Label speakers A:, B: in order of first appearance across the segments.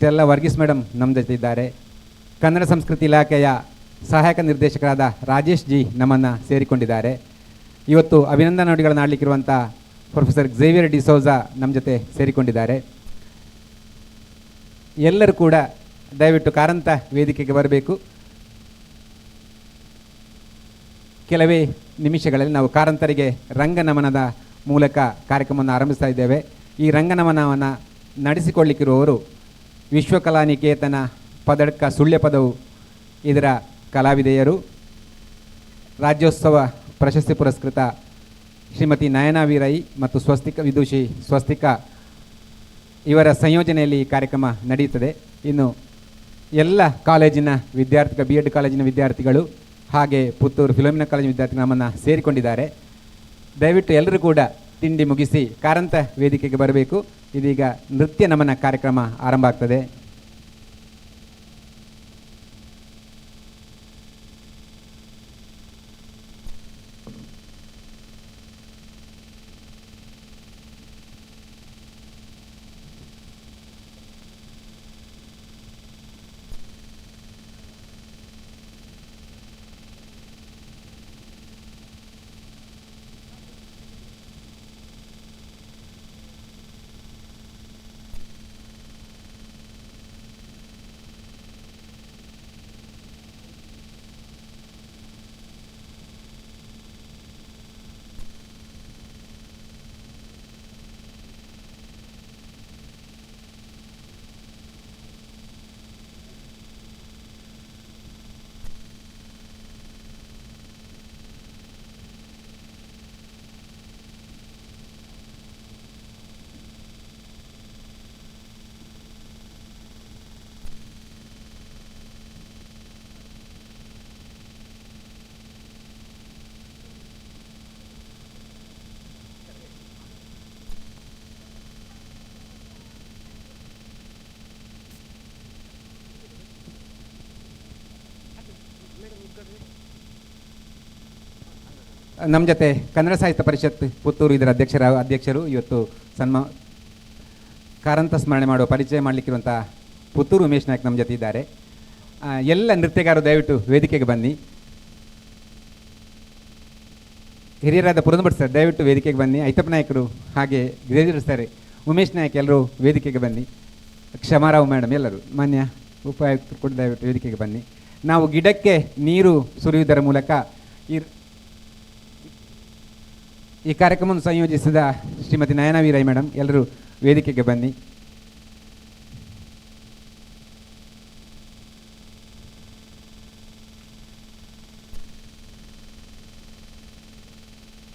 A: Stella Varghese madam ನಮ್ಮ ಜೊತೆ ಇದ್ದಾರೆ. ಕನ್ನಡ ಸಂಸ್ಕೃತಿ ಇಲಾಖೆಯ ಸಹಾಯಕ ನಿರ್ದೇಶಕರಾದ ರಾಜೇಶ್ ಜಿ ನಮ್ಮನ್ನು ಸೇರಿಕೊಂಡಿದ್ದಾರೆ. ಇವತ್ತು ಅಭಿನಂದನಾ ನುಡಿಗಳನ್ನು ಆಡಲಿಕ್ಕಿರುವಂಥ ಪ್ರೊಫೆಸರ್ ಝೇವಿಯರ್ ಡಿಸೋಜಾ ನಮ್ಮ ಜೊತೆ ಸೇರಿಕೊಂಡಿದ್ದಾರೆ. ಎಲ್ಲರೂ ಕೂಡ ದಯವಿಟ್ಟು ಕಾರಂತ ವೇದಿಕೆಗೆ ಬರಬೇಕು. ಕೆಲವೇ ನಿಮಿಷಗಳಲ್ಲಿ ನಾವು ಕಾರಂತರಿಗೆ ರಂಗನಮನದ ಮೂಲಕ ಕಾರ್ಯಕ್ರಮವನ್ನು ಆರಂಭಿಸ್ತಾ ಇದ್ದೇವೆ. ಈ ರಂಗನಮನವನ್ನು ನಡೆಸಿಕೊಳ್ಳಿಕ್ಕಿರುವವರು ವಿಶ್ವಕಲಾನಿಕೇತನ ಪದಕ ಸುಳ್ಯ ಪದವು ಇದರ ಕಲಾವಿದೆಯರು, ರಾಜ್ಯೋತ್ಸವ ಪ್ರಶಸ್ತಿ ಪುರಸ್ಕೃತ ಶ್ರೀಮತಿ ನಯನಾ ವೀರೈ ಮತ್ತು ಸ್ವಸ್ತಿಕ ವಿದೂಷಿ ಸ್ವಸ್ತಿಕ ಇವರ ಸಂಯೋಜನೆಯಲ್ಲಿ ಈ ಕಾರ್ಯಕ್ರಮ ನಡೆಯುತ್ತದೆ. ಇನ್ನು ಎಲ್ಲ ಕಾಲೇಜಿನ ವಿದ್ಯಾರ್ಥಿಗಳು, ಬಿ ಎಡ್ ಕಾಲೇಜಿನ ವಿದ್ಯಾರ್ಥಿಗಳು ಹಾಗೆ ಪುತ್ತೂರು ಫಿಲೋಮಿನಾ ಕಾಲೇಜಿನ ವಿದ್ಯಾರ್ಥಿಗಳು ನಮ್ಮನ್ನು ಸೇರಿಕೊಂಡಿದ್ದಾರೆ. ದಯವಿಟ್ಟು ಎಲ್ಲರೂ ಕೂಡ ತಿಂಡಿ ಮುಗಿಸಿ ಕಾರಂತ ವೇದಿಕೆಗೆ ಬರಬೇಕು. ಇದೀಗ ನೃತ್ಯ ನಮನ ಕಾರ್ಯಕ್ರಮ ಆರಂಭ ಆಗ್ತದೆ. ನಮ್ಮ ಜೊತೆ ಕನ್ನಡ ಸಾಹಿತ್ಯ ಪರಿಷತ್ ಪುತ್ತೂರು ಇದರ ಅಧ್ಯಕ್ಷರು ಇವತ್ತು ಕಾರಂತ ಸ್ಮರಣೆ ಮಾಡುವ ಪರಿಚಯ ಮಾಡಲಿಕ್ಕಿರುವಂಥ ಪುತ್ತೂರು ಉಮೇಶ್ ನಾಯಕ್ ನಮ್ಮ ಜೊತೆ ಇದ್ದಾರೆ. ಎಲ್ಲ ನೃತ್ಯಗಾರರು ದಯವಿಟ್ಟು ವೇದಿಕೆಗೆ ಬನ್ನಿ. ಹಿರಿಯರಾದ ಪುರಂದಭಟ್ ಸರ್ ದಯವಿಟ್ಟು ವೇದಿಕೆಗೆ ಬನ್ನಿ. ಐತಪ್ಪ ನಾಯಕರು ಹಾಗೆ ಗಿರಿಧರ್ ಸರ್, ಉಮೇಶ್ ನಾಯಕ್ ಎಲ್ಲರೂ ವೇದಿಕೆಗೆ ಬನ್ನಿ. ಕ್ಷಮಾರಾವ್ ಮೇಡಮ್ ಎಲ್ಲರೂ, ಮಾನ್ಯ ಉಪಾಯುಕ್ತರು ಕೂಡ ದಯವಿಟ್ಟು ವೇದಿಕೆಗೆ ಬನ್ನಿ. ನಾವು ಗಿಡಕ್ಕೆ ನೀರು ಸುರಿಯುವುದರ ಮೂಲಕ ಈ ಕಾರ್ಯಕ್ರಮವನ್ನು ಸಂಯೋಜಿಸಿದ ಶ್ರೀಮತಿ ನಯನಾ ವೀರೈ ಮೇಡಮ್ ಎಲ್ಲರೂ ವೇದಿಕೆಗೆ ಬನ್ನಿ.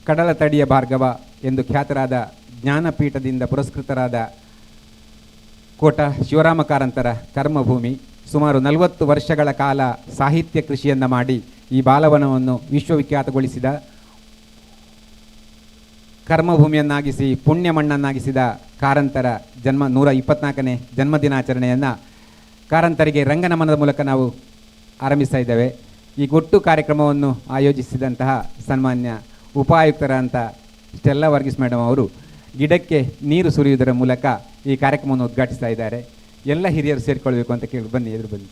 A: ಕಡಲ ತಡಿಯ ಭಾರ್ಗವ ಎಂದು ಖ್ಯಾತರಾದ ಜ್ಞಾನಪೀಠದಿಂದ ಪುರಸ್ಕೃತರಾದ ಕೋಟ ಶಿವರಾಮ ಕಾರಂತರ ಕರ್ಮಭೂಮಿ ಸುಮಾರು 40 ವರ್ಷಗಳ ಕಾಲ ಸಾಹಿತ್ಯ ಕೃಷಿಯನ್ನು ಮಾಡಿ ಈ ಬಾಲವನವನ್ನು ವಿಶ್ವವಿಖ್ಯಾತಗೊಳಿಸಿದ, ಕರ್ಮಭೂಮಿಯನ್ನಾಗಿಸಿ ಪುಣ್ಯ ಮಣ್ಣನ್ನಾಗಿಸಿದ ಕಾರಂತರ 124ನೇ ಜನ್ಮದಿನಾಚರಣೆಯನ್ನು ಕಾರಂತರಿಗೆ ರಂಗನಮನದ ಮೂಲಕ ನಾವು ಆರಂಭಿಸ್ತಾ ಇದ್ದೇವೆ. ಈ ಒಟ್ಟು ಕಾರ್ಯಕ್ರಮವನ್ನು ಆಯೋಜಿಸಿದಂತಹ ಸನ್ಮಾನ್ಯ ಉಪಾಯುಕ್ತರಂತ ಸ್ಟೆಲ್ಲಾ ವರ್ಗೀಸ್ ಮೇಡಮ್ ಅವರು ಗಿಡಕ್ಕೆ ನೀರು ಸುರಿಯುವುದರ ಮೂಲಕ ಈ ಕಾರ್ಯಕ್ರಮವನ್ನು ಉದ್ಘಾಟಿಸ್ತಾ ಇದ್ದಾರೆ. ಎಲ್ಲ ಹಿರಿಯರು ಸೇರಿಕೊಳ್ಬೇಕು ಅಂತ ಕೇಳಿ ಬನ್ನಿ, ಎದುರು ಬನ್ನಿ.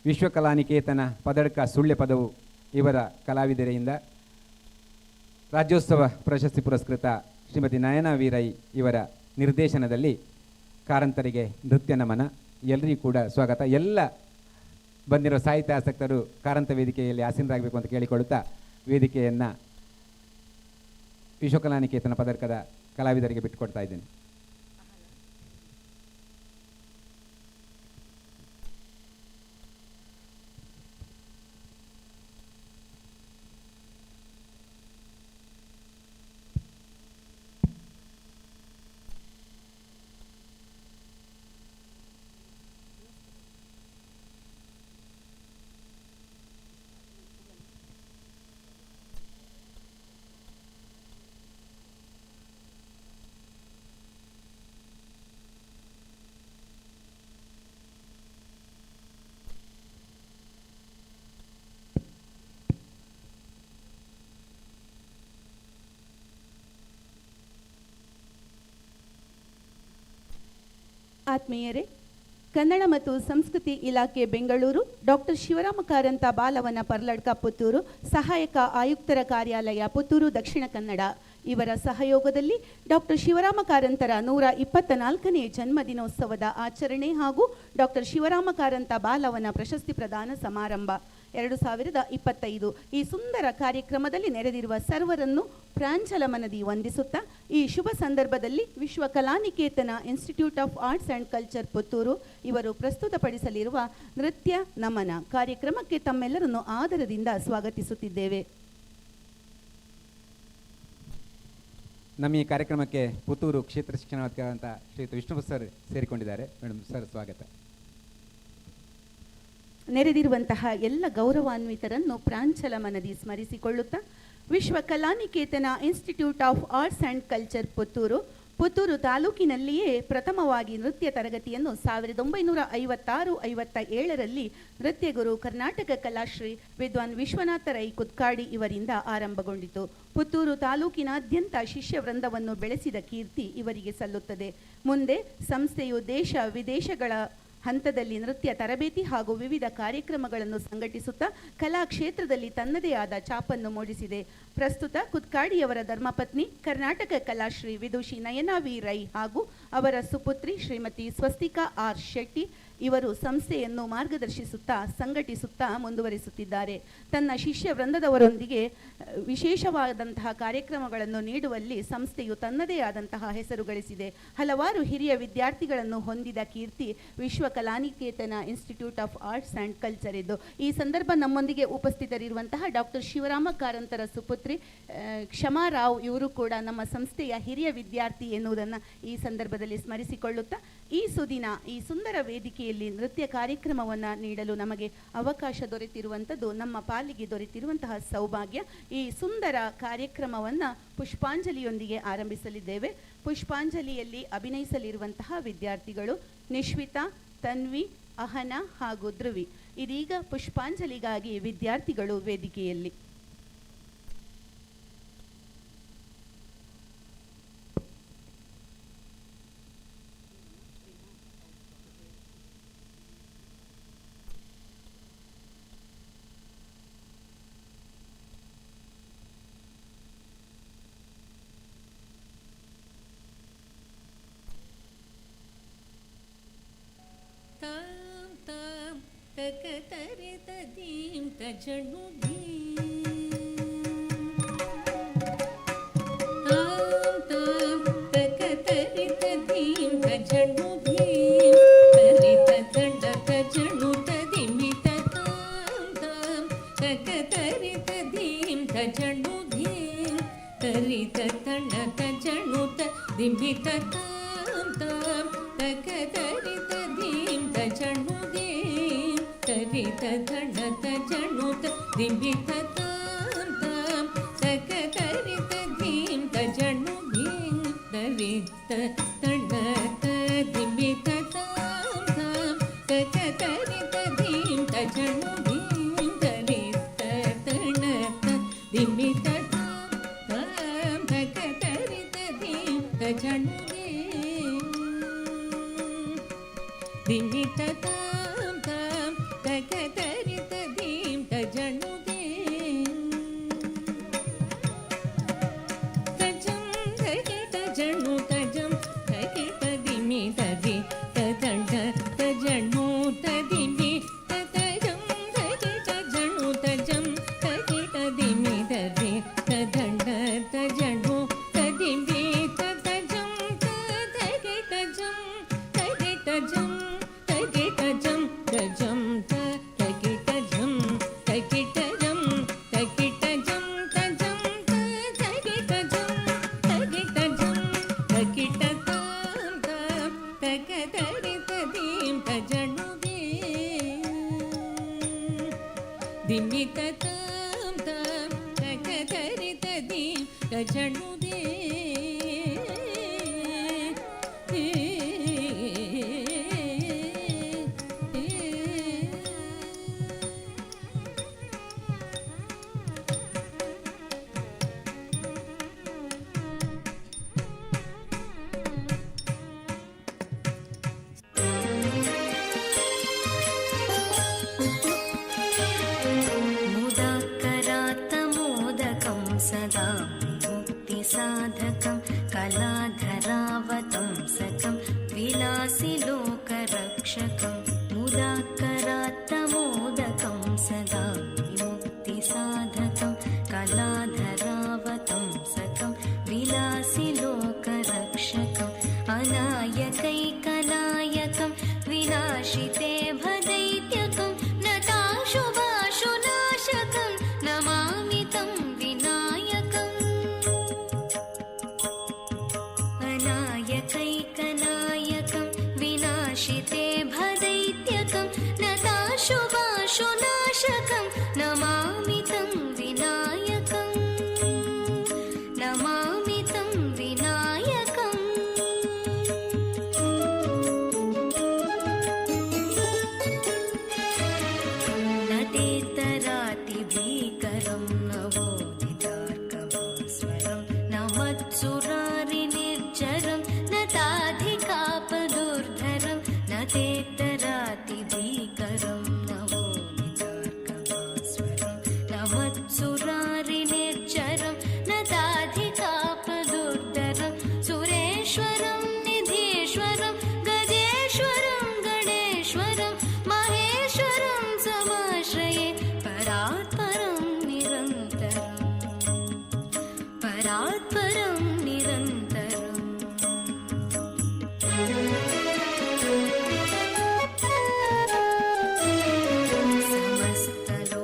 A: ವಿಶ್ವಕಲಾನಿಕೇತನ ಪದಕ ಸುಳ್ಳೆ ಪದವು ಇವರ ಕಲಾವಿದರೆಯಿಂದ ರಾಜ್ಯೋತ್ಸವ ಪ್ರಶಸ್ತಿ ಪುರಸ್ಕೃತ ಶ್ರೀಮತಿ ನಯನಾ ವೀರೈ ಇವರ ನಿರ್ದೇಶನದಲ್ಲಿ ಕಾರಂತರಿಗೆ ನೃತ್ಯ ನಮನ. ಎಲ್ಲರಿಗೂ ಕೂಡ ಸ್ವಾಗತ. ಎಲ್ಲ ಬಂದಿರೋ ಸಾಹಿತ್ಯಾಸಕ್ತರು ಕಾರಂತ ವೇದಿಕೆಯಲ್ಲಿ ಆಸೀನರಾಗಬೇಕು ಅಂತ ಕೇಳಿಕೊಳ್ಳುತ್ತಾ ವೇದಿಕೆಯನ್ನು ವಿಶ್ವಕಲಾನಿಕೇತನ ಪದಕದ ಕಲಾವಿದರಿಗೆ ಬಿಟ್ಟುಕೊಡ್ತಾ ಇದ್ದೇನೆ.
B: ಆತ್ಮೀಯರೇ, ಕನ್ನಡ ಮತ್ತು ಸಂಸ್ಕೃತಿ ಇಲಾಖೆ ಬೆಂಗಳೂರು, ಡಾಕ್ಟರ್ ಶಿವರಾಮ ಕಾರಂತ ಬಾಲವನ ಪರ್ಲಡ್ಕ ಪುತ್ತೂರು, ಸಹಾಯಕ ಆಯುಕ್ತರ ಕಾರ್ಯಾಲಯ ಪುತ್ತೂರು ದಕ್ಷಿಣ ಕನ್ನಡ ಇವರ ಸಹಯೋಗದಲ್ಲಿ ಡಾಕ್ಟರ್ ಶಿವರಾಮ ಕಾರಂತರ 124ನೇ ಜನ್ಮದಿನೋತ್ಸವದ ಆಚರಣೆ ಹಾಗೂ ಡಾಕ್ಟರ್ ಶಿವರಾಮ ಕಾರಂತ ಬಾಲವನ ಪ್ರಶಸ್ತಿ ಪ್ರದಾನ ಸಮಾರಂಭ 2025 ಈ ಸುಂದರ ಕಾರ್ಯಕ್ರಮದಲ್ಲಿ ನೆರೆದಿರುವ ಸರ್ವರನ್ನು ಪ್ರಾಂಜಲ ಮನದಿ ವಂದಿಸುತ್ತಾ ಈ ಶುಭ ಸಂದರ್ಭದಲ್ಲಿ Vishwa Kalaniketan Institute of Arts and Culture Puttur ಇವರು ಪ್ರಸ್ತುತಪಡಿಸಲಿರುವ ನೃತ್ಯ ನಮನ ಕಾರ್ಯಕ್ರಮಕ್ಕೆ ತಮ್ಮೆಲ್ಲರನ್ನು ಆದರದಿಂದ ಸ್ವಾಗತಿಸುತ್ತಿದ್ದೇವೆ.
A: ನಮ್ಮ ಈ ಕಾರ್ಯಕ್ರಮಕ್ಕೆ ಪುತ್ತೂರು ಕ್ಷೇತ್ರ ಶಿಕ್ಷಣಾಧಿಕಾರಿ ಅಂತ ಶ್ರೀಯುತ ವಿಷ್ಣು ಸರ್ ಸೇರಿಕೊಂಡಿದ್ದಾರೆ. ಮೇಡಮ್ ಸರ್ ಸ್ವಾಗತ.
B: ನೆರೆದಿರುವಂತಹ ಎಲ್ಲ ಗೌರವಾನ್ವಿತರನ್ನು ಪ್ರಾಂಚಲ ಮನದಿ ಸ್ಮರಿಸಿಕೊಳ್ಳುತ್ತಾ Vishwa Kalaniketan Institute of Arts and Culture Puttur ತಾಲೂಕಿನಲ್ಲಿಯೇ ಪ್ರಥಮವಾಗಿ ನೃತ್ಯ ತರಗತಿಯನ್ನು 1956-57ರಲ್ಲಿ ನೃತ್ಯ ಗುರು ಕರ್ನಾಟಕ ಕಲಾಶ್ರೀ ವಿದ್ವಾನ್ ವಿಶ್ವನಾಥ ರೈ ಕುತ್ಕಾಡಿ ಇವರಿಂದ ಆರಂಭಗೊಂಡಿತು. ಪುತ್ತೂರು ತಾಲೂಕಿನಾದ್ಯಂತ ಶಿಷ್ಯವೃಂದವನ್ನು ಬೆಳೆಸಿದ ಕೀರ್ತಿ ಇವರಿಗೆ ಸಲ್ಲುತ್ತದೆ. ಮುಂದೆ ಸಂಸ್ಥೆಯು ದೇಶ ವಿದೇಶಗಳ ಹಂತದಲ್ಲಿ ನೃತ್ಯ ತರಬೇತಿ ಹಾಗೂ ವಿವಿಧ ಕಾರ್ಯಕ್ರಮಗಳನ್ನು ಸಂಘಟಿಸುತ್ತಾ ಕಲಾ ಕ್ಷೇತ್ರದಲ್ಲಿ ತನ್ನದೇ ಆದ ಛಾಪನ್ನು ಮೂಡಿಸಿದೆ. ಪ್ರಸ್ತುತ ಕುತ್ಕಾಡಿಯವರ ಧರ್ಮಪತ್ನಿ ಕರ್ನಾಟಕ ಕಲಾಶ್ರೀ ವಿದುಷಿ ನಯನಾ ವಿ ರೈ ಹಾಗೂ ಅವರ ಸುಪುತ್ರಿ ಶ್ರೀಮತಿ ಸ್ವಸ್ತಿಕಾ ಆರ್ ಶೆಟ್ಟಿ ಇವರು ಸಂಸ್ಥೆಯನ್ನು ಮಾರ್ಗದರ್ಶಿಸುತ್ತಾ ಸಂಘಟಿಸುತ್ತಾ ಮುಂದುವರಿಸುತ್ತಿದ್ದಾರೆ. ತನ್ನ ಶಿಷ್ಯ ವೃಂದದವರೊಂದಿಗೆ ವಿಶೇಷವಾದಂತಹ ಕಾರ್ಯಕ್ರಮಗಳನ್ನು ನೀಡುವಲ್ಲಿ ಸಂಸ್ಥೆಯು ತನ್ನದೇ ಆದಂತಹ ಹೆಸರು ಗಳಿಸಿದೆ. ಹಲವಾರು ಹಿರಿಯ ವಿದ್ಯಾರ್ಥಿಗಳನ್ನು ಹೊಂದಿದ ಕೀರ್ತಿ Vishwa Kalaniketan Institute of Arts and Culture ಇದ್ದು, ಈ ಸಂದರ್ಭ ನಮ್ಮೊಂದಿಗೆ ಉಪಸ್ಥಿತರಿರುವಂತಹ ಡಾಕ್ಟರ್ ಶಿವರಾಮ ಕಾರಂತರ ಸುಪುತ್ರಿ ಕ್ಷಮಾ ರಾವ್ ಇವರು ಕೂಡ ನಮ್ಮ ಸಂಸ್ಥೆಯ ಹಿರಿಯ ವಿದ್ಯಾರ್ಥಿ ಎನ್ನುವುದನ್ನು ಈ ಸಂದರ್ಭದಲ್ಲಿ ಸ್ಮರಿಸಿಕೊಳ್ಳುತ್ತಾ ಈ ಸುದಿನ ಈ ಸುಂದರ ವೇದಿಕೆಯಲ್ಲಿ ನೃತ್ಯ ಕಾರ್ಯಕ್ರಮವನ್ನು ನೀಡಲು ನಮಗೆ ಅವಕಾಶ ದೊರೆತಿರುವಂಥದ್ದು ನಮ್ಮ ಪಾಲಿಗೆ ದೊರೆತಿರುವಂತಹ ಸೌಭಾಗ್ಯ. ಈ ಸುಂದರ ಕಾರ್ಯಕ್ರಮವನ್ನು ಪುಷ್ಪಾಂಜಲಿಯೊಂದಿಗೆ ಆರಂಭಿಸಲಿದ್ದೇವೆ. ಪುಷ್ಪಾಂಜಲಿಯಲ್ಲಿ ಅಭಿನಯಿಸಲಿರುವಂತಹ ವಿದ್ಯಾರ್ಥಿಗಳು ನಿಶ್ವಿತಾ, ತನ್ವಿ, ಅಹನಾ ಹಾಗೂ ಧ್ರುವಿ. ಇದೀಗ ಪುಷ್ಪಾಂಜಲಿಗಾಗಿ ವಿದ್ಯಾರ್ಥಿಗಳು ವೇದಿಕೆಯಲ್ಲಿ.
C: ತಕತರಿತ ದೀಂ ತಜನು ದೀಂ ತಕತರಿತ ದೀಂ ತಜನು ದೀಂ ತರಿತ ದಂಡ ತಜನು ತದಿಮಿತ ತಾಂ ತಕತರಿತ ದೀಂ ತಜನು ದೀಂ ತರಿತ ದಂಡ ತಜನು ತದಿಮಿತ ತಾಂ ತಕತರಿತ ದೀಂ ತಜನು ತರಿತ ಧಣತ ಜಣುತ ದಿಮಿತ ತಾಂ ತಾಂ ತಕತರಿತ ಧೀಂ ತಜಣು ಧೀಂ ತರಿತ ತಣತ ದಿಮಿತ ತಾಂ ತಾಂ ತಕತರಿತ ಧೀಂ ತಜಣು ಧೀಂ ತರಿತ ತಣತ ದಿಮಿತ ತಾಂ ತಾಂ ತಕತರಿತ ಧೀಂ ತಜಣು ಧೀಂ ದಿಮಿತ ತಾಂ ತಾಂ ತಕತ तदिमि तदि तदण्ड तजणु तदिमि ततजं तजित जणु तजं तदि तदिमि तदि तदण्ड तजणु तदिमि ततजं तदगि तजं तदि तजं तदि तजं तजं तदगि तजं तगि तजं तगि तजं तजं तदगि तजं तगि तजं तगि तजं तगदरि तदिं तजणुगे दिमि ततं तगदरि तदिं तजणुगे
D: मुदाकरात्तमोदकं सदा मुक्तिसाधकं कलाधरावतंसकं विलासिलोकरक्षकं मुदाकरात्तमोदकं सदा मुक्तिसाधकं कलाधरावतंसकं विलासिलोकरक्षकम् अनायकैकनायकं विनाशिते भदैत्यकं नताशुभाशुनाशकं नमामि तं विनायकम् अनायकैकनायकं विनाशिते भदैत्यकं नताशुभाशुनाशकं नमामि तं विनायकम् नमामि तं विनायकम् नतेतरातिभीकरं नवोदितार्कभास्वरं नमत्सुरारिनिर्जरं नताधिकापदुर्धरं नतेतरातिभीकरं नवोदितार्कभास्वरं नमत्सुरारिनिर्जरं नताधिकापदुर्धरं सुरेश्वरं निधीश्वरं गजेश्वरं गणेश्वरं महेश्वरं समाश्रये परात्परं निरन्तरम् परात्परं निरन्तरम्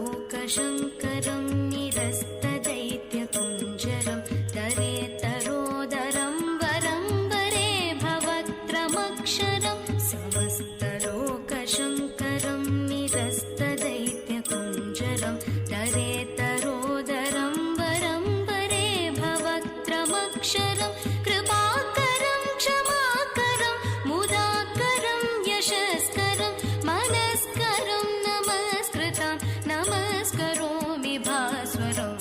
D: समस्तलोकशङ्करं निरस्तदैत्यकुञ्जरं तरेतरोदरं वरं वरे भवत्रमक्षरं समस्तलोकशङ्करं निरस्तदैत्यकुञ्जरं तरेतरोदरं वरं वरे भवत्रमक्षरं कृपाकरं क्षमाकरं मुदाकरं यशस्करं मनस्करं नमस्कृतं नमस्करोमि भास्वरम्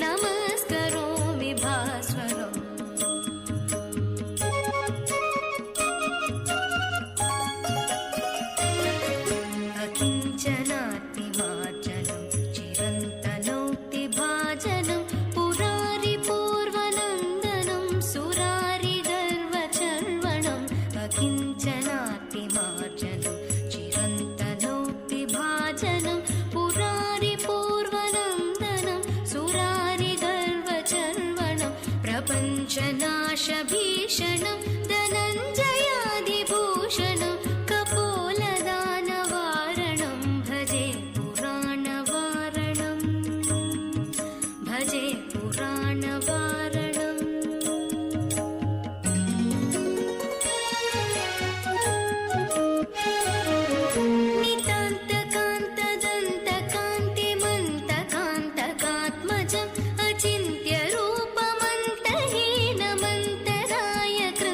D: नमस्करोमि भास्वरम् अकिञ्चनातिमार्जनं चिरन्तनौक्तिभाजनं पुरारिपूर्वनन्दनं सुरारिगर्वचर्वणम् अकिञ्चनातिमार्जनं चिरन्तनौक्तिभाजनं पुरारिपूर्वनन्दनं सुरारिगर्वचर्वणं प्रपञ्चनाशभीषणं धनञ्जयादिभूषणं कपोलदानवारणं भजे पुराणवारणं भजे पुराणवारणम् नितान्तकान्तदन्तकान्तिमन्तकान्तकात्मजम् अचिन्त्यरूपमन्तहीनमन्तराय कृ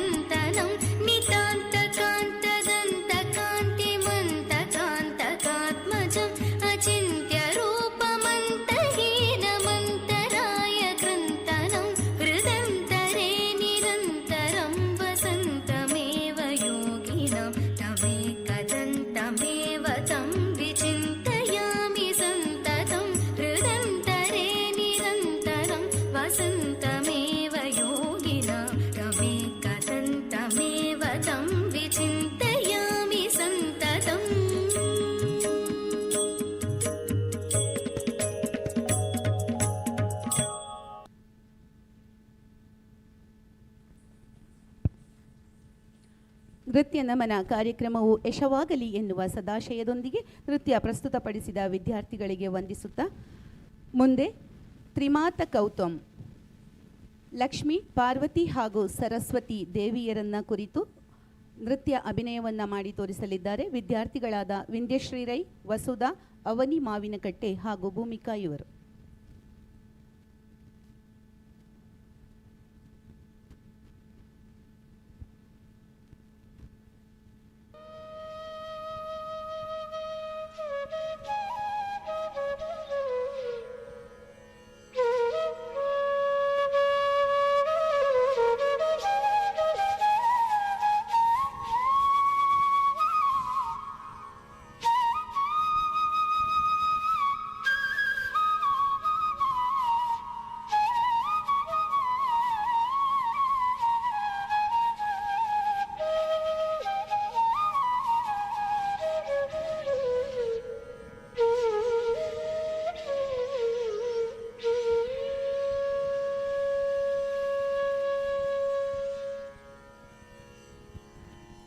B: ನೃತ್ಯ ನಮನ ಕಾರ್ಯಕ್ರಮವು ಯಶವಾಗಲಿ ಎನ್ನುವ ಸದಾಶಯದೊಂದಿಗೆ ನೃತ್ಯ ಪ್ರಸ್ತುತಪಡಿಸಿದ ವಿದ್ಯಾರ್ಥಿಗಳಿಗೆ ವಂದಿಸುತ್ತಾ ಮುಂದೆ ತ್ರಿಮಾತ ಕೌತಮ್ ಲಕ್ಷ್ಮಿ, ಪಾರ್ವತಿ ಹಾಗೂ ಸರಸ್ವತಿ ದೇವಿಯರನ್ನ ಕುರಿತು ನೃತ್ಯ ಅಭಿನಯವನ್ನು ಮಾಡಿ ತೋರಿಸಲಿದ್ದಾರೆ ವಿದ್ಯಾರ್ಥಿಗಳಾದ ವಿಂಧ್ಯಶ್ರೀ ರೈ, ವಸುಧಾ, ಅವನಿ ಮಾವಿನಕಟ್ಟೆ ಹಾಗೂ ಭೂಮಿಕಾ ಇವರು.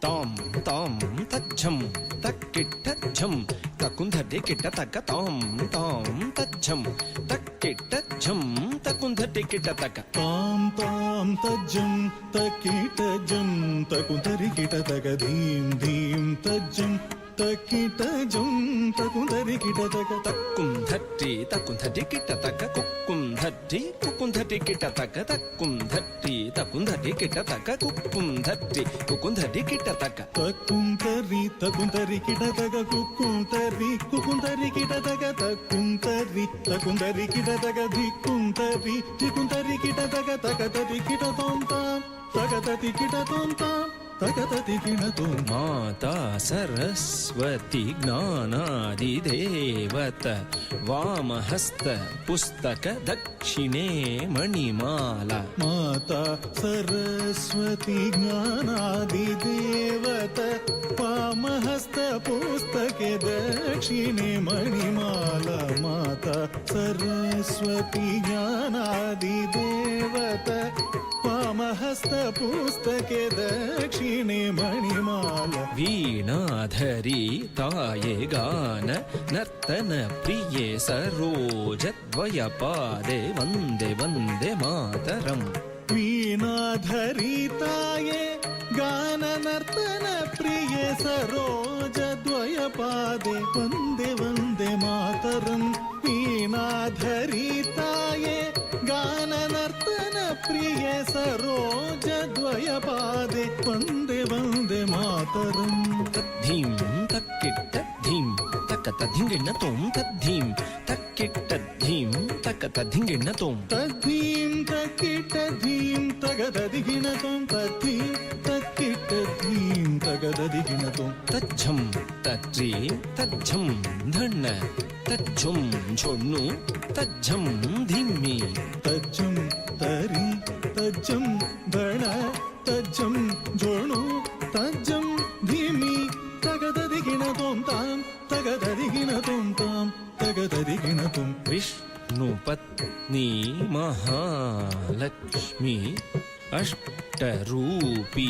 E: ताम ताम तज्जम तक्किट्टज्जम तकुंधटे किट्ट तक ताम ताम तज्जम तक्किट्टज्जम तकुंधटे किट्ट तक
F: ताम ताम तज्जम तक्किट्टज्जम तकुंधरि किट्ट तक धीम धीम तज्जम तक्किट्टज्जम तकुंधरि किट्ट तक
E: तक्कुंधट्टि तकुंधटि किट्ट तक कुक्कुंधट्टि कुक्कुंधटि किट्ट तक तक्कुंधट्टि तकुंधटि किट्ट तक कुक्कुंधट्टि कुक्कुंधटि किट्ट तक
F: तक्कुंतरि तकुंतरि किट्ट तक कुक्कुंतरि कुक्कुंतरि किट्ट तक तक्कुंतरि तकुंतरि किट्ट तक धिक्कुंतरि धिक्कुंतरि किट्ट तक तकतति किट्ट तोम ताम तकतति किट्ट तोम ताम तकतति किट्ट तोम.
E: माता सरस्वती ज्ञानादिदेवत वामहस्त पुस्तक दक्षिणे मणिमाला
F: माता सरस्वती ज्ञानादिदेवत वामहस्त पुस्तके दक्षिणे मणिमाला माता सरस्वती ज्ञानादिदेवत वामहस्त पुस्तके दक्षिणे मणिमाला
E: वीणाधरी ताये गान नर्तन प्रिये सरोजद्वयपादे वन्दे वन्दे मातरम्
F: वीणाधरिताये गान नर्तन प्रिये सरोजद्वयपादे वन्दे वन्दे मातरम् वीणाधरिताये गान नर्तन प्रिये सरोजद्वयपादे वन्दे वन्दे मातरम्.
E: तद्धीं तक्किट्ट धीं तकत धिङ्गिण तों तद्धीं तक्किट्ट धीं तकत धिङ्गिण तों
F: तद्धीं तक्किट्ट धीं तगद दिगिण तों तद्धीं तक्किट्ट धीं तगद दिगिण तों
E: तज्झं तज्जीं तज्झं धण्ण तज्झुं झोण्णु तज्झं धिम्मि
F: तज्जं तरि तज्जं धण तज्जं जोणु तज्जं धीमि तगददिगिण तों तां तगददिगिण तों तां तगददिगिण तों.
E: विष्णुपत्नी महालक्ष्मी अष्टरूपी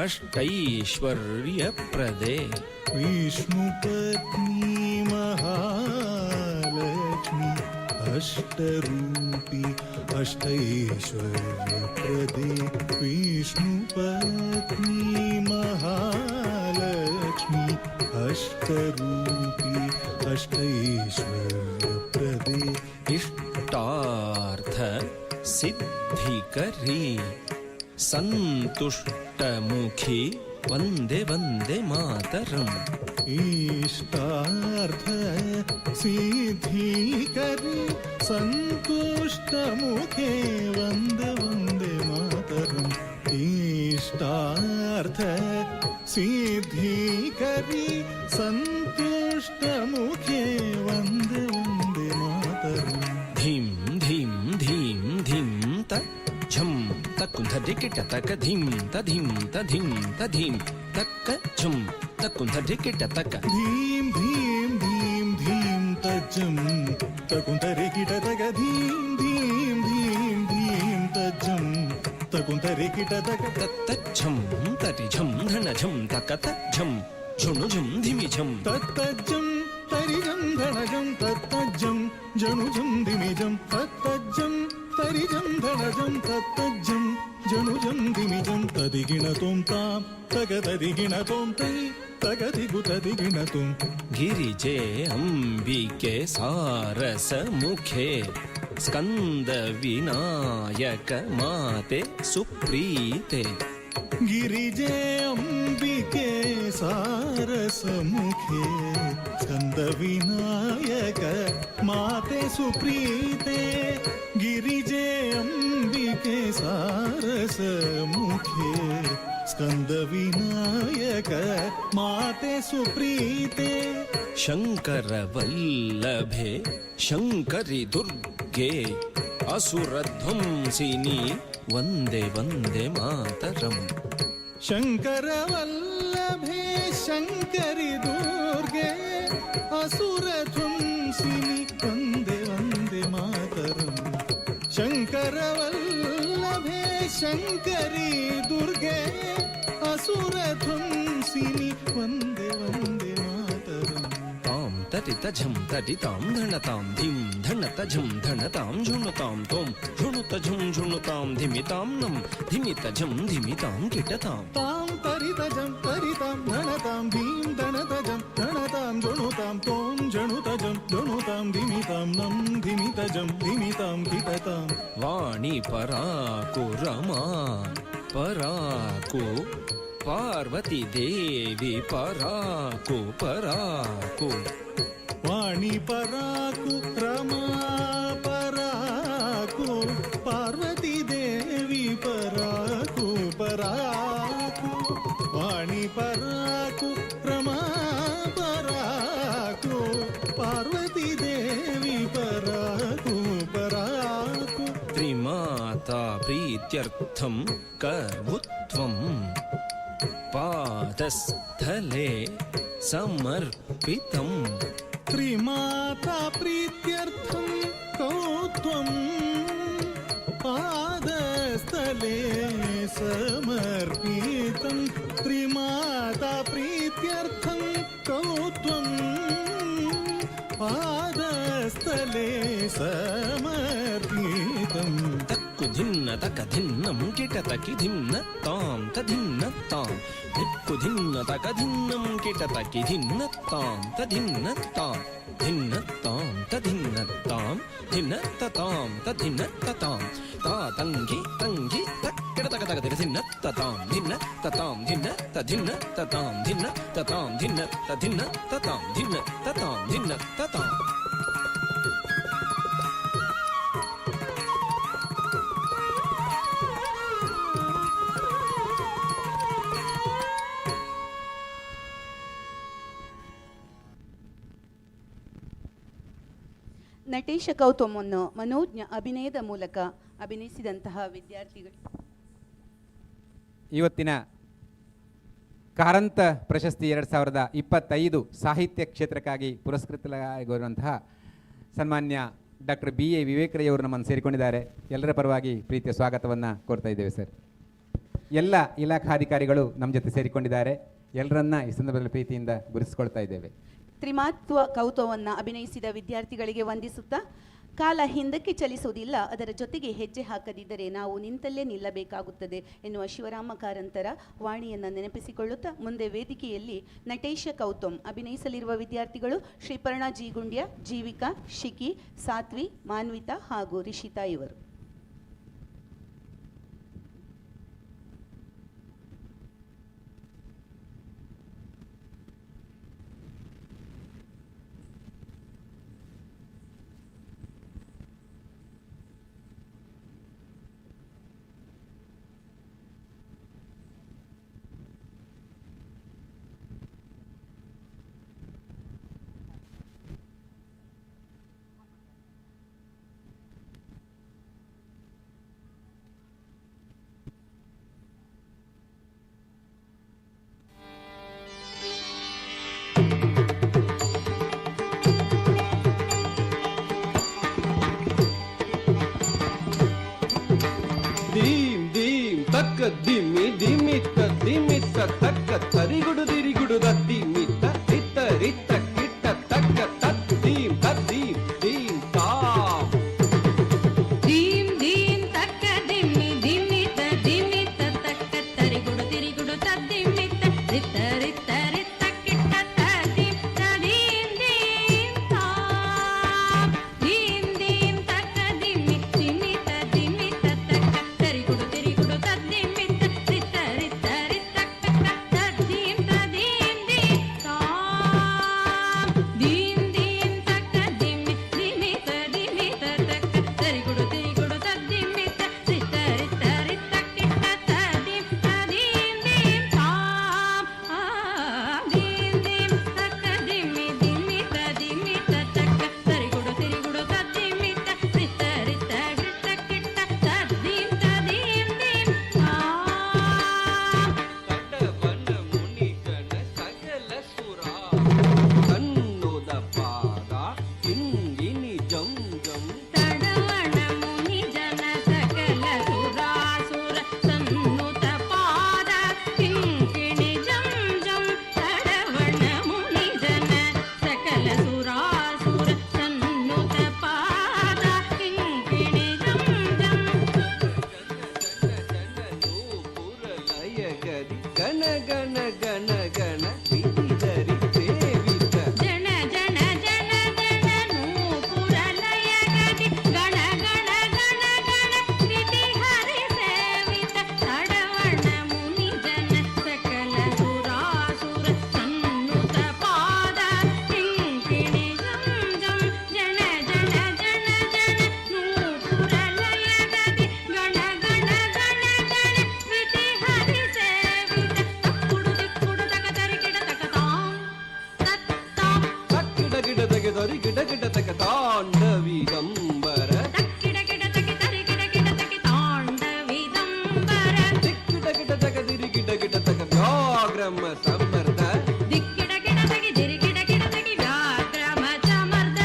E: अष्टैश्वर्यप्रदे
F: विष्णुपत्नी महालक्ष्मी अष्टरूपी अष्टैश्वर्यप्रदे विष्णुपत्नी महालक्ष्मी अष्टरूपी अष्टैश्वर्यप्रदे
E: इष्टार्थ सिद्धिकरी सन्तुष्टमुखी वन्दे वन्दे मातरम्
F: इष्टार्थ सिद्धिकरी सन्तुष्टमुखे वन्दे वन्दे मातरम् इष्टार्थ सिद्धिकरी सन्तुष्टमुखे वन्दे वन्दे मातरम्.
E: धीं धीं धीं धीं तज्झं तकुंधटि किट्ट तक धीं तधीं तधीं तधीं तक्क झुं तकुंधटि किट्ट तक
F: धीं धीं धीं धीं तज्जं तकुंतरि किट्ट तक धीं धीं धीं धीं तज्जं तकुंतरि किट्ट तक
E: तत्तज्झं तटिझं धन ಝಂ ತಕತ ಝಂ ಝುಣು ಝಂ ಧಿಮಿ ಝಂ
F: ತತ್ತಜ್ಜಂ ತರಿಜಂ ಧಣಜಂ ತತ್ತಜ್ಜಂ ಜನುಜಂ ದಿಮಿಜಂ ತತ್ತಜ್ಜಂ ತರಿಜಂ ಧಣಜಂ ತತ್ತಜ್ಜಂ ಜನುಜಂ ದಿಮಿಜಂ ತದಿಗಿಣ ತೋಂ ತಾಂ ತಗದದಿಗಿಣ ತೋಂ ತೈ ತಗದಿಗು ತದಿಗಿಣ ತೋಂ
E: ಗಿರಿಜೆ ಅಂಬಿಕೆ ಸಾರಸ ಮುಖೆ ಸ್ಕಂದ ವಿನಾಯಕ ಮಾತೆ ಸುಪ್ರೀತೆ
F: ಗಿರಿಜೆ ಅಂಬಿಕೆ ಸಾರಸ ಮುಖೆ ಸ್ಕಂದ ವಿನಾಯಕ ಮಾತೆ ಸುಪ್ರೀತೆ ಗಿರಿಜೆ ಅಂಬಿಕೆ ಸಾರಸ ಮುಖೆ ಸ್ಕಂದ ವಿನಾಯಕ ಮಾತೆ ಸುಪ್ರೀತೆ
E: ಶಂಕರ ವಲ್ಲಭೆ ಶಂಕರಿ ದುರ್ಗೆ ಅಸುರಧ್ವಂಸಿನಿ ವಂದೇ ವಂದೇ ಮಾತರಂ
F: ಶಂಕರ ವಲ್ಲಭೆ ಶಂಕರಿ ದುರ್ಗೆ ಅಸುರ ಧ್ವಂಸಿನಿ ವಂದೇ ವಂದೇ ಮಾತರಂ ಶಂಕರ ವಲ್ಲಭೆ ಶಂಕರಿ ದುರ್ಗೆ ಅಸುರ ಧ್ವಂಸಿನಿ ವಂದೇ ವಂದೇ ಮಾತರಂ
E: ತಾಂ ತಟಿತ ಝಂ ತಟಿತಾಂ ಧಣತಾಂ ಧಿಂ ಧಣತ ಝಂ ಧಣತಾಂ ಝುಣುತಾಂ ತೋಂ ಝುಣುತ ಝುಂ ಝುಣುತಾಂ ಧಿಮಿತಾಂ ನಂ ಧಿಮಿತ ಝಂ ಧಿಮಿತಾಂ ಕಿಟತಾಂ
F: ತಾಂ ತರಿತಜಂ ತರಿತಾಂ ಧಣತಾಂ ಧೀಂ ಧಣತಜಂ ಧಣತಾಂ ಜುಣುತಾಂ ತೋಂ ಜಣುತಜಂ ಜಣುತಾಂ ಧಿಮಿತಾಂ ನಂ ಧಿಮಿತಜಂ ಧಿಮಿತಾಂ ಕಿಟತಾಂ
E: ವಾಣಿ ಪರಾಕು ರಮಾ ಪರಾಕು ಪಾರ್ವತಿ ದೇವಿ ಪರಾಕು ಪರಾಕು
F: ವಾಣಿ ಪರಾಕು ರಮಾ ಪರಾಕು ಪಾರ್ವತಿ ದೇವಿ ಪರಾಕು ಪರಾಕು ವಾಣಿ ಪರಾಕು ರಮಾ ಪರಾಕು ಪಾರ್ವತಿ ದೇವಿ ಪರಾಕು ಪರಾಕು
E: ತ್ರಿಮಾತಾ ಪ್ರೀತ್ಯರ್ಥಂ ಕರ್ವುತ್ವಂ ಪಾದಸ್ಥಲೆ ಸಮರ್ಪಿತಂ
F: ತ್ರಿಮಾತಾ ಪ್ರೀತ್ಯರ್ಥಂ ಕೌತ್ವಂ ಪಾದಸ್ಥಲೆ ಸಮರ್ಪಿತಂ ತ್ರಿಮಾತಾ ಪ್ರೀತ್ಯರ್ಥಂ ಕೌತ್ವಂ ಪಾದಸ್ಥಲೆ ಸಮರ್ಪಿತಂ
E: ತಕ್ಕು ಧಿನ್ನ ತಕ ಧಿನ್ನಂ ಕಿಟತಕಿ ಧಿನ್ನ ತಾಂ ತಧಿನ್ನ ತಾಂ ದಿಕ್ಕು ಧಿನ್ನ ತಕ ಧಿನ್ನಂ ಕಿಟತಕಿ ಧಿನ್ನ ತಾಂ ತಧಿನ್ನ ತಾಂ ಧಿನ್ನ ತಾಂ ತಧಿನ್ನ ತಾಂ ಧಿನ್ನ ತತಾಂ ತಧಿನ್ನ ತತಾಂ ತಾ ತಂಗಿ ತಂಗಿ ತಕ್ಕಿಡ ತಕ ತಕ ಧಿನ್ನ ತತಾಂ ಧಿನ್ನ ತತಾಂ ಧಿನ್ನ ತಧಿನ್ನ ತತಾಂ ಧಿನ್ನ ತತಾಂ ಧಿನ್ನ ತಧಿನ್ನ ತತಾಂ ಧಿನ್ನ ತತಾಂ ಧಿನ್ನ ತತಾಂ
B: ನಟೇಶ ಗೌತಮನ್ನು ಮನೋಜ್ಞ ಅಭಿನಯದ ಮೂಲಕ ಅಭಿನಯಿಸಿದಂತಹ ವಿದ್ಯಾರ್ಥಿಗಳು
A: ಇವತ್ತಿನ ಕಾರಂತ ಪ್ರಶಸ್ತಿ 2025 ಸಾಹಿತ್ಯ ಕ್ಷೇತ್ರಕ್ಕಾಗಿ ಪುರಸ್ಕೃತರಾಗಿರುವಂತಹ ಸನ್ಮಾನ್ಯ ಡಾಕ್ಟರ್ BA ವಿವೇಕರಯ್ಯವರು ನಮ್ಮನ್ನು ಸೇರಿಕೊಂಡಿದ್ದಾರೆ. ಎಲ್ಲರ ಪರವಾಗಿ ಪ್ರೀತಿಯ ಸ್ವಾಗತವನ್ನು ಕೋರ್ತಾ ಇದ್ದೇವೆ ಸರ್. ಎಲ್ಲ ಇಲಾಖಾಧಿಕಾರಿಗಳು ನಮ್ಮ ಜೊತೆ ಸೇರಿಕೊಂಡಿದ್ದಾರೆ. ಎಲ್ಲರನ್ನ ಈ ಸಂದರ್ಭದಲ್ಲಿ ಪ್ರೀತಿಯಿಂದ ಗುರುತಿಸಿಕೊಳ್ತಾ ಇದ್ದೇವೆ.
B: ತ್ರಿಮಾತ್ವ ಕೌತುಕವನ್ನು ಅಭಿನಯಿಸಿದ ವಿದ್ಯಾರ್ಥಿಗಳಿಗೆ ವಂದಿಸುತ್ತಾ, ಕಾಲ ಹಿಂದಕ್ಕೆ ಚಲಿಸುವುದಿಲ್ಲ, ಅದರ ಜೊತೆಗೆ ಹೆಜ್ಜೆ ಹಾಕದಿದ್ದರೆ ನಾವು ನಿಂತಲ್ಲೇ ನಿಲ್ಲಬೇಕಾಗುತ್ತದೆ ಎನ್ನುವ ಶಿವರಾಮ ಕಾರಂತರ ವಾಣಿಯನ್ನು ನೆನಪಿಸಿಕೊಳ್ಳುತ್ತಾ ಮುಂದೆ ವೇದಿಕೆಯಲ್ಲಿ ನಟೇಶ ಗೌತಮ್ ಅಭಿನಯಿಸಲಿರುವ ವಿದ್ಯಾರ್ಥಿಗಳು ಶ್ರೀಪರ್ಣ ಜಿ ಗುಂಡ್ಯ, ಜೀವಿಕಾ, ಶಿಖಿ, ಸಾತ್ವಿ, ಮಾನ್ವಿತಾ ಹಾಗೂ ರಿಷಿತಾ ಇವರು.
G: ನಾಯಕದಿ ಗಣ ಗಣ ಗಣ ಗಣ ವಿಧಿಧರಿ ಸೇವಿತ
C: ಜನ ಜನ ಜನ ಜನ ನೂಪುರ ಲಯ ಗದಿ ಗಣ ಗಣ ಗಣ ಗಣ ವಿಧಿ ಹರಿ ಸೇವಿತ ತಡವಣ ಮುನಿ ಜನ ಸಕಲ ಸುರಾಸುರ ಸನ್ನುತ ಪಾದ ಕಿಂಕಿಣಿ ಜಂ ಜಂ ಜನ ಜನ ಜನ ಜನ ನೂಪುರ ಲಯ ಗದಿ ಗಣ ಗಣ ಗಣ ಗಣ ವಿಧಿ ಹರಿ ಸೇವಿತ ತಕ್ಕುಡು ದಿಕ್ಕುಡು ತಕ ತರಿ ಗಿಡ ತಕ ತಾಂ ತತ್ತಾಂ
G: ತಕ್ಕಿಡ ಗಿಡ ತೆಗೆದರಿ ಗಿಡ ಗಿಡ ತಕ ತಾಂಡವಿದಂಬರ
C: ತಕ್ಕಿಡ ಗಿಡ ತಗಿ ತರಿ ಗಿಡ ಗಿಡ ತಗಿ ತಾಂಡವಿದಂಬರ
G: ದಿಕ್ಕಿಡ ಗಿಡ ತಗದಿರಿ ಗಿಡ ಗಿಡ ತಕ ವ್ಯಾಘ್ರಮ ಸಮರ್ಥ
C: ದಿಕ್ಕಿಡ ಗಿಡ ತಗಿ ದಿರಿ ಗಿಡ ಗಿಡ ತಗಿ ವ್ಯಾಘ್ರಮ ಸಮರ್ಥ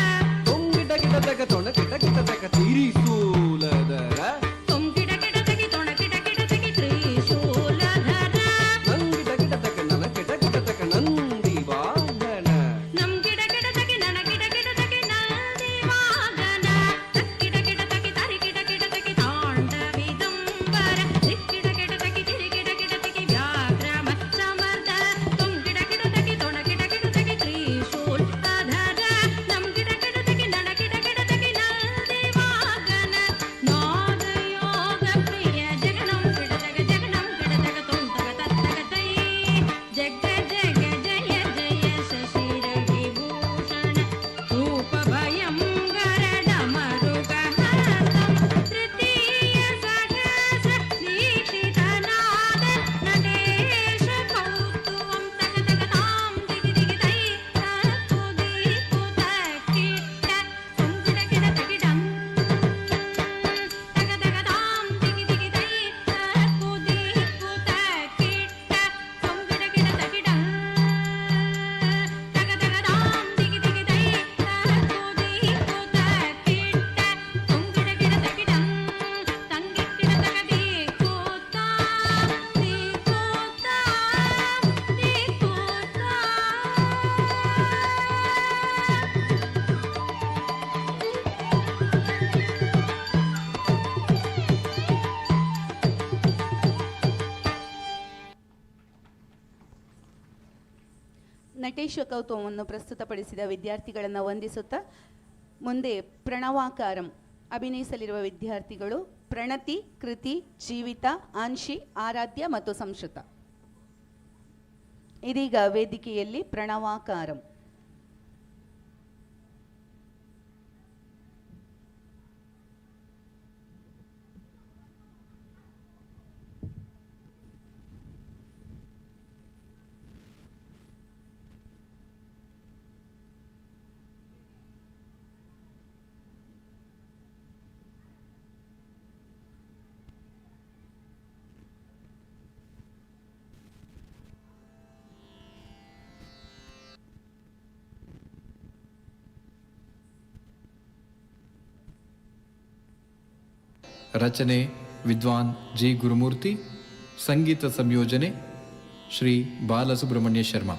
G: ತೊಂಗಿಡ ಗಿಡ ತಕ ತೊಣ ಗಿಡ ಗಿಡ ತಕ ತಿರಿಸೂಲದರ
C: ತುಂಗಿಡ ಗಿಡ ತಗಿ ತೊಣ ಗಿಡ ಗಿಡ ತಗಿ ತ್ರಿಶೂಲಧರ
G: ನಂಗಿಡ ಗಿಡ ತಕ ನನ ಗಿಡ ಗಿಡ ತಕ ನಂದಿ ವಾಹನ
C: ನಮ್ ಗಿಡ ಗಿಡ ತಗಿ ನನ ಗಿಡ ಗಿಡ ತಗಿ ನಂದಿ ವಾಹನ ತಕ್ಕಿಡ ಗಿಡ ತಗಿ ತರಿ ಗಿಡ ಗಿಡ ತಗಿ ತಾಂಡವಿದಂಬರ ದಿಕ್ಕಿಡ ಗಿಡ ತಗಿ ದಿರಿ ಗಿಡ ಗಿಡ ತಗಿ ವ್ಯಾಘ್ರಮ ಸಮರ್ಥ ತುಂಗಿಡ ಗಿಡ ತಗಿ ತೊಣ ಗಿಡ ಗಿಡ ತಗಿ ತ್ರಿಶೂಲಧರ ನಮ್ ಗಿಡ ಗಿಡ ತಗಿ ನನ ಗಿಡ ಗಿಡ ತಗಿ ನಂದಿ ವಾಹನ ನಾದ ಯೋಗ ಪ್ರಿಯ ಜಗಣಂ ಗಿಡ ಜಗ ಜಗಣಂ ಗಿಡ ಜಗ ತುಂತಗ ತತ್ತಗ ತೈ ಜಗ ಜಗ ಜಯ ಜಯ ಶಶಿರ ವಿಭೂಷಣ ರೂಪ ಭಯಂ ಗರಡ ಮರುಗಹರಂ ತೃತೀಯ ಸಹಸ್ರ ದೀಕ್ಷಿತನಾದ ನಟೇಶ ಕೌಸ್ತುವಂ ತಗ ತಗ ತಾಂ ದಿಗಿ ದಿಗಿ ತೈ ತಕ್ಕು ದೀಪು ತಕ್ಕಿಟ್ಟ ತುಂಗಿಡ ಗಿಡ ತಗಿಡಂ ತಗ ತಗ ತಾಂ ದಿಗಿ ದಿಗಿ ತೈ ತಕ್ಕು ದೀಪು ತಕ್ಕಿಟ್ಟ ತುಂಗಿಡ ಗಿಡ ತಗಿಡಂ ತಗ ತಗ ತಾಂ ದಿಗಿ ದಿಗಿ ತೈ ತಕ್ಕು ದೀಪು ತಕ್ಕಿಟ್ಟ ತುಂಗಿಡ ಗಿಡ ತಗಿಡಂ ತಂಗಿಟ್ಟಿಡ ತಗ ದೀಪು ತಾಂ ದೀಪು ತಾಂ ದೀಪು
B: ನಟೇಶ ಕೌತುಕವನ್ನು ಪ್ರಸ್ತುತಪಡಿಸಿದ ವಿದ್ಯಾರ್ಥಿಗಳನ್ನು ವಂದಿಸುತ್ತಾ ಮುಂದೆ ಪ್ರಣವಾಕಾರಂ ಅಭಿನಯಿಸಲಿರುವ ವಿದ್ಯಾರ್ಥಿಗಳು ಪ್ರಣತಿ, ಕೃತಿ, ಜೀವಿತ, ಆನ್ಶಿ, ಆರಾಧ್ಯ ಮತ್ತು ಸಂಶ್ರುತ. ಇದೀಗ ವೇದಿಕೆಯಲ್ಲಿ ಪ್ರಣವಾಕಾರಂ.
H: ರಚನೆ ವಿದ್ವಾನ್ ಜಿ ಗುರುಮೂರ್ತಿ, ಸಂಗೀತ ಸಂಯೋಜನೆ ಶ್ರೀ ಬಾಲಸುಬ್ರಹ್ಮಣ್ಯ ಶರ್ಮಾ.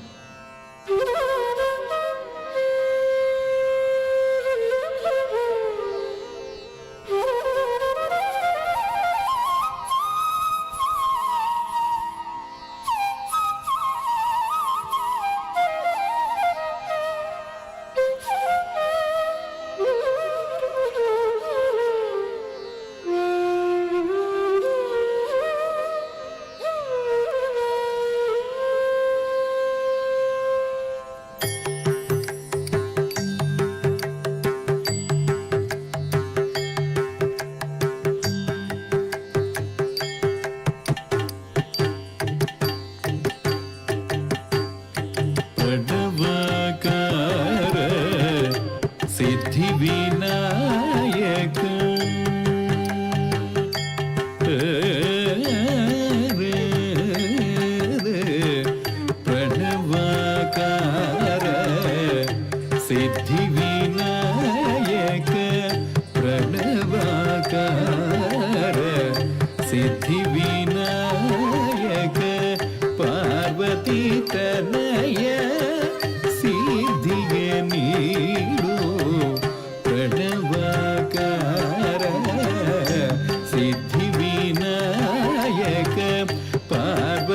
F: ಸಿದ್ಧಿವಿನಾಯಕ ಪ್ರಣವಾಕಾರ ಸಿದ್ಧಿವಿನಾಯಕ ಪ್ರಣವಾಕಾರ ಸಿದ್ಧಿವಿನಾಯಕ ಪಾರ್ವತಿ ತನಯ ಸಿದ್ಧಿಗೆ ನೀಡು ಪ್ರಣವಾಕಾರ ಸಿದ್ಧಿವಿನಾಯಕ ಪಾರ್ವತಿ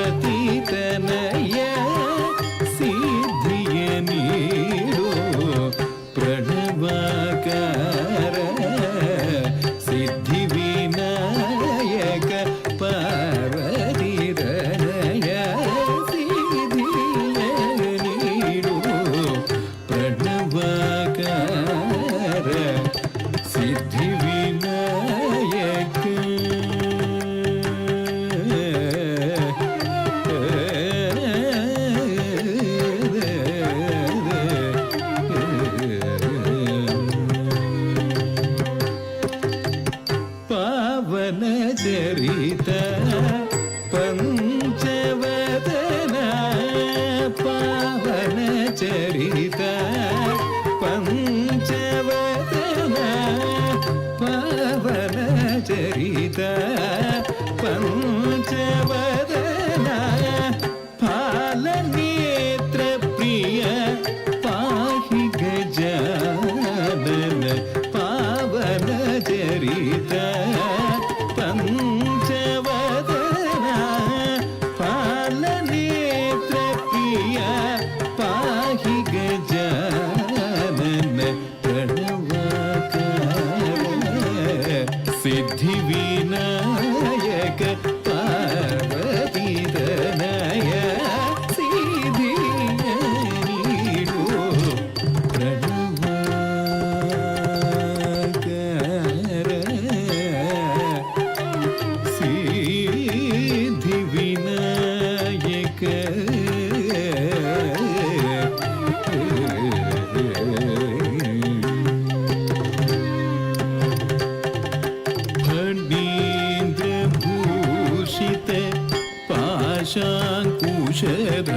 F: पाशाङ्कुशधर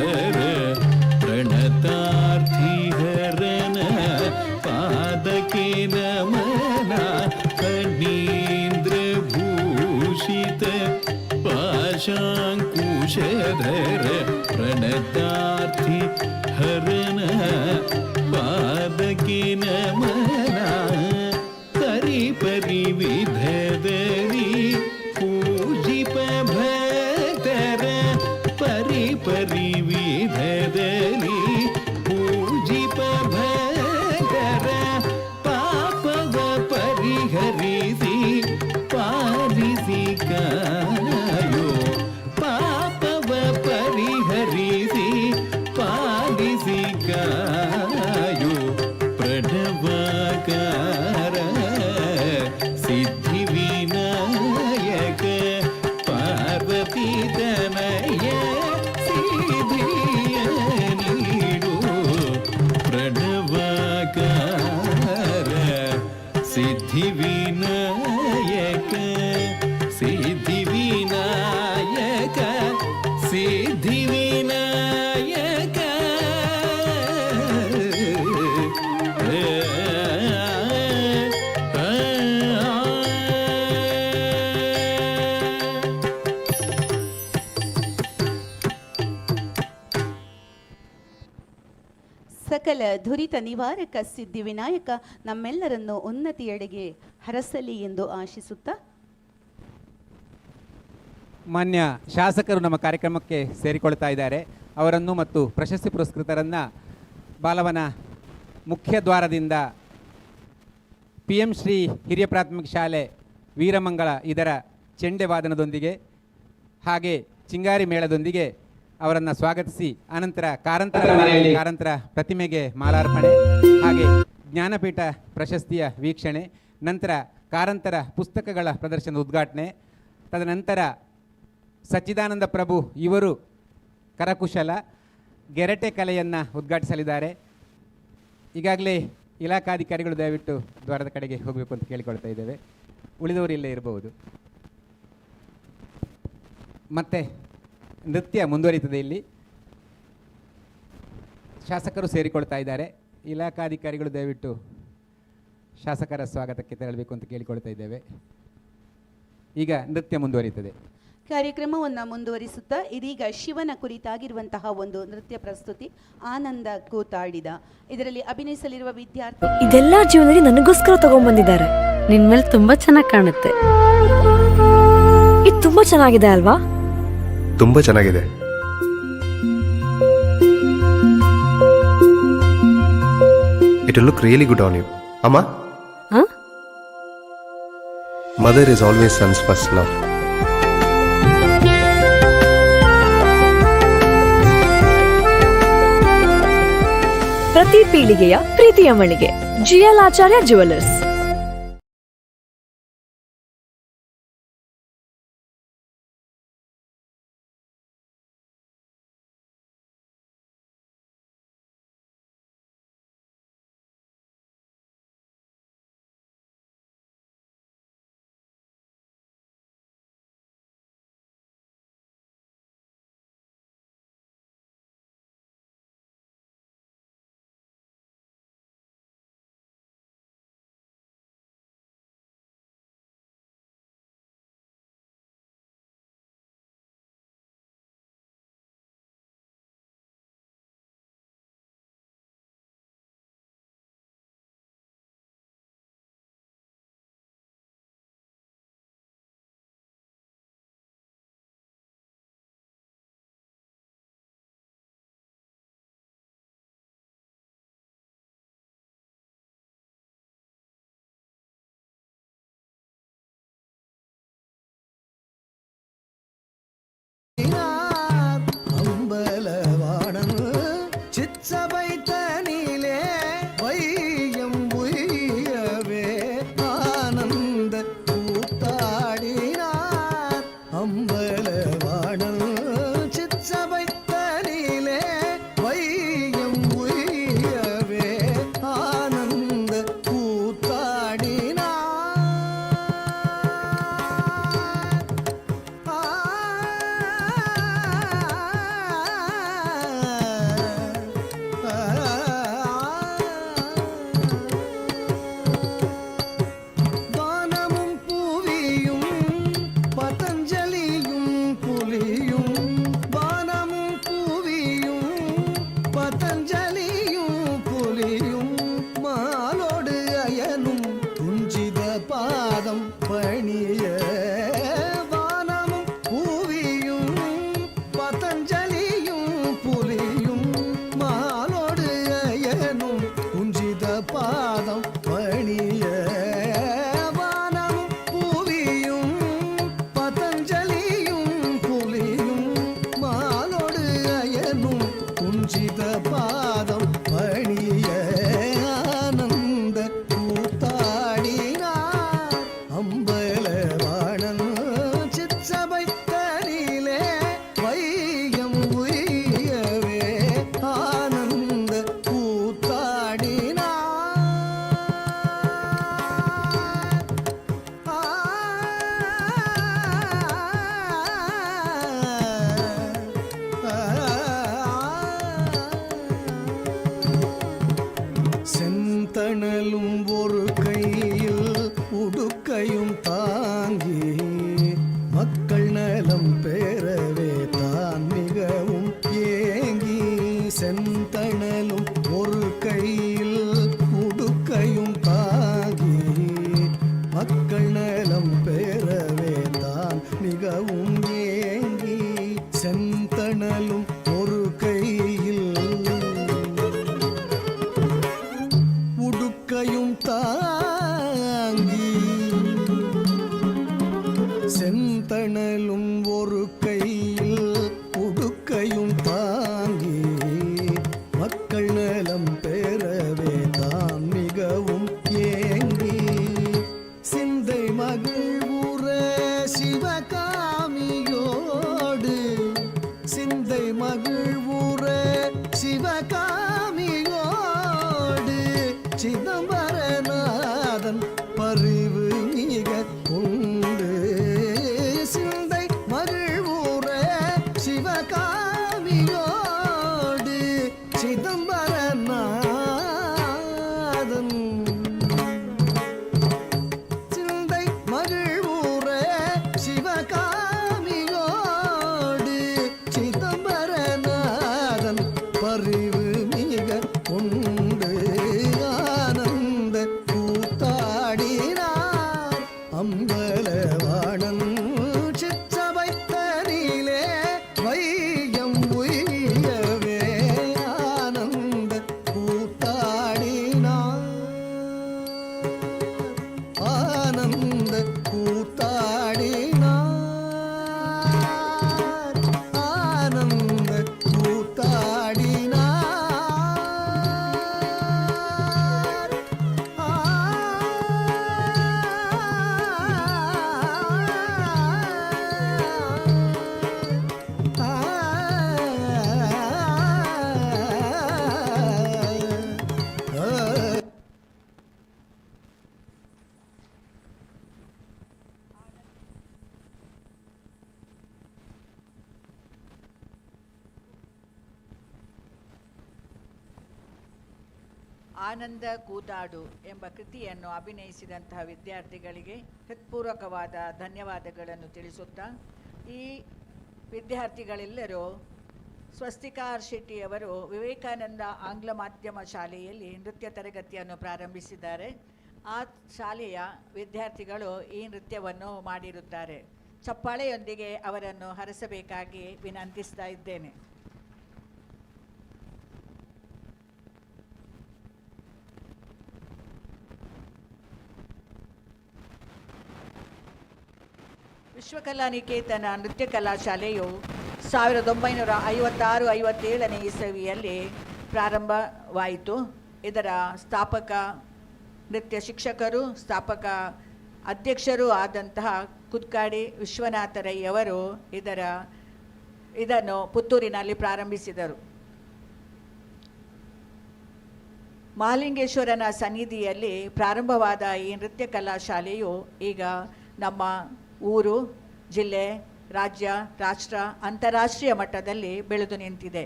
F: प्रणतार्थिहरन पादके नमना फणीन्द्रभूषित पाशाङ्कुशधर प्रणतार्थि हरन पादके नमना परिपरिविधदरि पूजिप भक्तर परिपरिविधदरि पूजिप भक्तर पापವ ಪರಿಹರಿಸಿ ಪಾಲಿಸಿ ಕಾಯೋ ಪಾಪವ ಪರಿಹರಿಸಿ ಪಾಲಿಸಿ ಕಾಯೋ ಪ್ರಣವಕಾರ ಸಿದ್ಧಿ ವಿನಾಯಕ ಪಾರ್ವತಿ ತನಯ ಸಿದ್ಧಿಯ ನೀಡು ಪ್ರಣವಕಾರ ಸಿದ್ಧಿ ವಿನಾಯಕ ಸಿದ್ಧಿ ವಿನಾಯಕ ಸಿದ್ಧಿ ವಿನಾಯಕ
B: ಸಕಲ ದುರಿತ ನಿವಾರಕ ಸಿದ್ಧಿ ವಿನಾಯಕ ನಮ್ಮೆಲ್ಲರನ್ನು ಉನ್ನತಿಯೆಡೆಗೆ ಹರಸಲಿ ಎಂದು ಆಶಿಸುತ್ತಾ
A: ಮಾನ್ಯ ಶಾಸಕರು ನಮ್ಮ ಕಾರ್ಯಕ್ರಮಕ್ಕೆ ಸೇರಿಕೊಳ್ತಾ ಇದ್ದಾರೆ. ಅವರನ್ನು ಮತ್ತು ಪ್ರಶಸ್ತಿ ಪುರಸ್ಕೃತರನ್ನು ಬಾಲವನ ಮುಖ್ಯ ದ್ವಾರದಿಂದ PM ಶ್ರೀ ಹಿರಿಯ ಪ್ರಾಥಮಿಕ ಶಾಲೆ ವೀರಮಂಗಳ ಇದರ ಚೆಂಡೆ ವಾದನದೊಂದಿಗೆ ಹಾಗೆ ಚಿಂಗಾರಿ ಮೇಳದೊಂದಿಗೆ ಅವರನ್ನು ಸ್ವಾಗತಿಸಿ ಅನಂತರ ಕಾರಂತರ ಪ್ರತಿಮೆಗೆ ಮಾಲಾರ್ಪಣೆ ಹಾಗೆ ಜ್ಞಾನಪೀಠ ಪ್ರಶಸ್ತಿಯ ವೀಕ್ಷಣೆ, ನಂತರ ಕಾರಂತರ ಪುಸ್ತಕಗಳ ಪ್ರದರ್ಶನದ ಉದ್ಘಾಟನೆ, ತದನಂತರ ಸಚ್ಚಿದಾನಂದ ಪ್ರಭು ಇವರು ಕರಕುಶಲ ಗೆರಟೆ ಕಲೆಯನ್ನು ಉದ್ಘಾಟಿಸಲಿದ್ದಾರೆ. ಈಗಾಗಲೇ ಇಲಾಖಾಧಿಕಾರಿಗಳು ದಯವಿಟ್ಟು ದ್ವಾರದ ಕಡೆಗೆ ಹೋಗಬೇಕು ಅಂತ ಕೇಳಿಕೊಳ್ತಾ ಇದ್ದೇವೆ. ಉಳಿದವರು ಇಲ್ಲೇ ಇರಬಹುದು. ಮತ್ತೆ ನೃತ್ಯ ಮುಂದುವರಿತದೆ. ಇಲ್ಲಿ ಶಾಸಕರು ಸೇರಿಕೊಳ್ತಾ ಇದ್ದಾರೆ. ಇಲಾಖಾಧಿಕಾರಿಗಳು ದಯವಿಟ್ಟು ಶಾಸಕರ ಸ್ವಾಗತಕ್ಕೆ ತೆರಳಬೇಕು ಅಂತ ಕೇಳಿಕೊಳ್ತಾ ಇದ್ದೇವೆ. ಈಗ ನೃತ್ಯ ಮುಂದುವರಿತದೆ.
B: ಕಾರ್ಯಕ್ರಮವನ್ನು ಮುಂದುವರಿಸುತ್ತಾ ಇದೀಗ ಶಿವನ ಕುರಿತಾಗಿರುವಂತಹ ಒಂದು ನೃತ್ಯ ಪ್ರಸ್ತುತಿ ಆನಂದ ಕೂತಾಡಿದ. ಇದರಲ್ಲಿ ಅಭಿನಯಿಸಲಿರುವ ವಿದ್ಯಾರ್ಥಿ
I: ಇದೆಲ್ಲ ಜೀವನದಲ್ಲಿ ನನಗೋಸ್ಕರ ತಗೊಂಡ್ಬಂದಿದ್ದಾರೆ.
J: ನಿನ್ ಮೇಲೆ ತುಂಬಾ ಚೆನ್ನಾಗಿ ಕಾಣುತ್ತೆ.
I: ಇದು ತುಂಬಾ ಚೆನ್ನಾಗಿದೆ ಅಲ್ವಾ?
K: ತುಂಬಾ ಚೆನ್ನಾಗಿದೆ. It will look really good on you. Amma?
J: Huh?
K: Mother is always son's first love.
I: ಪ್ರತಿ ಪೀಳಿಗೆಯ ಪ್ರೀತಿಯ ಮಳಿಗೆ GL ಆಚಾರ್ಯ ಜುವೆಲ್ಲರ್ಸ್.
F: செந்தணலும் ஒரு கையில் உடுக்கையும் தாங்கி மக்கள் நலம் பெறவே தான் மிகவும் ஏங்கி செந்தணலும் ஒரு கையில் உடுக்கையும் தாங்கி செந்தணலும் ஒரு கையில் உடுக்கையும் தாங்கி மக்கள் நலம் பெறவே தான் மிகவும் ஏங்கி சிந்தை மகிழ்வுற சிவகாமியோடு சிந்தை மகிழ்வுற சிவகாமியோடு சிதம்பரநாதன் பரிவு மிக உண்டு சிந்தை மகிழ்வுற சிவகாமியோடு சிதம்பரநாதன் சிந்தை மகிழ்வுற சிவகாமியோடு சிதம்பரநாதன் பரிவு மிக உண்டு ஆனந்த கூத்தாடினார் அம்பலவாணன் சிற்றபைத்தனிலே வையம் உய்யவே ஆனந்த கூத்தாடினார் ஆனந்த கூத்தாடினார் ஆனந்த கூத்தாடினார்
L: ಆನಂದ ಕೂತಾಡು ಎಂಬ ಕೃತಿಯನ್ನು ಅಭಿನಯಿಸಿದಂತಹ ವಿದ್ಯಾರ್ಥಿಗಳಿಗೆ ಹೃತ್ಪೂರ್ವಕವಾದ ಧನ್ಯವಾದಗಳನ್ನು ತಿಳಿಸುತ್ತಾ ಈ ವಿದ್ಯಾರ್ಥಿಗಳೆಲ್ಲರೂ ಸ್ವಸ್ತಿಕಾ ಆರ್ ಶೆಟ್ಟಿಯವರು ವಿವೇಕಾನಂದ ಆಂಗ್ಲ ಮಾಧ್ಯಮ ಶಾಲೆಯಲ್ಲಿ ನೃತ್ಯ ತರಗತಿಯನ್ನು ಪ್ರಾರಂಭಿಸಿದ್ದಾರೆ. ಆ ಶಾಲೆಯ ವಿದ್ಯಾರ್ಥಿಗಳು ಈ ನೃತ್ಯವನ್ನು ಮಾಡಿರುತ್ತಾರೆ. ಚಪ್ಪಾಳೆಯೊಂದಿಗೆ ಅವರನ್ನು ಹರಸಬೇಕಾಗಿ ವಿನಂತಿಸ್ತಾ ಇದ್ದೇನೆ. ವಿಶ್ವಕಲಾ ನಿಕೇತನ ನೃತ್ಯ ಕಲಾಶಾಲೆಯು 1956-57ನೇ ಇಸವಿಯಲ್ಲಿ ಪ್ರಾರಂಭವಾಯಿತು. ಇದರ ಸ್ಥಾಪಕ ನೃತ್ಯ ಶಿಕ್ಷಕರು, ಸ್ಥಾಪಕ ಅಧ್ಯಕ್ಷರೂ ಆದಂತಹ ಕುದ್ಕಾಡಿ ವಿಶ್ವನಾಥ ರೈ ಅವರು ಇದನ್ನು ಪುತ್ತೂರಿನಲ್ಲಿ ಪ್ರಾರಂಭಿಸಿದರು. ಮಹಾಲಿಂಗೇಶ್ವರನ ಸನ್ನಿಧಿಯಲ್ಲಿ ಪ್ರಾರಂಭವಾದ ಈ ನೃತ್ಯ ಕಲಾಶಾಲೆಯು ಈಗ ನಮ್ಮ ಊರು, ಜಿಲ್ಲೆ, ರಾಜ್ಯ, ರಾಷ್ಟ್ರ, ಅಂತಾರಾಷ್ಟ್ರೀಯ ಮಟ್ಟದಲ್ಲಿ ಬೆಳೆದು ನಿಂತಿದೆ.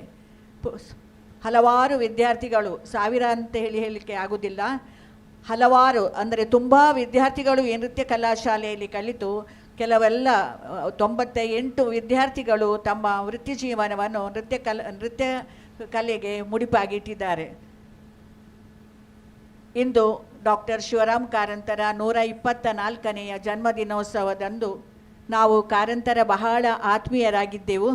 L: ಹಲವಾರು ವಿದ್ಯಾರ್ಥಿಗಳು, ಸಾವಿರ ಅಂತ ಹೇಳಲಿಕ್ಕೆ ಆಗುವುದಿಲ್ಲ, ಹಲವಾರು ಅಂದರೆ ತುಂಬ ವಿದ್ಯಾರ್ಥಿಗಳು ಈ ನೃತ್ಯ ಕಲಾಶಾಲೆಯಲ್ಲಿ ಕಲಿತು ಕೆಲವೆಲ್ಲ 98 ವಿದ್ಯಾರ್ಥಿಗಳು ತಮ್ಮ ವೃತ್ತಿ ಜೀವನವನ್ನು ನೃತ್ಯ ಕಲೆಗೆ ಮುಡಿಪಾಗಿಟ್ಟಿದ್ದಾರೆ. ಇಂದು ಡಾಕ್ಟರ್ ಶಿವರಾಮ್ ಕಾರಂತರ 124ನೆಯ ಜನ್ಮದಿನೋತ್ಸವದಂದು ನಾವು ಕಾರಂತರ ಬಹಳ ಆತ್ಮೀಯರಾಗಿದ್ದೆವು.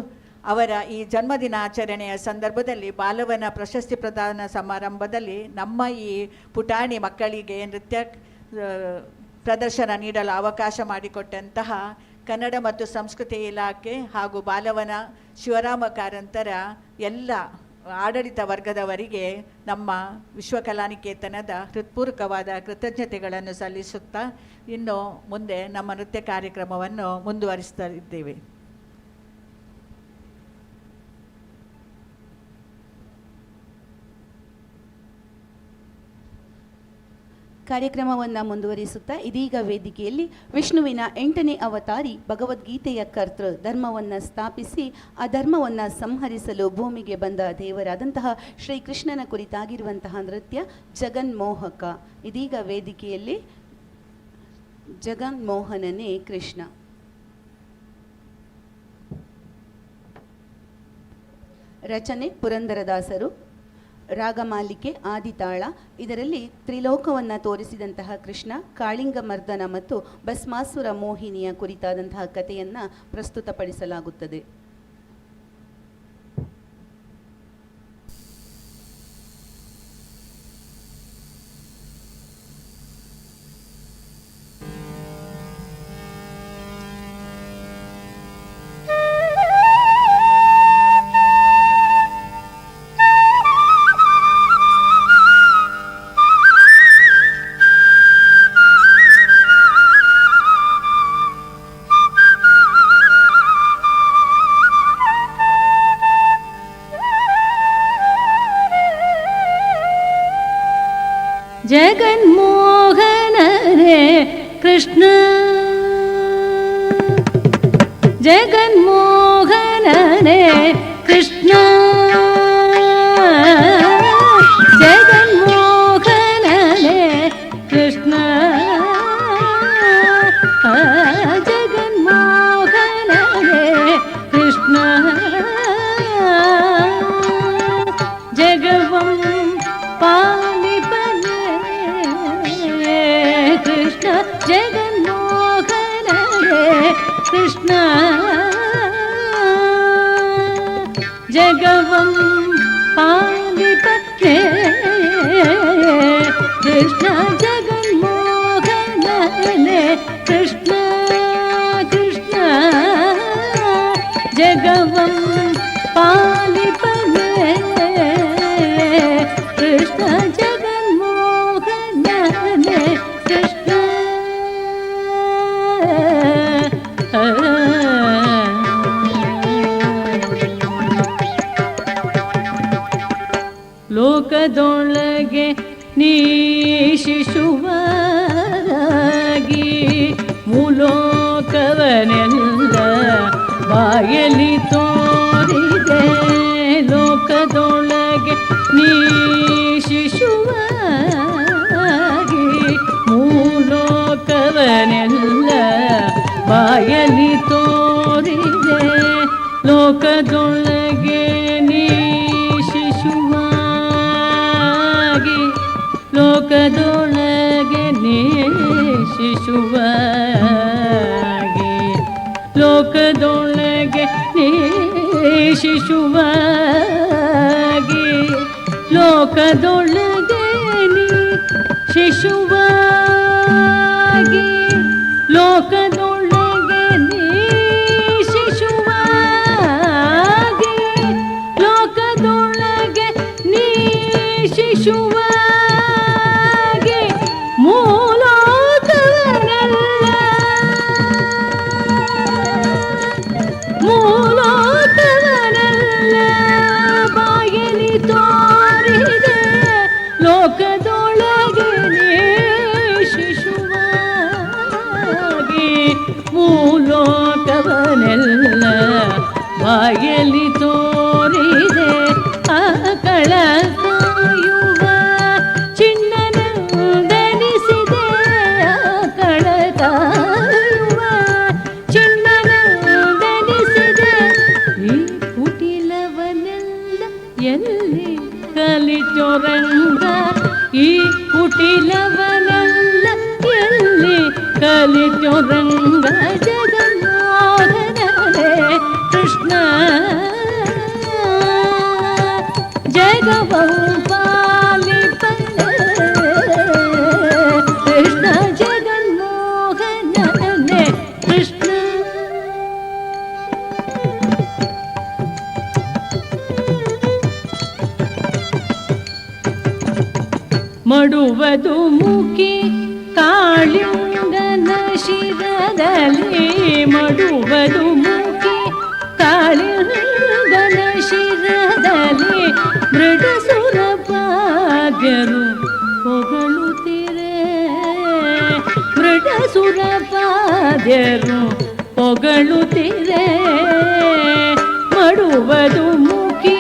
L: ಅವರ ಈ ಜನ್ಮದಿನಾಚರಣೆಯ ಸಂದರ್ಭದಲ್ಲಿ ಬಾಲವನ ಪ್ರಶಸ್ತಿ ಪ್ರದಾನ ಸಮಾರಂಭದಲ್ಲಿ ನಮ್ಮ ಈ ಪುಟಾಣಿ ಮಕ್ಕಳಿಗೆ ನೃತ್ಯ ಪ್ರದರ್ಶನ ನೀಡಲು ಅವಕಾಶ ಮಾಡಿಕೊಟ್ಟಂತಹ ಕನ್ನಡ ಮತ್ತು ಸಂಸ್ಕೃತಿ ಇಲಾಖೆ ಹಾಗೂ ಬಾಲವನ ಶಿವರಾಮ ಕಾರಂತರ ಎಲ್ಲ ಆಡಳಿತ ವರ್ಗದವರಿಗೆ ನಮ್ಮ ವಿಶ್ವಕಲಾನಿಕೇತನದ ಹೃತ್ಪೂರ್ವಕವಾದ ಕೃತಜ್ಞತೆಗಳನ್ನು ಸಲ್ಲಿಸುತ್ತಾ ಇನ್ನು ಮುಂದೆ ನಮ್ಮ ನೃತ್ಯ ಕಾರ್ಯಕ್ರಮವನ್ನು ಮುಂದುವರಿಸ್ತಾ ಇದ್ದೇವೆ.
B: ಕಾರ್ಯಕ್ರಮವನ್ನು ಮುಂದುವರಿಸುತ್ತಾ ಇದೀಗ ವೇದಿಕೆಯಲ್ಲಿ ವಿಷ್ಣುವಿನ 8ನೇ ಅವತಾರಿ ಭಗವದ್ಗೀತೆಯ ಕರ್ತೃ, ಧರ್ಮವನ್ನು ಸ್ಥಾಪಿಸಿ ಆ ಧರ್ಮವನ್ನು ಸಂಹರಿಸಲು ಭೂಮಿಗೆ ಬಂದ ದೇವರಾದಂತಹ ಶ್ರೀಕೃಷ್ಣನ ಕುರಿತಾಗಿರುವಂತಹ ನೃತ್ಯ ಜಗನ್ಮೋಹಕ. ಇದೀಗ ವೇದಿಕೆಯಲ್ಲಿ ಜಗನ್ಮೋಹನನೇ ಕೃಷ್ಣ. ರಚನೆ ಪುರಂದರದಾಸರು. ರಾಗಮಾಲಿಕೆ ಆದಿತಾಳ. ಇದರಲ್ಲಿ ತ್ರಿಲೋಕವನ್ನು ತೋರಿಸಿದಂತಹ ಕೃಷ್ಣ, ಕಾಳಿಂಗ ಮರ್ದನ ಮತ್ತು ಭಸ್ಮಾಸುರ ಮೋಹಿನಿಯ ಕುರಿತಾದಂತಹ ಕಥೆಯನ್ನು ಪ್ರಸ್ತುತಪಡಿಸಲಾಗುತ್ತದೆ.
J: ಜಗನ್ಮೋಹನ ರೇ ಕೃಷ್ಣ, ಜಗನ್ಮೋಹನ ರೇ ಕೃಷ್ಣ, ಜಗನ್ಮೋಹನ ರೇ ಕೃಷ್ಣ, ಜಗನ್ಮೋಹನ ರೇ ಕೃಷ್ಣ, ಜಗವಂ ಪಾಲಿಪನೆ ಕೃಷ್ಣ, ಜಗನ್ಮೋಹನ ರೇ ಕೃಷ್ಣ, ಜಗವಂ ಪಾಲಿಪನೆ ಕೃಷ್ಣ, ಜಗನ್ಮೋಹನ ರೇ ಕೃಷ್ಣ, ಕೃಷ್ಣ, ಜಗವಂ ಪಾಲಿಪನೆ ಕೃಷ್ಣ, ಜಗನ್ಮೋಹನ ರೇ ಕೃಷ್ಣ. ಲೋಕದೊಳಗೆ ನೀ ಶಿಶುವಾಗಿ ಮೂಲೋಕವನೆಲ್ಲ ಬಾಯಲಿ ತೋರಿದೆ. ಲೋಕದೊಳಗೆ ನೀ ಶಿಶುವಾಗಿ ಮೂಲೋಕವನೆಲ್ಲ ಬಾಯಲಿ ತೋರಿದೆ. ಲೋಕದೊಳಗೆ ನೀ ಶಿಶುವಾಗಿ, ಲೋಕದೊಳಗೆ ನೀ ಶಿಶುವಾಗಿ, ಲೋಕದೊಳಗೆ ನೀ ಶಿಶುವಾಗಿ, ಲೋಕದೊಳಗೆ ನೀ ಶಿಶುವಾಗಿ, ಲೋಕದೊಳಗೆ ನೀ ಶಿಶುವಾಗಿ, ಲೋಕದೊಳಗೆ ನೀ ಶಿಶುವಾಗಿ, ಮೂಲೋಕವನೆಲ್ಲ, ಮೂಲೋಕವನೆಲ್ಲ ಬಾಯಲಿ ತೋರಿದೆ. ಲೋಕದೊಳಗೆ ನೀ ಶಿಶುವಾಗಿ, ಮೂಲೋಕವನೆಲ್ಲ ಬಾಯಲಿ ತೋರಿದೆ. ಆಕಳ ಕಾಯುವ ಚಿನ್ನನಂದನಿಸಿದೆ, ಆಕಳ ಕಾಯುವ ಚಿನ್ನನಂದನಿಸಿದೆ. ಈ ಕುಟಿಲವನೆಲ್ಲ ಎಲ್ಲಿ ಕಲಿತೊರಂಗ, ಈ ಕುಟಿಲವನೆಲ್ಲ ಎಲ್ಲಿ ಕಲಿತೊರಂಗ, ಜಗನ್ಮೋಹನ ರೇ ಕೃಷ್ಣ, ಜಗವಂ ಪಾಲಿಪನೆ ಕೃಷ್ಣ, ಜಗನ್ಮೋಹನ ರೇ ಕೃಷ್ಣ. ಮಡುವುದು ಮುಖಿ ಕಾಳಿಂಗನ ಶಿರದಲ್ಲಿ, ಮಡುವುದು ಮುಖಿ ಕಾಳಿಂಗನ ಶಿರದಲ್ಲಿ, ಮೃಡಸುರಪಾದ್ಯರು ಹೊಗಳುತ್ತಿರೆ, ಮೃಡಸುರಪಾದ್ಯರು ಹೊಗಳುತ್ತಿರೆ. ಮಡುವುದು ಮುಖಿ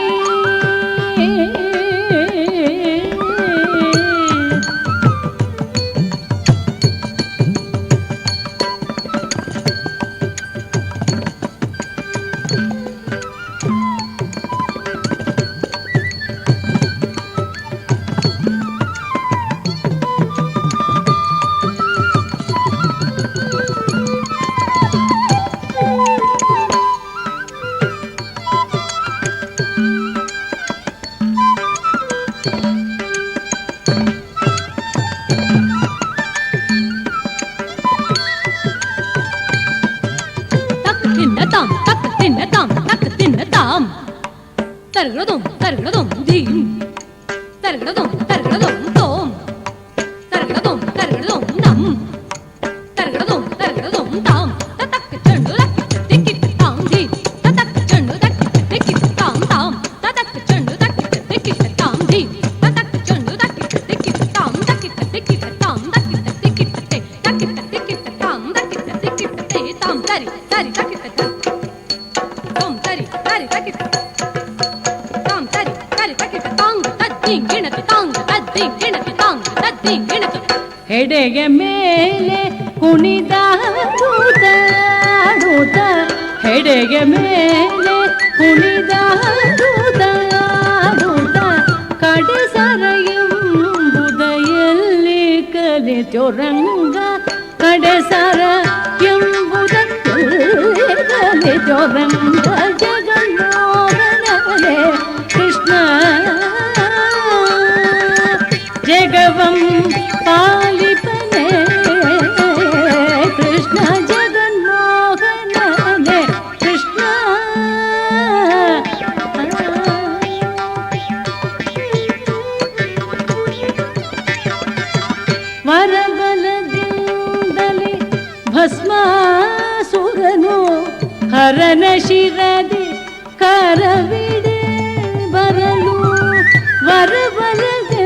C: ತರಗಡದಂ ತರಗಡದಂ ಧೀಂ ತರಗಡದಂ ತರಗಡದಂ ತೋಂ ತರಗಡದಂ ತರಗಡದಂ ನಂ ತರಗಡದಂ ತರಗಡದಂ ತಾಂ ತತಕ್ಕ ಚಂಡು ದಕ್ಕ ತಿಕ್ಕಿಟ್ಟ ತಾಂ ಧೀಂ ತತಕ್ಕ ಚಂಡು ದಕ್ಕ ತಿಕ್ಕಿಟ್ಟ ತಾಂ ತಾಂ ತತಕ್ಕ ಚಂಡು ದಕ್ಕ ತಿಕ್ಕಿಟ್ಟ ತಾಂ ಧೀಂ ತತಕ್ಕ ಚಂಡು ದಕ್ಕ ತಿಕ್ಕಿಟ್ಟ ತಾಂ ದಕ್ಕಿಟ್ಟ ತಿಕ್ಕಿಟ್ಟ ತಾಂ ದಕ್ಕಿಟ್ಟ ತಿಕ್ಕಿಟ್ಟ ತೇ ದಕ್ಕಿಟ್ಟ ತಿಕ್ಕಿಟ್ಟ ತಾಂ ದಕ್ಕಿಟ್ಟ ತಿಕ್ಕಿಟ್ಟ ತೇ ತಾಂ ಸರಿ ಸರಿ ದಕ್ಕಿಟ್ಟ ತಾಂ ಸರಿ ಸರಿ ದಕ್ಕಿಟ್ಟ ತಾಂ ಸರಿ ಸರಿ ದಕ್ಕಿಟ್ಟ ತಾಂಗ್ ತದ್ದಿಂಗ್ ಗಿಣತಿ ತಾಂಗ್ ತದ್ದಿಂಗ್ ಗಿಣತಿ ತಾಂಗ್ ತದ್ದಿಂಗ್ ಗಿಣತಿ
J: ಹೆಡೆಗೆ ಮೇಲೆ ಕುಣಿದಾಡುತ್ತ ಹೆಡೆಗೆ ಮೇಲೆ ಕುಣಿದಾಡುತ್ತ ಕಡೆ ಸರ ಎಂಬುದ ಎಲ್ಲಿ ಕಲಿತೋ ರಂಗ ಕಡೆ ಸರ ಎಂಬುದ ಎಲ್ಲಿ ಕಲಿತೋ ರಂಗ ಜಗನ್ಮೋಹನನೇ ಕೃಷ್ಣ ಜಗವಂ ಪಾಲಿಪನೆ ಕೃಷ್ಣ ಜಗನ್ಮೋಹನನೇ ಕೃಷ್ಣ ವರಬಲದಿಂದಲೇ ಭಸ್ಮಾಸುರನು ಹರನ ಶಿರದಿ ಕರವಿಡೆ ಬರಲು ವರಬಲದಿಂದಲೇ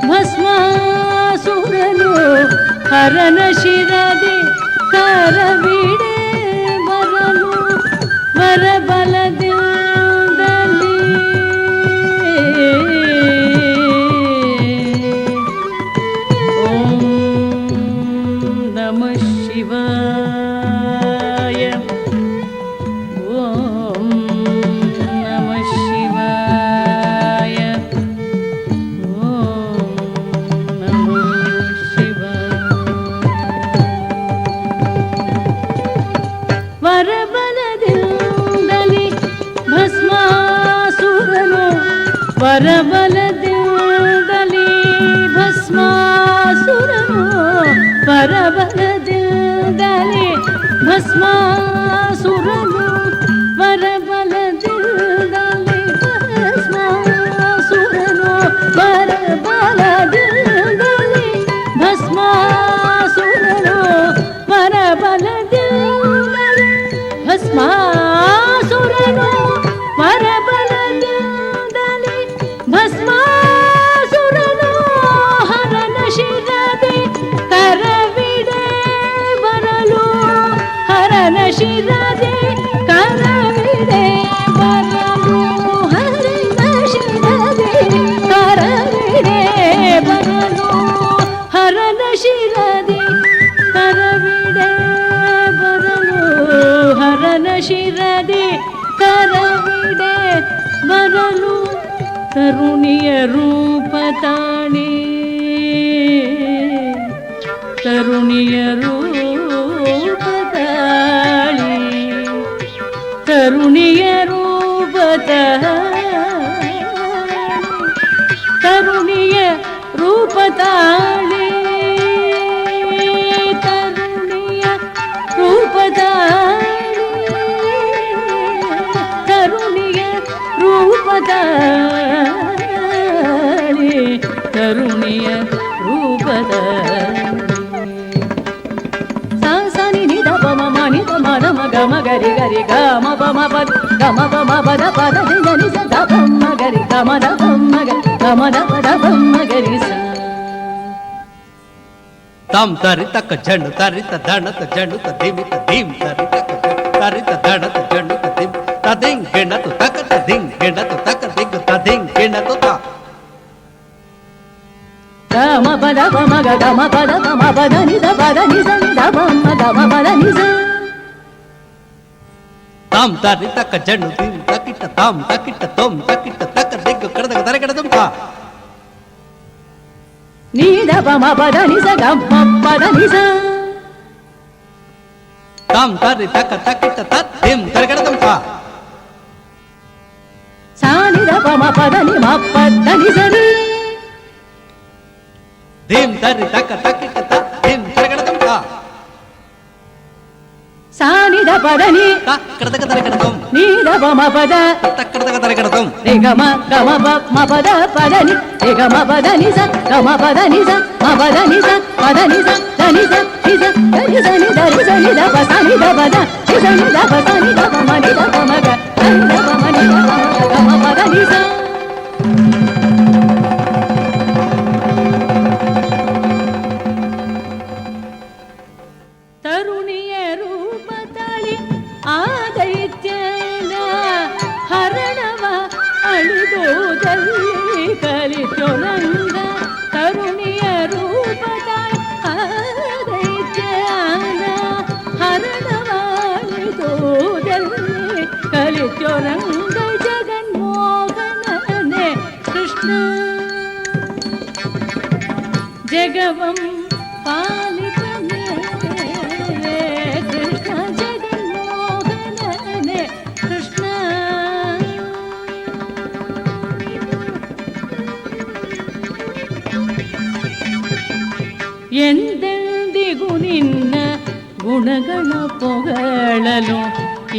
J: ಭಸ್ಮಾಸುರನು ಹರನ ಶಿರದಿ ಕರವಿಡೆ ಬರಲು ವರಬಲದಿಂದಲೇ ಓಂ ನಮಃ ಶಿವಾಯ ಓಂ ನಮಃ ಶಿವಾಯ ಓಂ ನಮಃ ಶಿವಾಯ ವರಬಲದಿಂದಲೇ ಭಸ್ಮಾಸುರನು ವರಬಲದಿಂದಲೇ ಭಸ್ಮಾಸುರನು ವರಬಲದಿಂದಲೇ ಭಸ್ಮಾಸುರನು ವರಬಲದಿಂದಲೇ ಭಸ್ಮಾಸುರನು ವರಬಲದಿಂದಲೇ ಭಸ್ಮಾಸುರನು ವರಬಲದಿಂದಲೇ ಭಸ್ಮಾಸುರನು ವರಬಲದಿಂದಲೇ ಭಸ್ಮಾಸುರನು ಹರನ ಶಿರದಿ ಕರವಿಡೆ ಬರಲು ಹರನ ಶಿರದಿ ಕರವಿಡೆ ಬರಲು ಹರನ ಶಿರದಿ ಕರವಿಡೆ ಬರಲು ಹರನ ಶಿರದಿ ಕರವಿಡೆ ಬರಲು ಹರನ ಶಿರದಿ ಕರವಿಡೆ ಬರಲು ತರುಣಿಯ ರೂಪ ತಾಣಿ ತರುಣಿಯ ರೂಪ ತಾಳಿ ತರುಣಿಯ ರೂಪ ತಾಳಿ ತರುಣಿಯ ರೂಪ ತಾಳಿ ತರುಣಿಯ ರೂಪ ತಾಳಿ ತರುಣಿಯ ರೂಪ ತಾಳಿ ತರುಣಿಯ ರೂಪ ಸಾಸನಿ ನಿದ ಪಮ ಮನಿ ಪಮ ನಮ ಗಮ ಗರಿ ಗರಿ ಗಮ ಪಮ ಪದ ಗಮ ಪಮ ಪದ ಪದ ನಿಜ ದ ಪಮ ಗರಿ ಗಮ ದ ಪಮ ಗರಿ ಗಮ ದ ಪದ ಪಮ ಗರಿ ಸ
G: ತಾಂ ತರಿತಕ ಜಂಡು ತರಿತ ದಣತ ಜಂಡು ದಿಮಿತ ಧೀಂ ತರಿತಕ ತರಿತ ದಣತ ಜಂಡು ದಿಂ ತದಿಂಗ್ ಗೆಣತು ತಕ ತದಿಂಗ್ ಗೆಣತು ತಕ ದಿಗ್ ತದಿಂಗ್ ಗೆಣತು ತ
J: ಗಮ ಪದ ಪಮ ಗಮ ಪದ ಪಮ ಪದ ನಿಜ ದ ಪಮ ಗಮ ಪದ ನಿಜ
G: ತಾಂ ತರಿತಕ ಜಂಡು ದಿಂ ತಕಿಟ ತಾಂ ತಕಿಟ ತೊಂ ತಕಿಟ ತಕ ದಿಗ್ ಕಡದಗ ತರಗಡದಂ ತ
J: ನೀದ ಪಮ ಪದ ನಿಜ ಗಮ ಪದ ನಿಜ
G: ತಾಂ ತರಿತಕ ತಕಿಟ ತತ್ ದಿಂ ತರಗಡದಂ ತ
J: ಸಾನಿದ ಪಮ ಪದ ನಿ ಮ ಪದ ನಿಜ ನಿ
G: ಧೀಂ ತರಿತಕ ತಕಿಟ ತತ್ ದಿಂ ತರಗಡದಂ ತ
J: ಸಾನಿದ ಪದ ನಿ
G: ತ ಕಡದಗ ತರಗಡದಂ
J: ನೀ ದ ಪ ಮ ಪದ
G: ತಕ್ಕಡ ತಕ ತರಕಡತಂ
J: ರಿ ಗ ಮ ಮ ಪದ ಪದ ನಿ ರಿ ಗ ಮ ಪದ ನಿ ಸ ಗ ಮ ಪದ ನಿ ಸ ಮ ಪದ ನಿ ಸ ಪದ ನಿ ಸ ದ ನಿ ಸ ನಿ ಸ ದ ನಿ ಸ ನಿ ದ ರಿ ಸ ನಿ ದ ಪ ಸ ನಿ ದ ಪದ ನಿ ಸ ನಿ ದ ಪ ಸ ನಿ ದ ಪ ಮ ನಿ ದ ಪ ಮ ಗ ದ ನಿ ದ ಪ ಮ ನಿ ದ ಪ ಮ ಗ ಮ ಪದ ನಿ ಸ. ತರುಣಿಯ ರೂಪ ತಾಳಿ ಆ ದೈತ್ಯನ ಹರಣವ ಅಳಿದುದಲ್ಲಿ ಕಲಿತೊನಂದ. ತರುಣಿಯ ರೂಪ ತಾಳಿ ಆ ದೈತ್ಯನ ಹರಣವ ಅಳಿದುದಲ್ಲಿ ಕಲಿತೊನಂದ. ಜಗನ್ಮೋಹನನೇ ಕೃಷ್ಣ ಜಗವಂ ಪಾಲಿತನೇ ಕೃಷ್ಣ ಜಗನ್ಮೋಹನನೇ ಕೃಷ್ಣ. ಎಂದೆಂದಿಗೂ ನಿನ್ನ ಗುಣಗಳ ಪೊಗಳಲು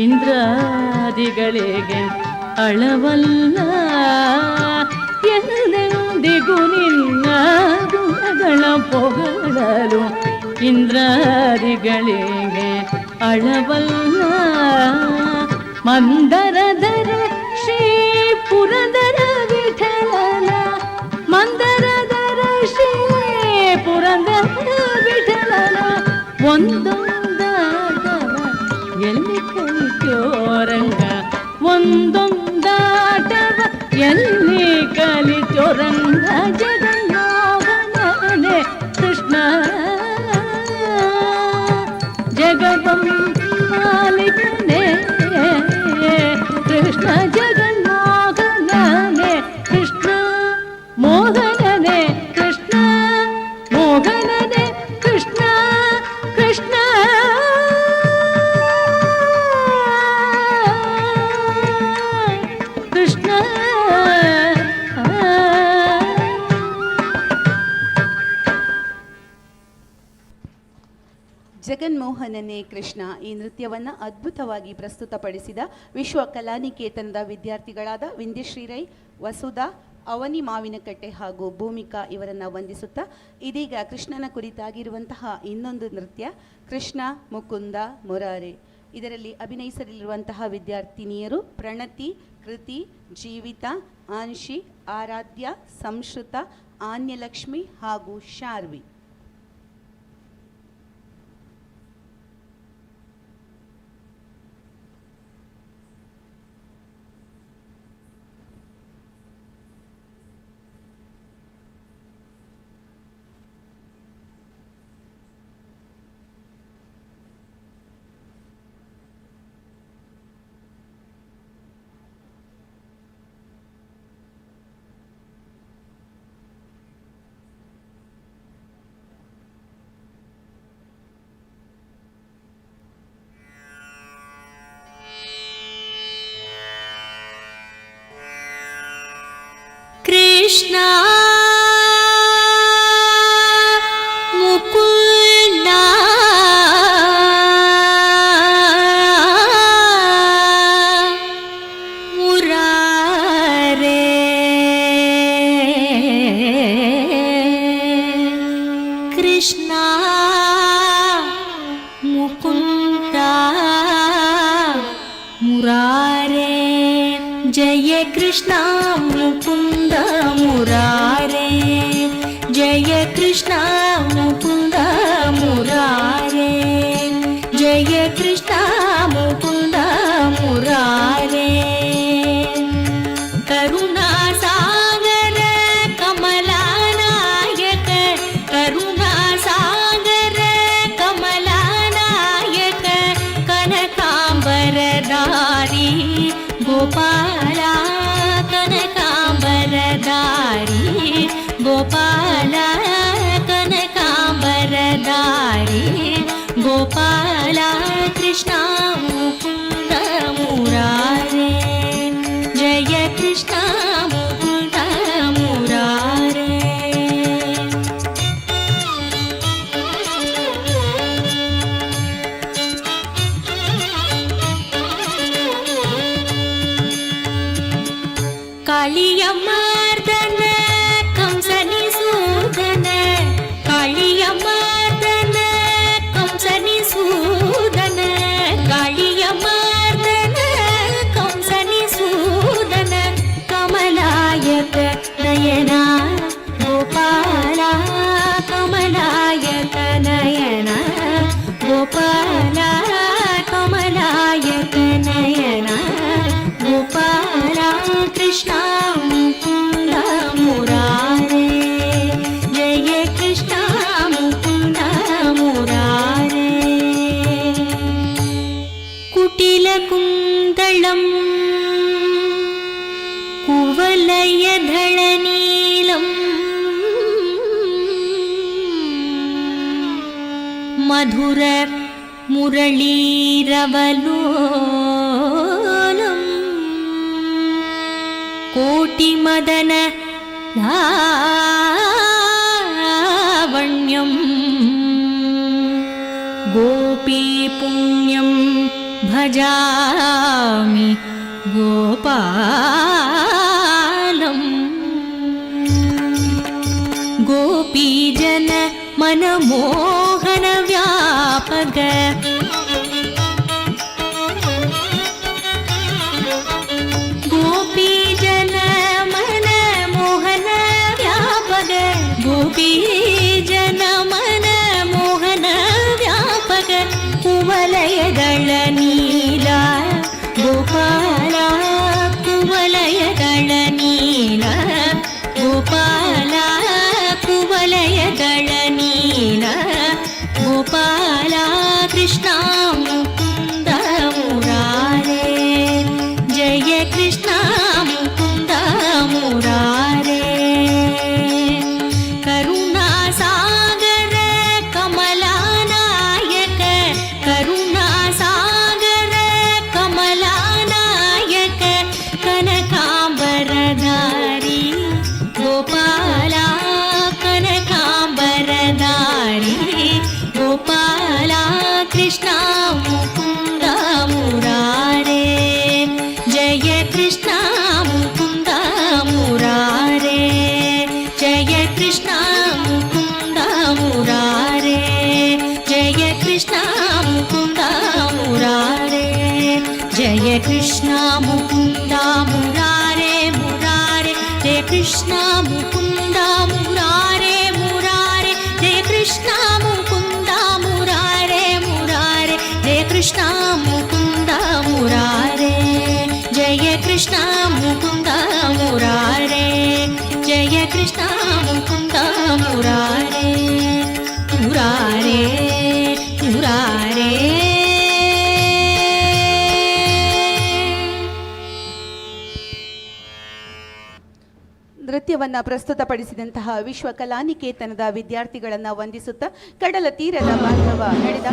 J: ಇಂದ್ರಾದಿಗಳಿಗೆ ಅಳವಲ್ಲ. ಎಂದೆಂದಿಗೂ ನಿನ್ನ ಗುಣಗಳ ಪೊಗಳಲು ಇಂದ್ರಾದಿಗಳಿಗೆ ಅಳವಲ್ಲ. ಮಂದರದರ ಶ್ರೀ ಪುರಂದರ ವಿಠಲನ ಮಂದರದರ ಶ್ರೀ ಪುರಂದರ ವಿಠಲನ ಒಂದೊಂದಾಟವ ಎಲ್ಲಿ ಕಲಿತೋರಂಗ ಒಂದೊಂದಾಟವ ಎಲ್ಲಿ ಕಲಿತೋರಂಗ. ಜಗನ್ಮೋಹನನೇ ಕೃಷ್ಣ ಜಗವಂ ಮಾಲಿಕನೇ ಕೃಷ್ಣ ಜಗನ್ಮೋಹನನೇ ಕೃಷ್ಣ ಮೋಹನನೇ ಕೃಷ್ಣ ಮೋಹನನೇ ಕೃಷ್ಣ ಕೃಷ್ಣ. ಕೃಷ್ಣ
B: ಜಗನ್ಮೋಹನನೇ ಕೃಷ್ಣ ಈ ನೃತ್ಯವನ್ನು ಅದ್ಭುತವಾಗಿ ಪ್ರಸ್ತುತಪಡಿಸಿದ ವಿಶ್ವ ಕಲಾನಿಕೇತನದ ವಿದ್ಯಾರ್ಥಿಗಳಾದ ವಿಂಧ್ಯಶ್ರೀ ರೈ, ವಸುಧಾ, ಅವನಿ ಮಾವಿನಕಟ್ಟೆ ಹಾಗೂ ಭೂಮಿಕಾ ಇವರನ್ನು ವಂದಿಸುತ್ತಾ ಇದೀಗ ಕೃಷ್ಣನ ಕುರಿತಾಗಿರುವಂತಹ ಇನ್ನೊಂದು ನೃತ್ಯ ಕೃಷ್ಣ ಮುಕುಂದ ಮುರಾರೆ. ಇದರಲ್ಲಿ ಅಭಿನಯಿಸಲಿರುವಂತಹ ವಿದ್ಯಾರ್ಥಿನಿಯರು ಪ್ರಣತಿ, ಕೃತಿ, ಜೀವಿತಾ, ಆನ್ಶಿ, ಆರಾಧ್ಯ, ಸಂಶ್ರುತ, ಆನ್ಯಲಕ್ಷ್ಮಿ ಹಾಗೂ ಶಾರ್ವಿ.
D: ಕೃಷ್ಣ ಮುಕುಂದ ಮುರಾರೆ ಕೃಷ್ಣ ಮುಕುಂದ ಮುರಾರೆ ಜಯ ಕೃಷ್ಣ ಮುಕುಂದ ಮುರಾರೆ ಜಯ ಕೃಷ್ಣ ಮುಕುಂದ ಮುರಾರೆ ಜಯ ಕೃಷ್ಣ ಮುಕುಂದ ಮುರಾರೆ ಕರುಣಾ ಸಾಗರ ಕಮಲಾನಾಯಕ ಕರುಣಾ ಸಾಗರ ಕಮಲಾನಾಯಕ ಕನಕಾಂಬರಧಾರಿ ಗೋಪಾಲ ಕನಕಾಂಬರಧಾರಿ ಗೋಪಾಲ ಕನಕಾಂಬರಧಾರಿ ಗೋಪಾಲ ಕೃಷ್ಣ ಮುಕುಂದ ಮುರಾರೆ ಜಯ ಕೃಷ್ಣ ಮುಕುಂದ ಮುರಾರೆ ಕಾಳಿಯ ಮಾರ್ದನ ಕಂಸನಿ ಸೂದನ ಕಾಳಿಯ ಮಾರ್ದನ ಕಂಸನಿ ಸೂದನ ಕಾಳಿಯ ಮಾರ್ದನ ಕಂಸನಿ ಸೂದನ ಕಮಲಾಯತ ನಯನ ಗೋಪಾಲ ಕಮಲಾಯತ ನಯನ ಗೋಪಾಲ ಕಮಲಾಯತ ನಯನ ಗೋಪಾಲ ಕೃಷ್ಣ ಮುಕುಂದ ಮುರಾರೇ ಜಯ ಕೃಷ್ಣ ಮುಕುಂದ ಮುರಾರೇ ಕುಟಿಲ ಕುಂದಳಂ ಕುವಲಯಧಳ ನೀಲಂ ಮಧುರ ಮುರಳೀರವಲೋಲಂ ಕೋಟಿ ಮದನ ಲಾವಣ್ಯಂ ಗೋಪೀ ಪುಣ್ಯಂ ಭಜಾಮಿ ಗೋಪಾಲಂ ಗೋಪೀಜನ मनमोहन व्यापक गोपीजन मनमोहन व्यापक गोपीजन मनमोहन व्यापक कुवलयदಳ ನೀಲ ಗೋಪಾಲ ಕುವಲಯದಳ ನೀಲ ಗೋಪಾಲ ಕುವಲಯದಳ ನೀಲ ಗೋಪಾಲ ಕೃಷ್ಣ ಮುಕುಂದ ಮುರಾರೇ ಜಯ ಕೃಷ್ಣ ಮುಕುಂದ ಮುರಾರೇ ಕರುಣಾ ಸಾಗರ ಕಮಲಾನಾಯಕ ಕರುಣಾ ಸಾಗರ ಕಮಲಾನಾಯಕ ಕನಕಾಂಬರಧಾರಿ ಗೋಪಾಲ ಕನಕಾಂಬರಧಾರಿ ಗೋಪಾಲ ಕೃಷ್ಣ ಮುಕುಂದ ಮುರಾರೇ ಜಯ ಕೃಷ್ಣ ಮುಕುಂದ ಮುರಾರೇ ಜಯ ಕೃಷ್ಣ ಮುಕುಂದ ಮುರಾರೇ ಜಯ ಕೃಷ್ಣ ಮುಕುಂದ ಮುರಾರೇ ಜಯ ಕೃಷ್ಣ ಮುಕುಂದ ಮುರಾರೇ ಮುರಾರೇ ಜಯ ಕೃಷ್ಣ ಮುಕುಂದ ಮುರಾರೇ ಮುರಾರೇ ಜಯ ಕೃಷ್ಣ ಮುಕುಂದ ಮುರಾರೇ ಮುರಾರೇ ಜಯ ಕೃಷ್ಣ ಮುಕುಂದ ಮುರಾರೇ ಜಯ ಕೃಷ್ಣ ಮುಕುಂದ ಮುರಾರೇ ಜಯ ಕೃಷ್ಣ ಮುಕುಂದ ಮುರಾರೇ ಮುರಾರೇ ಮುರಾರೇ
B: ನೃತ್ಯವನ್ನು ಪ್ರಸ್ತುತಪಡಿಸಿದಂತಹ ವಿಶ್ವ ಕಲಾನಿಕೇತನದ ವಿದ್ಯಾರ್ಥಿಗಳನ್ನು ವಂದಿಸುತ್ತಾ ಕಡಲ ತೀರದ ಬಾಂಧವ ನಡೆದ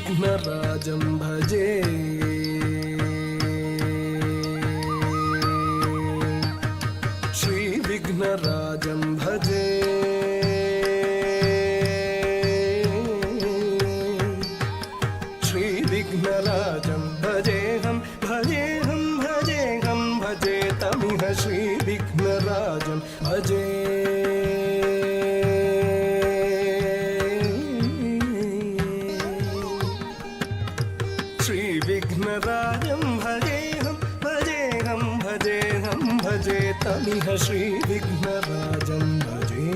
E: श्रीविघ्नराजं भजे श्रीविघ्नराजं भजे श्रीविघ्नराजं भजेऽहं भजेऽहं भजेऽहं भजे तमिह श्रीविघ्नराजं भजे श्रीविघ्नराजं भजेऽहं भजेऽहं भजेऽहं भजे तमिह श्रीविघ्नराजं भजे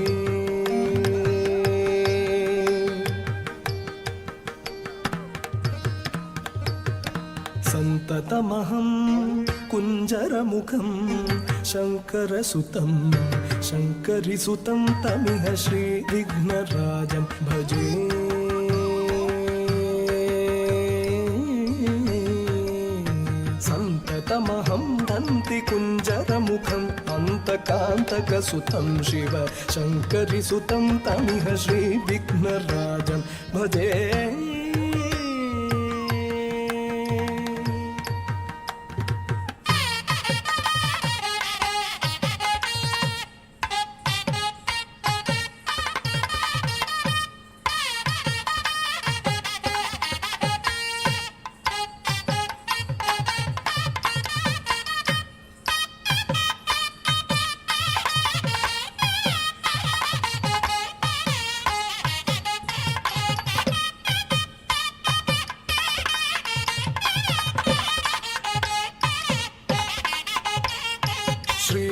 E: सन्ततमहं कुञ्जरमुखं शङ्करसुतं शङ्करिसुतं तमिह श्रीविघ्नराजं भजे सन्ततमहं दन्तिकुञ्जरमुखम् अन्तकान्तकसुतं शिव शङ्करिसुतं तमिह श्रीविघ्नराजं भजे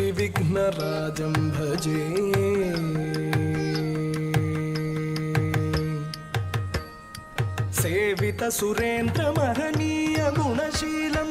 E: श्रीविघ्नराजं भजे सेवितसुरेन्द्रमहनीयगुणशीलं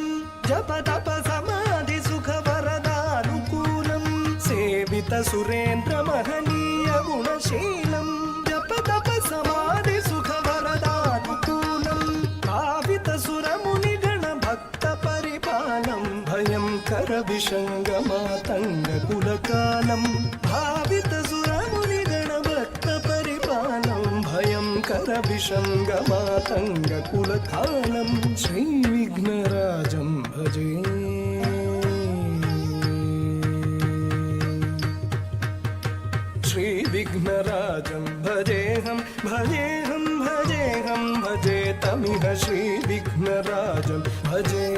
E: जपतपसमाधिसुखवरदानुकूलं सेवितसुरेन्द्रमहनीयगुणशीलं जपतपसमाधिसुखवरदानुकूलं भावितसुरमुनिगणभक्तपरिपालं भयङ्करविषङ्गमातङ्गकुलकालं भावितसुरमुनिगणभक्तपरिपालं भयङ्करविषङ्गमातङ्गकुलकालं श्रीविघ्नराजं भजे श्रीविघ्नराजं भजेऽहं भजेऽहं भजेऽहं भजे तमिह श्रीविघ्नराजं भजे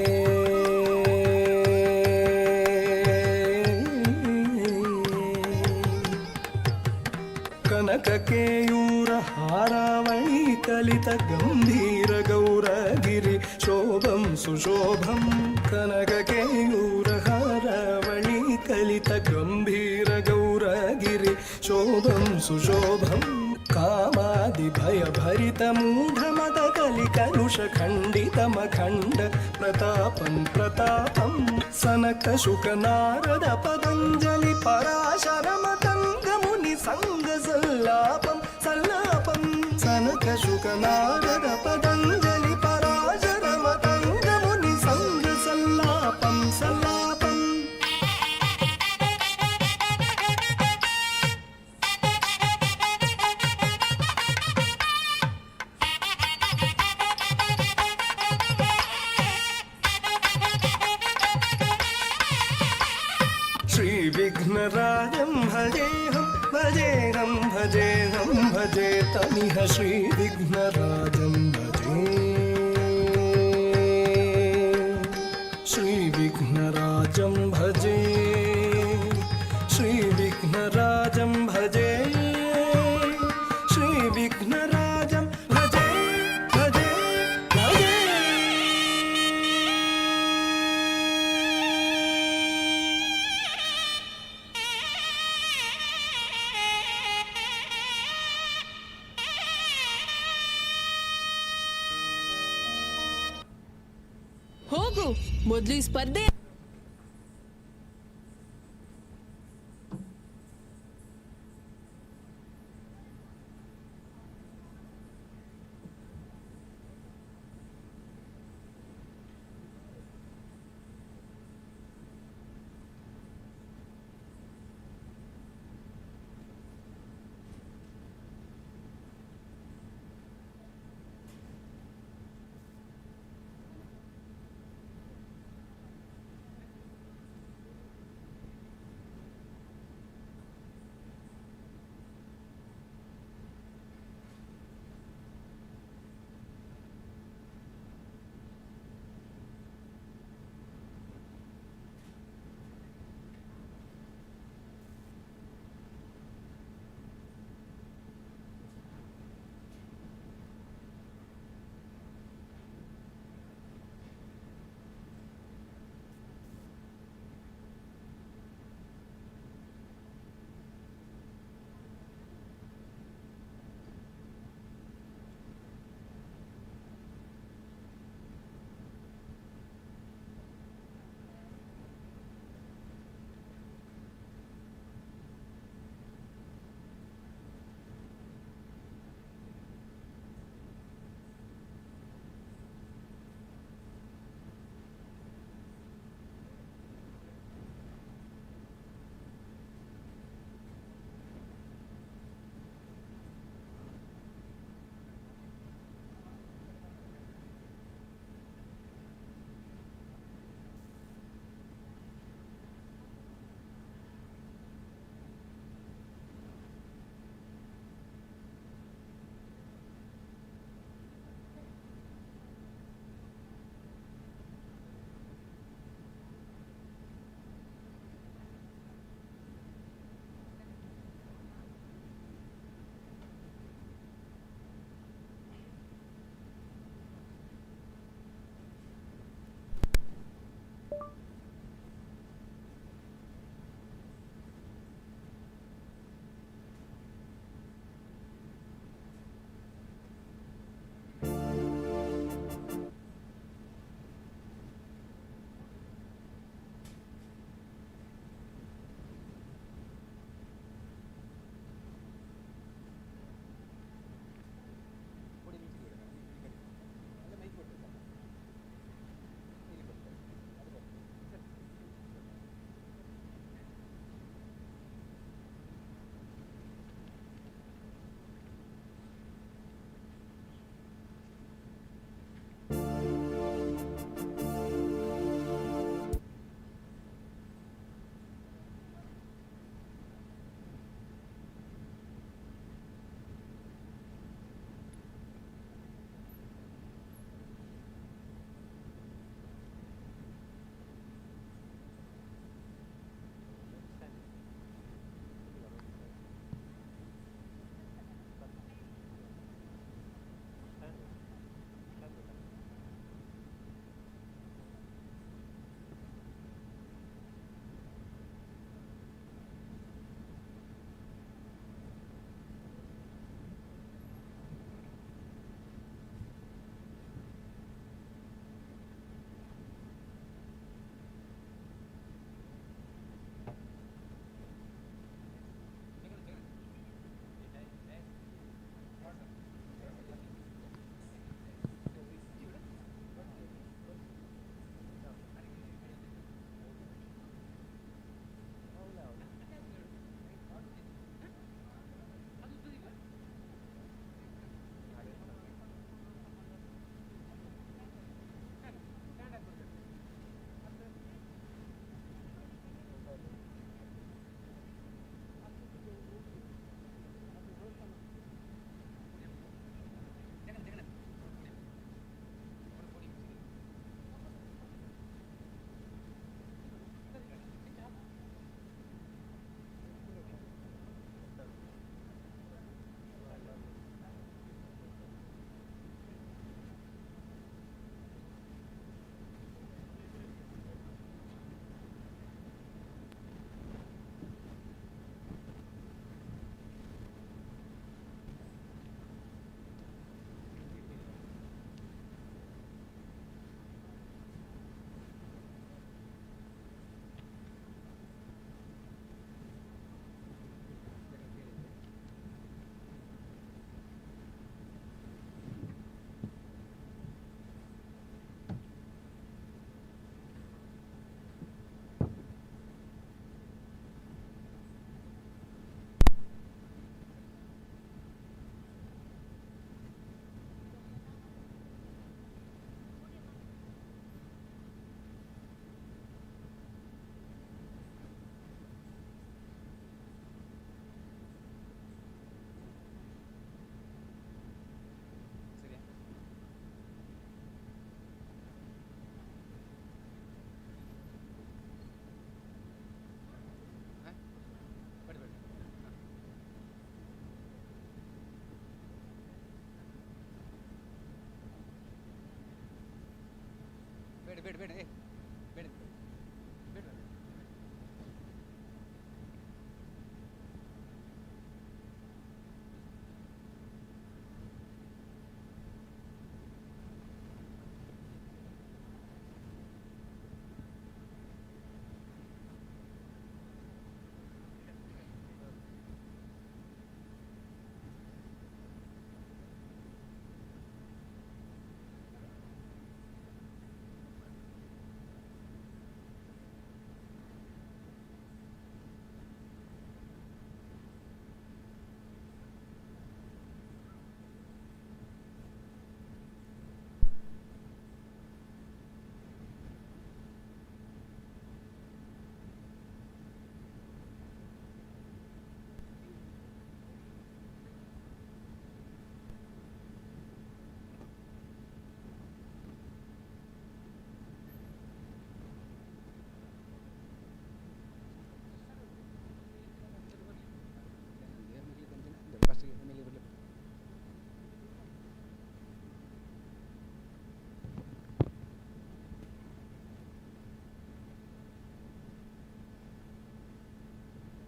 E: कनककेयूरहारावळी कलितगम्भीरगौरगिरि शोभं सुशोभं कनककेयूरहारावळी कलितगम्भीरगौरगिरि शोभं सुशोभं कामादिभयभरितमूढमदकलिकलुषखण्डितमखण्ड प्रतापं प्रतापं सनकशुकनारद पतञ्जलि पराशरमतङ्गमुनि सङ्गसल्लापं सल्लापं सनकशुकनारद पतञ्जलि पराशरमतङ्गमुनि सङ्गसल्लापं सल्लापम् श्रीविघ्नराजं भजेऽहं भजेऽहं भजेऽहं भजे तमिह श्रीविघ्नराजं भजे श्रीविघ्नराजं भजे श्रीविघ्नराजं भजे श्रीविघ्नराजं भजे भजे भजे
J: ಹೋಗು ಮೊದ್ಲು ಈ ಸ್ಪರ್ಧೆ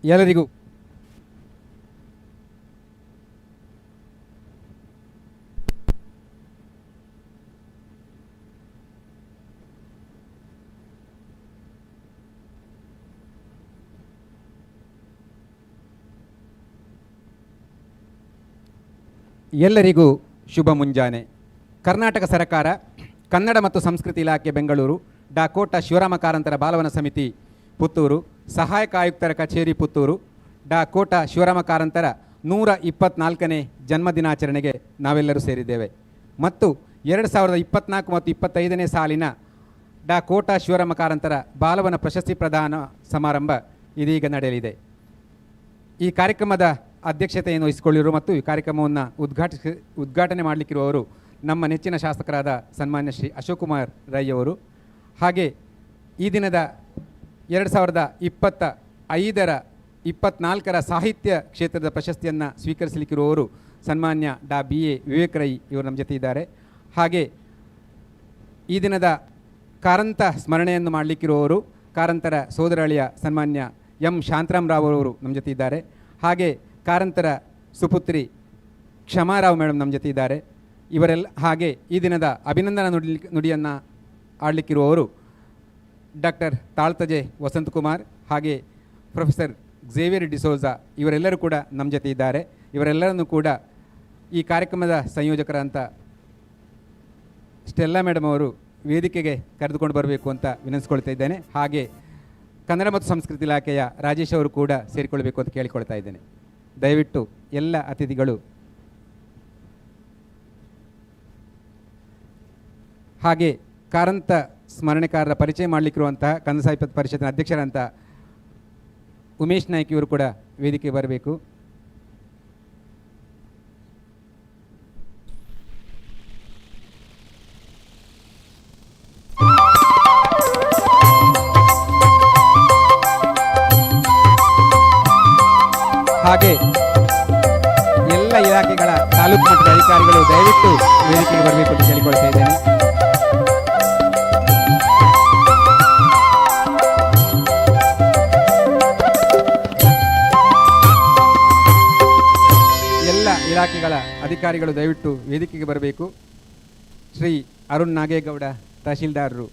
A: ಎಲ್ಲರಿಗೂ ಎಲ್ಲರಿಗೂ ಶುಭ ಮುಂಜಾನೆ. ಕರ್ನಾಟಕ ಸರ್ಕಾರ, ಕನ್ನಡ ಮತ್ತು ಸಂಸ್ಕೃತಿ ಇಲಾಖೆ ಬೆಂಗಳೂರು, ಡಾ ಕೋಟ ಶಿವರಾಮ ಕಾರಂತರ ಬಾಲವನ ಸಮಿತಿ ಪುತ್ತೂರು, ಸಹಾಯಕ ಆಯುಕ್ತರ ಕಚೇರಿ ಪುತ್ತೂರು, ಡಾ ಕೋಟ ಶಿವರಾಮ ಕಾರಂತರ 124ನೇ ಜನ್ಮದಿನಾಚರಣೆಗೆ ನಾವೆಲ್ಲರೂ ಸೇರಿದ್ದೇವೆ. ಮತ್ತು 2024 ಮತ್ತು 25ನೇ ಸಾಲಿನ ಡಾ ಕೋಟ ಶಿವರಾಮ ಕಾರಂತರ ಬಾಲವನ ಪ್ರಶಸ್ತಿ ಪ್ರದಾನ ಸಮಾರಂಭ ಇದೀಗ ನಡೆಯಲಿದೆ. ಈ ಕಾರ್ಯಕ್ರಮದ ಅಧ್ಯಕ್ಷತೆಯನ್ನು ವಹಿಸಿಕೊಳ್ಳಿರುವ ಮತ್ತು ಈ ಕಾರ್ಯಕ್ರಮವನ್ನು ಉದ್ಘಾಟನೆ ಮಾಡಲಿಕ್ಕಿರುವವರು ನಮ್ಮ ನೆಚ್ಚಿನ ಶಾಸಕರಾದ ಸನ್ಮಾನ್ಯ ಶ್ರೀ ಅಶೋಕ್ ಕುಮಾರ್ ರೈ ಅವರು. ಹಾಗೆ ಈ ದಿನದ 2025ರ 24ರ ಸಾಹಿತ್ಯ ಕ್ಷೇತ್ರದ ಪ್ರಶಸ್ತಿಯನ್ನು ಸ್ವೀಕರಿಸಲಿಕ್ಕಿರುವವರು ಸನ್ಮಾನ್ಯ ಡಾ BA ವಿವೇಕ್ ರೈ ಇವರು ನಮ್ಮ ಜೊತೆ ಇದ್ದಾರೆ. ಹಾಗೆ ಈ ದಿನದ ಕಾರಂತ ಸ್ಮರಣೆಯನ್ನು ಮಾಡಲಿಕ್ಕಿರುವವರು ಕಾರಂತರ ಸೋದರಳಿಯ ಸನ್ಮಾನ್ಯ ಎಂ ಶಾಂತರಾಮ್ ರಾವ್ ಅವರು ನಮ್ಮ ಜೊತೆ ಇದ್ದಾರೆ. ಹಾಗೆ ಕಾರಂತರ ಸುಪುತ್ರಿ ಕ್ಷಮಾರಾವ್ ಮೇಡಮ್ ನಮ್ಮ ಜೊತೆ ಇದ್ದಾರೆ. ಇವರೆಲ್ಲ ಹಾಗೆ ಈ ದಿನದ ಅಭಿನಂದನಾ ನುಡಿಯನ್ನು ಆಡಲಿಕ್ಕಿರುವವರು ಡಾಕ್ಟರ್ ತಾಳ್ತಜೆ ವಸಂತಕುಮಾರ್ ಹಾಗೆ ಪ್ರೊಫೆಸರ್ ಝೇವಿಯರ್ ಡಿಸೋಜಾ ಇವರೆಲ್ಲರೂ ಕೂಡ ನಮ್ಮ ಜೊತೆ ಇದ್ದಾರೆ. ಇವರೆಲ್ಲರನ್ನು ಕೂಡ ಈ ಕಾರ್ಯಕ್ರಮದ ಸಂಯೋಜಕರಂತ ಸ್ಟೆಲ್ಲಾ ಮೇಡಮ್ ಅವರು ವೇದಿಕೆಗೆ ಕರೆದುಕೊಂಡು ಬರಬೇಕು ಅಂತ ವಿನಂತಿಸ್ಕೊಳ್ತಾ ಇದ್ದೇನೆ. ಹಾಗೆ ಕನ್ನಡ ಮತ್ತು ಸಂಸ್ಕೃತಿ ಇಲಾಖೆಯ ರಾಜೇಶ್ ಅವರು ಕೂಡ ಸೇರಿಕೊಳ್ಬೇಕು ಅಂತ ಕೇಳಿಕೊಳ್ತಾ ಇದ್ದೇನೆ. ದಯವಿಟ್ಟು ಎಲ್ಲ ಅತಿಥಿಗಳು ಹಾಗೆ ಕಾರಂತ ಸ್ಮರಣೆಕಾರರ ಪರಿಚಯ ಮಾಡಲಿಕ್ಕಿರುವಂತಹ ಕನ್ನಡ ಸಾಹಿತ್ಯ ಪರಿಷತ್ತಿನ ಅಧ್ಯಕ್ಷರಂತ ಉಮೇಶ್ ನಾಯ್ಕ್ ಇವರು ಕೂಡ ವೇದಿಕೆಗೆ ಬರಬೇಕು. ಹಾಗೆ ಎಲ್ಲ ಇಲಾಖೆಗಳ ತಾಲೂಕು ಮಟ್ಟದ ಅಧಿಕಾರಿಗಳು ದಯವಿಟ್ಟು ವೇದಿಕೆಗೆ ಬರಬೇಕು ಅಂತ ಕೇಳಿಕೊಳ್ತಾ ಇದ್ದೇನೆ. ಎಲ್ಲ ಇಲಾಖೆಗಳ ಅಧಿಕಾರಿಗಳು ದಯವಿಟ್ಟು ವೇದಿಕೆಗೆ ಬರಬೇಕು. ಶ್ರೀ ಅರುಣ್ ನಾಗೇಗೌಡ ತಹಶೀಲ್ದಾರರು,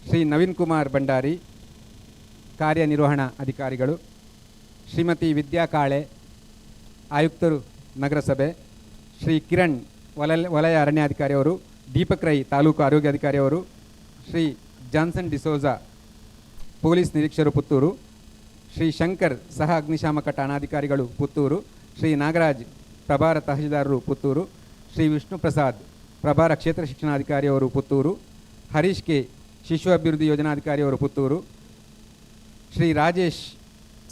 A: ಶ್ರೀ ನವೀನ್ ಕುಮಾರ್ ಭಂಡಾರಿ ಕಾರ್ಯನಿರ್ವಹಣಾ ಅಧಿಕಾರಿಗಳು, ಶ್ರೀಮತಿ ವಿದ್ಯಾ ಕಾಳೆ ಆಯುಕ್ತರು ನಗರಸಭೆ, ಶ್ರೀ ಕಿರಣ್ ವಲಯ ಅರಣ್ಯಾಧಿಕಾರಿ ಅವರು, ದೀಪಕ್ ರೈ ತಾಲೂಕು ಆರೋಗ್ಯಾಧಿಕಾರಿ ಅವರು, ಶ್ರೀ ಜಾನ್ಸನ್ ಡಿಸೋಜಾ ಪೊಲೀಸ್ ನಿರೀಕ್ಷಕರು ಪುತ್ತೂರು, ಶ್ರೀ ಶಂಕರ್ ಸಹ ಅಗ್ನಿಶಾಮಕ ಠಾಣಾಧಿಕಾರಿಗಳು ಪುತ್ತೂರು, ಶ್ರೀ ನಾಗರಾಜ್ ಪ್ರಭಾರ ತಹಶೀಲ್ದಾರರು ಪುತ್ತೂರು, ಶ್ರೀ ವಿಷ್ಣು ಪ್ರಸಾದ್ ಪ್ರಭಾರ ಕ್ಷೇತ್ರ ಶಿಕ್ಷಣಾಧಿಕಾರಿಯವರು ಪುತ್ತೂರು, ಹರೀಶ್ ಕೆ ಶಿಶು ಅಭಿವೃದ್ಧಿ ಯೋಜನಾಧಿಕಾರಿಯವರು ಪುತ್ತೂರು, ಶ್ರೀ ರಾಜೇಶ್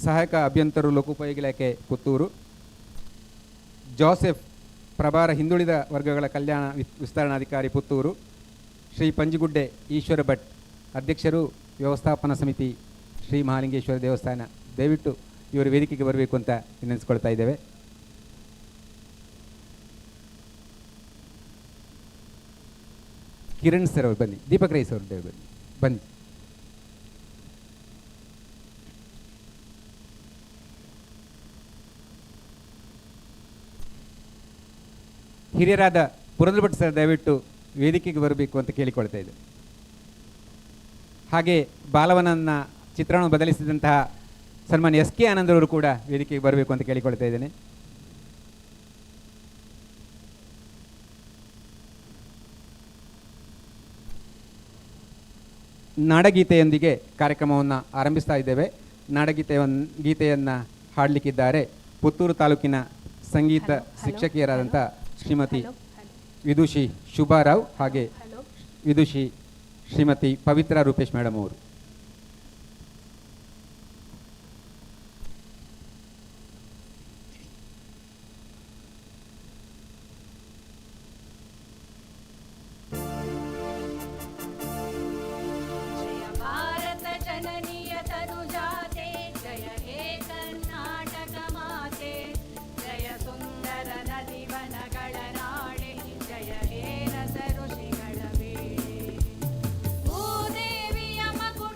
A: ಸಹಾಯಕ ಅಭಿಯಂತರರು ಲೋಕೋಪಯೋಗಿ ಇಲಾಖೆ ಪುತ್ತೂರು, ಜೋಸೆಫ್ ಪ್ರಭಾರ ಹಿಂದುಳಿದ ವರ್ಗಗಳ ಕಲ್ಯಾಣ ವಿಸ್ತರಣಾಧಿಕಾರಿ ಪುತ್ತೂರು, ಶ್ರೀ ಪಂಜಿಗುಡ್ಡೆ ಈಶ್ವರ ಭಟ್ ಅಧ್ಯಕ್ಷರು ವ್ಯವಸ್ಥಾಪನಾ ಸಮಿತಿ ಶ್ರೀ ಮಹಾಲಿಂಗೇಶ್ವರ ದೇವಸ್ಥಾನ. ದಯವಿಟ್ಟು ಇವರು ವೇದಿಕೆಗೆ ಬರಬೇಕು ಅಂತ ವಿನಂತಿಸ್ಕೊಳ್ತಾ ಇದ್ದೇವೆ. ಕಿರಣ್ ಸರ್ ಅವರು ಬನ್ನಿ, ದೀಪಕ್ ರೈಸ್ ಅವರು ಬನ್ನಿ ಬನ್ನಿ. ಹಿರಿಯರಾದ ಪುರಂದ್ರ ಭಟ್ ಸರ್ ದಯವಿಟ್ಟು ವೇದಿಕೆಗೆ ಬರಬೇಕು ಅಂತ ಕೇಳಿಕೊಳ್ತಾ ಇದ್ದೆ. ಹಾಗೆ ಬಾಲವನನ್ನ ಚಿತ್ರಣವನ್ನು ಬದಲಿಸಿದಂತಹ ಸನ್ಮಾನ್ಯ ಎಸ್ ಕೆ ಆನಂದ್ ಅವರು ಕೂಡ ವೇದಿಕೆಗೆ ಬರಬೇಕು ಅಂತ ಕೇಳಿಕೊಳ್ತಾ ಇದ್ದೇನೆ. ನಾಡಗೀತೆಯೊಂದಿಗೆ ಕಾರ್ಯಕ್ರಮವನ್ನು ಆರಂಭಿಸ್ತಾ ಇದ್ದೇವೆ. ಗೀತೆಯನ್ನು ಹಾಡಲಿಕ್ಕಿದ್ದಾರೆ ಪುತ್ತೂರು ತಾಲೂಕಿನ ಸಂಗೀತ ಶಿಕ್ಷಕಿಯರಾದಂಥ ಶ್ರೀಮತಿ ವಿದುಷಿ ಶುಭಾರಾವ್ ಹಾಗೆ ವಿದುಷಿ ಶ್ರೀಮತಿ ಪವಿತ್ರ ರೂಪೇಶ್ ಮೇಡಮ್ ಅವರು.
C: ಭಾರತ ಜನನಿಯ ತನುಜಾತೆ ಜಯ ಹೇ ಕರ್ನಾಟಕ ಮಾತೆ ಜಯ ಸುಂದರ ನದಿವನಗಳ ನಾಡೆ ಜಯ ಹೇ ರಸ ಋಷಿಗಳ ಬೇಡೆ ಭೂದೇವಿಯ ಮಗು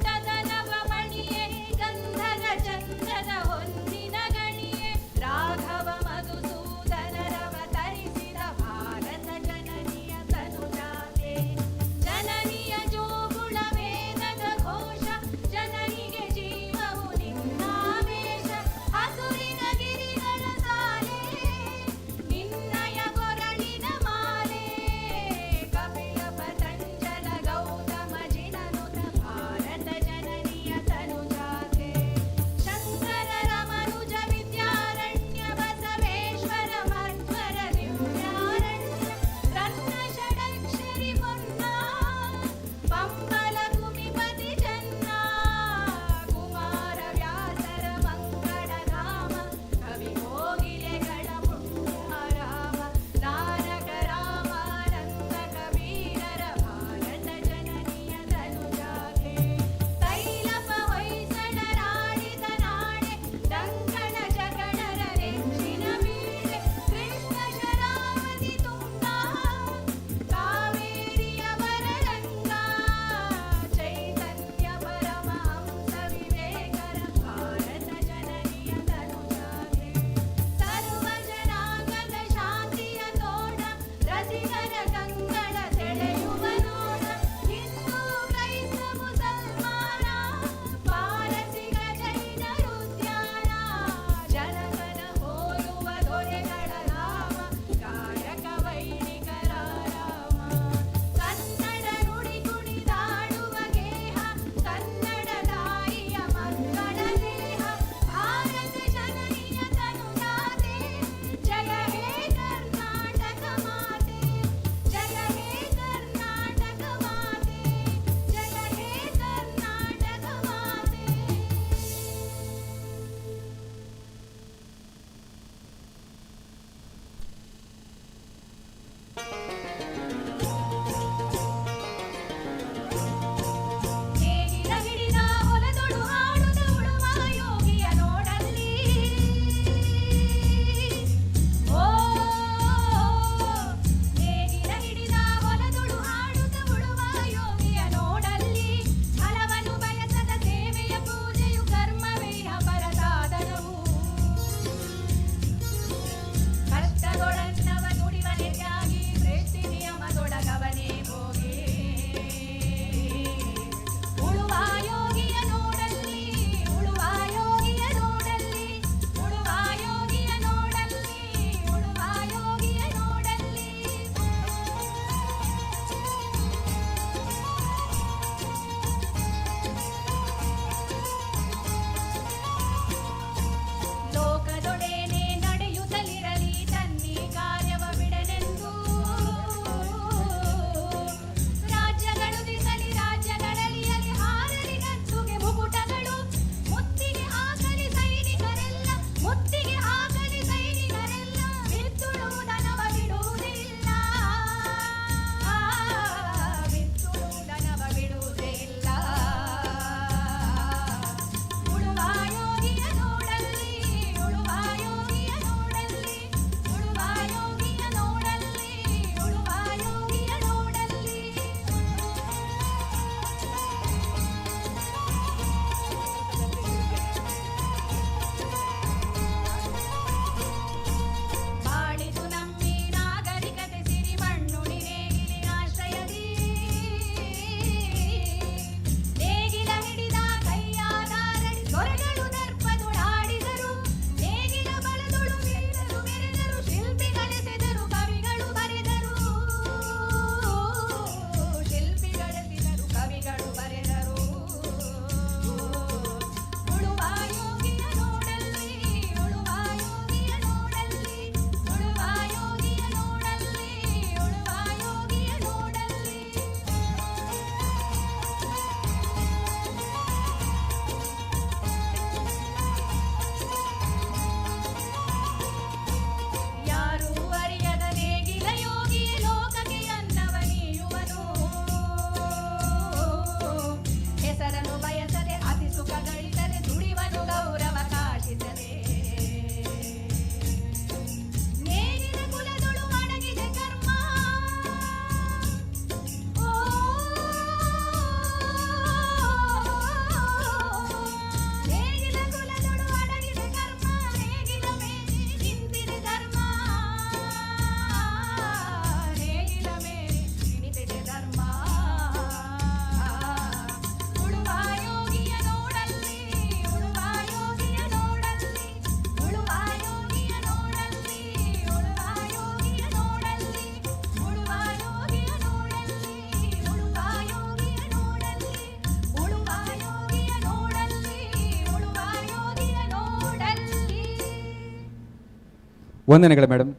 A: ವಂದನೆಗಳು ಮೇಡಮ್.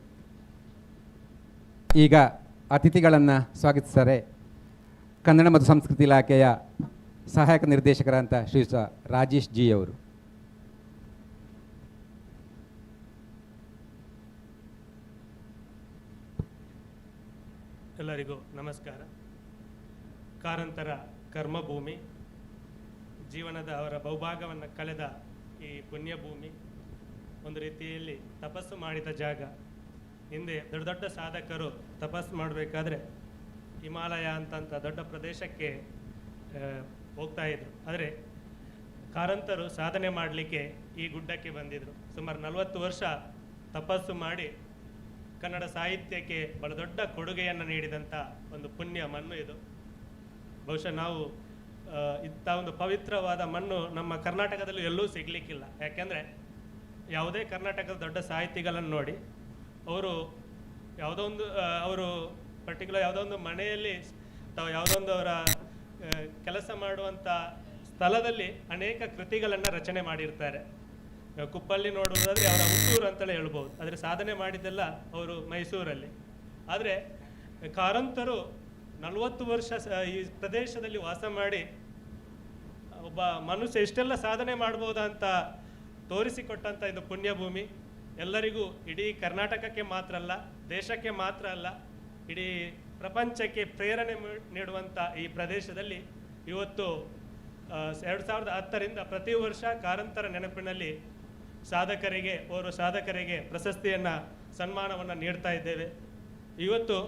A: ಈಗ ಅತಿಥಿಗಳನ್ನು ಸ್ವಾಗತಿಸ್ತಾರೆ ಕನ್ನಡ ಮತ್ತು ಸಂಸ್ಕೃತಿ ಇಲಾಖೆಯ ಸಹಾಯಕ ನಿರ್ದೇಶಕರಂತ ಶ್ರೀಯುತ ರಾಜೇಶ್ ಜಿ ಅವರು.
M: ಎಲ್ಲರಿಗೂ ನಮಸ್ಕಾರ. ಕಾರಂತರ ಕರ್ಮಭೂಮಿ, ಜೀವನದ ಅವರ ಬಹುಭಾಗವನ್ನು ಕಳೆದ ಈ ಪುಣ್ಯಭೂಮಿ, ಒಂದು ರೀತಿಯಲ್ಲಿ ತಪಸ್ಸು ಮಾಡಿದ ಜಾಗ. ಹಿಂದೆ ದೊಡ್ಡ ದೊಡ್ಡ ಸಾಧಕರು ತಪಸ್ಸು ಮಾಡಬೇಕಾದ್ರೆ ಹಿಮಾಲಯ ಅಂತಂತ ದೊಡ್ಡ ಪ್ರದೇಶಕ್ಕೆ ಹೋಗ್ತಾ ಇದ್ರು. ಆದರೆ ಕಾರಂತರು ಸಾಧನೆ ಮಾಡಲಿಕ್ಕೆ ಈ ಗುಡ್ಡಕ್ಕೆ ಬಂದಿದ್ದರು. ಸುಮಾರು 40 ವರ್ಷ ತಪಸ್ಸು ಮಾಡಿ ಕನ್ನಡ ಸಾಹಿತ್ಯಕ್ಕೆ ಬಹಳ ದೊಡ್ಡ ಕೊಡುಗೆಯನ್ನು ನೀಡಿದಂಥ ಒಂದು ಪುಣ್ಯ ಮಣ್ಣು ಇದು. ಬಹುಶಃ ನಾವು ಇಂಥ ಒಂದು ಪವಿತ್ರವಾದ ಮಣ್ಣು ನಮ್ಮ ಕರ್ನಾಟಕದಲ್ಲಿ ಎಲ್ಲೂ ಸಿಗಲಿಕ್ಕಿಲ್ಲ. ಯಾಕೆಂದರೆ ಯಾವುದೇ ಕರ್ನಾಟಕದ ದೊಡ್ಡ ಸಾಹಿತಿಗಳನ್ನು ನೋಡಿ, ಅವರು ಅವರು ಪರ್ಟಿಕ್ಯುಲರ್ ಯಾವುದೋ ಒಂದು ಮನೆಯಲ್ಲಿ ಅಥವಾ ಯಾವುದೋ ಒಂದು ಅವರ ಕೆಲಸ ಮಾಡುವಂಥ ಸ್ಥಳದಲ್ಲಿ ಅನೇಕ ಕೃತಿಗಳನ್ನು ರಚನೆ ಮಾಡಿರ್ತಾರೆ. ಕುಪ್ಪಲ್ಲಿ ನೋಡುವುದಾದರೆ ಅವರ ಹುಟ್ಟೂರು ಅಂತಲೇ ಹೇಳ್ಬೋದು. ಆದರೆ ಸಾಧನೆ ಮಾಡಿದ್ದೆಲ್ಲ ಅವರು ಮೈಸೂರಲ್ಲಿ. ಆದರೆ ಕಾರಂತರು 40 ವರ್ಷ ಈ ಪ್ರದೇಶದಲ್ಲಿ ವಾಸ ಮಾಡಿ ಒಬ್ಬ ಮನುಷ್ಯ ಇಷ್ಟೆಲ್ಲ ಸಾಧನೆ ಮಾಡ್ಬೋದಾ ಅಂತ ತೋರಿಸಿಕೊಟ್ಟಂಥ ಇದು ಪುಣ್ಯಭೂಮಿ. ಎಲ್ಲರಿಗೂ, ಇಡೀ ಕರ್ನಾಟಕಕ್ಕೆ ಮಾತ್ರ ಅಲ್ಲ, ದೇಶಕ್ಕೆ ಮಾತ್ರ ಅಲ್ಲ, ಇಡೀ ಪ್ರಪಂಚಕ್ಕೆ ಪ್ರೇರಣೆ ನೀಡುವಂಥ ಈ ಪ್ರದೇಶದಲ್ಲಿ ಇವತ್ತು 2010ರಿಂದ ಪ್ರತಿ ವರ್ಷ ಕಾರಂತರ ನೆನಪಿನಲ್ಲಿ ಓರ್ವ ಸಾಧಕರಿಗೆ ಪ್ರಶಸ್ತಿಯನ್ನು, ಸನ್ಮಾನವನ್ನು ನೀಡ್ತಾ ಇದ್ದೇವೆ. ಇವತ್ತು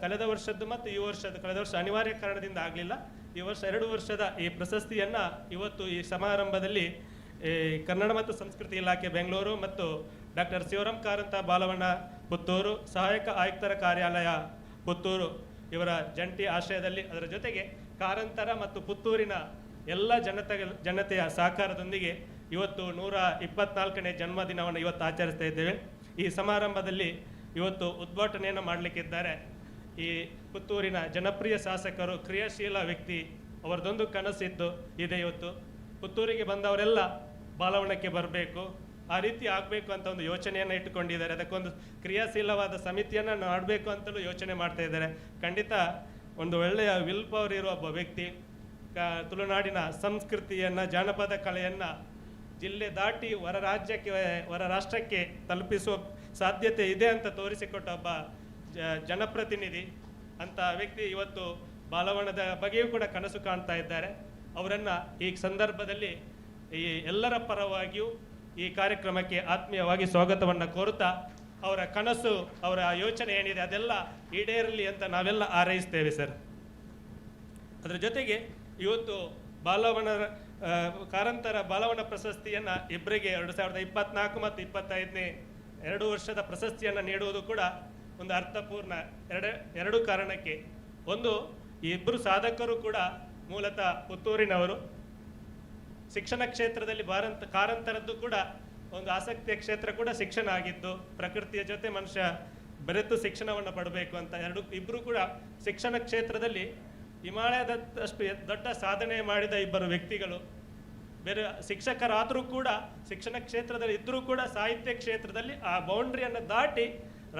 M: ಕಳೆದ ವರ್ಷದ್ದು ಮತ್ತು ಈ ವರ್ಷದ, ಕಳೆದ ವರ್ಷ ಅನಿವಾರ್ಯ ಕಾರಣದಿಂದ ಆಗಲಿಲ್ಲ, ಈ ವರ್ಷ 2 ವರ್ಷದ ಈ ಪ್ರಶಸ್ತಿಯನ್ನು ಇವತ್ತು ಈ ಸಮಾರಂಭದಲ್ಲಿ ಕನ್ನಡ ಮತ್ತು ಸಂಸ್ಕೃತಿ ಇಲಾಖೆ ಬೆಂಗಳೂರು ಮತ್ತು ಡಾಕ್ಟರ್ ಶಿವರಾಮ್ ಕಾರಂತ ಬಾಲವನ ಪುತ್ತೂರು, ಸಹಾಯಕ ಆಯುಕ್ತರ ಕಾರ್ಯಾಲಯ ಪುತ್ತೂರು ಇವರ ಜಂಟಿ ಆಶ್ರಯದಲ್ಲಿ, ಅದರ ಜೊತೆಗೆ ಕಾರಂತರ ಮತ್ತು ಪುತ್ತೂರಿನ ಎಲ್ಲ ಜನತೆಯ ಸಹಕಾರದೊಂದಿಗೆ ಇವತ್ತು 124ನೇ ಜನ್ಮದಿನವನ್ನು ಇವತ್ತು ಆಚರಿಸ್ತಾ ಇದ್ದೇವೆ. ಈ ಸಮಾರಂಭದಲ್ಲಿ ಇವತ್ತು ಉದ್ಘಾಟನೆಯನ್ನು ಮಾಡಲಿಕ್ಕಿದ್ದಾರೆ ಈ ಪುತ್ತೂರಿನ ಜನಪ್ರಿಯ ಶಾಸಕರು, ಕ್ರಿಯಾಶೀಲ ವ್ಯಕ್ತಿ, ಅವರದೊಂದು ಕನಸಿದ್ದು ಇದೆ. ಇವತ್ತು ಪುತ್ತೂರಿಗೆ ಬಂದವರೆಲ್ಲ ಬಾಲವನಕ್ಕೆ ಬರಬೇಕು, ಆ ರೀತಿ ಆಗಬೇಕು ಅಂತ ಒಂದು ಯೋಚನೆಯನ್ನು ಇಟ್ಟುಕೊಂಡಿದ್ದಾರೆ. ಅದಕ್ಕೊಂದು ಕ್ರಿಯಾಶೀಲವಾದ ಸಮಿತಿಯನ್ನು ಮಾಡಬೇಕು ಅಂತಲೂ ಯೋಚನೆ ಮಾಡ್ತಾ ಇದ್ದಾರೆ. ಖಂಡಿತ ಒಂದು ಒಳ್ಳೆಯ ವಿಲ್ ಪವರ್ ಇರುವ ಒಬ್ಬ ವ್ಯಕ್ತಿ. ತುಳುನಾಡಿನ ಸಂಸ್ಕೃತಿಯನ್ನು, ಜಾನಪದ ಕಲೆಯನ್ನು ಜಿಲ್ಲೆ ದಾಟಿ ಹೊರ ರಾಷ್ಟ್ರಕ್ಕೆ ತಲುಪಿಸುವ ಸಾಧ್ಯತೆ ಇದೆ ಅಂತ ತೋರಿಸಿಕೊಟ್ಟ ಒಬ್ಬ ಜನಪ್ರತಿನಿಧಿ ಅಂತ ವ್ಯಕ್ತಿ ಇವತ್ತು ಬಾಲವನದ ಬಗ್ಗೆಯೂ ಕೂಡ ಕನಸು ಕಾಣ್ತಾ ಇದ್ದಾರೆ. ಅವರನ್ನು ಈ ಸಂದರ್ಭದಲ್ಲಿ ಈ ಎಲ್ಲರ ಪರವಾಗಿಯೂ ಈ ಕಾರ್ಯಕ್ರಮಕ್ಕೆ ಆತ್ಮೀಯವಾಗಿ ಸ್ವಾಗತವನ್ನು ಕೋರುತ್ತಾ, ಅವರ ಕನಸು, ಅವರ ಯೋಚನೆ ಏನಿದೆ ಅದೆಲ್ಲ ಈಡೇರಲಿ ಅಂತ ನಾವೆಲ್ಲ ಹಾರೈಸ್ತೇವೆ ಸರ್. ಅದರ ಜೊತೆಗೆ ಇವತ್ತು ಕಾರಂತರ ಬಾಲವನ ಪ್ರಶಸ್ತಿಯನ್ನು ಇಬ್ಬರಿಗೆ 2024 ಮತ್ತು 25ನೇ 2 ವರ್ಷದ ಪ್ರಶಸ್ತಿಯನ್ನು ನೀಡುವುದು ಕೂಡ ಒಂದು ಅರ್ಥಪೂರ್ಣ. ಎರಡು ಕಾರಣಕ್ಕೆ. ಒಂದು, ಈ ಇಬ್ಬರು ಸಾಧಕರು ಕೂಡ ಮೂಲತಃ ಪುತ್ತೂರಿನವರು. ಶಿಕ್ಷಣ ಕ್ಷೇತ್ರದಲ್ಲಿ ಕಾರಂತರದ್ದು ಕೂಡ ಒಂದು ಆಸಕ್ತಿಯ ಕ್ಷೇತ್ರ ಕೂಡ ಶಿಕ್ಷಣ ಆಗಿದ್ದು, ಪ್ರಕೃತಿಯ ಜೊತೆ ಮನುಷ್ಯ ಬೆರೆತು ಶಿಕ್ಷಣವನ್ನು ಪಡಬೇಕು ಅಂತ ಇಬ್ಬರು ಕೂಡ ಶಿಕ್ಷಣ ಕ್ಷೇತ್ರದಲ್ಲಿ ಹಿಮಾಲಯದಷ್ಟು ದೊಡ್ಡ ಸಾಧನೆ ಮಾಡಿದ ಇಬ್ಬರು ವ್ಯಕ್ತಿಗಳು. ಬೇರೆ ಶಿಕ್ಷಕರಾದರೂ ಕೂಡ ಶಿಕ್ಷಣ ಕ್ಷೇತ್ರದಲ್ಲಿ ಇದ್ದರೂ ಕೂಡ ಸಾಹಿತ್ಯ ಕ್ಷೇತ್ರದಲ್ಲಿ ಆ ಬೌಂಡ್ರಿಯನ್ನು ದಾಟಿ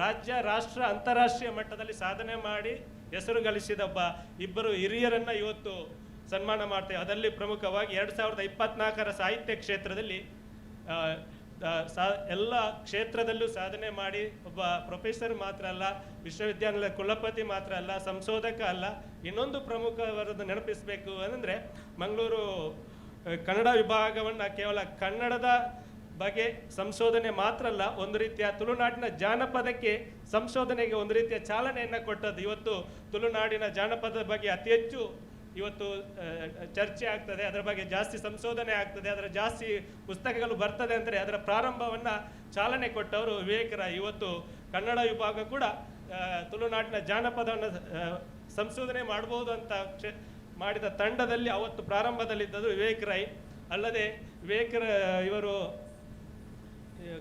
M: ರಾಜ್ಯ, ರಾಷ್ಟ್ರ, ಅಂತಾರಾಷ್ಟ್ರೀಯ ಮಟ್ಟದಲ್ಲಿ ಸಾಧನೆ ಮಾಡಿ ಹೆಸರು ಗಳಿಸಿದ ಇಬ್ಬರು ಹಿರಿಯರನ್ನು ಇವತ್ತು ಸನ್ಮಾನ ಮಾಡ್ತೇವೆ. ಅದರಲ್ಲಿ ಪ್ರಮುಖವಾಗಿ 2024ರ ಸಾಹಿತ್ಯ ಕ್ಷೇತ್ರದಲ್ಲಿ ಎಲ್ಲ ಕ್ಷೇತ್ರದಲ್ಲೂ ಸಾಧನೆ ಮಾಡಿ ಒಬ್ಬ ಪ್ರೊಫೆಸರ್ ಮಾತ್ರ ಅಲ್ಲ, ವಿಶ್ವವಿದ್ಯಾನಿಲಯದ ಕುಲಪತಿ ಮಾತ್ರ ಅಲ್ಲ, ಸಂಶೋಧಕ ಅಲ್ಲ, ಇನ್ನೊಂದು ಪ್ರಮುಖವಾದದ್ದು ನೆನಪಿಸಬೇಕು ಅಂದರೆ ಮಂಗಳೂರು ಕನ್ನಡ ವಿಭಾಗವನ್ನು ಕೇವಲ ಕನ್ನಡದ ಬಗ್ಗೆ ಸಂಶೋಧನೆ ಮಾತ್ರ ಅಲ್ಲ, ಒಂದು ರೀತಿಯ ತುಳುನಾಡಿನ ಜಾನಪದಕ್ಕೆ ಸಂಶೋಧನೆಗೆ ಒಂದು ರೀತಿಯ ಚಾಲನೆಯನ್ನು ಕೊಟ್ಟದ್ದು. ಇವತ್ತು ತುಳುನಾಡಿನ ಜಾನಪದದ ಬಗ್ಗೆ ಅತಿ ಹೆಚ್ಚು ಇವತ್ತು ಚರ್ಚೆ ಆಗ್ತದೆ, ಅದರ ಬಗ್ಗೆ ಜಾಸ್ತಿ ಸಂಶೋಧನೆ ಆಗ್ತದೆ, ಅದರ ಜಾಸ್ತಿ ಪುಸ್ತಕಗಳು ಬರ್ತದೆ ಅಂದರೆ ಅದರ ಪ್ರಾರಂಭವನ್ನು ಚಾಲನೆ ಕೊಟ್ಟವರು ವಿವೇಕರಾಯ್. ಇವತ್ತು ಕನ್ನಡ ವಿಭಾಗ ಕೂಡ ತುಳುನಾಡಿನ ಜಾನಪದವನ್ನು ಸಂಶೋಧನೆ ಮಾಡ್ಬೋದು ಅಂತ ಮಾಡಿದ ತಂಡದಲ್ಲಿ ಅವತ್ತು ಪ್ರಾರಂಭದಲ್ಲಿದ್ದದ್ದು ವಿವೇಕರಾಯ್. ಅಲ್ಲದೆ ಇವರು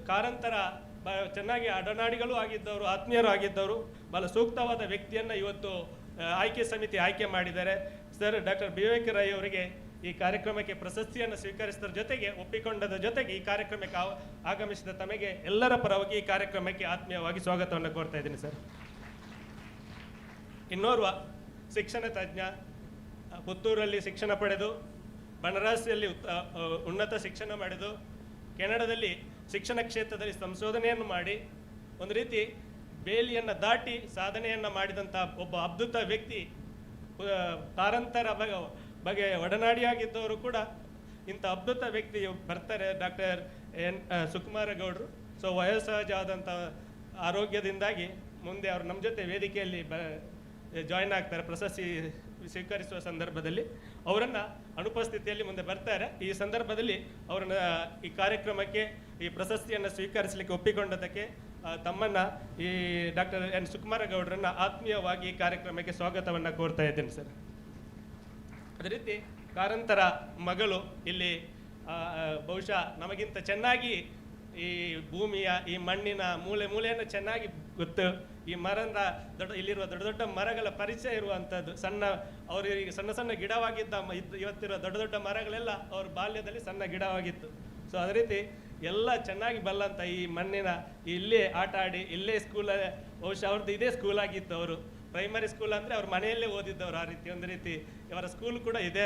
M: ಕಾರಂತರ ಚೆನ್ನಾಗಿ ಅಡನಾಡಿಗಳು ಆಗಿದ್ದವರು, ಆತ್ಮೀಯರು ಆಗಿದ್ದವರು, ಬಹಳ ಸೂಕ್ತವಾದ ವ್ಯಕ್ತಿಯನ್ನು ಇವತ್ತು ಆಯ್ಕೆ ಸಮಿತಿ ಆಯ್ಕೆ ಮಾಡಿದ್ದಾರೆ. ಸರ್ ಡಾಕ್ಟರ್ ವಿವೇಕರಾಯ್ ಅವರಿಗೆ ಈ ಕಾರ್ಯಕ್ರಮಕ್ಕೆ ಪ್ರಶಸ್ತಿಯನ್ನು ಸ್ವೀಕರಿಸಿದ ಜೊತೆಗೆ ಒಪ್ಪಿಕೊಂಡದ ಜೊತೆಗೆ ಈ ಕಾರ್ಯಕ್ರಮಕ್ಕೆ ಆಗಮಿಸಿದ ತಮಗೆ ಎಲ್ಲರ ಪರವಾಗಿ ಈ ಕಾರ್ಯಕ್ರಮಕ್ಕೆ ಆತ್ಮೀಯವಾಗಿ ಸ್ವಾಗತವನ್ನು ಕೋರ್ತಾ ಇದ್ದೀನಿ ಸರ್. ಇನ್ನೋರ್ವ ಶಿಕ್ಷಣ ತಜ್ಞ, ಪುತ್ತೂರಲ್ಲಿ ಶಿಕ್ಷಣ ಪಡೆದು ಬನರಾಸಿಯಲ್ಲಿ ಉನ್ನತ ಶಿಕ್ಷಣ ಮಾಡಿದ್ದು ಕೆನಡಾದಲ್ಲಿ ಶಿಕ್ಷಣ ಕ್ಷೇತ್ರದಲ್ಲಿ ಸಂಶೋಧನೆಯನ್ನು ಮಾಡಿ ಒಂದು ರೀತಿ ಬೇಲಿಯನ್ನು ದಾಟಿ ಸಾಧನೆಯನ್ನು ಮಾಡಿದಂಥ ಒಬ್ಬ ಅದ್ಭುತ ವ್ಯಕ್ತಿ, ಕಾರಂತರ ಬಗ್ಗೆ ಒಡನಾಡಿಯಾಗಿದ್ದವರು ಕೂಡ ಇಂಥ ಅದ್ಭುತ ವ್ಯಕ್ತಿ ಬರ್ತಾರೆ ಡಾಕ್ಟರ್ ಸುಕುಮಾರ ಗೌಡರು. ಸೊ ವಯೋಸಹಜವಾದಂಥ ಆರೋಗ್ಯದಿಂದಾಗಿ ಮುಂದೆ ಅವರು ನಮ್ಮ ಜೊತೆ ವೇದಿಕೆಯಲ್ಲಿ ಜಾಯಿನ್ ಆಗ್ತಾರೆ. ಪ್ರಶಸ್ತಿ ಸ್ವೀಕರಿಸುವ ಸಂದರ್ಭದಲ್ಲಿ ಅವರನ್ನು ಅನುಪಸ್ಥಿತಿಯಲ್ಲಿ ಮುಂದೆ ಬರ್ತಾರೆ. ಈ ಸಂದರ್ಭದಲ್ಲಿ ಅವರನ್ನು ಈ ಕಾರ್ಯಕ್ರಮಕ್ಕೆ ಈ ಪ್ರಶಸ್ತಿಯನ್ನು ಸ್ವೀಕರಿಸಲಿಕ್ಕೆ ಒಪ್ಪಿಕೊಂಡದಕ್ಕೆ ತಮ್ಮನ್ನು ಈ ಡಾಕ್ಟರ್ ಸುಕುಮಾರ ಗೌಡರನ್ನು ಆತ್ಮೀಯವಾಗಿ ಈ ಕಾರ್ಯಕ್ರಮಕ್ಕೆ ಸ್ವಾಗತವನ್ನು ಕೋರ್ತಾ ಇದ್ದೇನೆ ಸರ್. ಅದೇ ರೀತಿ ಕಾರಂತರ ಮಗಳು ಇಲ್ಲಿ ಬಹುಶಃ ನಮಗಿಂತ ಚೆನ್ನಾಗಿ ಈ ಭೂಮಿಯ ಈ ಮಣ್ಣಿನ ಮೂಲೆಯನ್ನು ಚೆನ್ನಾಗಿ ಗೊತ್ತು. ಈ ಮರದ ಇಲ್ಲಿರುವ ದೊಡ್ಡ ದೊಡ್ಡ ಮರಗಳ ಪರಿಚಯ ಇರುವಂಥದ್ದು, ಅವರಿಗೆ ಸಣ್ಣ ಗಿಡವಾಗಿದ್ದ ಇವತ್ತಿರುವ ದೊಡ್ಡ ದೊಡ್ಡ ಮರಗಳೆಲ್ಲ ಅವ್ರ ಬಾಲ್ಯದಲ್ಲಿ ಸಣ್ಣ ಗಿಡವಾಗಿತ್ತು. ಸೊ ಅದೇ ರೀತಿ ಎಲ್ಲ ಚೆನ್ನಾಗಿ ಬಲ್ಲಂತ ಈ ಮಣ್ಣಿನ ಇಲ್ಲೇ ಆಟ ಆಡಿ ಇಲ್ಲೇ ಸ್ಕೂಲಲ್ಲಿ ಬಹುಶಃ ಅವ್ರದ್ದು ಇದೇ ಸ್ಕೂಲ್ ಆಗಿತ್ತು. ಅವರು ಪ್ರೈಮರಿ ಸ್ಕೂಲ್ ಅಂದರೆ ಅವ್ರ ಮನೆಯಲ್ಲೇ ಓದಿದ್ದವರು. ಆ ರೀತಿ ಒಂದು ರೀತಿ ಇವರ ಸ್ಕೂಲ್ ಕೂಡ ಇದೇ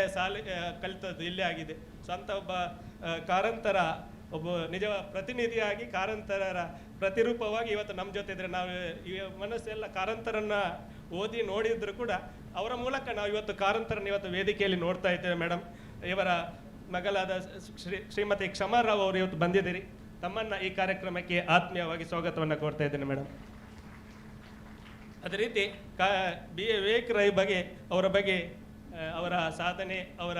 M: ಕಲಿತದ್ದು ಇಲ್ಲೇ ಆಗಿದೆ. ಸೊ ಅಂಥ ಒಬ್ಬ ಕಾರಂತರ ಒಬ್ಬ ನಿಜ ಪ್ರತಿನಿಧಿಯಾಗಿ ಕಾರಂತರರ ಪ್ರತಿರೂಪವಾಗಿ ಇವತ್ತು ನಮ್ಮ ಜೊತೆ ಇದ್ರೆ ನಾವು ಈ ಮನಸ್ಸೆಲ್ಲ ಕಾರಂತರನ್ನು ಓದಿ ನೋಡಿದ್ರು ಕೂಡ ಅವರ ಮೂಲಕ ನಾವು ಇವತ್ತು ಕಾರಂತರನ್ನು ಇವತ್ತು ವೇದಿಕೆಯಲ್ಲಿ ನೋಡ್ತಾ ಇದ್ದೇವೆ. ಮೇಡಮ್, ಇವರ ಮಗಳಾದ ಶ್ರೀಮತಿ ಕ್ಷಮಾರಾವ್ ಅವರು ಇವತ್ತು ಬಂದಿದ್ದೀರಿ. ತಮ್ಮನ್ನು ಈ ಕಾರ್ಯಕ್ರಮಕ್ಕೆ ಆತ್ಮೀಯವಾಗಿ ಸ್ವಾಗತವನ್ನು ಕೋರ್ತಾ ಇದ್ದೇನೆ ಮೇಡಮ್. ಅದೇ ರೀತಿ BA ವಿವೇಕ್ ರೈ ಬಗ್ಗೆ ಅವರ ಸಾಧನೆ, ಅವರ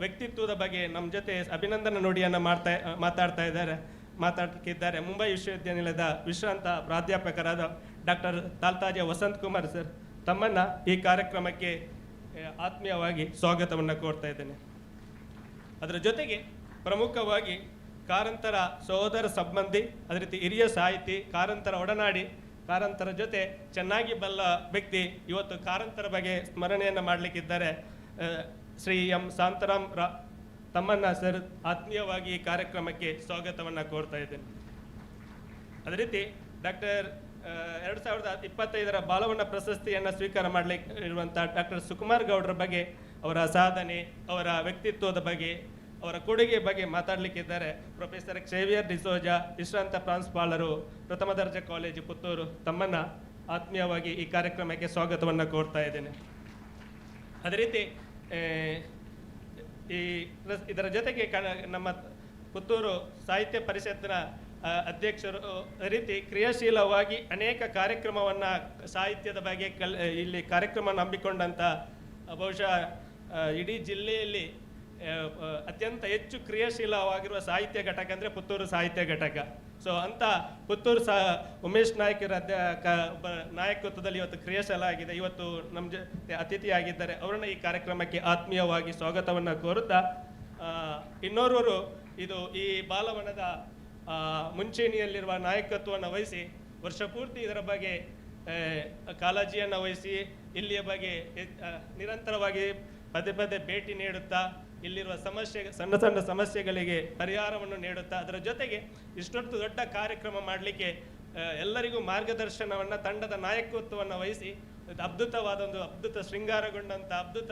M: ವ್ಯಕ್ತಿತ್ವದ ಬಗ್ಗೆ ನಮ್ಮ ಜೊತೆ ಅಭಿನಂದನಾ ನುಡಿಯನ್ನು ಮಾತಾಡ್ತಿದ್ದಾರೆ ಮುಂಬೈ ವಿಶ್ವವಿದ್ಯಾನಿಲಯದ ವಿಶ್ರಾಂತ ಪ್ರಾಧ್ಯಾಪಕರಾದ ಡಾಕ್ಟರ್ ತಾಲ್ತಾಜೆ ವಸಂತ್ ಕುಮಾರ್ ಸರ್. ತಮ್ಮನ್ನು ಈ ಕಾರ್ಯಕ್ರಮಕ್ಕೆ ಆತ್ಮೀಯವಾಗಿ ಸ್ವಾಗತವನ್ನು ಕೋರ್ತಾ ಇದ್ದೇನೆ. ಅದರ ಜೊತೆಗೆ ಪ್ರಮುಖವಾಗಿ ಕಾರಂತರ ಸಹೋದರ ಸಂಬಂಧಿ, ಅದೇ ರೀತಿ ಹಿರಿಯ ಸಾಹಿತಿ, ಕಾರಂತರ ಒಡನಾಡಿ, ಕಾರಂತರ ಜೊತೆ ಚೆನ್ನಾಗಿ ಬಲ್ಲ ವ್ಯಕ್ತಿ ಇವತ್ತು ಕಾರಂತರ ಬಗ್ಗೆ ಸ್ಮರಣೆಯನ್ನು ಮಾಡಲಿಕ್ಕಿದ್ದಾರೆ ಶ್ರೀ ಎಂ ಶಾಂತಾರಾಮ್ ತಮ್ಮನ್ನ ಸರ್ ಆತ್ಮೀಯವಾಗಿ ಈ ಕಾರ್ಯಕ್ರಮಕ್ಕೆ ಸ್ವಾಗತವನ್ನು ಕೋರ್ತಾ ಇದ್ದೇನೆ. ಅದೇ ರೀತಿ ಡಾಕ್ಟರ್ 2025 ಬಾಲವಣ್ಣ ಪ್ರಶಸ್ತಿಯನ್ನು ಸ್ವೀಕಾರ ಮಾಡಲಿಕ್ಕೆ ಇರುವಂಥ ಡಾಕ್ಟರ್ ಸುಕುಮಾರ್ ಗೌಡರ ಬಗ್ಗೆ, ಅವರ ಸಾಧನೆ, ಅವರ ವ್ಯಕ್ತಿತ್ವದ ಬಗ್ಗೆ, ಅವರ ಕೊಡುಗೆ ಬಗ್ಗೆ ಮಾತಾಡಲಿಕ್ಕಿದ್ದಾರೆ ಪ್ರೊಫೆಸರ್ ಕ್ಸೇವಿಯರ್ ಡಿಸೋಜಾ, ವಿಶ್ರಾಂತ ಪ್ರಾಂಶುಪಾಲರು, ಪ್ರಥಮ ದರ್ಜೆ ಕಾಲೇಜು ಪುತ್ತೂರು. ತಮ್ಮನ್ನು ಆತ್ಮೀಯವಾಗಿ ಈ ಕಾರ್ಯಕ್ರಮಕ್ಕೆ ಸ್ವಾಗತವನ್ನು ಕೋರ್ತಾ ಇದ್ದೇನೆ. ಅದೇ ರೀತಿ ಇದರ ಜೊತೆಗೆ ನಮ್ಮ ಪುತ್ತೂರು ಸಾಹಿತ್ಯ ಪರಿಷತ್ತಿನ ಅಧ್ಯಕ್ಷರು ರೀತಿ ಕ್ರಿಯಾಶೀಲವಾಗಿ ಅನೇಕ ಕಾರ್ಯಕ್ರಮವನ್ನು ಸಾಹಿತ್ಯದ ಬಗ್ಗೆ ಇಲ್ಲಿ ಕಾರ್ಯಕ್ರಮವನ್ನು ಹಮ್ಮಿಕೊಂಡಂಥ ಬಹುಶಃ ಇಡೀ ಜಿಲ್ಲೆಯಲ್ಲಿ ಅತ್ಯಂತ ಹೆಚ್ಚು ಕ್ರಿಯಾಶೀಲವಾಗಿರುವ ಸಾಹಿತ್ಯ ಘಟಕ ಅಂದರೆ ಪುತ್ತೂರು ಸಾಹಿತ್ಯ ಘಟಕ. ಸೊ ಅಂಥ ಪುತ್ತೂರು ಉಮೇಶ್ ನಾಯ್ಕರ ನಾಯಕತ್ವದಲ್ಲಿ ಇವತ್ತು ಕ್ರಿಯಾಶೀಲ ಆಗಿದೆ. ಇವತ್ತು ನಮ್ಮ ಜೊತೆ ಅತಿಥಿಯಾಗಿದ್ದಾರೆ. ಅವರನ್ನು ಈ ಕಾರ್ಯಕ್ರಮಕ್ಕೆ ಆತ್ಮೀಯವಾಗಿ ಸ್ವಾಗತವನ್ನು ಕೋರುತ್ತಾ, ಇನ್ನೋರ್ವರು ಈ ಬಾಲವನದ ಮುಂಚೂಣಿಯಲ್ಲಿರುವ ನಾಯಕತ್ವವನ್ನು ವಹಿಸಿ ವರ್ಷ ಪೂರ್ತಿ ಇದರ ಬಗ್ಗೆ ಕಾಳಜಿಯನ್ನು ವಹಿಸಿ ಇಲ್ಲಿಯ ಬಗ್ಗೆ ನಿರಂತರವಾಗಿ ಪದೇ ಪದೇ ಭೇಟಿ ನೀಡುತ್ತಾ ಇಲ್ಲಿರುವ ಸಣ್ಣ ಸಣ್ಣ ಸಮಸ್ಯೆಗಳಿಗೆ ಪರಿಹಾರವನ್ನು ನೀಡುತ್ತಾ, ಅದರ ಜೊತೆಗೆ ಇಷ್ಟೊಂದು ದೊಡ್ಡ ಕಾರ್ಯಕ್ರಮ ಮಾಡಲಿಕ್ಕೆ ಎಲ್ಲರಿಗೂ ಮಾರ್ಗದರ್ಶನವನ್ನು, ತಂಡದ ನಾಯಕತ್ವವನ್ನು ವಹಿಸಿ ಅದ್ಭುತ ಶೃಂಗಾರಗೊಂಡಂಥ ಅದ್ಭುತ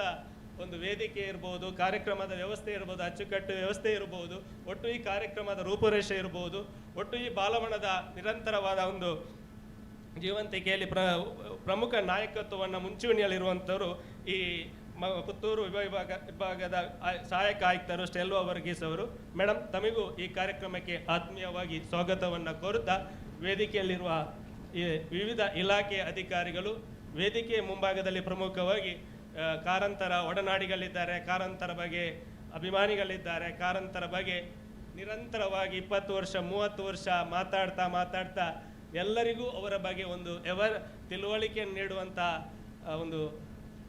M: ಒಂದು ವೇದಿಕೆ ಇರ್ಬೋದು, ಕಾರ್ಯಕ್ರಮದ ವ್ಯವಸ್ಥೆ ಇರ್ಬೋದು, ಅಚ್ಚುಕಟ್ಟು ವ್ಯವಸ್ಥೆ ಇರ್ಬೋದು, ಒಟ್ಟು ಈ ಕಾರ್ಯಕ್ರಮದ ರೂಪುರೇಷೆ ಇರ್ಬೋದು, ಒಟ್ಟು ಈ ಬಾಲವನದ ನಿರಂತರವಾದ ಒಂದು ಜೀವಂತಿಕೆಯಲ್ಲಿ ಪ್ರಮುಖ ನಾಯಕತ್ವವನ್ನು ಮುಂಚೂಣಿಯಲ್ಲಿರುವಂಥವರು ಈ ಪುತ್ತೂರು ವಿಭಾಗದ ಸಹಾಯಕ ಆಯುಕ್ತರು ಸ್ಟೆಲ್ವಾ ವರ್ಗೀಸ್ ಅವರು. ಮೇಡಮ್, ತಮಗೂ ಈ ಕಾರ್ಯಕ್ರಮಕ್ಕೆ ಆತ್ಮೀಯವಾಗಿ ಸ್ವಾಗತವನ್ನು ಕೋರುತ್ತಾ, ವೇದಿಕೆಯಲ್ಲಿರುವ ಈ ವಿವಿಧ ಇಲಾಖೆಯ ಅಧಿಕಾರಿಗಳು, ವೇದಿಕೆಯ ಮುಂಭಾಗದಲ್ಲಿ ಪ್ರಮುಖವಾಗಿ ಕಾರಂತರ ಒಡನಾಡಿಗಳಿದ್ದಾರೆ, ಕಾರಂತರ ಬಗ್ಗೆ ಅಭಿಮಾನಿಗಳಿದ್ದಾರೆ, ಕಾರಂತರ ಬಗ್ಗೆ ನಿರಂತರವಾಗಿ 20 ವರ್ಷ 30 ವರ್ಷ ಮಾತಾಡ್ತಾ ಎಲ್ಲರಿಗೂ ಅವರ ಬಗ್ಗೆ ಒಂದು ತಿಳುವಳಿಕೆಯನ್ನು ನೀಡುವಂಥ ಒಂದು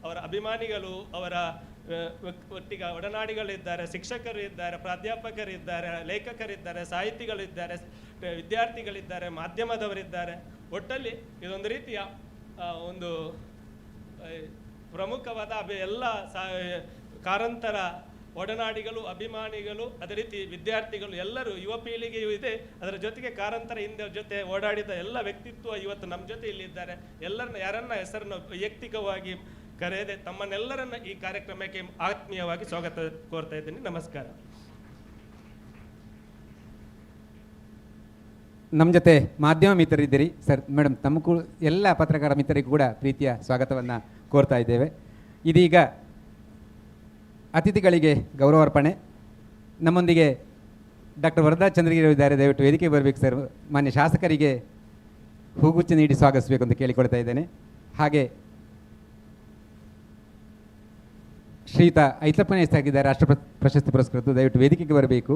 M: ಅವರ ಅಭಿಮಾನಿಗಳು, ಅವರ ಒಟ್ಟಿಗೆ ಒಡನಾಡಿಗಳಿದ್ದಾರೆ, ಶಿಕ್ಷಕರು ಇದ್ದಾರೆ, ಪ್ರಾಧ್ಯಾಪಕರಿದ್ದಾರೆ, ಲೇಖಕರಿದ್ದಾರೆ, ಸಾಹಿತಿಗಳಿದ್ದಾರೆ, ವಿದ್ಯಾರ್ಥಿಗಳಿದ್ದಾರೆ, ಮಾಧ್ಯಮದವರಿದ್ದಾರೆ. ಒಟ್ಟಲ್ಲಿ ಇದೊಂದು ರೀತಿಯ ಒಂದು ಪ್ರಮುಖವಾದ ಎಲ್ಲ ಕಾರಂತರ ಒಡನಾಡಿಗಳು, ಅಭಿಮಾನಿಗಳು, ಅದೇ ರೀತಿ ವಿದ್ಯಾರ್ಥಿಗಳು ಎಲ್ಲರೂ, ಯುವ ಪೀಳಿಗೆಯೂ ಇದೆ. ಅದರ ಜೊತೆಗೆ ಕಾರಂತರ ಹಿಂದೆ ಜೊತೆ ಓಡಾಡಿದ ಎಲ್ಲ ವ್ಯಕ್ತಿತ್ವ ಇವತ್ತು ನಮ್ಮ ಜೊತೆ ಇಲ್ಲಿದ್ದಾರೆ. ಯಾರನ್ನ ಹೆಸರನ್ನು ವೈಯಕ್ತಿಕವಾಗಿ ಕರೆಯದೆ ತಮ್ಮನ್ನೆಲ್ಲರನ್ನ ಈ ಕಾರ್ಯಕ್ರಮಕ್ಕೆ ಆತ್ಮೀಯವಾಗಿ ಸ್ವಾಗತ ಕೋರ್ತಾ ಇದ್ದೀನಿ. ನಮಸ್ಕಾರ.
A: ನಮ್ಮ ಜೊತೆ ಮಾಧ್ಯಮ ಮಿತ್ರರಿದ್ದೀರಿ ಸರ್. ಮೇಡಮ್, ತಮಗೂ ಎಲ್ಲ ಪತ್ರಕಾರ ಮಿತ್ರರಿಗೂ ಕೂಡ ಪ್ರೀತಿಯ ಸ್ವಾಗತವನ್ನು ಕೋರ್ತಾ ಇದ್ದೇವೆ. ಇದೀಗ ಅತಿಥಿಗಳಿಗೆ ಗೌರವಾರ್ಪಣೆ. ನಮ್ಮೊಂದಿಗೆ ಡಾಕ್ಟರ್ ವರದಾ ಚಂದ್ರಗಿರಿ ಇದ್ದಾರೆ. ದಯವಿಟ್ಟು ವೇದಿಕೆಗೆ ಬರಬೇಕು ಸರ್. ಮಾನ್ಯ ಶಾಸಕರಿಗೆ ಹೂಗುಚ್ಚ ನೀಡಿ ಸ್ವಾಗತಿಸಬೇಕು ಅಂತ ಕೇಳಿಕೊಳ್ತಾ ಇದ್ದೇನೆ. ಹಾಗೆ ಶ್ರೀಯುತ ಐತಪ್ಪನೇ ಆಗಿದ್ದಾರೆ, ರಾಷ್ಟ್ರ ಪ್ರಶಸ್ತಿ ಪುರಸ್ಕೃತರು. ದಯವಿಟ್ಟು ವೇದಿಕೆಗೆ ಬರಬೇಕು.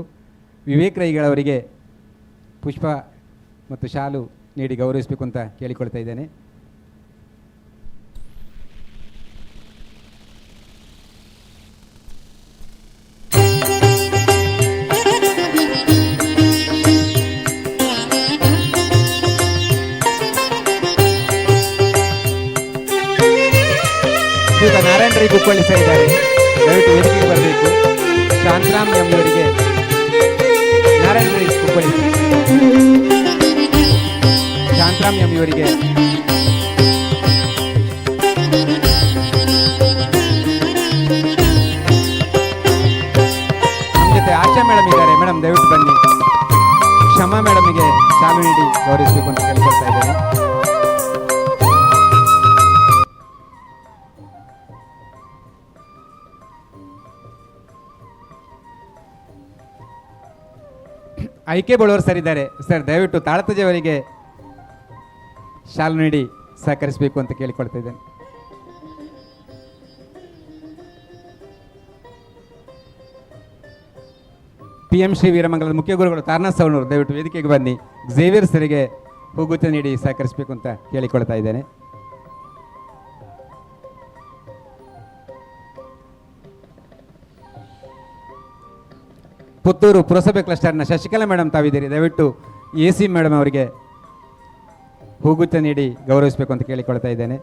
A: ವಿವೇಕ್ ರೈಗಳವರಿಗೆ ಪುಷ್ಪ ಮತ್ತು ಶಾಲು ನೀಡಿ ಗೌರವಿಸಬೇಕು ಅಂತ ಕೇಳಿಕೊಳ್ತಾ ಇದ್ದೇನೆ. ಶ್ರೀಯುತ ನಾರಾಯಣ ರೈ ಕುಕ್ಕೊಳ್ಳಿ ಸರ್ ಇದ್ದಾರೆ. ದಯವಿಟ್ಟು ವೇದಿಕೆಗೆ ಬರಬೇಕು. ಶಾಂತರಾಮ್ ಎಂಬುವರಿಗೆ ನಾರಾಯಣ ರೈ ಕುಕ್ಕೊಳ್ಳಿ, ಶಾಂತರಾಮ್ ಎಂಬುವರಿಗೆ ನಮ್ಮ ಜೊತೆ ಆಶಾ ಮೇಡಮ್ ಇದ್ದಾರೆ. ಮೇಡಮ್ ದಯವಿಟ್ಟು ಬನ್ನಿ. ಕ್ಷಮಾ ಮೇಡಮ್ಗೆ ಶಾಲು ನೀಡಿ ಗೌರವಿಸಬೇಕು ಅಂತ ಕೇಳ್ಕೊಳ್ತಾ ಇದ್ದೇನೆ. ಐಕೆ ಬಳುವರು ಸರ್ ಇದ್ದಾರೆ. ಸರ್ ದಯವಿಟ್ಟು ತಾಳತಜೆಯವರಿಗೆ ಶಾಲು ನೀಡಿ ಸಹಕರಿಸಬೇಕು ಅಂತ ಕೇಳಿಕೊಳ್ತಾ ಇದ್ದೇನೆ. PM ಶ್ರೀ ವೀರಮಂಗಲದ ಮುಖ್ಯ ಗುರುಗಳು ತಾರನಾಥ್ ಸವಣೂರು ದಯವಿಟ್ಟು ವೇದಿಕೆಗೆ ಬನ್ನಿ. ಝೇವಿಯರ್ ಸರಿಗೆ ಹೂಗುಚ್ಚ ನೀಡಿ ಸಹಕರಿಸಬೇಕು ಅಂತ ಕೇಳಿಕೊಳ್ತಾ ಇದ್ದೇನೆ. ಪುತ್ತೂರು ಪುರಸಭೆ ಕ್ಲಸ್ಟರ್ನ ಶಶಿಕಲಾ ಮೇಡಮ್ ತಾವಿದ್ದೀರಿ. ದಯವಿಟ್ಟು AC ಮೇಡಮ್ ಅವರಿಗೆ ಹೂಗುಚ್ಚ ನೀಡಿ ಗೌರವಿಸಬೇಕು ಅಂತ ಕೇಳಿಕೊಳ್ತಾ ಇದ್ದೇನೆ.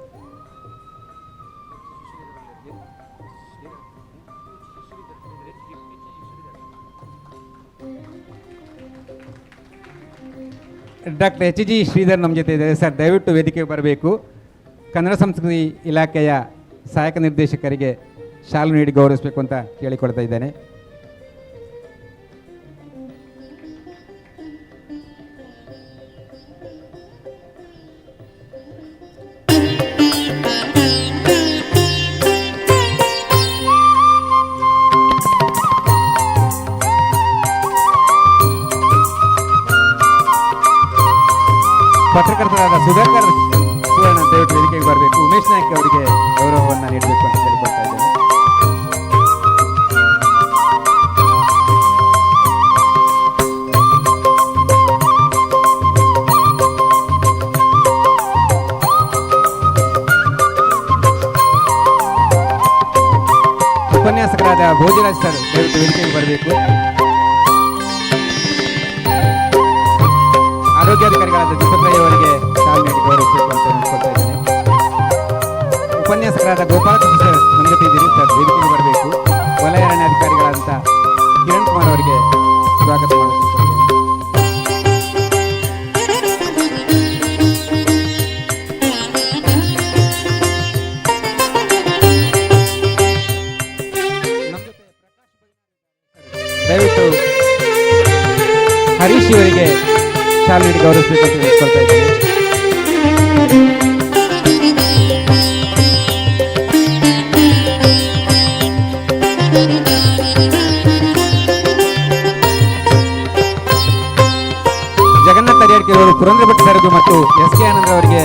A: ಡಾಕ್ಟರ್ HG ಶ್ರೀಧರ್ ನಮ್ಮ ಜೊತೆ ಇದ್ದಾರೆ. ಸರ್ ದಯವಿಟ್ಟು ವೇದಿಕೆಗೆ ಬರಬೇಕು. ಕನ್ನಡ ಸಂಸ್ಕೃತಿ ಇಲಾಖೆಯ ಸಹಾಯಕ ನಿರ್ದೇಶಕರಿಗೆ ಶಾಲು ನೀಡಿ ಗೌರವಿಸಬೇಕು ಅಂತ ಕೇಳಿಕೊಳ್ತಾ ಇದ್ದೇನೆ. ಪತ್ರಕರ್ತರಾದ ಸುಧಾಕರ್ ಸುವರ್ಣ ದಯವಿಟ್ಟು ವೇದಿಕೆಗೆ ಬರಬೇಕು. ಉಮೇಶ್ ನಾಯ್ಕ ಅವರಿಗೆ ಗೌರವವನ್ನು ನೀಡಬೇಕು ಅಂತ ಕೇಳಿಕೊಳ್ತಾ ಇದ್ದೇನೆ. ಉಪನ್ಯಾಸಕರಾದ ಭೋಜರಾಜ್ ಸರ್ ದಯವಿಟ್ಟು ವೇದಿಕೆಗೆ ಬರಬೇಕು. ಆರೋಗ್ಯಾಧಿಕಾರಿಗಳಾದ ದೀಪಕ್ ರೈ ಅವರಿಗೆ ಶಾಲು ನೀಡಿ ಗೌರವಿಸಬೇಕು ಅಂತ ಅನ್ಕೊಳ್ತಾ ಇದ್ದೇನೆ. ಉಪನ್ಯಾಸಕರಾದ ಗೋಪಾಲಕೃಷ್ಣ ಸರ್ ನಮ್ಮ ಜೊತೆ ಇದ್ದೀರಿ. ಸರ್ ವೇದಿಕೆಗೆ ಬರಬೇಕು. ವಲಯ ಅರಣ್ಯಾಧಿಕಾರಿಗಳಾದಂಥ ಕಿರಣ್ ಕುಮಾರ್ ಅವರಿಗೆ ಸ್ವಾಗತ ಮಾಡಿಕೊಳ್ತೇನೆ. ದಯವಿಟ್ಟು ಹರೀಶ್ ಇವರಿಗೆ ಶಾಲು ನೀಡಿ ಗೌರವಿಸಬೇಕು ಅಂತ ಹೇಳ್ಕೊಳ್ತಾ ಇದ್ದೇನೆ. ಜಗನ್ನಾಥ್ ಅರಿಯಾಡ್ಕೆ ಅವರು ಪುರಂದ್ರ ಭಟ್ ಸರ್ಗೂ ಮತ್ತು SK ಆನಂದ್ ಅವರಿಗೆ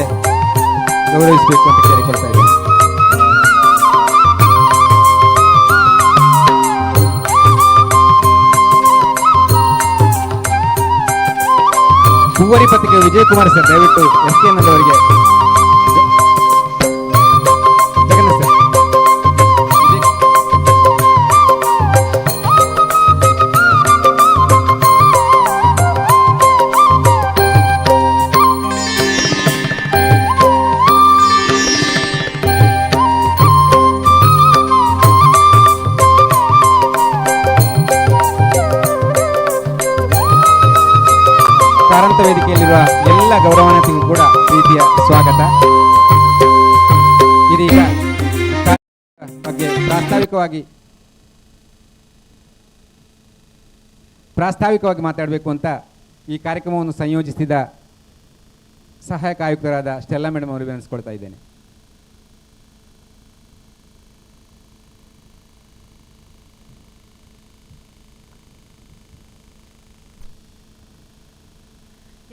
A: ಗೌರವಿಸಬೇಕು ಅಂತ ಕೇಳಿಕೊಳ್ತಾ ಇದ್ದೇನೆ. ಹೂವರಿ ಪತ್ರಿಕೆ ವಿಜಯಕುಮಾರ್ ಸರ್ ದಯವಿಟ್ಟು SK ಆನಂದ್ ಅವರಿಗೆ ಜಗನ್ನಾಥ್ ಸರ್ ಸ್ವಾಗತ. ಇದೀಗ ಬಗ್ಗೆ ಪ್ರಾಸ್ತಾವಿಕವಾಗಿ ಮಾತಾಡಬೇಕು ಅಂತ ಈ ಕಾರ್ಯಕ್ರಮವನ್ನು ಸಂಯೋಜಿಸಿದ ಸಹಾಯಕ ಆಯುಕ್ತರಾದ ಸ್ಟೆಲ್ಲಾ ಮೇಡಮ್ ಅವರಿಗೆ ಅನಿಸ್ಕೊಳ್ತಾ ಇದ್ದೇನೆ.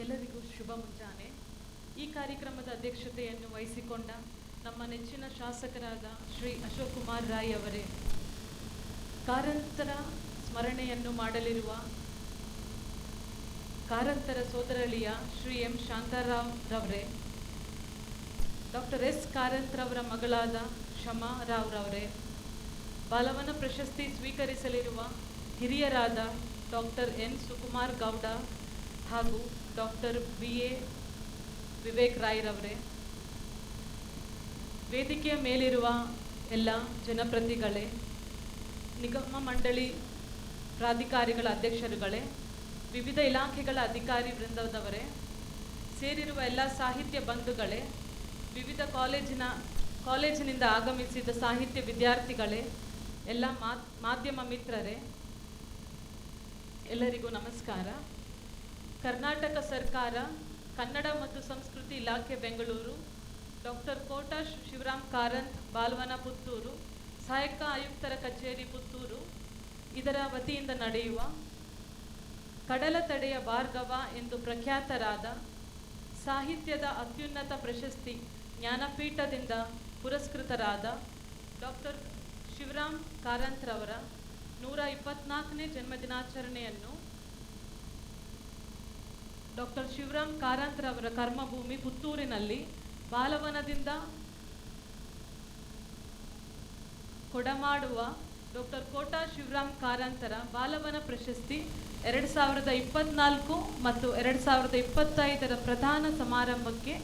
N: ಎಲ್ಲರಿಗೂ ಶುಭ ಮುಂಜಾನೆ. ಈ ಕಾರ್ಯಕ್ರಮದ ಅಧ್ಯಕ್ಷತೆಯನ್ನು ವಹಿಸಿಕೊಂಡ ನಮ್ಮ ನೆಚ್ಚಿನ ಶಾಸಕರಾದ ಶ್ರೀ ಅಶೋಕ್ ಕುಮಾರ್ ರಾಯ್ ಅವರೇ, ಕಾರಂತರ ಸ್ಮರಣೆಯನ್ನು ಮಾಡಲಿರುವ ಕಾರಂತರ ಸೋದರಳಿಯ ಶ್ರೀ ಎಂ ಶಾಂತಾರಾವ್ ರವರೇ, ಡಾಕ್ಟರ್ ಎಸ್ ಕಾರಂತ್ರವರ ಮಗಳಾದ ಶಮಾ ರಾವ್ ರವರೇ, ಬಾಲವನ ಪ್ರಶಸ್ತಿ ಸ್ವೀಕರಿಸಲಿರುವ ಹಿರಿಯರಾದ ಡಾಕ್ಟರ್ ಎನ್ ಸುಕುಮಾರ್ ಗೌಡ ಹಾಗೂ ಡಾಕ್ಟರ್ BA ವಿವೇಕ್ ರಾಯ್ ರವರೇ, ವೇದಿಕೆಯ ಮೇಲಿರುವ ಎಲ್ಲ ಜನಪ್ರತಿಗಳೇ, ನಿಗಮ ಮಂಡಳಿ ಪ್ರಾಧಿಕಾರಿಗಳ ಅಧ್ಯಕ್ಷರುಗಳೇ, ವಿವಿಧ ಇಲಾಖೆಗಳ ಅಧಿಕಾರಿ ವೃಂದದವರೇ, ಸೇರಿರುವ ಎಲ್ಲ ಸಾಹಿತ್ಯ ಬಂಧುಗಳೇ, ವಿವಿಧ ಕಾಲೇಜಿನಿಂದ ಆಗಮಿಸಿದ ಸಾಹಿತ್ಯ ವಿದ್ಯಾರ್ಥಿಗಳೇ, ಎಲ್ಲ ಮಾಧ್ಯಮ ಮಿತ್ರರೇ, ಎಲ್ಲರಿಗೂ ನಮಸ್ಕಾರ. ಕರ್ನಾಟಕ ಸರ್ಕಾರ ಕನ್ನಡ ಮತ್ತು ಸಂಸ್ಕೃತಿ ಇಲಾಖೆ ಬೆಂಗಳೂರು, ಡಾಕ್ಟರ್ ಕೋಟಾ ಶಿವರಾಮ್ ಕಾರಂತ್ ಬಾಲವನ ಪುತ್ತೂರು, ಸಹಾಯಕ ಆಯುಕ್ತರ ಕಚೇರಿ ಪುತ್ತೂರು ಇದರ ವತಿಯಿಂದ ನಡೆಯುವ ಕಡಲ ತಡೆಯ ಭಾರ್ಗವ ಎಂದು ಪ್ರಖ್ಯಾತರಾದ ಸಾಹಿತ್ಯದ ಅತ್ಯುನ್ನತ ಪ್ರಶಸ್ತಿ ಜ್ಞಾನಪೀಠದಿಂದ ಪುರಸ್ಕೃತರಾದ ಡಾಕ್ಟರ್ ಶಿವರಾಮ್ ಕಾರಂತ್ರವರ 124ನೇ ಜನ್ಮದಿನಾಚರಣೆಯನ್ನು ಡಾಕ್ಟರ್ ಶಿವರಾಮ್ ಕಾರಂತ್ರವರ ಕರ್ಮಭೂಮಿ ಪುತ್ತೂರಿನಲ್ಲಿ ಬಾಲವನದಿಂದ ಕೊಡಮಾಡುವ ಡಾಕ್ಟರ್ ಕೋಟಾ ಶಿವರಾಮ್ ಕಾರಂತರ ಬಾಲವನ ಪ್ರಶಸ್ತಿ 2024 ಮತ್ತು 2025ರ ಪ್ರಧಾನ ಸಮಾರಂಭಕ್ಕೆ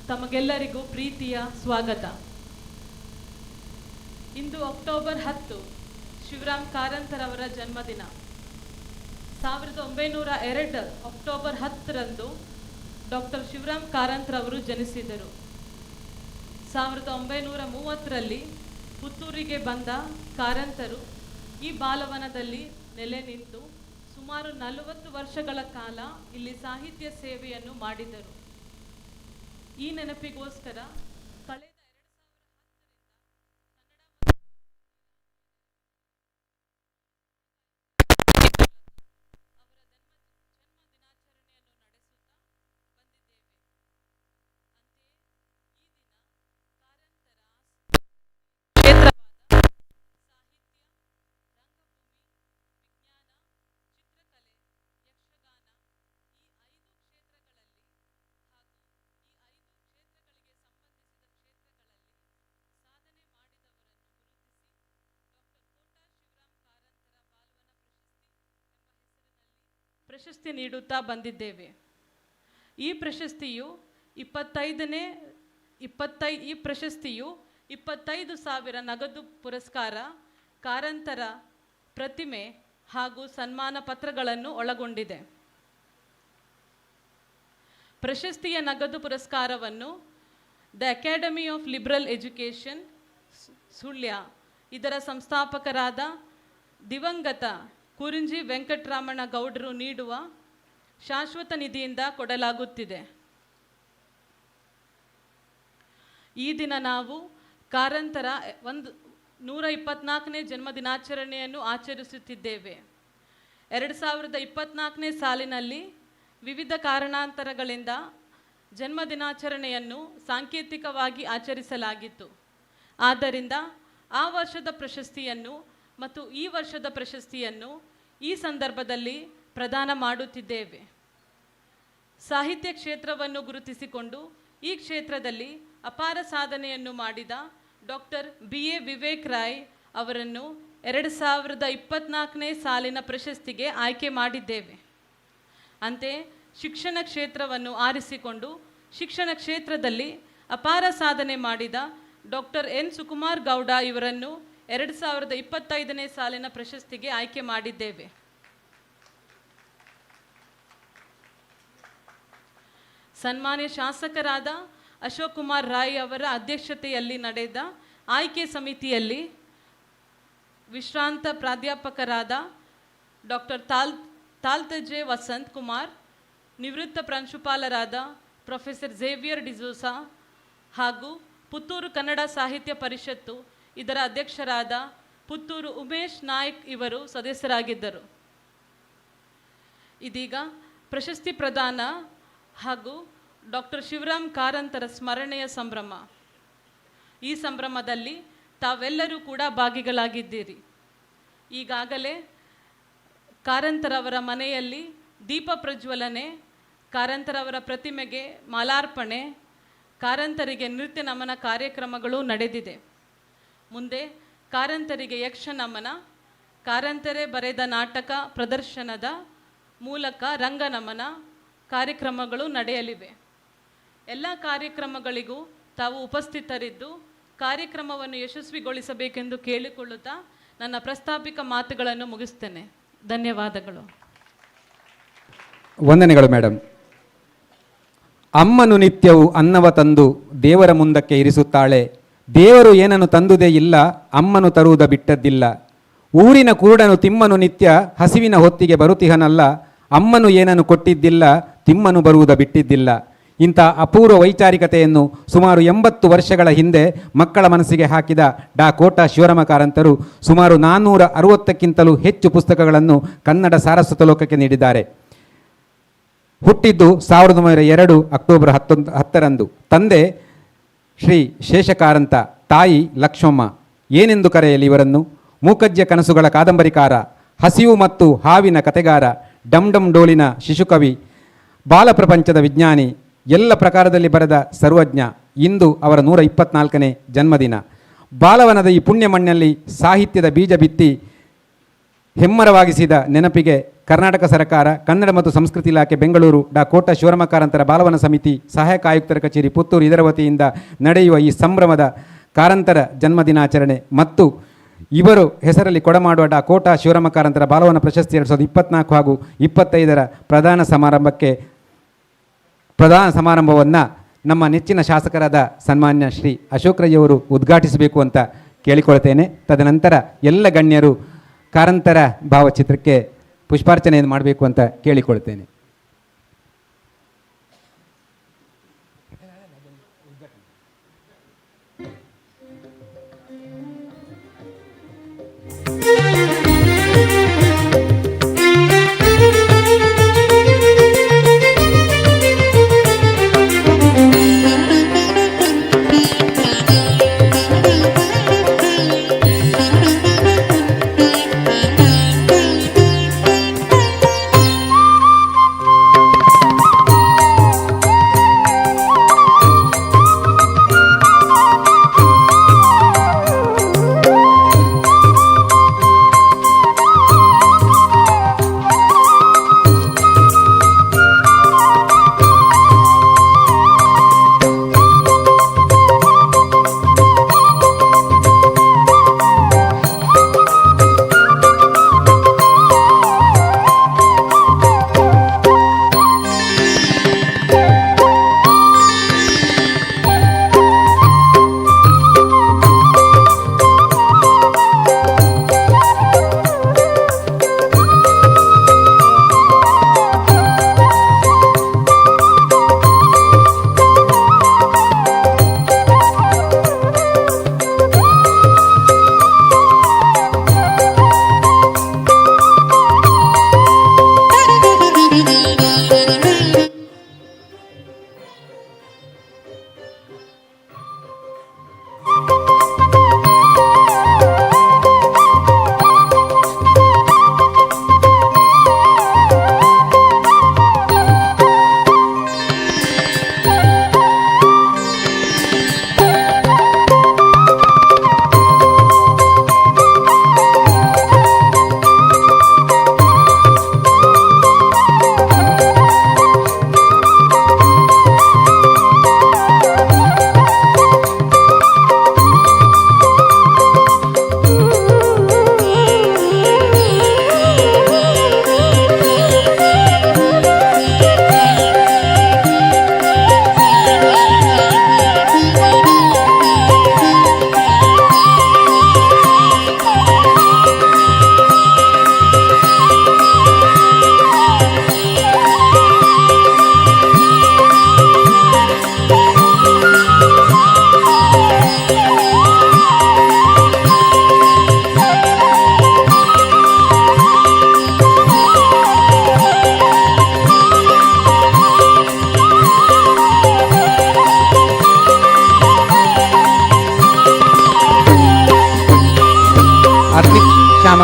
N: ತಮಗೆಲ್ಲರಿಗೂ ಪ್ರೀತಿಯ ಸ್ವಾಗತ. ಇಂದು ಅಕ್ಟೋಬರ್ 10 ಶಿವರಾಮ್ ಕಾರಂತರವರ ಜನ್ಮದಿನ. 1902 ಅಕ್ಟೋಬರ್ 10ರಂದು ಡಾಕ್ಟರ್ ಶಿವರಾಮ್ ಕಾರಂತ್ರವರು ಜನಿಸಿದರು. 1930ರಲ್ಲಿ ಪುತ್ತೂರಿಗೆ ಬಂದ ಕಾರಂತರು ಈ ಬಾಲವನದಲ್ಲಿ ನೆಲೆ ನಿಂತು ಸುಮಾರು 40 ವರ್ಷಗಳ ಕಾಲ ಇಲ್ಲಿ ಸಾಹಿತ್ಯ ಸೇವೆಯನ್ನು ಮಾಡಿದರು. ಈ ನೆನಪಿಗೋಸ್ಕರ ಕಳೆದ ಪ್ರಶಸ್ತಿ ನೀಡುತ್ತಾ ಬಂದಿದ್ದೇವೆ. ಈ ಪ್ರಶಸ್ತಿಯು 25,000 ನಗದು ಪುರಸ್ಕಾರ, ಕಾರಂತರ ಪ್ರತಿಮೆ ಹಾಗೂ ಸನ್ಮಾನ ಪತ್ರಗಳನ್ನು ಒಳಗೊಂಡಿದೆ. ಪ್ರಶಸ್ತಿಯ ನಗದು ಪುರಸ್ಕಾರವನ್ನು the Academy of Liberal Education Sullia ಇದರ ಸಂಸ್ಥಾಪಕರಾದ ದಿವಂಗತ ಕುರಿಂಜಿ ವೆಂಕಟರಾಮಣ್ಣ ಗೌಡರು ನೀಡುವ ಶಾಶ್ವತ ನಿಧಿಯಿಂದ ಕೊಡಲಾಗುತ್ತಿದೆ. ಈ ದಿನ ನಾವು ಕಾರಂತರ 124ನೇ ಜನ್ಮದಿನಾಚರಣೆಯನ್ನು ಆಚರಿಸುತ್ತಿದ್ದೇವೆ. 2024ನೇ ಸಾಲಿನಲ್ಲಿ ವಿವಿಧ ಕಾರಣಾಂತರಗಳಿಂದ ಜನ್ಮದಿನಾಚರಣೆಯನ್ನು ಸಾಂಕೇತಿಕವಾಗಿ ಆಚರಿಸಲಾಗಿತ್ತು. ಆದ್ದರಿಂದ ಆ ವರ್ಷದ ಪ್ರಶಸ್ತಿಯನ್ನು ಮತ್ತು ಈ ವರ್ಷದ ಪ್ರಶಸ್ತಿಯನ್ನು ಈ ಸಂದರ್ಭದಲ್ಲಿ ಪ್ರದಾನ ಮಾಡುತ್ತಿದ್ದೇವೆ. ಸಾಹಿತ್ಯ ಕ್ಷೇತ್ರವನ್ನು ಗುರುತಿಸಿಕೊಂಡು ಈ ಕ್ಷೇತ್ರದಲ್ಲಿ ಅಪಾರ ಸಾಧನೆಯನ್ನು ಮಾಡಿದ ಡಾಕ್ಟರ್ BA ವಿವೇಕ್ ರಾಯ್ ಅವರನ್ನು 2024ನೇ ಸಾಲಿನ ಪ್ರಶಸ್ತಿಗೆ ಆಯ್ಕೆ ಮಾಡಿದ್ದೇವೆ. ಅಂತೆಯೇ ಶಿಕ್ಷಣ ಕ್ಷೇತ್ರವನ್ನು ಆರಿಸಿಕೊಂಡು ಶಿಕ್ಷಣ ಕ್ಷೇತ್ರದಲ್ಲಿ ಅಪಾರ ಸಾಧನೆ ಮಾಡಿದ ಡಾಕ್ಟರ್ ಎನ್ ಸುಕುಮಾರ್ ಗೌಡ ಇವರನ್ನು 2025ನೇ ಸಾಲಿನ ಪ್ರಶಸ್ತಿಗೆ ಆಯ್ಕೆ ಮಾಡಿದ್ದೇವೆ. ಸನ್ಮಾನ್ಯ ಶಾಸಕರಾದ ಅಶೋಕ್ ಕುಮಾರ್ ರಾಯ್ ಅವರ ಅಧ್ಯಕ್ಷತೆಯಲ್ಲಿ ನಡೆದ ಆಯ್ಕೆ ಸಮಿತಿಯಲ್ಲಿ ವಿಶ್ರಾಂತ ಪ್ರಾಧ್ಯಾಪಕರಾದ ಡಾಕ್ಟರ್ ತಾಲ್ತಜೆ ವಸಂತ್ ಕುಮಾರ್, ನಿವೃತ್ತ ಪ್ರಾಂಶುಪಾಲರಾದ ಪ್ರೊಫೆಸರ್ ಝೇವಿಯರ್ ಡಿಸೋಸಾ ಹಾಗೂ ಪುತ್ತೂರು ಕನ್ನಡ ಸಾಹಿತ್ಯ ಪರಿಷತ್ತು ಇದರ ಅಧ್ಯಕ್ಷರಾದ ಪುತ್ತೂರು ಉಮೇಶ್ ನಾಯ್ಕ್ ಇವರು ಸದಸ್ಯರಾಗಿದ್ದರು. ಇದೀಗ ಪ್ರಶಸ್ತಿ ಪ್ರದಾನ ಹಾಗೂ ಡಾಕ್ಟರ್ ಶಿವರಾಮ್ ಕಾರಂತರ ಸ್ಮರಣೆಯ ಸಂಭ್ರಮ. ಈ ಸಂಭ್ರಮದಲ್ಲಿ ತಾವೆಲ್ಲರೂ ಕೂಡ ಭಾಗಿಗಳಾಗಿದ್ದೀರಿ. ಈಗಾಗಲೇ ಕಾರಂತರವರ ಮನೆಯಲ್ಲಿ ದೀಪ ಪ್ರಜ್ವಲನೆ, ಕಾರಂತರವರ ಪ್ರತಿಮೆಗೆ ಮಾಲಾರ್ಪಣೆ, ಕಾರಂತರಿಗೆ ನೃತ್ಯ ನಮನ ಕಾರ್ಯಕ್ರಮಗಳು ನಡೆದಿದೆ. ಮುಂದೆ ಕಾರಂತರಿಗೆ ಯಕ್ಷ ನಮನ, ಕಾರಂತರೇ ಬರೆದ ನಾಟಕ ಪ್ರದರ್ಶನದ ಮೂಲಕ ರಂಗನಮನ ಕಾರ್ಯಕ್ರಮಗಳು ನಡೆಯಲಿವೆ. ಎಲ್ಲ ಕಾರ್ಯಕ್ರಮಗಳಿಗೂ ತಾವು ಉಪಸ್ಥಿತರಿದ್ದು ಕಾರ್ಯಕ್ರಮವನ್ನು ಯಶಸ್ವಿಗೊಳಿಸಬೇಕೆಂದು ಕೇಳಿಕೊಳ್ಳುತ್ತಾ ನನ್ನ ಪ್ರಸ್ತಾಪಿಕ ಮಾತುಗಳನ್ನು ಮುಗಿಸ್ತೇನೆ. ಧನ್ಯವಾದಗಳು.
A: ವಂದನೆಗಳು ಮೇಡಮ್. ಅಮ್ಮನು ನಿತ್ಯವು ಅನ್ನವ ತಂದು ದೇವರ ಮುಂದಕ್ಕೆ ಇರಿಸುತ್ತಾಳೆ. ದೇವರು ಏನನ್ನು ತಂದುದೇ ಇಲ್ಲ, ಅಮ್ಮನು ತರುವುದ ಬಿಟ್ಟದ್ದಿಲ್ಲ. ಊರಿನ ಕುರುಡನು ತಿಮ್ಮನು ನಿತ್ಯ ಹಸಿವಿನ ಹೊತ್ತಿಗೆ ಬರುತ್ತಿಹನಲ್ಲ, ಅಮ್ಮನು ಏನನ್ನು ಕೊಟ್ಟಿದ್ದಿಲ್ಲ, ತಿಮ್ಮನು ಬರುವುದ ಬಿಟ್ಟಿದ್ದಿಲ್ಲ. ಇಂಥ ಅಪೂರ್ವ ವೈಚಾರಿಕತೆಯನ್ನು ಸುಮಾರು 80 ವರ್ಷಗಳ ಹಿಂದೆ ಮಕ್ಕಳ ಮನಸ್ಸಿಗೆ ಹಾಕಿದ ಡಾ ಕೋಟ ಶಿವರಾಮ ಕಾರಂತರು ಸುಮಾರು 460ಕ್ಕಿಂತಲೂ ಹೆಚ್ಚು ಪುಸ್ತಕಗಳನ್ನು ಕನ್ನಡ ಸಾರಸ್ವತ ಲೋಕಕ್ಕೆ ನೀಡಿದ್ದಾರೆ. ಹುಟ್ಟಿದ್ದು 1902 ಅಕ್ಟೋಬರ್ 10ರಂದು. ತಂದೆ ಶ್ರೀ ಶೇಷಕಾರಂತ, ತಾಯಿ ಲಕ್ಷ್ಮಮ್ಮ. ಏನೆಂದು ಕರೆಯಲಿ ಇವರನ್ನು? ಮೂಕಜ್ಜ ಕನಸುಗಳ ಕಾದಂಬರಿಕಾರ, ಹಸಿವು ಮತ್ತು ಹಾವಿನ ಕತೆಗಾರ, ಡಮ್ ಡಮ್ ಡೋಳಿನ ಶಿಶುಕವಿ, ಬಾಲಪ್ರಪಂಚದ ವಿಜ್ಞಾನಿ, ಎಲ್ಲ ಪ್ರಕಾರದಲ್ಲಿ ಬರೆದ ಸರ್ವಜ್ಞ. ಇಂದು ಅವರ 124ನೇ ಜನ್ಮದಿನ. ಬಾಲವನದ ಈ ಪುಣ್ಯ ಮಣ್ಣಲ್ಲಿ ಸಾಹಿತ್ಯದ ಬೀಜ ಬಿತ್ತಿ ಹೆಮ್ಮರವಾಗಿಸಿದ ನೆನಪಿಗೆ ಕರ್ನಾಟಕ ಸರ್ಕಾರ, ಕನ್ನಡ ಮತ್ತು ಸಂಸ್ಕೃತಿ ಇಲಾಖೆ ಬೆಂಗಳೂರು, ಡಾ ಕೋಟ ಶಿವರಾಮ ಕಾರಂತರ ಬಾಲವನ ಸಮಿತಿ, ಸಹಾಯಕ ಆಯುಕ್ತರ ಕಚೇರಿ ಪುತ್ತೂರು ಇದರ ವತಿಯಿಂದ ನಡೆಯುವ ಈ ಸಂಭ್ರಮದ ಕಾರಂತರ ಜನ್ಮದಿನಾಚರಣೆ ಮತ್ತು ಇವರು ಹೆಸರಲ್ಲಿ ಕೊಡಮಾಡುವ ಡಾ ಕೋಟ ಶಿವರಾಮ ಕಾರಂತರ ಬಾಲವನ ಪ್ರಶಸ್ತಿ 2024 ಹಾಗೂ 25ರ ಪ್ರಧಾನ ಸಮಾರಂಭವನ್ನು ನಮ್ಮ ನೆಚ್ಚಿನ ಶಾಸಕರಾದ ಸನ್ಮಾನ್ಯ ಶ್ರೀ ಅಶೋಕ್ ರೈ ಅವರು ಉದ್ಘಾಟಿಸಬೇಕು ಅಂತ ಕೇಳಿಕೊಳ್ತೇನೆ. ತದನಂತರ ಎಲ್ಲ ಗಣ್ಯರು ಕಾರಂತರ ಭಾವಚಿತ್ರಕ್ಕೆ ಪುಷ್ಪಾರ್ಚನೆಯನ್ನು ಮಾಡಬೇಕು ಅಂತ ಕೇಳಿಕೊಳ್ತೇನೆ.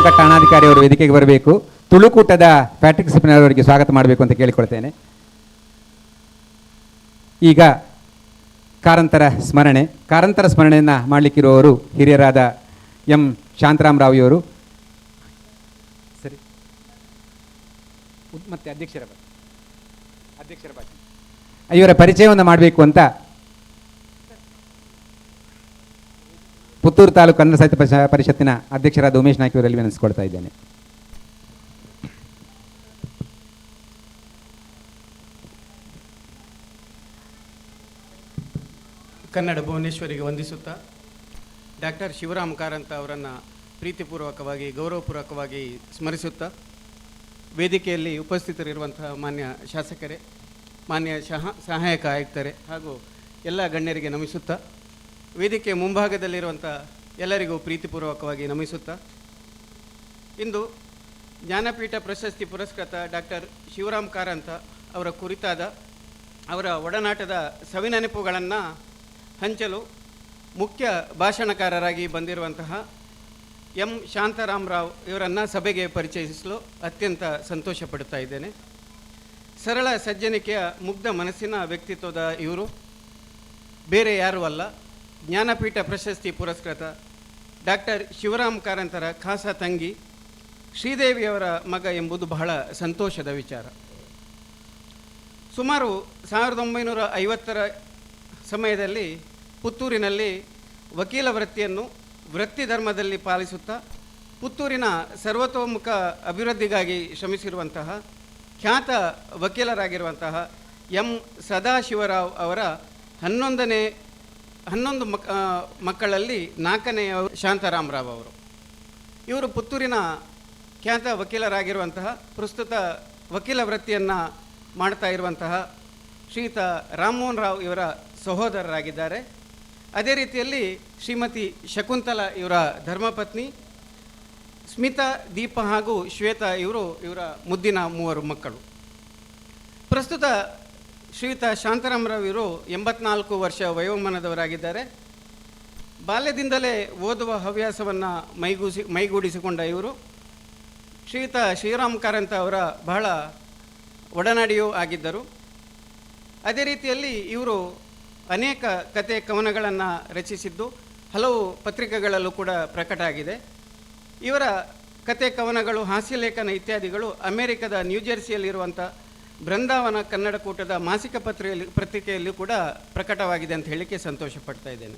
A: ಧರ್ಮಘಟ್ಟ ಅಣಾಧಿಕಾರಿ ಅವರು ವೇದಿಕೆಗೆ ಬರಬೇಕು. ತುಳುಕೂಟದ ಪ್ಯಾಟ್ರಿಕ್ ಸಿಪ್ಪಿನರ್ ಅವರಿಗೆ ಸ್ವಾಗತ ಮಾಡಬೇಕು ಅಂತ ಕೇಳಿಕೊಳ್ತೇನೆ. ಈಗ ಕಾರಂತರ ಸ್ಮರಣೆಯನ್ನು ಮಾಡಲಿಕ್ಕಿರುವವರು ಹಿರಿಯರಾದ ಎಂ ಶಾಂತರಾಮ್ ರಾವಿಯವರು. ಸರಿ, ಮತ್ತೆ ಅಧ್ಯಕ್ಷರ ಭಾಷಣ ಇವರ ಪರಿಚಯವನ್ನು ಮಾಡಬೇಕು ಅಂತ ಪುತ್ತೂರು ತಾಲೂಕು ಕನ್ನಡ ಸಾಹಿತ್ಯ ಪರಿಷತ್ತಿನ ಅಧ್ಯಕ್ಷರಾದ ಉಮೇಶ್ ನಾಯ್ಕ ಅವರಲ್ಲಿ ವಿನಂತಿಸಿಕೊಳ್ತಾ ಇದ್ದೇನೆ.
O: ಕನ್ನಡ ಭುವನೇಶ್ವರಿಗೆ ವಂದಿಸುತ್ತಾ ಡಾಕ್ಟರ್ ಶಿವರಾಮ್ ಕಾರಂತ ಅವರನ್ನು ಪ್ರೀತಿಪೂರ್ವಕವಾಗಿ ಗೌರವಪೂರ್ವಕವಾಗಿ ಸ್ಮರಿಸುತ್ತಾ ವೇದಿಕೆಯಲ್ಲಿ ಉಪಸ್ಥಿತರಿರುವಂತಹ ಮಾನ್ಯ ಶಾಸಕರೇ, ಮಾನ್ಯ ಸಹಾಯಕ ಆಯುಕ್ತರೇ ಹಾಗೂ ಎಲ್ಲ ಗಣ್ಯರಿಗೆ ನಮಿಸುತ್ತಾ ವೇದಿಕೆ ಮುಂಭಾಗದಲ್ಲಿರುವಂಥ ಎಲ್ಲರಿಗೂ ಪ್ರೀತಿಪೂರ್ವಕವಾಗಿ ನಮಿಸುತ್ತಾ ಇಂದು ಜ್ಞಾನಪೀಠ ಪ್ರಶಸ್ತಿ ಪುರಸ್ಕೃತ ಡಾಕ್ಟರ್ ಶಿವರಾಮ್ ಕಾರಂತ ಅವರ ಕುರಿತಾದ ಅವರ ಒಡನಾಟದ ಸವಿನೆನಪುಗಳನ್ನು ಹಂಚಲು ಮುಖ್ಯ ಭಾಷಣಕಾರರಾಗಿ ಬಂದಿರುವಂತಹ ಎಂ ಶಾಂತರಾಮ್ ರಾವ್ ಇವರನ್ನು ಸಭೆಗೆ ಪರಿಚಯಿಸಲು ಅತ್ಯಂತ ಸಂತೋಷ ಪಡುತ್ತಾ ಇದ್ದೇನೆ. ಸರಳ ಸಜ್ಜನಿಕೆಯ ಮುಗ್ಧ ಮನಸ್ಸಿನ ವ್ಯಕ್ತಿತ್ವದ ಇವರು ಬೇರೆ ಯಾರೂ ಅಲ್ಲ, ಜ್ಞಾನಪೀಠ ಪ್ರಶಸ್ತಿ ಪುರಸ್ಕೃತ ಡಾಕ್ಟರ್ ಶಿವರಾಮ್ ಕಾರಂತರ ಖಾಸ ತಂಗಿ ಶ್ರೀದೇವಿಯವರ ಮಗ ಎಂಬುದು ಬಹಳ ಸಂತೋಷದ ವಿಚಾರ. ಸುಮಾರು 1950ರ ಸಮಯದಲ್ಲಿ ಪುತ್ತೂರಿನಲ್ಲಿ ವಕೀಲ ವೃತ್ತಿಯನ್ನು ವೃತ್ತಿ ಧರ್ಮದಲ್ಲಿ ಪಾಲಿಸುತ್ತಾ ಪುತ್ತೂರಿನ ಸರ್ವತೋಮುಖ ಅಭಿವೃದ್ಧಿಗಾಗಿ ಶ್ರಮಿಸಿರುವಂತಹ ಖ್ಯಾತ ವಕೀಲರಾಗಿರುವಂತಹ ಎಂ ಸದಾಶಿವರಾವ್ ಅವರ 11 ಮಕ್ಕಳಲ್ಲಿ 4ನೆಯವರು ಶಾಂತರಾಮ್ ರಾವ್ ಅವರು. ಇವರು ಪುತ್ತೂರಿನ ಖ್ಯಾತ ವಕೀಲರಾಗಿರುವಂತಹ ಪ್ರಸ್ತುತ ವಕೀಲ ವೃತ್ತಿಯನ್ನು ಮಾಡ್ತಾ ಇರುವಂತಹ ಶ್ರೀಯುತ ರಾಮಮೋಹನ್ ರಾವ್ ಇವರ ಸಹೋದರರಾಗಿದ್ದಾರೆ. ಅದೇ ರೀತಿಯಲ್ಲಿ ಶ್ರೀಮತಿ ಶಕುಂತಲಾ ಇವರ ಧರ್ಮಪತ್ನಿ, ಸ್ಮಿತಾ, ದೀಪ ಹಾಗೂ ಶ್ವೇತಾ ಇವರ ಮುದ್ದಿನ 3 ಮಕ್ಕಳು. ಪ್ರಸ್ತುತ ಶ್ರೀಯುತ ಶಾಂತರಾಮ್ ರಾವ್ ಇವರು 84 ವರ್ಷ ವಯೋಮಾನದವರಾಗಿದ್ದಾರೆ. ಬಾಲ್ಯದಿಂದಲೇ ಓದುವ ಹವ್ಯಾಸವನ್ನು ಮೈಗೂಡಿಸಿಕೊಂಡ ಇವರು ಶ್ರೀಯುತ ಶ್ರೀರಾಮ್ ಕಾರಂತ ಅವರ ಬಹಳ ಒಡನಾಡಿಯೂ ಆಗಿದ್ದರು. ಅದೇ ರೀತಿಯಲ್ಲಿ ಇವರು ಅನೇಕ ಕತೆ ಕವನಗಳನ್ನು ರಚಿಸಿದ್ದು ಹಲವು ಪತ್ರಿಕೆಗಳಲ್ಲೂ ಕೂಡ ಪ್ರಕಟ ಆಗಿದೆ. ಇವರ ಕತೆ ಕವನಗಳು, ಹಾಸ್ಯಲೇಖನ ಇತ್ಯಾದಿಗಳು ಅಮೆರಿಕದ ನ್ಯೂಜೆರ್ಸಿಯಲ್ಲಿರುವಂಥ ಬೃಂದಾವನ ಕನ್ನಡ ಕೂಟದ ಮಾಸಿಕ ಪತ್ರಿಕೆಯಲ್ಲಿ ಕೂಡ ಪ್ರಕಟವಾಗಿದೆ ಅಂತ ಹೇಳಲಿಕ್ಕೆ ಸಂತೋಷ ಪಡ್ತಾ ಇದ್ದೇನೆ.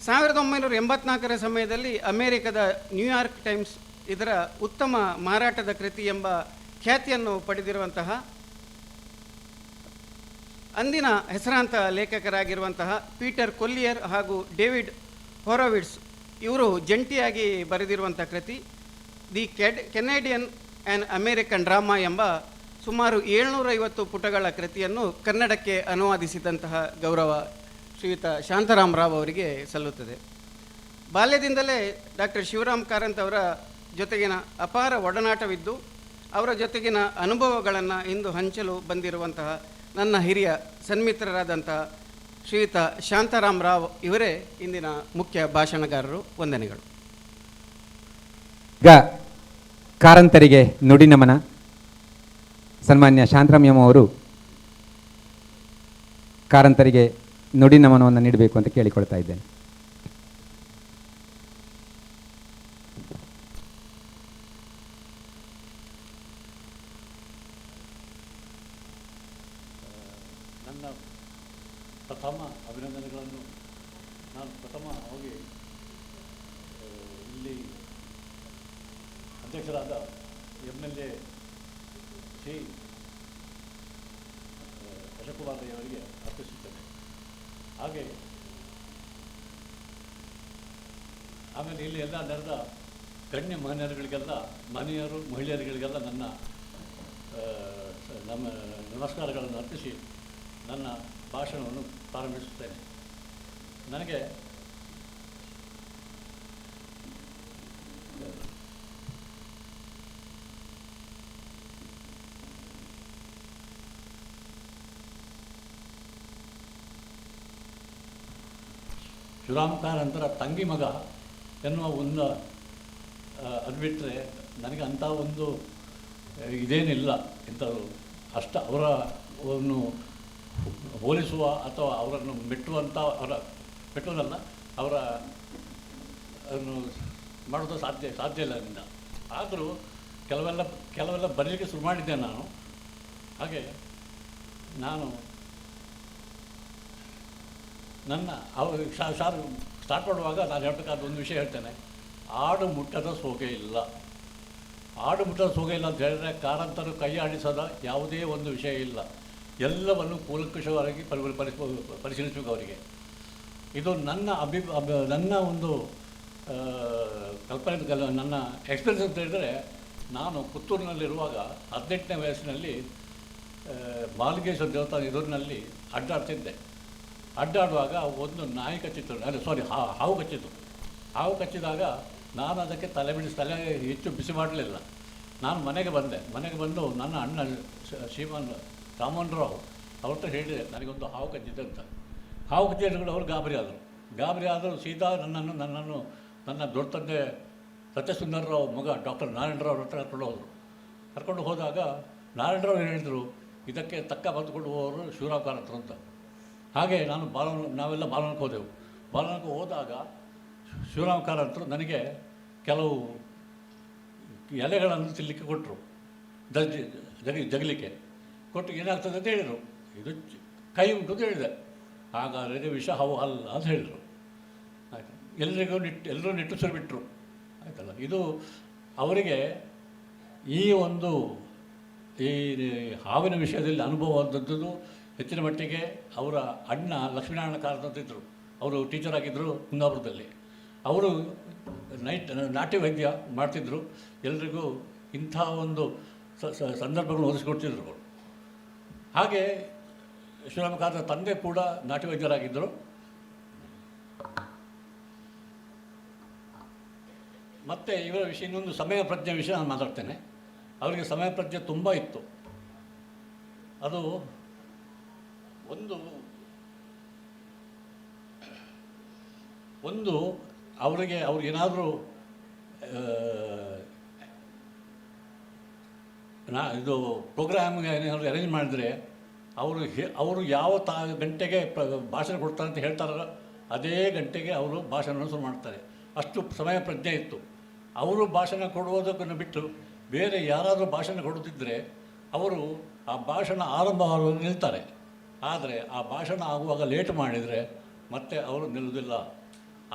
O: 1984ರ ಸಮಯದಲ್ಲಿ ಅಮೆರಿಕದ ನ್ಯೂಯಾರ್ಕ್ ಟೈಮ್ಸ್ ಇದರ ಉತ್ತಮ ಮಾರಾಟದ ಕೃತಿ ಎಂಬ ಖ್ಯಾತಿಯನ್ನು ಪಡೆದಿರುವಂತಹ ಅಂದಿನ ಹೆಸರಾಂತ ಲೇಖಕರಾಗಿರುವಂತಹ ಪೀಟರ್ ಕೊಲ್ಲಿಯರ್ ಹಾಗೂ ಡೇವಿಡ್ ಹೊರೋವಿಟ್ಸ್ ಇವರು ಜಂಟಿಯಾಗಿ ಬರೆದಿರುವಂಥ ಕೃತಿ the Canadian and American drama ಎಂಬ ಸುಮಾರು 750 ಪುಟಗಳ ಕೃತಿಯನ್ನು ಕನ್ನಡಕ್ಕೆ ಅನುವಾದಿಸಿದಂತಹ ಗೌರವ ಶ್ರೀಯುತ ಶಾಂತರಾಮ್ ರಾವ್ ಅವರಿಗೆ ಸಲ್ಲುತ್ತದೆ. ಬಾಲ್ಯದಿಂದಲೇ ಡಾಕ್ಟರ್ ಶಿವರಾಮ್ ಕಾರಂತ್ ಅವರ ಜೊತೆಗಿನ ಅಪಾರ ಒಡನಾಟವಿದ್ದು ಅವರ ಜೊತೆಗಿನ ಅನುಭವಗಳನ್ನು ಇಂದು ಹಂಚಲು ಬಂದಿರುವಂತಹ ನನ್ನ ಹಿರಿಯ ಸನ್ಮಿತ್ರರಾದಂತಹ ಶ್ರೀಯುತ ಶಾಂತರಾಮ್ ರಾವ್ ಇವರೇ ಇಂದಿನ ಮುಖ್ಯ ಭಾಷಣಗಾರರು. ವಂದನೆಗಳು.
A: ಈಗ ಕಾರಂತರಿಗೆ ನುಡಿ ನಮನ. ಸನ್ಮಾನ್ಯ ಶಾಂತರಾಮ್ ಎಂ ಅವರು ಕಾರಂತರಿಗೆ ನುಡಿ ನಮನವನ್ನು ನೀಡಬೇಕು ಅಂತ ಕೇಳಿಕೊಳ್ತಾ ಇದ್ದೇನೆ.
P: ನನ್ನ ಪ್ರಥಮ ಅಭಿನಂದನೆಗಳನ್ನು ನಾನು ಪ್ರಥಮವಾಗಿ ಇಲ್ಲಿ ಅಧ್ಯಕ್ಷರಾದ MLA ಶ್ರೀ ಅಶೋಕುಮಾರ್ ಅವರಿಗೆ ಅರ್ಪಿಸುತ್ತೇನೆ. ಹಾಗೆ ಆಮೇಲೆ ಇಲ್ಲಿ ಎಲ್ಲ ನಡೆದ ಗಣ್ಯ ಮಹನೀಯರುಗಳಿಗೆಲ್ಲ ಮಹಿಳೆಯರುಗಳಿಗೆಲ್ಲ ನಮ್ಮ ನಮಸ್ಕಾರಗಳನ್ನು ಅರ್ಪಿಸಿ ನನ್ನ ಭಾಷಣವನ್ನು ಪ್ರಾರಂಭಿಸುತ್ತೇನೆ. ನನಗೆ ಶಿವರಾಮ್ ಕಾರಂತರ ತಂಗಿ ಮಗ ಎನ್ನುವ ಒಂದು ಅದು ಬಿಟ್ಟರೆ ನನಗೆ ಅಂಥ ಒಂದು ಇದೇನಿಲ್ಲ ಇಂಥದ್ದು ಅಷ್ಟ ಅವರನ್ನು ಹೋಲಿಸುವ ಅಥವಾ ಅವರನ್ನು ಮೆಟ್ಟುವಂಥ ಮೆಟ್ಟುವುದಲ್ಲ ಅವರ ಅದನ್ನು ಮಾಡೋದು ಸಾಧ್ಯ ಇಲ್ಲ ಅದರಿಂದ. ಆದರೂ ಕೆಲವೆಲ್ಲ ಬರಲಿಕ್ಕೆ ಶುರು ಮಾಡಿದ್ದೆ ನಾನು. ಹಾಗೆ ನಾನು ನನ್ನ ಸ್ಟಾರ್ಟ್ ಮಾಡುವಾಗ ನಾನು ಹೇಳ್ಬೇಕಾದ ಒಂದು ವಿಷಯ ಹೇಳ್ತೇನೆ. ಆಡು ಮುಟ್ಟದ ಸೋಗೆ ಇಲ್ಲ. ಆಡು ಮುಟ್ಟದ ಸೋಗೆ ಇಲ್ಲ ಅಂತ ಹೇಳಿದ್ರೆ ಕಾರಂತರು ಕೈ ಆಡಿಸದ ಯಾವುದೇ ಒಂದು ವಿಷಯ ಇಲ್ಲ. ಎಲ್ಲವನ್ನು ಕೂಲಂಕಷವಾಗಿ ಪರಿಶೀಲಿಸಬೇಕು ಅವರಿಗೆ. ಇದು ನನ್ನ ನನ್ನ ಒಂದು ಕಲ್ಪನೆ, ನನ್ನ ಎಕ್ಸ್ಪೀರಿಯನ್ಸ್ ಅಂತ ಹೇಳಿದರೆ, ನಾನು ಪುತ್ತೂರಿನಲ್ಲಿರುವಾಗ 18ನೇ ವಯಸ್ಸಿನಲ್ಲಿ ಮಾಲಿಂಗೇಶ್ವರ ದೇವಸ್ಥಾನ ಎದುರಿನಲ್ಲಿ ಅಡ್ಡಾಡ್ತಿದ್ದೆ. ಅಡ್ಡಾಡುವಾಗ ಒಂದು ನಾಯಿ ಕಚ್ಚಿತ್ತು, ಹಾವು ಕಚ್ಚಿತು. ಹಾವು ಕಚ್ಚಿದಾಗ ನಾನು ಅದಕ್ಕೆ ತಲೆ ಹೆಚ್ಚು ಬಿಸಿ ಮಾಡಲಿಲ್ಲ. ನಾನು ಮನೆಗೆ ಬಂದು ನನ್ನ ಅಣ್ಣ ಶ್ರೀಮಾನ್ ರಾಮನ್ರಾವ್ ಅವ್ರ ಹತ್ರ ಹೇಳಿದೆ, ನನಗೊಂದು ಹಾವು ಕಚ್ಚಿದೆ ಅಂತ. ಹಾವು ಕಚ್ಚಿದ್ರು ಅವರು ಗಾಬರಿ ಆದರು. ಸೀದಾ ನನ್ನನ್ನು ನನ್ನ ದೊಡ್ಡ ತಂದೆ ಸತ್ಯಸುಂದರರಾವ್ ಮಗ ಡಾಕ್ಟರ್ ನಾರಾಯಣರಾವ್ ಹತ್ರ ಕರ್ಕೊಂಡು ಹೋದಾಗ ನಾರಾಯಣರಾವ್ ಹೇಳಿದರು, ಇದಕ್ಕೆ ತಕ್ಕ ಮದ್ದು ಕೊಡುವವರು ಶಿವರಾಮ್ ಕಾರಂತರು ಅಂತ. ಹಾಗೆ ನಾವೆಲ್ಲ ಬಾಲವನಕ್ಕೆ ಹೋದೆವು. ಬಾಲವನಕ್ಕೆ ಹೋದಾಗ ಶಿವರಾಮ್ ಕಾರಂತರು ನನಗೆ ಕೆಲವು ಎಲೆಗಳನ್ನು ತಿನ್ನಲಿಕ್ಕೆ ಕೊಟ್ಟರು, ಜಗಲಿಕ್ಕೆ ಕೊಟ್ಟು ಏನಾಗ್ತದೆ ಅಂತ ಹೇಳಿದರು. ಇದು ಕೈ ಉಂಟು ಅಂತ ಹೇಳಿದೆ. ಹಾಗಾದರೆ ವಿಷ ಹಾವು ಅಲ್ಲ ಅಂತ ಹೇಳಿದರು. ಆಯಿತು, ಎಲ್ಲರೂ ನಿಟ್ಟುಸಿರು ಬಿಟ್ಟರು. ಆಯಿತಲ್ಲ, ಇದು ಅವರಿಗೆ ಈ ಹಾವಿನ ವಿಷಯದಲ್ಲಿ ಅನುಭವವಾದದ್ದು ಹೆಚ್ಚಿನ ಮಟ್ಟಿಗೆ. ಅವರ ಅಣ್ಣ ಲಕ್ಷ್ಮೀನಾರಾಯಣ ಕಾರಂತ ಇದ್ದರು, ಅವರು ಟೀಚರ್ ಆಗಿದ್ದರು ಕುಂದಾಪುರದಲ್ಲಿ. ಅವರು ನಾಟ್ಯ ವೈದ್ಯ ಮಾಡ್ತಿದ್ದರು. ಎಲ್ರಿಗೂ ಇಂಥ ಒಂದು ಸಂದರ್ಭಗಳನ್ನು ಒದಗಿಸಿಕೊಡ್ತಿದ್ರು. ಹಾಗೆ ಶಿವರಾಮ ಕಾರಂತರ ತಂದೆ ಕೂಡ ನಾಟ್ಯ ವೈದ್ಯರಾಗಿದ್ದರು. ಮತ್ತು ಇವರ ವಿಷಯ ಇನ್ನೊಂದು ಸಮಯ ಪ್ರಜ್ಞೆ ವಿಷಯ ನಾನು ಮಾತಾಡ್ತೇನೆ. ಅವರಿಗೆ ಸಮಯ ಪ್ರಜ್ಞೆ ತುಂಬ ಇತ್ತು. ಅದು ಒಂದು ಅವ್ರಿಗೇನಾದರೂ ಇದು ಪ್ರೋಗ್ರಾಮ್ಗೆ ಏನಾದರೂ ಅರೇಂಜ್ ಮಾಡಿದರೆ ಅವರು ಯಾವ ಗಂಟೆಗೆ ಭಾಷಣ ಕೊಡ್ತಾರೆ ಅಂತ ಹೇಳ್ತಾರೋ ಅದೇ ಗಂಟೆಗೆ ಅವರು ಭಾಷಣವನ್ನು ಶುರು ಮಾಡ್ತಾರೆ. ಅಷ್ಟು ಸಮಯ ಪ್ರಜ್ಞೆ ಇತ್ತು. ಅವರು ಭಾಷಣ ಕೊಡುವುದನ್ನು ಬಿಟ್ಟು ಬೇರೆ ಯಾರಾದರೂ ಭಾಷಣ ಕೊಡುತ್ತಿದ್ದರೆ ಅವರು ಆ ಭಾಷಣ ಆರಂಭವಾಗುವಾಗ ನಿಲ್ತಾರೆ. ಆದರೆ ಆ ಭಾಷಣ ಆಗುವಾಗ ಲೇಟ್ ಮಾಡಿದರೆ ಮತ್ತೆ ಅವರು ನಿಲ್ಲುವುದಿಲ್ಲ.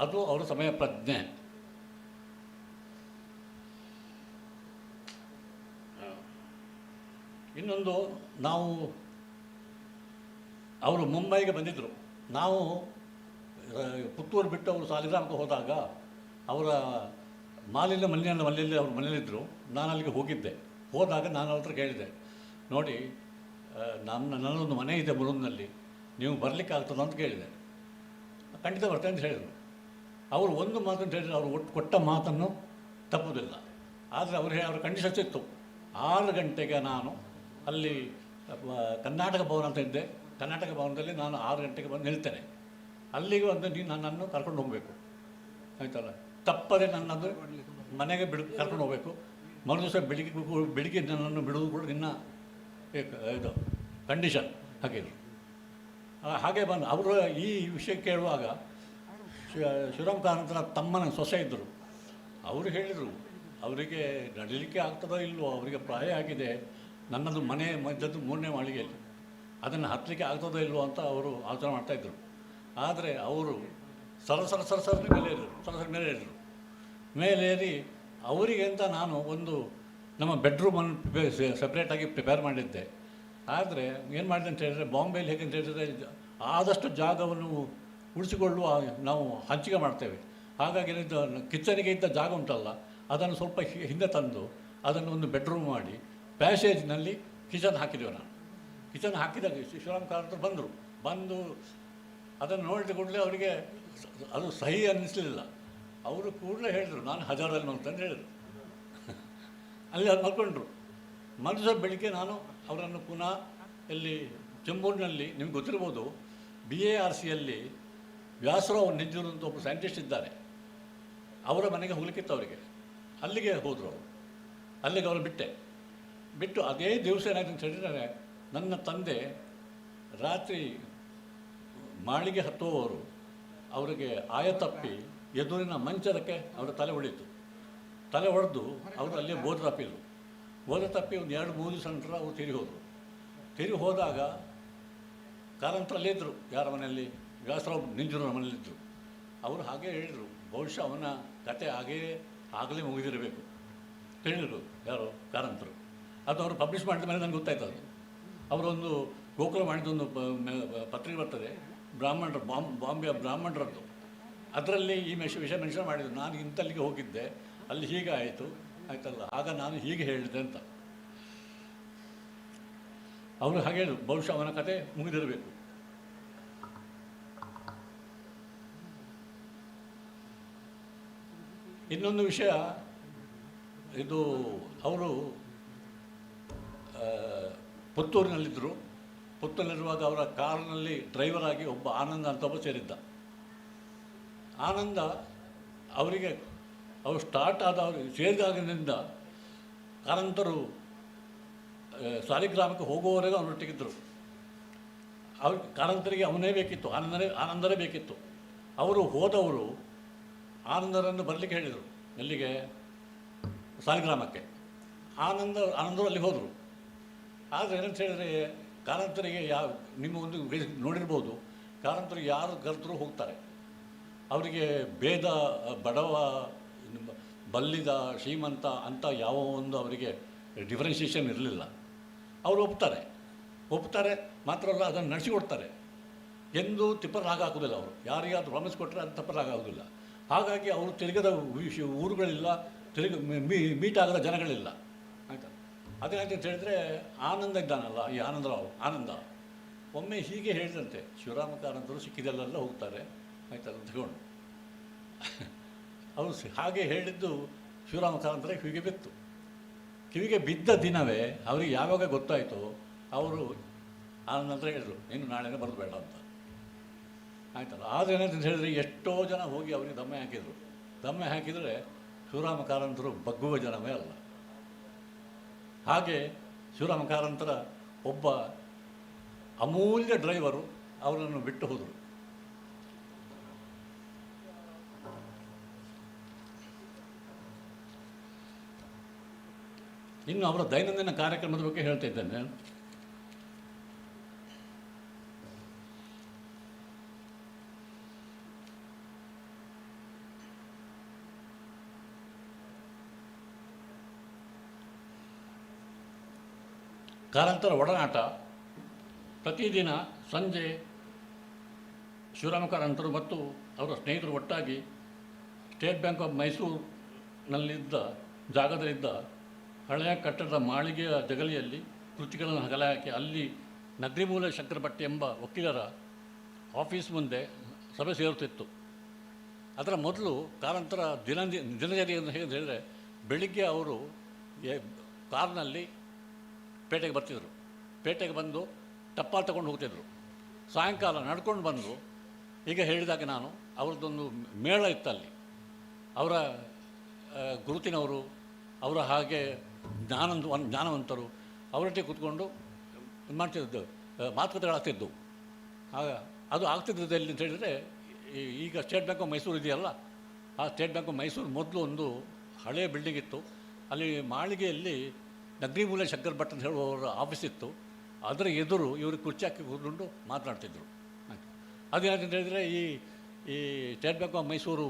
P: ಅದು ಅವರ ಸಮಯ ಪ್ರಜ್ಞೆ. ಇನ್ನೊಂದು, ಅವರು ಮುಂಬೈಗೆ ಬಂದಿದ್ದರು. ನಾವು ಪುತ್ತೂರು ಬಿಟ್ಟು ಅವರು ಸಾಲಿಗ್ರಾಮಕ್ಕೆ ಹೋದಾಗ ಅವರ ಮನೆಯಲ್ಲಿ ಅವ್ರ ಮನೆಯಲ್ಲಿದ್ದರು. ನಾನು ಅಲ್ಲಿಗೆ ಹೋದಾಗ ನಾನು ಅವ್ರ ಹತ್ರ ಕೇಳಿದೆ, ನೋಡಿ ನನ್ನದೊಂದು ಮನೆ ಇದೆ ಮುರುಮ್ನಲ್ಲಿ, ನೀವು ಬರಲಿಕ್ಕೆ ಆಗ್ತದ ಅಂತ ಕೇಳಿದೆ. ಖಂಡಿತ ಬರ್ತೇನೆ ಅಂತ ಹೇಳಿದರು. ಅವರು ಒಂದು ಮಾತನ್ನು ಹೇಳಿದ್ರು, ಅವರು ಕೊಟ್ಟ ಮಾತನ್ನು ತಪ್ಪುವುದಿಲ್ಲ. ಆದರೆ ಅವ್ರ ಕಂಡೀಷನ್ಸ್ ಇತ್ತು. 6 ಗಂಟೆಗೆ ನಾನು ಅಲ್ಲಿ ಕರ್ನಾಟಕ ಭವನ ಅಂತ ಇದ್ದೆ. ಕರ್ನಾಟಕ ಭವನದಲ್ಲಿ ನಾನು 6 ಗಂಟೆಗೆ ಬಂದು ನಿಲ್ತೇನೆ. ಅಲ್ಲಿಗೆ ನೀನು ನನ್ನನ್ನು ಕರ್ಕೊಂಡು ಹೋಗಬೇಕು, ಆಯ್ತಲ್ಲ. ತಪ್ಪದೆ ನನ್ನದು ಮನೆಗೆ ಕರ್ಕೊಂಡು ಹೋಗಬೇಕು. ಮರುದಿವಸ ಬೆಳಿಗ್ಗೆ ನನ್ನನ್ನು ಬಿಡುವುದು ಕೂಡ ನಿನ್ನ ಇದು ಕಂಡೀಷನ್ ಹಾಕಿದ್ರು. ಹಾಗೆ ಬಂದು ಅವರು ಈ ವಿಷಯ ಕೇಳುವಾಗ ಶಿವರಾಮ್ ಕಾರಂತರ ತಮ್ಮನ ಸೊಸೆ ಇದ್ದರು. ಅವರು ಹೇಳಿದರು, ಅವರಿಗೆ ನಡೀಲಿಕ್ಕೆ ಆಗ್ತದೋ ಇಲ್ವೋ, ಅವರಿಗೆ ಪ್ರಾಯ ಆಗಿದೆ, ನನ್ನದು ಮನೆ ಮಧ್ಯದ್ದು 3ನೇ ಮಾಳಿಗೆಯಲ್ಲಿ, ಅದನ್ನು ಹತ್ತಲಿಕ್ಕೆ ಆಗ್ತದೋ ಇಲ್ವೋ ಅಂತ ಅವರು ಆಲೋಚನೆ ಮಾಡ್ತಾಯಿದ್ರು. ಆದರೆ ಅವರು ಸರಸರ ಮೇಲೆ ಏರಿದರು. ಮೇಲೇರಿ ಅವರಿಗೆ ಅಂತ ನಾನು ನಮ್ಮ ಬೆಡ್ರೂಮನ್ನು ಸಪ್ರೇಟಾಗಿ ಪ್ರಿಪೇರ್ ಮಾಡಿದ್ದೆ. ಆದರೆ ಏನು ಮಾಡಿದೆ ಅಂತ ಹೇಳಿದರೆ, ಬಾಂಬೆಯಲ್ಲಿ ಹೇಗೆ ಅಂತ ಹೇಳಿದರೆ ಆದಷ್ಟು ಜಾಗವನ್ನು ಉಳಿಸಿಕೊಳ್ಳುವ ನಾವು ಹಂಚಿಕೆ ಮಾಡ್ತೇವೆ. ಹಾಗಾಗಿ ಕಿಚನಿಗೆ ಇದ್ದ ಜಾಗ ಉಂಟಲ್ಲ, ಅದನ್ನು ಸ್ವಲ್ಪ ಹಿಂದೆ ತಂದು ಅದನ್ನು ಒಂದು ಬೆಡ್ರೂಮ್ ಮಾಡಿ ಪ್ಯಾಸೇಜ್ನಲ್ಲಿ ಕಿಚನ್ ಹಾಕಿದ್ದೇವೆ. ನಾನು ಕಿಚನ್ ಹಾಕಿದಾಗ ಶಿವರಾಮ್ ಕಾರಂತರು ಬಂದು ಅದನ್ನು ನೋಡಿದ ಕೂಡಲೇ ಅವರಿಗೆ ಅದು ಸಹಿ ಅನ್ನಿಸಲಿಲ್ಲ. ಅವರು ಕೂಡಲೇ ಹೇಳಿದರು, ನಾನು ಹಜಾರಲ್ಲಿ ಮಲ್ತಂದು ಹೇಳಿದರು. ಅಲ್ಲಿ ಅದು ಮಲ್ಕೊಂಡ್ರು. ಮರುದಿವಸ ಬೆಳಿಗ್ಗೆ ನಾನು ಅವರನ್ನು ಪುನಃ ಇಲ್ಲಿ ಚೆಂಬೂರಿನಲ್ಲಿ, ನಿಮ್ಗೆ ಗೊತ್ತಿರ್ಬೋದು, BARCಯಲ್ಲಿ ವ್ಯಾಸರಾವ್ ನೆಂಜೂರು ಅಂತ ಒಬ್ಬರು ಸೈಂಟಿಸ್ಟ್ ಇದ್ದಾರೆ. ಅವರ ಮನೆಗೆ ಹೋಗ್ಲಿಕ್ಕಿತ್ತು ಅವರಿಗೆ. ಅಲ್ಲಿಗೆ ಹೋದರು ಅವರು. ಅಲ್ಲಿಗೆ ಅವರು ಬಿಟ್ಟು ಅದೇ ದಿವಸ ಏನಾಯ್ತು ಅಂತ ಹೇಳಿದರೆ, ನನ್ನ ತಂದೆ ರಾತ್ರಿ ಮಾಳಿಗೆ ಹತ್ತುವವರು ಅವರಿಗೆ ಆಯತಪ್ಪಿ ಎದುರಿನ ಮಂಚದಕ್ಕೆ ಅವರ ತಲೆ ಹೊಡೀತು. ತಲೆ ಹೊಡೆದು ಅವರು ಅಲ್ಲೇ ಬೋಧ ತಪ್ಪಿದ್ರು. ಬೋಧ ತಪ್ಪಿ ಒಂದು 2-3 ದಿವಸ ನಂತರ ಅವರು ತಿರುಗಿ ಹೋದಾಗ ಕಾರಂತರಲ್ಲೇ ಇದ್ದರು. ಯಾರ ಮನೆಯಲ್ಲಿ? ವ್ಯಾಸರಾವ್ ನಿಂಜೂರವ್ರ ಮನೆಯಲ್ಲಿದ್ದರು. ಅವರು ಹಾಗೆ ಹೇಳಿದರು, ಬಹುಶಃ ಅವನ ಕತೆ ಆಗಲೇ ಮುಗಿದಿರಬೇಕು ಹೇಳಿದರು. ಯಾರು? ಕಾರಂತರು. ಅದು ಅವರು ಪಬ್ಲಿಷ್ ಮಾಡಿದ ಮೇಲೆ ನನಗೆ ಗೊತ್ತಾಯ್ತು. ಅದು ಅವರೊಂದು ಗೋಕುಲ ಮಾಡಿದೊಂದು ಪತ್ರಿಕೆ ಬರ್ತದೆ, ಬ್ರಾಹ್ಮಣರು, ಬಾಂಬೆ ಬ್ರಾಹ್ಮಣರದ್ದು. ಅದರಲ್ಲಿ ಈ ವಿಷಯ ಮೆನ್ಷನ್ ಮಾಡಿದರು. ನಾನು ಇಂಥಲ್ಲಿಗೆ ಹೋಗಿದ್ದೆ, ಅಲ್ಲಿ ಹೀಗೆ ಆಯಿತು ಆಯ್ತಲ್ಲ, ಆಗ ನಾನು ಹೀಗೆ ಹೇಳಿದೆ ಅಂತ. ಅವರು ಹಾಗೆ ಹೇಳಿದ್ರು, ಬಹುಶಃ ಅವನ ಕತೆ ಮುಗಿದಿರಬೇಕು. ಇನ್ನೊಂದು ವಿಷಯ, ಇದು ಅವರು ಪುತ್ತೂರಿನಲ್ಲಿದ್ದರು. ಪುತ್ತೂರಿನಲ್ಲಿರುವಾಗ ಅವರ ಕಾರಿನಲ್ಲಿ ಡ್ರೈವರ್ ಆಗಿ ಒಬ್ಬ ಆನಂದ ಅಂತ ಒಬ್ಬ ಸೇರಿದ್ದ. ಆನಂದ ಅವರಿಗೆ ಅವರು ಸ್ಟಾರ್ಟ್ ಆದ ಸೇರಿದಾಗಿನಿಂದ ಕಾರಂತರು ಸಾಲಿಗ್ರಾಮಕ್ಕೆ ಹೋಗುವವರೆಗೂ ಅವರೊಟ್ಟಿಗಿದ್ದರು. ಕಾರಂತರಿಗೆ ಅವನೇ ಬೇಕಿತ್ತು, ಆನಂದರೇ ಬೇಕಿತ್ತು. ಅವರು ಹೋದವರು ಆನಂದರನ್ನು ಬರಲಿಕ್ಕೆ ಹೇಳಿದರು. ಎಲ್ಲಿಗೆ? ಸಾಲಿಗ್ರಾಮಕ್ಕೆ. ಆನಂದರು ಅಲ್ಲಿ ಹೋದರು. ಆದರೆ ಏನಂತ ಹೇಳಿದರೆ, ಕಾರಂತರಿಗೆ ನಿಮ್ಮ ಒಂದು ನೋಡಿರ್ಬೋದು, ಕಾರಂತರಿಗೆ ಯಾರು ಕರೆತರೂ ಹೋಗ್ತಾರೆ. ಅವರಿಗೆ ಭೇದ, ಬಡವ, ಬಲ್ಲಿದ, ಶ್ರೀಮಂತ ಅಂತ ಯಾವ ಒಂದು ಅವರಿಗೆ ಡಿಫ್ರೆನ್ಸಿಯೇಷನ್ ಇರಲಿಲ್ಲ. ಅವರು ಒಪ್ತಾರೆ ಮಾತ್ರ ಅಲ್ಲ, ಅದನ್ನು ನಡೆಸಿಕೊಡ್ತಾರೆ. ಎಂದೂ ತಿಪ್ಪರಾಗ ಹಾಕೋದಿಲ್ಲ. ಅವರು ಯಾರಿಗಾದ್ರೂ ಪ್ರಾಮಿಸ್ ಕೊಟ್ಟರೆ ಅದು ತಪ್ಪರಾಗ ಆಗೋದಿಲ್ಲ. ಹಾಗಾಗಿ ಅವರು ತಿರುಗದ ಊರುಗಳಿಲ್ಲ, ಮೀಟ್ ಆಗದ ಜನಗಳಿಲ್ಲ. ಆಯಿತಾ? ಅದೇನಾಯ್ತು ಅಂತ ಹೇಳಿದರೆ, ಆನಂದ ಇದ್ದಾನಲ್ಲ, ಈ ಆನಂದ ಒಮ್ಮೆ ಹೀಗೆ ಹೇಳಿದಂತೆ, ಶಿವರಾಮ ಕಾರಂತರು ಸಿಕ್ಕಿದಲ್ಲೆಲ್ಲ ಹೋಗ್ತಾರೆ ಆಯ್ತಲ್ಲ ಅಂತ ತಗೊಂಡು. ಅವರು ಹಾಗೆ ಹೇಳಿದ್ದು ಶಿವರಾಮ ಕಾರಂತರಿಗೆ ಕಿವಿಗೆ ಬಿತ್ತು. ಕಿವಿಗೆ ಬಿದ್ದ ದಿನವೇ ಅವರಿಗೆ ಯಾವಾಗ ಗೊತ್ತಾಯಿತು, ಅವರು ಆನಂದ ಹತ್ರ ಹೇಳಿದರು, ನೀನು ನಾಳೆನೇ ಬರೋದು ಬೇಡ ಅಂತ. ಆಯ್ತಲ್ಲ. ಆದರೆ ಏನಾಯ್ತು ಹೇಳಿದರೆ, ಎಷ್ಟೋ ಜನ ಹೋಗಿ ಅವರಿಗೆ ದಮ್ಮೆ ಹಾಕಿದರೆ ಶಿವರಾಮ ಕಾರಂತರು ಬಗ್ಗುವ ಜನವೇ ಅಲ್ಲ. ಹಾಗೆ ಶಿವರಾಮ ಕಾರಂತರ ಒಬ್ಬ ಅಮೂಲ್ಯ ಡ್ರೈವರು ಅವರನ್ನು ಬಿಟ್ಟು ಹೋದರು. ಇನ್ನು ಅವರ ದೈನಂದಿನ ಕಾರ್ಯಕ್ರಮದ ಬಗ್ಗೆ ಹೇಳ್ತಾ ಇದ್ದೇನೆ. ಕಾರಂತರ ಒಡನಾಟ ಪ್ರತಿದಿನ ಸಂಜೆ ಶಿವರಾಮ ಕಾರಂತರು ಮತ್ತು ಅವರ ಸ್ನೇಹಿತರು ಒಟ್ಟಾಗಿ ಸ್ಟೇಟ್ ಬ್ಯಾಂಕ್ ಆಫ್ ಮೈಸೂರಿನಲ್ಲಿದ್ದ ಜಾಗದಲ್ಲಿದ್ದ ಹಳೆಯ ಕಟ್ಟಡದ ಮಾಳಿಗೆಯ ಜಗಲಿಯಲ್ಲಿ ಕೃತಿಗಳನ್ನು ಹಗಲ ಹಾಕಿ ಅಲ್ಲಿ ನಗ್ರಿಮೂಲ ಶಂಕರಭಟ್ ಎಂಬ ವಕೀಲರ ಆಫೀಸ್ ಮುಂದೆ ಸಭೆ ಸೇರುತ್ತಿತ್ತು. ಅದರ ಮೊದಲು ಕಾರಂತರ ದಿನಚರಿ ಅಂತ ಹೇಳಿದರೆ, ಬೆಳಿಗ್ಗೆ ಅವರು ಕಾರ್ನಲ್ಲಿ ಪೇಟೆಗೆ ಬರ್ತಿದ್ರು. ಪೇಟೆಗೆ ಬಂದು ಟಪ್ಪಾಲು ತಗೊಂಡು ಹೋಗ್ತಿದ್ರು. ಸಾಯಂಕಾಲ ನಡ್ಕೊಂಡು ಬಂದು, ಈಗ ಹೇಳಿದಾಗ ನಾನು ಅವ್ರದ್ದೊಂದು ಮೇಳ ಇತ್ತಲ್ಲಿ, ಅವರ ಗುರುತಿನವರು, ಅವರ ಹಾಗೆ ಜ್ಞಾನವಂತರು ಅವರೊಟ್ಟಿಗೆ ಕೂತ್ಕೊಂಡು ಮಾಡ್ತಿದ್ದು, ಮಾತುಕತೆಗಳಾಗ್ತಿದ್ದವು. ಆಗ ಅದು ಆಗ್ತಿದ್ದದ್ದು ಎಲ್ಲಿ ಅಂತ ಹೇಳಿದರೆ, ಈಗ ಸ್ಟೇಟ್ ಬ್ಯಾಂಕ್ ಆಫ್ ಮೈಸೂರು ಇದೆಯಲ್ಲ, ಆ ಸ್ಟೇಟ್ ಬ್ಯಾಂಕ್ ಆಫ್ ಮೈಸೂರು ಮೊದಲು ಒಂದು ಹಳೆಯ ಬಿಲ್ಡಿಂಗ್ ಇತ್ತು. ಅಲ್ಲಿ ಮಾಳಿಗೆಯಲ್ಲಿ ನಗ್ರಿಮೂಲೆ ಶಂಕರ್ ಭಟ್ ಅಂತ ಹೇಳುವವರ ಆಫೀಸ್ ಇತ್ತು. ಅದರ ಎದುರು ಇವರು ಕುರ್ಚಿ ಹಾಕಿ ಕೂತ್ಕೊಂಡು ಮಾತನಾಡ್ತಿದ್ರು. ಅದೇನಂತ ಹೇಳಿದರೆ, ಈ ಸ್ಟೇಟ್ ಬ್ಯಾಂಕ್ ಆಫ್ ಮೈಸೂರು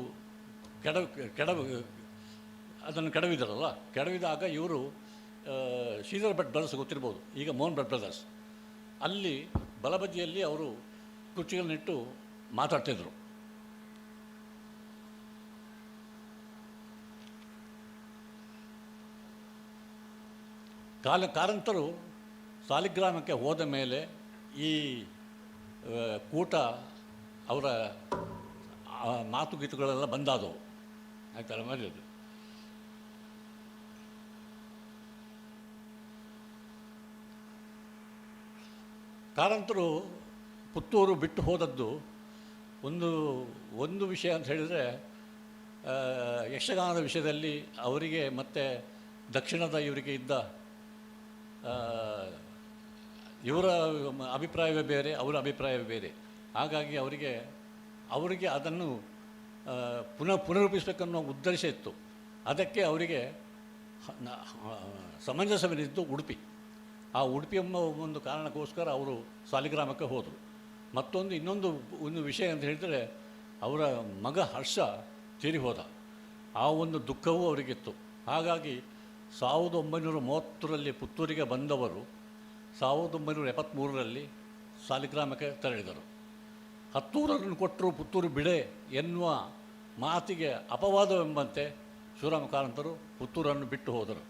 P: ಅದನ್ನು ಕೆಡವಿದಾರಲ್ಲ, ಕೆಡವಿದಾಗ ಇವರು ಶ್ರೀಧರ್ ಭಟ್ ಬ್ರದರ್ಸ್ ಗೊತ್ತಿರ್ಬೋದು, ಈಗ ಮೋಹನ್ ಭಟ್ ಬ್ರದರ್ಸ್, ಅಲ್ಲಿ ಬಲಬದಿಯಲ್ಲಿ ಅವರು ಕುರ್ಚಿಗಳನ್ನಿಟ್ಟು ಮಾತಾಡ್ತಿದ್ರು. ಕಾರಂತರು ಸಾಲಿಗ್ರಾಮಕ್ಕೆ ಹೋದ ಮೇಲೆ ಈ ಕೂಟ ಅವರ ಮಾತುಗೀತುಗಳೆಲ್ಲ ಬಂದಾದವು. ಆಯ್ತಲ್ಲ, ಮರ್ಯಾದೆ. ಕಾರಂತರು ಪುತ್ತೂರು ಬಿಟ್ಟು ಹೋದದ್ದು ಒಂದು ವಿಷಯ ಅಂತ ಹೇಳಿದರೆ, ಯಕ್ಷಗಾನದ ವಿಷಯದಲ್ಲಿ ಅವರಿಗೆ ಮತ್ತು ದಕ್ಷಿಣದ ಇವರಿಗೆ ಇದ್ದ ಇವರ ಅಭಿಪ್ರಾಯವೇ ಬೇರೆ, ಅವರ ಅಭಿಪ್ರಾಯವೇ ಬೇರೆ. ಹಾಗಾಗಿ ಅವರಿಗೆ ಅದನ್ನು ಪುನರೂಪಿಸಬೇಕನ್ನೋ ಉದ್ದೇಶ ಇತ್ತು. ಅದಕ್ಕೆ ಅವರಿಗೆ ಸಮಂಜಸವೆನಿದ್ದು ಉಡುಪಿ. ಆ ಉಡುಪಿ ಎಂಬ ಒಂದು ಕಾರಣಕ್ಕೋಸ್ಕರ ಅವರು ಸಾಲಿಗ್ರಾಮಕ್ಕೆ ಹೋದರು. ಇನ್ನೊಂದು ವಿಷಯ ಅಂತ ಹೇಳಿದರೆ, ಅವರ ಮಗ ಹರ್ಷ ತೀರಿ ಹೋದ. ಆ ಒಂದು ದುಃಖವೂ ಅವರಿಗಿತ್ತು. ಹಾಗಾಗಿ 1930ರಲ್ಲಿ ಪುತ್ತೂರಿಗೆ ಬಂದವರು 1973ರಲ್ಲಿ ಸಾಲಿಗ್ರಾಮಕ್ಕೆ ತೆರಳಿದರು. ಹತ್ತೂರನ್ನು ಕೊಟ್ಟರು ಪುತ್ತೂರು ಬಿಡೆ ಎನ್ನುವ ಮಾತಿಗೆ ಅಪವಾದವೆಂಬಂತೆ ಶಿವರಾಮ ಕಾರಂತರು ಪುತ್ತೂರನ್ನು ಬಿಟ್ಟು ಹೋದರು.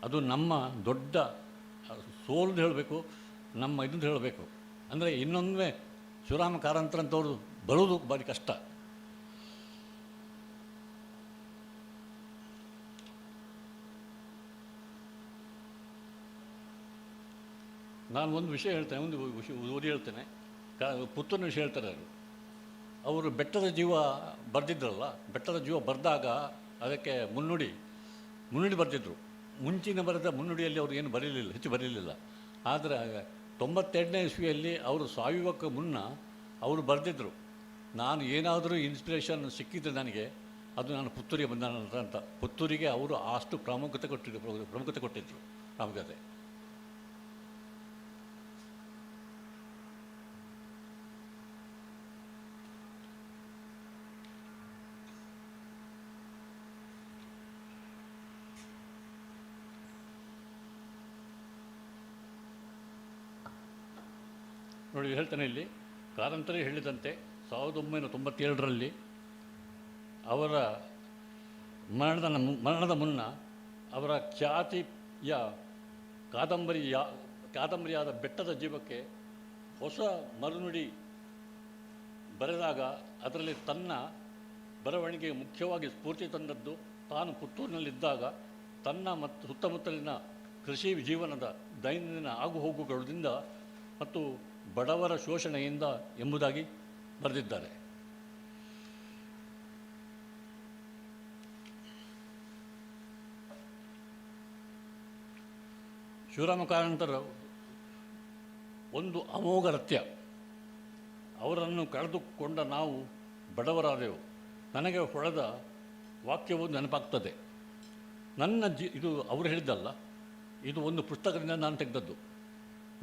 P: ಅದು ನಮ್ಮ ದೊಡ್ಡ ಸೋಲು ಹೇಳಬೇಕು, ನಮ್ಮ ಇದನ್ನು ಹೇಳಬೇಕು. ಅಂದರೆ ಇನ್ನೊಮ್ಮೆ ಶಿವರಾಮ ಕಾರಂತರಂಥವ್ರು ಬರೋದು ಭಾರಿ ಕಷ್ಟ. ನಾನು ಒಂದು ವಿಷಯ ಹೇಳ್ತೇನೆ, ಒಂದು ಓದಿ ಹೇಳ್ತೇನೆ. ಪುತ್ತೂರಿನ ವಿಷಯ ಹೇಳ್ತಾರೆ. ಅವರು ಬೆಟ್ಟದ ಜೀವ ಬರೆದಿದ್ರಲ್ಲ, ಬೆಟ್ಟದ ಜೀವ ಬರೆದಾಗ ಅದಕ್ಕೆ ಮುನ್ನುಡಿ ಬರೆದಿದ್ರು. ಮುಂಚಿನ ಬರೆದ ಮುನ್ನುಡಿಯಲ್ಲಿ ಅವರು ಏನು ಬರೀಲಿಲ್ಲ, ಹೆಚ್ಚು ಬರೀಲಿಲ್ಲ. ಆದರೆ 92ನೇ ಇಸ್ವಿಯಲ್ಲಿ ಅವರು ಸಾಯುವಕ್ಕೆ ಮುನ್ನ ಅವರು ಬರೆದಿದ್ದರು, ನಾನು ಏನಾದರೂ ಇನ್ಸ್ಪಿರೇಷನ್ ಸಿಕ್ಕಿದ್ರೆ ನನಗೆ ಅದು ನಾನು ಪುತ್ತೂರಿಗೆ ಬಂದ ನಂತರ ಅಂತ. ಪುತ್ತೂರಿಗೆ ಅವರು ಅಷ್ಟು ಪ್ರಾಮುಖ್ಯತೆ ಕೊಟ್ಟಿದ್ದರು. ಪ್ರಾಮುಖ್ಯತೆ ನೋಡಿ ಹೇಳ್ತಾನೆ ಇಲ್ಲಿ. ಕಾರಂತರೇ ಹೇಳಿದಂತೆ 1997ರಲ್ಲಿ ಅವರ ಮರಣದ ಮುನ್ನ ಅವರ ಖ್ಯಾತಿಯ ಕಾದಂಬರಿಯಾದ ಬೆಟ್ಟದ ಜೀವಕ್ಕೆ ಹೊಸ ಮರುನುಡಿ ಬರೆದಾಗ ಅದರಲ್ಲಿ ತನ್ನ ಬರವಣಿಗೆ ಮುಖ್ಯವಾಗಿ ಸ್ಫೂರ್ತಿ ತಂದದ್ದು ತಾನು ಪುತ್ತೂರಿನಲ್ಲಿದ್ದಾಗ ತನ್ನ ಮತ್ತು ಸುತ್ತಮುತ್ತಲಿನ ಕೃಷಿ ಜೀವನದ ದೈನಂದಿನ ಆಗುಹೋಗುಗಳಿಂದ ಮತ್ತು ಬಡವರ ಶೋಷಣೆಯಿಂದ ಎಂಬುದಾಗಿ ಬರೆದಿದ್ದಾರೆ. ಶಿವರಾಮ ಕಾರಂತರ ಒಂದು ಅಮೋಘ ರತ್ಯ. ಅವರನ್ನು ಕಳೆದುಕೊಂಡ ನಾವು ಬಡವರಾದೆವು. ನನಗೆ ಹೊಳೆದ ವಾಕ್ಯವು ನೆನಪಾಗ್ತದೆ. ಇದು ಅವರು ಹೇಳಿದ್ದಲ್ಲ, ಇದು ಒಂದು ಪುಸ್ತಕದಿಂದ ನಾನು ತೆಗೆದದ್ದು.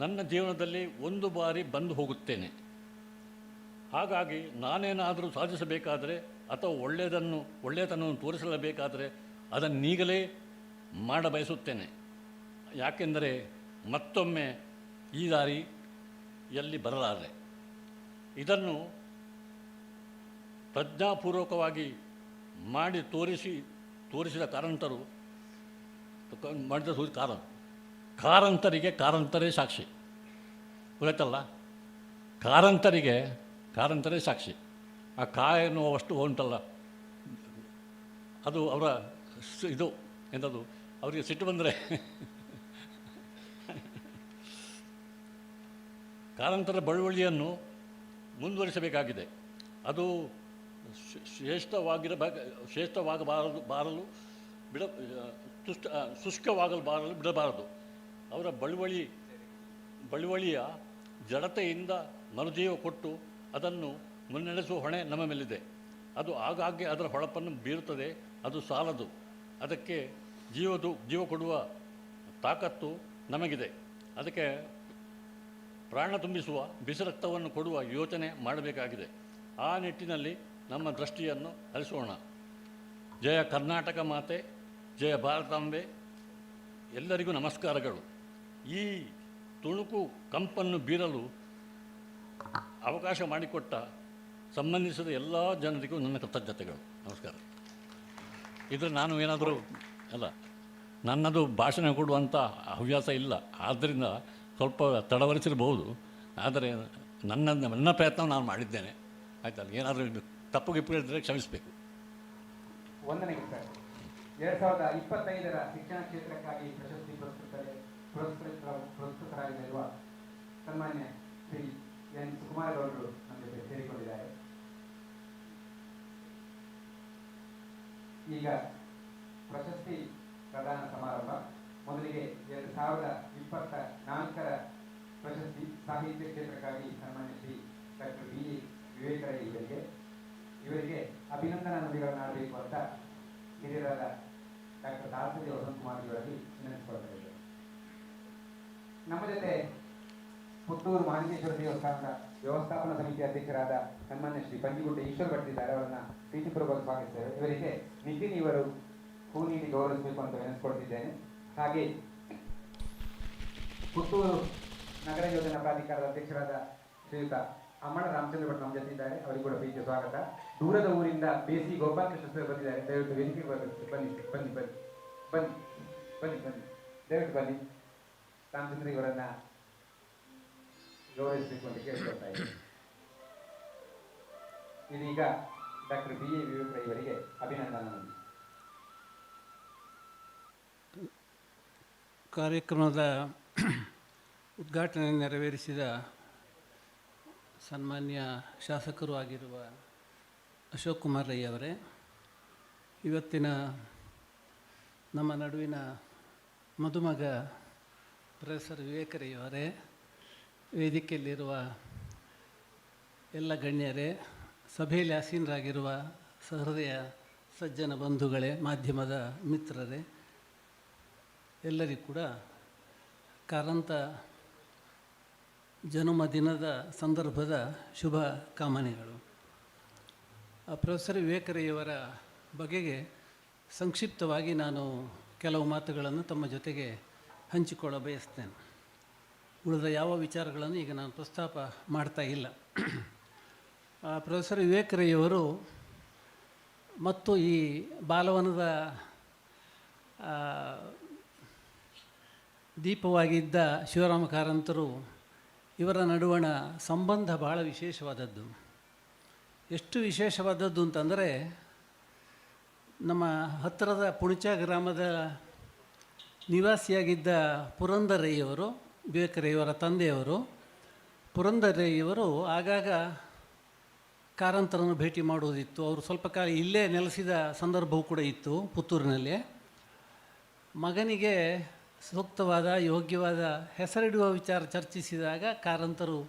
P: ನನ್ನ ಜೀವನದಲ್ಲಿ ಒಂದು ಬಾರಿ ಬಂದು ಹೋಗುತ್ತೇನೆ. ಹಾಗಾಗಿ ನಾನೇನಾದರೂ ಸಾಧಿಸಬೇಕಾದರೆ ಅಥವಾ ಒಳ್ಳೆಯತನವನ್ನು ತೋರಿಸಲೇಬೇಕಾದರೆ ಅದನ್ನೀಗಲೇ ಮಾಡಬಯಸುತ್ತೇನೆ. ಯಾಕೆಂದರೆ ಮತ್ತೊಮ್ಮೆ ಈ ದಾರಿಯಲ್ಲಿ ಬರಲಾರೆ. ಇದನ್ನು ಪ್ರಜ್ಞಾಪೂರ್ವಕವಾಗಿ ಮಾಡಿ ತೋರಿಸಿದ ಕಾರಂತರು ಕಾರಂತರಿಗೆ ಕಾರಂತರೇ ಸಾಕ್ಷಿ. ಗೊತ್ತಾಯ್ತಲ್ಲ, ಕಾರಂತರೇ ಸಾಕ್ಷಿ. ಆ ಎನ್ನುವಷ್ಟು ಉಂಟಲ್ಲ, ಅದು ಅವರ ಇದು ಎಂಥದ್ದು, ಅವರಿಗೆ ಸಿಟ್ಟು ಬಂದರೆ ಕಾರಂತರ ಬಳುವಳಿಯನ್ನು ಮುಂದುವರಿಸಬೇಕಾಗಿದೆ. ಅದು ಶ್ರೇಷ್ಠವಾಗಬಾರದು ಶುಷ್ಕವಾಗಲು ಬಿಡಬಾರದು. ಅವರ ಬಳುವಳಿಯ ಜಡತೆಯಿಂದ ಮರುಜೀವ ಕೊಟ್ಟು ಅದನ್ನು ಮುನ್ನಡೆಸುವ ಹೊಣೆ ನಮ್ಮ ಮೇಲಿದೆ. ಅದು ಆಗಾಗ್ಗೆ ಅದರ ಹೊಳಪನ್ನು ಬೀರುತ್ತದೆ. ಅದು ಸಾಲದು. ಅದಕ್ಕೆ ಜೀವ ಕೊಡುವ ತಾಕತ್ತು ನಮಗಿದೆ. ಅದಕ್ಕೆ ಪ್ರಾಣ ತುಂಬಿಸುವ ಬಿಸಿ ರಕ್ತವನ್ನು ಕೊಡುವ ಯೋಚನೆ ಮಾಡಬೇಕಾಗಿದೆ. ಆ ನಿಟ್ಟಿನಲ್ಲಿ ನಮ್ಮ ದೃಷ್ಟಿಯನ್ನು ಹರಿಸೋಣ. ಜಯ ಕರ್ನಾಟಕ ಮಾತೆ, ಜಯ ಭಾರತಾಂಬೆ. ಎಲ್ಲರಿಗೂ ನಮಸ್ಕಾರಗಳು. ಈ ತುಣುಕು ಕಂಪನ್ನು ಬೀರಲು ಅವಕಾಶ ಮಾಡಿಕೊಟ್ಟ ಸಂಬಂಧಿಸಿದ ಎಲ್ಲ ಜನರಿಗೂ ನನ್ನ ಕೃತಜ್ಞತೆಗಳು. ನಮಸ್ಕಾರ. ಇದು ನಾನು ಏನಾದರೂ ನನ್ನದು ಭಾಷಣ ಕೊಡುವಂಥ ಹವ್ಯಾಸ ಇಲ್ಲ. ಆದ್ದರಿಂದ ಸ್ವಲ್ಪ ತಡವರಿಸಿರಬಹುದು. ಆದರೆ ನನ್ನ ಪ್ರಯತ್ನ ನಾನು ಮಾಡಿದ್ದೇನೆ. ಆಯ್ತಲ್ಲ, ಏನಾದರೂ ತಪ್ಪು ಗಿಪ್ಪು ಹೇಳಿದರೆ ಕ್ಷಮಿಸಬೇಕು.
A: ವಂದನೆಗಳು ಸರ್. 2025ರ ಶಿಕ್ಷಣ ಕ್ಷೇತ್ರಕ್ಕಾಗಿ ಪ್ರಶಸ್ತಿ ಪುರಸ್ಕೃತರಾಗಿರುವ ಸನ್ಮಾನ್ಯ ಶ್ರೀ ಎನ್ ಸುಕುಮಾರ್ ಗೌಡರು ನಮ್ಮ ಜೊತೆ ಸೇರಿಕೊಂಡಿದ್ದಾರೆ. ಈಗ ಪ್ರಶಸ್ತಿ ಪ್ರದಾನ ಸಮಾರಂಭ. ಮೊದಲಿಗೆ 2024ರ ಪ್ರಶಸ್ತಿ ಸಾಹಿತ್ಯ ಕ್ಷೇತ್ರಕ್ಕಾಗಿ ಸನ್ಮಾನ್ಯ ಶ್ರೀ ಡಾಕ್ಟರ್ ಬಿ ವಿವೇಕರೈ ಇವರಿಗೆ ಅಭಿನಂದನಾ ನುಡಿಗಳನ್ನು ಆಡಬೇಕು ಅಂತ ಹಿರಿಯರಾದ ಡಾಕ್ಟರ್ ದಾಸರಿ ವಸಂತಕುಮಾರ್ ಇವರಲ್ಲಿ ವಿನಂತಿಸಿಕೊಳ್ತಾ ಇದ್ದಾರೆ. ನಮ್ಮ ಜೊತೆ ಪುತ್ತೂರು ಮಹಾಲಿಂಗೇಶ್ವರ ದೇವಸ್ಥಾನದ ವ್ಯವಸ್ಥಾಪನಾ ಸಮಿತಿ ಅಧ್ಯಕ್ಷರಾದ ಸನ್ಮಾನ್ಯ ಶ್ರೀ ಪಂಜಿಗುಡ್ಡ ಈಶ್ವರ್ ಭಟ್ ಇದ್ದಾರೆ. ಅವರನ್ನ ಪ್ರೀತಿಪೂರ್ವಕ ಸ್ವಾಗತಿಸ್ತೇವೆ. ಇವರಿಗೆ ನಿತಿನ್ ಇವರು ಹೂ ನೀಡಿ ಗೌರವಿಸಬೇಕು ಅಂತ ವಿನಂತಿಸಿಕೊಳ್ತಿದ್ದೇನೆ. ಹಾಗೆ ಪುತ್ತೂರು ನಗರ ಯೋಜನಾ ಪ್ರಾಧಿಕಾರದ ಅಧ್ಯಕ್ಷರಾದ ಶ್ರೀಯುತ ಅಮ್ಮಣ ರಾಮಚಂದ್ರ ಭಟ್ ನಮ್ಮ ಜೊತೆ ಇದ್ದಾರೆ. ಅವರಿಗೆ ಕೂಡ ಪ್ರೀತಿಯ ಸ್ವಾಗತ. ದೂರದ ಊರಿಂದ ಬೇಸಿ ಗೋಪಾಲಕೃಷ್ಣ ಸರ್ ಬಂದಿದ್ದಾರೆ. ದಯವಿಟ್ಟು ವೇದಿಕೆಗೆ ಬನ್ನಿ ಬನ್ನಿ ಬನ್ನಿ ಬನ್ನಿ ಬನ್ನಿ ಬನ್ನಿ ದಯವಿಟ್ಟು ಬನ್ನಿ. ರಾಮಚಂದ್ರ ಇವರನ್ನ ಗೌರವಿಸಬೇಕು ಅಂತ ಕೇಳಿಕೊಳ್ತಾ ಇದ್ದೀನಿ. ಇದೀಗ ಡಾಕ್ಟರ್ ಬಿ ಎ ವಿವೇಕರೈ ಇವರಿಗೆ ಅಭಿನಂದನೆ.
O: ಕಾರ್ಯಕ್ರಮದ ಉದ್ಘಾಟನೆ ನೆರವೇರಿಸಿದ ಸನ್ಮಾನ್ಯ ಶಾಸಕರು ಆಗಿರುವ ಅಶೋಕ್ ಕುಮಾರ್ ರೈ ಅವರೇ, ಇವತ್ತಿನ ನಮ್ಮ ನಡುವಿನ ಮದುಮಗ ಪ್ರೊಫೆಸರ್ ವಿವೇಕರೈ ಅವರೇ, ವೇದಿಕೆಯಲ್ಲಿರುವ ಎಲ್ಲ ಗಣ್ಯರೇ, ಸಭೆಯಲ್ಲಿ ಆಸೀನರಾಗಿರುವ ಸಹೃದಯ ಸಜ್ಜನ ಬಂಧುಗಳೇ, ಮಾಧ್ಯಮದ ಮಿತ್ರರೇ, ಎಲ್ಲರಿಗೂ ಕೂಡ ಕಾರಂತ ಜನ್ಮದಿನದ ಸಂದರ್ಭದ ಶುಭ ಕಾಮನೆಗಳು. ಪ್ರೊಫೆಸರ್ ವಿವೇಕರೈಯವರ ಬಗೆಗೆ ಸಂಕ್ಷಿಪ್ತವಾಗಿ ನಾನು ಕೆಲವು ಮಾತುಗಳನ್ನು ತಮ್ಮ ಜೊತೆಗೆ ಹಂಚಿಕೊಳ್ಳ ಬಯಸ್ತೇನೆ. ಉಳಿದ ಯಾವ ವಿಚಾರಗಳನ್ನು ಈಗ ನಾನು ಪ್ರಸ್ತಾಪ ಮಾಡ್ತಾ ಇಲ್ಲ. ಪ್ರೊಫೆಸರ್ ವಿವೇಕರೈಯವರು ಮತ್ತು ಈ ಬಾಲವನದ ದೀಪವಾಗಿದ್ದ ಶಿವರಾಮ ಕಾರಂತರು ಇವರ ನಡುವಣ ಸಂಬಂಧ ಭಾಳ ವಿಶೇಷವಾದದ್ದು. ಎಷ್ಟು ವಿಶೇಷವಾದದ್ದು ಅಂತಂದರೆ, ನಮ್ಮ ಹತ್ತಿರದ ಪುಣಚ ಗ್ರಾಮದ ನಿವಾಸಿಯಾಗಿದ್ದ ಪುರಂದರಯ್ಯವರು, ವಿವೇಕರೈಯವರ ತಂದೆಯವರು, ಪುರಂದರಯ್ಯವರು ಆಗಾಗ ಕಾರಂತರನ್ನು ಭೇಟಿ ಮಾಡುವುದಿತ್ತು. ಅವರು ಸ್ವಲ್ಪ ಕಾಲ ಇಲ್ಲೇ ನೆಲೆಸಿದ ಸಂದರ್ಭವೂ ಕೂಡ ಇತ್ತು ಪುತ್ತೂರಿನಲ್ಲಿ. ಮಗನಿಗೆ ಸೂಕ್ತವಾದ ಯೋಗ್ಯವಾದ ಹೆಸರಿಡುವ ವಿಚಾರ ಚರ್ಚಿಸಿದಾಗ ಕಾರಂತರು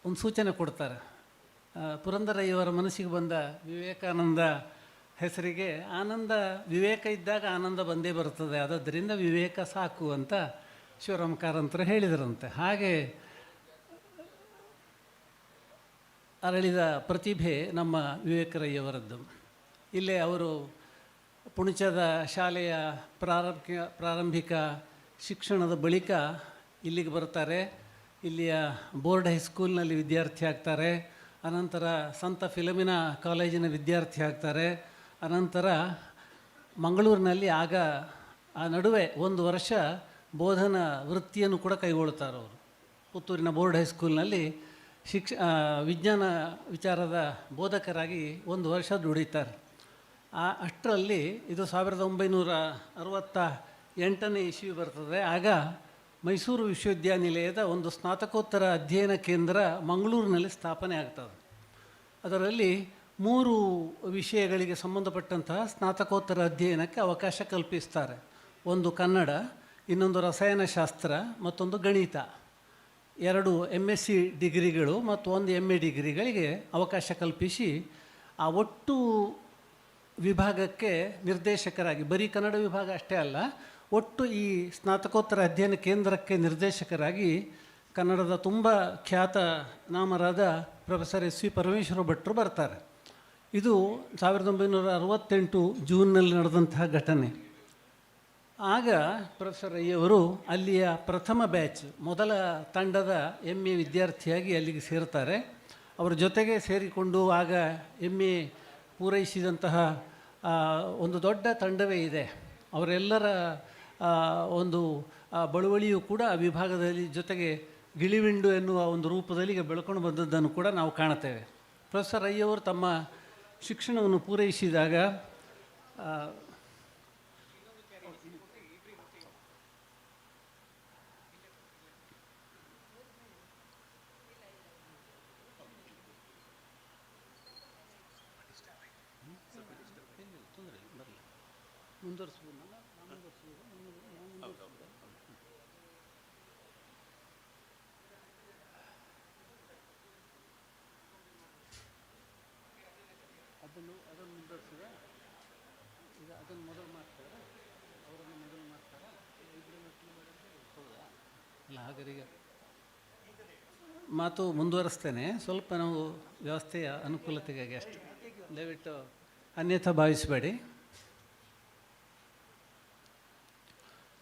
O: ಒಂದು ಸೂಚನೆ ಕೊಡ್ತಾರೆ. ಪುರಂದರಯ್ಯವರ ಮನಸ್ಸಿಗೆ ಬಂದ ವಿವೇಕಾನಂದ ಹೆಸರಿಗೆ ಆನಂದ, ವಿವೇಕ ಇದ್ದಾಗ ಆನಂದ ಬಂದೇ ಬರ್ತದೆ, ಆದ್ದರಿಂದ ವಿವೇಕ ಸಾಕು ಅಂತ ಶಿವರಾಮ ಕಾರಂತರು ಹೇಳಿದರಂತೆ. ಹಾಗೆ ಅರಳಿದ ಪ್ರತಿಭೆ ನಮ್ಮ ವಿವೇಕರಯ್ಯವರದ್ದು. ಇಲ್ಲೇ ಅವರು ಪುಣಚದ ಶಾಲೆಯ ಪ್ರಾರಂಭಿಕ ಶಿಕ್ಷಣದ ಬಳಿಕ ಇಲ್ಲಿಗೆ ಬರ್ತಾರೆ. ಇಲ್ಲಿಯ ಬೋರ್ಡ್ ಹೈಸ್ಕೂಲ್ನಲ್ಲಿ ವಿದ್ಯಾರ್ಥಿ ಆಗ್ತಾರೆ. ಅನಂತರ ಸಂತ ಫಿಲಮಿನಾ ಕಾಲೇಜಿನ ವಿದ್ಯಾರ್ಥಿ ಆಗ್ತಾರೆ. ಅನಂತರ ಮಂಗಳೂರಿನಲ್ಲಿ ಆ ನಡುವೆ 1 ವರ್ಷ ಬೋಧನಾ ವೃತ್ತಿಯನ್ನು ಕೂಡ ಕೈಗೊಳ್ತಾರೆ. ಅವರು ಪುತ್ತೂರಿನ ಬೋರ್ಡ್ ಹೈಸ್ಕೂಲ್ನಲ್ಲಿ ವಿಜ್ಞಾನ ವಿಚಾರದ ಬೋಧಕರಾಗಿ 1 ವರ್ಷ ದುಡಿತಾರೆ. ಅಷ್ಟರಲ್ಲಿ ಇದು 1968ನೇ ಇಸ್ವಿ ಬರ್ತದೆ. ಆಗ ಮೈಸೂರು ವಿಶ್ವವಿದ್ಯಾನಿಲಯದ ಒಂದು ಸ್ನಾತಕೋತ್ತರ ಅಧ್ಯಯನ ಕೇಂದ್ರ ಮಂಗಳೂರಿನಲ್ಲಿ ಸ್ಥಾಪನೆ ಆಗ್ತದೆ. ಅದರಲ್ಲಿ 3 ವಿಷಯಗಳಿಗೆ ಸಂಬಂಧಪಟ್ಟಂತಹ ಸ್ನಾತಕೋತ್ತರ ಅಧ್ಯಯನಕ್ಕೆ ಅವಕಾಶ ಕಲ್ಪಿಸ್ತಾರೆ. ಒಂದು ಕನ್ನಡ, ಇನ್ನೊಂದು ರಸಾಯನಶಾಸ್ತ್ರ, ಮತ್ತೊಂದು ಗಣಿತ. 2 MSc ಡಿಗ್ರಿಗಳು ಮತ್ತು 1 MA ಡಿಗ್ರಿಗಳಿಗೆ ಅವಕಾಶ ಕಲ್ಪಿಸಿ ಆ ಒಟ್ಟು ವಿಭಾಗಕ್ಕೆ ನಿರ್ದೇಶಕರಾಗಿ, ಬರೀ ಕನ್ನಡ ವಿಭಾಗ ಅಷ್ಟೇ ಅಲ್ಲ, ಒಟ್ಟು ಈ ಸ್ನಾತಕೋತ್ತರ ಅಧ್ಯಯನ ಕೇಂದ್ರಕ್ಕೆ ನಿರ್ದೇಶಕರಾಗಿ ಕನ್ನಡದ ತುಂಬ ಖ್ಯಾತ ನಾಮರಾದ ಪ್ರೊಫೆಸರ್ SV ಪರಮೇಶ್ವರ ಭಟ್ರು ಬರ್ತಾರೆ. ಇದು 1968 ಜೂನ್ನಲ್ಲಿ ನಡೆದಂತಹ ಘಟನೆ. ಆಗ ಪ್ರೊಫೆಸರ್ ಅಯ್ಯವರು ಅಲ್ಲಿಯ ಪ್ರಥಮ ಬ್ಯಾಚ್, ಮೊದಲ ತಂಡದ MA ವಿದ್ಯಾರ್ಥಿಯಾಗಿ ಅಲ್ಲಿಗೆ ಸೇರ್ತಾರೆ. ಅವರ ಜೊತೆಗೆ ಸೇರಿಕೊಂಡು ಆಗ MA ಪೂರೈಸಿದಂತಹ ಒಂದು ದೊಡ್ಡ ತಂಡವೇ ಇದೆ. ಅವರೆಲ್ಲರ ಒಂದು ಬಳುವಳಿಯೂ ಕೂಡ ಆ ವಿಭಾಗದಲ್ಲಿ ಜೊತೆಗೆ ಗಿಳಿವಿಂಡು ಎನ್ನುವ ಒಂದು ರೂಪದಲ್ಲಿ ಬೆಳ್ಕೊಂಡು ಬಂದದ್ದನ್ನು ಕೂಡ ನಾವು ಕಾಣುತ್ತೇವೆ. ಪ್ರೊಫೆಸರ್ ಅಯ್ಯವರು ತಮ್ಮ ಶಿಕ್ಷಣವನ್ನು ಪೂರೈಸಿದಾಗ ಅದನ್ನು ಮುಂದುವರಿಸಿದ ಈಗ ಅದನ್ನು ಮೊದಲು ಮಾಡ್ತಾರೆ, ಅವರನ್ನು ಮೊದಲು ಮಾಡ್ತಾರೆ. ಅಲ್ಲ ಹಾಗಾದ್ರೆ ಈಗ ಮಾತು ಮುಂದುವರಿಸ್ತೇನೆ. ಸ್ವಲ್ಪ ನಾವು ವ್ಯವಸ್ಥೆಯ ಅನುಕೂಲತೆಗಾಗಿ ಅಷ್ಟೇ, ದಯವಿಟ್ಟು ಅನ್ಯಥಾ ಭಾವಿಸಬೇಡಿ.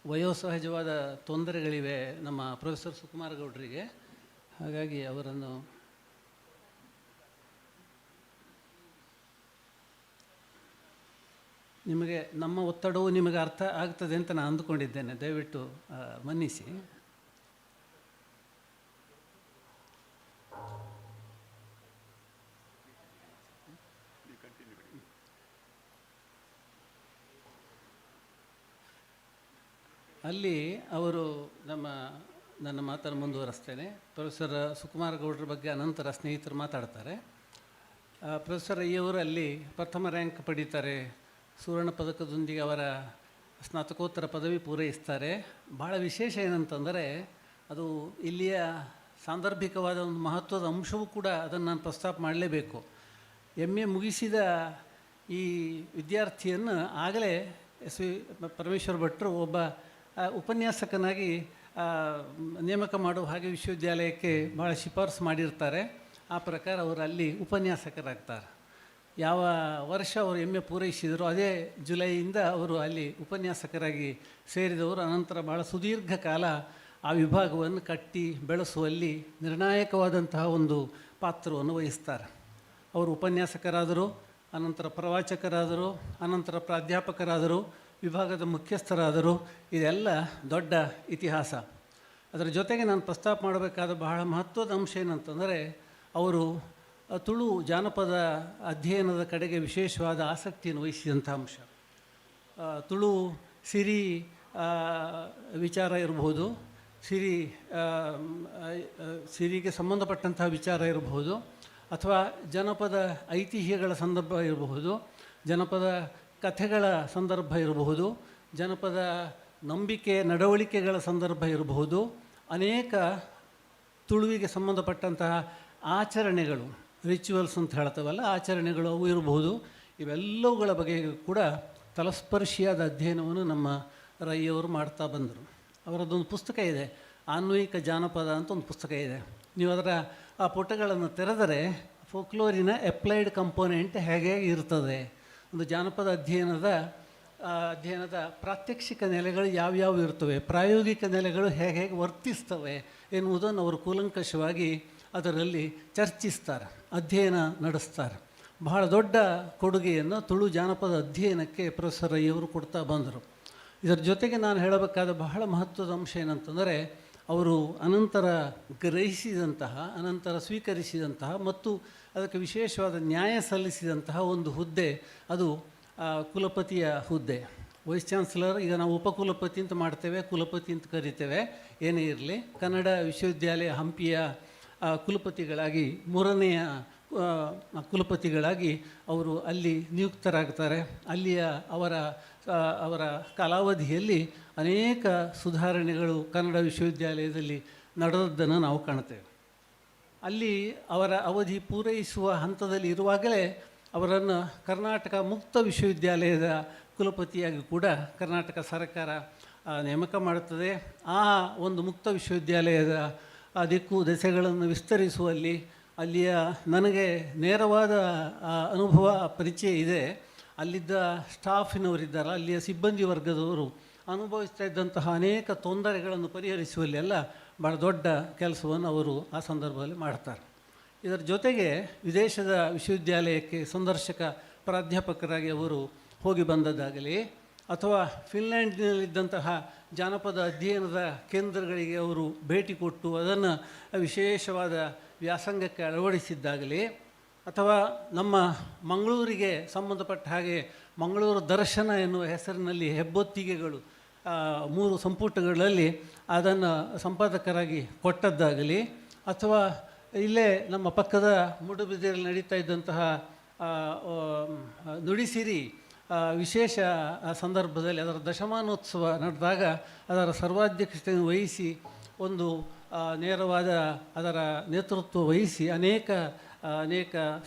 O: ವಯೋಸಹಜವಾದ ತೊಂದರೆಗಳಿವೆ ನಮ್ಮ ಪ್ರೊಫೆಸರ್ ಸುಕುಮಾರ್ ಗೌಡರಿಗೆ, ಹಾಗಾಗಿ ಅವರನ್ನು ನಿಮಗೆ ನಮ್ಮ ಒತ್ತಡವು ನಿಮಗೆ ಅರ್ಥ ಆಗ್ತದೆ ಅಂತ ನಾನು ಅಂದುಕೊಂಡಿದ್ದೇನೆ, ದಯವಿಟ್ಟು ಮನ್ನಿಸಿ. ಅಲ್ಲಿ ಅವರು ನನ್ನ ಮಾತನ್ನು ಮುಂದುವರಿಸ್ತೇನೆ. ಪ್ರೊಫೆಸರ್ ಸುಕುಮಾರ್ ಗೌಡ್ರ ಬಗ್ಗೆ ಅನಂತರ ಸ್ನೇಹಿತರು ಮಾತಾಡ್ತಾರೆ. ಪ್ರೊಫೆಸರ್ ಅಯ್ಯವರು ಅಲ್ಲಿ ಪ್ರಥಮ ರ್ಯಾಂಕ್ ಪಡೀತಾರೆ, ಸುವರ್ಣ ಪದಕದೊಂದಿಗೆ ಅವರ ಸ್ನಾತಕೋತ್ತರ ಪದವಿ ಪೂರೈಸ್ತಾರೆ. ಭಾಳ ವಿಶೇಷ ಏನಂತಂದರೆ ಅದು ಇಲ್ಲಿಯ ಸಾಂದರ್ಭಿಕವಾದ ಒಂದು ಮಹತ್ವದ ಅಂಶವೂ ಕೂಡ, ಅದನ್ನು ನಾನು ಪ್ರಸ್ತಾಪ ಮಾಡಲೇಬೇಕು. MA ಮುಗಿಸಿದ ಈ ವಿದ್ಯಾರ್ಥಿಯನ್ನು ಆಗಲೇ SV ಪರಮೇಶ್ವರ್ ಭಟ್ರು ಒಬ್ಬ ಉಪನ್ಯಾಸಕನಾಗಿ ನೇಮಕ ಮಾಡುವ ಹಾಗೆ ವಿಶ್ವವಿದ್ಯಾಲಯಕ್ಕೆ ಭಾಳ ಶಿಫಾರಸು ಮಾಡಿರ್ತಾರೆ. ಆ ಪ್ರಕಾರ ಅವರು ಅಲ್ಲಿ ಉಪನ್ಯಾಸಕರಾಗ್ತಾರೆ. ಯಾವ ವರ್ಷ ಅವರು MA ಪೂರೈಸಿದರು ಅದೇ ಜುಲೈಯಿಂದ ಅವರು ಅಲ್ಲಿ ಉಪನ್ಯಾಸಕರಾಗಿ ಸೇರಿದವರು. ಅನಂತರ ಭಾಳ ಸುದೀರ್ಘ ಕಾಲ ಆ ವಿಭಾಗವನ್ನು ಕಟ್ಟಿ ಬೆಳೆಸುವಲ್ಲಿ ನಿರ್ಣಾಯಕವಾದಂತಹ ಒಂದು ಪಾತ್ರವನ್ನು ವಹಿಸ್ತಾರೆ. ಅವರು ಉಪನ್ಯಾಸಕರಾದರು, ಅನಂತರ ಪ್ರವಾಚಕರಾದರು, ಅನಂತರ ಪ್ರಾಧ್ಯಾಪಕರಾದರು, ವಿಭಾಗದ ಮುಖ್ಯಸ್ಥರಾದರು. ಇದೆಲ್ಲ ದೊಡ್ಡ ಇತಿಹಾಸ. ಅದರ ಜೊತೆಗೆ ನಾನು ಪ್ರಸ್ತಾಪ ಮಾಡಬೇಕಾದ ಬಹಳ ಮಹತ್ವದ ಅಂಶ ಏನಂತಂದರೆ, ಅವರು ತುಳು ಜಾನಪದ ಅಧ್ಯಯನದ ಕಡೆಗೆ ವಿಶೇಷವಾದ ಆಸಕ್ತಿಯನ್ನು ವಹಿಸಿದಂಥ ಅಂಶ. ತುಳು ಸಿರಿ ವಿಚಾರ ಇರಬಹುದು, ಸಿರಿಗೆ ಸಂಬಂಧಪಟ್ಟಂತಹ ವಿಚಾರ ಇರಬಹುದು, ಅಥವಾ ಜನಪದ ಐತಿಹ್ಯಗಳ ಸಂದರ್ಭ ಇರಬಹುದು, ಜನಪದ ಕಥೆಗಳ ಸಂದರ್ಭ ಇರಬಹುದು, ಜನಪದ ನಂಬಿಕೆ ನಡವಳಿಕೆಗಳ ಸಂದರ್ಭ ಇರಬಹುದು, ಅನೇಕ ತುಳುವಿಗೆ ಸಂಬಂಧಪಟ್ಟಂತಹ ಆಚರಣೆಗಳು, ರಿಚುವಲ್ಸ್ ಅಂತ ಹೇಳ್ತವಲ್ಲ, ಆಚರಣೆಗಳು ಅವು ಇರಬಹುದು. ಇವೆಲ್ಲವುಗಳ ಬಗ್ಗೆ ಕೂಡ ತಲಸ್ಪರ್ಶಿಯಾದ ಅಧ್ಯಯನವನ್ನು ನಮ್ಮ ರೈಯವರು ಮಾಡ್ತಾ ಬಂದರು. ಅವರದ್ದೊಂದು ಪುಸ್ತಕ ಇದೆ, ಆನ್ವಯಿಕ ಜಾನಪದ ಅಂತ ಒಂದು ಪುಸ್ತಕ ಇದೆ. ನೀವು ಅದರ ಆ ಪುಟಗಳನ್ನು ತೆರೆದರೆ ಫೋಕ್ಲೋರಿನ ಅಪ್ಲೈಡ್ ಕಂಪೋನೆಂಟ್ ಹೇಗೆ ಇರ್ತದೆ, ಒಂದು ಜಾನಪದ ಅಧ್ಯಯನದ ಪ್ರಾತ್ಯಕ್ಷಿಕ ನೆಲೆಗಳು ಯಾವ್ಯಾವು ಇರ್ತವೆ, ಪ್ರಾಯೋಗಿಕ ನೆಲೆಗಳು ಹೇಗೆ ವರ್ತಿಸ್ತವೆ ಎನ್ನುವುದನ್ನು ಅವರು ಕೂಲಂಕಷವಾಗಿ ಅದರಲ್ಲಿ ಚರ್ಚಿಸ್ತಾರೆ, ಅಧ್ಯಯನ ನಡೆಸ್ತಾರೆ. ಬಹಳ ದೊಡ್ಡ ಕೊಡುಗೆಯನ್ನು ತುಳು ಜಾನಪದ ಅಧ್ಯಯನಕ್ಕೆ ಪ್ರೊಫೆಸರ್ ಅಯ್ಯವರು ಕೊಡ್ತಾ ಬಂದರು. ಇದರ ಜೊತೆಗೆ ನಾನು ಹೇಳಬೇಕಾದ ಬಹಳ ಮಹತ್ವದ ಅಂಶ ಏನಂತಂದರೆ, ಅವರು ಅನಂತರ ಗ್ರಹಿಸಿದಂತಹ, ಅನಂತರ ಸ್ವೀಕರಿಸಿದಂತಹ ಮತ್ತು ಅದಕ್ಕೆ ವಿಶೇಷವಾದ ನ್ಯಾಯ ಸಲ್ಲಿಸಿದಂತಹ ಒಂದು ಹುದ್ದೆ, ಅದು ಕುಲಪತಿಯ ಹುದ್ದೆ. ವೈಸ್ ಚಾನ್ಸಲರ್, ಈಗ ನಾವು ಉಪಕುಲಪತಿ ಅಂತ ಮಾಡ್ತೇವೆ, ಕುಲಪತಿ ಅಂತ ಕರಿತೇವೆ, ಏನೇ ಇರಲಿ. ಕನ್ನಡ ವಿಶ್ವವಿದ್ಯಾಲಯ ಹಂಪಿಯ ಕುಲಪತಿಗಳಾಗಿ, ಮೂರನೆಯ ಕುಲಪತಿಗಳಾಗಿ ಅವರು ಅಲ್ಲಿ ನಿಯುಕ್ತರಾಗ್ತಾರೆ. ಅಲ್ಲಿಯ ಅವರ ಕಾಲಾವಧಿಯಲ್ಲಿ ಅನೇಕ ಸುಧಾರಣೆಗಳು ಕನ್ನಡ ವಿಶ್ವವಿದ್ಯಾಲಯದಲ್ಲಿ ನಡೆದದ್ದನ್ನು ನಾವು ಕಾಣ್ತೇವೆ. ಅಲ್ಲಿ ಅವರ ಅವಧಿ ಪೂರೈಸುವ ಹಂತದಲ್ಲಿ ಇರುವಾಗಲೇ ಅವರನ್ನು ಕರ್ನಾಟಕ ಮುಕ್ತ ವಿಶ್ವವಿದ್ಯಾಲಯದ ಕುಲಪತಿಯಾಗಿ ಕೂಡ ಕರ್ನಾಟಕ ಸರ್ಕಾರ ನೇಮಕ ಮಾಡುತ್ತದೆ. ಆ ಒಂದು ಮುಕ್ತ ವಿಶ್ವವಿದ್ಯಾಲಯದ ದಿಕ್ಕು ದೆಸೆಗಳನ್ನು ವಿಸ್ತರಿಸುವಲ್ಲಿ ಅಲ್ಲಿಯ ನನಗೆ ನೇರವಾದ ಅನುಭವ ಪರಿಚಯ ಇದೆ. ಅಲ್ಲಿದ್ದ ಸ್ಟಾಫಿನವರಿದ್ದಾರೆ, ಅಲ್ಲಿಯ ಸಿಬ್ಬಂದಿ ವರ್ಗದವರು ಅನುಭವಿಸ್ತಾ ಇದ್ದಂತಹ ಅನೇಕ ತೊಂದರೆಗಳನ್ನು ಪರಿಹರಿಸುವಲ್ಲಿ ಎಲ್ಲ ಭಾಳ ದೊಡ್ಡ ಕೆಲಸವನ್ನು ಅವರು ಆ ಸಂದರ್ಭದಲ್ಲಿ ಮಾಡ್ತಾರೆ. ಇದರ ಜೊತೆಗೆ ವಿದೇಶದ ವಿಶ್ವವಿದ್ಯಾಲಯಕ್ಕೆ ಸಂದರ್ಶಕ ಪ್ರಾಧ್ಯಾಪಕರಾಗಿ ಅವರು ಹೋಗಿ ಬಂದದ್ದಾಗಲಿ, ಅಥವಾ ಫಿನ್ಲ್ಯಾಂಡ್ನಲ್ಲಿದ್ದಂತಹ ಜಾನಪದ ಅಧ್ಯಯನದ ಕೇಂದ್ರಗಳಿಗೆ ಅವರು ಭೇಟಿ ಕೊಟ್ಟು ಅದನ್ನು ವಿಶೇಷವಾದ ವ್ಯಾಸಂಗಕ್ಕೆ ಅಳವಡಿಸಿದ್ದಾಗಲಿ, ಅಥವಾ ನಮ್ಮ ಮಂಗಳೂರಿಗೆ ಸಂಬಂಧಪಟ್ಟ ಹಾಗೆ ಮಂಗಳೂರು ದರ್ಶನ ಎನ್ನುವ ಹೆಸರಿನಲ್ಲಿ ಹೆಬ್ಬೊತ್ತಿಗೆಗಳು 3 ಸಂಪುಟಗಳಲ್ಲಿ ಅದನ್ನು ಸಂಪಾದಕರಾಗಿ ಕೊಟ್ಟದ್ದಾಗಲಿ, ಅಥವಾ ಇಲ್ಲೇ ನಮ್ಮ ಪಕ್ಕದ ಮೂಡುಬಿದಿರೆಯಲ್ಲಿ ನಡೀತಾ ಇದ್ದಂತಹ ನುಡಿಸಿರಿ ವಿಶೇಷ ಸಂದರ್ಭದಲ್ಲಿ ಅದರ ದಶಮಾನೋತ್ಸವ ನಡೆದಾಗ ಅದರ ಸರ್ವಾಧ್ಯಕ್ಷತೆಯನ್ನು ವಹಿಸಿ ಒಂದು ನೇರವಾದ ಅದರ ನೇತೃತ್ವ ವಹಿಸಿ ಅನೇಕ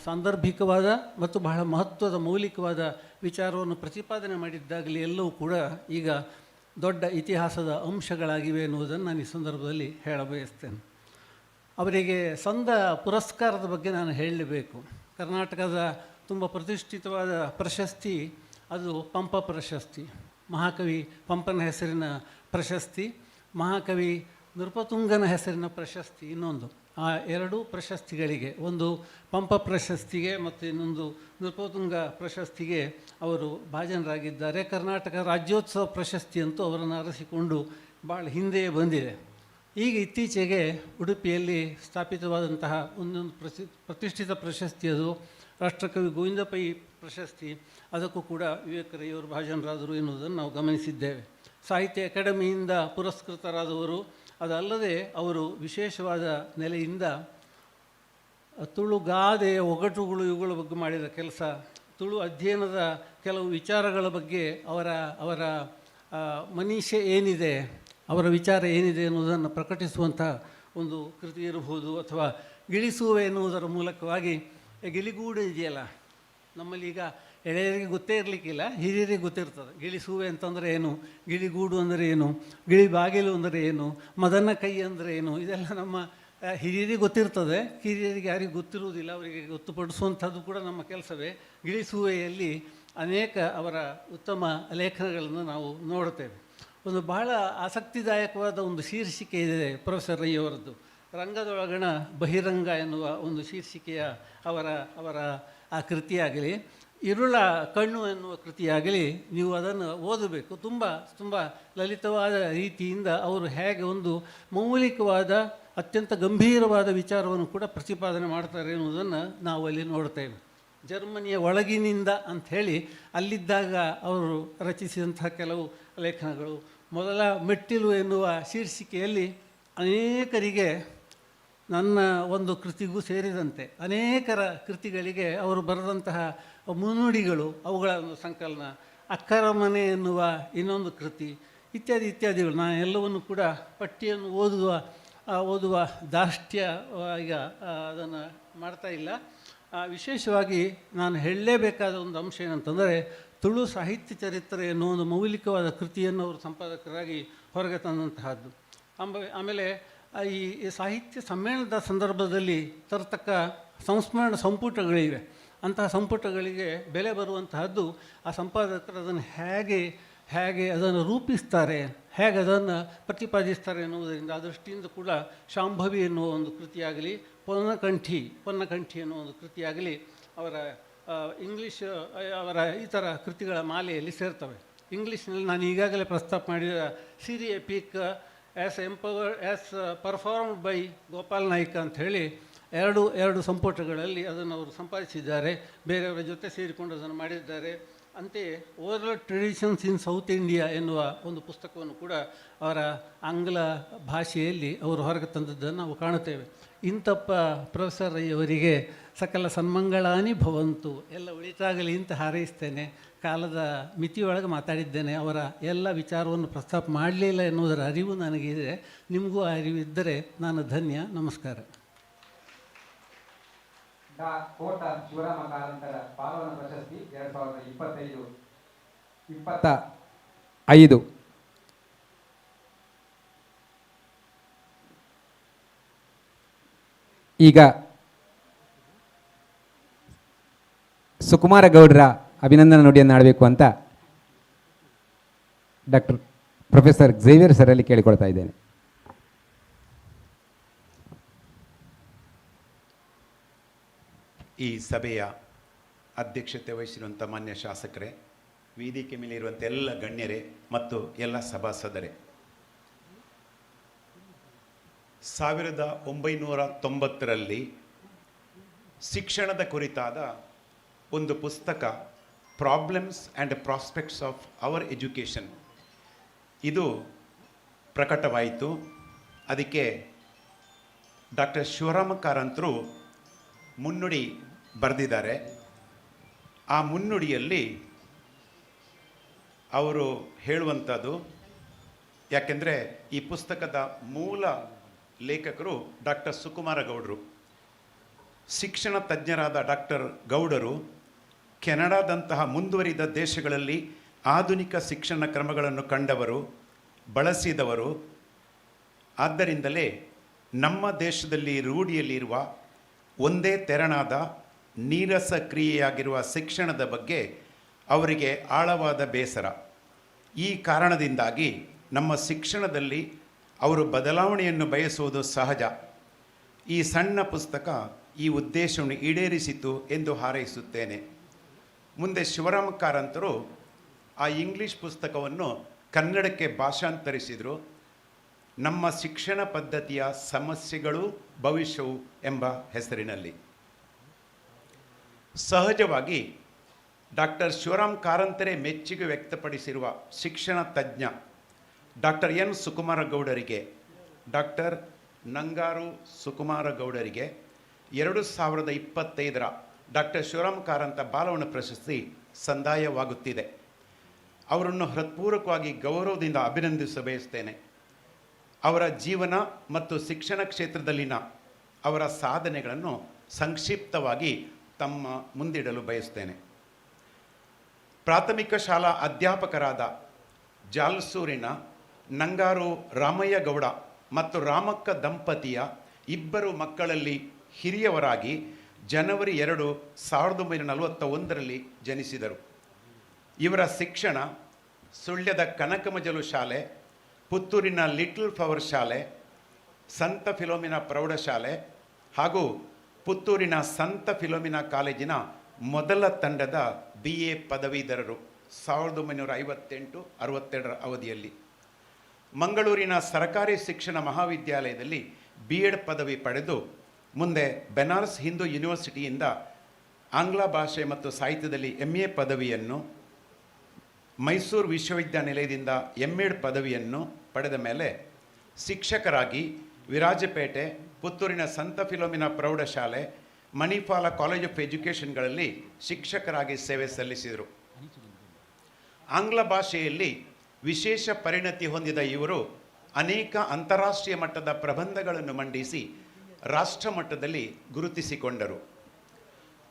O: ಸಾಂದರ್ಭಿಕವಾದ ಮತ್ತು ಬಹಳ ಮಹತ್ವದ ಮೌಲಿಕವಾದ ವಿಚಾರವನ್ನು ಪ್ರತಿಪಾದನೆ ಮಾಡಿದ್ದಾಗಲಿ ಎಲ್ಲವೂ ಕೂಡ ಈಗ ದೊಡ್ಡ ಇತಿಹಾಸದ ಅಂಶಗಳಾಗಿವೆ ಎನ್ನುವುದನ್ನು ನಾನು ಈ ಸಂದರ್ಭದಲ್ಲಿ ಹೇಳಬಯಸ್ತೇನೆ. ಅವರಿಗೆ ಸಂದ ಪುರಸ್ಕಾರದ ಬಗ್ಗೆ ನಾನು ಹೇಳಲೇಬೇಕು. ಕರ್ನಾಟಕದ ತುಂಬ ಪ್ರತಿಷ್ಠಿತವಾದ ಪ್ರಶಸ್ತಿ ಅದು ಪಂಪ ಪ್ರಶಸ್ತಿ, ಮಹಾಕವಿ ಪಂಪನ ಹೆಸರಿನ ಪ್ರಶಸ್ತಿ, ಮಹಾಕವಿ ನೃಪತುಂಗನ ಹೆಸರಿನ ಪ್ರಶಸ್ತಿ ಇನ್ನೊಂದು. ಆ ಎರಡೂ ಪ್ರಶಸ್ತಿಗಳಿಗೆ, ಒಂದು ಪಂಪ ಪ್ರಶಸ್ತಿಗೆ ಮತ್ತು ಇನ್ನೊಂದು ನೃಪತುಂಗ ಪ್ರಶಸ್ತಿಗೆ ಅವರು ಭಾಜನರಾಗಿದ್ದಾರೆ. ಕರ್ನಾಟಕ ರಾಜ್ಯೋತ್ಸವ ಪ್ರಶಸ್ತಿ ಅಂತೂ ಅವರನ್ನು ಅರಸಿಕೊಂಡು ಭಾಳ ಹಿಂದೆಯೇ ಬಂದಿದೆ. ಈಗ ಇತ್ತೀಚೆಗೆ ಉಡುಪಿಯಲ್ಲಿ ಸ್ಥಾಪಿತವಾದಂತಹ ಒಂದೊಂದು ಪ್ರತಿಷ್ಠಿತ ಪ್ರಶಸ್ತಿ ಅದು ರಾಷ್ಟ್ರಕವಿ ಗೋವಿಂದ ಪೈ ಪ್ರಶಸ್ತಿ, ಅದಕ್ಕೂ ಕೂಡ ವಿವೇಕರಯ್ಯವರು ಭಾಜನರಾದರು ಎನ್ನುವುದನ್ನು ನಾವು ಗಮನಿಸಿದ್ದೇವೆ. ಸಾಹಿತ್ಯ ಅಕಾಡೆಮಿಯಿಂದ ಪುರಸ್ಕೃತರಾದವರು. ಅದಲ್ಲದೆ ಅವರು ವಿಶೇಷವಾದ ನೆಲೆಯಿಂದ ತುಳು ಗಾದೆಯ ಒಗಟುಗಳು ಇವುಗಳ ಬಗ್ಗೆ ಮಾಡಿದ ಕೆಲಸ, ತುಳು ಅಧ್ಯಯನದ ಕೆಲವು ವಿಚಾರಗಳ ಬಗ್ಗೆ ಅವರ ಮನೀಷೆ ಏನಿದೆ, ಅವರ ವಿಚಾರ ಏನಿದೆ ಎನ್ನುವುದನ್ನು ಪ್ರಕಟಿಸುವಂಥ ಒಂದು ಕೃತಿ ಇರಬಹುದು. ಅಥವಾ ಗಿಳಿಸುವೆ ಎನ್ನುವುದರ ಮೂಲಕವಾಗಿ ಗಿಳಿಗೂಡು ಇದೆಯಲ್ಲ, ನಮ್ಮಲ್ಲಿ ಈಗ ಎಳೆಯರಿಗೆ ಗೊತ್ತೇ ಇರಲಿಕ್ಕಿಲ್ಲ, ಹಿರಿಯರಿಗೆ ಗೊತ್ತಿರ್ತದೆ. ಗಿಳಿಸುವೆ ಅಂತಂದರೆ ಏನು, ಗಿಳಿಗೂಡು ಅಂದರೆ ಏನು, ಗಿಳಿ ಬಾಗಿಲು ಅಂದರೆ ಏನು, ಮದನ ಕೈ ಅಂದರೆ ಏನು, ಇದೆಲ್ಲ ನಮ್ಮ ಹಿರಿಯರಿಗೆ ಗೊತ್ತಿರ್ತದೆ. ಕಿರಿಯರಿಗೆ ಯಾರಿಗೆ ಗೊತ್ತಿರುವುದಿಲ್ಲ, ಅವರಿಗೆ ಗೊತ್ತುಪಡಿಸುವಂಥದ್ದು ಕೂಡ ನಮ್ಮ ಕೆಲಸವೇ. ಗಿಳಿಸುವೆಯಲ್ಲಿ ಅನೇಕ ಅವರ ಉತ್ತಮ ಲೇಖನಗಳನ್ನು ನಾವು ನೋಡ್ತೇವೆ. ಒಂದು ಬಹಳ ಆಸಕ್ತಿದಾಯಕವಾದ ಒಂದು ಶೀರ್ಷಿಕೆ ಇದೆ ಪ್ರೊಫೆಸರ್ ರೈಯವರದ್ದು, ರಂಗದೊಳಗಣ ಬಹಿರಂಗ ಎನ್ನುವ ಒಂದು ಶೀರ್ಷಿಕೆಯ ಅವರ ಆ ಕೃತಿಯಾಗಲಿ, ಇರುಳ ಕಣ್ಣು ಎನ್ನುವ ಕೃತಿಯಾಗಲಿ, ನೀವು ಅದನ್ನು ಓದಬೇಕು. ತುಂಬ ಲಲಿತವಾದ ರೀತಿಯಿಂದ ಅವರು ಹೇಗೆ ಒಂದು ಮೌಲಿಕವಾದ ಅತ್ಯಂತ ಗಂಭೀರವಾದ ವಿಚಾರವನ್ನು ಕೂಡ ಪ್ರತಿಪಾದನೆ ಮಾಡ್ತಾರೆ ಎನ್ನುವುದನ್ನು ನಾವು ಅಲ್ಲಿ ನೋಡ್ತೇವೆ. ಜರ್ಮನಿಯ ಒಳಗಿನಿಂದ ಅಂಥೇಳಿ ಅಲ್ಲಿದ್ದಾಗ ಅವರು ರಚಿಸಿದಂತಹ ಕೆಲವು ಲೇಖನಗಳು. ಮೊದಲ ಮೆಟ್ಟಿಲು ಎನ್ನುವ ಶೀರ್ಷಿಕೆಯಲ್ಲಿ ಅನೇಕರಿಗೆ, ನನ್ನ ಒಂದು ಕೃತಿಗೂ ಸೇರಿದಂತೆ ಅನೇಕರ ಕೃತಿಗಳಿಗೆ ಅವರು ಬರೆದಂತಹ ಮುನ್ನುಡಿಗಳು, ಅವುಗಳ ಒಂದು ಸಂಕಲನ, ಅಕ್ಕರ ಮನೆ ಎನ್ನುವ ಇನ್ನೊಂದು ಕೃತಿ, ಇತ್ಯಾದಿಗಳು. ನಾನು ಎಲ್ಲವನ್ನು ಕೂಡ ಪಟ್ಟಿಯನ್ನು ಓದುವ ದಾಷ್ಟ್ಯ ಈಗ ಅದನ್ನು ಮಾಡ್ತಾ ಇಲ್ಲ. ವಿಶೇಷವಾಗಿ ನಾನು ಹೇಳಲೇಬೇಕಾದ ಒಂದು ಅಂಶ ಏನಂತಂದರೆ, ತುಳು ಸಾಹಿತ್ಯ ಚರಿತ್ರೆ ಎನ್ನುವ ಒಂದು ಮೌಲಿಕವಾದ ಕೃತಿಯನ್ನು ಅವರು ಸಂಪಾದಕರಾಗಿ ಹೊರಗೆ ತಂದಂತಹದ್ದು. ಆಮೇಲೆ ಈ ಸಾಹಿತ್ಯ ಸಮ್ಮೇಳನದ ಸಂದರ್ಭದಲ್ಲಿ ತರತಕ್ಕ ಸಂಸ್ಮರಣ ಸಂಪುಟಗಳಿವೆ. ಅಂತಹ ಸಂಪುಟಗಳಿಗೆ ಬೆಲೆ ಬರುವಂತಹದ್ದು ಆ ಸಂಪಾದಕರು ಅದನ್ನು ಹೇಗೆ ಅದನ್ನು ರೂಪಿಸ್ತಾರೆ, ಹೇಗೆ ಅದನ್ನು ಪ್ರತಿಪಾದಿಸ್ತಾರೆ ಎನ್ನುವುದರಿಂದ. ಆ ದೃಷ್ಟಿಯಿಂದ ಕೂಡ ಶಾಂಭವಿ ಎನ್ನುವ ಒಂದು ಕೃತಿಯಾಗಲಿ, ಪೊನ್ನಕಂಠಿ ಎನ್ನುವ ಒಂದು ಕೃತಿಯಾಗಲಿ ಅವರ ಇಂಗ್ಲೀಷ್ ಅವರ ಇತರ ಕೃತಿಗಳ ಮಾಲೆಯಲ್ಲಿ ಸೇರ್ತವೆ. ಇಂಗ್ಲೀಷ್ನಲ್ಲಿ ನಾನು ಈಗಾಗಲೇ ಪ್ರಸ್ತಾಪ ಮಾಡಿದ Siri epic as performed by Gopal Naik ಅಂಥೇಳಿ ಎರಡು ಸಂಪುಟಗಳಲ್ಲಿ ಅದನ್ನು ಅವರು ಸಂಪಾದಿಸಿದ್ದಾರೆ. ಬೇರೆಯವರ ಜೊತೆ ಸೇರಿಕೊಂಡು ಅದನ್ನು ಮಾಡಿದ್ದಾರೆ. ಅಂತೆಯೇ ಓರಲ್ ಟ್ರೆಡಿಷನ್ಸ್ ಇನ್ ಸೌತ್ ಇಂಡಿಯಾ ಎನ್ನುವ ಒಂದು ಪುಸ್ತಕವನ್ನು ಕೂಡ ಅವರ ಆಂಗ್ಲ ಭಾಷೆಯಲ್ಲಿ ಅವರು ಹೊರಗೆ ತಂದದ್ದನ್ನು ನಾವು ಕಾಣುತ್ತೇವೆ. ಇಂತಪ್ಪ ಪ್ರೊಫೆಸರ್ ರೈಯವರಿಗೆ ಸಕಲ ಸನ್ಮಂಗಳಾನಿ ಭವಂತು, ಎಲ್ಲ ಒಳಿತಾಗಲಿ ಅಂತ ಹಾರೈಸ್ತೇನೆ. ಕಾಲದ ಮಿತಿಯೊಳಗೆ ಮಾತಾಡಿದ್ದೇನೆ, ಅವರ ಎಲ್ಲ ವಿಚಾರವನ್ನು ಪ್ರಸ್ತಾಪ ಮಾಡಲಿಲ್ಲ ಎನ್ನುವುದರ ಅರಿವು ನನಗಿದೆ. ನಿಮಗೂ ಆ ಅರಿವಿದ್ದರೆ ನಾನು ಧನ್ಯ. ನಮಸ್ಕಾರ.
A: ಡಾ ಕೋಟ ಶಿವರಾಮ ಕಾರಂತರ ಪಾವನ ಪ್ರಶಸ್ತಿ 2025. ಈಗ ಸುಕುಮಾರ ಗೌಡ್ರ ಅಭಿನಂದನಾ ನುಡಿಯನ್ನು ಆಡಬೇಕು ಅಂತ ಡಾಕ್ಟರ್ ಪ್ರೊಫೆಸರ್ ಝೇವಿಯರ್ ಸರಲ್ಲಿ ಕೇಳಿಕೊಳ್ತಾ ಇದ್ದೇನೆ.
Q: ಈ ಸಭೆಯ ಅಧ್ಯಕ್ಷತೆ ವಹಿಸಿರುವಂಥ ಮಾನ್ಯ ಶಾಸಕರೇ, ವೇದಿಕೆ ಮೇಲೆ ಇರುವಂಥ ಎಲ್ಲ ಗಣ್ಯರೇ ಮತ್ತು ಎಲ್ಲ ಸಭಾಸದರೇ, 1990ರಲ್ಲಿ ಶಿಕ್ಷಣದ ಕುರಿತಾದ ಒಂದು ಪುಸ್ತಕ problems and prospects of our education ಇದು ಪ್ರಕಟವಾಯಿತು. ಅದಕ್ಕೆ ಡಾಕ್ಟರ್ ಶಿವರಾಮ ಕಾರಂತರು ಮುನ್ನುಡಿ ಬರೆದಿದ್ದಾರೆ. ಆ ಮುನ್ನುಡಿಯಲ್ಲಿ ಅವರು ಹೇಳುವಂಥದ್ದು, ಯಾಕೆಂದರೆ ಈ ಪುಸ್ತಕದ ಮೂಲ ಲೇಖಕರು ಡಾಕ್ಟರ್ ಸುಕುಮಾರ ಗೌಡರು. ಶಿಕ್ಷಣ ತಜ್ಞರಾದ ಡಾಕ್ಟರ್ ಗೌಡರು ಕೆನಡಾದಂತಹ ಮುಂದುವರಿದ ದೇಶಗಳಲ್ಲಿ ಆಧುನಿಕ ಶಿಕ್ಷಣ ಕ್ರಮಗಳನ್ನು ಕಂಡವರು, ಬಳಸಿದವರು. ಆದ್ದರಿಂದಲೇ ನಮ್ಮ ದೇಶದಲ್ಲಿ ರೂಢಿಯಲ್ಲಿರುವ ಒಂದೇ ತೆರನಾದ ನೀರಸ ಕ್ರಿಯೆಯಾಗಿರುವ ಶಿಕ್ಷಣದ ಬಗ್ಗೆ ಅವರಿಗೆ ಆಳವಾದ ಬೇಸರ. ಈ ಕಾರಣದಿಂದಾಗಿ ನಮ್ಮ ಶಿಕ್ಷಣದಲ್ಲಿ ಅವರು ಬದಲಾವಣೆಯನ್ನು ಬಯಸುವುದು ಸಹಜ. ಈ ಸಣ್ಣ ಪುಸ್ತಕ ಈ ಉದ್ದೇಶವನ್ನು ಈಡೇರಿಸಿತು ಎಂದು ಹಾರೈಸುತ್ತೇನೆ. ಮುಂದೆ ಶಿವರಾಮ ಕಾರಂತರು ಆ ಇಂಗ್ಲಿಷ್ ಪುಸ್ತಕವನ್ನು ಕನ್ನಡಕ್ಕೆ ಭಾಷಾಂತರಿಸಿದರು. ನಮ್ಮ ಶಿಕ್ಷಣ ಪದ್ಧತಿಯ ಸಮಸ್ಯೆಗಳು ಭವಿಷ್ಯವು ಎಂಬ ಹೆಸರಿನಲ್ಲಿ. ಸಹಜವಾಗಿ ಡಾಕ್ಟರ್ ಶಿವರಾಮ್ ಕಾರಂತರೇ ಮೆಚ್ಚುಗೆ ವ್ಯಕ್ತಪಡಿಸಿರುವ ಶಿಕ್ಷಣ ತಜ್ಞ ಡಾಕ್ಟರ್ ಎನ್ ಸುಕುಮಾರ ಗೌಡರಿಗೆ, ಡಾಕ್ಟರ್ ನಂಗಾರು ಸುಕುಮಾರ ಗೌಡರಿಗೆ 2025ರ ಡಾಕ್ಟರ್ ಶಿವರಾಮ್ ಕಾರಂತ ಬಾಲವನ ಪ್ರಶಸ್ತಿ ಸಂದಾಯವಾಗುತ್ತಿದೆ. ಅವರನ್ನು ಹೃತ್ಪೂರ್ವಕವಾಗಿ ಗೌರವದಿಂದ ಅಭಿನಂದಿಸ ಬಯಸ್ತೇನೆ. ಅವರ ಜೀವನ ಮತ್ತು ಶಿಕ್ಷಣ ಕ್ಷೇತ್ರದಲ್ಲಿನ ಅವರ ಸಾಧನೆಗಳನ್ನು ಸಂಕ್ಷಿಪ್ತವಾಗಿ ತಮ್ಮ ಮುಂದಿಡಲು ಬಯಸ್ತೇನೆ. ಪ್ರಾಥಮಿಕ ಶಾಲಾ ಅಧ್ಯಾಪಕರಾದ ಜಾಲ್ಸೂರಿನ ನಂಗಾರು ರಾಮಯ್ಯ ಗೌಡ ಮತ್ತು ರಾಮಕ್ಕ ದಂಪತಿಯ ಇಬ್ಬರು ಮಕ್ಕಳಲ್ಲಿ ಹಿರಿಯವರಾಗಿ ಜನವರಿ 2, 1941ರಲ್ಲಿ ಜನಿಸಿದರು. ಇವರ ಶಿಕ್ಷಣ ಸುಳ್ಯದ ಕನಕಮಜಲು ಶಾಲೆ, ಪುತ್ತೂರಿನ ಲಿಟಲ್ ಫ್ಲವರ್ ಶಾಲೆ, ಸಂತ ಫಿಲೋಮಿನಾ ಪ್ರೌಢಶಾಲೆ ಹಾಗೂ ಪುತ್ತೂರಿನ ಸಂತ ಫಿಲೋಮಿನಾ ಕಾಲೇಜಿನ ಮೊದಲ ತಂಡದ BA ಪದವೀಧರರು 1958-62ರ ಅವಧಿಯಲ್ಲಿ. ಮಂಗಳೂರಿನ ಸರ್ಕಾರಿ ಶಿಕ್ಷಣ ಮಹಾವಿದ್ಯಾಲಯದಲ್ಲಿ B.Ed ಪದವಿ ಪಡೆದು ಮುಂದೆ ಬೆನಾರಸ್ ಹಿಂದೂ ಯೂನಿವರ್ಸಿಟಿಯಿಂದ ಆಂಗ್ಲ ಭಾಷೆ ಮತ್ತು ಸಾಹಿತ್ಯದಲ್ಲಿ MA ಪದವಿಯನ್ನು, ಮೈಸೂರು ವಿಶ್ವವಿದ್ಯಾನಿಲಯದಿಂದ M.Ed ಪದವಿಯನ್ನು ಪಡೆದ ಮೇಲೆ ಶಿಕ್ಷಕರಾಗಿ ವಿರಾಜಪೇಟೆ, ಪುತ್ತೂರಿನ ಸಂತ ಫಿಲೋಮಿನಾ ಪ್ರೌಢಶಾಲೆ, ಮಣಿಪಾಲ ಕಾಲೇಜ್ ಆಫ್ ಎಜುಕೇಷನ್ಗಳಲ್ಲಿ ಶಿಕ್ಷಕರಾಗಿ ಸೇವೆ ಸಲ್ಲಿಸಿದರು. ಆಂಗ್ಲ ಭಾಷೆಯಲ್ಲಿ ವಿಶೇಷ ಪರಿಣತಿ ಹೊಂದಿದ ಇವರು ಅನೇಕ ಅಂತಾರಾಷ್ಟ್ರೀಯ ಮಟ್ಟದ ಪ್ರಬಂಧಗಳನ್ನು ಮಂಡಿಸಿ ರಾಷ್ಟ್ರ ಮಟ್ಟದಲ್ಲಿ ಗುರುತಿಸಿಕೊಂಡರು.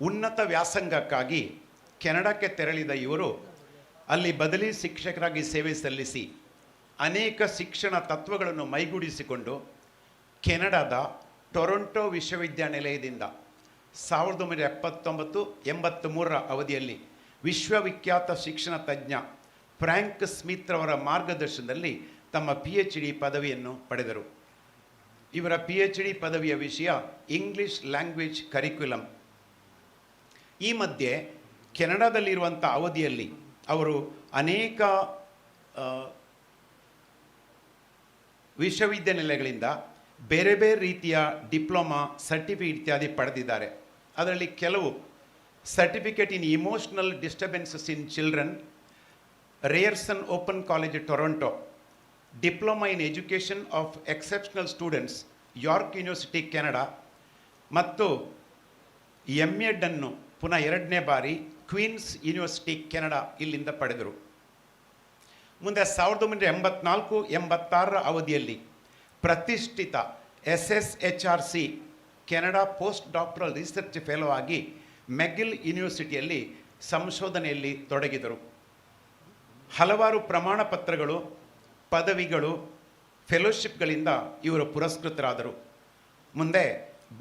Q: ಉನ್ನತ ವ್ಯಾಸಂಗಕ್ಕಾಗಿ ಕೆನಡಾಕ್ಕೆ ತೆರಳಿದ ಇವರು ಅಲ್ಲಿ ಬದಲಿ ಶಿಕ್ಷಕರಾಗಿ ಸೇವೆ ಸಲ್ಲಿಸಿ ಅನೇಕ ಶಿಕ್ಷಣ ತತ್ವಗಳನ್ನು ಮೈಗೂಡಿಸಿಕೊಂಡು ಕೆನಡಾದ ಟೊರೊಂಟೊ ವಿಶ್ವವಿದ್ಯಾನಿಲಯದಿಂದ 1979-83ರ ಅವಧಿಯಲ್ಲಿ ವಿಶ್ವವಿಖ್ಯಾತ ಶಿಕ್ಷಣ ತಜ್ಞ ಫ್ರ್ಯಾಂಕ್ ಸ್ಮಿತ್ರವರ ಮಾರ್ಗದರ್ಶನದಲ್ಲಿ ತಮ್ಮ PhD ಪದವಿಯನ್ನು ಪಡೆದರು. ಇವರ PhD ಪದವಿಯ ವಿಷಯ ಇಂಗ್ಲಿಷ್ ಲ್ಯಾಂಗ್ವೇಜ್ ಕರಿಕ್ಯುಲಮ್. ಈ ಮಧ್ಯೆ ಕೆನಡಾದಲ್ಲಿರುವಂಥ ಅವಧಿಯಲ್ಲಿ ಅವರು ಅನೇಕ ವಿಶ್ವವಿದ್ಯಾನಿಲಯಗಳಿಂದ ಬೇರೆ ಬೇರೆ ರೀತಿಯ ಡಿಪ್ಲೊಮಾ, ಸರ್ಟಿಫಿಕೇಟ್ ಇತ್ಯಾದಿ ಪಡೆದಿದ್ದಾರೆ. ಅದರಲ್ಲಿ ಕೆಲವು certificate in emotional disturbances in children, Ryerson Open College Toronto, diploma in education of exceptional students, York University Canada, ಮತ್ತು M.Ed ಅನ್ನು ಪುನಃ 2ನೇ ಬಾರಿ ಕ್ವೀನ್ಸ್ ಯೂನಿವರ್ಸಿಟಿ ಕೆನಡಾ ಇಲ್ಲಿಂದ ಪಡೆದರು. ಮುಂದೆ 1984-86ರ ಅವಧಿಯಲ್ಲಿ ಪ್ರತಿಷ್ಠಿತ SSHRC Canada post doctoral research fellow ಆಗಿ ಮೆಗಿಲ್ ಯೂನಿವರ್ಸಿಟಿಯಲ್ಲಿ ಸಂಶೋಧನೆಯಲ್ಲಿ ತೊಡಗಿದರು. ಹಲವಾರು ಪ್ರಮಾಣ ಪತ್ರಗಳು, ಪದವಿಗಳು, ಫೆಲೋಶಿಪ್ಗಳಿಂದ ಇವರು ಪುರಸ್ಕೃತರಾದರು. ಮುಂದೆ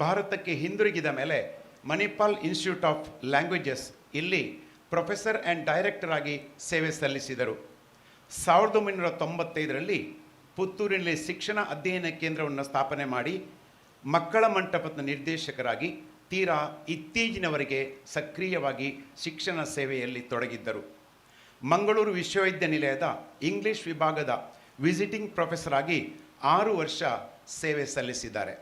Q: ಭಾರತಕ್ಕೆ ಹಿಂದಿರುಗಿದ ಮೇಲೆ ಮಣಿಪಾಲ್ ಇನ್ಸ್ಟಿಟ್ಯೂಟ್ ಆಫ್ ಲ್ಯಾಂಗ್ವೇಜಸ್ ಇಲ್ಲಿ ಪ್ರೊಫೆಸರ್ ಆ್ಯಂಡ್ ಡೈರೆಕ್ಟರ್ ಆಗಿ ಸೇವೆ ಸಲ್ಲಿಸಿದರು. 1995ರಲ್ಲಿ ಪುತ್ತೂರಿನಲ್ಲಿ ಶಿಕ್ಷಣ ಅಧ್ಯಯನ ಕೇಂದ್ರವನ್ನು ಸ್ಥಾಪನೆ ಮಾಡಿ ಮಕ್ಕಳ ಮಂಟಪದ ನಿರ್ದೇಶಕರಾಗಿ ತೀರಾ ಇತ್ತೀಚಿನವರೆಗೆ ಸಕ್ರಿಯವಾಗಿ ಶಿಕ್ಷಣ ಸೇವೆಯಲ್ಲಿ ತೊಡಗಿದ್ದರು. ಮಂಗಳೂರು ವಿಶ್ವವಿದ್ಯಾನಿಲಯದ ಇಂಗ್ಲಿಷ್ ವಿಭಾಗದ ವಿಸಿಟಿಂಗ್ ಪ್ರೊಫೆಸರ್ ಆಗಿ 6 ವರ್ಷ ಸೇವೆ ಸಲ್ಲಿಸಿದ್ದಾರೆ.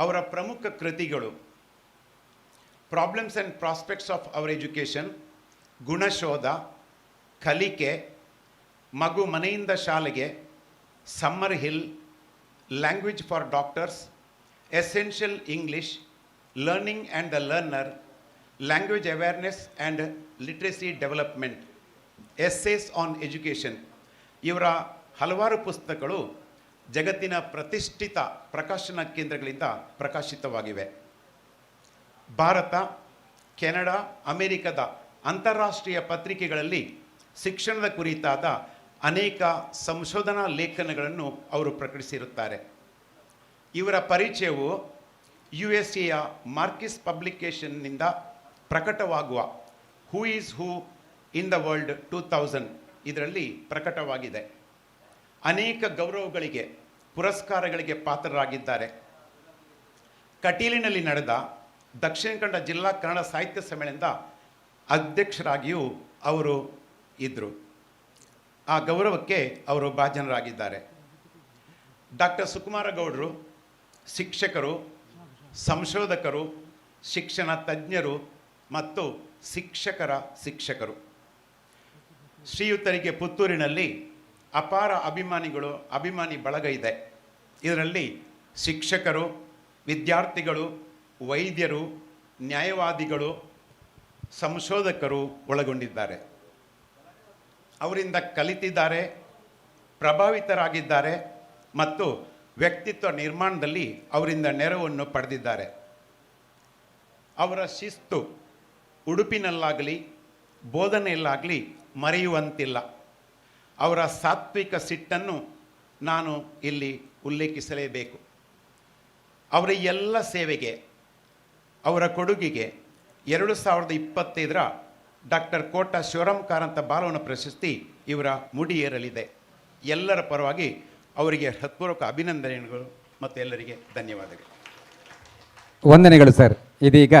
Q: ಅವರ ಪ್ರಮುಖ ಕೃತಿಗಳು problems and prospects of our education, Gunashodha, Kalike, ಮಗು ಮನೆಯಿಂದ ಶಾಲೆಗೆ, Summerhill, language for doctors, essential English, learning and the learner, language awareness and literacy development essays on education. ಇವರ ಹಲವಾರು ಪುಸ್ತಕಗಳು ಜಗತ್ತಿನ ಪ್ರತಿಷ್ಠಿತ ಪ್ರಕಾಶನ ಕೇಂದ್ರಗಳಿಂದ ಪ್ರಕಾಶಿತವಾಗಿವೆ. ಭಾರತ, ಕೆನಡಾ, ಅಮೆರಿಕದ ಅಂತಾರಾಷ್ಟ್ರೀಯ ಪತ್ರಿಕೆಗಳಲ್ಲಿ ಶಿಕ್ಷಣದ ಕುರಿತಾದ ಅನೇಕ ಸಂಶೋಧನಾ ಲೇಖನಗಳನ್ನು ಅವರು ಪ್ರಕಟಿಸಿರುತ್ತಾರೆ. ಇವರ ಪರಿಚಯವು USA ಮಾರ್ಕಿಸ್ ಪಬ್ಲಿಕೇಶನ್ನಿಂದ ಪ್ರಕಟವಾಗುವ who is who in the world 2000 ಇದರಲ್ಲಿ ಪ್ರಕಟವಾಗಿದೆ. ಅನೇಕ ಗೌರವಗಳಿಗೆ, ಪುರಸ್ಕಾರಗಳಿಗೆ ಪಾತ್ರರಾಗಿದ್ದಾರೆ. ಕಟೀಲಿನಲ್ಲಿ ನಡೆದ ದಕ್ಷಿಣ ಕನ್ನಡ ಜಿಲ್ಲಾ ಕನ್ನಡ ಸಾಹಿತ್ಯ ಸಮ್ಮೇಳನದ ಅಧ್ಯಕ್ಷರಾಗಿಯೂ ಅವರು ಇದ್ದರು. ಆ ಗೌರವಕ್ಕೆ ಅವರು ಭಾಜನರಾಗಿದ್ದಾರೆ. ಡಾಕ್ಟರ್ ಸುಕುಮಾರ ಗೌಡರು ಶಿಕ್ಷಕರು, ಸಂಶೋಧಕರು, ಶಿಕ್ಷಣ ತಜ್ಞರು ಮತ್ತು ಶಿಕ್ಷಕರ ಶಿಕ್ಷಕರು. ಶ್ರೀಯುತರಿಗೆ ಪುತ್ತೂರಿನಲ್ಲಿ ಅಪಾರ ಅಭಿಮಾನಿ ಬಳಗ ಇದೆ. ಇದರಲ್ಲಿ ಶಿಕ್ಷಕರು, ವಿದ್ಯಾರ್ಥಿಗಳು, ವೈದ್ಯರು, ನ್ಯಾಯವಾದಿಗಳು, ಸಂಶೋಧಕರು ಒಳಗೊಂಡಿದ್ದಾರೆ. ಅವರಿಂದ ಕಲಿತಿದ್ದಾರೆ, ಪ್ರಭಾವಿತರಾಗಿದ್ದಾರೆ ಮತ್ತು ವ್ಯಕ್ತಿತ್ವ ನಿರ್ಮಾಣದಲ್ಲಿ ಅವರಿಂದ ನೆರವನ್ನು ಪಡೆದಿದ್ದಾರೆ. ಅವರ ಶಿಸ್ತು ಉಡುಪಿನಲ್ಲಾಗಲಿ ಬೋಧನೆಯಲ್ಲಾಗಲಿ ಮರೆಯುವಂತಿಲ್ಲ. ಅವರ ಸಾತ್ವಿಕ ಸಿಟ್ಟನ್ನು ನಾನು ಇಲ್ಲಿ ಉಲ್ಲೇಖಿಸಲೇಬೇಕು. ಅವರ ಎಲ್ಲ ಸೇವೆಗೆ, ಅವರ ಕೊಡುಗೆಗೆ 2025 ಡಾಕ್ಟರ್ ಕೋಟ ಶಿವರಾಮ್ ಕಾರಂತ ಬಾಲವನ ಪ್ರಶಸ್ತಿ ಇವರ ಮುಡಿಯೇರಲಿದೆ. ಎಲ್ಲರ ಪರವಾಗಿ ಅವರಿಗೆ ಹೃತ್ಪೂರ್ವಕ ಅಭಿನಂದನೆಗಳು ಮತ್ತು ಎಲ್ಲರಿಗೆ ಧನ್ಯವಾದಗಳು.
A: ವಂದನೆಗಳು ಸರ್. ಇದೀಗ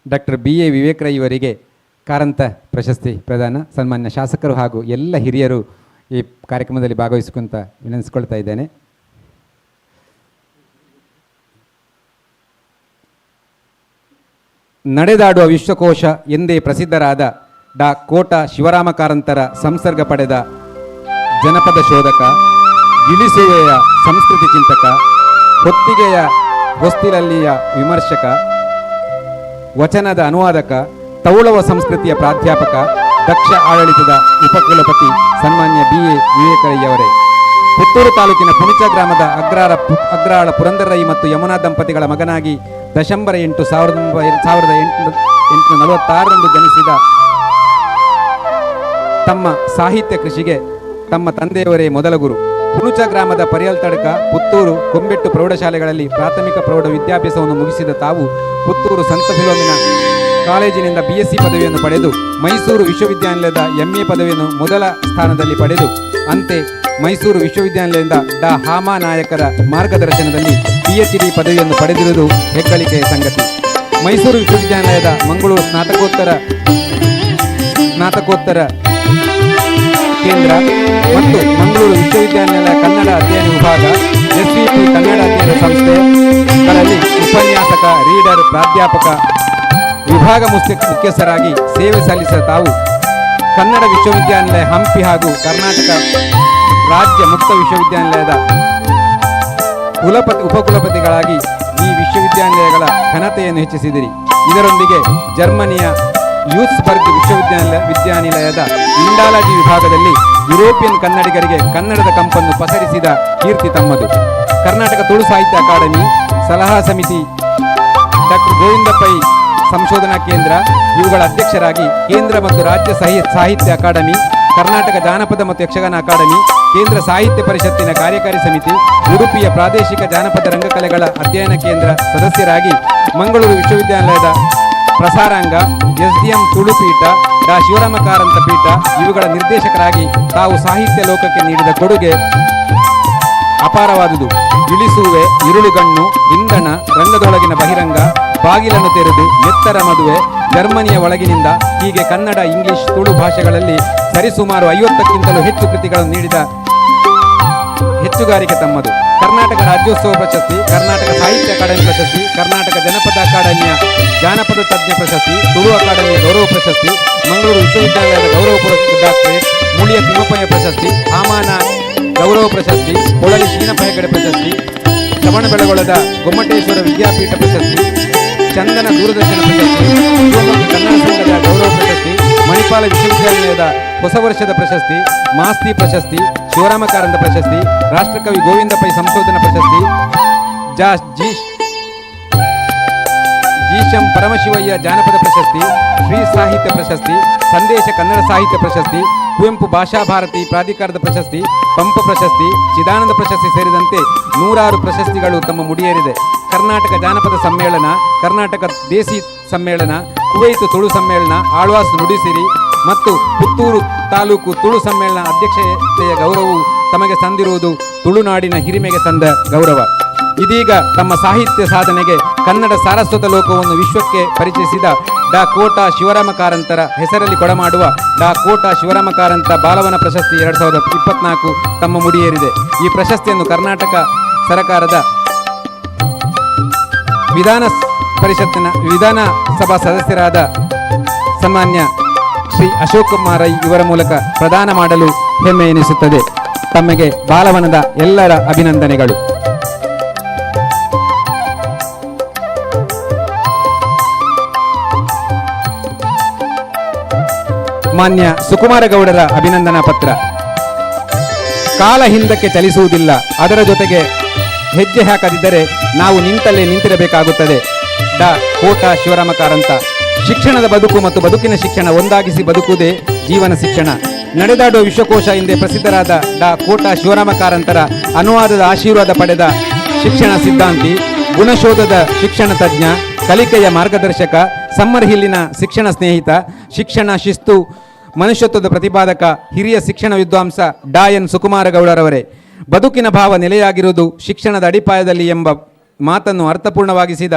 A: ಡಾಕ್ಟರ್ BA ವಿವೇಕ್ ರೈ ಇವರಿಗೆ ಕಾರಂತ ಪ್ರಶಸ್ತಿ ಪ್ರದಾನ. ಸನ್ಮಾನ್ಯ ಶಾಸಕರು ಹಾಗೂ ಎಲ್ಲ ಹಿರಿಯರು ಈ ಕಾರ್ಯಕ್ರಮದಲ್ಲಿ ಭಾಗವಹಿಸಿಕೊಂತ ವಿನಂತಿಸಿಕೊಳ್ತಾ ಇದ್ದೇನೆ. ನಡೆದಾಡುವ ವಿಶ್ವಕೋಶ ಎಂದೇ ಪ್ರಸಿದ್ಧರಾದ ಡಾ ಕೋಟ ಶಿವರಾಮ ಕಾರಂತರ ಸಂಸರ್ಗ ಪಡೆದ ಜನಪದ ಶೋಧಕ, ಗಿಳಿಸುವೆಯ ಸಂಸ್ಕೃತಿ ಚಿಂತಕ, ಹೊತ್ತಿಗೆಯ ಹೊಸ್ತಿಲಲ್ಲಿಯ ವಿಮರ್ಶಕ, ವಚನದ ಅನುವಾದಕ, ತೌಳವ ಸಂಸ್ಕೃತಿಯ ಪ್ರಾಧ್ಯಾಪಕ, ದಕ್ಷ ಆಡಳಿತದ ಉಪಕುಲಪತಿ ಸನ್ಮಾನ್ಯ BA ವಿವೇಕ ರೈ ಅವರೇ. ಪುತ್ತೂರು ತಾಲೂಕಿನ ಪುಣಿಚ ಗ್ರಾಮದ ಅಗ್ರಾಳ ಪುರಂದರ ರೈ ಮತ್ತು ಯಮುನಾ ದಂಪತಿಗಳ ಮಗನಾಗಿ ಡಿಸೆಂಬರ್ 8, 1846 ಜನಿಸಿದ ತಮ್ಮ ಸಾಹಿತ್ಯ ಕೃಷಿಗೆ ತಮ್ಮ ತಂದೆಯವರೇ ಮೊದಲ ಗುರು. ಪುಣುಚ ಗ್ರಾಮದ ಪರಿಯಲ್ತಡಕ, ಪುತ್ತೂರು, ಕೊಂಬೆಟ್ಟು ಪ್ರೌಢಶಾಲೆಗಳಲ್ಲಿ ಪ್ರಾಥಮಿಕ ಪ್ರೌಢ ವಿದ್ಯಾಭ್ಯಾಸವನ್ನು ಮುಗಿಸಿದ ತಾವು ಪುತ್ತೂರು ಸಂತ ಫಿಲೋಮಿನಾ ಕಾಲೇಜಿನಿಂದ BSc ಪದವಿಯನ್ನು ಪಡೆದು ಮೈಸೂರು ವಿಶ್ವವಿದ್ಯಾನಿಲಯದ MA ಪದವಿಯನ್ನು ಮೊದಲ ಸ್ಥಾನದಲ್ಲಿ ಪಡೆದು ಅಂತೆ ಮೈಸೂರು ವಿಶ್ವವಿದ್ಯಾನಿಲಯದಿಂದ ಡಾ ಹಾಮಾ ನಾಯಕರ ಮಾರ್ಗದರ್ಶನದಲ್ಲಿ PhD ಪದವಿಯನ್ನು ಪಡೆದಿರುವುದು ಹೆಗ್ಗಳಿಕೆಯ ಸಂಗತಿ. ಮೈಸೂರು ವಿಶ್ವವಿದ್ಯಾನಿಲಯದ ಮಂಗಳೂರು ಸ್ನಾತಕೋತ್ತರ ಕೇಂದ್ರ ಮತ್ತು ಮಂಗಳೂರು ವಿಶ್ವವಿದ್ಯಾನಿಲಯ ಕನ್ನಡ ಅಧ್ಯಯನ ವಿಭಾಗ, SVP ಕನ್ನಡ ಅಧ್ಯಯನ ಸಂಸ್ಥೆಗಳಲ್ಲಿ ಉಪನ್ಯಾಸಕ, ರೀಡರ್, ಪ್ರಾಧ್ಯಾಪಕ, ವಿಭಾಗ ಮುಖ್ಯಸ್ಥರಾಗಿ ಸೇವೆ ಸಲ್ಲಿಸಿದ ತಾವು ಕನ್ನಡ ವಿಶ್ವವಿದ್ಯಾನಿಲಯ ಹಂಪಿ ಹಾಗೂ ಕರ್ನಾಟಕ ರಾಜ್ಯ ಮುಕ್ತ ವಿಶ್ವವಿದ್ಯಾನಿಲಯದ ಉಪಕುಲಪತಿಗಳಾಗಿ ಈ ವಿಶ್ವವಿದ್ಯಾನಿಲಯಗಳ ಘನತೆಯನ್ನು ಹೆಚ್ಚಿಸಿದಿರಿ. ಇದರೊಂದಿಗೆ ಜರ್ಮನಿಯ ಯೂತ್ಸ್ಬರ್ಗ್ ವಿಶ್ವವಿದ್ಯಾನಿಲಯದ ಇಂಡಾಲಜಿ ವಿಭಾಗದಲ್ಲಿ ಯುರೋಪಿಯನ್ ಕನ್ನಡಿಗರಿಗೆ ಕನ್ನಡದ ಕಂಪನ್ನು ಪಸರಿಸಿದ ಕೀರ್ತಿ ತಮ್ಮದು. ಕರ್ನಾಟಕ ತುಳು ಸಾಹಿತ್ಯ ಅಕಾಡೆಮಿ, ಸಲಹಾ ಸಮಿತಿ, ಡಾಕ್ಟರ್ ಗೋವಿಂದ ಪೈ ಸಂಶೋಧನಾ ಕೇಂದ್ರ ಇವುಗಳ ಅಧ್ಯಕ್ಷರಾಗಿ ಕೇಂದ್ರ ಮತ್ತು ರಾಜ್ಯ ಸಾಹಿತ್ಯ ಅಕಾಡೆಮಿ, ಕರ್ನಾಟಕ ಜಾನಪದ ಮತ್ತು ಯಕ್ಷಗಾನ ಅಕಾಡೆಮಿ, ಕೇಂದ್ರ ಸಾಹಿತ್ಯ ಪರಿಷತ್ತಿನ ಕಾರ್ಯಕಾರಿ ಸಮಿತಿ, ಉಡುಪಿಯ ಪ್ರಾದೇಶಿಕ ಜಾನಪದ ರಂಗಕಲೆಗಳ ಅಧ್ಯಯನ ಕೇಂದ್ರ ಸದಸ್ಯರಾಗಿ ಮಂಗಳೂರು ವಿಶ್ವವಿದ್ಯಾನಿಲಯದ ಪ್ರಸಾರಾಂಗ, SDM ತುಳು ಪೀಠ, ಡಾ ಶಿವರಾಮ ಕಾರಂತ ಪೀಠ ಇವುಗಳ ನಿರ್ದೇಶಕರಾಗಿ ತಾವು ಸಾಹಿತ್ಯ ಲೋಕಕ್ಕೆ ನೀಡಿದ ಕೊಡುಗೆ ಅಪಾರವಾದುದು. ಇಳಿಸುವೆ, ಇರುಳುಗಣ್ಣು, ಇಂಧನ, ರಂಗದೊಳಗಿನ ಬಹಿರಂಗ, ಬಾಗಿಲನ್ನು ತೆರೆದು, ಎತ್ತರ ಮದುವೆ, ಜರ್ಮನಿಯ ಒಳಗಿನಿಂದ ಹೀಗೆ ಕನ್ನಡ, ಇಂಗ್ಲಿಷ್, ತುಳು ಭಾಷೆಗಳಲ್ಲಿ ಸರಿಸುಮಾರು 50ಕ್ಕಿಂತಲೂ ಹೆಚ್ಚು ಕೃತಿಗಳನ್ನು ನೀಡಿದ ಹೆಚ್ಚುಗಾರಿಕೆ ತಮ್ಮದು. ಕರ್ನಾಟಕ ರಾಜ್ಯೋತ್ಸವ ಪ್ರಶಸ್ತಿ, ಕರ್ನಾಟಕ ಸಾಹಿತ್ಯ ಅಕಾಡೆಮಿ ಪ್ರಶಸ್ತಿ, ಕರ್ನಾಟಕ ಜನಪದ ಅಕಾಡೆಮಿಯ ಜಾನಪದ ತಜ್ಞ ಪ್ರಶಸ್ತಿ, ತುಳು ಅಕಾಡೆಮಿಯ ಗೌರವ ಪ್ರಶಸ್ತಿ, ಮಂಗಳೂರು ವಿಶ್ವವಿದ್ಯಾಲಯದ ಗೌರವ ಪುರಸ್ಕೃತ ಡಾಕ್ಟರೇಟ್, ಮುಳಿಯ ತಿಮ್ಮಪ್ಪಯ್ಯ ಪ್ರಶಸ್ತಿ, ಹಾಮಾನ ಗೌರವ ಪ್ರಶಸ್ತಿ, ಕೊಳಲಿ ಶೀನಪ್ಪ ಹೆಗಡೆ ಪ್ರಶಸ್ತಿ, ಶ್ರವಣಬೆಳಗೊಳದ ಗೊಮ್ಮಟೇಶ್ವರ ವಿದ್ಯಾಪೀಠ ಪ್ರಶಸ್ತಿ, ಚಂದನ ದೂರದರ್ಶನ ಪ್ರಶಸ್ತಿ, ಶಿವಮೊಗ್ಗ ಕನ್ನಡ ಸಂಘದ ಗೌರವ ಪ್ರಶಸ್ತಿ, ಮಣಿಪಾಲ ಮಣಿಪಾಲ ವಿಶ್ವವಿದ್ಯಾನಿಲಯದ ಹೊಸ ವರ್ಷದ ಪ್ರಶಸ್ತಿ, ಮಾಸ್ತಿ ಪ್ರಶಸ್ತಿ, ಶಿವರಾಮ ಕಾರಂತ ಪ್ರಶಸ್ತಿ, ರಾಷ್ಟ್ರಕವಿ ಗೋವಿಂದ ಪೈ ಸಂಶೋಧನಾ ಪ್ರಶಸ್ತಿ, ಜೀಶಂ ಪರಮಶಿವಯ್ಯ ಜಾನಪದ ಪ್ರಶಸ್ತಿ, ಶ್ರೀ ಸಾಹಿತ್ಯ ಪ್ರಶಸ್ತಿ, ಸಂದೇಶ ಕನ್ನಡ ಸಾಹಿತ್ಯ ಪ್ರಶಸ್ತಿ, ಕುವೆಂಪು ಭಾಷಾ ಭಾರತಿ ಪ್ರಾಧಿಕಾರದ ಪ್ರಶಸ್ತಿ, ಪಂಪ ಪ್ರಶಸ್ತಿ, ಚಿದಾನಂದ ಪ್ರಶಸ್ತಿ ಸೇರಿದಂತೆ 106 ಪ್ರಶಸ್ತಿಗಳು ತಮ್ಮ ಮುಡಿಯೇರಿದೆ. ಕರ್ನಾಟಕ ಜಾನಪದ ಸಮ್ಮೇಳನ, ಕರ್ನಾಟಕ ದೇಸಿ ಸಮ್ಮೇಳನ, ಕುವೈತು ತುಳು ಸಮ್ಮೇಳನ, ಆಳ್ವಾಸ್ ನುಡಿಸಿರಿ ಮತ್ತು ಪುತ್ತೂರು ತಾಲೂಕು ತುಳು ಸಮ್ಮೇಳನ ಅಧ್ಯಕ್ಷತೆಯ ಗೌರವವು ತಮಗೆ ಸಂದಿರುವುದು ತುಳುನಾಡಿನ ಹಿರಿಮೆಗೆ ಸಂದ ಗೌರವ. ಇದೀಗ ತಮ್ಮ ಸಾಹಿತ್ಯ ಸಾಧನೆಗೆ ಕನ್ನಡ ಸಾರಸ್ವತ ಲೋಕವನ್ನು ವಿಶ್ವಕ್ಕೆ ಪರಿಚಯಿಸಿದ ಡಾ ಕೋಟಾ ಶಿವರಾಮ ಕಾರಂತರ ಹೆಸರಲ್ಲಿ ಕೊಡಮಾಡುವ ಡಾ ಕೋಟಾ ಶಿವರಾಮ ಕಾರಂತ ಬಾಲವನ ಪ್ರಶಸ್ತಿ 2024 ತಮ್ಮ ಮುಡಿಯೇರಿದೆ. ಈ ಪ್ರಶಸ್ತಿಯನ್ನು ಕರ್ನಾಟಕ ಸರ್ಕಾರದ ವಿಧಾನಸಭಾ ಸದಸ್ಯರಾದ ಸನ್ಮಾನ್ಯ ಶ್ರೀ ಅಶೋಕ್ ಕುಮಾರ್ ರೈ ಇವರ ಮೂಲಕ ಪ್ರದಾನ ಮಾಡಲು ಹೆಮ್ಮೆ ಎನಿಸುತ್ತದೆ. ತಮಗೆ ಬಾಲವನದ ಎಲ್ಲರ ಅಭಿನಂದನೆಗಳು. ಮಾನ್ಯ ಸುಕುಮಾರ ಗೌಡರ ಅಭಿನಂದನಾ ಪತ್ರ. ಕಾಲ ಹಿಂದಕ್ಕೆ ಚಲಿಸುವುದಿಲ್ಲ, ಅದರ ಜೊತೆಗೆ ಹೆಜ್ಜೆ ಹಾಕದಿದ್ದರೆ ನಾವು ನಿಂತಲ್ಲೇ ನಿಂತಿರಬೇಕಾಗುತ್ತದೆ. ಡಾ ಕೋಟಾ ಶಿವರಾಮ ಕಾರಂತ. ಶಿಕ್ಷಣದ ಬದುಕು ಮತ್ತು ಬದುಕಿನ ಶಿಕ್ಷಣ ಒಂದಾಗಿಸಿ ಬದುಕುವುದೇ ಜೀವನ ಶಿಕ್ಷಣ. ನಡೆದಾಡುವ ವಿಶ್ವಕೋಶ ಎಂದೇ ಪ್ರಸಿದ್ಧರಾದ ಡಾ ಕೋಟಾ ಶಿವರಾಮ ಕಾರಂತರ ಅನುವಾದದ ಆಶೀರ್ವಾದ ಪಡೆದ ಶಿಕ್ಷಣ ಸಿದ್ಧಾಂತಿ, ಗುಣಶೋಧದ ಶಿಕ್ಷಣ ತಜ್ಞ, ಕಲಿಕೆಯ ಮಾರ್ಗದರ್ಶಕ, ಸಮ್ಮರ್ ಹಿಲ್ಲಿನ ಶಿಕ್ಷಣ ಸ್ನೇಹಿತ, ಶಿಕ್ಷಣ ಶಿಸ್ತು ಮನುಷ್ಯತ್ವದ ಪ್ರತಿಪಾದಕ, ಹಿರಿಯ ಶಿಕ್ಷಣ ವಿದ್ವಾಂಸ ಡಾ ಎನ್ ಸುಕುಮಾರ ಗೌಡರವರೇ. ಬದುಕಿನ ಭಾವ ನೆಲೆಯಾಗಿರುವುದು ಶಿಕ್ಷಣದ ಅಡಿಪಾಯದಲ್ಲಿ ಎಂಬ ಮಾತನ್ನು ಅರ್ಥಪೂರ್ಣವಾಗಿಸಿದ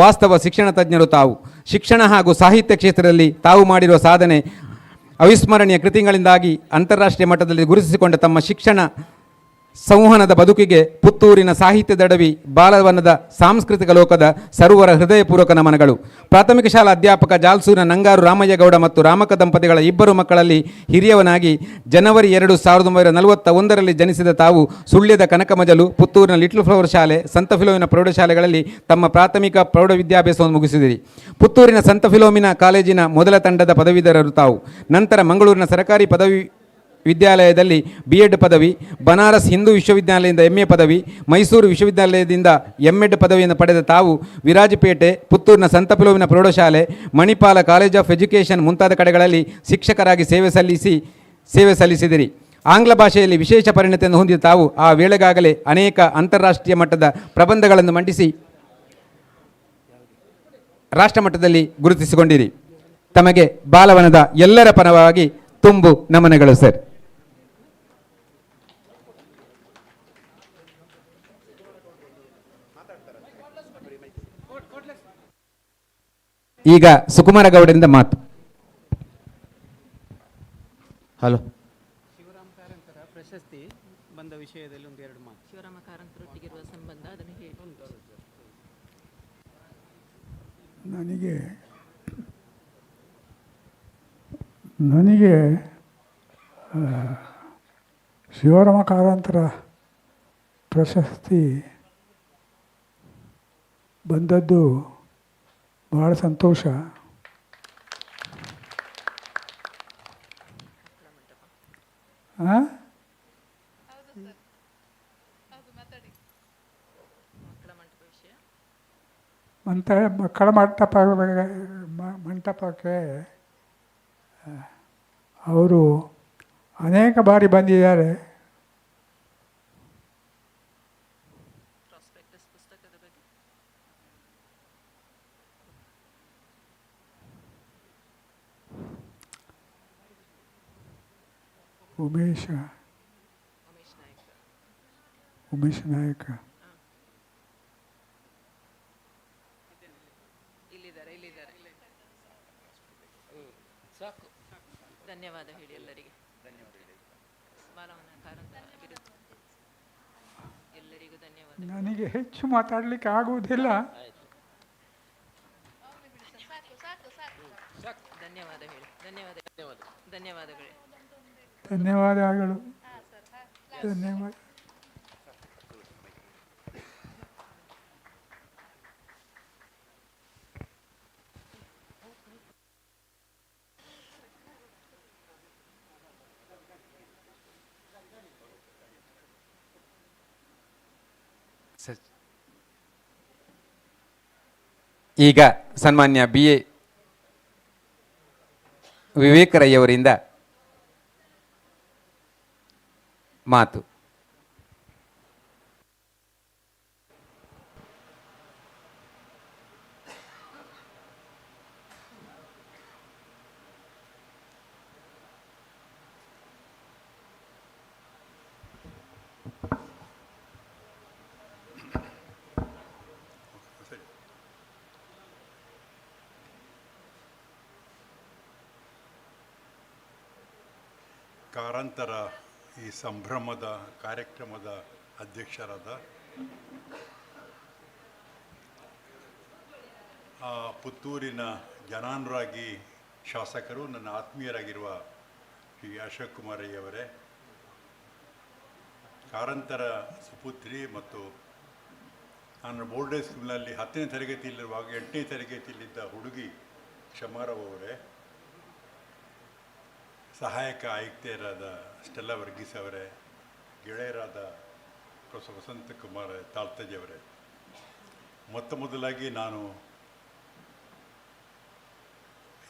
A: ವಾಸ್ತವ ಶಿಕ್ಷಣ ತಜ್ಞರು ತಾವು. ಶಿಕ್ಷಣ ಹಾಗೂ ಸಾಹಿತ್ಯ ಕ್ಷೇತ್ರದಲ್ಲಿ ತಾವು ಮಾಡಿರುವ ಸಾಧನೆ ಅವಿಸ್ಮರಣೀಯ ಕೃತಿಗಳಿಂದಾಗಿ ಅಂತಾರಾಷ್ಟ್ರೀಯ ಮಟ್ಟದಲ್ಲಿ ಗುರುತಿಸಿಕೊಂಡ ತಮ್ಮ ಶಿಕ್ಷಣ ಸಂವಹನದ ಬದುಕಿಗೆ ಪುತ್ತೂರಿನ ಸಾಹಿತ್ಯದಡವಿ ಬಾಲವನದ ಸಾಂಸ್ಕೃತಿಕ ಲೋಕದ ಸರ್ವರ ಹೃದಯಪೂರ್ವಕ ನಮನಗಳು. ಪ್ರಾಥಮಿಕ ಶಾಲಾ ಅಧ್ಯಾಪಕ ಜಾಲ್ಸೂರಿನ ನಂಗಾರು ರಾಮಯ್ಯಗೌಡ ಮತ್ತು ರಾಮಕ ದಂಪತಿಗಳ ಇಬ್ಬರು ಮಕ್ಕಳಲ್ಲಿ ಹಿರಿಯವನಾಗಿ ಜನವರಿ 2, 1941ರಲ್ಲಿ ಜನಿಸಿದ ತಾವು ಸುಳ್ಯದ ಕನಕಮಜಲು, ಪುತ್ತೂರಿನ ಲಿಟ್ಲ್ ಫ್ಲವರ್ ಶಾಲೆ, ಸಂತ ಫಿಲೋಮಿನ ಪ್ರೌಢಶಾಲೆಗಳಲ್ಲಿ ತಮ್ಮ ಪ್ರಾಥಮಿಕ ಪ್ರೌಢ ವಿದ್ಯಾಭ್ಯಾಸವನ್ನು ಮುಗಿಸಿದಿರಿ. ಪುತ್ತೂರಿನ ಸಂತ ಫಿಲೋಮಿನ ಕಾಲೇಜಿನ ಮೊದಲ ತಂಡದ ಪದವೀಧರರು ತಾವು. ನಂತರ ಮಂಗಳೂರಿನ ಸರ್ಕಾರಿ ಪದವಿ ವಿದ್ಯಾಲಯದಲ್ಲಿ BEd ಪದವಿ, ಬನಾರಸ್ ಹಿಂದೂ ವಿಶ್ವವಿದ್ಯಾಲಯದಿಂದ MA ಪದವಿ, ಮೈಸೂರು ವಿಶ್ವವಿದ್ಯಾಲಯದಿಂದ MEd ಪದವಿಯನ್ನು ಪಡೆದ ತಾವು ವಿರಾಜಪೇಟೆ, ಪುತ್ತೂರಿನ ಸಂತ ಫಿಲೋಮಿನ ಪ್ರೌಢಶಾಲೆ, ಮಣಿಪಾಲ ಕಾಲೇಜ್ ಆಫ್ ಎಜುಕೇಷನ್ ಮುಂತಾದ ಕಡೆಗಳಲ್ಲಿ ಶಿಕ್ಷಕರಾಗಿ ಸೇವೆ ಸಲ್ಲಿಸಿದಿರಿ. ಆಂಗ್ಲ ಭಾಷೆಯಲ್ಲಿ ವಿಶೇಷ ಪರಿಣತಿಯನ್ನು ಹೊಂದಿದ ತಾವು ಆ ವೇಳೆಗಾಗಲೇ ಅನೇಕ ಅಂತಾರಾಷ್ಟ್ರೀಯ ಮಟ್ಟದ ಪ್ರಬಂಧಗಳನ್ನು ಮಂಡಿಸಿ ರಾಷ್ಟ್ರಮಟ್ಟದಲ್ಲಿ ಗುರುತಿಸಿಕೊಂಡಿರಿ. ತಮಗೆ ಬಾಲವನದ ಎಲ್ಲರ ಪರವಾಗಿ ತುಂಬು ನಮನಗಳು ಸರ್. ಈಗ ಸುಕುಮಾರ ಗೌಡರಿಂದ ಮಾತು. ಹಲೋ.
O: ಶಿವರಾಮ ಕಾರಂತರ ಪ್ರಶಸ್ತಿ ಬಂದ ವಿಷಯದಲ್ಲಿ ಒಂದೆರಡು ಮಾತು.
N: ಶಿವರಾಮ ಕಾರಂತರೊಟ್ಟಿಗಿರುವ ಸಂಬಂಧ ಅದನ್ನು ಹೇಳಿ.
R: ನನಗೆ ಶಿವರಾಮ ಕಾರಂತರ ಪ್ರಶಸ್ತಿ ಬಂದದ್ದು ಬಹಳ ಸಂತೋಷ. ಮಕ್ಕಳ ಮಂಟಪಕ್ಕೆ ಅವರು ಅನೇಕ ಬಾರಿ ಬಂದಿದ್ದಾರೆ. ಉಮೇಶ್ ನಾಯಕ
N: ಧನ್ಯವಾದ ಹೇಳಿ ಎಲ್ಲರಿಗೆ. ಎಲ್ಲರಿಗೂ ಧನ್ಯವಾದ.
R: ನನಗೆ ಹೆಚ್ಚು ಮಾತಾಡಲಿಕ್ಕೆ ಆಗುವುದಿಲ್ಲ.
N: ಧನ್ಯವಾದ ಹೇಳಿ. ಧನ್ಯವಾದಗಳು.
R: ಧನ್ಯವಾದಗಳು. ಧನ್ಯವಾದ.
A: ಈಗ ಸನ್ಮಾನ್ಯ BA ವಿವೇಕ ರೈ ಅವರಿಂದ ಮಾತು.
S: ಕಾರಂತರ ಈ ಸಂಭ್ರಮದ ಕಾರ್ಯಕ್ರಮದ ಅಧ್ಯಕ್ಷರಾದ ಪುತ್ತೂರಿನ ಜನಾನುರಾಗಿ ಶಾಸಕರು ನನ್ನ ಆತ್ಮೀಯರಾಗಿರುವ ಶ್ರೀ ಅಶೋಕ್ ಕುಮಾರಯ್ಯವರೇ, ಕಾರಂತರ ಸುಪುತ್ರಿ ಮತ್ತು ನಾನು ಬೋರ್ಡ್ ಸ್ಕೂಲ್ನಲ್ಲಿ 10ನೇ ತರಗತಿಯಲ್ಲಿರುವಾಗ 8ನೇ ತರಗತಿಯಲ್ಲಿದ್ದ ಹುಡುಗಿ ಕ್ಷಮಾರಾವ್ ಅವರೇ, ಸಹಾಯಕ ಆಯುಕ್ತೆಯರಾದ ಸ್ಟೆಲ್ಲಾ ವರ್ಗೀಸ್ ಅವರೇ, ಗೆಳೆಯರಾದ ಪ್ರೊಫೆಸರ್ ವಸಂತಕುಮಾರ್ ತಾಳ್ತಜೆಯವರೇ, ಮೊದಲಾಗಿ ನಾನು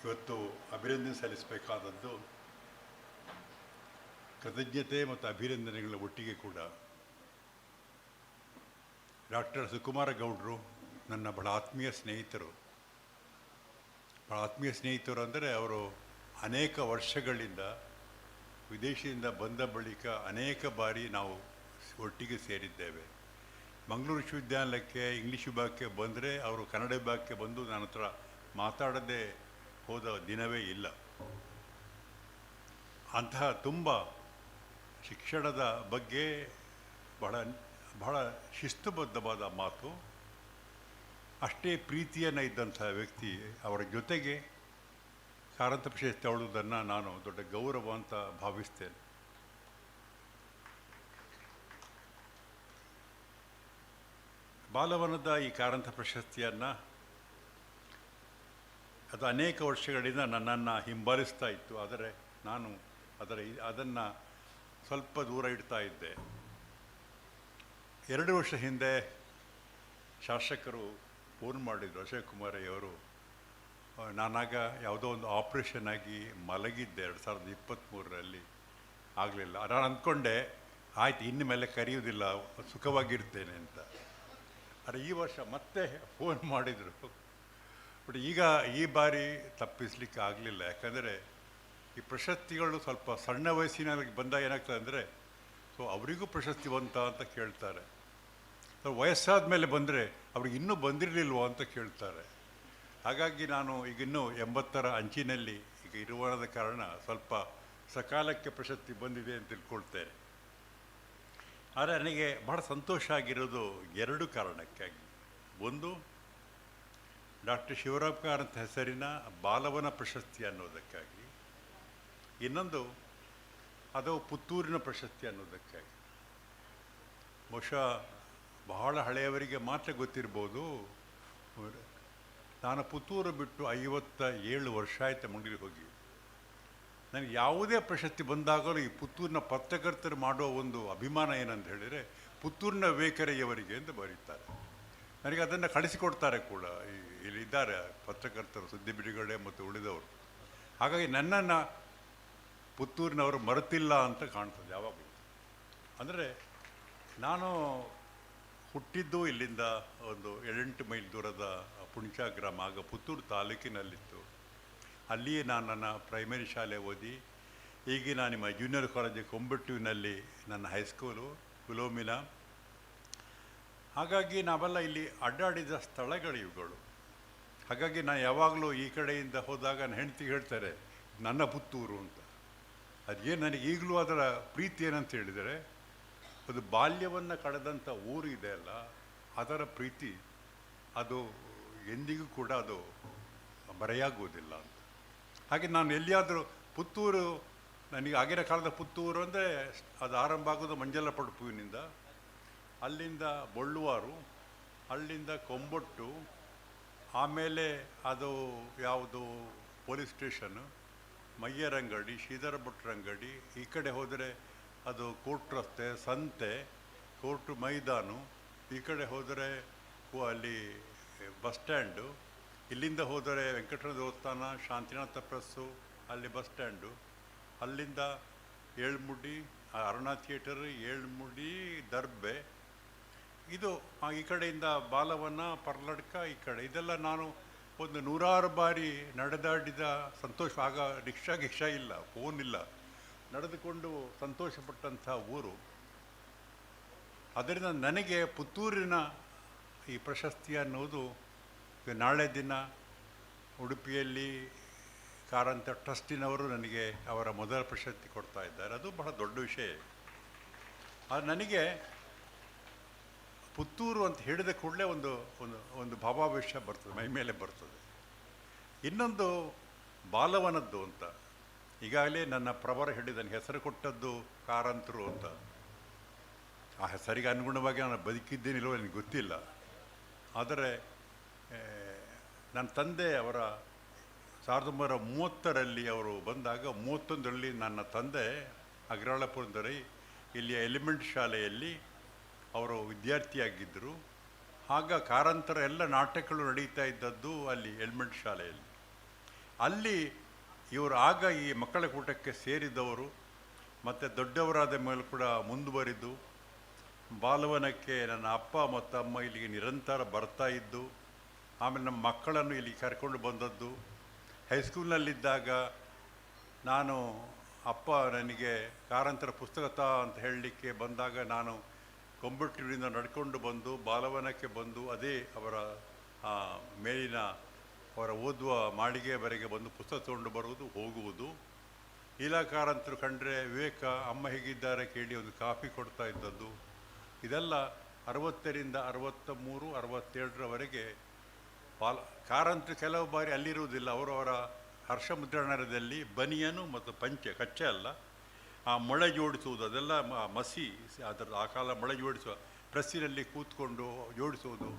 S: ಇವತ್ತು ಅಭಿನಂದನೆ ಸಲ್ಲಿಸಬೇಕಾದದ್ದು ಕೃತಜ್ಞತೆ ಮತ್ತು ಅಭಿನಂದನೆಗಳ ಒಟ್ಟಿಗೆ ಕೂಡ ಡಾಕ್ಟರ್ ಸುಕುಮಾರ ಗೌಡರು ನನ್ನ ಬಹಳ ಆತ್ಮೀಯ ಸ್ನೇಹಿತರು. ಅಂದರೆ ಅವರು ಅನೇಕ ವರ್ಷಗಳಿಂದ ವಿದೇಶದಿಂದ ಬಂದ ಬಳಿಕ ಅನೇಕ ಬಾರಿ ನಾವು ಒಟ್ಟಿಗೆ ಸೇರಿದ್ದೇವೆ. ಮಂಗಳೂರು ವಿಶ್ವವಿದ್ಯಾನಿಲಯಕ್ಕೆ ಇಂಗ್ಲೀಷ್ ವಿಭಾಗಕ್ಕೆ ಬಂದರೆ ಅವರು ಕನ್ನಡ ವಿಭಾಗಕ್ಕೆ ಬಂದು ನನ್ನ ಹತ್ರ ಮಾತಾಡದೇ ಹೋದ ದಿನವೇ ಇಲ್ಲ. ಅಂತಹ ತುಂಬ ಶಿಕ್ಷಣದ ಬಗ್ಗೆ ಬಹಳ ಶಿಸ್ತುಬದ್ಧವಾದ ಮಾತು, ಅಷ್ಟೇ ಪ್ರೀತಿಯನ್ನು ಇದ್ದಂತಹ ವ್ಯಕ್ತಿ. ಅವರ ಜೊತೆಗೆ ಕಾರಂತ ಪ್ರಶಸ್ತಿ ತಗೊಳ್ಳುವುದನ್ನು ನಾನು ದೊಡ್ಡ ಗೌರವ ಅಂತ ಭಾವಿಸ್ತೇನೆ. ಬಾಲವನದ ಈ ಕಾರಂತ ಪ್ರಶಸ್ತಿಯನ್ನು ಅದು ಅನೇಕ ವರ್ಷಗಳಿಂದ ನನ್ನನ್ನು ಹಿಂಬಾಲಿಸ್ತಾ ಇತ್ತು. ಆದರೆ ನಾನು ಅದನ್ನು ಸ್ವಲ್ಪ ದೂರ ಇಡ್ತಾ ಇದ್ದೆ. 2 ವರ್ಷ ಹಿಂದೆ ಶಾಸಕರು ಫೋನ್ ಮಾಡಿದರು, ಅಶೋಕ್ ಕುಮಾರಯ್ಯವರು. ನಾನಾಗ ಯಾವುದೋ ಒಂದು ಆಪ್ರೇಷನ್ ಆಗಿ ಮಲಗಿದ್ದೆ 2023ರಲ್ಲಿ, ಆಗಲಿಲ್ಲ. ನಾನು ಅಂದ್ಕೊಂಡೆ ಆಯ್ತು, ಇನ್ನು ಮೇಲೆ ಕರೆಯುವುದಿಲ್ಲ, ಸುಖವಾಗಿರ್ತೇನೆ ಅಂತ. ಆದರೆ ಈ ವರ್ಷ ಮತ್ತೆ ಫೋನ್ ಮಾಡಿದರು. ಬಟ್ ಈಗ ಈ ಬಾರಿ ತಪ್ಪಿಸ್ಲಿಕ್ಕೆ ಆಗಲಿಲ್ಲ. ಯಾಕಂದರೆ ಈ ಪ್ರಶಸ್ತಿಗಳು ಸ್ವಲ್ಪ ಸಣ್ಣ ವಯಸ್ಸಿನಲ್ಲಿ ಬಂದಾಗ ಏನಾಗ್ತದೆ ಅಂದರೆ, ಸೊ ಅವರಿಗೂ ಪ್ರಶಸ್ತಿ ಬಂತ ಅಂತ ಕೇಳ್ತಾರೆ. ವಯಸ್ಸಾದ ಮೇಲೆ ಬಂದರೆ ಅವ್ರಿಗೆ ಇನ್ನೂ ಬಂದಿರಲಿಲ್ವೋ ಅಂತ ಕೇಳ್ತಾರೆ. ಹಾಗಾಗಿ ನಾನು ಈಗ ಇನ್ನೂ 80ರ ಅಂಚಿನಲ್ಲಿ ಈಗ ಇರುವಾದ ಕಾರಣ ಸ್ವಲ್ಪ ಸಕಾಲಕ್ಕೆ ಪ್ರಶಸ್ತಿ ಬಂದಿದೆ ಅಂತ ತಿಳ್ಕೊಳ್ತೇನೆ. ಆದರೆ ನನಗೆ ಬಹಳ ಸಂತೋಷ ಆಗಿರೋದು 2 ಕಾರಣಕ್ಕಾಗಿ. ಒಂದು, ಡಾಕ್ಟರ್ ಶಿವರಾಮ್ ಕಾರಂತ ಹೆಸರಿನ ಬಾಲವನ ಪ್ರಶಸ್ತಿ ಅನ್ನೋದಕ್ಕಾಗಿ. ಇನ್ನೊಂದು, ಅದು ಪುತ್ತೂರಿನ ಪ್ರಶಸ್ತಿ ಅನ್ನೋದಕ್ಕಾಗಿ. ಬಹುಶಃ ಬಹಳ ಹಳೆಯವರಿಗೆ ಮಾತ್ರ ಗೊತ್ತಿರ್ಬೋದು, ನಾನು ಪುತ್ತೂರು ಬಿಟ್ಟು 57 ವರ್ಷ ಆಯಿತು ಮಂಗಳೂರಿಗೆ ಹೋಗಿ. ನನಗೆ ಯಾವುದೇ ಪ್ರಶಸ್ತಿ ಬಂದಾಗಲೂ ಈ ಪುತ್ತೂರಿನ ಪತ್ರಕರ್ತರು ಮಾಡುವ ಒಂದು ಅಭಿಮಾನ ಏನಂತ ಹೇಳಿದರೆ, ಪುತ್ತೂರಿನ ವಿವೇಕರಯ್ಯವರಿಗೆ ಅಂತ ಬರೀತಾರೆ. ನನಗೆ ಅದನ್ನು ಕಳಿಸಿಕೊಡ್ತಾರೆ ಕೂಡ. ಇಲ್ಲಿದ್ದಾರೆ ಪತ್ರಕರ್ತರು, ಸುದ್ದಿ ಬಿಡುಗಡೆ ಮತ್ತು ಉಳಿದವರು. ಹಾಗಾಗಿ ನನ್ನನ್ನು ಪುತ್ತೂರಿನವರು ಮರೆತಿಲ್ಲ ಅಂತ ಕಾಣ್ತದೆ ಯಾವಾಗಲೂ. ಅಂದರೆ ನಾನು ಹುಟ್ಟಿದ್ದು ಇಲ್ಲಿಂದ ಒಂದು 8 ಮೈಲ್ ದೂರದ ಪುಣ್ಚ ಗ್ರಾಮ, ಆಗ ಪುತ್ತೂರು ತಾಲೂಕಿನಲ್ಲಿತ್ತು. ಅಲ್ಲಿಯೇ ನಾನು ನನ್ನ ಪ್ರೈಮರಿ ಶಾಲೆ ಓದಿ, ಈಗಿನ ನಿಮ್ಮ ಜೂನಿಯರ್ ಕಾಲೇಜ್ ಕೊಂಬಟ್ಟೂರಿನಲ್ಲಿ ನನ್ನ ಹೈಸ್ಕೂಲು, ವಿಲೋಮಿನ. ಹಾಗಾಗಿ ನಾವೆಲ್ಲ ಇಲ್ಲಿ ಅಡ್ಡಾಡಿದ ಸ್ಥಳಗಳು ಇವುಗಳು. ಹಾಗಾಗಿ ನಾನು ಯಾವಾಗಲೂ ಈ ಕಡೆಯಿಂದ ಹೋದಾಗ ನನ್ನ ಹೆಂಡತಿಗೆ ಹೇಳ್ತಾರೆ ನನ್ನ ಪುತ್ತೂರು ಅಂತ. ಅದೇನು ನನಗೆ ಈಗಲೂ ಅದರ ಪ್ರೀತಿ ಏನಂತ ಹೇಳಿದರೆ, ಅದು ಬಾಲ್ಯವನ್ನು ಕಳೆದಂಥ ಊರು ಇದೆ ಅಲ್ಲ, ಅದರ ಪ್ರೀತಿ ಅದು ಎಂದಿಗೂ ಕೂಡ ಅದು ಮರೆಯಾಗುವುದಿಲ್ಲ ಅಂತ. ಹಾಗೆ ನಾನು ಎಲ್ಲಿಯಾದರೂ ಪುತ್ತೂರು, ನನಗೆ ಆಗಿನ ಕಾಲದ ಪುತ್ತೂರು ಅಂದರೆ ಅದು ಆರಂಭ ಆಗೋದು ಮಂಜಲ ಪಡುಪುವಿನಿಂದ, ಅಲ್ಲಿಂದ ಬೊಳ್ಳುವಾರು, ಅಲ್ಲಿಂದ ಕೊಂಬೊಟ್ಟು, ಆಮೇಲೆ ಅದು ಯಾವುದು ಪೊಲೀಸ್ ಸ್ಟೇಷನ್ನು, ಮಯ್ಯರಂಗಡಿ, ಶ್ರೀಧರ ಭಟ್ರಂಗಡಿ. ಈ ಕಡೆ ಹೋದರೆ ಅದು ಕೋರ್ಟ್ ರಸ್ತೆ, ಸಂತೆ, ಕೋರ್ಟು ಮೈದಾನು, ಈ ಕಡೆ ಹೋದರೆ ಅಲ್ಲಿ ಬಸ್ ಸ್ಟ್ಯಾಂಡು, ಇಲ್ಲಿಂದ ಹೋದರೆ ವೆಂಕಟರಮಣ ದೇವಸ್ಥಾನ, ಶಾಂತಿನಾಥ ಪ್ರೆಸ್ಸು, ಅಲ್ಲಿ ಬಸ್ ಸ್ಟ್ಯಾಂಡು, ಅಲ್ಲಿಂದ ಏಳ್ಮುಡಿ, ಅರುಣಾ ಥಿಯೇಟರ್, ಏಳ್ಮುಡಿ, ದರ್ಬೆ, ಇದು ಈ ಕಡೆಯಿಂದ ಬಾಲವನ, ಪರ್ಲಡ್ಕ, ಈ ಕಡೆ ಇದೆಲ್ಲ ನಾನು ಒಂದು 100 ಬಾರಿ ನಡೆದಾಡಿದ ಸಂತೋಷ. ಆಗ ರಿಕ್ಷಾ ಇಲ್ಲ, ಫೋನ್ ಇಲ್ಲ, ನಡೆದುಕೊಂಡು ಸಂತೋಷಪಟ್ಟಂಥ ಊರು. ಅದರಿಂದ ನನಗೆ ಪುತ್ತೂರಿನ ಈ ಪ್ರಶಸ್ತಿ ಅನ್ನೋದು ನಾಳೆ ದಿನ ಉಡುಪಿಯಲ್ಲಿ ಕಾರಂತ ಟ್ರಸ್ಟಿನವರು ನನಗೆ ಅವರ ಮೊದಲ ಪ್ರಶಸ್ತಿ ಕೊಡ್ತಾ ಇದ್ದಾರೆ. ಅದು ಬಹಳ ದೊಡ್ಡ ವಿಷಯ. ಅದು ನನಗೆ ಪುತ್ತೂರು ಅಂತ ಹೇಳಿದ ಕೂಡಲೇ ಒಂದು ಒಂದು ಒಂದು ಭಾವಾವೇಶ ಬರ್ತದೆ, ಮೈ ಮೇಲೆ ಬರ್ತದೆ. ಇನ್ನೊಂದು ಬಾಲವನದ್ದು ಅಂತ. ಈಗಾಗಲೇ ನನ್ನ ಪ್ರವರ ಹೇಳಿದ ನನಗೆ ಹೆಸರು ಕೊಟ್ಟದ್ದು ಕಾರಂತರು ಅಂತ. ಆ ಹೆಸರಿಗೆ ಅನುಗುಣವಾಗಿ ನಾನು ಬದುಕಿದ್ದೇನಿಲ್ಲೋ ನನಗೆ ಗೊತ್ತಿಲ್ಲ. ಆದರೆ ನನ್ನ ತಂದೆ ಅವರ 1930ರಲ್ಲಿ ಅವರು ಬಂದಾಗ 31ರಲ್ಲಿ ನನ್ನ ತಂದೆ ಅಗ್ರಾಳಪುರದಲ್ಲಿ ಇಲ್ಲಿಯ ಎಲಿಮೆಂಟ್ ಶಾಲೆಯಲ್ಲಿ ಅವರು ವಿದ್ಯಾರ್ಥಿಯಾಗಿದ್ದರು. ಆಗ ಕಾರಂತರ ಎಲ್ಲ ನಾಟಕಗಳು ನಡೀತಾ ಇದ್ದದ್ದು ಅಲ್ಲಿ ಎಲಿಮೆಂಟ್ ಶಾಲೆಯಲ್ಲಿ. ಅಲ್ಲಿ ಇವರು ಆಗ ಈ ಮಕ್ಕಳ ಕೂಟಕ್ಕೆ ಸೇರಿದವರು. ಮತ್ತು ದೊಡ್ಡವರಾದ ಮೇಲೆ ಕೂಡ ಮುಂದುವರಿದು ಬಾಲವನಕ್ಕೆ ನನ್ನ ಅಪ್ಪ ಮತ್ತು ಅಮ್ಮ ಇಲ್ಲಿಗೆ ನಿರಂತರ ಬರ್ತಾ ಇದ್ದು, ಆಮೇಲೆ ನಮ್ಮ ಮಕ್ಕಳನ್ನು ಇಲ್ಲಿ ಕರ್ಕೊಂಡು ಬಂದದ್ದು. ಹೈಸ್ಕೂಲ್ನಲ್ಲಿದ್ದಾಗ ನಾನು ಅಪ್ಪ ನನಗೆ ಕಾರಂತರ ಪುಸ್ತಕ ಅಂತ ಹೇಳಲಿಕ್ಕೆ ಬಂದಾಗ ನಾನು ಕೊಂಬಟ್ಟಿಯಿಂದ ನಡ್ಕೊಂಡು ಬಂದು ಬಾಲವನಕ್ಕೆ ಬಂದು ಅದೇ ಅವರ ಮೇಲಿನ ಅವರ ಓದುವ ಮಾಳಿಗೆಯವರೆಗೆ ಬಂದು ಪುಸ್ತಕ ತೊಗೊಂಡು ಬರುವುದು, ಹೋಗುವುದು. ಇಲ್ಲ ಕಾರಂತರು ಕಂಡ್ರೆ ವಿವೇಕ ಅಮ್ಮ ಹೇಗಿದ್ದಾರೆ ಕೇಳಿ ಒಂದು ಕಾಫಿ ಕೊಡ್ತಾ ಇದ್ದದ್ದು. ಇದೆಲ್ಲ 60ರಿಂದ 63, 67ರವರೆಗೆ ಕಾರಂತರು ಕೆಲವು ಬಾರಿ ಅಲ್ಲಿರುವುದಿಲ್ಲ. ಅವರವರ ಹರ್ಷ ಮುದ್ರಣದಲ್ಲಿ ಬನಿಯನು ಮತ್ತು ಪಂಚೆ, ಕಚ್ಚೆ ಅಲ್ಲ, ಆ ಮೊಳೆ ಜೋಡಿಸುವುದು, ಅದೆಲ್ಲ ಮಸಿ, ಅದರ ಆ ಕಾಲ ಮೊಳೆ ಜೋಡಿಸುವ ಪ್ರೆಸ್ಸಿನಲ್ಲಿ ಕೂತ್ಕೊಂಡು ಜೋಡಿಸುವುದು.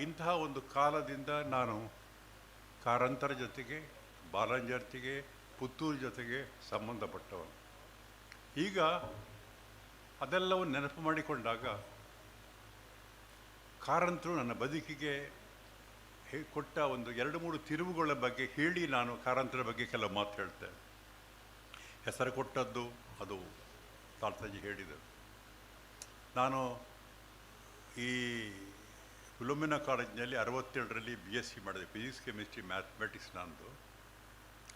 S: ಇಂತಹ ಒಂದು ಕಾಲದಿಂದ ನಾನು ಕಾರಂತರ ಜೊತೆಗೆ, ಬಾಲಂಜರ್ತಿಗೆ, ಪುತ್ತೂರು ಜೊತೆಗೆ ಸಂಬಂಧಪಟ್ಟವನು. ಈಗ ಅದೆಲ್ಲವನ್ನು ನೆನಪು ಮಾಡಿಕೊಂಡಾಗ ಕಾರಂತರು ನನ್ನ ಬದುಕಿಗೆ ಕೊಟ್ಟ ಒಂದು 2-3 ತಿರುವುಗಳ ಬಗ್ಗೆ ಹೇಳಿ ನಾನು ಕಾರಂತರ ಬಗ್ಗೆ ಕೆಲವು ಮಾತು ಹೇಳ್ತೇನೆ. ಹೆಸರು ಕೊಟ್ಟದ್ದು ಅದು ತಾಳ್ತಾಜಿ ಹೇಳಿದರು. ನಾನು ಈ ಫಿಲೋಮಿನಾ ಕಾಲೇಜಿನಲ್ಲಿ 67ರಲ್ಲಿ BSc ಮಾಡಿದೆ. ಫಿಸಿಕ್ಸ್, ಕೆಮಿಸ್ಟ್ರಿ, ಮ್ಯಾಥಮೆಟಿಕ್ಸ್ ನಂದು.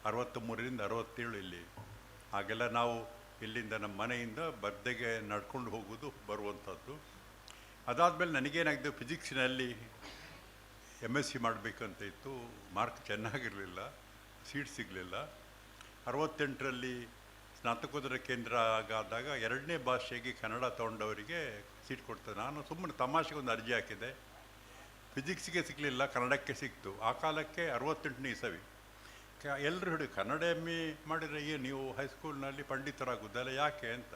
S: 63ರಿಂದ 67 ಇಲ್ಲಿ. ಹಾಗೆಲ್ಲ ನಾವು ಇಲ್ಲಿಂದ ನಮ್ಮ ಮನೆಯಿಂದ ಬರ್ದೆಗೆ ನಡ್ಕೊಂಡು ಹೋಗೋದು ಬರುವಂಥದ್ದು. ಅದಾದಮೇಲೆ ನನಗೇನಾಗಿದೆ, ಫಿಸಿಕ್ಸ್ನಲ್ಲಿ MSc ಮಾಡಬೇಕಂತ ಇತ್ತು. ಮಾರ್ಕ್ ಚೆನ್ನಾಗಿರಲಿಲ್ಲ, ಸೀಟ್ ಸಿಗಲಿಲ್ಲ. 68ರಲ್ಲಿ ಸ್ನಾತಕೋತ್ತರ ಕೇಂದ್ರ ಆದಾಗ 2ನೇ ಭಾಷೆಗೆ ಕನ್ನಡ ತೊಗೊಂಡವರಿಗೆ ಸೀಟ್ ಕೊಡ್ತಾರೆ. ನಾನು ಸುಮ್ಮನೆ ತಮಾಷೆಗೆ ಒಂದು ಅರ್ಜಿ ಹಾಕಿದೆ. ಫಿಸಿಕ್ಸ್ಗೆ ಸಿಗಲಿಲ್ಲ, ಕನ್ನಡಕ್ಕೆ ಸಿಕ್ತು. ಆ ಕಾಲಕ್ಕೆ 68ನೇ ಇಸವಿ. ಎಲ್ಲರೂ ಹೇಳಿ ಕನ್ನಡ MA ಮಾಡಿದರೆ ಏನು ನೀವು ಹೈಸ್ಕೂಲ್ನಲ್ಲಿ ಪಂಡಿತರಾಗುವುದಲ್ಲ, ಯಾಕೆ ಅಂತ.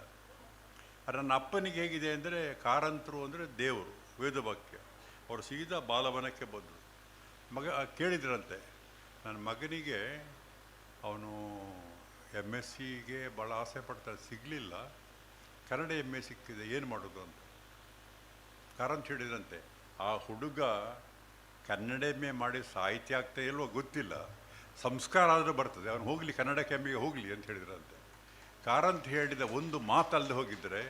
S: ಆದರೆ ನನ್ನ ಅಪ್ಪನಿಗೆ ಹೇಗಿದೆ ಅಂದರೆ, ಕಾರಂತರು ಅಂದರೆ ದೇವರು, ವೇದವಾಕ್ಯ. ಅವರು ಸೀದಾ ಬಾಲವನಕ್ಕೆ ಬಂದರು. ಕೇಳಿದ್ರಂತೆ ನನ್ನ ಮಗನಿಗೆ, ಅವನು MScಗೆ ಭಾಳ ಆಸೆ ಪಡ್ತಾರೆ, ಸಿಗಲಿಲ್ಲ, ಕನ್ನಡ MA ಸಿಕ್ಕಿದೆ, ಏನು ಮಾಡೋದು ಅಂತ. ಕಾರಂತ ಹೇಳಿದ್ರಂತೆ, ಆ ಹುಡುಗ ಕನ್ನಡ MA ಮಾಡಿ ಸಾಹಿತ್ಯ ಆಗ್ತಾ ಇಲ್ವೋ ಗೊತ್ತಿಲ್ಲ, ಸಂಸ್ಕಾರ ಆದರೂ ಬರ್ತದೆ, ಅವನು ಹೋಗಲಿ, ಕನ್ನಡಕ್ಕೆ MAಗೆ ಹೋಗಲಿ ಅಂತ ಹೇಳಿದ್ರಂತೆ. ಕಾರಂತ ಹೇಳಿದ ಒಂದು ಮಾತಲ್ಲದೆ ಹೋಗಿದ್ದರೆ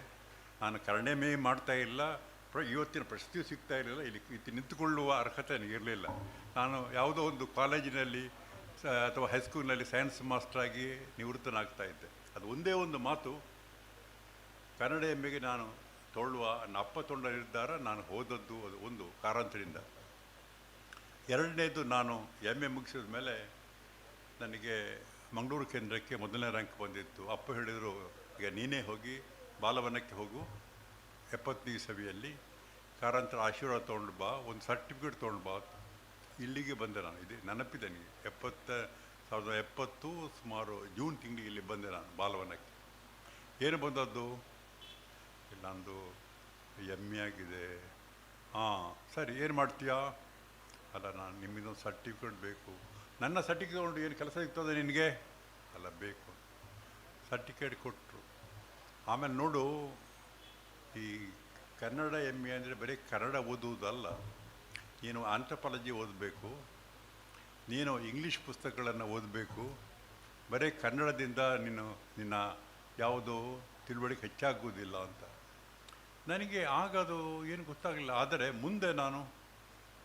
S: ನಾನು ಕನ್ನಡ MA ಮಾಡ್ತಾ ಇಲ್ಲ, ಇವತ್ತಿನ ಪ್ರಶಸ್ತಿಯೂ ಸಿಗ್ತಾ ಇರಲಿಲ್ಲ, ಇಲ್ಲಿ ನಿಂತುಕೊಳ್ಳುವ ಅರ್ಹತೆ ನನಗಿರಲಿಲ್ಲ. ನಾನು ಯಾವುದೋ ಒಂದು ಕಾಲೇಜಿನಲ್ಲಿ ಅಥವಾ ಹೈಸ್ಕೂಲ್ನಲ್ಲಿ ಸೈನ್ಸ್ ಮಾಸ್ಟ್ರಾಗಿ ನಿವೃತ್ತನಾಗ್ತಾ ಇದ್ದೆ. ಅದು ಒಂದೇ ಒಂದು ಮಾತು, ಕನ್ನಡ MAಗೆ ನಾನು ತೊಗೊಳ್ಳುವ ನನ್ನ ಅಪ್ಪ ತೊಗೊಂಡ ನಿರ್ಧಾರ ನಾನು ಹೋದದ್ದು ಅದು ಒಂದು ಕಾರಂತರಿಂದ. ಎರಡನೇದು, ನಾನು MA ಮುಗಿಸಿದ ಮೇಲೆ ನನಗೆ ಮಂಗಳೂರು ಕೇಂದ್ರಕ್ಕೆ 1ನೇ ರ್ಯಾಂಕ್ ಬಂದಿತ್ತು. ಅಪ್ಪ ಹೇಳಿದರು, ಈಗ ನೀನೇ ಹೋಗಿ ಬಾಲವನಕ್ಕೆ ಹೋಗು, 70ನೇ ಇಸವಿಯಲ್ಲಿ ಕಾರಂತರ ಆಶೀರ್ವಾದ ತೊಗೊಂಡು ಬಾ, ಒಂದು ಸರ್ಟಿಫಿಕೇಟ್ ತೊಗೊಂಡು ಬಾ. ಇಲ್ಲಿಗೆ ಬಂದೆ ನಾನು, ಇದು ನೆನಪಿದೆ ನನಗೆ. 1970 ಸುಮಾರು ಜೂನ್ ತಿಂಗಳಿಗೆ ಇಲ್ಲಿ ಬಂದೆ ನಾನು ಬಾಲವನಕ್ಕೆ. ಏನು ಬಂದದ್ದು, ನಂದು MA ಆಗಿದೆ. ಸರಿ, ಏನು ಮಾಡ್ತೀಯಾ? ಅಲ್ಲ, ನಾನು ನಿಮ್ಮಿಂದೊಂದು ಸರ್ಟಿಫಿಕೇಟ್ ಬೇಕು. ನನ್ನ ಸರ್ಟಿಫಿಕೇಟ್ ತೊಗೊಂಡು ಏನು ಕೆಲಸ ಸಿಗ್ತದೆ ನಿನಗೆ? ಅಲ್ಲ, ಬೇಕು. ಸರ್ಟಿಫಿಕೇಟ್ ಕೊಟ್ಟರು. ಆಮೇಲೆ ನೋಡು, ಈ ಕನ್ನಡ MA ಅಂದರೆ ಬರೀ ಕನ್ನಡ ಓದುವುದಲ್ಲ, ನೀನು ಆಂಥ್ರಪಾಲಜಿ ಓದಬೇಕು, ನೀನು ಇಂಗ್ಲೀಷ್ ಪುಸ್ತಕಗಳನ್ನು ಓದಬೇಕು. ಬರೀ ಕನ್ನಡದಿಂದ ನಿನ್ನ ಯಾವುದೋ ತಿಳುವಳಿಕೆ ಹೆಚ್ಚಾಗುವುದಿಲ್ಲ ಅಂತ. ನನಗೆ ಆಗ ಅದು ಏನು ಗೊತ್ತಾಗಲಿಲ್ಲ. ಆದರೆ ಮುಂದೆ ನಾನು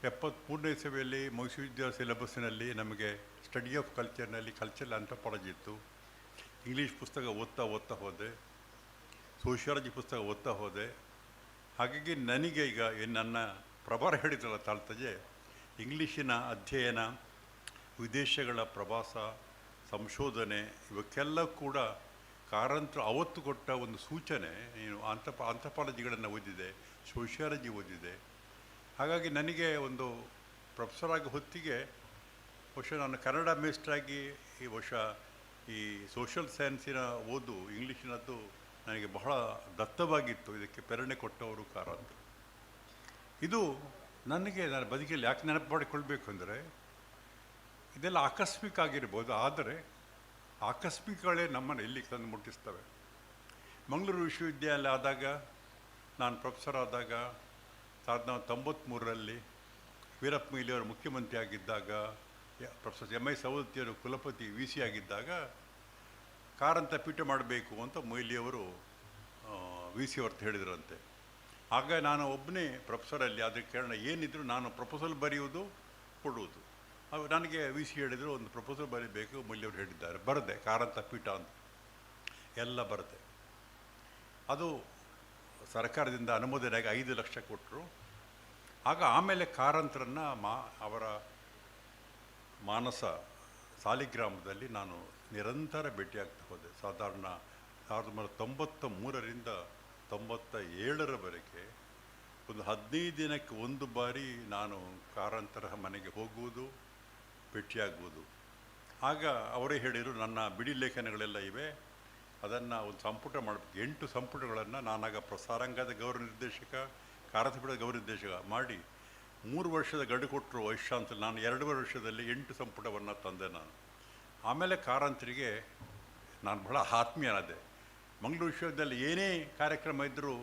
S: 73ನೇ ಇಸವಿಯಲ್ಲಿ ಮೈಸೂರು ವಿದ್ಯಾಲಯ ಸಿಲೆಬಸ್ಸಿನಲ್ಲಿ ನಮಗೆ ಸ್ಟಡಿ ಆಫ್ ಕಲ್ಚರ್ನಲ್ಲಿ ಕಲ್ಚರಲ್ ಆಂಥ್ರಪಾಲಜಿ ಇತ್ತು. ಇಂಗ್ಲೀಷ್ ಪುಸ್ತಕ ಓದ್ತಾ ಹೋದೆ, ಸೋಷಿಯಾಲಜಿ ಪುಸ್ತಕ ಓದ್ತಾ ಹೋದೆ. ಹಾಗಾಗಿ ನನಗೆ ಈಗ ನನ್ನ ಪ್ರಭಾರ ಹೇಳಿದ್ರಲ್ಲ ತಾಳ್ತಜೆ, ಇಂಗ್ಲೀಷಿನ ಅಧ್ಯಯನ, ವಿದೇಶಗಳ ಪ್ರವಾಸ, ಸಂಶೋಧನೆ ಇವಕ್ಕೆಲ್ಲ ಕೂಡ ಕಾರಂತರು ಅವತ್ತು ಕೊಟ್ಟ ಒಂದು ಸೂಚನೆ. ನೀನು ಆಂಥ್ರಪಾಲಜಿಗಳನ್ನು ಓದಿದೆ, ಸೋಷಿಯಾಲಜಿ ಓದಿದೆ. ಹಾಗಾಗಿ ನನಗೆ ಒಂದು ಪ್ರೊಫೆಸರ್ ಆಗಿ ಹೊತ್ತಿಗೆ ಬಹುಶಃ ನಾನು ಕನ್ನಡ ಮೇಸ್ಟ್ರಾಗಿ ಈ ಸೋಷಿಯಲ್ ಸೈನ್ಸಿನ ಓದು ಇಂಗ್ಲೀಷಿನದ್ದು ನನಗೆ ಬಹಳ ದತ್ತವಾಗಿತ್ತು. ಇದಕ್ಕೆ ಪ್ರೇರಣೆ ಕೊಟ್ಟವರು ಕಾರಂತರು. ಇದು ನನಗೆ ನನ್ನ ಬದುಕಲ್ಲಿ ಯಾಕೆ ನೆನಪು ಮಾಡಿಕೊಳ್ಬೇಕು ಅಂದರೆ, ಇದೆಲ್ಲ ಆಕಸ್ಮಿಕ ಆಗಿರ್ಬೋದು, ಆದರೆ ಆಕಸ್ಮಿಕಗಳೇ ನಮ್ಮನ್ನು ಇಲ್ಲಿಗೆ ತಂದು ಮುಟ್ಟಿಸ್ತವೆ. ಮಂಗಳೂರು ವಿಶ್ವವಿದ್ಯಾಲಯ ಆದಾಗ, ನಾನು ಪ್ರೊಫೆಸರ್ ಆದಾಗ 1993ರಲ್ಲಿ ವೀರಪ್ಪ ಮೊಯ್ಲಿಯವರು ಮುಖ್ಯಮಂತ್ರಿ ಆಗಿದ್ದಾಗ, ಪ್ರೊಫೆಸರ್ MI ಸವದತ್ತಿಯವರು ಕುಲಪತಿ VC ಆಗಿದ್ದಾಗ ಕಾರಂತ ಪೀಠ ಮಾಡಬೇಕು ಅಂತ ಮೊಯ್ಲಿಯವರು VC ಅವ್ರದ್ದು ಹೇಳಿದ್ರಂತೆ. ಆಗ ನಾನು ಒಬ್ಬನೇ ಪ್ರೊಫೆಸರಲ್ಲಿ, ಅದಕ್ಕೆ ಕಾರಣ ಏನಿದ್ರು ನಾನು ಪ್ರಪೋಸಲ್ ಬರೆಯುವುದು, ಕೊಡುವುದು. ನನಗೆ VC ಹೇಳಿದರು ಒಂದು ಪ್ರಪೋಸಲ್ ಬರೀಬೇಕು, ಮೊಯ್ಲಿಯವರು ಹೇಳಿದ್ದಾರೆ. ಬರದೆ ಕಾರಂತ ಪೀಠ ಅಂತ ಎಲ್ಲ ಬರದೆ. ಅದು ಸರ್ಕಾರದಿಂದ ಅನುಮೋದನೆಯಾಗಿ 5 ಲಕ್ಷ ಕೊಟ್ಟರು. ಆಗ ಆಮೇಲೆ ಕಾರಂತರನ್ನು ಅವರ ಮಾನಸ ಸಾಲಿಗ್ರಾಮದಲ್ಲಿ ನಾನು ನಿರಂತರ ಭೇಟಿಯಾಗ್ತಾ ಹೋದೆ. ಸಾಧಾರಣ 1993ರಿಂದ 97ರವರೆಗೆ ಒಂದು 15 ದಿನಕ್ಕೆ ಒಂದು ಬಾರಿ ನಾನು ಕಾರಂತರ ಮನೆಗೆ ಹೋಗುವುದು, ಭೇಟಿಯಾಗುವುದು. ಆಗ ಅವರೇ ಹೇಳಿದರು, ನನ್ನ ಬಿಡಿ ಲೇಖನಗಳೆಲ್ಲ ಇವೆ, ಅದನ್ನು ಒಂದು ಸಂಪುಟ ಮಾಡಬೇಕು. 8 ಸಂಪುಟಗಳನ್ನು ನಾನಾಗ ಪ್ರಸಾರಾಂಗದ ಗೌರವ ನಿರ್ದೇಶಕ, ಕಾರಂತಪೀಠದ ಗೌರವ ನಿರ್ದೇಶಕ ಮಾಡಿ 3 ವರ್ಷದ ಗಡು ಕೊಟ್ಟರು ವೈಶಾಂತ. ನಾನು 2 ವರ್ಷದಲ್ಲಿ 8 ಸಂಪುಟವನ್ನು ತಂದೆ ನಾನು. ಆಮೇಲೆ ಕಾರಂತರಿಗೆ ನಾನು ಬಹಳ ಆತ್ಮೀಯನಾದೆ. ಮಂಗಳೂರು ವಿಶ್ವವಿದ್ಯಾಲಯ ಏನೇ ಕಾರ್ಯಕ್ರಮ ಇದ್ದರೂ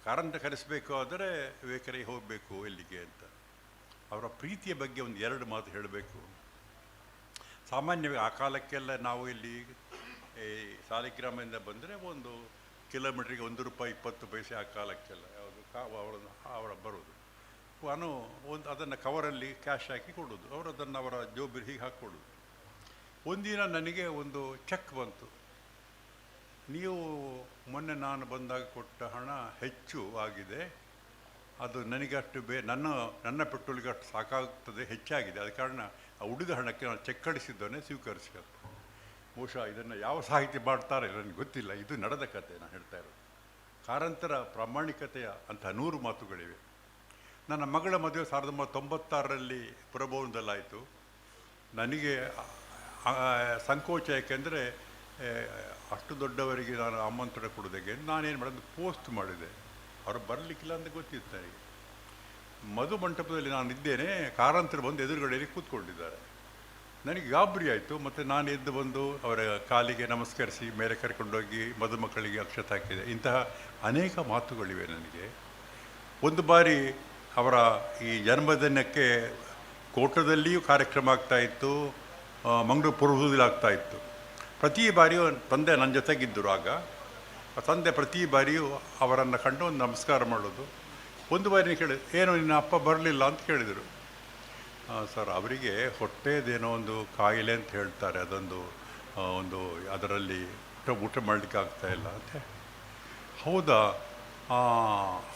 S: ಕಾರಂತ ಕರೆಸಬೇಕು ಆದರೆ ವಿವೇಕರಿಗೆ ಹೋಗಬೇಕು ಎಲ್ಲಿಗೆ ಅಂತ. ಅವರ ಪ್ರೀತಿಯ ಬಗ್ಗೆ ಒಂದು 2 ಮಾತು ಹೇಳಬೇಕು. ಸಾಮಾನ್ಯವಾಗಿ ಆ ಕಾಲಕ್ಕೆಲ್ಲ ನಾವು ಇಲ್ಲಿ ಸಾಲಿಗ್ರಾಮದಿಂದ ಬಂದರೆ ಒಂದು ಕಿಲೋಮೀಟ್ರಿಗೆ ₹1.20 ಆ ಕಾಲಕ್ಕೆಲ್ಲ ಯಾವುದು ಅವರ ಬರೋದು. ನಾನು ಅದನ್ನು ಕವರಲ್ಲಿ ಕ್ಯಾಶ್ ಹಾಕಿ ಕೊಡೋದು, ಅವರು ಅದನ್ನು ಅವರ ಜೋಬಿರಿ ಹೀಗೆ ಹಾಕ್ಕೊಡೋದು. ಒಂದಿನ ನನಗೆ ಒಂದು ಚೆಕ್ ಬಂತು, ನೀವು ಮೊನ್ನೆ ನಾನು ಬಂದಾಗ ಕೊಟ್ಟ ಹಣ ಹೆಚ್ಚು ಆಗಿದೆ, ಅದು ನನಗಷ್ಟು ನನ್ನ ಪೆಟ್ರೋಲ್ಗೆ ಅಷ್ಟು ಸಾಕಾಗ್ತದೆ, ಹೆಚ್ಚಾಗಿದೆ, ಆದ ಕಾರಣ ಆ ಉಳಿದ ಹಣಕ್ಕೆ ನಾನು ಚೆಕ್ ಕಳಿಸಿದ್ದನ್ನೇ ಸ್ವೀಕರಿಸಿ. ಬಹುಶಃ ಇದನ್ನು ಯಾವ ಸಾಹಿತ್ಯ ಮಾಡ್ತಾರೆ ನನಗೆ ಗೊತ್ತಿಲ್ಲ, ಇದು ನಡೆದ ಕತೆ ನಾನು ಹೇಳ್ತಾ ಇರೋದು. ಕಾರಂತರ ಪ್ರಾಮಾಣಿಕತೆಯ ಅಂತ 100 ಮಾತುಗಳಿವೆ. ನನ್ನ ಮಗಳ ಮದುವೆ 1996ರಲ್ಲಿ ಪುರಭವನದಲ್ಲಾಯಿತು. ನನಗೆ ಸಂಕೋಚ, ಯಾಕೆಂದರೆ ಅಷ್ಟು ದೊಡ್ಡವರಿಗೆ ನಾನು ಆಮಂತ್ರಣ ಕೊಡೋದಕ್ಕೆ ನಾನೇನು ಮಾಡೋದು, ಪೋಸ್ಟ್ ಮಾಡಿದೆ. ಅವರು ಬರಲಿಕ್ಕಿಲ್ಲ ಅಂತ ಗೊತ್ತಿತ್ತು ನನಗೆ. ಮಧು ಮಂಟಪದಲ್ಲಿ ನಾನು ಇದ್ದೇನೆ, ಕಾರಂತರು ಬಂದು ಎದುರುಗಡೆಯಲ್ಲಿ ಕೂತ್ಕೊಂಡಿದ್ದಾರೆ. ನನಗೆ ಗಾಬರಿ ಆಯಿತು. ಮತ್ತು ನಾನು ಎದ್ದು ಬಂದು ಅವರ ಕಾಲಿಗೆ ನಮಸ್ಕರಿಸಿ ಮೇಲೆ ಕರ್ಕೊಂಡೋಗಿ ಮದುಮಕ್ಕಳಿಗೆ ಅಕ್ಷತೆ ಹಾಕಿದೆ. ಇಂತಹ ಅನೇಕ ಮಾತುಗಳಿವೆ ನನಗೆ. ಒಂದು ಬಾರಿ ಅವರ ಈ ಜನ್ಮದಿನಕ್ಕೆ ಕೋಟದಲ್ಲಿಯೂ ಕಾರ್ಯಕ್ರಮ ಆಗ್ತಾಯಿತ್ತು, ಮಂಗಳೂರು ಪುರಭವನದಲ್ಲಿ ಆಗ್ತಾಯಿತ್ತು. ಪ್ರತಿ ಬಾರಿಯೂ ತಂದೆ ನನ್ನ ಜೊತೆಗಿದ್ದರು. ಆಗ ತಂದೆ ಪ್ರತಿ ಬಾರಿಯೂ ಅವರನ್ನು ಕಂಡು ಒಂದು ನಮಸ್ಕಾರ ಮಾಡೋದು. ಒಂದು ಬಾರಿ ಕೇಳಿದೆ, ಏನು ನಿನ್ನ ಅಪ್ಪ ಬರಲಿಲ್ಲ ಅಂತ ಕೇಳಿದರು. ಸರ್, ಅವರಿಗೆ ಹೊಟ್ಟೆದೇನೋ ಒಂದು ಕಾಯಿಲೆ ಅಂತ ಹೇಳ್ತಾರೆ, ಅದೊಂದು ಅದರಲ್ಲಿ ಊಟ ಮಾಡಲಿಕ್ಕೆ ಆಗ್ತಾಯಿಲ್ಲ ಅಂತ. ಹೌದಾ,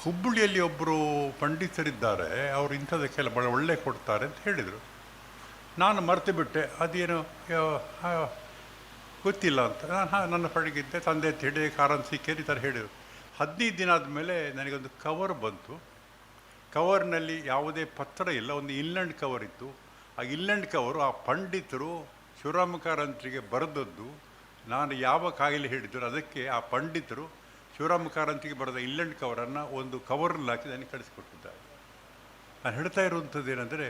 S: ಹುಬ್ಬಳ್ಳಿಯಲ್ಲಿ ಒಬ್ಬರು ಪಂಡಿತರಿದ್ದಾರೆ, ಅವರು ಇಂಥದಕ್ಕೆಲ್ಲ ಭಾಳ ಒಳ್ಳೆ ಕೊಡ್ತಾರೆ ಅಂತ ಹೇಳಿದರು. ನಾನು ಮರೆತು ಬಿಟ್ಟೆ, ಅದೇನು ಗೊತ್ತಿಲ್ಲ ಅಂತ. ನಾನು ನನ್ನ ಪಡೆಗಿದ್ದೆ, ತಂದೆ ಅಂತ ಹೇಳಿ ಕಾರಂತ ಸಿಕ್ಕೇರಿ ಈ ಥರ ಹೇಳಿದರು. 15 ದಿನ ಆದಮೇಲೆ ನನಗೊಂದು ಕವರ್ ಬಂತು. ಕವರ್ನಲ್ಲಿ ಯಾವುದೇ ಪತ್ರ ಇಲ್ಲ, ಒಂದು ಇನ್ಲ್ಯಾಂಡ್ ಕವರ್ ಇತ್ತು. ಆ ಇನ್ಲ್ಯಾಂಡ್ ಕವರು ಆ ಪಂಡಿತರು ಶಿವರಾಮ ಕಾರಂತರಿಗೆ ಬರೆದದ್ದು. ನಾನು ಯಾವ ಕಾಯಿಲೆ ಹೇಳಿದ್ರು ಅದಕ್ಕೆ ಆ ಪಂಡಿತರು ಶಿವರಾಮ ಕಾರಂತರಿಗೆ ಬರೆದ ಇನ್ಲ್ಯಾಂಡ್ ಕವರನ್ನು ಒಂದು ಕವರ್ನಲ್ಲಿ ಹಾಕಿ ನನಗೆ ಕಳಿಸಿಕೊಟ್ಟಿದ್ದಾರೆ. ನಾನು ಹೇಳ್ತಾ ಇರುವಂಥದ್ದು ಏನಂದರೆ,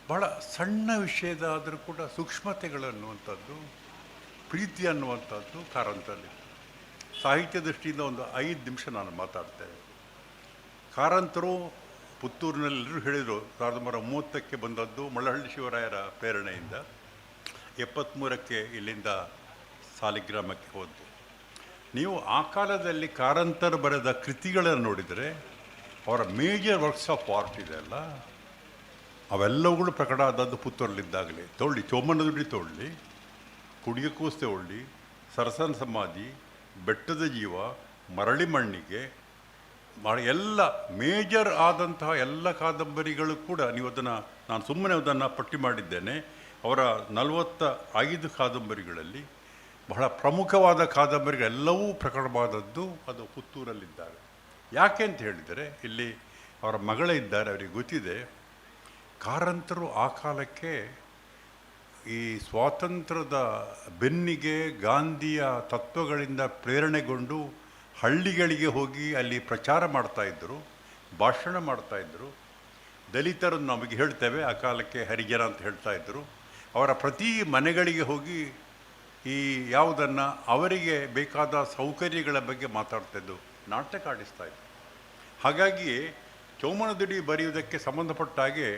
S: ಭಾಳ ಸಣ್ಣ ವಿಷಯದ ಆದರೂ ಕೂಡ ಸೂಕ್ಷ್ಮತೆಗಳನ್ನುವಂಥದ್ದು, ಪ್ರೀತಿ ಅನ್ನುವಂಥದ್ದು ಕಾರಂತಲ್ಲಿ. ಸಾಹಿತ್ಯ ದೃಷ್ಟಿಯಿಂದ ಒಂದು 5 ನಿಮಿಷ ನಾನು ಮಾತಾಡ್ತೇನೆ. ಕಾರಂತರು ಪುತ್ತೂರಿನಲ್ಲೆಲ್ಲರೂ ಹೇಳಿದರು 1930ಕ್ಕೆ ಬಂದದ್ದು ಮಳ್ಳಹಳ್ಳಿ ಶಿವರಾಯರ ಪ್ರೇರಣೆಯಿಂದ, 73ಕ್ಕೆ ಇಲ್ಲಿಂದ ಸಾಲಿಗ್ರಾಮಕ್ಕೆ ಹೋದ್ದು. ನೀವು ಆ ಕಾಲದಲ್ಲಿ ಕಾರಂತರು ಬರೆದ ಕೃತಿಗಳನ್ನು ನೋಡಿದರೆ ಅವರ ಮೇಜರ್ ವರ್ಕ್ಸ್ ಆಫ್ ಆರ್ಟ್ ಇದೆಯಲ್ಲ, ಅವೆಲ್ಲವುಗಳು ಪ್ರಕಟ ಆದದ್ದು ಪುತ್ತೂರಲ್ಲಿದ್ದಾಗಲೇ. ತೊಗೊಳ್ಳಿ, ಚೋಮನದುಡಿ ತೊಗೊಳ್ಳಿ, ಕುಡಿಯ ಕೂಸು ತಗೊಳ್ಳಿ, ಸರಸನ ಸಮಾಧಿ, ಬೆಟ್ಟದ ಜೀವ, ಮರಳಿ ಮಣ್ಣಿಗೆ, ಎಲ್ಲ ಮೇಜರ್ ಆದಂತಹ ಎಲ್ಲ ಕಾದಂಬರಿಗಳು ಕೂಡ ನೀವು ಅದನ್ನು, ನಾನು ಸುಮ್ಮನೆ ಅದನ್ನು ಪಟ್ಟಿ ಮಾಡಿದ್ದೇನೆ. ಅವರ 45 ಕಾದಂಬರಿಗಳಲ್ಲಿ ಬಹಳ ಪ್ರಮುಖವಾದ ಕಾದಂಬರಿಗಳೆಲ್ಲವೂ ಪ್ರಕಟವಾದದ್ದು ಅದು ಪುತ್ತೂರಲ್ಲಿದ್ದಾರೆ. ಯಾಕೆ ಅಂತ ಹೇಳಿದರೆ, ಇಲ್ಲಿ ಅವರ ಮಗಳೇ ಇದ್ದಾರೆ, ಅವರಿಗೆ ಗೊತ್ತಿದೆ. ಕಾರಂತರು ಆ ಕಾಲಕ್ಕೆ ಈ ಸ್ವಾತಂತ್ರ್ಯದ ಬೆನ್ನಿಗೆ ಗಾಂಧಿಯ ತತ್ವಗಳಿಂದ ಪ್ರೇರಣೆಗೊಂಡು ಹಳ್ಳಿಗಳಿಗೆ ಹೋಗಿ ಅಲ್ಲಿ ಪ್ರಚಾರ ಮಾಡ್ತಾಯಿದ್ದರು, ಭಾಷಣ ಮಾಡ್ತಾಯಿದ್ದರು. ದಲಿತರನ್ನು ನಮಗೆ ಹೇಳ್ತೇವೆ, ಆ ಕಾಲಕ್ಕೆ ಹರಿಜನ ಅಂತ ಹೇಳ್ತಾಯಿದ್ರು. ಅವರ ಪ್ರತಿ ಮನೆಗಳಿಗೆ ಹೋಗಿ ಈ ಯಾವುದನ್ನು ಅವರಿಗೆ ಬೇಕಾದ ಸೌಕರ್ಯಗಳ ಬಗ್ಗೆ ಮಾತಾಡ್ತಾಯಿದ್ದು, ನಾಟಕ ಆಡಿಸ್ತಾಯಿದ್ರು. ಹಾಗಾಗಿ ಚೌಮನದುಡಿ ಬರೆಯುವುದಕ್ಕೆ ಸಂಬಂಧಪಟ್ಟ ಹಾಗೆ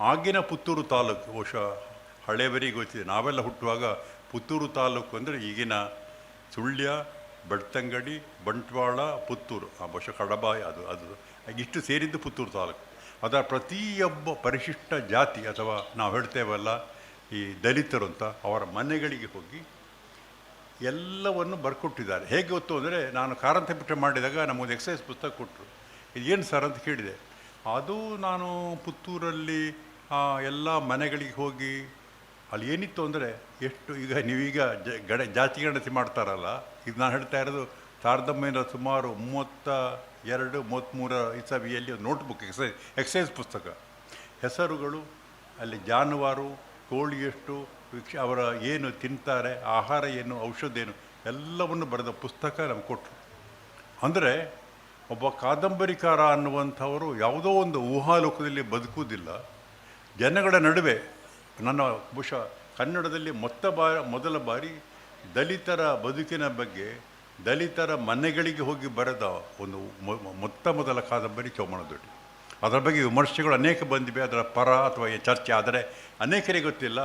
S: ಆಗಿನ ಪುತ್ತೂರು ತಾಲೂಕು, ಬಹುಶಃ ಹಳೆಯವರಿಗೆ ಗೊತ್ತಿದೆ, ನಾವೆಲ್ಲ ಹುಟ್ಟುವಾಗ ಪುತ್ತೂರು ತಾಲೂಕು ಅಂದರೆ ಈಗಿನ ಸುಳ್ಯ, ಬೆಳ್ತಂಗಡಿ, ಬಂಟ್ವಾಳ, ಪುತ್ತೂರು, ಬಹುಶಃ ಕಡಬ, ಅದು ಇಷ್ಟು ಸೇರಿದ್ದು ಪುತ್ತೂರು ತಾಲೂಕು. ಅದರ ಪ್ರತಿಯೊಬ್ಬ ಪರಿಶಿಷ್ಟ ಜಾತಿ ಅಥವಾ ನಾವು ಹೇಳ್ತೇವಲ್ಲ ಈ ದಲಿತರು ಅಂತ, ಅವರ ಮನೆಗಳಿಗೆ ಹೋಗಿ ಎಲ್ಲವನ್ನು ಬರ್ಕೊಟ್ಟಿದ್ದಾರೆ. ಹೇಗೆ ಗೊತ್ತು ಅಂದರೆ, ನಾನು ಕಾರಂತ ಬಿಟ್ಟ ಮಾಡಿದಾಗ ನಮಗೊಂದು ಎಕ್ಸಸೈಸ್ ಪುಸ್ತಕ ಕೊಟ್ಟರು. ಇದೇನು ಸರ್ ಅಂತ ಕೇಳಿದೆ. ಅದು ನಾನು ಪುತ್ತೂರಲ್ಲಿ ಎಲ್ಲ ಮನೆಗಳಿಗೆ ಹೋಗಿ ಅಲ್ಲಿ ಏನಿತ್ತು ಅಂದರೆ, ಎಷ್ಟು ಈಗ ನೀವೀಗ ಜಾತಿ ಗಣತಿ ಮಾಡ್ತಾರಲ್ಲ, ಇದು ನಾನು ಹೇಳ್ತಾ ಇರೋದು 1900 ಸುಮಾರು 32-33 ಇಸವಿಯಲ್ಲಿ ಒಂದು ನೋಟ್ಬುಕ್, ಎಕ್ಸೈಸ್ ಪುಸ್ತಕ. ಹೆಸರುಗಳು, ಅಲ್ಲಿ ಜಾನುವಾರು, ಕೋಳಿ ಎಷ್ಟು, ಅವರ ಏನು ತಿಂತಾರೆ, ಆಹಾರ ಏನು, ಔಷಧ ಏನು, ಎಲ್ಲವನ್ನು ಬರೆದ ಪುಸ್ತಕ ನಮ್ಗೆ ಕೊಟ್ಟರು. ಅಂದರೆ ಒಬ್ಬ ಕಾದಂಬರಿಕಾರ ಅನ್ನುವಂಥವರು ಯಾವುದೋ ಒಂದು ಊಹಾಲೋಕದಲ್ಲಿ ಬದುಕುವುದಿಲ್ಲ. ಜನಗಳ ನಡುವೆ, ನನ್ನ ಬಹುಶಃ ಕನ್ನಡದಲ್ಲಿ ಮೊದಲ ಬಾರಿ ದಲಿತರ ಬದುಕಿನ ಬಗ್ಗೆ ದಲಿತರ ಮನೆಗಳಿಗೆ ಹೋಗಿ ಬರೆದ ಒಂದು ಮೊದಲ ಕಾದಂಬರಿ ಚೌಮನದುಡಿ. ಅದರ ಬಗ್ಗೆ ವಿಮರ್ಶೆಗಳು ಅನೇಕ ಬಂದಿವೆ, ಅದರ ಪರ ಅಥವಾ ಚರ್ಚೆ. ಆದರೆ ಅನೇಕರಿಗೆ ಗೊತ್ತಿಲ್ಲ,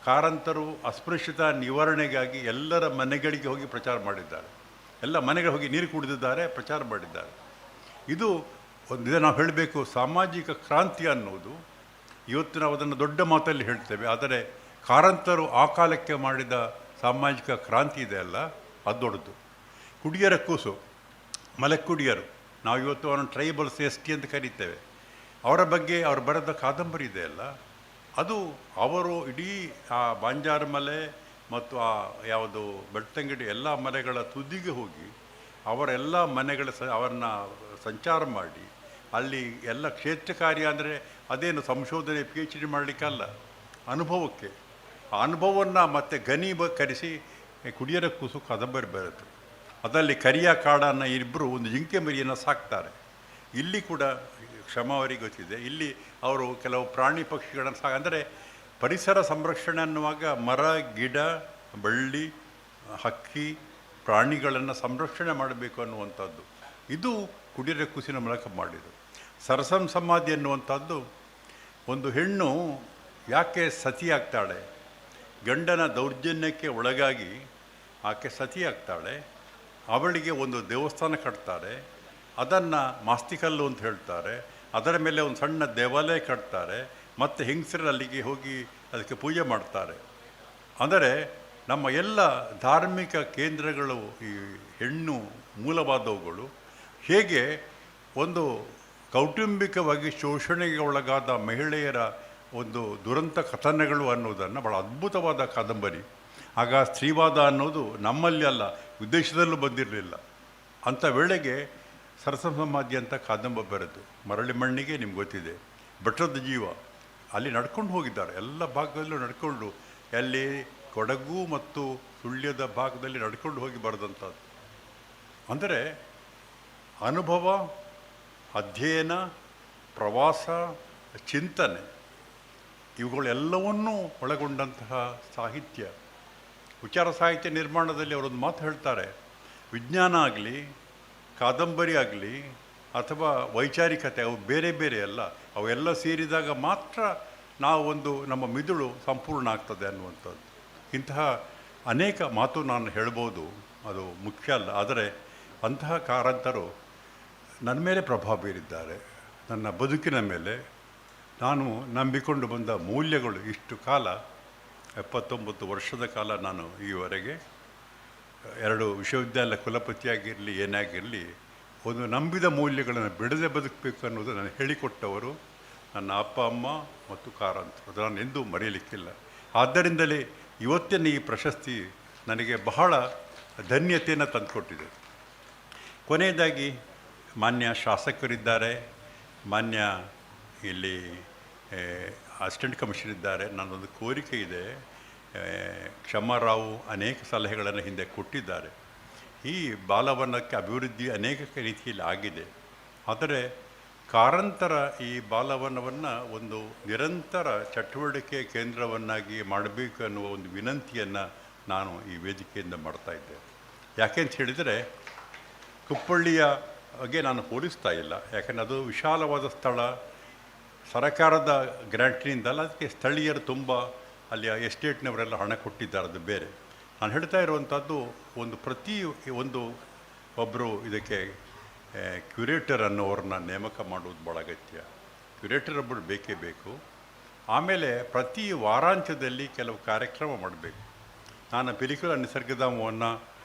S: ಕಾರಂತರು ಅಸ್ಪೃಶ್ಯತಾ ನಿವಾರಣೆಗಾಗಿ ಎಲ್ಲರ ಮನೆಗಳಿಗೆ ಹೋಗಿ ಪ್ರಚಾರ ಮಾಡಿದ್ದಾರೆ. ಎಲ್ಲ ಮನೆಗೆ ಹೋಗಿ ನೀರು ಕುಡಿದಿದ್ದಾರೆ, ಪ್ರಚಾರ ಮಾಡಿದ್ದಾರೆ. ಇದು ಒಂದು ನಾವು ಹೇಳಬೇಕು, ಸಾಮಾಜಿಕ ಕ್ರಾಂತಿ ಅನ್ನೋದು ಇವತ್ತು ನಾವು ಅದನ್ನು ದೊಡ್ಡ ಮಾತಲ್ಲಿ ಹೇಳ್ತೇವೆ, ಆದರೆ ಕಾರಂತರು ಆ ಕಾಲಕ್ಕೆ ಮಾಡಿದ ಸಾಮಾಜಿಕ ಕ್ರಾಂತಿ ಇದೆಯಲ್ಲ, ಅದು ದೊಡ್ಡದು. ಕುಡಿಯರ ಕೂಸು, ಮಲೆಕುಡಿಯರು, ನಾವು ಇವತ್ತು ಅವರನ್ನು ಟ್ರೈಬಲ್ಸ್ ST ಅಂತ ಕರೀತೇವೆ. ಅವರ ಬಗ್ಗೆ ಅವರು ಬರೆದ ಕಾದಂಬರಿ ಇದೆಯಲ್ಲ, ಅದು ಅವರು ಇಡೀ ಆ ಬಾಂಜಾರ ಮಲೆ ಮತ್ತು ಆ ಯಾವುದು ಬೆಳ್ತಂಗಡಿ ಎಲ್ಲ ಮಲೆಗಳ ತುದಿಗೆ ಹೋಗಿ ಅವರೆಲ್ಲ ಮನೆಗಳ ಅವರನ್ನ ಸಂಚಾರ ಮಾಡಿ ಅಲ್ಲಿ ಎಲ್ಲ ಕ್ಷೇತ್ರ ಕಾರ್ಯ ಅಂದರೆ ಅದೇನು ಸಂಶೋಧನೆ PhD ಮಾಡಲಿಕ್ಕಲ್ಲ, ಅನುಭವಕ್ಕೆ. ಆ ಅನುಭವವನ್ನು ಮತ್ತೆ ಕರೆಸಿ ಕುಡಿಯರ ಕೂಸು ಕಾದಂಬರಿ ಬರುತ್ತೆ. ಅದರಲ್ಲಿ ಕರಿಯ ಕಾಡನ್ನು ಇಬ್ಬರು ಒಂದು ಜಿಂಕೆ ಮರಿಯನ್ನು ಸಾಕ್ತಾರೆ. ಇಲ್ಲಿ ಕೂಡ ಕ್ಷಮಾವರಿಗೆ ಗೊತ್ತಿದೆ, ಇಲ್ಲಿ ಅವರು ಕೆಲವು ಪ್ರಾಣಿ ಪಕ್ಷಿಗಳನ್ನು ಅಂದರೆ ಪರಿಸರ ಸಂರಕ್ಷಣೆ ಅನ್ನುವಾಗ ಮರ, ಗಿಡ, ಬಳ್ಳಿ, ಹಕ್ಕಿ, ಪ್ರಾಣಿಗಳನ್ನು ಸಂರಕ್ಷಣೆ ಮಾಡಬೇಕು ಅನ್ನುವಂಥದ್ದು. ಇದು ಕುಡಿಯರ ಕೂಸಿನ ಮೂಲಕ ಮಾಡಿದರು. ಸರಸಂ ಸಮಾಧಿ ಅನ್ನುವಂಥದ್ದು, ಒಂದು ಹೆಣ್ಣು ಯಾಕೆ ಸತಿಯಾಗ್ತಾಳೆ, ಗಂಡನ ದೌರ್ಜನ್ಯಕ್ಕೆ ಒಳಗಾಗಿ ಆಕೆ ಸತಿಯಾಗ್ತಾಳೆ. ಅವಳಿಗೆ ಒಂದು ದೇವಸ್ಥಾನ ಕಟ್ತಾರೆ, ಅದನ್ನು ಮಾಸ್ತಿಕಲ್ಲು ಅಂತ ಹೇಳ್ತಾರೆ. ಅದರ ಮೇಲೆ ಒಂದು ಸಣ್ಣ ದೇವಾಲಯ ಕಟ್ತಾರೆ, ಮತ್ತು ಹೆಂಗಸರು ಅಲ್ಲಿಗೆ ಹೋಗಿ ಅದಕ್ಕೆ ಪೂಜೆ ಮಾಡ್ತಾರೆ. ಅಂದರೆ ನಮ್ಮ ಎಲ್ಲ ಧಾರ್ಮಿಕ ಕೇಂದ್ರಗಳು, ಈ ಹೆಣ್ಣು ಮೂಲವಾದವುಗಳು ಹೇಗೆ ಒಂದು ಕೌಟುಂಬಿಕವಾಗಿ ಶೋಷಣೆಗೆ ಒಳಗಾದ ಮಹಿಳೆಯರ ಒಂದು ದುರಂತ ಕಥನಗಳು ಅನ್ನೋದನ್ನು ಭಾಳ ಅದ್ಭುತವಾದ ಕಾದಂಬರಿ. ಆಗ ಸ್ತ್ರೀವಾದ ಅನ್ನೋದು ನಮ್ಮಲ್ಲಿ ಅಲ್ಲ, ವಿದೇಶದಲ್ಲೂ ಬಂದಿರಲಿಲ್ಲ. ಅಂಥ ವೇಳೆಗೆ ಸರಸಂ ಸಮಾಧಿ ಅಂತ ಕಾದಂಬರಿ ಬರೆದು, ಮರಳಿ ಮಣ್ಣಿಗೆ ನಿಮ್ಗೆ ಗೊತ್ತಿದೆ, ಬೆಟ್ಟದ ಜೀವ, ಅಲ್ಲಿ ನಡ್ಕೊಂಡು ಹೋಗಿದ್ದಾರೆ. ಎಲ್ಲ ಭಾಗದಲ್ಲೂ ನಡ್ಕೊಂಡು, ಅಲ್ಲಿ ಕೊಡಗು ಮತ್ತು ಸುಳ್ಯದ ಭಾಗದಲ್ಲಿ ನಡ್ಕೊಂಡು ಹೋಗಿ ಬರೆದಂಥದ್ದು. ಅಂದರೆ ಅನುಭವ, ಅಧ್ಯಯನ, ಪ್ರವಾಸ, ಚಿಂತನೆ ಇವುಗಳೆಲ್ಲವನ್ನೂ ಒಳಗೊಂಡಂತಹ ಸಾಹಿತ್ಯ. ವಿಚಾರ ಸಾಹಿತ್ಯ ನಿರ್ಮಾಣದಲ್ಲಿ ಅವರೊಂದು ಮಾತು ಹೇಳ್ತಾರೆ, ವಿಜ್ಞಾನ ಆಗಲಿ, ಕಾದಂಬರಿ ಆಗಲಿ, ಅಥವಾ ವೈಚಾರಿಕತೆ, ಅವು ಬೇರೆ ಬೇರೆ ಅಲ್ಲ. ಅವೆಲ್ಲ ಸೇರಿದಾಗ ಮಾತ್ರ ನಾವು ನಮ್ಮ ಮಿದುಳು ಸಂಪೂರ್ಣ ಆಗ್ತದೆ ಅನ್ನುವಂಥದ್ದು. ಇಂತಹ ಅನೇಕ ಮಾತು ನಾನು ಹೇಳ್ಬೋದು, ಅದು ಮುಖ್ಯ ಅಲ್ಲ. ಆದರೆ ಅಂತಹ ಕಾರಂತರು ನನ್ನ ಮೇಲೆ ಪ್ರಭಾವ ಬೀರಿದ್ದಾರೆ, ನನ್ನ ಬದುಕಿನ ಮೇಲೆ. ನಾನು ನಂಬಿಕೊಂಡು ಬಂದ ಮೌಲ್ಯಗಳು ಇಷ್ಟು ಕಾಲ, 79 ವರ್ಷದ ಕಾಲ ನಾನು ಈವರೆಗೆ 2 ವಿಶ್ವವಿದ್ಯಾಲಯ ಕುಲಪತಿಯಾಗಿರಲಿ ಏನಾಗಿರಲಿ, ಒಂದು ನಂಬಿದ ಮೌಲ್ಯಗಳನ್ನು ಬಿಡದೆ ಬದುಕಬೇಕು ಅನ್ನೋದು ನಾನು ಹೇಳಿಕೊಟ್ಟವರು ನನ್ನ ಅಪ್ಪ ಅಮ್ಮ ಮತ್ತು ಕಾರಂತರು. ಅದು ನಾನು ಎಂದೂ ಮರೆಯಲಿಕ್ಕಿಲ್ಲ. ಆದ್ದರಿಂದಲೇ ಇವತ್ತಿನ ಈ ಪ್ರಶಸ್ತಿ ನನಗೆ ಬಹಳ ಧನ್ಯತೆಯನ್ನು ತಂದುಕೊಟ್ಟಿದೆ. ಕೊನೆಯದಾಗಿ ಮಾನ್ಯ ಶಾಸಕರಿದ್ದಾರೆ, ಮಾನ್ಯ ಇಲ್ಲಿ ಅಸಿಸ್ಟೆಂಟ್ ಕಮಿಷನರ್ ಇದ್ದಾರೆ. ನನ್ನೊಂದು ಕೋರಿಕೆ ಇದೆ. ಕ್ಷಮಾರಾವು ಅನೇಕ ಸಲಹೆಗಳನ್ನು ಹಿಂದೆ ಕೊಟ್ಟಿದ್ದಾರೆ. ಈ ಬಾಲವನಕ್ಕೆ ಅಭಿವೃದ್ಧಿ ಅನೇಕ ರೀತಿಯಲ್ಲಿ ಆಗಿದೆ. ಆದರೆ ಕಾರಂತರ ಈ ಬಾಲವನವನ್ನು ಒಂದು ನಿರಂತರ ಚಟುವಟಿಕೆ ಕೇಂದ್ರವನ್ನಾಗಿ ಮಾಡಬೇಕು ಅನ್ನುವ ಒಂದು ವಿನಂತಿಯನ್ನು ನಾನು ಈ ವೇದಿಕೆಯಿಂದ ಮಾಡ್ತಾ ಇದ್ದೆ. ಯಾಕೆಂತ ಹೇಳಿದರೆ, ಕುಪ್ಪಳ್ಳಿಯ ಬಗ್ಗೆ ನಾನು ಹೋಲಿಸ್ತಾ ಇಲ್ಲ. ಯಾಕೆಂದರೆ ಅದು ವಿಶಾಲವಾದ ಸ್ಥಳ, ಸರಕಾರದ ಗ್ರ್ಯಾಂಟಿನಿಂದಲ್ಲ, ಅದಕ್ಕೆ ಸ್ಥಳೀಯರು ತುಂಬ ಅಲ್ಲಿಯ ಎಸ್ಟೇಟ್ನವರೆಲ್ಲ ಹಣ ಕೊಟ್ಟಿದ್ದಾರೆ, ಅದು ಬೇರೆ. ನಾನು ಹೇಳ್ತಾ ಇರುವಂಥದ್ದು ಒಬ್ಬರು ಇದಕ್ಕೆ ಕ್ಯೂರೇಟರ್ ಅನ್ನೋವ್ರನ್ನ ನೇಮಕ ಮಾಡುವುದು ಭಾಳ ಅಗತ್ಯ. ಕ್ಯೂರೇಟರ್ ಒಬ್ಬರು ಬೇಕೇ ಬೇಕು. ಆಮೇಲೆ ಪ್ರತಿ ವಾರಾಂತ್ಯದಲ್ಲಿ ಕೆಲವು ಕಾರ್ಯಕ್ರಮ ಮಾಡಬೇಕು. ನಾನು ಪಿಲಿಕುಳ ನಿಸರ್ಗಧಾಮವನ್ನು,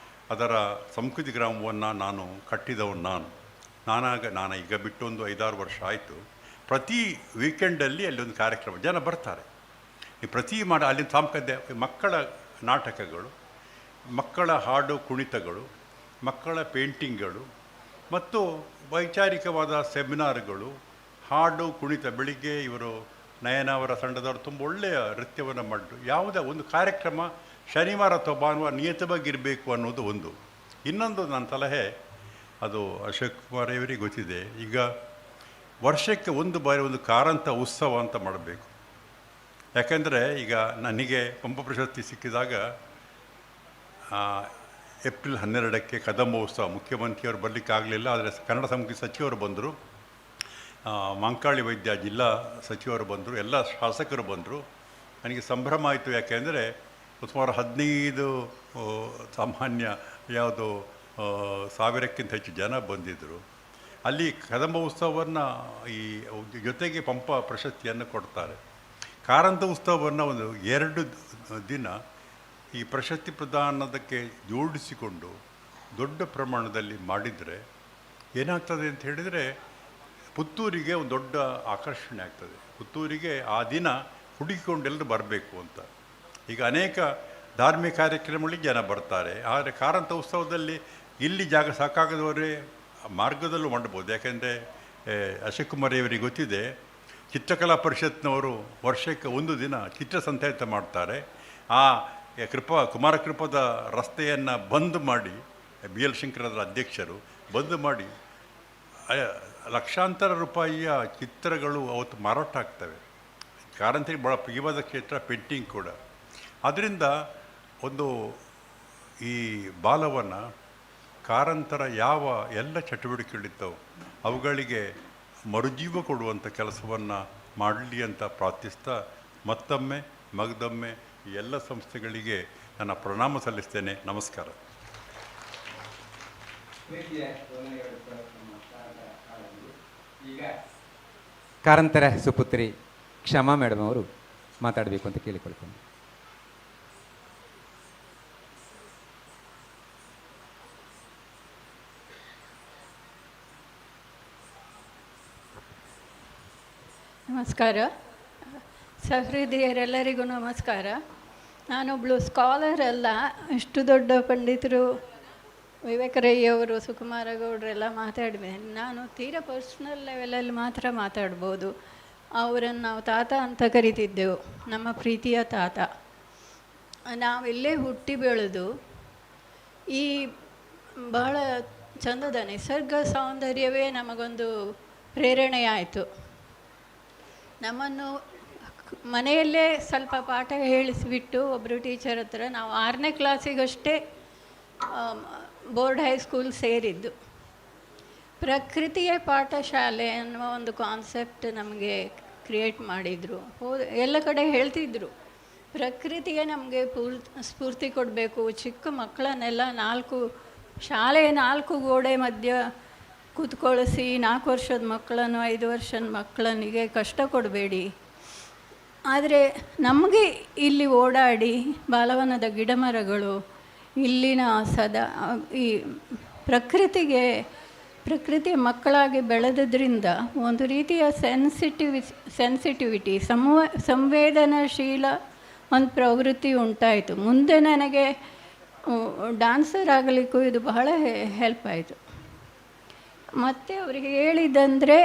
S: ಅದರ ಸಂಸ್ಕೃತಿ ಗ್ರಾಮವನ್ನು ನಾನು ಕಟ್ಟಿದವನು. ನಾನು ಈಗ ಬಿಟ್ಟು ಒಂದು 5-6 ವರ್ಷ ಆಯಿತು. ಪ್ರತಿ ವೀಕೆಂಡಲ್ಲಿ ಅಲ್ಲಿ ಒಂದು ಕಾರ್ಯಕ್ರಮ, ಜನ ಬರ್ತಾರೆ. ಈ ಅಲ್ಲಿನ ಮಕ್ಕಳ ನಾಟಕಗಳು, ಮಕ್ಕಳ ಹಾಡು ಕುಣಿತಗಳು, ಮಕ್ಕಳ ಪೇಂಟಿಂಗ್ಗಳು ಮತ್ತು ವೈಚಾರಿಕವಾದ ಸೆಮಿನಾರ್ಗಳು, ಹಾಡು ಕುಣಿತ. ಬೆಳಿಗ್ಗೆ ಇವರು ನಯನ ಅವರ ತಂಡದವರು ತುಂಬ ಒಳ್ಳೆಯ ನೃತ್ಯವನ್ನು ಮಾಡಿದ್ರು. ಯಾವುದೇ ಒಂದು ಕಾರ್ಯಕ್ರಮ ಶನಿವಾರ ಅಥವಾ ಭಾನುವಾರ ನಿಯತವಾಗಿರಬೇಕು ಅನ್ನೋದು ಒಂದು. ಇನ್ನೊಂದು ನನ್ನ ಸಲಹೆ, ಅದು ಅಶೋಕ್ ಕುಮಾರ್ ಇವರಿಗೆ ಗೊತ್ತಿದೆ, ಈಗ ವರ್ಷಕ್ಕೆ ಒಂದು ಬಾರಿ ಒಂದು ಕಾರಂತ ಉತ್ಸವ ಅಂತ ಮಾಡಬೇಕು. ಯಾಕೆಂದರೆ ಈಗ ನನಗೆ ಪಂಪ ಪ್ರಶಸ್ತಿ ಸಿಕ್ಕಿದಾಗ ಏಪ್ರಿಲ್ 12ಕ್ಕೆ ಕದಂಬೋತ್ಸವ, ಮುಖ್ಯಮಂತ್ರಿಯವರು ಬರಲಿಕ್ಕಾಗಲಿಲ್ಲ. ಆದರೆ ಕನ್ನಡ ಸಂಸ್ಕೃತಿ ಸಚಿವರು ಬಂದರು, ಮಾಂಕಾಳಿ ವೈದ್ಯ ಜಿಲ್ಲಾ ಸಚಿವರು ಬಂದರು, ಎಲ್ಲ ಶಾಸಕರು ಬಂದರು. ನನಗೆ ಸಂಭ್ರಮ ಆಯಿತು. ಯಾಕೆಂದರೆ ಸುಮಾರು 15 ಸಾಮಾನ್ಯ 1000ಕ್ಕಿಂತ ಹೆಚ್ಚು ಜನ ಬಂದಿದ್ದರು. ಅಲ್ಲಿ ಕದಂಬ ಉತ್ಸವವನ್ನು ಈ ಜೊತೆಗೆ ಪಂಪ ಪ್ರಶಸ್ತಿಯನ್ನು ಕೊಡ್ತಾರೆ. ಕಾರಂತ ಉತ್ಸವವನ್ನು ಒಂದು 2 ದಿನ ಈ ಪ್ರಶಸ್ತಿ ಪ್ರದಾನದಕ್ಕೆ ಜೋಡಿಸಿಕೊಂಡು ದೊಡ್ಡ ಪ್ರಮಾಣದಲ್ಲಿ ಮಾಡಿದರೆ ಏನಾಗ್ತದೆ ಅಂತ ಹೇಳಿದರೆ, ಪುತ್ತೂರಿಗೆ ಒಂದು ದೊಡ್ಡ ಆಕರ್ಷಣೆ ಆಗ್ತದೆ. ಪುತ್ತೂರಿಗೆ ಆ ದಿನ ಹುಡುಕಿಕೊಂಡೆಲ್ಲರೂ ಬರಬೇಕು ಅಂತ. ಈಗ ಅನೇಕ ಧಾರ್ಮಿಕ ಕಾರ್ಯಕ್ರಮಗಳಿಗೆ ಜನ ಬರ್ತಾರೆ. ಆದರೆ ಕಾರಂತ ಉತ್ಸವದಲ್ಲಿ ಇಲ್ಲಿ ಜಾಗ ಸಾಕಾಗದವರೇ ಮಾರ್ಗದಲ್ಲೂ ಮಾಡಬಹುದು. ಯಾಕೆಂದರೆ ಅಶೋಕ್ ಕುಮಾರ್ ಇವರಿಗೆ ಗೊತ್ತಿದೆ, ಚಿತ್ರಕಲಾ ಪರಿಷತ್ನವರು ವರ್ಷಕ್ಕೆ 1 ದಿನ ಚಿತ್ರಸಂತೆ ಅಂತ ಮಾಡ್ತಾರೆ. ಆ ಕುಮಾರ ಕೃಪದ ರಸ್ತೆಯನ್ನು ಬಂದ್ ಮಾಡಿ, BL ಶಂಕರರ ಅಧ್ಯಕ್ಷರು ಬಂದ್ ಮಾಡಿ ಲಕ್ಷಾಂತರ ರೂಪಾಯಿಯ ಚಿತ್ರಗಳು ಅವತ್ತು ಮಾರಾಟ ಆಗ್ತವೆ. ಕಾರಂತರಿಗೆ ಭಾಳ ಪ್ರಿಯವಾದ ಕ್ಷೇತ್ರ ಪೇಂಟಿಂಗ್ ಕೂಡ. ಅದರಿಂದ ಈ ಬಾಲವನ್ನು ಕಾರಂತರ ಯಾವ ಎಲ್ಲ ಚಟುವಟಿಕೆಗಳಿದ್ದವು ಅವುಗಳಿಗೆ ಮರುಜೀವ ಕೊಡುವಂಥ ಕೆಲಸವನ್ನು ಮಾಡಲಿ ಅಂತ ಪ್ರಾರ್ಥಿಸ್ತಾ, ಮತ್ತೊಮ್ಮೆ ಮಗದೊಮ್ಮೆ ಈ ಎಲ್ಲ ಸಂಸ್ಥೆಗಳಿಗೆ ನನ್ನ ಪ್ರಣಾಮ ಸಲ್ಲಿಸ್ತೇನೆ. ನಮಸ್ಕಾರ.
A: ಕಾರಂತರ ಸುಪುತ್ರಿ ಕ್ಷಮಾ ಮೇಡಮ್ ಅವರು ಮಾತಾಡಬೇಕು ಅಂತ ಕೇಳಿಕೊಳ್ತೇನೆ.
S: ನಮಸ್ಕಾರ. ಸಹೃದಯರೆಲ್ಲರಿಗೂ ನಮಸ್ಕಾರ. ನಾನೊಬ್ಬಳು ಸ್ಕಾಲರ್ ಅಲ್ಲ. ಇಷ್ಟು ದೊಡ್ಡ ಪಂಡಿತರು, ವಿವೇಕರಯ್ಯವರು, ಸುಕುಮಾರ ಗೌಡರೆಲ್ಲ ಮಾತಾಡಿದೆ. ನಾನು ತೀರಾ ಪರ್ಸ್ನಲ್ ಲೆವೆಲಲ್ಲಿ ಮಾತ್ರ ಮಾತಾಡ್ಬೋದು. ಅವರನ್ನು ನಾವು ತಾತ ಅಂತ ಕರಿತಿದ್ದೆವು, ನಮ್ಮ ಪ್ರೀತಿಯ ತಾತ. ನಾವಿಲ್ಲೇ ಹುಟ್ಟಿ ಬೆಳೆದು ಈ ಬಹಳ ಚಂದದ ನಿಸರ್ಗ ಸೌಂದರ್ಯವೇ ನಮಗೊಂದು ಪ್ರೇರಣೆಯಾಯಿತು. ನಮ್ಮನ್ನು ಮನೆಯಲ್ಲೇ ಸ್ವಲ್ಪ ಪಾಠ ಹೇಳಿಸಿಬಿಟ್ಟು ಒಬ್ಬರು ಟೀಚರ್ ಹತ್ರ ನಾವು 6ನೇ ಕ್ಲಾಸಿಗಷ್ಟೇ ಬೋರ್ಡ್ ಹೈಸ್ಕೂಲ್ ಸೇರಿದ್ದು. ಪ್ರಕೃತಿಯ ಪಾಠಶಾಲೆ ಅನ್ನುವ ಒಂದು ಕಾನ್ಸೆಪ್ಟ್ ನಮಗೆ ಕ್ರಿಯೇಟ್ ಮಾಡಿದರು. ಎಲ್ಲ ಕಡೆ ಹೇಳ್ತಿದ್ರು ಪ್ರಕೃತಿಗೆ ನಮಗೆ ಸ್ಫೂರ್ತಿ ಕೊಡಬೇಕು. ಚಿಕ್ಕ ಮಕ್ಕಳನ್ನೆಲ್ಲ ಶಾಲೆಯ 4 ಗೋಡೆ ಮಧ್ಯ ಕೂತ್ಕೊಳಿಸಿ 4 ವರ್ಷದ ಮಕ್ಕಳನ್ನು 5 ವರ್ಷದ ಮಕ್ಕಳನಿಗೆ ಕಷ್ಟ ಕೊಡಬೇಡಿ. ಆದರೆ ನಮಗೆ ಇಲ್ಲಿ ಓಡಾಡಿ ಬಾಲವನದ ಗಿಡಮರಗಳು ಇಲ್ಲಿನ ಈ ಪ್ರಕೃತಿಯ ಮಕ್ಕಳಾಗಿ ಬೆಳೆದ್ರಿಂದ ಒಂದು ರೀತಿಯ ಸೆನ್ಸಿಟಿವಿಟಿ ಸಂವೇದನಾಶೀಲ ಒಂದು ಪ್ರವೃತ್ತಿ ಉಂಟಾಯಿತು. ಮುಂದೆ ನನಗೆ ಡ್ಯಾನ್ಸರ್ ಆಗಲಿಕ್ಕೂ ಇದು ಬಹಳ ಹೆಲ್ಪ್ ಆಯಿತು. ಮತ್ತು ಅವರಿಗೆ ಹೇಳಿದ್ದಂದರೆ,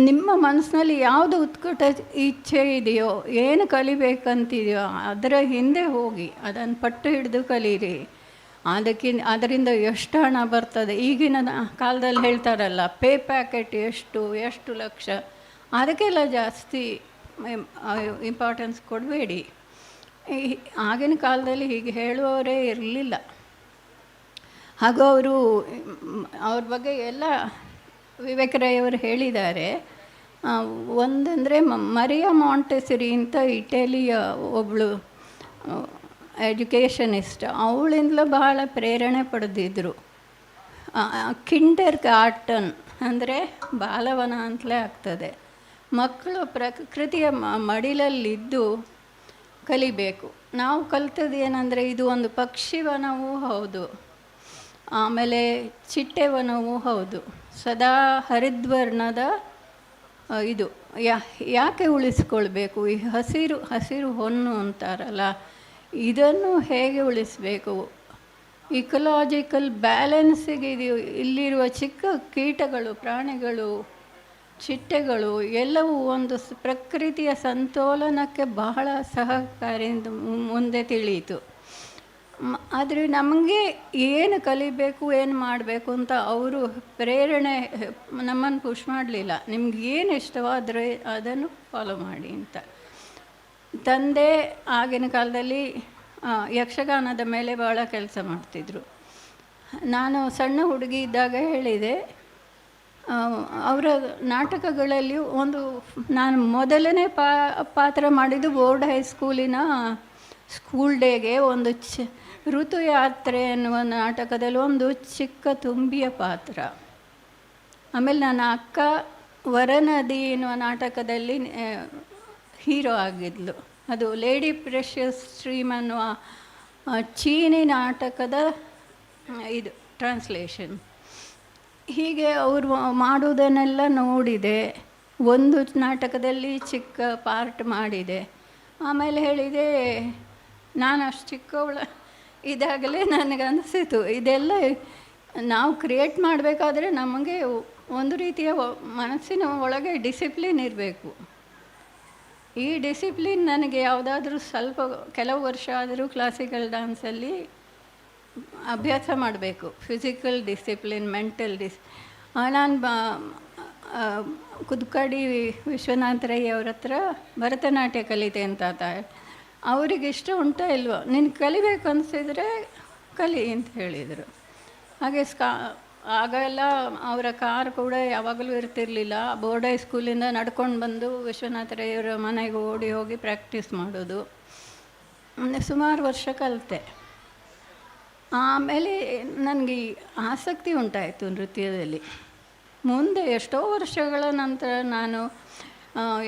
S: ನಿಮ್ಮ ಮನಸ್ಸಿನಲ್ಲಿ ಯಾವುದು ಉತ್ಕಟ ಇಚ್ಛೆ ಇದೆಯೋ, ಏನು ಕಲಿಬೇಕಂತಿದೆಯೋ ಅದರ ಹಿಂದೆ ಹೋಗಿ ಅದನ್ನು ಪಟ್ಟು ಹಿಡಿದು ಕಲೀರಿ. ಅದರಿಂದ ಎಷ್ಟು ಹಣ ಬರ್ತದೆ, ಈಗಿನ ಕಾಲದಲ್ಲಿ ಹೇಳ್ತಾರಲ್ಲ ಪೇ ಪ್ಯಾಕೆಟ್ ಎಷ್ಟು ಲಕ್ಷ, ಅದಕ್ಕೆಲ್ಲ ಜಾಸ್ತಿ ಇಂಪಾರ್ಟೆನ್ಸ್ ಕೊಡಬೇಡಿ. ಆಗಿನ ಕಾಲದಲ್ಲಿ ಹೀಗೆ ಹೇಳುವವರೇ ಇರಲಿಲ್ಲ. ಹಾಗೂ ಅವ್ರ ಬಗ್ಗೆ ಎಲ್ಲ ವಿವೇಕರಾಯವರು ಹೇಳಿದ್ದಾರೆ. ಒಂದಂದರೆ ಮರಿಯಾ ಮಾಂಟೆಸರಿ ಅಂತ ಇಟಲಿಯ ಒಬ್ಬಳು ಎಜುಕೇಷನಿಸ್ಟ್, ಅವಳಿಂದಲೂ ಬಹಳ ಪ್ರೇರಣೆ ಪಡೆದಿದ್ದರು. ಕಿಂಡರ್ ಗಾರ್ಟನ್ ಅಂದರೆ ಬಾಲವನ ಅಂತಲೇ ಆಗ್ತದೆ. ಮಕ್ಕಳು ಪ್ರಕೃತಿಯ ಮಡಿಲಲ್ಲಿದ್ದು ಕಲಿಬೇಕು. ನಾವು ಕಲಿತದ್ದು ಏನಂದರೆ, ಇದು ಒಂದು ಪಕ್ಷಿವನವೂ ಹೌದು, ಆಮೇಲೆ ಚಿಟ್ಟೆವನವೂ ಹೌದು, ಸದಾ ಹರಿದ್ವರ್ಣದ ಇದು ಯಾಕೆ ಉಳಿಸ್ಕೊಳ್ಬೇಕು? ಈ ಹಸಿರು ಹೊನ್ನು ಅಂತಾರಲ್ಲ, ಇದನ್ನು ಹೇಗೆ ಉಳಿಸಬೇಕು? ಇಕಲಾಜಿಕಲ್ ಬ್ಯಾಲೆನ್ಸಿಗೆ ಇದು ಇಲ್ಲಿರುವ ಚಿಕ್ಕ ಕೀಟಗಳು, ಪ್ರಾಣಿಗಳು, ಚಿಟ್ಟೆಗಳು ಎಲ್ಲವೂ ಒಂದು ಪ್ರಕೃತಿಯ ಸಂತೋಲನಕ್ಕೆ ಬಹಳ ಸಹಕಾರಿಯಿಂದ ಮುಂದೆ ತಿಳಿಯಿತು. ಆದರೆ ನಮಗೆ ಏನು ಕಲಿಬೇಕು, ಏನು ಮಾಡಬೇಕು ಅಂತ ಅವರು ಪ್ರೇರಣೆ ನಮ್ಮನ್ನು ಪುಷ್ ಮಾಡಲಿಲ್ಲ. ನಿಮ್ಗೇನು ಇಷ್ಟವೋ ಅದನ್ನು ಫಾಲೋ ಮಾಡಿ ಅಂತ. ತಂದೆ ಆಗಿನ ಕಾಲದಲ್ಲಿ ಯಕ್ಷಗಾನದ ಮೇಲೆ ಭಾಳ ಕೆಲಸ ಮಾಡ್ತಿದ್ರು. ನಾನು ಸಣ್ಣ ಹುಡುಗಿ ಇದ್ದಾಗ ಹೇಳಿದೆ, ಅವರ ನಾಟಕಗಳಲ್ಲಿ ನಾನು ಮೊದಲನೇ ಪಾತ್ರ ಮಾಡಿದ್ದು ಬೋರ್ಡ್ ಹೈಸ್ಕೂಲಿನ ಸ್ಕೂಲ್ ಡೇಗೆ ಒಂದು ಋತುಯಾತ್ರೆ ಎನ್ನುವ ನಾಟಕದಲ್ಲಿ ಒಂದು ಚಿಕ್ಕ ತುಂಬಿಯ ಪಾತ್ರ. ಆಮೇಲೆ ನನ್ನ ಅಕ್ಕ ವರನದಿ ಎನ್ನುವ ನಾಟಕದಲ್ಲಿ ಹೀರೋ ಆಗಿದ್ಲು. ಅದು ಲೇಡಿ ಪ್ರೆಷಸ್ ಸ್ಟ್ರೀಮ್ ಅನ್ನುವ ಚೀನಿ ನಾಟಕದ ಇದು ಟ್ರಾನ್ಸ್ಲೇಷನ್. ಹೀಗೆ ಅವರು ಮಾಡುವುದನ್ನೆಲ್ಲ ನೋಡಿದೆ. ಒಂದು ನಾಟಕದಲ್ಲಿ ಚಿಕ್ಕ ಪಾರ್ಟ್ ಮಾಡಿದೆ. ಆಮೇಲೆ ಹೇಳಿದೆ, ನಾನು ಅಷ್ಟು ಚಿಕ್ಕವಳ ಇದಾಗಲೇ ನನಗನ್ನಿಸಿತು, ಇದೆಲ್ಲ ನಾವು ಕ್ರಿಯೇಟ್ ಮಾಡಬೇಕಾದ್ರೆ ನಮಗೆ ಒಂದು ರೀತಿಯ ಮನಸ್ಸಿನ ಒಳಗೆ ಡಿಸಿಪ್ಲಿನ್ ಇರಬೇಕು. ಈ ಡಿಸಿಪ್ಲಿನ್ ನನಗೆ ಯಾವುದಾದ್ರೂ ಕೆಲವು ವರ್ಷ ಆದರೂ ಕ್ಲಾಸಿಕಲ್ ಡ್ಯಾನ್ಸಲ್ಲಿ ಅಭ್ಯಾಸ ಮಾಡಬೇಕು. ಫಿಸಿಕಲ್ ಡಿಸಿಪ್ಲಿನ್, ಮೆಂಟಲ್ ನಾನು ಕುದ್ಕಾಡಿ ವಿಶ್ವನಾಥ ರೈ ಅವ್ರ ಹತ್ರ ಭರತನಾಟ್ಯ ಕಲಿತೆ ಅಂತ ಅವರಿಗೆ ಇಷ್ಟ ಉಂಟೋ ಇಲ್ವೋ, ನೀನು ಕಲಿಬೇಕು ಅನಿಸಿದರೆ ಕಲಿ ಅಂತ ಹೇಳಿದರು. ಹಾಗೆ ಆಗೆಲ್ಲ ಅವರ ಕಾರ್ ಕೂಡ ಯಾವಾಗಲೂ ಇರ್ತಿರಲಿಲ್ಲ. ಬೋರ್ಡ್ ಹೈಸ್ಕೂಲಿಂದ ನಡ್ಕೊಂಡು ಬಂದು ವಿಶ್ವನಾಥ ರೈಯವರ ಮನೆಗೆ ಓಡಿ ಹೋಗಿ ಪ್ರಾಕ್ಟೀಸ್ ಮಾಡೋದು. ಸುಮಾರು ವರ್ಷ ಕಲಿತೆ. ಆಮೇಲೆ ನನಗೆ ಆಸಕ್ತಿ ಉಂಟಾಯಿತು ನೃತ್ಯದಲ್ಲಿ. ಮುಂದೆ ಎಷ್ಟೋ ವರ್ಷಗಳ ನಂತರ ನಾನು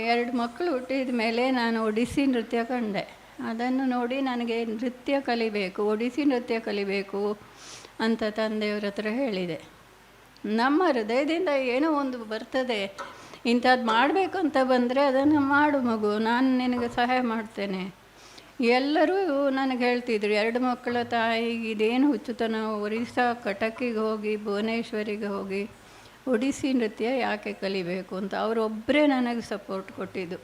S: 2 ಮಕ್ಕಳು ಹುಟ್ಟಿದ ಮೇಲೆ ನಾನು ಒಡಿಸ್ಸಿ ನೃತ್ಯ ಕಂಡೆ. ಅದನ್ನು ನೋಡಿ ನನಗೆ ನೃತ್ಯ ಕಲಿಬೇಕು, ಒಡಿಸ್ಸಿ ನೃತ್ಯ ಕಲಿಬೇಕು ಅಂತ ತಂದೆಯವ್ರ ಹತ್ರ ಹೇಳಿದೆ. ನಮ್ಮ ಹೃದಯದಿಂದ ಏನೋ ಒಂದು ಬರ್ತದೆ, ಇಂಥದ್ದು ಮಾಡಬೇಕು ಅಂತ ಬಂದರೆ ಅದನ್ನು ಮಾಡು ಮಗು, ನಾನು ನಿನಗೆ ಸಹಾಯ ಮಾಡ್ತೇನೆ. ಎಲ್ಲರೂ ನನಗೆ ಹೇಳ್ತಿದ್ರು, 2 ಮಕ್ಕಳ ತಾಯಿಗೆ ಇದೇನು ಹುಚ್ಚುತನ, ಒರಿಸ್ಸಾ ಕಟಕಿಗೆ ಹೋಗಿ ಭುವನೇಶ್ವರಿಗೆ ಹೋಗಿ ಒಡಿಸ್ಸಿ ನೃತ್ಯ ಯಾಕೆ ಕಲಿಬೇಕು ಅಂತ ಅವರೊಬ್ಬರೇ ನನಗೆ ಸಪೋರ್ಟ್ ಕೊಟ್ಟಿದ್ದು.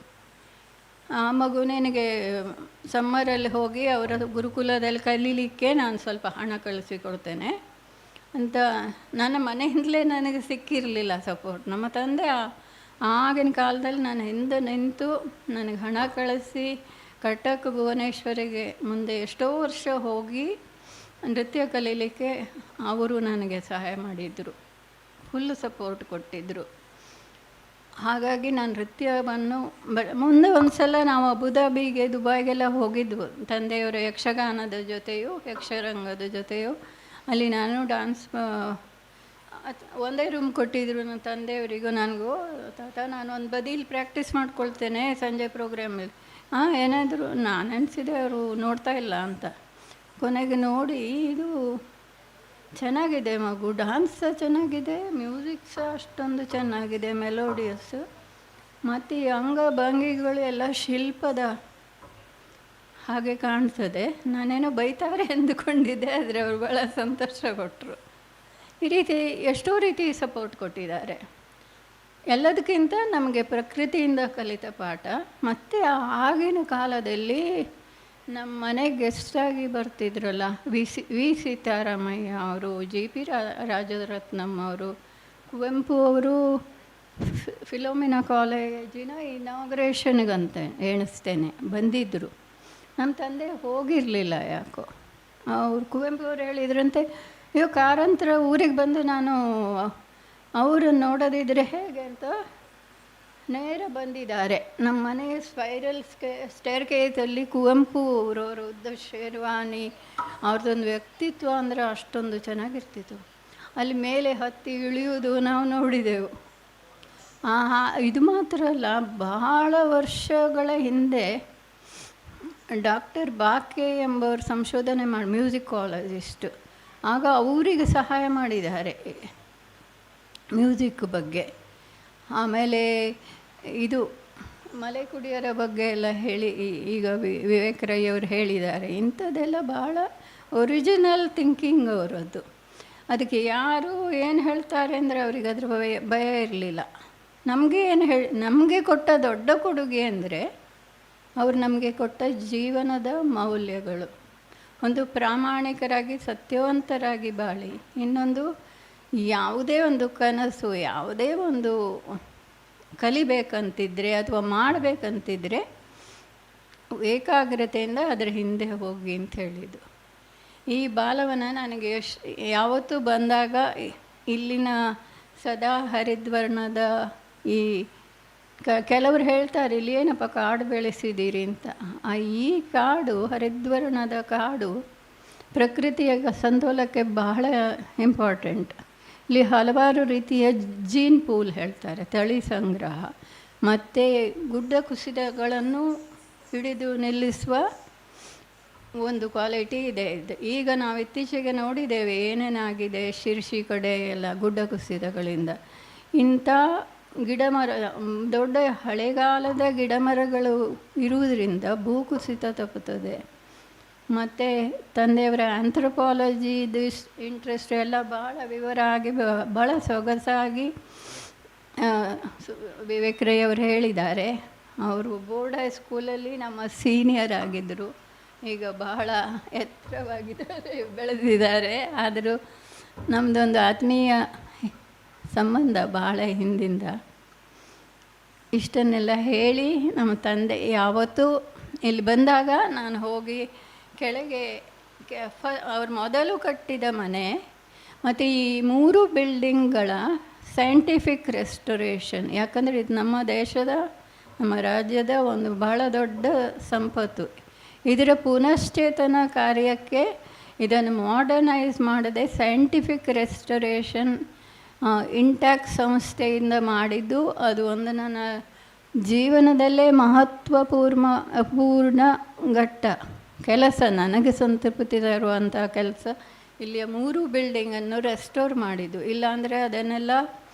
S: ಆ ಮಗು ನಿನಗೆ ಸಮ್ಮರಲ್ಲಿ ಹೋಗಿ ಅವರ ಗುರುಕುಲದಲ್ಲಿ ಕಲೀಲಿಕ್ಕೆ ನಾನು ಸ್ವಲ್ಪ ಹಣ ಕಳಿಸಿಕೊಡ್ತೇನೆ ಅಂತ ನನ್ನ ಮನೆಯಿಂದಲೇ ನನಗೆ ಸಿಕ್ಕಿರಲಿಲ್ಲ ಸಪೋರ್ಟ್. ನಮ್ಮ ತಂದೆ ಆಗಿನ ಕಾಲದಲ್ಲಿ ನಾನು ಹಿಂದೆ ನಿಂತು ನನಗೆ ಹಣ ಕಳಿಸಿ ಕಟಕ್ ಭುವನೇಶ್ವರಿಗೆ ಮುಂದೆ ಎಷ್ಟೋ ವರ್ಷ ಹೋಗಿ ನೃತ್ಯ ಕಲೀಲಿಕ್ಕೆ ಅವರು ನನಗೆ ಸಹಾಯ ಮಾಡಿದರು. ಫುಲ್ ಸಪೋರ್ಟ್ ಕೊಟ್ಟಿದ್ದರು. ಹಾಗಾಗಿ ನಾನು ನೃತ್ಯವನ್ನು ಮುಂದೆ ಒಂದು ಸಲ ನಾವು ಅಬುದಾಬಿಗೆ ದುಬೈಗೆಲ್ಲ ಹೋಗಿದ್ವು ತಂದೆಯವರ ಯಕ್ಷಗಾನದ ಜೊತೆಯೂ ಯಕ್ಷರಂಗದ ಜೊತೆಯೂ. ಅಲ್ಲಿ ನಾನು ಡ್ಯಾನ್ಸ್ ಒಂದೇ ರೂಮ್ ಕೊಟ್ಟಿದ್ರು ನನ್ನ ತಂದೆಯವರಿಗೂ ನನಗೂ. ತಾತ ನಾನು ಒಂದು ಬದಿಲಿ ಪ್ರಾಕ್ಟೀಸ್ ಮಾಡ್ಕೊಳ್ತೇನೆ ಸಂಜೆ ಪ್ರೋಗ್ರಾಮಲ್ಲಿ. ಏನಾದರೂ ನಾನು ಅನಿಸಿದೆ ಅವರು ನೋಡ್ತಾ ಇಲ್ಲ ಅಂತ. ಕೊನೆಗೆ ನೋಡಿ ಇದು ಚೆನ್ನಾಗಿದೆ ಮಗು, ಡ್ಯಾನ್ಸ್ ಸಹ ಚೆನ್ನಾಗಿದೆ, ಮ್ಯೂಸಿಕ್ ಸಹ ಅಷ್ಟೊಂದು ಚೆನ್ನಾಗಿದೆ, ಮೆಲೋಡಿಯಸ್, ಮತ್ತು ಈ ಅಂಗಭಂಗಿಗಳು ಎಲ್ಲ ಶಿಲ್ಪದ ಹಾಗೆ ಕಾಣ್ತದೆ. ನಾನೇನೋ ಬೈತಾರೆ ಅಂದುಕೊಂಡಿದ್ದೆ, ಆದರೆ ಅವರು ಭಾಳ ಸಂತೋಷಪಟ್ಟರು. ಈ ರೀತಿ ಎಷ್ಟೋ ರೀತಿ ಸಪೋರ್ಟ್ ಕೊಟ್ಟಿದ್ದಾರೆ. ಎಲ್ಲದಕ್ಕಿಂತ ನಮಗೆ ಪ್ರಕೃತಿಯಿಂದ ಕಲಿತ ಪಾಠ. ಮತ್ತು ಆಗಿನ ಕಾಲದಲ್ಲಿ ನಮ್ಮ ಮನೆಗೆ ಗೆಸ್ಟಾಗಿ ಬರ್ತಿದ್ರಲ್ಲ ವಿ ಸೀತಾರಾಮಯ್ಯ ಅವರು, JP ರಾಜರತ್ನಂ ಅವರು, ಕುವೆಂಪು ಅವರು ಫಿಲೋಮಿನಾ ಕಾಲೇಜಿನ ಇನಾಗ್ರೇಷನ್ಗಂತೆ ಎಣಿಸ್ತೇನೆ ಬಂದಿದ್ದರು. ನಮ್ಮ ತಂದೆ ಹೋಗಿರಲಿಲ್ಲ ಯಾಕೋ. ಅವ್ರು ಕುವೆಂಪು ಅವರು ಹೇಳಿದ್ರಂತೆ, ಕಾರಂತರ ಊರಿಗೆ ಬಂದು ನಾನು ಅವರನ್ನು ನೋಡೋದಿದ್ರೆ ಹೇಗೆ ಅಂತ ನೇರ ಬಂದಿದ್ದಾರೆ. ನಮ್ಮ ಮನೆಯ ಸ್ಪೈರಲ್ ಸ್ಟೇರ್ ಕೇಸಲ್ಲಿ ಕುವೆಂಪು ಅವರವರ ಉದ್ದ ಶೇರ್ವಾನಿ ಅವ್ರದ್ದೊಂದು ವ್ಯಕ್ತಿತ್ವ ಅಂದರೆ ಅಷ್ಟೊಂದು ಚೆನ್ನಾಗಿರ್ತಿತ್ತು. ಅಲ್ಲಿ ಮೇಲೆ ಹತ್ತಿ ಇಳಿಯುವುದು ನಾವು ನೋಡಿದೆವು. ಇದು ಮಾತ್ರ ಅಲ್ಲ, ಬಹಳ ವರ್ಷಗಳ ಹಿಂದೆ ಡಾಕ್ಟರ್ ಬಾಕೆ ಎಂಬವರು ಸಂಶೋಧನೆ ಮಾಡಿ ಮ್ಯೂಸಿಕಾಲಜಿಸ್ಟು, ಆಗ ಅವರಿಗೆ ಸಹಾಯ ಮಾಡಿದ್ದಾರೆ ಮ್ಯೂಸಿಕ್ ಬಗ್ಗೆ. ಆಮೇಲೆ ಇದು ಮಲೆಕುಡಿಯರ ಬಗ್ಗೆ ಎಲ್ಲ ಹೇಳಿ ಈಗ ವಿವೇಕ್ ರೈ ಅವರು ಹೇಳಿದ್ದಾರೆ. ಇಂಥದ್ದೆಲ್ಲ ಭಾಳ ಒರಿಜಿನಲ್ ಥಿಂಕಿಂಗ್ ಅವರದ್ದು. ಅದಕ್ಕೆ ಯಾರು ಏನು ಹೇಳ್ತಾರೆ ಅಂದರೆ ಅವ್ರಿಗೆ ಅದ್ರ ಭಯ ಇರಲಿಲ್ಲ. ನಮಗೆ ಕೊಟ್ಟ ದೊಡ್ಡ ಕೊಡುಗೆ ಅಂದರೆ ಅವರು ನಮಗೆ ಕೊಟ್ಟ ಜೀವನದ ಮೌಲ್ಯಗಳು. ಒಂದು ಪ್ರಾಮಾಣಿಕರಾಗಿ ಸತ್ಯವಂತರಾಗಿ ಬಾಳಿ, ಇನ್ನೊಂದು ಯಾವುದೇ ಒಂದು ಕನಸು, ಯಾವುದೇ ಒಂದು ಕಲಿಬೇಕಂತಿದ್ರೆ ಅಥವಾ ಮಾಡಬೇಕಂತಿದ್ರೆ ಏಕಾಗ್ರತೆಯಿಂದ ಅದರ ಹಿಂದೆ ಹೋಗಿ ಅಂತ ಹೇಳಿದ್ದು. ಈ ಬಾಲವನ ನನಗೆ ಯಾವತ್ತೂ ಬಂದಾಗ ಇಲ್ಲಿನ ಸದಾ ಹರಿದ್ವರ್ಣದ ಈ ಕೆಲವರು ಹೇಳ್ತಾರೆ ಇಲ್ಲಿ ಏನಪ್ಪ ಕಾಡು ಬೆಳೆಸಿದ್ದೀರಿ ಅಂತ. ಈ ಕಾಡು, ಹರಿದ್ವರ್ಣದ ಕಾಡು ಪ್ರಕೃತಿಯ ಸಂತೋಲಕ್ಕೆ ಬಹಳ ಇಂಪಾರ್ಟೆಂಟ್. ಇಲ್ಲಿ ಹಲವಾರು ರೀತಿಯ ಜೀನ್ ಪೂಲ್ ಹೇಳ್ತಾರೆ, ತಳಿ ಸಂಗ್ರಹ, ಮತ್ತು ಗುಡ್ಡ ಕುಸಿತಗಳನ್ನು ಹಿಡಿದು ನಿಲ್ಲಿಸುವ ಒಂದು ಕ್ವಾಲಿಟಿ ಇದೆ. ಈಗ ನಾವು ಇತ್ತೀಚೆಗೆ ನೋಡಿದ್ದೇವೆ ಏನೇನಾಗಿದೆ ಶಿರ್ಸಿ ಕಡೆ ಎಲ್ಲ ಗುಡ್ಡ ಕುಸಿತಗಳಿಂದ. ಇಂಥ ಗಿಡಮರ, ದೊಡ್ಡ ಹಳೆಗಾಲದ ಗಿಡಮರಗಳು ಇರುವುದರಿಂದ ಭೂಕುಸಿತ ತಪ್ಪುತ್ತದೆ. ಮತ್ತು ತಂದೆಯವರ ಆಂಥ್ರೋಪಾಲಜಿದು ಇಂಟ್ರೆಸ್ಟ್ ಎಲ್ಲ ಭಾಳ ವಿವರ ಆಗಿ ಭಾಳ ಸೊಗಸಾಗಿ ವಿವೇಕ್ ರೈ ಅವರು ಹೇಳಿದ್ದಾರೆ. ಅವರು ಬೋರ್ಡ್ ಹೈಸ್ಕೂಲಲ್ಲಿ ನಮ್ಮ ಸೀನಿಯರ್ ಆಗಿದ್ದರು, ಈಗ ಬಹಳ ಎತ್ತರವಾಗಿದ್ದಾರೆ, ಬೆಳೆದಿದ್ದಾರೆ. ಆದರೂ ನಮ್ಮದೊಂದು ಆತ್ಮೀಯ ಸಂಬಂಧ ಭಾಳ ಹಿಂದಿಂದ. ಇಷ್ಟನ್ನೆಲ್ಲ ಹೇಳಿ ನಮ್ಮ ತಂದೆ ಯಾವತ್ತೂ ಇಲ್ಲಿ ಬಂದಾಗ ನಾನು ಹೋಗಿ ಕೆಳಗೆ ಅವ್ರು ಮೊದಲು ಕಟ್ಟಿದ ಮನೆ ಮತ್ತು ಈ 3 ಬಿಲ್ಡಿಂಗ್ಗಳ ಸೈಂಟಿಫಿಕ್ ರೆಸ್ಟೋರೇಷನ್, ಯಾಕಂದರೆ ಇದು ನಮ್ಮ ದೇಶದ, ನಮ್ಮ ರಾಜ್ಯದ ಒಂದು ಬಹಳ ದೊಡ್ಡ ಸಂಪತ್ತು. ಇದರ ಪುನಶ್ಚೇತನ ಕಾರ್ಯಕ್ಕೆ ಇದನ್ನು ಮಾಡರ್ನೈಸ್ ಮಾಡದೆ ಸೈಂಟಿಫಿಕ್ ರೆಸ್ಟೋರೇಷನ್ ಇಂಟ್ಯಾಕ್ಟ್ ಸಂಸ್ಥೆಯಿಂದ ಮಾಡಿದ್ದು ಅದು ಒಂದು ನನ್ನ ಜೀವನದಲ್ಲೇ ಪೂರ್ಣ ಘಟ್ಟ ಕೆಲಸ, ನನಗೆ ಸಂತೃಪ್ತಿ ತರುವಂಥ ಕೆಲಸ. ಇಲ್ಲಿಯ 3 ಬಿಲ್ಡಿಂಗನ್ನು ರೆಸ್ಟೋರ್ ಮಾಡಿದ್ದು. ಇಲ್ಲಾಂದರೆ ಅದನ್ನೆಲ್ಲ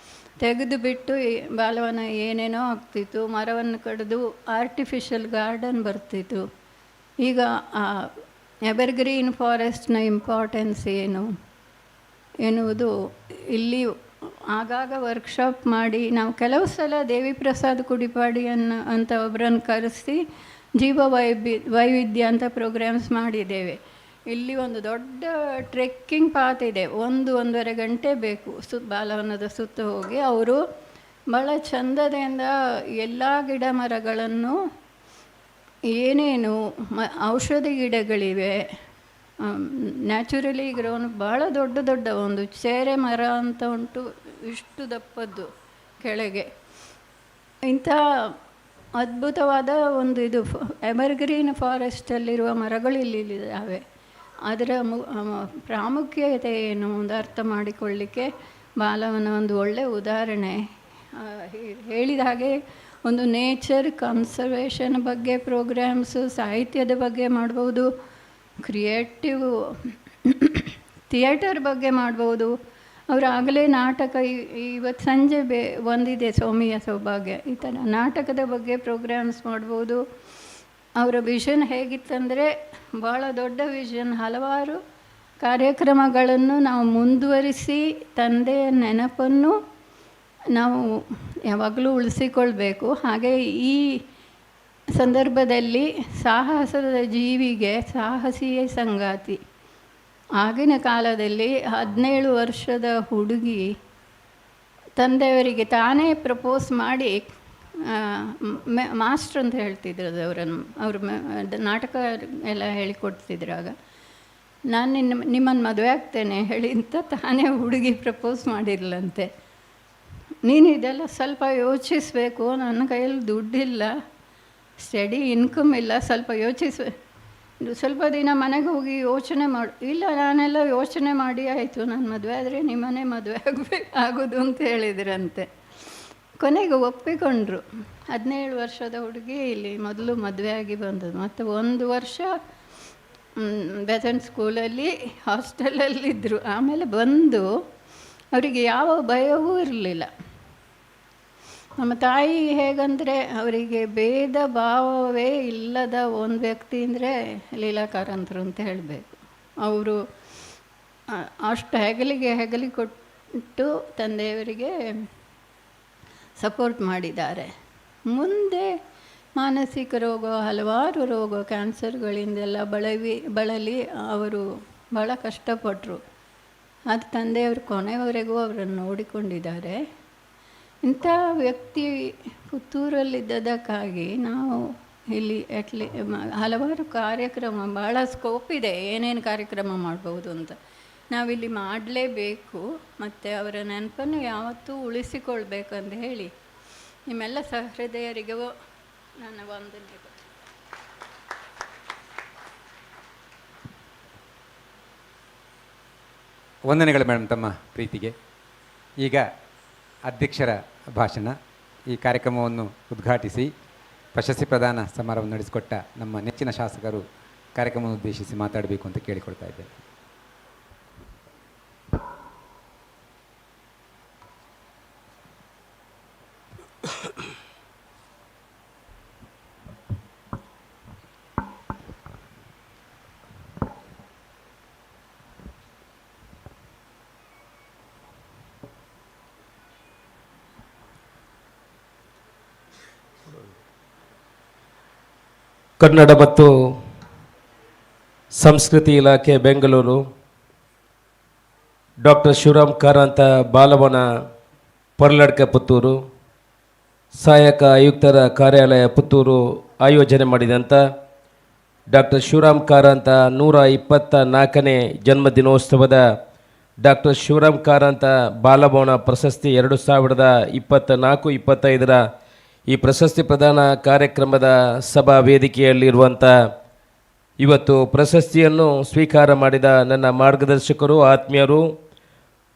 S: ತೆಗೆದು ಬಿಟ್ಟು ಬಾಲವನ ಏನೇನೋ ಆಗ್ತಿತ್ತು, ಮರವನ್ನು ಕಡಿದು ಆರ್ಟಿಫಿಷಿಯಲ್ ಗಾರ್ಡನ್ ಬರ್ತಿತ್ತು. ಈಗ ಎವರ್ಗ್ರೀನ್ ಫಾರೆಸ್ಟ್ನ ಇಂಪಾರ್ಟೆನ್ಸ್ ಏನು ಎನ್ನುವುದು ಇಲ್ಲಿ ಆಗಾಗ ವರ್ಕ್ಶಾಪ್ ಮಾಡಿ, ನಾವು ಕೆಲವು ಸಲ ದೇವಿ ಪ್ರಸಾದ್ ಕುಡಿಪಾಡಿ ಅಂತ ಒಬ್ಬರನ್ನು ಕರೆಸಿ ವೈವಿಧ್ಯ ಅಂತ ಪ್ರೋಗ್ರಾಮ್ಸ್ ಮಾಡಿದ್ದೇವೆ. ಇಲ್ಲಿ ಒಂದು ದೊಡ್ಡ ಟ್ರೆಕ್ಕಿಂಗ್ ಪಾತ್ ಇದೆ, 1-1.5 ಗಂಟೆ ಬೇಕು ಬಾಲವನದ ಸುತ್ತ ಹೋಗಿ. ಅವರು ಭಾಳ ಚಂದದಿಂದ ಎಲ್ಲ ಗಿಡ ಮರಗಳನ್ನು, ಏನೇನು ಔಷಧಿ ಗಿಡಗಳಿವೆ, ನ್ಯಾಚುರಲಿ ಗ್ರೋನ್ ಭಾಳ ದೊಡ್ಡ ಒಂದು ಚೇರೆ ಮರ ಅಂತ ಉಂಟು,
T: ಇಷ್ಟು ದಪ್ಪದ್ದು ಕೆಳಗೆ. ಇಂಥ ಅದ್ಭುತವಾದ ಒಂದು ಇದು ಎವರ್ಗ್ರೀನ್ ಫಾರೆಸ್ಟಲ್ಲಿರುವ ಮರಗಳು ಇಲ್ಲಿದ್ದಾವೆ. ಅದರ ಪ್ರಾಮುಖ್ಯತೆ ಏನು ಒಂದು ಅರ್ಥ ಮಾಡಿಕೊಳ್ಳಿಕ್ಕೆ ಬಾಲವನ ಒಂದು ಒಳ್ಳೆಯ ಉದಾಹರಣೆ. ಹೇಳಿದ ಹಾಗೆ ಒಂದು ನೇಚರ್ ಕನ್ಸರ್ವೇಷನ್ ಬಗ್ಗೆ ಪ್ರೋಗ್ರಾಮ್ಸು, ಸಾಹಿತ್ಯದ ಬಗ್ಗೆ ಮಾಡ್ಬೋದು, ಕ್ರಿಯೇಟಿವ್ ಥಿಯೇಟರ್ ಬಗ್ಗೆ ಮಾಡ್ಬೋದು. ಅವರಾಗಲೇ ನಾಟಕ ಇವತ್ತು ಸಂಜೆ ಒಂದಿದೆ ಸೌಮ್ಯ ಸೌಭಾಗ್ಯ, ಈ ಥರ ನಾಟಕದ ಬಗ್ಗೆ ಪ್ರೋಗ್ರಾಮ್ಸ್ ಮಾಡ್ಬೋದು. ಅವರ ವಿಷನ್ ಹೇಗಿತ್ತಂದರೆ ಭಾಳ ದೊಡ್ಡ ವಿಷನ್, ಹಲವಾರು ಕಾರ್ಯಕ್ರಮಗಳನ್ನು ನಾವು ಮುಂದುವರಿಸಿ ತಂದೆಯ ನೆನಪನ್ನು ನಾವು ಯಾವಾಗಲೂ ಉಳಿಸಿಕೊಳ್ಬೇಕು. ಹಾಗೆ ಈ ಸಂದರ್ಭದಲ್ಲಿ ಸಾಹಸದ ಜೀವಿಗೆ ಸಾಹಸಿಯೇ ಸಂಗಾತಿ. ಆಗಿನ ಕಾಲದಲ್ಲಿ 17 ವರ್ಷದ ಹುಡುಗಿ ತಂದೆಯವರಿಗೆ ತಾನೇ ಪ್ರಪೋಸ್ ಮಾಡಿ, ಮಾಸ್ಟ್ರ್ ಅಂತ ಹೇಳ್ತಿದ್ರು ಅವರನ್ನು, ಅವರು ನಾಟಕ ಎಲ್ಲ ಹೇಳಿಕೊಡ್ತಿದ್ರಾಗ, ನಾನು ನಿಮ್ಮನ್ನು ಮದುವೆ ಆಗ್ತೇನೆ ಹೇಳಿ ಅಂತ ತಾನೇ ಹುಡುಗಿ ಪ್ರಪೋಸ್ ಮಾಡಿರಲಂತೆ. ನೀನು ಇದೆಲ್ಲ ಸ್ವಲ್ಪ ಯೋಚಿಸಬೇಕು, ನನ್ನ ಕೈಯಲ್ಲಿ ದುಡ್ಡಿಲ್ಲ, ಸ್ಟಡಿ ಇನ್ಕಮ್ ಇಲ್ಲ, ಸ್ವಲ್ಪ ಸ್ವಲ್ಪ ದಿನ ಮನೆಗೆ ಹೋಗಿ ಯೋಚನೆ ಮಾಡು. ಇಲ್ಲ, ನಾನೆಲ್ಲ ಯೋಚನೆ ಮಾಡಿ ಆಯಿತು, ನಾನು ಮದುವೆ ಆದರೆ ನಿಮ್ಮನೆ ಮದುವೆ ಆಗೋದು ಅಂತ ಹೇಳಿದ್ರಂತೆ. ಕೊನೆಗೆ ಒಪ್ಪಿಕೊಂಡ್ರು. 17 ವರ್ಷದ ಹುಡುಗಿ ಇಲ್ಲಿ ಮೊದಲು ಮದುವೆ ಆಗಿ ಬಂದದ್ದು. ಮತ್ತು 1 ವರ್ಷ ಬೆಸೆಂಟ್ ಸ್ಕೂಲಲ್ಲಿ ಹಾಸ್ಟೆಲಲ್ಲಿದ್ದರು. ಆಮೇಲೆ ಬಂದು ಅವರಿಗೆ ಯಾವ ಭಯವೂ ಇರಲಿಲ್ಲ. ನಮ್ಮ ತಾಯಿ ಹೇಗಂದರೆ ಅವರಿಗೆ ಭೇದ ಭಾವವೇ ಇಲ್ಲದ ಒಂದು ವ್ಯಕ್ತಿ ಅಂದರೆ ಲೀಲಾ ಕಾರಂತರು ಅಂತ ಹೇಳಬೇಕು. ಅವರು ಅಷ್ಟು ಹೆಗಲಿ ಕೊಟ್ಟು ತಂದೆಯವರಿಗೆ ಸಪೋರ್ಟ್ ಮಾಡಿದ್ದಾರೆ. ಮುಂದೆ ಮಾನಸಿಕ ರೋಗ, ಹಲವಾರು ರೋಗ, ಕ್ಯಾನ್ಸರ್ಗಳಿಂದೆಲ್ಲ ಬಳಲಿ ಅವರು ಭಾಳ ಕಷ್ಟಪಟ್ಟರು. ಅದು ತಂದೆಯವರು ಕೊನೆಯವರೆಗೂ ಅವರನ್ನು ನೋಡಿಕೊಂಡಿದ್ದಾರೆ. ಇಂಥ ವ್ಯಕ್ತಿ ಪುತ್ತೂರಲ್ಲಿದ್ದದಕ್ಕಾಗಿ ನಾವು ಇಲ್ಲಿ ಹಲವಾರು ಕಾರ್ಯಕ್ರಮ, ಭಾಳ ಸ್ಕೋಪ್ ಇದೆ ಏನೇನು ಕಾರ್ಯಕ್ರಮ ಮಾಡ್ಬೋದು ಅಂತ. ನಾವಿಲ್ಲಿ ಮಾಡಲೇಬೇಕು ಮತ್ತು ಅವರ ನೆನಪನ್ನು ಯಾವತ್ತೂ ಉಳಿಸಿಕೊಳ್ಬೇಕಂತ ಹೇಳಿ ನಿಮ್ಮೆಲ್ಲ ಸಹೃದಯರಿಗೂ ನನ್ನ ವಂದನೆ.
A: ವಂದನೆಗಳು ಮೇಡಮ್ ತಮ್ಮ ಪ್ರೀತಿಗೆ. ಈಗ ಅಧ್ಯಕ್ಷರ ಭಾಷಣ. ಈ ಕಾರ್ಯಕ್ರಮವನ್ನು ಉದ್ಘಾಟಿಸಿ ಪ್ರಶಸ್ತಿ ಪ್ರದಾನ ಸಮಾರಂಭ ನಡೆಸಿಕೊಟ್ಟ ನಮ್ಮ ನೆಚ್ಚಿನ ಶಾಸಕರು ಕಾರ್ಯಕ್ರಮವನ್ನು ಉದ್ದೇಶಿಸಿ ಮಾತಾಡಬೇಕು ಅಂತ ಕೇಳಿಕೊಳ್ತಾ ಇದ್ದೇನೆ.
S: ಕನ್ನಡ ಮತ್ತು ಸಂಸ್ಕೃತಿ ಇಲಾಖೆ ಬೆಂಗಳೂರು, ಡಾಕ್ಟರ್ ಶಿವರಾಮ್ ಕಾರಂತ ಬಾಲವನ ಪರ್ಲಡ್ಕ ಪುತ್ತೂರು, ಸಹಾಯಕ ಆಯುಕ್ತರ ಕಾರ್ಯಾಲಯ ಪುತ್ತೂರು ಆಯೋಜನೆ ಮಾಡಿದಂಥ ಡಾಕ್ಟರ್ ಶಿವರಾಮ್ ಕಾರಂತ 124ನೇ ಜನ್ಮದಿನೋತ್ಸವದ ಡಾಕ್ಟರ್ ಶಿವರಾಮ್ ಕಾರಂತ ಬಾಲಭವನ ಪ್ರಶಸ್ತಿ 2024-25ರ ಈ ಪ್ರಶಸ್ತಿ ಪ್ರದಾನ ಕಾರ್ಯಕ್ರಮದ ಸಭಾ ವೇದಿಕೆಯಲ್ಲಿರುವಂಥ ಇವತ್ತು ಪ್ರಶಸ್ತಿಯನ್ನು ಸ್ವೀಕಾರ ಮಾಡಿದ ನನ್ನ ಮಾರ್ಗದರ್ಶಕರು, ಆತ್ಮೀಯರು,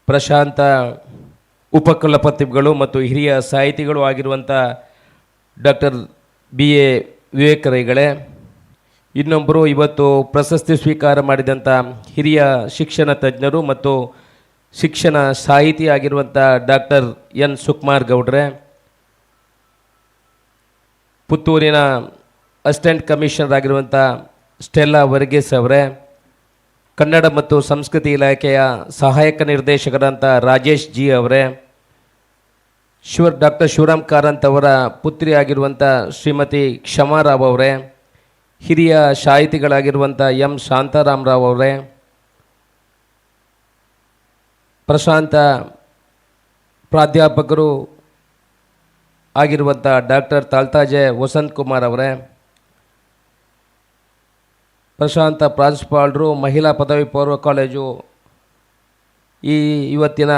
S: ಪ್ರಶಾಂತ ಉಪಕುಲಪತಿಗಳು ಮತ್ತು ಹಿರಿಯ ಸಾಹಿತಿಗಳು ಆಗಿರುವಂಥ ಡಾಕ್ಟರ್ BA ವಿವೇಕರೈಗಳೇ, ಇನ್ನೊಬ್ಬರು ಇವತ್ತು ಪ್ರಶಸ್ತಿ ಸ್ವೀಕಾರ ಮಾಡಿದಂಥ ಹಿರಿಯ ಶಿಕ್ಷಣ ತಜ್ಞರು ಮತ್ತು ಶಿಕ್ಷಣ ಸಾಹಿತಿ ಆಗಿರುವಂಥ ಡಾಕ್ಟರ್ N ಸುಕುಮಾರ್ ಗೌಡ್ರೆ, ಪುತ್ತೂರಿನ ಅಸಿಸ್ಟೆಂಟ್ ಕಮಿಷನರ್ ಆಗಿರುವಂಥ ಸ್ಟೆಲ್ಲಾ ವರ್ಗೀಸ್ ಅವರೇ, ಕನ್ನಡ ಮತ್ತು ಸಂಸ್ಕೃತಿ ಇಲಾಖೆಯ ಸಹಾಯಕ ನಿರ್ದೇಶಕರಂಥ ರಾಜೇಶ್ G ಅವರೇ, ಡಾಕ್ಟರ್ ಶಿವರಾಮ್ ಕಾರಂತ್ ಅವರ ಪುತ್ರಿ ಆಗಿರುವಂಥ ಶ್ರೀಮತಿ ಕ್ಷಮಾರಾವ್ ಅವರೇ, ಹಿರಿಯ ಸಾಹಿತಿಗಳಾಗಿರುವಂಥ M ಶಾಂತಾರಾಮರಾವ್ ಅವರೇ, ಪ್ರಶಾಂತ ಪ್ರಾಧ್ಯಾಪಕರು ಆಗಿರುವಂಥ ಡಾಕ್ಟರ್ ತಾಲ್ತಾಜೆ ವಸಂತ್ ಕುಮಾರ್ ಅವರೇ, ಪ್ರಶಾಂತ ಪ್ರಾಂಶುಪಾಲರು, ಮಹಿಳಾ ಪದವಿ ಪೂರ್ವ ಕಾಲೇಜು, ಈ ಇವತ್ತಿನ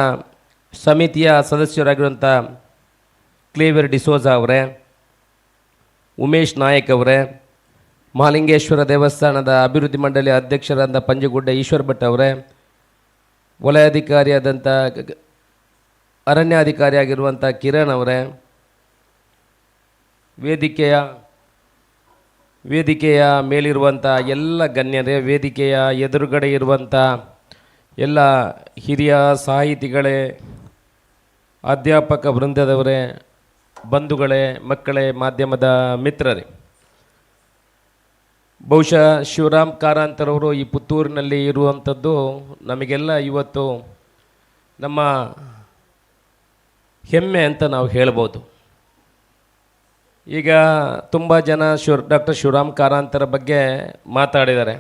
S: ಸಮಿತಿಯ ಸದಸ್ಯರಾಗಿರುವಂಥ ಕ್ಲೇವಿಯರ್ ಡಿಸೋಜಾ ಅವರೇ, ಉಮೇಶ್ ನಾಯಕ್ ಅವರೇ, ಮಹಾಲಿಂಗೇಶ್ವರ ದೇವಸ್ಥಾನದ ಅಭಿವೃದ್ಧಿ ಮಂಡಳಿಯ ಅಧ್ಯಕ್ಷರಾದ ಪಂಜಗುಡ್ಡ ಈಶ್ವರ್ ಭಟ್ ಅವರೇ, ವಲಯಾಧಿಕಾರಿಯಾದಂಥ ಅರಣ್ಯಾಧಿಕಾರಿಯಾಗಿರುವಂಥ ಕಿರಣ್ ಅವರೇ, ವೇದಿಕೆಯ ಮೇಲಿರುವಂಥ ಎಲ್ಲ ಗಣ್ಯರೇ, ವೇದಿಕೆಯ ಎದುರುಗಡೆ ಇರುವಂಥ ಎಲ್ಲ ಹಿರಿಯ ಸಾಹಿತಿಗಳೇ, ಅಧ್ಯಾಪಕ ವೃಂದದವರೇ, ಬಂಧುಗಳೇ, ಮಕ್ಕಳೇ, ಮಾಧ್ಯಮದ ಮಿತ್ರರೇ, ಬಹುಶಃ ಶಿವರಾಮ್ ಕಾರಂತರವರು ಈ ಪುತ್ತೂರಿನಲ್ಲಿ ಇರುವಂಥದ್ದು ನಮಗೆಲ್ಲ ಇವತ್ತು ನಮ್ಮ ಹೆಮ್ಮೆ ಅಂತ ನಾವು ಹೇಳ್ಬೋದು. ಈಗ ತುಂಬ ಜನ ಡಾಕ್ಟರ್ ಶಿವರಾಮ್ ಕಾರಂತರ ಬಗ್ಗೆ ಮಾತಾಡಿದ್ದಾರೆ.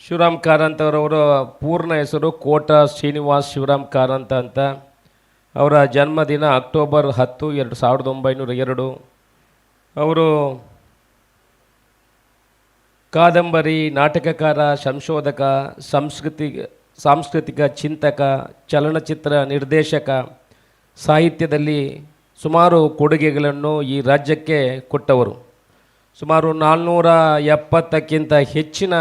S: ಶಿವರಾಮ್ ಕಾರಂತರವರ ಪೂರ್ಣ ಹೆಸರು ಕೋಟ ಶ್ರೀನಿವಾಸ್ ಶಿವರಾಮ್ ಕಾರಂತ ಅಂತ. ಅವರ ಜನ್ಮದಿನ ಅಕ್ಟೋಬರ್ 10, 1902. ಅವರು ಕಾದಂಬರಿ, ನಾಟಕಕಾರ, ಸಂಶೋಧಕ, ಸಾಂಸ್ಕೃತಿಕ ಚಿಂತಕ, ಚಲನಚಿತ್ರ ನಿರ್ದೇಶಕ, ಸಾಹಿತ್ಯದಲ್ಲಿ ಸುಮಾರು ಕೊಡುಗೆಗಳನ್ನು ಈ ರಾಜ್ಯಕ್ಕೆ ಕೊಟ್ಟವರು. ಸುಮಾರು 470ಕ್ಕಿಂತ ಹೆಚ್ಚಿನ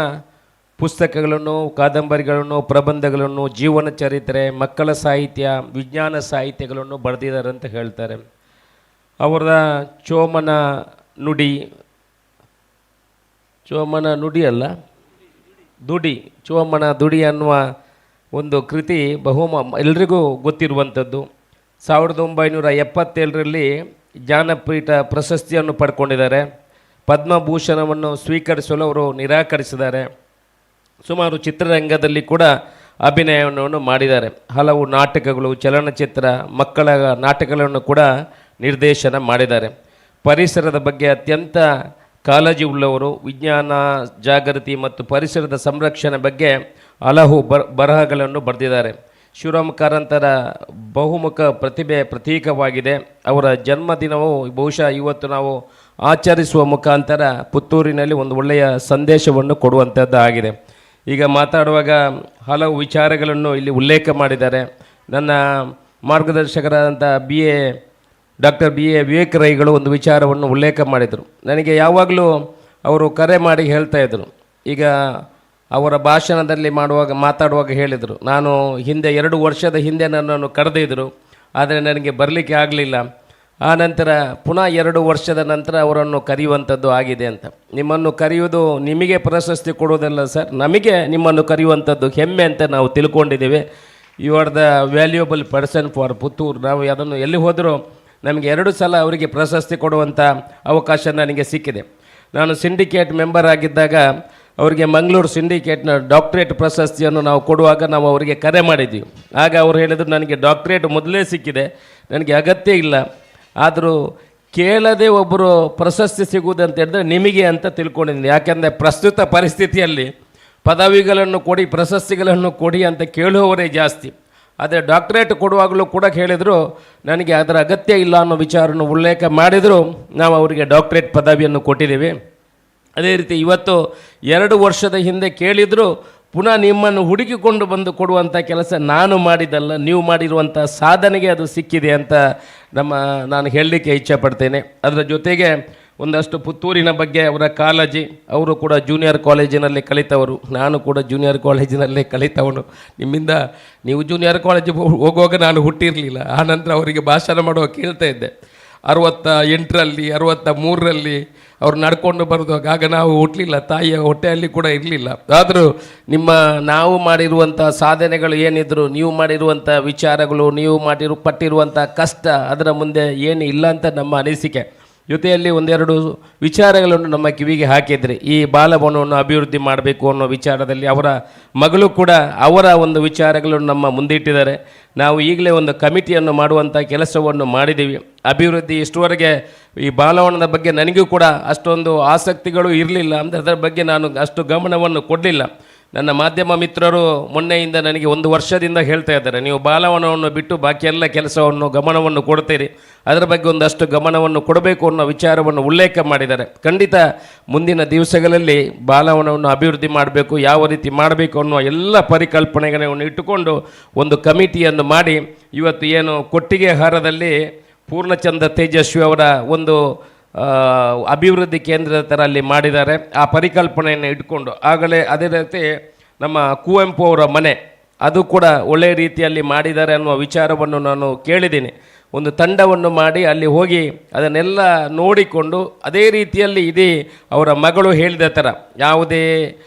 S: ಪುಸ್ತಕಗಳನ್ನು, ಕಾದಂಬರಿಗಳನ್ನು, ಪ್ರಬಂಧಗಳನ್ನು, ಜೀವನ ಚರಿತ್ರೆ, ಮಕ್ಕಳ ಸಾಹಿತ್ಯ, ವಿಜ್ಞಾನ ಸಾಹಿತ್ಯಗಳನ್ನು ಬರೆದಿದ್ದಾರೆ ಅಂತ ಹೇಳ್ತಾರೆ. ಅವರ ಚೋಮನ ನುಡಿ ಚೋಮನ ದುಡಿ ಅನ್ನುವ ಒಂದು ಕೃತಿ ಎಲ್ರಿಗೂ ಗೊತ್ತಿರುವಂಥದ್ದು. 1977ರಲ್ಲಿ ಜ್ಞಾನಪೀಠ ಪ್ರಶಸ್ತಿಯನ್ನು ಪಡ್ಕೊಂಡಿದ್ದಾರೆ. ಪದ್ಮಭೂಷಣವನ್ನು ಸ್ವೀಕರಿಸಲು ಅವರು ನಿರಾಕರಿಸಿದ್ದಾರೆ. ಸುಮಾರು ಚಿತ್ರರಂಗದಲ್ಲಿ ಕೂಡ ಅಭಿನಯವನ್ನು ಮಾಡಿದ್ದಾರೆ. ಹಲವು ನಾಟಕಗಳು, ಚಲನಚಿತ್ರ, ಮಕ್ಕಳ ನಾಟಕಗಳನ್ನು ಕೂಡ ನಿರ್ದೇಶನ ಮಾಡಿದ್ದಾರೆ. ಪರಿಸರದ ಬಗ್ಗೆ ಅತ್ಯಂತ ಕಾಳಜಿ ಉಳ್ಳವರು. ವಿಜ್ಞಾನ ಜಾಗೃತಿ ಮತ್ತು ಪರಿಸರದ ಸಂರಕ್ಷಣೆ ಬಗ್ಗೆ ಹಲವು ಬರಹಗಳನ್ನು ಬರೆದಿದ್ದಾರೆ. ಶಿವರಾಮ್ ಕಾರಂತರ ಬಹುಮುಖ ಪ್ರತಿಭೆ ಪ್ರತೀಕವಾಗಿದೆ. ಅವರ ಜನ್ಮದಿನವು ಬಹುಶಃ ಇವತ್ತು ನಾವು ಆಚರಿಸುವ ಮುಖಾಂತರ ಪುತ್ತೂರಿನಲ್ಲಿ ಒಂದು ಒಳ್ಳೆಯ ಸಂದೇಶವನ್ನು ಕೊಡುವಂಥದ್ದು ಆಗಿದೆ. ಈಗ ಮಾತಾಡುವಾಗ ಹಲವು ವಿಚಾರಗಳನ್ನು ಇಲ್ಲಿ ಉಲ್ಲೇಖ ಮಾಡಿದ್ದಾರೆ. ನನ್ನ ಮಾರ್ಗದರ್ಶಕರಾದಂಥ ಡಾಕ್ಟರ್ ಬಿ ಎ ವಿವೇಕ್ ರೈಗಳು ಒಂದು ವಿಚಾರವನ್ನು ಉಲ್ಲೇಖ ಮಾಡಿದರು. ನನಗೆ ಯಾವಾಗಲೂ ಅವರು ಕರೆ ಮಾಡಿ ಹೇಳ್ತಾಯಿದ್ರು. ಈಗ ಅವರ ಭಾಷಣದಲ್ಲಿ ಮಾತಾಡುವಾಗ ಹೇಳಿದರು, ನಾನು 2 ವರ್ಷದ ಹಿಂದೆ ನನ್ನನ್ನು ಕರೆದಿದ್ದರು, ಆದರೆ ನನಗೆ ಬರಲಿಕ್ಕೆ ಆಗಲಿಲ್ಲ. ಆ ನಂತರ ಪುನಃ 2 ವರ್ಷದ ನಂತರ ಅವರನ್ನು ಕರೆಯುವಂಥದ್ದು ಆಗಿದೆ ಅಂತ. ನಿಮ್ಮನ್ನು ಕರೆಯುವುದು ನಿಮಗೆ ಪ್ರಶಸ್ತಿ ಕೊಡುವುದಲ್ಲ ಸರ್, ನಮಗೆ ನಿಮ್ಮನ್ನು ಕರೆಯುವಂಥದ್ದು ಹೆಮ್ಮೆ ಅಂತ ನಾವು ತಿಳ್ಕೊಂಡಿದ್ದೇವೆ. You are the valuable person for Puttur. ನಾವು ಅದನ್ನು ಎಲ್ಲಿ ಹೋದರೂ ನಮಗೆ 2 ಸಲ ಅವರಿಗೆ ಪ್ರಶಸ್ತಿ ಕೊಡುವಂಥ ಅವಕಾಶ ನನಗೆ ಸಿಕ್ಕಿದೆ. ನಾನು ಸಿಂಡಿಕೇಟ್ ಮೆಂಬರ್ ಆಗಿದ್ದಾಗ ಅವರಿಗೆ ಮಂಗಳೂರು ಸಿಂಡಿಕೇಟ್ನ ಡಾಕ್ಟ್ರೇಟ್ ಪ್ರಶಸ್ತಿಯನ್ನು ನಾವು ಕೊಡುವಾಗ ನಾವು ಅವರಿಗೆ ಕರೆ ಮಾಡಿದ್ದೀವಿ. ಆಗ ಅವರು ಹೇಳಿದರು, ನನಗೆ ಡಾಕ್ಟ್ರೇಟ್ ಮೊದಲೇ ಸಿಕ್ಕಿದೆ, ನನಗೆ ಅಗತ್ಯ ಇಲ್ಲ, ಆದರೂ ಕೇಳದೆ ಒಬ್ಬರು ಪ್ರಶಸ್ತಿ ಸಿಗುವುದಂತ ಹೇಳಿದ್ರೆ ನಿಮಗೆ ಅಂತ ತಿಳ್ಕೊಂಡಿದ್ದೀನಿ. ಯಾಕೆಂದರೆ ಪ್ರಸ್ತುತ ಪರಿಸ್ಥಿತಿಯಲ್ಲಿ ಪದವಿಗಳನ್ನು ಕೊಡಿ, ಪ್ರಶಸ್ತಿಗಳನ್ನು ಕೊಡಿ ಅಂತ ಕೇಳುವವರೇ ಜಾಸ್ತಿ. ಆದರೆ ಡಾಕ್ಟ್ರೇಟ್ ಕೊಡುವಾಗಲೂ ಕೂಡ ಹೇಳಿದರು, ನನಗೆ ಅದರ ಅಗತ್ಯ ಇಲ್ಲ ಅನ್ನೋ ವಿಚಾರವನ್ನು ಉಲ್ಲೇಖ ಮಾಡಿದರೂ ನಾವು ಅವರಿಗೆ ಡಾಕ್ಟ್ರೇಟ್ ಪದವಿಯನ್ನು ಕೊಟ್ಟಿದ್ದೀವಿ. ಅದೇ ರೀತಿ ಇವತ್ತು 2 ವರ್ಷದ ಹಿಂದೆ ಕೇಳಿದರೂ ಪುನಃ ನಿಮ್ಮನ್ನು ಹುಡುಕಿಕೊಂಡು ಬಂದು ಕೊಡುವಂಥ ಕೆಲಸ ನಾನು ಮಾಡಿದ್ದಲ್ಲ, ನೀವು ಮಾಡಿರುವಂಥ ಸಾಧನೆಗೆ ಅದು ಸಿಕ್ಕಿದೆ ಅಂತ ನಾನು ಹೇಳಲಿಕ್ಕೆ ಇಚ್ಛೆಪಡ್ತೇನೆ. ಅದರ ಜೊತೆಗೆ ಒಂದಷ್ಟು ಪುತ್ತೂರಿನ ಬಗ್ಗೆ ಅವರ ಕಾಳಜಿ. ಅವರು ಕೂಡ ಜೂನಿಯರ್ ಕಾಲೇಜಿನಲ್ಲಿ ಕಲಿತವರು, ನಾನು ಕೂಡ ಜೂನಿಯರ್ ಕಾಲೇಜಿನಲ್ಲೇ ಕಲಿತವನು. ನಿಮ್ಮಿಂದ ನೀವು ಜೂನಿಯರ್ ಕಾಲೇಜಿಗೆ ಹೋಗುವಾಗ ನಾನು ಹುಟ್ಟಿರಲಿಲ್ಲ. ಆನಂತರ ಅವರಿಗೆ ಭಾಷಣ ಮಾಡುವಾಗ ಕೇಳ್ತಾ ಇದ್ದೆ. 68ರಲ್ಲಿ 63ರಲ್ಲಿ ಅವ್ರು ನಡ್ಕೊಂಡು ಬರೋದಾಗ ಆಗ ನಾವು ಹುಟ್ಟಲಿಲ್ಲ, ತಾಯಿಯ ಹೊಟ್ಟೆಯಲ್ಲಿ ಕೂಡ ಇರಲಿಲ್ಲ. ಆದರೂ ನಾವು ಮಾಡಿರುವಂಥ ಸಾಧನೆಗಳು ಏನಿದ್ರು, ನೀವು ಮಾಡಿರುವಂಥ ವಿಚಾರಗಳು, ನೀವು ಪಟ್ಟಿರುವಂಥ ಕಷ್ಟ ಅದರ ಮುಂದೆ ಏನು ಇಲ್ಲ ಅಂತ ನಮ್ಮ ಅನಿಸಿಕೆ. ಜೊತೆಯಲ್ಲಿ 1-2 ವಿಚಾರಗಳನ್ನು ನಮ್ಮ ಕಿವಿಗೆ ಹಾಕಿದ್ರಿ. ಈ ಬಾಲಭವನವನ್ನು ಅಭಿವೃದ್ಧಿ ಮಾಡಬೇಕು ಅನ್ನೋ ವಿಚಾರದಲ್ಲಿ ಅವರ ಮಗಳು ಕೂಡ ಅವರ ಒಂದು ವಿಚಾರಗಳನ್ನು ನಮ್ಮ ಮುಂದಿಟ್ಟಿದ್ದಾರೆ. ನಾವು ಈಗಲೇ ಒಂದು ಕಮಿಟಿಯನ್ನು ಮಾಡುವಂಥ ಕೆಲಸವನ್ನು ಮಾಡಿದ್ದೀವಿ. ಅಭಿವೃದ್ಧಿ ಇಷ್ಟುವರೆಗೆ ಈ ಬಾಲಭವನದ ಬಗ್ಗೆ ನನಗೂ ಕೂಡ ಅಷ್ಟೊಂದು ಆಸಕ್ತಿಗಳು ಇರಲಿಲ್ಲ, ಅಂದರೆ ಅದರ ಬಗ್ಗೆ ನಾನು ಅಷ್ಟು ಗಮನವನ್ನು ಕೊಡಲಿಲ್ಲ. ನನ್ನ ಮಾಧ್ಯಮ ಮಿತ್ರರು ಮೊನ್ನೆಯಿಂದ ನನಗೆ 1 ವರ್ಷದಿಂದ ಹೇಳ್ತಾ ಇದ್ದಾರೆ, ನೀವು ಬಾಲವನವನ್ನು ಬಿಟ್ಟು ಬಾಕಿ ಎಲ್ಲ ಕೆಲಸವನ್ನು ಗಮನವನ್ನು ಕೊಡ್ತೀರಿ, ಅದರ ಬಗ್ಗೆ ಒಂದಷ್ಟು ಗಮನವನ್ನು ಕೊಡಬೇಕು ಅನ್ನೋ ವಿಚಾರವನ್ನು ಉಲ್ಲೇಖ ಮಾಡಿದ್ದಾರೆ. ಖಂಡಿತ ಮುಂದಿನ ದಿವಸಗಳಲ್ಲಿ ಬಾಲವನವನ್ನು ಅಭಿವೃದ್ಧಿ ಮಾಡಬೇಕು, ಯಾವ ರೀತಿ ಮಾಡಬೇಕು ಅನ್ನೋ ಎಲ್ಲ ಪರಿಕಲ್ಪನೆಗಳನ್ನು ಇಟ್ಟುಕೊಂಡು ಒಂದು ಕಮಿಟಿಯನ್ನು ಮಾಡಿ ಇವತ್ತು ಏನು ಕೊಟ್ಟಿಗೆ ಹಾರದಲ್ಲಿ ಪೂರ್ಣಚಂದ್ರ ತೇಜಸ್ವಿ ಅವರ ಒಂದು ಅಭಿವೃದ್ಧಿ ಕೇಂದ್ರದ ಥರ ಅಲ್ಲಿ ಮಾಡಿದ್ದಾರೆ. ಆ ಪರಿಕಲ್ಪನೆಯನ್ನು ಇಟ್ಕೊಂಡು ಆಗಲೇ ಅದೇ ರೀತಿ ನಮ್ಮ ಕುವೆಂಪು ಅವರ ಮನೆ ಅದು ಕೂಡ ಒಳ್ಳೆಯ ರೀತಿಯಲ್ಲಿ ಮಾಡಿದ್ದಾರೆ ಅನ್ನುವ ವಿಚಾರವನ್ನು ನಾನು ಕೇಳಿದ್ದೀನಿ. ಒಂದು ತಂಡವನ್ನು ಮಾಡಿ ಅಲ್ಲಿ ಹೋಗಿ ಅದನ್ನೆಲ್ಲ ನೋಡಿಕೊಂಡು ಅದೇ ರೀತಿಯಲ್ಲಿ ಇದೇ ಅವರ ಮಗಳು ಹೇಳಿದ ಥರ ಯಾವುದೇ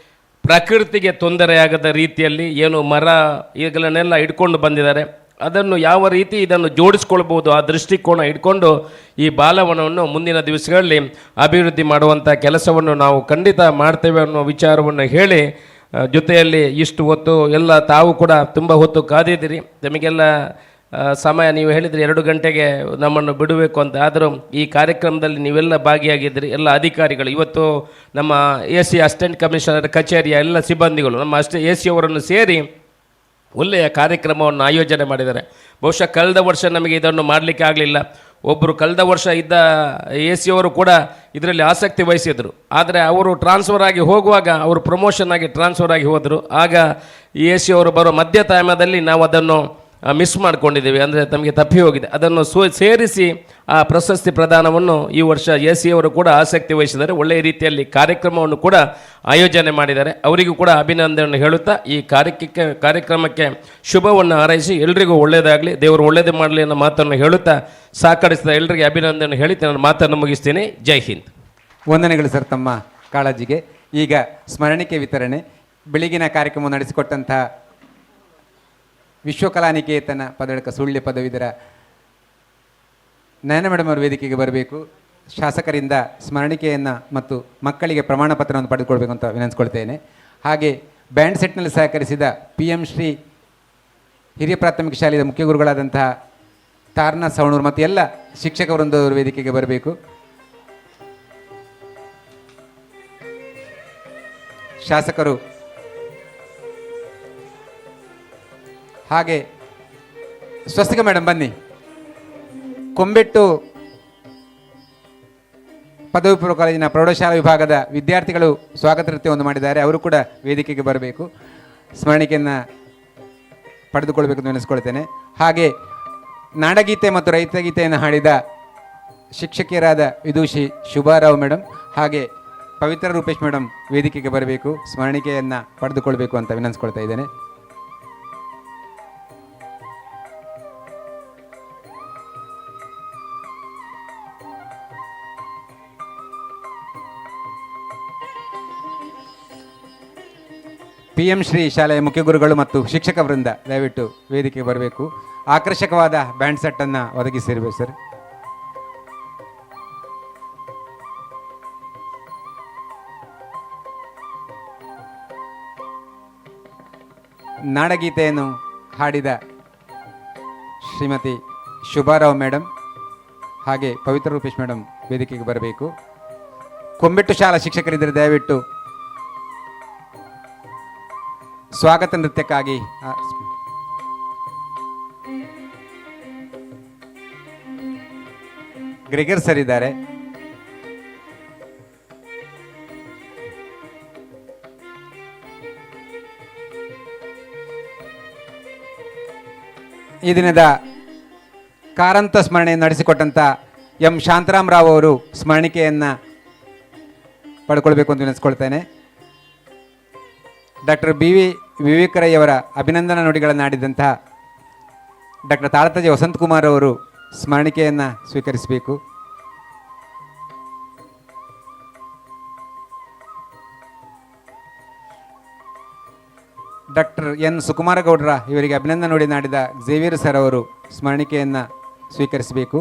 S: ಪ್ರಕೃತಿಗೆ ತೊಂದರೆಯಾಗದ ರೀತಿಯಲ್ಲಿ ಏನು ಮರ ಈಗಲನ್ನೆಲ್ಲ ಇಟ್ಕೊಂಡು ಬಂದಿದ್ದಾರೆ, ಅದನ್ನು ಯಾವ ರೀತಿ ಇದನ್ನು ಜೋಡಿಸ್ಕೊಳ್ಬೋದು ಆ ದೃಷ್ಟಿಕೋನ ಇಟ್ಕೊಂಡು ಈ ಬಾಲವನವನ್ನು ಮುಂದಿನ ದಿವಸಗಳಲ್ಲಿ ಅಭಿವೃದ್ಧಿ ಮಾಡುವಂಥ ಕೆಲಸವನ್ನು ನಾವು ಖಂಡಿತ ಮಾಡ್ತೇವೆ ಅನ್ನೋ ವಿಚಾರವನ್ನು ಹೇಳಿ, ಜೊತೆಯಲ್ಲಿ ಇಷ್ಟು ಹೊತ್ತು ಎಲ್ಲ ತಾವು ಕೂಡ ತುಂಬ ಹೊತ್ತು ಕಾದಿದ್ದೀರಿ. ನಮಗೆಲ್ಲ ಸಮಯ ನೀವು ಹೇಳಿದ್ರಿ 2 ಗಂಟೆಗೆ ನಮ್ಮನ್ನು ಬಿಡಬೇಕು ಅಂತ, ಆದರೂ ಈ ಕಾರ್ಯಕ್ರಮದಲ್ಲಿ ನೀವೆಲ್ಲ ಭಾಗಿಯಾಗಿದ್ದೀರಿ. ಎಲ್ಲ ಅಧಿಕಾರಿಗಳು ಇವತ್ತು ನಮ್ಮ AC ಅಸಿಸ್ಟೆಂಟ್ ಕಮಿಷನರ್ ಕಚೇರಿಯ ಎಲ್ಲ ಸಿಬ್ಬಂದಿಗಳು ನಮ್ಮ AC ಅವರನ್ನು ಸೇರಿ ಒಳ್ಳೆಯ ಕಾರ್ಯಕ್ರಮವನ್ನು ಆಯೋಜನೆ ಮಾಡಿದ್ದಾರೆ. ಬಹುಶಃ ಕಳೆದ ವರ್ಷ ನಮಗೆ ಇದನ್ನು ಮಾಡಲಿಕ್ಕೆ ಆಗಲಿಲ್ಲ. ಒಬ್ಬರು ಕಳೆದ ವರ್ಷ ಇದ್ದ AC ಅವರು ಕೂಡ ಇದರಲ್ಲಿ ಆಸಕ್ತಿ ವಹಿಸಿದರು, ಆದರೆ ಅವರು ಟ್ರಾನ್ಸ್ಫರ್ ಆಗಿ ಹೋಗುವಾಗ ಅವರು ಪ್ರಮೋಷನ್ ಆಗಿ ಟ್ರಾನ್ಸ್ಫರ್ ಆಗಿ ಹೋದರು. ಆಗ ಈ AC ಅವರು ಬರೋ ಮಧ್ಯ ಟೈಮದಲ್ಲಿ ನಾವು ಅದನ್ನು ಮಿಸ್ ಮಾಡ್ಕೊಂಡಿದ್ದೀವಿ, ಅಂದರೆ ತಮಗೆ ತಪ್ಪಿ ಹೋಗಿದೆ. ಅದನ್ನು ಸೇರಿಸಿ ಆ ಪ್ರಶಸ್ತಿ ಪ್ರದಾನವನ್ನು ಈ ವರ್ಷ AC ಅವರು ಕೂಡ ಆಸಕ್ತಿ ವಹಿಸಿದ್ದಾರೆ. ಒಳ್ಳೆಯ ರೀತಿಯಲ್ಲಿ ಕಾರ್ಯಕ್ರಮವನ್ನು ಕೂಡ ಆಯೋಜನೆ ಮಾಡಿದ್ದಾರೆ. ಅವರಿಗೂ ಕೂಡ ಅಭಿನಂದನೆಯನ್ನು ಹೇಳುತ್ತಾ ಈ ಕಾರ್ಯಕ್ರಮಕ್ಕೆ ಶುಭವನ್ನು ಹಾರೈಸಿ ಎಲ್ರಿಗೂ ಒಳ್ಳೆಯದಾಗಲಿ, ದೇವರು ಒಳ್ಳೆಯದು ಮಾಡಲಿ ಅನ್ನೋ ಮಾತನ್ನು ಹೇಳುತ್ತಾ ಸಹಕರಿಸಿದ ಎಲ್ಲರಿಗೆ ಅಭಿನಂದನೆ ಹೇಳಿ ನಾನು ಮಾತನ್ನು ಮುಗಿಸ್ತೀನಿ. ಜೈ ಹಿಂದ್.
A: ವಂದನೆಗಳು ಸರ್ ತಮ್ಮ ಕಾಳಜಿಗೆ. ಈಗ ಸ್ಮರಣಿಕೆ ವಿತರಣೆ. ಬೆಳಗಿನ ಕಾರ್ಯಕ್ರಮ ನಡೆಸಿಕೊಟ್ಟಂಥ ವಿಶ್ವಕಲಾನಿಕೇತನ ಪದಕ ಸುಳ್ಯ ಪದವೀಧರ ನಯನ ಮೇಡಮ್ ಅವರು ವೇದಿಕೆಗೆ ಬರಬೇಕು. ಶಾಸಕರಿಂದ ಸ್ಮರಣಿಕೆಯನ್ನು ಮತ್ತು ಮಕ್ಕಳಿಗೆ ಪ್ರಮಾಣ ಪತ್ರವನ್ನು ಪಡೆದುಕೊಳ್ಬೇಕು ಅಂತ ವಿನಂತಿಸ್ಕೊಳ್ತೇನೆ. ಹಾಗೆ ಬ್ಯಾಂಡ್ ಸೆಟ್ನಲ್ಲಿ ಸಹಕರಿಸಿದ PM ಶ್ರೀ ಹಿರಿಯ ಪ್ರಾಥಮಿಕ ಶಾಲೆಯ ಮುಖ್ಯ ಗುರುಗಳಾದಂತಹ ತಾರನಾಥ್ ಸವಣೂರು ಮತ್ತು ಎಲ್ಲ ಶಿಕ್ಷಕ ವೃಂದವರು ವೇದಿಕೆಗೆ ಬರಬೇಕು. ಶಾಸಕರು ಹಾಗೆ ಸ್ವಸ್ತಿಕ ಮೇಡಮ್ ಬನ್ನಿ. ಕೊಂಬೆಟ್ಟು ಪದವಿ ಪೂರ್ವ ಕಾಲೇಜಿನ ಪ್ರೌಢಶಾಲಾ ವಿಭಾಗದ ವಿದ್ಯಾರ್ಥಿಗಳು ಸ್ವಾಗತ ನೃತ್ಯವನ್ನು ಮಾಡಿದ್ದಾರೆ, ಅವರು ಕೂಡ ವೇದಿಕೆಗೆ ಬರಬೇಕು, ಸ್ಮರಣಿಕೆಯನ್ನು ಪಡೆದುಕೊಳ್ಬೇಕು ಅಂತ ನೆನೆಸ್ಕೊಳ್ತೇನೆ. ಹಾಗೆ ನಾಡಗೀತೆ ಮತ್ತು ರೈತಗೀತೆಯನ್ನು ಹಾಡಿದ ಶಿಕ್ಷಕಿಯರಾದ ವಿದೂಷಿ ಶುಭಾರಾವ್ ಮೇಡಮ್ ಹಾಗೆ ಪವಿತ್ರ ರೂಪೇಶ್ ಮೇಡಮ್ ವೇದಿಕೆಗೆ ಬರಬೇಕು, ಸ್ಮರಣಿಕೆಯನ್ನು ಪಡೆದುಕೊಳ್ಬೇಕು ಅಂತ ವಿನಂತಿಸ್ಕೊಳ್ತಾ ಇದ್ದೇನೆ. PM ಶ್ರೀ ಶಾಲೆಯ ಮುಖ್ಯ ಗುರುಗಳು ಮತ್ತು ಶಿಕ್ಷಕ ವೃಂದ ದಯವಿಟ್ಟು ವೇದಿಕೆಗೆ ಬರಬೇಕು. ಆಕರ್ಷಕವಾದ ಬ್ಯಾಂಡ್ ಸೆಟ್ಟನ್ನು ಒದಗಿಸಿರಬೇಕು ಸರ್. ನಾಡಗೀತೆಯನ್ನು ಹಾಡಿದ ಶ್ರೀಮತಿ ಶುಭಾರಾವ್ ಮೇಡಮ್ ಹಾಗೆ ಪವಿತ್ರ ರೂಪೇಶ್ ಮೇಡಮ್ ವೇದಿಕೆಗೆ ಬರಬೇಕು. ಕೊಂಬೆಟ್ಟು ಶಾಲಾ ಶಿಕ್ಷಕರಿದ್ದರೆ ದಯವಿಟ್ಟು ಸ್ವಾಗತ ನೃತ್ಯಕ್ಕಾಗಿ ಗ್ರೆಗರ್ ಸರ್ ಇದ್ದಾರೆ. ಈ ದಿನದ ಕಾರಂತ ಸ್ಮರಣೆಯನ್ನು ನಡೆಸಿಕೊಟ್ಟಂಥ M ಶಾಂತರಾಮ್ ರಾವ್ ಅವರು ಸ್ಮರಣಿಕೆಯನ್ನು ಪಡ್ಕೊಳ್ಬೇಕು ಅಂತ ನೆನೆಸ್ಕೊಳ್ತೇನೆ. ಡಾಕ್ಟರ್ BV ವಿವೇಕರಯ್ಯವರ ಅಭಿನಂದನಾ ನುಡಿಗಳನ್ನು ಆಡಿದಂತಹ ಡಾಕ್ಟರ್ ತಾಳತಜೆ ವಸಂತಕುಮಾರ್ ಅವರು ಸ್ಮರಣಿಕೆಯನ್ನು ಸ್ವೀಕರಿಸಬೇಕು. ಡಾಕ್ಟರ್ N ಸುಕುಮಾರಗೌಡರ ಇವರಿಗೆ ಅಭಿನಂದನಾ ನುಡಿ ನಾಡಿದ ಝೇವಿಯರ್ ಸರ್ ಅವರು ಸ್ಮರಣಿಕೆಯನ್ನು ಸ್ವೀಕರಿಸಬೇಕು.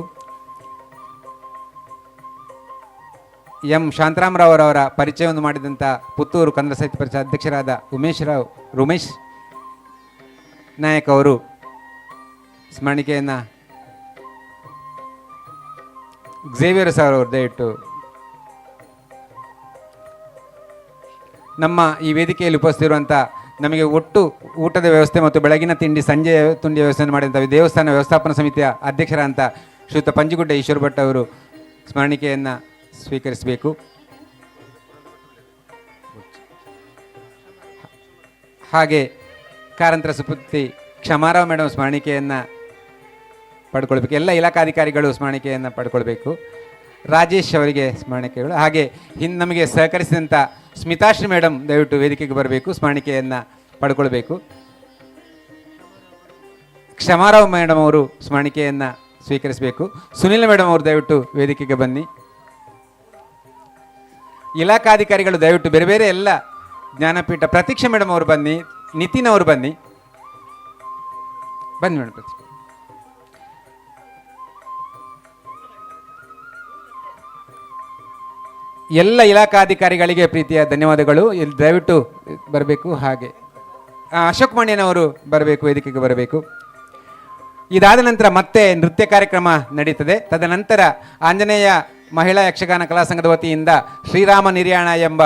A: M ಶಾಂತರಾಮರಾವ್ ಪರಿಚಯವನ್ನು ಮಾಡಿದಂಥ ಪುತ್ತೂರು ಕನ್ನಡ ಸಾಹಿತ್ಯ ಪರಿಷತ್ ಅಧ್ಯಕ್ಷರಾದ ಉಮೇಶ್ ನಾಯಕ್ ಅವರು ಸ್ಮರಣಿಕೆಯನ್ನು ಝೇವಿಯರ್ ಸರ್ ಅವರು ದಯವಿಟ್ಟು ನಮ್ಮ ಈ ವೇದಿಕೆಯಲ್ಲಿ ಉಪಸ್ಥಿತಿರುವಂಥ ನಮಗೆ ಒಟ್ಟು ಊಟದ ವ್ಯವಸ್ಥೆ ಮತ್ತು ಬೆಳಗಿನ ತಿಂಡಿ ಸಂಜೆ ತಿಂಡಿ ವ್ಯವಸ್ಥೆ ಮಾಡಿದಂಥ ದೇವಸ್ಥಾನ ವ್ಯವಸ್ಥಾಪನಾ ಸಮಿತಿಯ ಅಧ್ಯಕ್ಷರಾದಂಥ ಶ್ರೀಯುತ ಪಂಜುಗುಡ್ಡ ಈಶ್ವರ ಭಟ್ ಅವರು ಸ್ಮರಣಿಕೆಯನ್ನು ಸ್ವೀಕರಿಸಬೇಕು. ಹಾಗೆ ಕಾರಂತರ ಸುಪುತ್ರಿ ಕ್ಷಮಾರಾವ್ ಮೇಡಮ್ ಸ್ಮರಣಿಕೆಯನ್ನು ಪಡ್ಕೊಳ್ಬೇಕು. ಎಲ್ಲ ಇಲಾಖಾಧಿಕಾರಿಗಳು ಸ್ಮರಣಿಕೆಯನ್ನು ಪಡ್ಕೊಳ್ಬೇಕು. ರಾಜೇಶ್ ಅವರಿಗೆ ಸ್ಮರಣಿಕೆಗಳು. ಹಾಗೆ ನಮಗೆ ಸಹಕರಿಸಿದಂಥ ಸ್ಮಿತಾಶ್ರೀ ಮೇಡಮ್ ದಯವಿಟ್ಟು ವೇದಿಕೆಗೆ ಬರಬೇಕು, ಸ್ಮರಣಿಕೆಯನ್ನು ಪಡ್ಕೊಳ್ಬೇಕು. ಕ್ಷಮಾರಾವ್ ಮೇಡಮ್ ಅವರು ಸ್ಮರಣಿಕೆಯನ್ನು ಸ್ವೀಕರಿಸಬೇಕು. ಸುನಿಲ್ ಮೇಡಮ್ ಅವರು ದಯವಿಟ್ಟು ವೇದಿಕೆಗೆ ಬನ್ನಿ. ಇಲಾಖಾಧಿಕಾರಿಗಳು ದಯವಿಟ್ಟು ಬೇರೆ ಬೇರೆ ಎಲ್ಲ ಜ್ಞಾನಪೀಠ ಪ್ರತೀಕ್ಷಾ ಮೇಡಮ್ ಅವರು ಬನ್ನಿ, ನಿತಿನ್ ಅವರು ಬನ್ನಿ ಮೇಡಮ್. ಪ್ರತೀಕ್ಷಾ ಎಲ್ಲ ಇಲಾಖಾಧಿಕಾರಿಗಳಿಗೆ ಪ್ರೀತಿಯ ಧನ್ಯವಾದಗಳು. ಇಲ್ಲಿ ದಯವಿಟ್ಟು ಬರಬೇಕು. ಹಾಗೆ ಅಶೋಕ್ ಮಣ್ಯನವರು ಬರಬೇಕು, ವೇದಿಕೆಗೆ ಬರಬೇಕು. ಇದಾದ ನಂತರ ಮತ್ತೆ ನೃತ್ಯ ಕಾರ್ಯಕ್ರಮ ನಡೀತದೆ. ತದನಂತರ ಆಂಜನೇಯ ಮಹಿಳಾ ಯಕ್ಷಗಾನ ಕಲಾ ಸಂಘದ ವತಿಯಿಂದ ಶ್ರೀರಾಮ ನಿರ್ಯಾಣ ಎಂಬ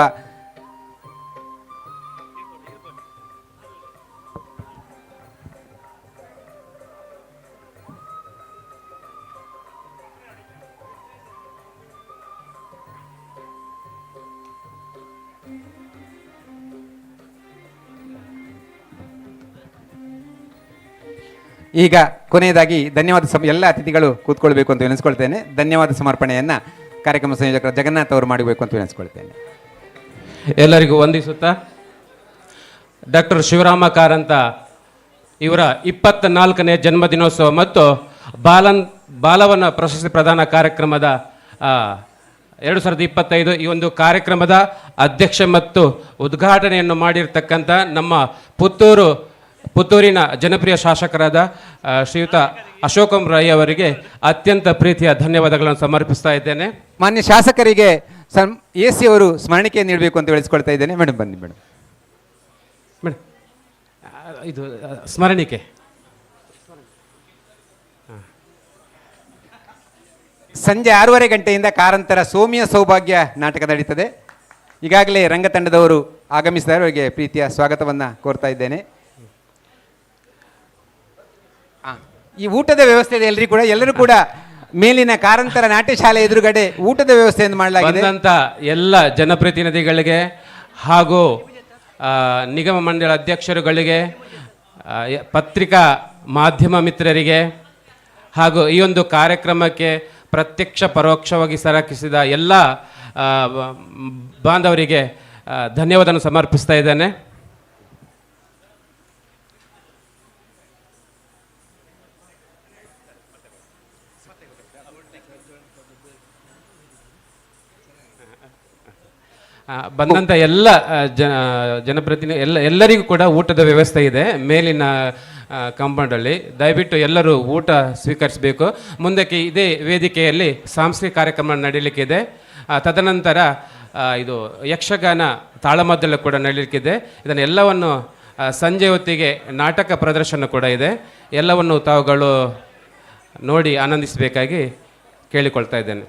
A: ಈಗ ಕೊನೆಯದಾಗಿ ಧನ್ಯವಾದ ಎಲ್ಲ ಅತಿಥಿಗಳು ಕೂತ್ಕೊಳ್ಬೇಕು ಅಂತ ವಿನಿಸ್ಕೊಳ್ತೇನೆ. ಧನ್ಯವಾದ ಸಮರ್ಪಣೆಯನ್ನು ಕಾರ್ಯಕ್ರಮ ಸಂಯೋಜಕರ ಜಗನ್ನಾಥ್ ಅವರು ಮಾಡಬೇಕು ಅಂತ ವಿನಿಸ್ಕೊಳ್ತೇನೆ.
S: ಎಲ್ಲರಿಗೂ ವಂದಿಸುತ್ತಾ ಡಾಕ್ಟರ್ ಶಿವರಾಮ ಕಾರಂತ ಇವರ 24ನೇ ಜನ್ಮದಿನೋತ್ಸವ ಮತ್ತು ಬಾಲವನ ಪ್ರಶಸ್ತಿ ಪ್ರದಾನ ಕಾರ್ಯಕ್ರಮದ 2025 ಈ ಒಂದು ಕಾರ್ಯಕ್ರಮದ ಅಧ್ಯಕ್ಷ ಮತ್ತು ಉದ್ಘಾಟನೆಯನ್ನು ಮಾಡಿರ್ತಕ್ಕಂಥ ನಮ್ಮ ಪುತ್ತೂರಿನ ಜನಪ್ರಿಯ ಶಾಸಕರಾದ ಶ್ರೀಯುತ ಅಶೋಕಂ ರೈ ಅವರಿಗೆ ಅತ್ಯಂತ ಪ್ರೀತಿಯ ಧನ್ಯವಾದಗಳನ್ನು ಸಮರ್ಪಿಸ್ತಾ ಇದ್ದೇನೆ.
A: ಮಾನ್ಯ ಶಾಸಕರಿಗೆ AC ಅವರು ಸ್ಮರಣಿಕೆ ನೀಡಬೇಕು ಅಂತ ಹೇಳಿಸ್ಕೊಳ್ತಾ ಇದ್ದೇನೆ. ಮೇಡಮ್ ಬನ್ನಿ ಮೇಡಮ್.
S: ಇದು ಸ್ಮರಣಿಕೆ.
A: ಸಂಜೆ 6:30 ಗಂಟೆಯಿಂದ ಕಾರಂತರ ಸೌಮ್ಯ ಸೌಭಾಗ್ಯ ನಾಟಕ ನಡೀತದೆ. ಈಗಾಗಲೇ ರಂಗತಂಡದವರು ಆಗಮಿಸಿದ್ದಾರೆ, ಅವರಿಗೆ ಪ್ರೀತಿಯ ಸ್ವಾಗತವನ್ನು ಕೋರ್ತಾ ಇದ್ದೇನೆ. ಈ ಊಟದ ವ್ಯವಸ್ಥೆ ಇದೆ ಎಲ್ಲರೂ ಕೂಡ ಮೇಲಿನ ಕಾರಂತರ ನಾಟ್ಯ ಶಾಲೆ ಎದುರುಗಡೆ ಊಟದ ವ್ಯವಸ್ಥೆಯನ್ನು ಮಾಡಲಾಗಿದೆ.
S: ಬಂದಂಥ ಎಲ್ಲ ಜನಪ್ರತಿನಿಧಿಗಳಿಗೆ ಹಾಗೂ ನಿಗಮ ಮಂಡಳ ಅಧ್ಯಕ್ಷರುಗಳಿಗೆ, ಪತ್ರಿಕಾ ಮಾಧ್ಯಮ ಮಿತ್ರರಿಗೆ ಹಾಗೂ ಈ ಒಂದು ಕಾರ್ಯಕ್ರಮಕ್ಕೆ ಪ್ರತ್ಯಕ್ಷ ಪರೋಕ್ಷವಾಗಿ ಸಹಕರಿಸಿದ ಎಲ್ಲ ಬಾಂಧವರಿಗೆ ಧನ್ಯವಾದವನ್ನು ಸಮರ್ಪಿಸ್ತಾ ಇದ್ದೇನೆ. ಬಂದಂಥ ಎಲ್ಲ ಜನಪ್ರತಿನಿಧಿ ಎಲ್ಲರಿಗೂ ಕೂಡ ಊಟದ ವ್ಯವಸ್ಥೆ ಇದೆ ಮೇಲಿನ ಕಾಂಪೌಂಡಲ್ಲಿ. ದಯವಿಟ್ಟು ಎಲ್ಲರೂ ಊಟ ಸ್ವೀಕರಿಸಬೇಕು. ಮುಂದಕ್ಕೆ ಇದೇ ವೇದಿಕೆಯಲ್ಲಿ ಸಾಂಸ್ಕೃತಿಕ ಕಾರ್ಯಕ್ರಮ ನಡೀಲಿಕ್ಕಿದೆ. ತದನಂತರ ಇದು ಯಕ್ಷಗಾನ ತಾಳಮದ್ದಲೆ ಕೂಡ ನಡೀಲಿಕ್ಕಿದೆ. ಇದನ್ನೆಲ್ಲವನ್ನು ಸಂಜೆ ಹೊತ್ತಿಗೆ ನಾಟಕ ಪ್ರದರ್ಶನ ಕೂಡ ಇದೆ. ಎಲ್ಲವನ್ನು ತಾವುಗಳು ನೋಡಿ ಆನಂದಿಸಬೇಕಾಗಿ ಕೇಳಿಕೊಳ್ತಾ ಇದ್ದೇನೆ.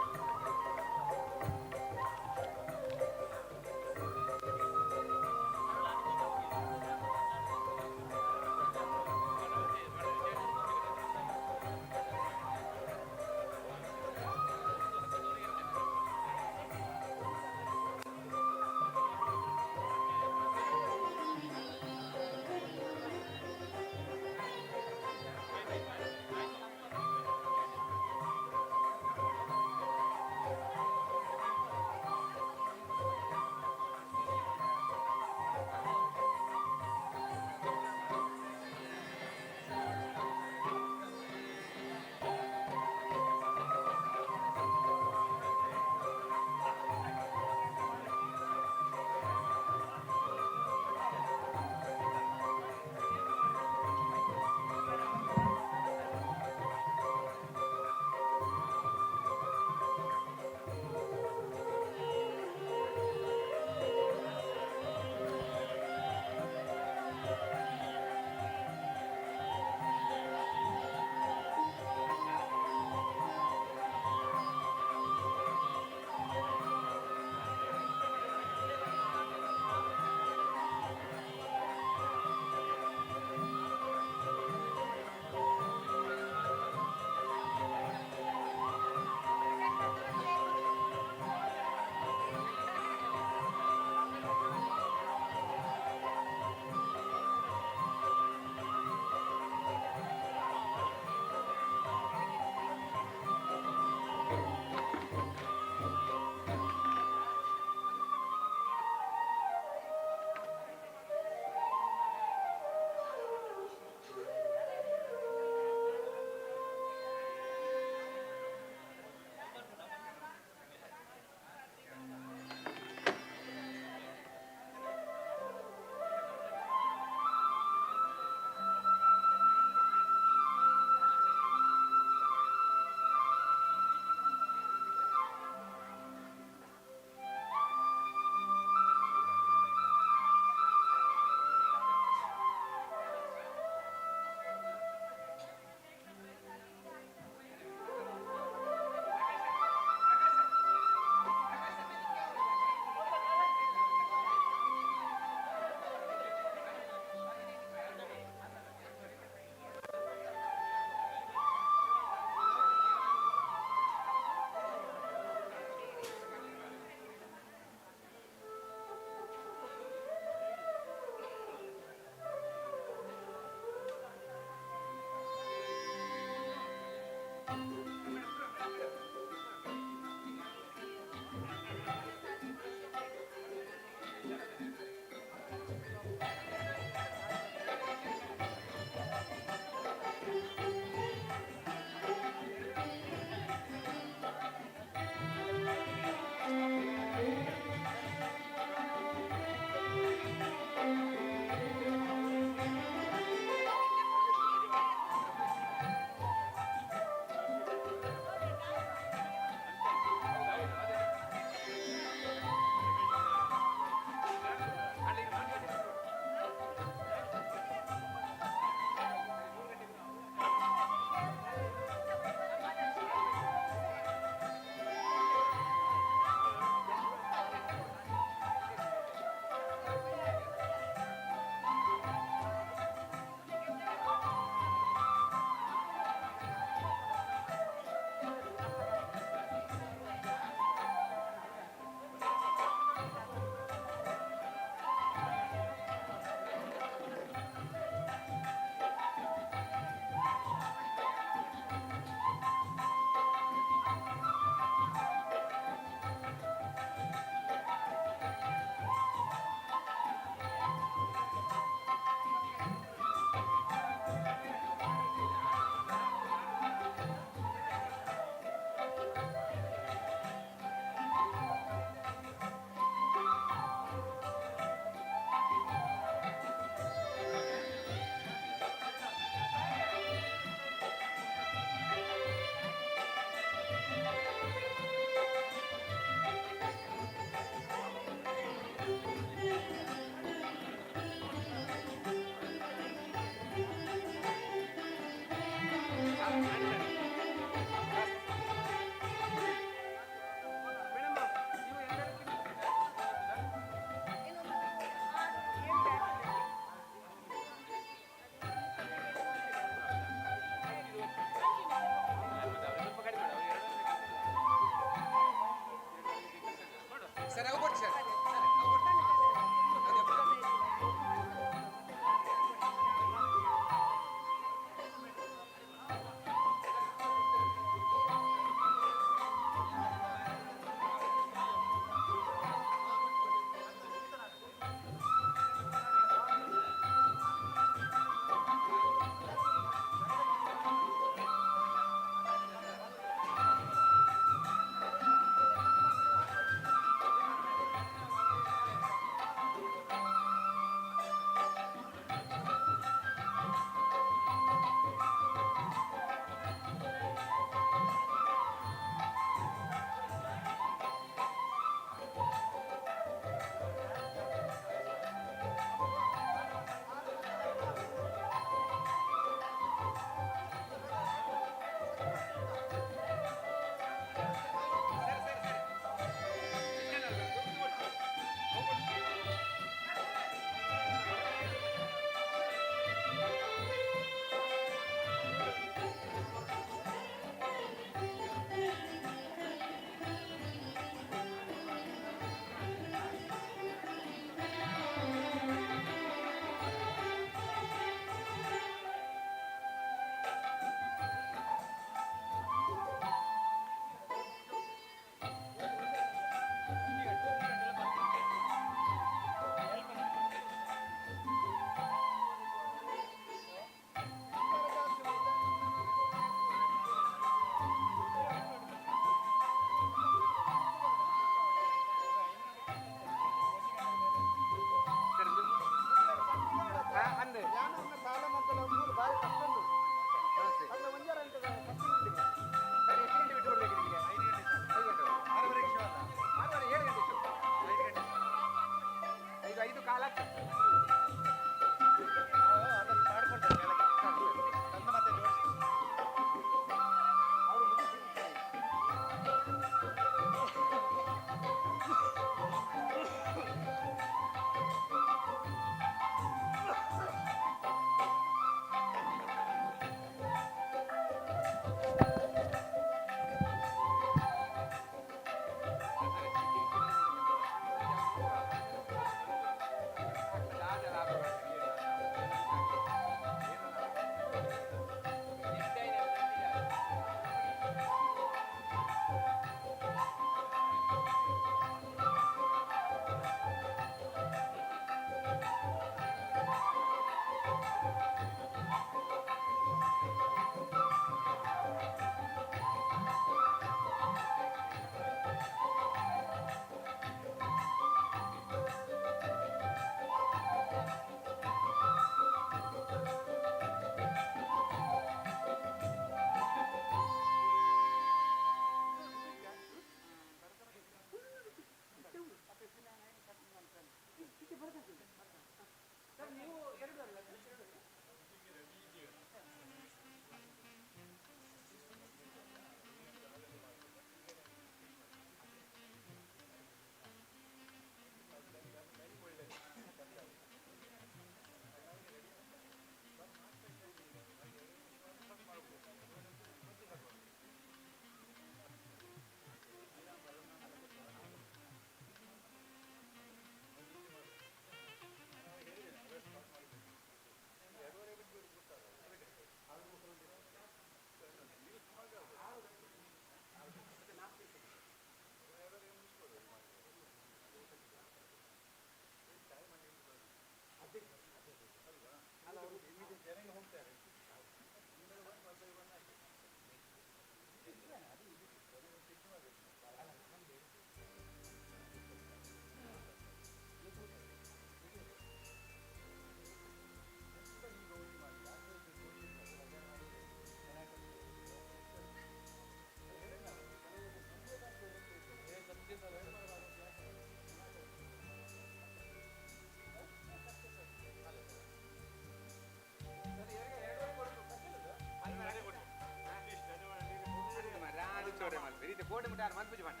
A: ಬೋರ್ಡ್ ಮುಟ್ಟಾರ ಮನ್ಪುಜಿ ಬಣ್ಣ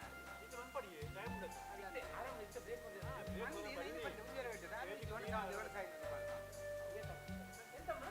A: ಆರಾಮ ಇಷ್ಟ ಬೇಕು ಎಂತಮ್ಮ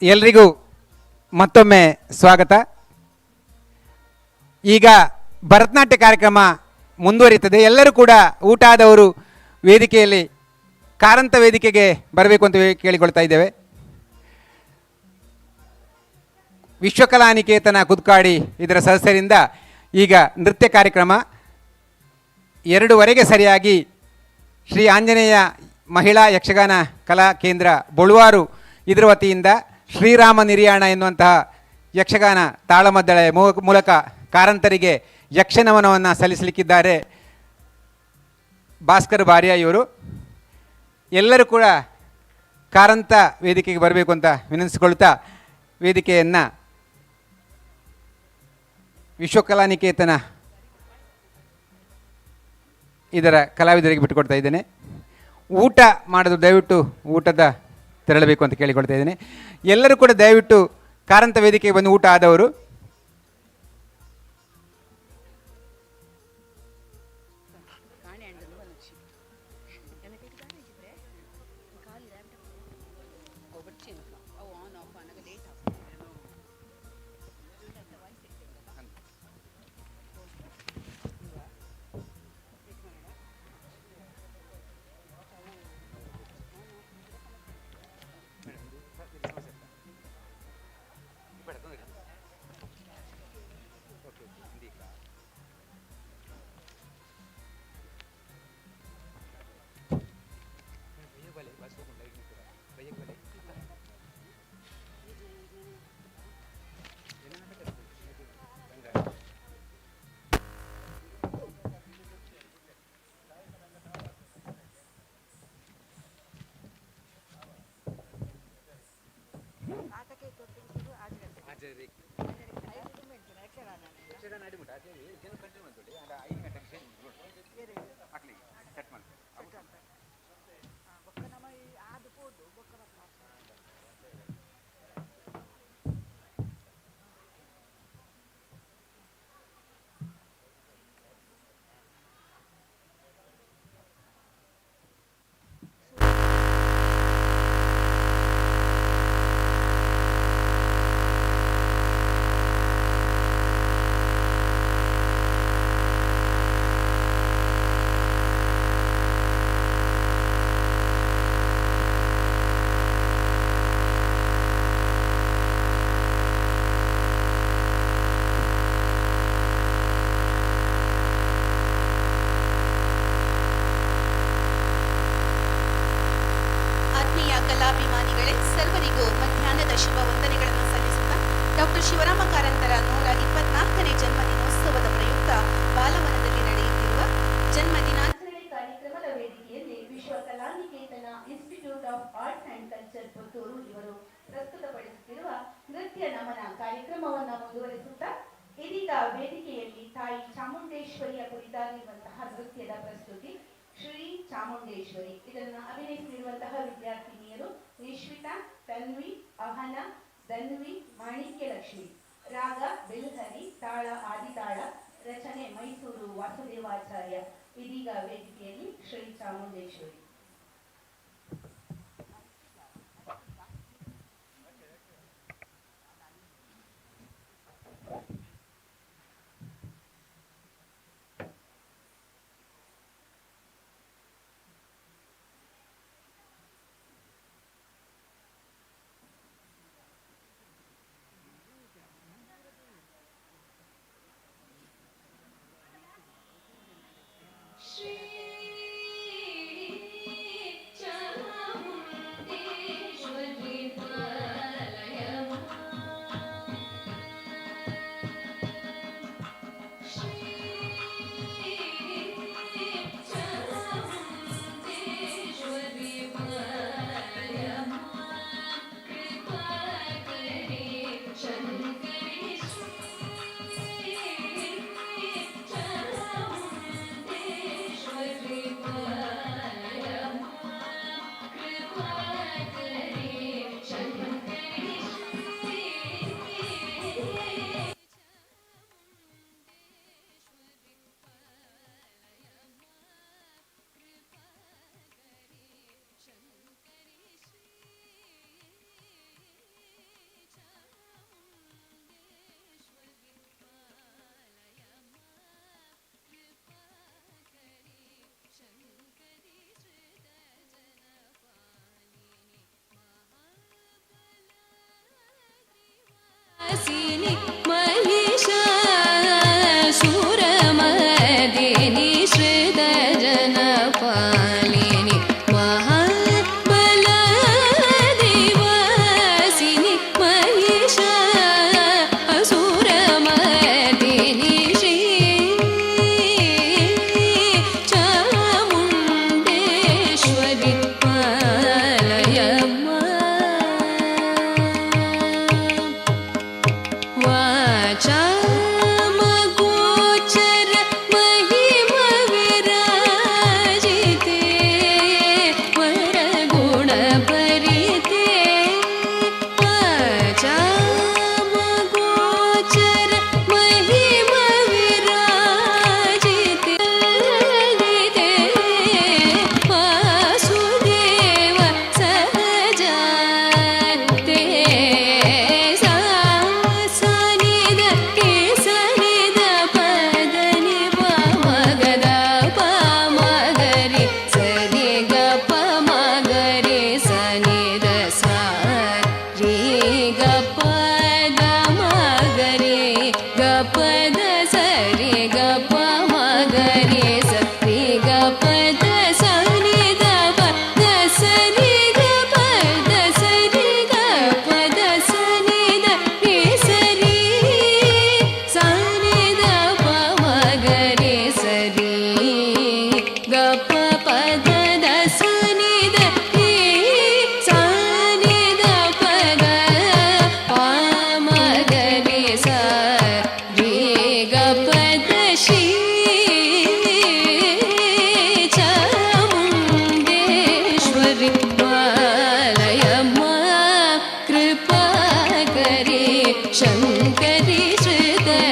A: ಎಲ್ರಿಗೂ ಮತ್ತೊಮ್ಮೆ ಸ್ವಾಗತ. ಈಗ ಭರತನಾಟ್ಯ ಕಾರ್ಯಕ್ರಮ ಮುಂದುವರಿಯುತ್ತದೆ. ಎಲ್ಲರೂ ಕೂಡ ಊಟ ಆದವರು ವೇದಿಕೆಯಲ್ಲಿ ಕಾರಂತ ವೇದಿಕೆಗೆ ಬರಬೇಕು ಅಂತ ಕೇಳಿಕೊಳ್ತಾ ಇದ್ದೇವೆ. ವಿಶ್ವಕಲಾನಿಕೇತನ ಕುದ್ಕಾಡಿ ಇದರ ಸದಸ್ಯರಿಂದ ಈಗ ನೃತ್ಯ ಕಾರ್ಯಕ್ರಮ 2:15 ಸರಿಯಾಗಿ ಶ್ರೀ ಆಂಜನೇಯ ಮಹಿಳಾ ಯಕ್ಷಗಾನ ಕಲಾ ಕೇಂದ್ರ ಬೊಳುವಾರು ಇದರ ವತಿಯಿಂದ ಶ್ರೀರಾಮ ನಿರ್ಯಾಣ ಎನ್ನುವಂತಹ ಯಕ್ಷಗಾನ ತಾಳಮದ್ದಳೆ ಮೂಲಕ ಕಾರಂತರಿಗೆ ಯಕ್ಷನಮನವನ್ನು ಸಲ್ಲಿಸಲಿಕ್ಕಿದ್ದಾರೆ ಭಾಸ್ಕರ್ ಬಾರಿಯಾ ಇವರು. ಎಲ್ಲರೂ ಕೂಡ ಕಾರಂತ ವೇದಿಕೆಗೆ ಬರಬೇಕು ಅಂತ ವಿನಂತಿಸಿಕೊಳ್ತಾ ವೇದಿಕೆಯನ್ನು ವಿಶ್ವಕಲಾನಿಕೇತನ ಇದರ ಕಲಾವಿದರಿಗೆ ಬಿಟ್ಟುಕೊಡ್ತಾ ಇದ್ದೇನೆ. ಊಟ ಮಾಡೋದು ದಯವಿಟ್ಟು ಊಟದ ತೆರಳಬೇಕು ಅಂತ ಕೇಳಿಕೊಳ್ತಾ ಇದ್ದೇನೆ. ಎಲ್ಲರೂ ಕೂಡ ದಯವಿಟ್ಟು ಕಾರಂತ ವೇದಿಕೆಗೆ ಬಂದು ಊಟ ಆದವರು
B: ಕಲಾಭಿಮಾನಿಗಳೇ, ಸರ್ವರಿಗೂ ಮಧ್ಯಾಹ್ನದ ಶುಭ ವಂದನೆಗಳನ್ನು ಸಲ್ಲಿಸುತ್ತಾ ಡಾಕ್ಟರ್ ಶಿವರಾಮ ಕಾರಂತರ 124ನೇ ಜನ್ಮದಿನೋತ್ಸವದ ಪ್ರಯುಕ್ತ ಬಾಲವನದಲ್ಲಿ ನಡೆಯುತ್ತಿರುವ ಜನ್ಮದಿನಾಚರಣೆ ಕಾರ್ಯಕ್ರಮದ ವೇದಿಕೆಯಲ್ಲಿ Vishwa Kalaniketan Institute of Arts and Culture Puttur ಇವರು ಪ್ರಸ್ತುತಪಡಿಸುತ್ತಿರುವ ನೃತ್ಯ ನಮನ ಕಾರ್ಯಕ್ರಮವನ್ನು ಮುಂದುವರಿಸುತ್ತಾ ಇದೀಗ ವೇದಿಕೆಯಲ್ಲಿ ತಾಯಿ ಚಾಮುಂಡೇಶ್ವರಿಯ ಕುರಿತಾಗಿರುವಂತಹ ನೃತ್ಯದ ಪ್ರಸ್ತುತಿ ಶ್ರೀ ಚಾಮುಂಡೇಶ್ವರಿ. ಇದನ್ನು ಅಭಿನಯಿಸಿರುವಂತಹ ವಿದ್ಯಾರ್ಥಿನಿಯರು ನಿಶ್ವಿತಾ, ತನ್ವಿ, ಅಹನ, ಧನ್ವಿ, ಮಾಣಿಕ್ಯಲಕ್ಷ್ಮಿ. ರಾಗ ಬೆಲ್ಹರಿ, ತಾಳ ಆದಿತಾಳ, ರಚನೆ ಮೈಸೂರು ವಾಸುದೇವಾಚಾರ್ಯ. ಇದೀಗ ವೇದಿಕೆಯಲ್ಲಿ ಶ್ರೀ ಚಾಮುಂಡೇಶ್ವರಿ.
C: ಶ್ರೀ वाचामगोचर महिमविराजिते वरगुणभरिते वाचामगोचर महिमविराजिते वासुदेव सहजाते सानिद केसनिद पदनि पमगद पमगरि सनि ग पमगरि सनिद सारि ग पद मगरि ग पद सरि ग पमगरि सरि ग पद सनिद पद सनि ग पद सरि ग पद सनिद केसरि सनिद पमगरि सरि ग पद सनिद सनिद पद पमगरि सरि ग पद श्री चामुण्डेश्वरि वालयम्म कृपाकरि शङ्करि श्रितजनपालिनि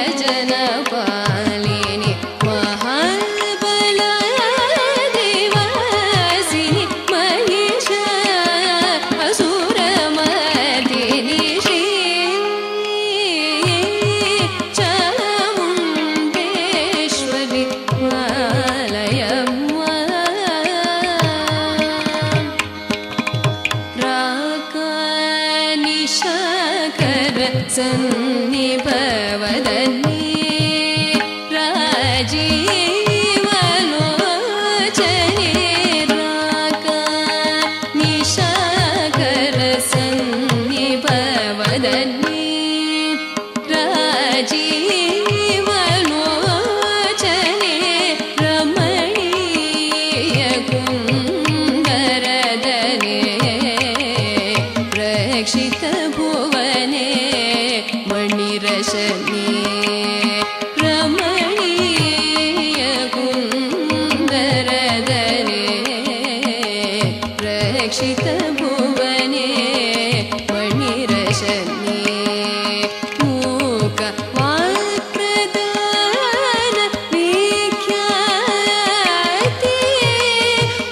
C: महाबलदेवासिनि महिष असुरमर्दिनि श्री चामुण्डेश्वरि वालयम्म राकानिशाकर सन्निभवदन्नि राजीवलोचने राकानिशाकर सन्निभवदन्नि राजीवलोचने रमणीय कुन्दरदने रक्षित भुवने मणिरशने रमणीय कुन्दरदने रक्षित भुवने मणिरशने मूक वाक्प्रदान विख्याति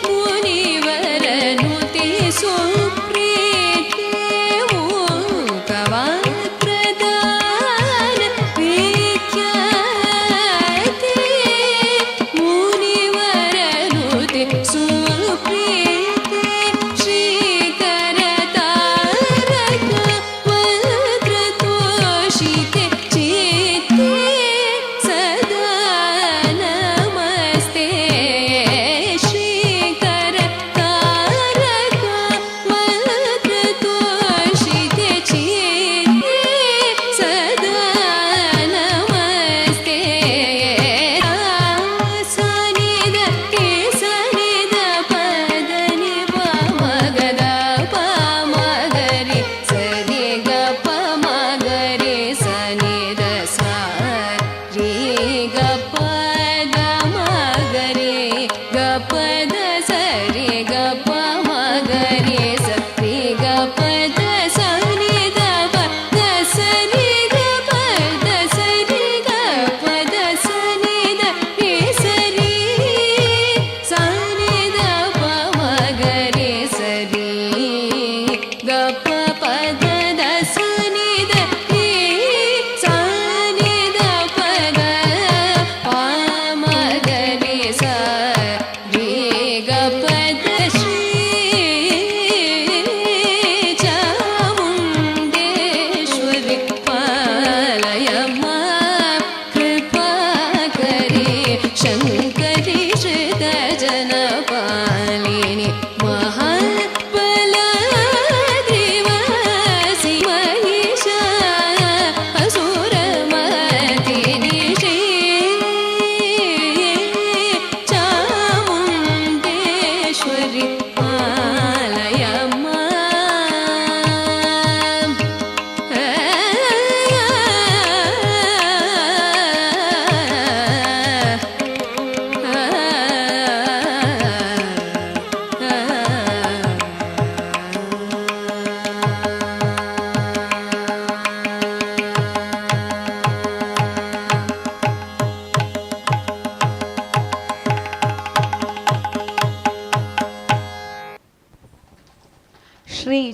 C: मुनिवरनुति सुप्रीति मूक वाक्प्रदान विख्याति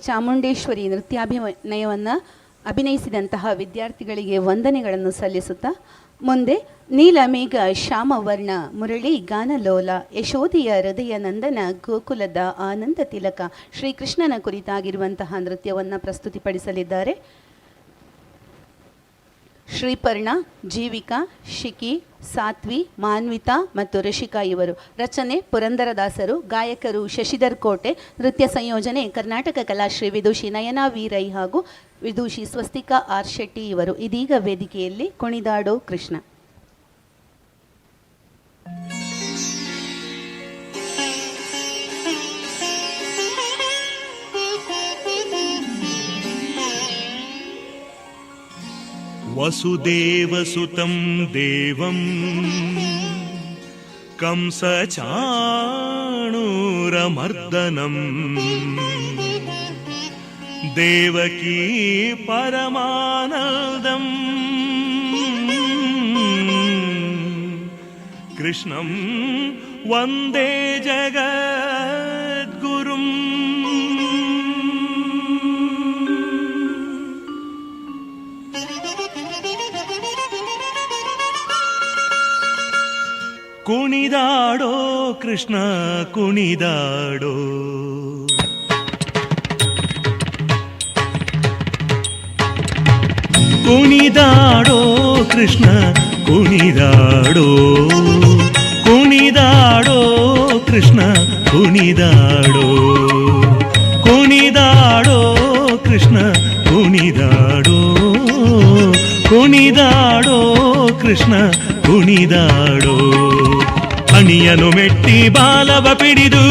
B: ಚಾಮುಂಡೇಶ್ವರಿ ನೃತ್ಯಾಭಿನಯವನ್ನು ಅಭಿನಯಿಸಿದಂತಹ ವಿದ್ಯಾರ್ಥಿಗಳಿಗೆ ವಂದನೆಗಳನ್ನು ಸಲ್ಲಿಸುತ್ತಾ ಮುಂದೆ ನೀಲಮೇಘ ಶ್ಯಾಮವರ್ಣ ಮುರಳಿ ಗಾನಲೋಲ ಯಶೋದೆಯ ಹೃದಯ ನಂದನ ಗೋಕುಲದ ಆನಂದ ತಿಲಕ ಶ್ರೀಕೃಷ್ಣನ ಕುರಿತಾಗಿರುವಂತಹ ನೃತ್ಯವನ್ನು ಪ್ರಸ್ತುತಿಪಡಿಸಲಿದ್ದಾರೆ. ಶ್ರೀಪರ್ಣ, ಜೀವಿಕಾ, ಶಿಖಿ, ಸಾತ್ವಿ, ಮಾನ್ವಿತಾ ಮತ್ತು ಋಷಿಕಾ ಇವರು. ರಚನೆ ಪುರಂದರದಾಸರು. ಗಾಯಕರು ಶಶಿಧರ್ ಕೋಟೆ. ನೃತ್ಯ ಸಂಯೋಜನೆ ಕರ್ನಾಟಕ ಕಲಾಶ್ರೀ ವಿದೂಷಿ ನಯನಾ ವಿ ರೈ ಹಾಗೂ ವಿದೂಷಿ ಸ್ವಸ್ತಿಕಾ ಆರ್ ಶೆಟ್ಟಿ ಇವರು. ಇದೀಗ ವೇದಿಕೆಯಲ್ಲಿ ಕುಣಿದಾಡೋ ಕೃಷ್ಣ.
F: ವಸುದೇವಸುತಂ ದೇವಂ ಕಂಸಚಾಣೂರಮರ್ದನಂ ದೇವಕೀ ಪರಮಾನಂದಂ ಕೃಷ್ಣಂ ವಂದೇ ಜಗದ್ಗುರುಂ. ಕುಣಿದಾಡೋ ಕೃಷ್ಣ ಕುಣಿದಾಡೋ, ಕುಣಿದಾಡೋ ಕೃಷ್ಣ ಕುಣಿದಾಡೋ, ಕುಣಿದಾಡೋ ಕೃಷ್ಣ ಕುಣಿದಾಡೋ, ಕುಣಿದಾಡೋ ಕೃಷ್ಣ ಕುಣಿದಾಡೋ, ಕುಣಿದಾಡೋ ಕೃಷ್ಣ ಕುಣಿದಾಡೋ. ಹಣಿಯನು ಮೆಟ್ಟಿ ಬಾಲವ ಪಿಡಿದು,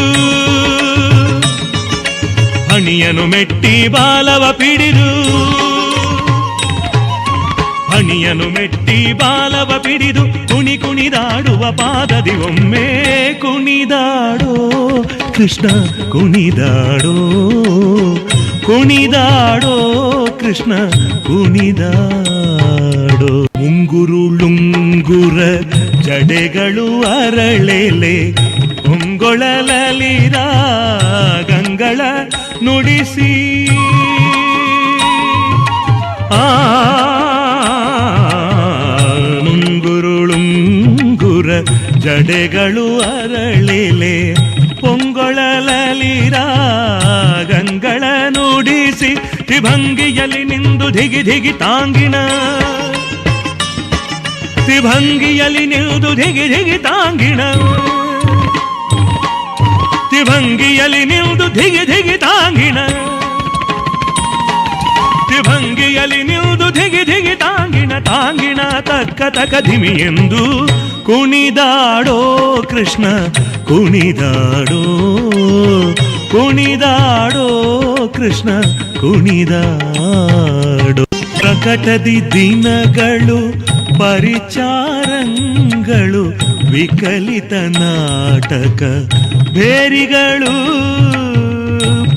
F: ಹಣಿಯನು ಮೆಟ್ಟಿ ಬಾಲವ ಪಿಡಿದು, ಹಣಿಯನು ಮೆಟ್ಟಿ ಬಾಲವ ಪಿಡಿದು ಕುಣಿ ಕುಣಿದಾಡುವ ಪಾದದಿ ಒಮ್ಮೆ ಕುಣಿದಾಡೋ ಕೃಷ್ಣ ಕುಣಿದಾಡೋ, ಕುಣಿದಾಡೋ ಕೃಷ್ಣ ಕುಣಿದಾಡೋ. ಮುಂಗುರುಳುಂಗುರ ಜಡೆಗಳು ಅರಳೆಲೆ ಹೊಂಗೊಳಲಲಿರ ಗಂಗಳ ನುಡಿಸಿ ಮುಂಗುರುಳುಂಗುರ ಜಡೆಗಳು ಅರಳೆಲೆ ಪೊಂಗೊಳಲಲಿರ ಗಂಗಳ ನುಡಿಸಿ ತ್ರಿಭಂಗಿಯಲ್ಲಿ ನಿಂದು ಧಿಗಿ ಧಿಗಿ ತಾಂಗಿನ, ತ್ರಿಭಂಗಿಯಲ್ಲಿ ನಿಲ್ದು ಧಿಗಿ ಧಿಗಿ ತಾಂಗಿಣ, ತ್ರಿಭಂಗಿಯಲ್ಲಿ ನಿಲ್ದು ಧಿಗಿ ಧಿಗಿ ತಾಂಗಿಣ, ತ್ರಿಭಂಗಿಯಲ್ಲಿ ನಿಲ್ದು ಧಿಗಿ ಧಿಗಿ ತಾಂಗಿಣ, ತಾಂಗಿಣ ತಕ್ಕ ತಕ ಧಿಮಿ ಎಂದು ಕುಣಿದಾಡೋ ಕೃಷ್ಣ ಕುಣಿದಾಡೋ, ಕುಣಿದಾಡೋ ಕೃಷ್ಣ ಕುಣಿದಾಡೋ. ಪ್ರಕಟದಿ ದಿನಗಳು ಪರಿಚಾರಂಗಳು ವಿಕಲಿತ ನಾಟಕ ಭೇರಿಗಳು,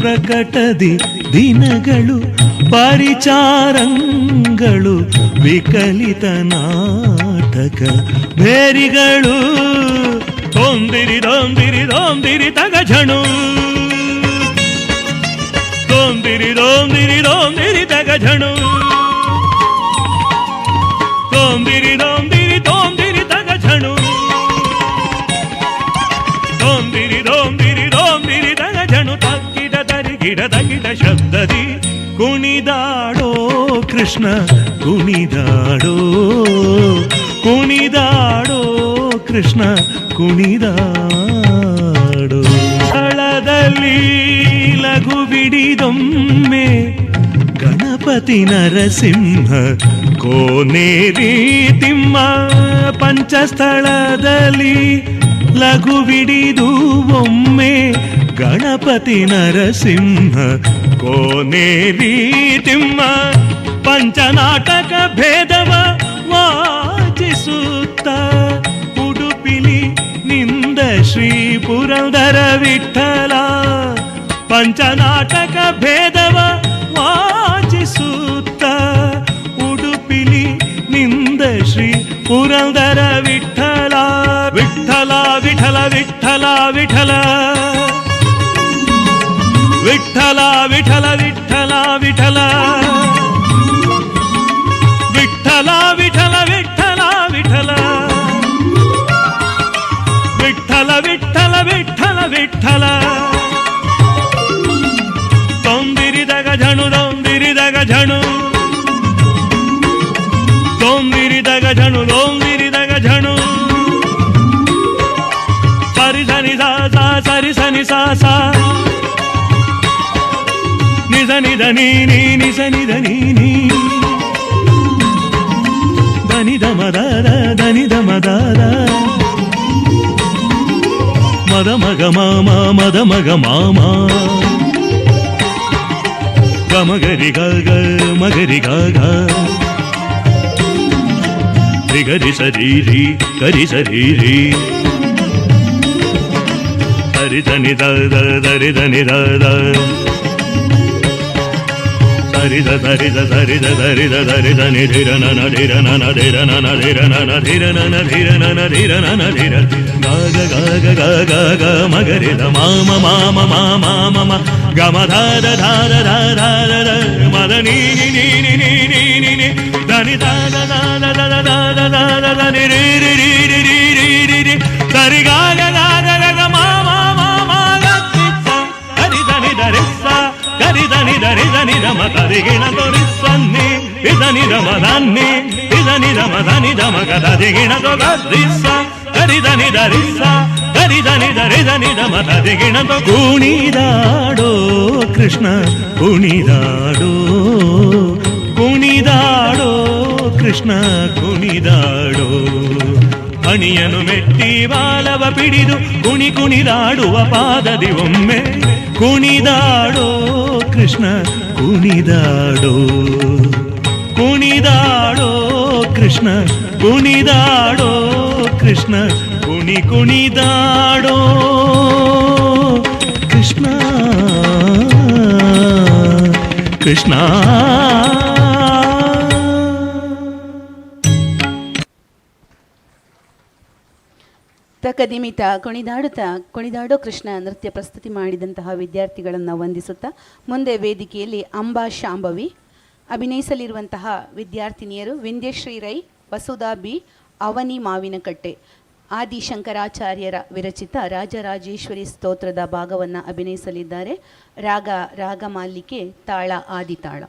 F: ಪ್ರಕಟದಿ ದಿನಗಳು ಪರಿಚಾರಂಗಳು ವಿಕಲಿತ ನಾಟಕ ಭೇರಿಗಳು. ತೊಂದಿರಿ ದೊಂದಿರಿ ದೊಂದಿರಿ ತಗಜಣು, ತೊಂದಿರಿ ದೊಂದಿರಿ ದೊಂದಿರಿ ತಗಜಣು, ತೊಂದಿರಿ ದೊಂದಿರಿ ದೊಂದಿರಿ ತಗಜಣು, ತೊಂದಿರಿ ದೊಂದಿರಿ ದೊಂದಿರಿ ತಗಜಣು. ತಗ್ಗಿಡ ತರಿಗಿಡ ತಗಿಡ ಶಬ್ದದಿ ಕುಣಿದಾಡೋ ಕೃಷ್ಣ ಕುಣಿದಾಡೋ, ಕುಣಿದಾಡೋ ಕೃಷ್ಣ ಕುಣಿದಾಡೋ. ಸ್ಥಳದಲ್ಲಿ ಲಘು ಬಿಡಿದೊಮ್ಮೆ ಗಣಪತಿ ನರಸಿಂಹ ಕೋನೇರಿ ತಿಮ್ಮ, ಪಂಚಸ್ಥಳದಲ್ಲಿ ಲಘು ಬಿಡಿದು ಒಮ್ಮೆ ಗಣಪತಿ ನರಸಿಂಹ ಕೋನೇರಿ ತಿಮ್ಮ. ಪಂಚನಾಟಕ ಭೇದವ ವಾಚಿಸುತ್ತ ಉಡುಪಿಲಿ ನಿಂದ ಶ್ರೀ ಪುರಂದರ ವಿಠಲ. ಪಂಚನಾಟಕ ಭೇದವ ವಾಚಿಸುತ್ತ ಉಡುಪಿಲಿ ನಿಂದ ಶ್ರೀ ಪುರಂದರ ವಿಠಲ. ವಿಠಲ ವಿಠಲ ವಿಠಲ ವಿಠಲ ವಿಠಲ
S: ವಿಠಲ ವಿಠಲ ವಿಠಲ ವಿಠಲ ವಿಠಲ ವಿಠಲ ವಿಠಲ ವಿಠಲ ವಿಠಲ ವಿಠಲ ವಿಠಲ ತೊಂದಿರಿದಾಗ ಝಣು ದೊಂದಿರಿದಾಗ ಝಣು ದೊಂದಿರಿದಾಗ ಝಣು ದೊಂದಿರಿದಾಗ ಝಣು ಸರಿ ಸನಿ ಸಾ ಸಾ ಸರಿ ಸನಿ ಸಾ ಸಾ ನಿಜ ನಿಧ ನೀ ನೀ ನಿಜ ನಿಧ ನೀ ನೀ ಧನಿ ಧ ಮದಾದ ಧನಿ ಧ ಮದಾದ ಮದ ಮಗ ಮಾಮ ಮದ ಮಗ ಮಾಮ ಗಮಗರಿ ಗ ಮಗರಿ ಗ ಗರಿ ಸರಿ ಗರಿ ಸರಿ ಸರಿ ಧನಿ ದ ಧರಿ ಧನಿ ದ ಸರಿ ದ ಧರಿ ದ ಧರಿ ದ ಧರಿ ದ ಧರಿ ದ ನಿಧಿರ ನನ ಧಿರ ನನ ಧಿರ ನನ ಧಿರ ನನ ಧಿರ ನನ ಧಿರ ನನ ಧಿರ ನನ ಧಿರ ಗ ಗ ಗ ಗ ಗ ಗ ಮಗರಿ ದ ಮಾಮ ಮಾಮ ಮಾಮ ಮಮ ಗಮ ಧಾರ ಧಾರ ಧಾರ ಧಾರ ಮದ ನೀ ನಿ ನಿ ನಿ ನಿ ನಿ ನಿ ನಿ ಧನಿ ದ ದ ದ ದ ದ ದ ದ ದ ದ ದ ನಿ ರಿ ರಿ ರಿ ರಿ ರಿ ರಿ ರಿ ರಿ ಸರಿ ಗ ಗ ಗ ಗ ಗ ಮಾಮ ಮಾಮ ಗ ತಿ ಸ ಹರಿ ಧನಿ ಧರಿ ಸ ಗರಿ ಧನಿ ಧರಿ ಧನಿ ಧಮ ತರಿಗಿಣ ತೋರಿ ಸನ್ನಿ ಇದನಿ ಧಮ ಧನ್ನಿ ಇದನಿ ಧಮ ಧನಿ ಧಮ ಗದಿಗಿಣ ತೋ ಗದಿಸ ಗರಿ ಧನಿ ಧರಿ ಸ ಗರಿ ಧನಿ ಧರಿ ಧನಿ ಧಮ ತರಿಗಿಣ ತೋ ಕುಣಿದಾಡೋ ಕೃಷ್ಣ ಕುಣಿದಾಡೋ ಕುಣಿದಾಡೋ ಕೃಷ್ಣ ಕುಣಿದಾಡೋ ಅಣಿಯನು ಮೆಟ್ಟಿ ಬಾಲವ ಪಿಡಿದು ಕುಣಿ ಕುಣಿದಾಡುವ ಪಾದದಿ ಒಮ್ಮೆ ಕುಣಿದಾಡೋ ಕೃಷ್ಣ ಕುಣಿದಾಡೋ ಕುಣಿದಾಡೋ ಕೃಷ್ಣ ಕುಣಿದಾಡೋ ಕೃಷ್ಣ ಕುಣಿದಾಡೋ ಕೃಷ್ಣ ಕೃಷ್ಣ
B: ತಕದಿಮಿತ ಕುಣಿದಾಡೋ ಕೃಷ್ಣ ನೃತ್ಯ ಪ್ರಸ್ತುತಿ ಮಾಡಿದಂತಹ ವಿದ್ಯಾರ್ಥಿಗಳನ್ನು ವಂದಿಸುತ್ತಾ ಮುಂದೆ ವೇದಿಕೆಯಲ್ಲಿ ಅಂಬಾ ಶಾಂಭವಿ ಅಭಿನಯಿಸಲಿರುವಂತಹ ವಿದ್ಯಾರ್ಥಿನಿಯರು ವಿಂಧ್ಯಶ್ರೀ ರೈ, ವಸುಧಾ ಬಿ, ಅವನಿ ಮಾವಿನಕಟ್ಟೆ. ಆದಿಶಂಕರಾಚಾರ್ಯರ ವಿರಚಿತ ರಾಜರಾಜೇಶ್ವರಿ ಸ್ತೋತ್ರದ ಭಾಗವನ್ನು ಅಭಿನಯಿಸಲಿದ್ದಾರೆ. ರಾಗಮಾಲಿಕೆ, ತಾಳ ಆದಿತಾಳ.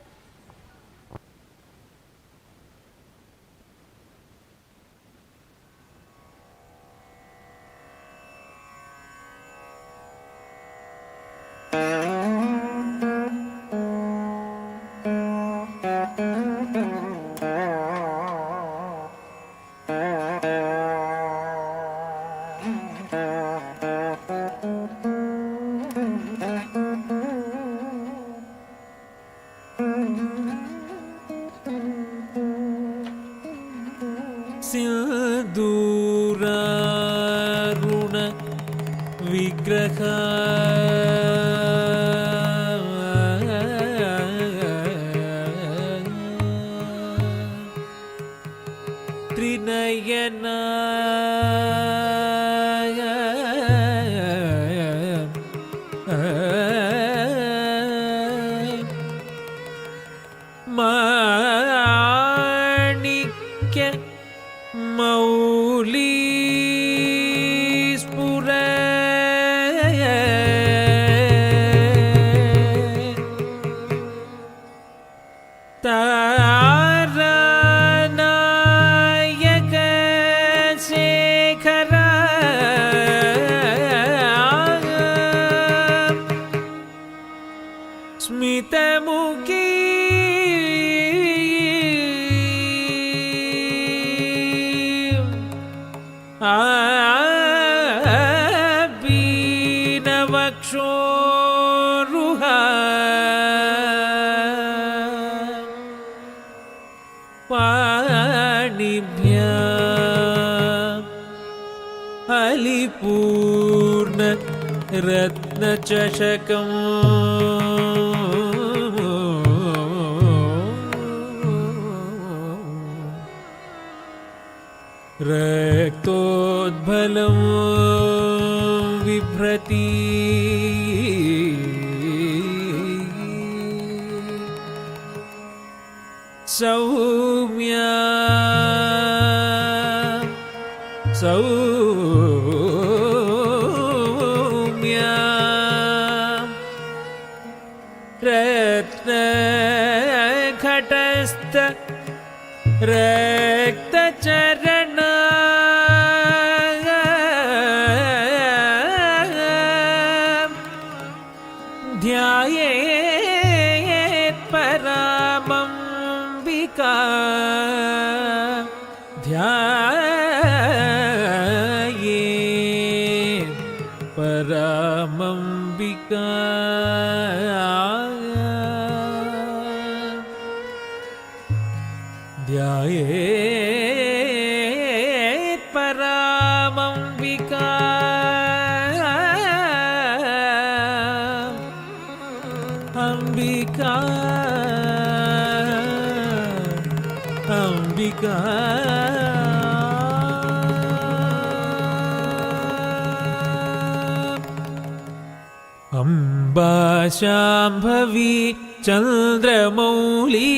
U: ಸಿಂಧೂರಾರುಣ ವಿಗ್ರಹ ತ್ರಿನಯನ ಮಾಣಿಕ್ಯ ಮೌಲಿ ಸ್ಫುರ ತಾರನಾಯಕ ಶೇಖರ ಸ್ಮಿತಮುಖಿ ಬೀನವಕ್ಷೋರುಹ ಪಾಣಿಭ್ಯ ಅಲಿಪೂರ್ಣ ರತ್ನಚಷಕಂ रक्तोद्भलं बिभ्रति ಸೌಮ್ಯ ಸೌಮ್ಯ ರತ್ನ ಘಟಸ್ಥ ರಕ್ತ ಚರಣ ಧ್ಯಾಯೇತ್ ಪರಮಂಬಿಕಾ ಧ್ಯಾಯೇತ್ ಪರಮಂಬಿಕಾ ಧ್ಯಾಯೇತ್ ಪರಮಂಬಿಕಾ ಅಂಬಿಕಾ ಅಂಬಿಕಾ ಅಂಬಾ ಶಾಂಭವಿ ಚಂದ್ರಮೌಳಿ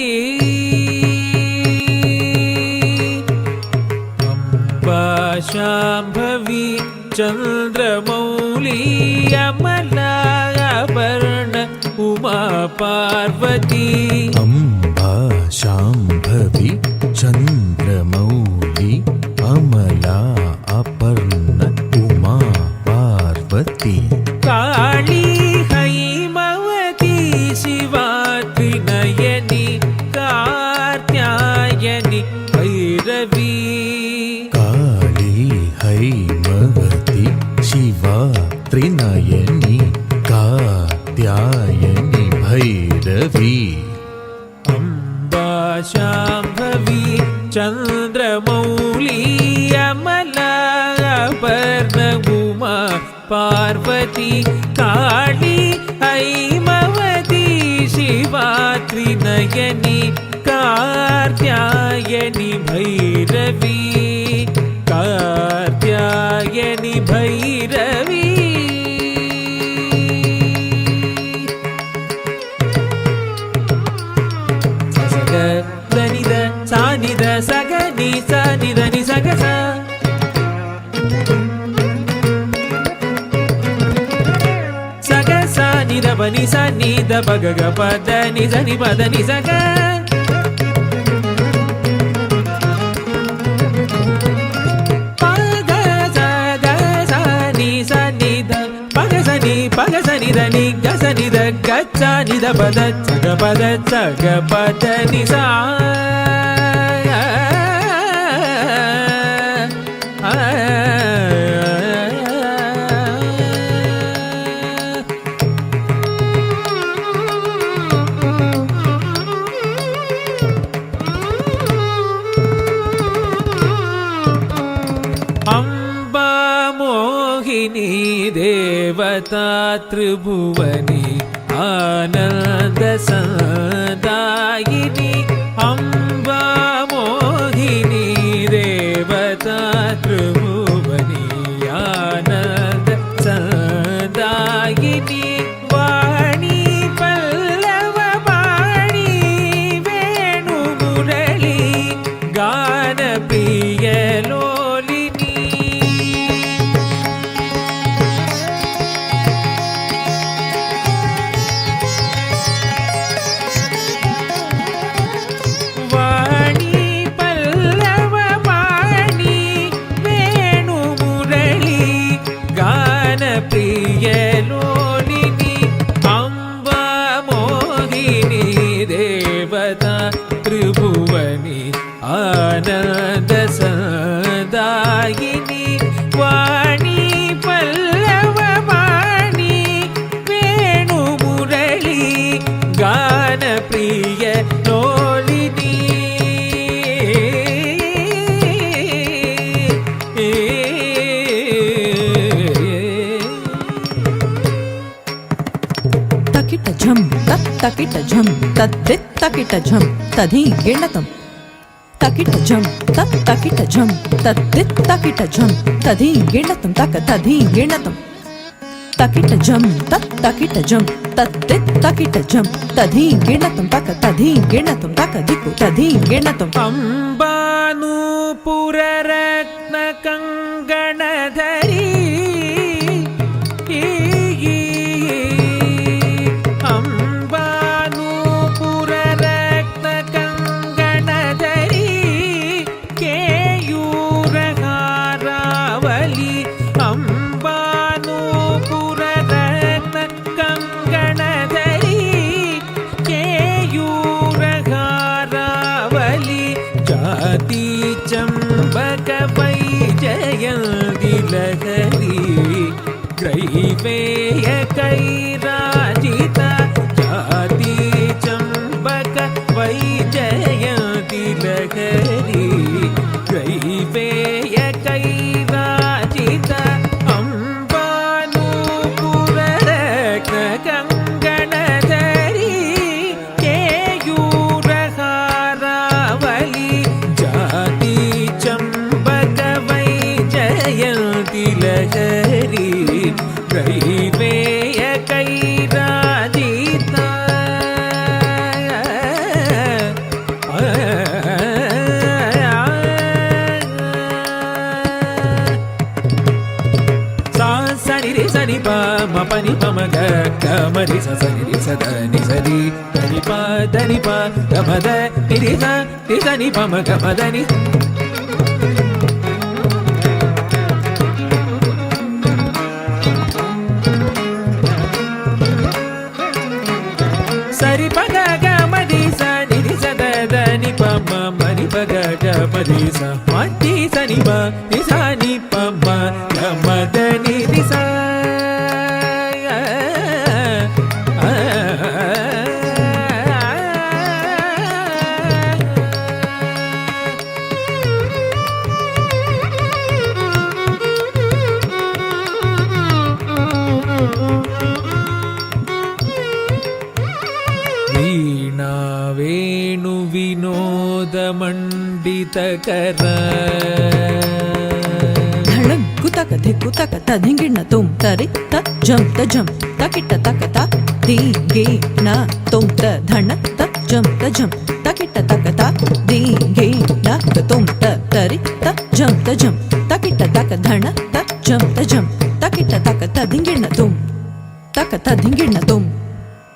U: ಅಂಬಾ ಶಾಂಭವಿ ಚಂದ್ರಮೌಳಿ ಅಮಲಾಭರಣ ಉಮಾ ಪಾರ್ವತಿ
H: ಅಂಬಾ ಶಾಂಭವಿ ಚಂದ್ರಮೌಳಿ ಅಮಲಾ ಅಪರ್ಣ ಉಮಾ ಪಾರ್ವತಿ
U: ಕಾಳಿ ಹೈಮವತಿ ಶಿವಾತ್ರಿ ನಯನಿ ಕಾರ್ತ್ಯಾಯನಿ ಭೈರವಿ
H: ಕಾಳಿ ಹೈಮವತಿ ಶಿವಾ ತ್ರಿನಯನಿ ಕಾತ್ಯಾಯನಿ ಭೈರವಿ
U: ಅಂಬಾ ಶಾಂಭವಿ ಚಂದ್ರಮೌಳಿ ಅಮಲಾಭರಣ ಉಮಾ ಪಾರ್ವತಿ ಕಾಳಿ ಹೈಮವತಿ ಶಿವಾತ್ರಿ ನಯನಿ ಕಾರ್ತ್ಯಾಯನಿ ಭೈರವಿ ಕಾರ್ತ್ಯಾಯನಿ ಭೈರವಿ ಸಗ ದನಿದ ಸಾನಿದ ಸಗ ನಿ ಸನಿದ ನಿ ಸಗ ಸ ಸಗ ಸ ನಿದ ಬನಿ ಸ ನಿದ ಬಗ ಪದ ನಿ ಸ ನಿ ಪದ ನಿ ಸಗ ಪಗ ಸ ಗ ಸ ನಿ ಸ ನಿದ ಪಗ ಸ ನಿ ಪಗ ಸ ನಿದ ನಿ ಗ ಸ ನಿದ ಗಚ್ಚ ನಿದ ಪದ ಸಗ ಪದ ನಿ ಸ ಅಂಬಾ ಮೋಹಿನಿ ದೇವತಾ ತ್ರಿಭುವನಿ ಆನಂದ ಸದಾಯಿನಿ ಅಂಬಾ ಮೋಹಿನಿ ದೇವತಾ ತ್ರಿಭುವನಿ ಆನಂದ ಸದಾಯಿನಿ ವಾಣಿ ಪಲ್ಲವ ವಾಣಿ ವೇಣು ಮುರಳಿ ಗಾನ ಪ್ರಿಯ ಲೋಲಿನಿ ವಾಣಿ ಪಲ್ಲವ ವಾಣಿ ವೇಣು ಮುರಳಿ ಗಾನ ಪ್ರಿಯ ಲೋಲಿನಿ ಅಂಬಾ ಮೋಹಿನಿ ದೇವತಾ ತ್ರಿಭುವನಿ ಆನಂದ ಸದಾಯಿನಿ ವಾಣಿ ಪಲ್ಲವ ವಾಣಿ ವೇಣು ಮುರಳಿ ಗಾನ ಪ್ರಿಯ ಲೋಲಿನಿ
V: ತಕಿಟ ಝಂ ತತ್ ತಕಿಟ ಝಂ ತದ್ದಿತ್ ತಕಿಟ ಝಂ ತಧಿ ಗಿಣತಂ ತಕಿಟ ಝಂ ತತ್ ತಕಿಟ ಝಂ ತದ್ದಿತ್ ತಕಿಟ ಝಂ ತಧಿ ಗಿಣತಂ ತಕ ತಧಿ ಗಿಣತಂ तकिट जम तक तकिट जम तद्दित तकिट जम तधी गिणतम तक तधी गिणतम तक दिक्कु तधी गिणतम
U: अंबानूपुर रत्न कंगणधरी अंबानूपुर रत्न कंगणधरी केयूर हारावली अंबानूपुर रत्न कंगणधरी केयूर हारावली जाति चंबक वैजयंती लहरी ग्रैवेय कैराजिता जाति चंबक वैजयंती लहरी ग्रैवेय कैराजिता अंबानूपुर रत्न कंगणधरी केयूर हारावली जाति चंबक वैजयंती लहरी ग्रैवेय कैराजिता सा सनि रे सनि प म पनि प म ग ग म रि स सनि रि स द नि स रि द नि प द नि प ग म द नि रि स नि प म ग म द नि सरि प ग ग म रि स नि रि स द द नि प म म नि प ग ग म रि स म रि स नि प नि स नि प म ग म द नि रि स वीणा वेणु विनोद मंडितकर
V: धड़ंग कुतक धिक्कु तक तधिंगिण तुम तरि त जम त जम तकिट तक ता दी गे न तुम त धन त जम तकिट तक ता दी गे न तुम त तरि त जम तकिट तक धन त जम तकिट तक तधिंगिण तुम तक तधिंगिण तुम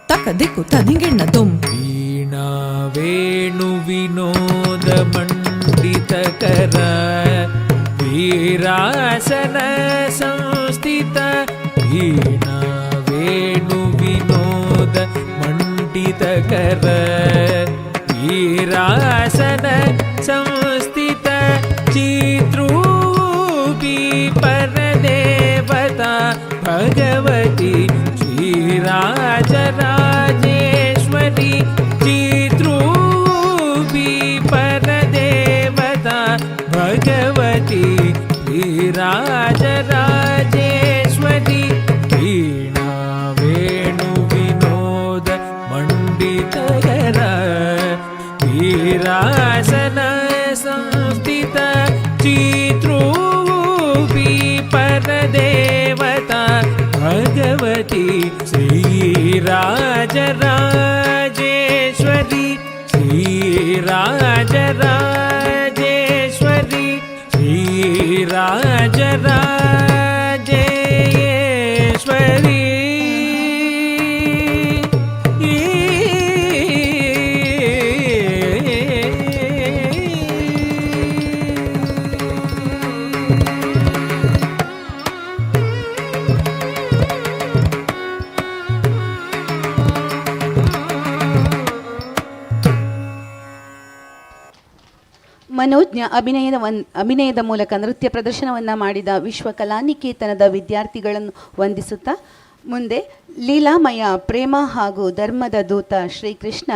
V: तक दिक्कु तधिंगिण तुम
U: वीणा वेणु विनोद मंडितकर वीरासन संस्थित वीणा वेणु विनोद मंडितकर वीरासन संस्थित चित्रूपी परदेवता भगवती श्रीराजराजेश्वरी चित्रूपी परदेवता भगवती श्रीराजराजेश्वरी वीणा वेणु विनोद मंडितकर वीरासन संस्थित चित्रूपी परदेवता भगवती श्रीराजराजेश्वरी श्रीराजराजेश्वरी श्रीराजराजेश्वरी
B: ಮನೋಜ್ಞ ಅಭಿನಯದ ಮೂಲಕ ನೃತ್ಯ ಪ್ರದರ್ಶನವನ್ನು ಮಾಡಿದ ವಿಶ್ವ ಕಲಾನಿಕೇತನದ ವಿದ್ಯಾರ್ಥಿಗಳನ್ನು ವಂದಿಸುತ್ತಾ ಮುಂದೆ ಲೀಲಾಮಯ ಪ್ರೇಮ ಹಾಗೂ ಧರ್ಮದ ದೂತ ಶ್ರೀಕೃಷ್ಣ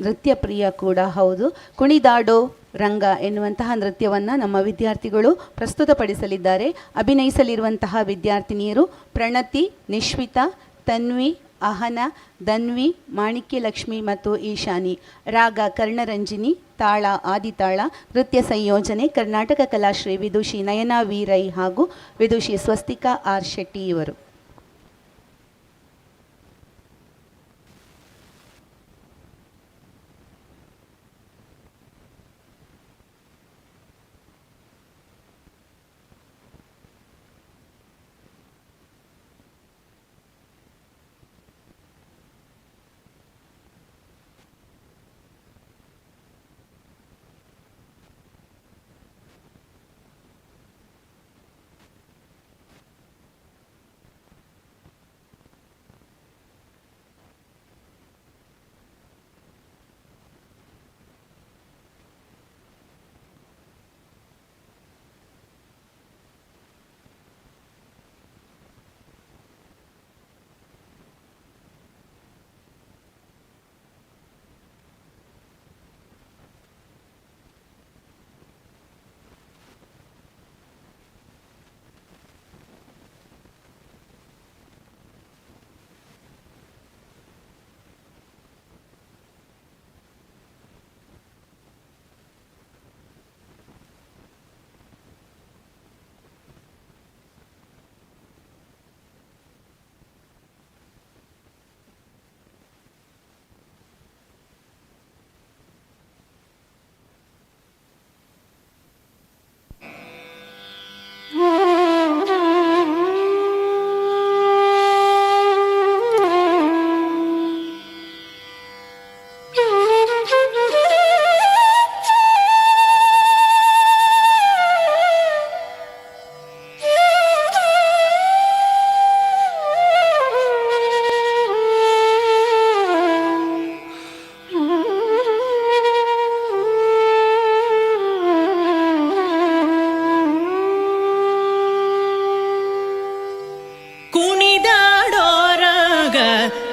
B: ನೃತ್ಯ ಪ್ರಿಯ ಕೂಡ ಹೌದು. ಕುಣಿದಾಡೋ ರಂಗ ಎನ್ನುವಂತಹ ನೃತ್ಯವನ್ನು ನಮ್ಮ ವಿದ್ಯಾರ್ಥಿಗಳು ಪ್ರಸ್ತುತಪಡಿಸಲಿದ್ದಾರೆ. ಅಭಿನಯಿಸಲಿರುವಂತಹ ವಿದ್ಯಾರ್ಥಿನಿಯರು ಪ್ರಣತಿ, ನಿಶ್ವಿತಾ, ತನ್ವಿ, ಅಹನ, ಧನ್ವಿ, ಮಾಣಿಕ್ಯಲಕ್ಷ್ಮಿ ಮತ್ತು ಈಶಾನಿ. ರಾಗ ಕರ್ಣರಂಜಿನಿ, ತಾಳ ಆದಿತಾಳ. ನೃತ್ಯ ಸಂಯೋಜನೆ ಕರ್ನಾಟಕ ಕಲಾಶ್ರೀ ವಿದುಷಿ ನಯನಾ ವಿ ರೈ ಹಾಗೂ ವಿದುಷಿ ಸ್ವಸ್ತಿಕಾ ಆರ್ ಶೆಟ್ಟಿ ಇವರು.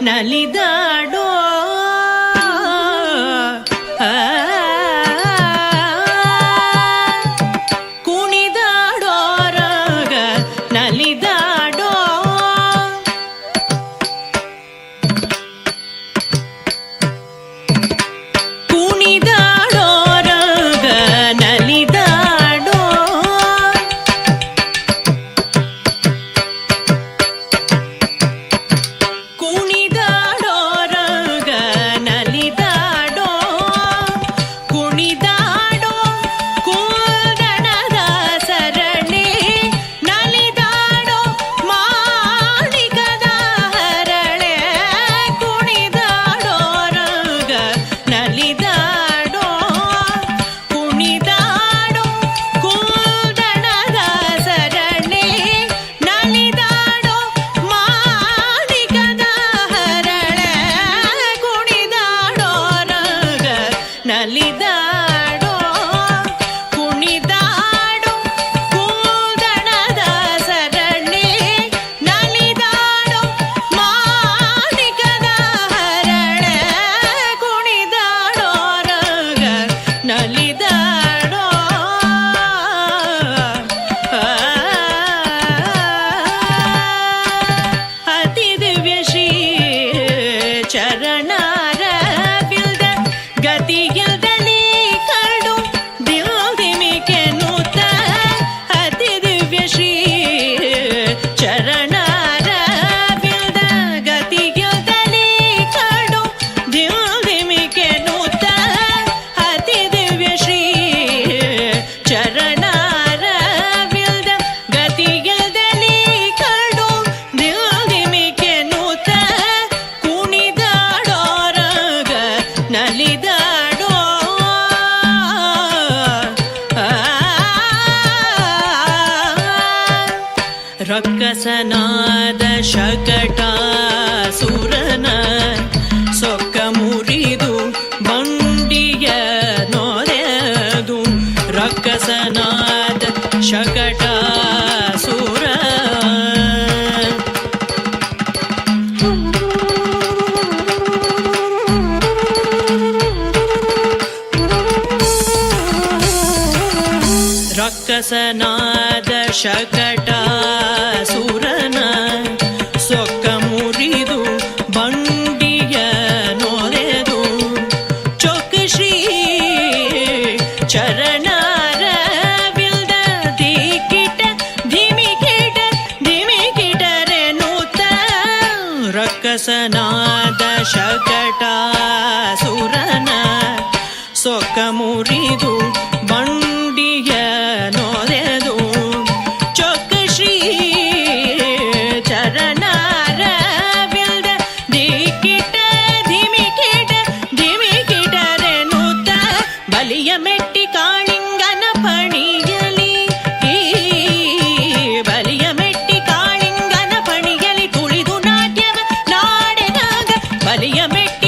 D: ನಲಿದಾಡೋ ಕುಣಿದಾಡೋರಾಗ ನಲಿದಾಡೋ ಕುಣಿದಾಡೋರಾಗ ನಲಿದಾಡೋ ಕುಣಿದಾಡೋರಾಗ ನಲಿದಾಡೋ ಕುಣಿದಾಡೋ ಕೂದಣದ ಸರಣಿ ನಲಿದಾಡೋ ಮಾಣಿಕದ ಹರಳೆ ಕುಣಿದಾಡೋರಾಗ ನಲಿದಾಡೋ ಕುಣಿದಾಡೋ ಕೂದಣದ ಸರಣಿ ನಲಿದಾಡೋ ಮಾಣಿಕದ ಹರಳೆ ಕುಣಿದಾಡೋರಾಗ ನಲಿದಾಡೋ ಕುಣಿದಾಡೋ ಕೂದಣದ ಸರಣಿ ನಲಿದಾಡೋ ಮಾಣಿಕದ ಹರಳೆ ಕುಣಿದಾಡೋರಾಗ ನಲಿದಾಡೋ ಅತಿ ದಿವ್ಯ ಶ್ರೀ ಚರಣಾರ ಬಿಲ್ದ ಗತಿಗಿಲ್ದಲಿ ಕಡು ದಿಲ್ದಿಮಿಕೆ ನೂತ ಅತಿ ದಿವ್ಯ ಶ್ರೀ ಚರಣಾರ ಬಿಲ್ದ ಗತಿಗಿಲ್ದಲಿ ಕಡು ದಿಲ್ದಿಮಿಕೆ ನೂತ ಅತಿ ದಿವ್ಯ ಶ್ರೀ ಚರಣಾರ ಬಿಲ್ದ ಗತಿಗಿಲ್ದಲಿ ಕಡು ದಿಲ್ದಿಮಿಕೆ ನೂತ ಕುಣಿದಾಡೋರಾಗ ನಲಿದಾಡೋ ರಕ್ಕಸನಾದ ಶಕಟಾಸುರನ ಸೊಕ್ಕ ಮುರಿದು ಬಂಡಿಯ ನೋರೆದು ರಕ್ಕಸನಾದ ಶಕಟಾಸುರ ರಕ್ಕಸನಾದ ಶಕಟಾಸುರನ ಸೊಕ್ಕ ಮುರಿದು ಬಂಡಿಯ ನೋರೆದು ಚೊಕ್ಕ ಶ್ರೀ ಚರಣಾರ ಬಿಲ್ದ ದಿಕ್ಕಿಟ ಧಿಮಿಕಿಟರೆ ನೂತ ರಕ್ಕಸನಾದ ಶಕಟಾಸುರನ ಸೊಕ್ಕ ಮುರಿದು ಬಂಡಿಯ ನೋರೆದು ಚೊಕ್ಕ ಶ್ರೀ ಚರಣಾರ ಬಿಲ್ದ ದಿಕ್ಕಿಟ ಧಿಮಿಕಿಟರೆ ನೂತ ಬಲಿಯ ಮೆಟ್ಟಿ ಕಾಳಿಂಗನ ಪಣಿಯಲಿ ಬಲಿಯ ಮೆಟ್ಟಿ ಕಾಳಿಂಗನ ಪಣಿಯಲಿ ತುಳಿದು ನಾಟ್ಯವ ನಾಡೆದಾಗ ಬಲಿಯ ಮೆಟ್ಟಿ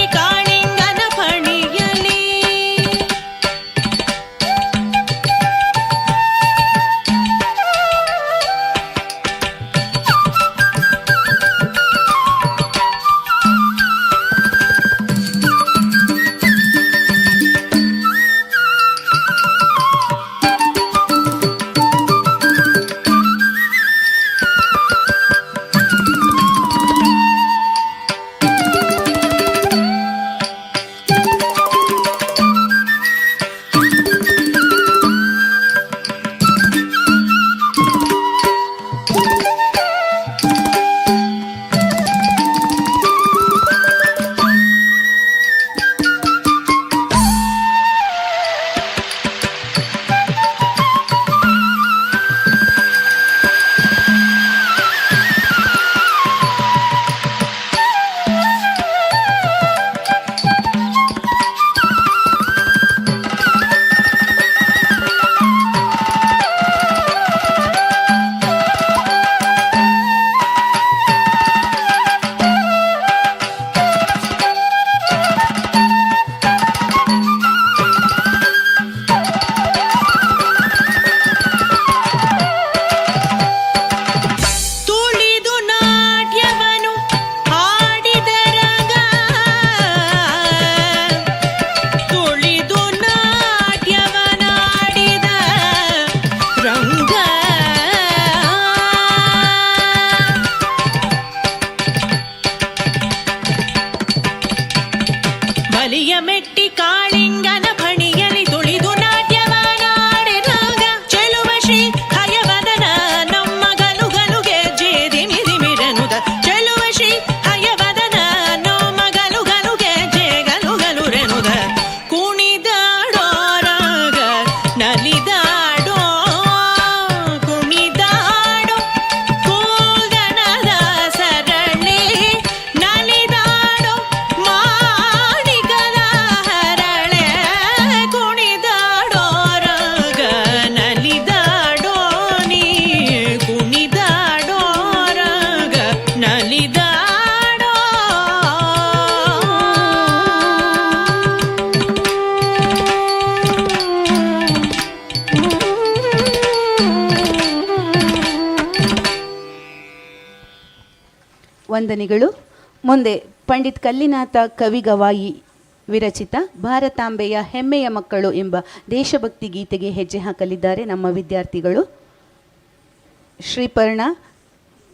B: ವಂದನೆಗಳು. ಮುಂದೆ ಪಂಡಿತ್ ಕಲ್ಲಿನಾಥ ಕವಿಗವಾಯಿ ವಿರಚಿತ ಭಾರತಾಂಬೆಯ ಹೆಮ್ಮೆಯ ಮಕ್ಕಳು ಎಂಬ ದೇಶಭಕ್ತಿ ಗೀತೆಗೆ ಹೆಜ್ಜೆ ಹಾಕಲಿದ್ದಾರೆ ನಮ್ಮ ವಿದ್ಯಾರ್ಥಿಗಳು. ಶ್ರೀಪರ್ಣ,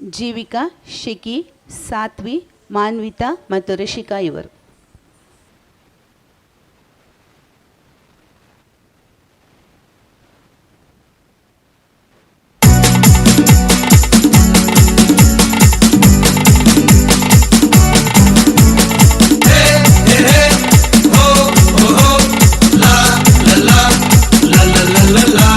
B: ಜೀವಿಕಾ, ಶಿಖಿ, ಸಾತ್ವಿ, ಮಾನ್ವಿತಾ ಮತ್ತು ರಿಷಿಕಾ ಇವರು.
C: la la la la la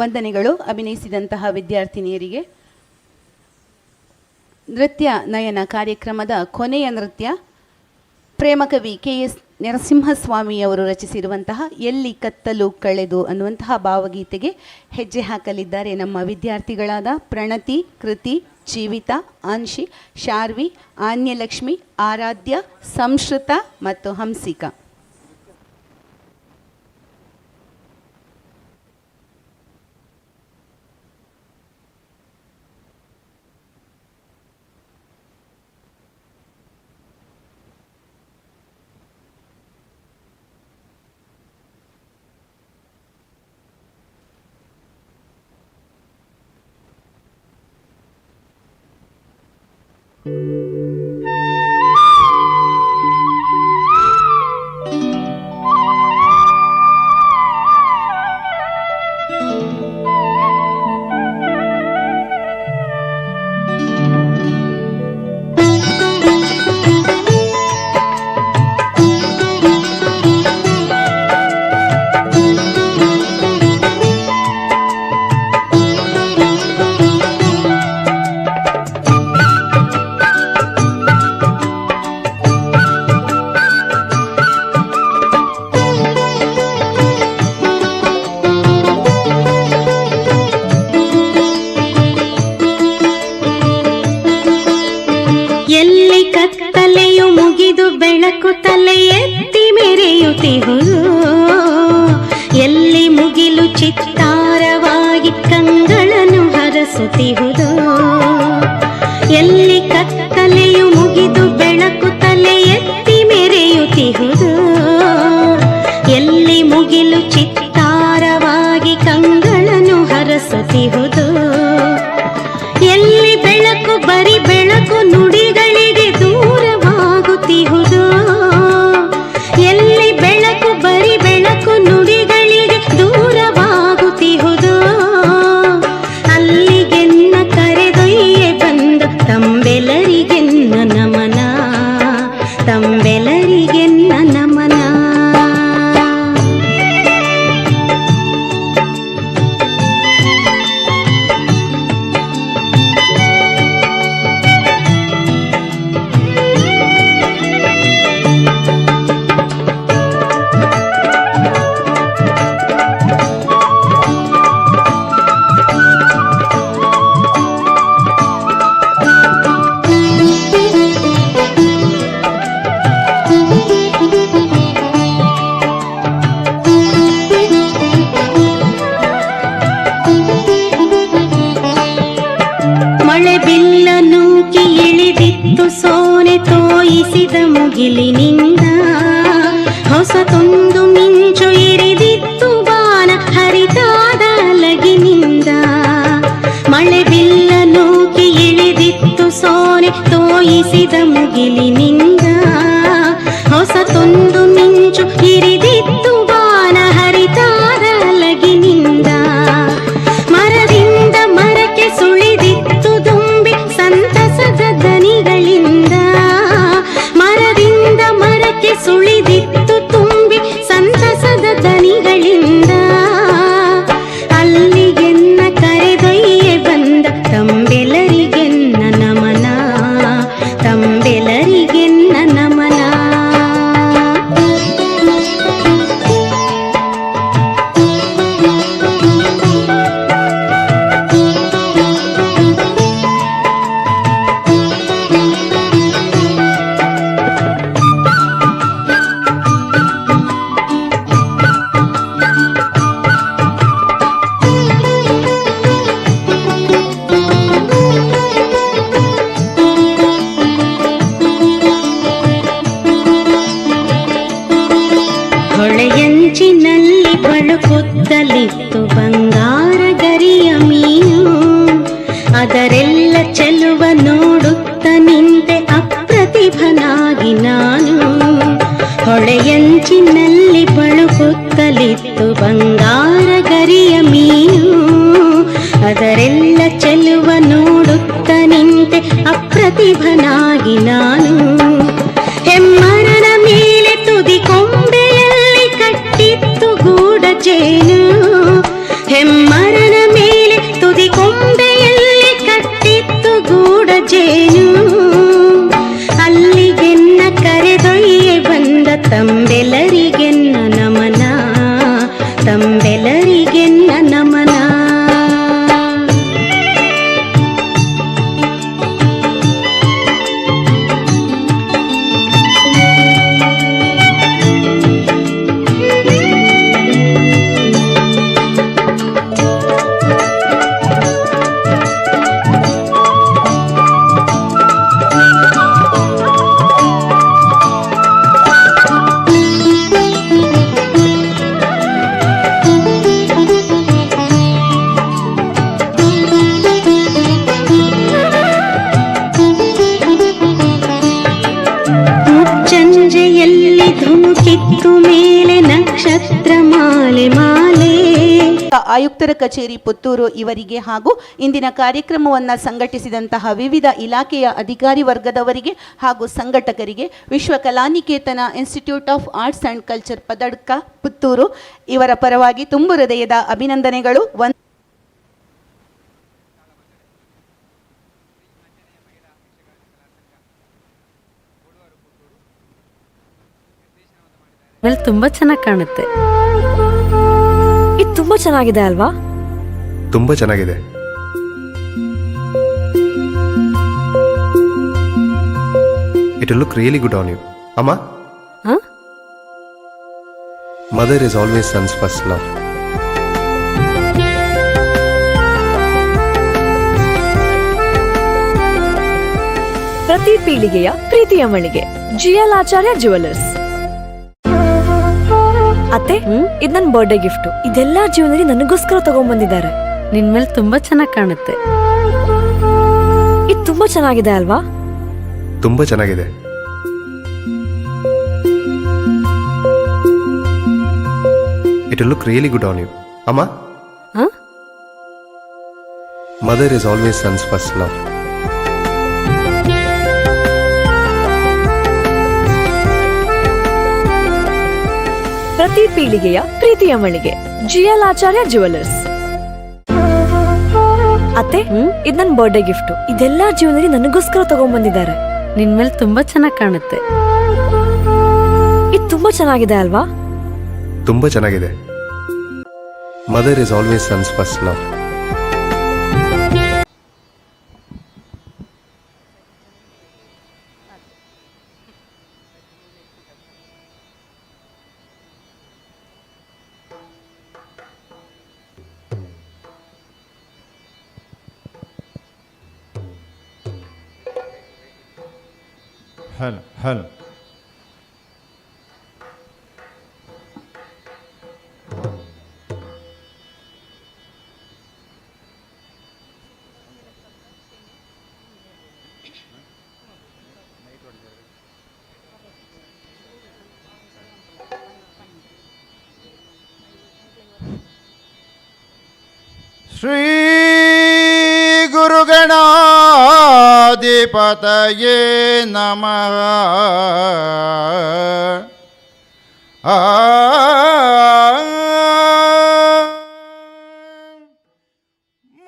B: ವಂದನೆಗಳು ಅಭಿನಯಿಸಿದಂತಹ ವಿದ್ಯಾರ್ಥಿನಿಯರಿಗೆ. ನೃತ್ಯ ನಯನ ಕಾರ್ಯಕ್ರಮದ ಕೊನೆಯ ನೃತ್ಯ ಪ್ರೇಮಕವಿ KS ನರಸಿಂಹಸ್ವಾಮಿಯವರು ರಚಿಸಿರುವಂತಹ ಎಲ್ಲಿ ಕತ್ತಲು ಕಳೆದು ಅನ್ನುವಂತಹ ಭಾವಗೀತೆಗೆ ಹೆಜ್ಜೆ ಹಾಕಲಿದ್ದಾರೆ ನಮ್ಮ ವಿದ್ಯಾರ್ಥಿಗಳಾದ ಪ್ರಣತಿ, ಕೃತಿ, ಜೀವಿತ, ಆನ್ಶಿ, ಶಾರ್ವಿ, ಆನ್ಯಲಕ್ಷ್ಮಿ, ಆರಾಧ್ಯ, ಸಂಶ್ರುತ ಮತ್ತು ಹಂಸಿಕಾ.
C: ಬೆಳಕು ತಲೆ ಎತ್ತಿ ಮೆರೆಯುತ್ತಿಹುದು, ಎಲ್ಲಿ ಮುಗಿಲು ಚಿತ್ತಾರವಾಗಿ ಕಂಗಳನ್ನು ಹರಸುತ್ತಿಹುದು. ಎಲ್ಲಿ ಕತ್ತಲೆಯು ಮುಗಿದು ಬೆಳಕು ತಲೆ ಎತ್ತಿ ಮೆರೆಯುತ್ತಿಹುದು, ಎಲ್ಲಿ ಮುಗಿಲು ಚಿತ್ತಾರವಾಗಿ ಕಂಗಳನ್ನು ಹರಸುತ್ತಿಹುದು. ಎಲ್ಲಿ ಬೆಳಕು ಬರಿ ಬೆಳಕು ನುಡಿಗಳಿಗೆ ದೂರವಾಗುತ್ತಿಹುದು, ಎಲ್ಲಿ ಬೆಳಕು ಬರಿ ಬೆಳಕು ನುಡಿಗಳಿಗೆ ದೂರವಾಗುತ್ತಿಹುದು. ಅಲ್ಲಿಗೆನ್ನ ಕರೆದೊಯ್ಯೆ ಬಂದ ತಂಬೆಲರಿಗೆನ್ನ ನಮನ, ತಂಬೆಲರಿಗೆನ್ನ ನಮನ. ಮಳೆ ಬಿಲ್ಲ ನೂಕಿ ಇಳಿದಿತ್ತು ಸೋನೆ ತೋಯಿಸಿದ ಮುಗಿಲಿನಿಂದ, ಹೊಸತೊಂದು ಮಿಂಚು ಇರಿದಿತ್ತು ಬಾನ ಹರಿದಾದ ಅಲಗಿನಿಂದ. ಮಳೆ ಬಿಲ್ಲ ನೂಕಿ ಇಳಿದಿತ್ತು ಸೋನೆ ತೋಯಿಸಿದ ಮುಗಿಲಿನಿಂದ, ಹೊಸತೊಂದು ಮಿಂಚು ಇರಿದಿತ್ತು ಬಾನ ಹರಿದಾದ ಅಲಗಿನಿಂದ. ಮರದಿಂದ ಮರಕ್ಕೆ ಸುಳಿದಿತ್ತು ದುಂಬಿ ಸಂತಸದ ದನಿಗಳಿಂದ, ಮರದಿಂದ ಮರಕ್ಕೆ ಸುಳಿದಿತ್ತು ತುಂಬಿ ಸಂತಸದ ದನಿಗಳಿಂದ. ಅಲ್ಲಿಗೆನ್ನ ಕರೆದೊಯ್ಯೆ ಬಂದ ತಂಬೆಲರಿಗೆನ್ನ ನಮನ, ತಂಬೆಲರಿಗೆನ್ನ ನಮನ. ಹೊಳೆಯಂಚಿನಲ್ಲಿ ಬಳುಕುತ್ತಲಿತ್ತು ಬಂಗಾರ ಗರಿಯ ಮೀನು, ಅದರೆಲ್ಲ ಚೆಲುವ ನೋಡುತ್ತ ನಿಂತೆ ಅಪ್ರತಿಭನಾಗಿ ನಾನು. ಹೊಳೆಯಂಚಿನಲ್ಲಿ ಬಳುಕುತ್ತಲಿತ್ತು ಬಂಗಾರ ಗರಿಯ ಮೀನು, ಅದರೆಲ್ಲ ಚೆಲುವ ನೋಡುತ್ತ ನಿಂತೆ ಅಪ್ರತಿಭನಾಗಿ ನಾನು. ಹೆಮ್ಮರನ ಮೇಲೆ ತುದಿ ಕೊಂಬೆಯಲ್ಲಿ ಕಟ್ಟಿತ್ತು ಗೂಡ ಜೇನು, ಹೆಮ್ಮರನ ತಂಬೆಲರಿಗೆನ್ನ ನಮನ, ತಂಬೆಲರಿಗೆನ್ನ ನಮನ. ಮುಚ್ಚಂಜೆಯಲ್ಲಿ ಧುಮುಕಿತ್ತು ಮೇಲೆ ನಕ್ಷತ್ರ ಮಾಲೆ ಮಾಲೆ.
B: ಆಯುಕ್ತರ ಕಚೇರಿ ಪುತ್ತೂರು ಇವರಿಗೆ ಹಾಗೂ ಇಂದಿನ ಕಾರ್ಯಕ್ರಮವನ್ನು ಸಂಘಟಿಸಿದಂತಹ ವಿವಿಧ ಇಲಾಖೆಯ ಅಧಿಕಾರಿ ವರ್ಗದವರಿಗೆ ಹಾಗೂ ಸಂಘಟಕರಿಗೆ Vishwa Kalaniketan Institute of Arts and Culture Padadka Puttur ಇವರ ಪರವಾಗಿ ತುಂಬು ಹೃದಯದ ಅಭಿನಂದನೆಗಳು.
I: ತುಂಬಾ ಚೆನ್ನಾಗಿ ಕಾಣುತ್ತೆ. ಇದು ತುಂಬಾ ಚೆನ್ನಾಗಿದೆ ಅಲ್ವಾ?
K: ತುಂಬಾ ಚೆನ್ನಾಗಿದೆ. It will look really good on you. Amma?
I: Huh?
K: Mother is always son's first love.
I: ಪ್ರತಿ ಪೀಳಿಗೆಯ ಪ್ರೀತಿಯ ಮಳಿಗೆ GL ಆಚಾರ್ಯ ಜುವೆಲ್ಲರ್ಸ್. ಅತ್ತೆ, ಇದು ನನ್ನ ಬರ್ಡೇ ಗಿಫ್ಟ್. ಇದೆಲ್ಲ ಜೀವನದಲ್ಲಿ ನನಗೋಸ್ಕರ ತಗೊಂಡ್ಬಂದಿದ್ದಾರೆ. ನಿನ್ ಮೇಲೆ ತುಂಬಾ ಚೆನ್ನಾಗಿ ಕಾಣುತ್ತೆ. ಇದು ತುಂಬಾ ಚೆನ್ನಾಗಿದೆ ಅಲ್ವಾ?
K: ತುಂಬಾ ಚೆನ್ನಾಗಿದೆ. It will look really good on you. Amma?
I: Huh?
K: Mother is always son's first love.
I: ಪ್ರತಿ ಪೀಳಿಗೆಯ ಪ್ರೀತಿಯ ಮಳಿಗೆ GL ಆಚಾರ್ಯ ಜುವೆಲ್ಲರ್ಸ್. ಅತ್ತೆ, ಇದು ನನ್ನ ಬರ್ಡೇ ಗಿಫ್ಟ್. ಇದೆಲ್ಲ ಜೀವನದಲ್ಲಿ ನನಗೋಸ್ಕರ ತಗೊಂಡ್ಬಂದಿದ್ದಾರೆ. ನಿನ್ ಮೇಲೆ ತುಂಬಾ ಚೆನ್ನಾಗಿ ಕಾಣುತ್ತೆ. ಇದು ತುಂಬಾ ಚೆನ್ನಾಗಿದೆ ಅಲ್ವಾ?
K: ತುಂಬಾ ಚೆನ್ನಾಗಿದೆ. Mother is always son's first love.
W: Hello.
X: Shri ಗುರುಗಣಾಧಿಪತಯೇ ನಮಃ.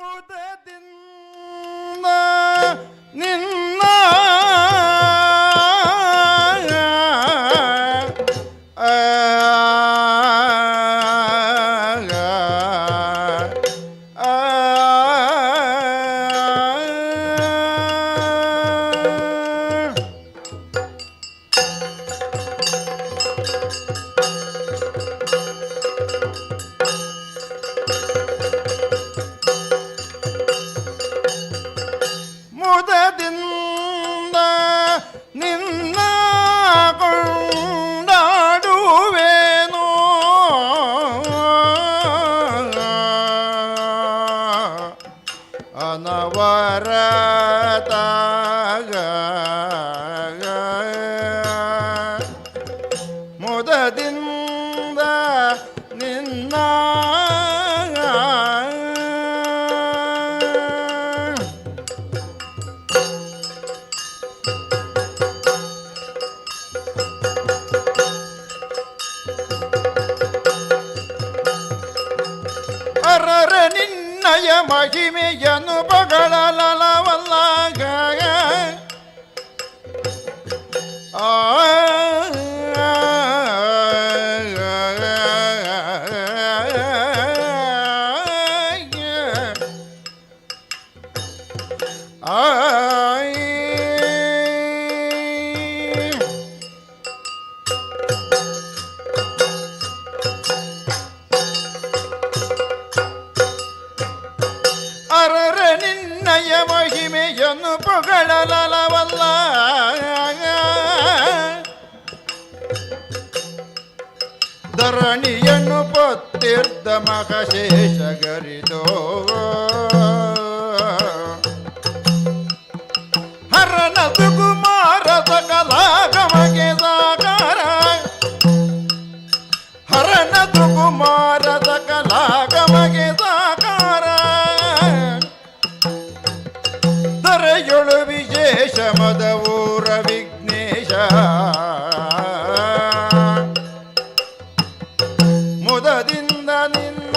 X: ಮುದದಿಂದ ನಿನ್ನ ಮುದದಿಂದ ನಿನ್ನ ಕೊಂಡಾಡುವೆನು. ಅನವರತಾಗ ಮುದದಿಂದ ನಿನ್ನ ಅರರ ನಿನ್ನಯ ಮಹಿಮೆಯನು ಬಗಳಲವಲ್ಲಾಗ ಆ ಧರಣಿಯನ್ನು ಪೊತ್ತಿರ್ದ ಮಖಶೇಷಗರಿದೋ ಹರನದು ಕುಮಾರದ ಕಲಾಗಮಗೆ ಸಾಕಾರ ಹರನದು ಕುಮಾರದ ಕಲಾಗಮಗೆ ಸಾಕಾರ ದರೆಯೊಳು ವಿಶೇಷ ಮದವೂರ ವಿಘ್ನೇಶ ಮುದದಿಂದ ನಿನ್ನ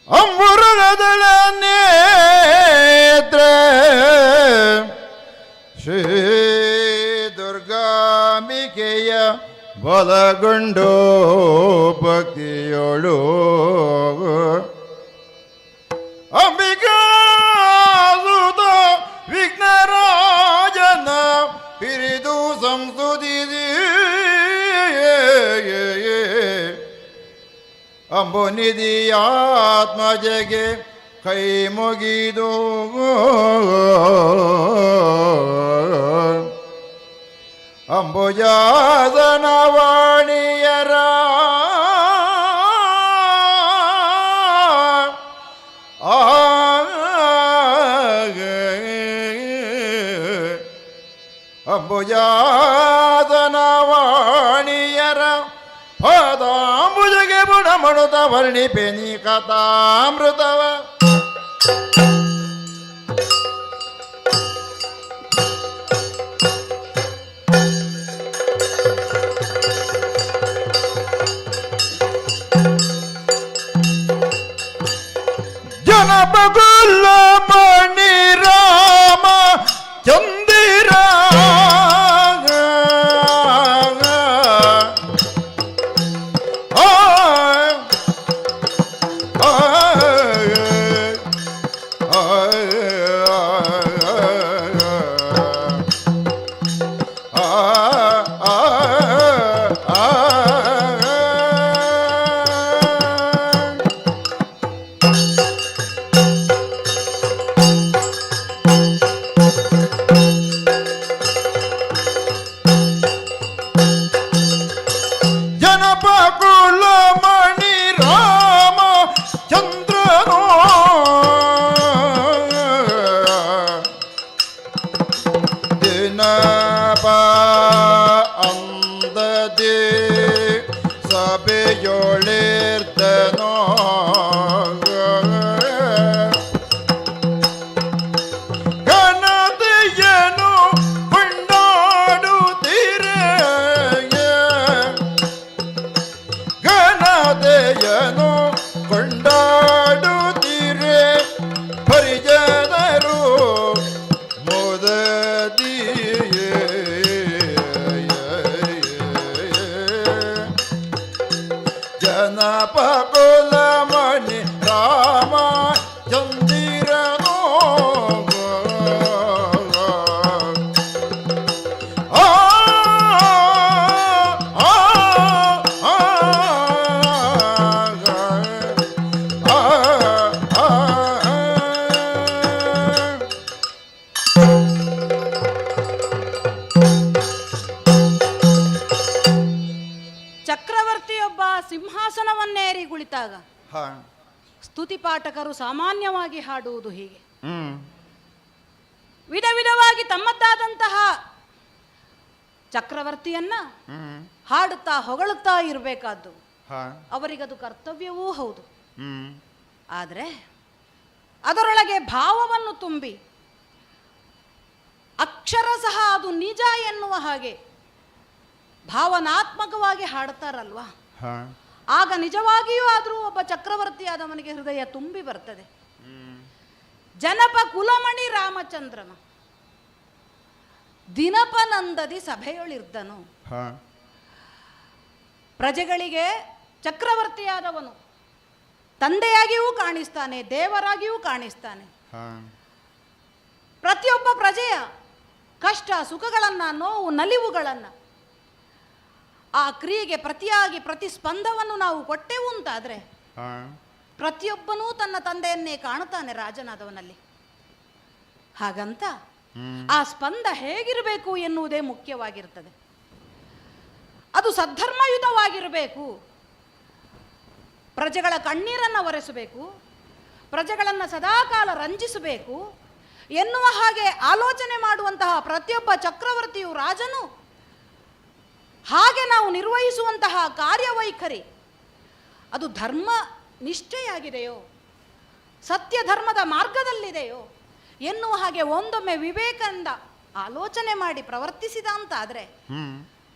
X: ಅಂಬುರುಗದಳ ನೇತ್ರ ಶ್ರೀ ದುರ್ಗಾಂಬಿಕೆಯ ಬಲಗೊಂಡು ಭಕ್ತಿಯೋಳು ಅಂಬಿಕಾಸುತ ವಿಘ್ನರಾಜನ ಪಿರಿದು ಸಂಸುದಿದಿ ಅಂಬುನಿಧಿ ಆತ್ಮಜಗೆ ಕೈ ಮುಗಿದು ಅಂಬುಜಾಸನ ವಾಣಿಯರ ಅಂಬುಜಾಸನ ವಾಣಿಯರ ಪದಾಂಬುಜಗೆ ಬುಡಮಣುತ ವರ್ಣಿಪೆನಿ ಕಥಾಮೃತವ ಜನಪಗುಲ್ಲ ಮಣಿ ರಾಮ ಚಂದಿರ ಜನಪಕುಲ ಮಣಿ ರಾಮ ಚಂದ್ರನೋ ದಿನಪ ಅಂದದೆ ಸಭೆಯೊಳಿರ್ತನೋ ಗಣತೆಯನು ಕೊಂಡಾಡುತ್ತೀರೆ ಗಣತೆಯನು ಕೊಂಡಾಡುತ್ತೀರೆ ಪರಿಜನರು ಮೋದದಿಯೇ ಜನಪಕುಲ ಮಣಿ ರಾಮ ಚಂದಿರನೋ ಆ ಆ ಆ
E: ಚಕ್ರವರ್ತಿಯೊಬ್ಬ ಸಿಂಹಾಸನವನ್ನೇರಿ ಕುಳಿತಾಗ ಸ್ತುತಿ ಪಾಠಕರು ಸಾಮಾನ್ಯವಾಗಿ ಹಾಡುವುದು ಹೀಗೆ. ವಿಧ ವಿಧವಾಗಿ ತಮ್ಮದ್ದಾದಂತಹ ಚಕ್ರವರ್ತಿಯನ್ನ ಹಾಡುತ್ತಾ ಹೊಗಳುತ್ತಾ ಇರಬೇಕಾದ್ದು ಅವರಿಗದು ಕರ್ತವ್ಯವೂ ಹೌದು. ಆದರೆ ಅದರೊಳಗೆ ಭಾವವನ್ನು ತುಂಬಿ ಅಕ್ಷರ ಸಹ ಅದು ನಿಜ ಎನ್ನುವ ಹಾಗೆ ಭಾವನಾತ್ಮಕವಾಗಿ ಹಾಡುತ್ತಾರಲ್ವಾ, ಆಗ ನಿಜವಾಗಿಯೂ ಆದರೂ ಒಬ್ಬ ಚಕ್ರವರ್ತಿಯಾದವನಿಗೆ ಹೃದಯ ತುಂಬಿ ಬರ್ತದೆ. ಜನಪ ಕುಲಮಣಿ ರಾಮಚಂದ್ರನ ದಿನಪನಂದದಿ ಸಭೆಯೊಳಿರ್ದನು. ಪ್ರಜೆಗಳಿಗೆ ಚಕ್ರವರ್ತಿಯಾದವನು ತಂದೆಯಾಗಿಯೂ ಕಾಣಿಸ್ತಾನೆ, ದೇವರಾಗಿಯೂ ಕಾಣಿಸ್ತಾನೆ. ಪ್ರತಿಯೊಬ್ಬ ಪ್ರಜೆಯ ಕಷ್ಟ ಸುಖಗಳನ್ನು, ನೋವು ನಲಿವುಗಳನ್ನು, ಆ ಕ್ರಿಯೆಗೆ ಪ್ರತಿಯಾಗಿ ಪ್ರತಿಸ್ಪಂದವನ್ನು ನಾವು ಕೊಟ್ಟೆವು ಅಂತಾದರೆ ಪ್ರತಿಯೊಬ್ಬನೂ ತನ್ನ ತಂದೆಯನ್ನೇ ಕಾಣುತ್ತಾನೆ ರಾಜನಾದವನಲ್ಲಿ. ಹಾಗಂತ ಆ ಸ್ಪಂದ ಹೇಗಿರಬೇಕು ಎನ್ನುವುದೇ ಮುಖ್ಯವಾಗಿರುತ್ತದೆ. ಅದು ಸದ್ಧರ್ಮಯುತವಾಗಿರಬೇಕು. ಪ್ರಜೆಗಳ ಕಣ್ಣೀರನ್ನು ಒರೆಸಬೇಕು, ಪ್ರಜೆಗಳನ್ನು ಸದಾಕಾಲ ರಂಜಿಸಬೇಕು ಎನ್ನುವ ಹಾಗೆ ಆಲೋಚನೆ ಮಾಡುವಂತಹ ಪ್ರತಿಯೊಬ್ಬ ಚಕ್ರವರ್ತಿಯು, ರಾಜನು ಹಾಗೆ ನಾವು ನಿರ್ವಹಿಸುವಂತಹ ಕಾರ್ಯವೈಖರಿ ಅದು ಧರ್ಮ ನಿಷ್ಠೆಯಾಗಿದೆಯೋ, ಸತ್ಯ ಧರ್ಮದ ಮಾರ್ಗದಲ್ಲಿದೆಯೋ ಎನ್ನುವ ಹಾಗೆ ಒಂದೊಮ್ಮೆ ವಿವೇಕದಿಂದ ಆಲೋಚನೆ ಮಾಡಿ ಪ್ರವರ್ತಿಸಿದ ಅಂತಾದರೆ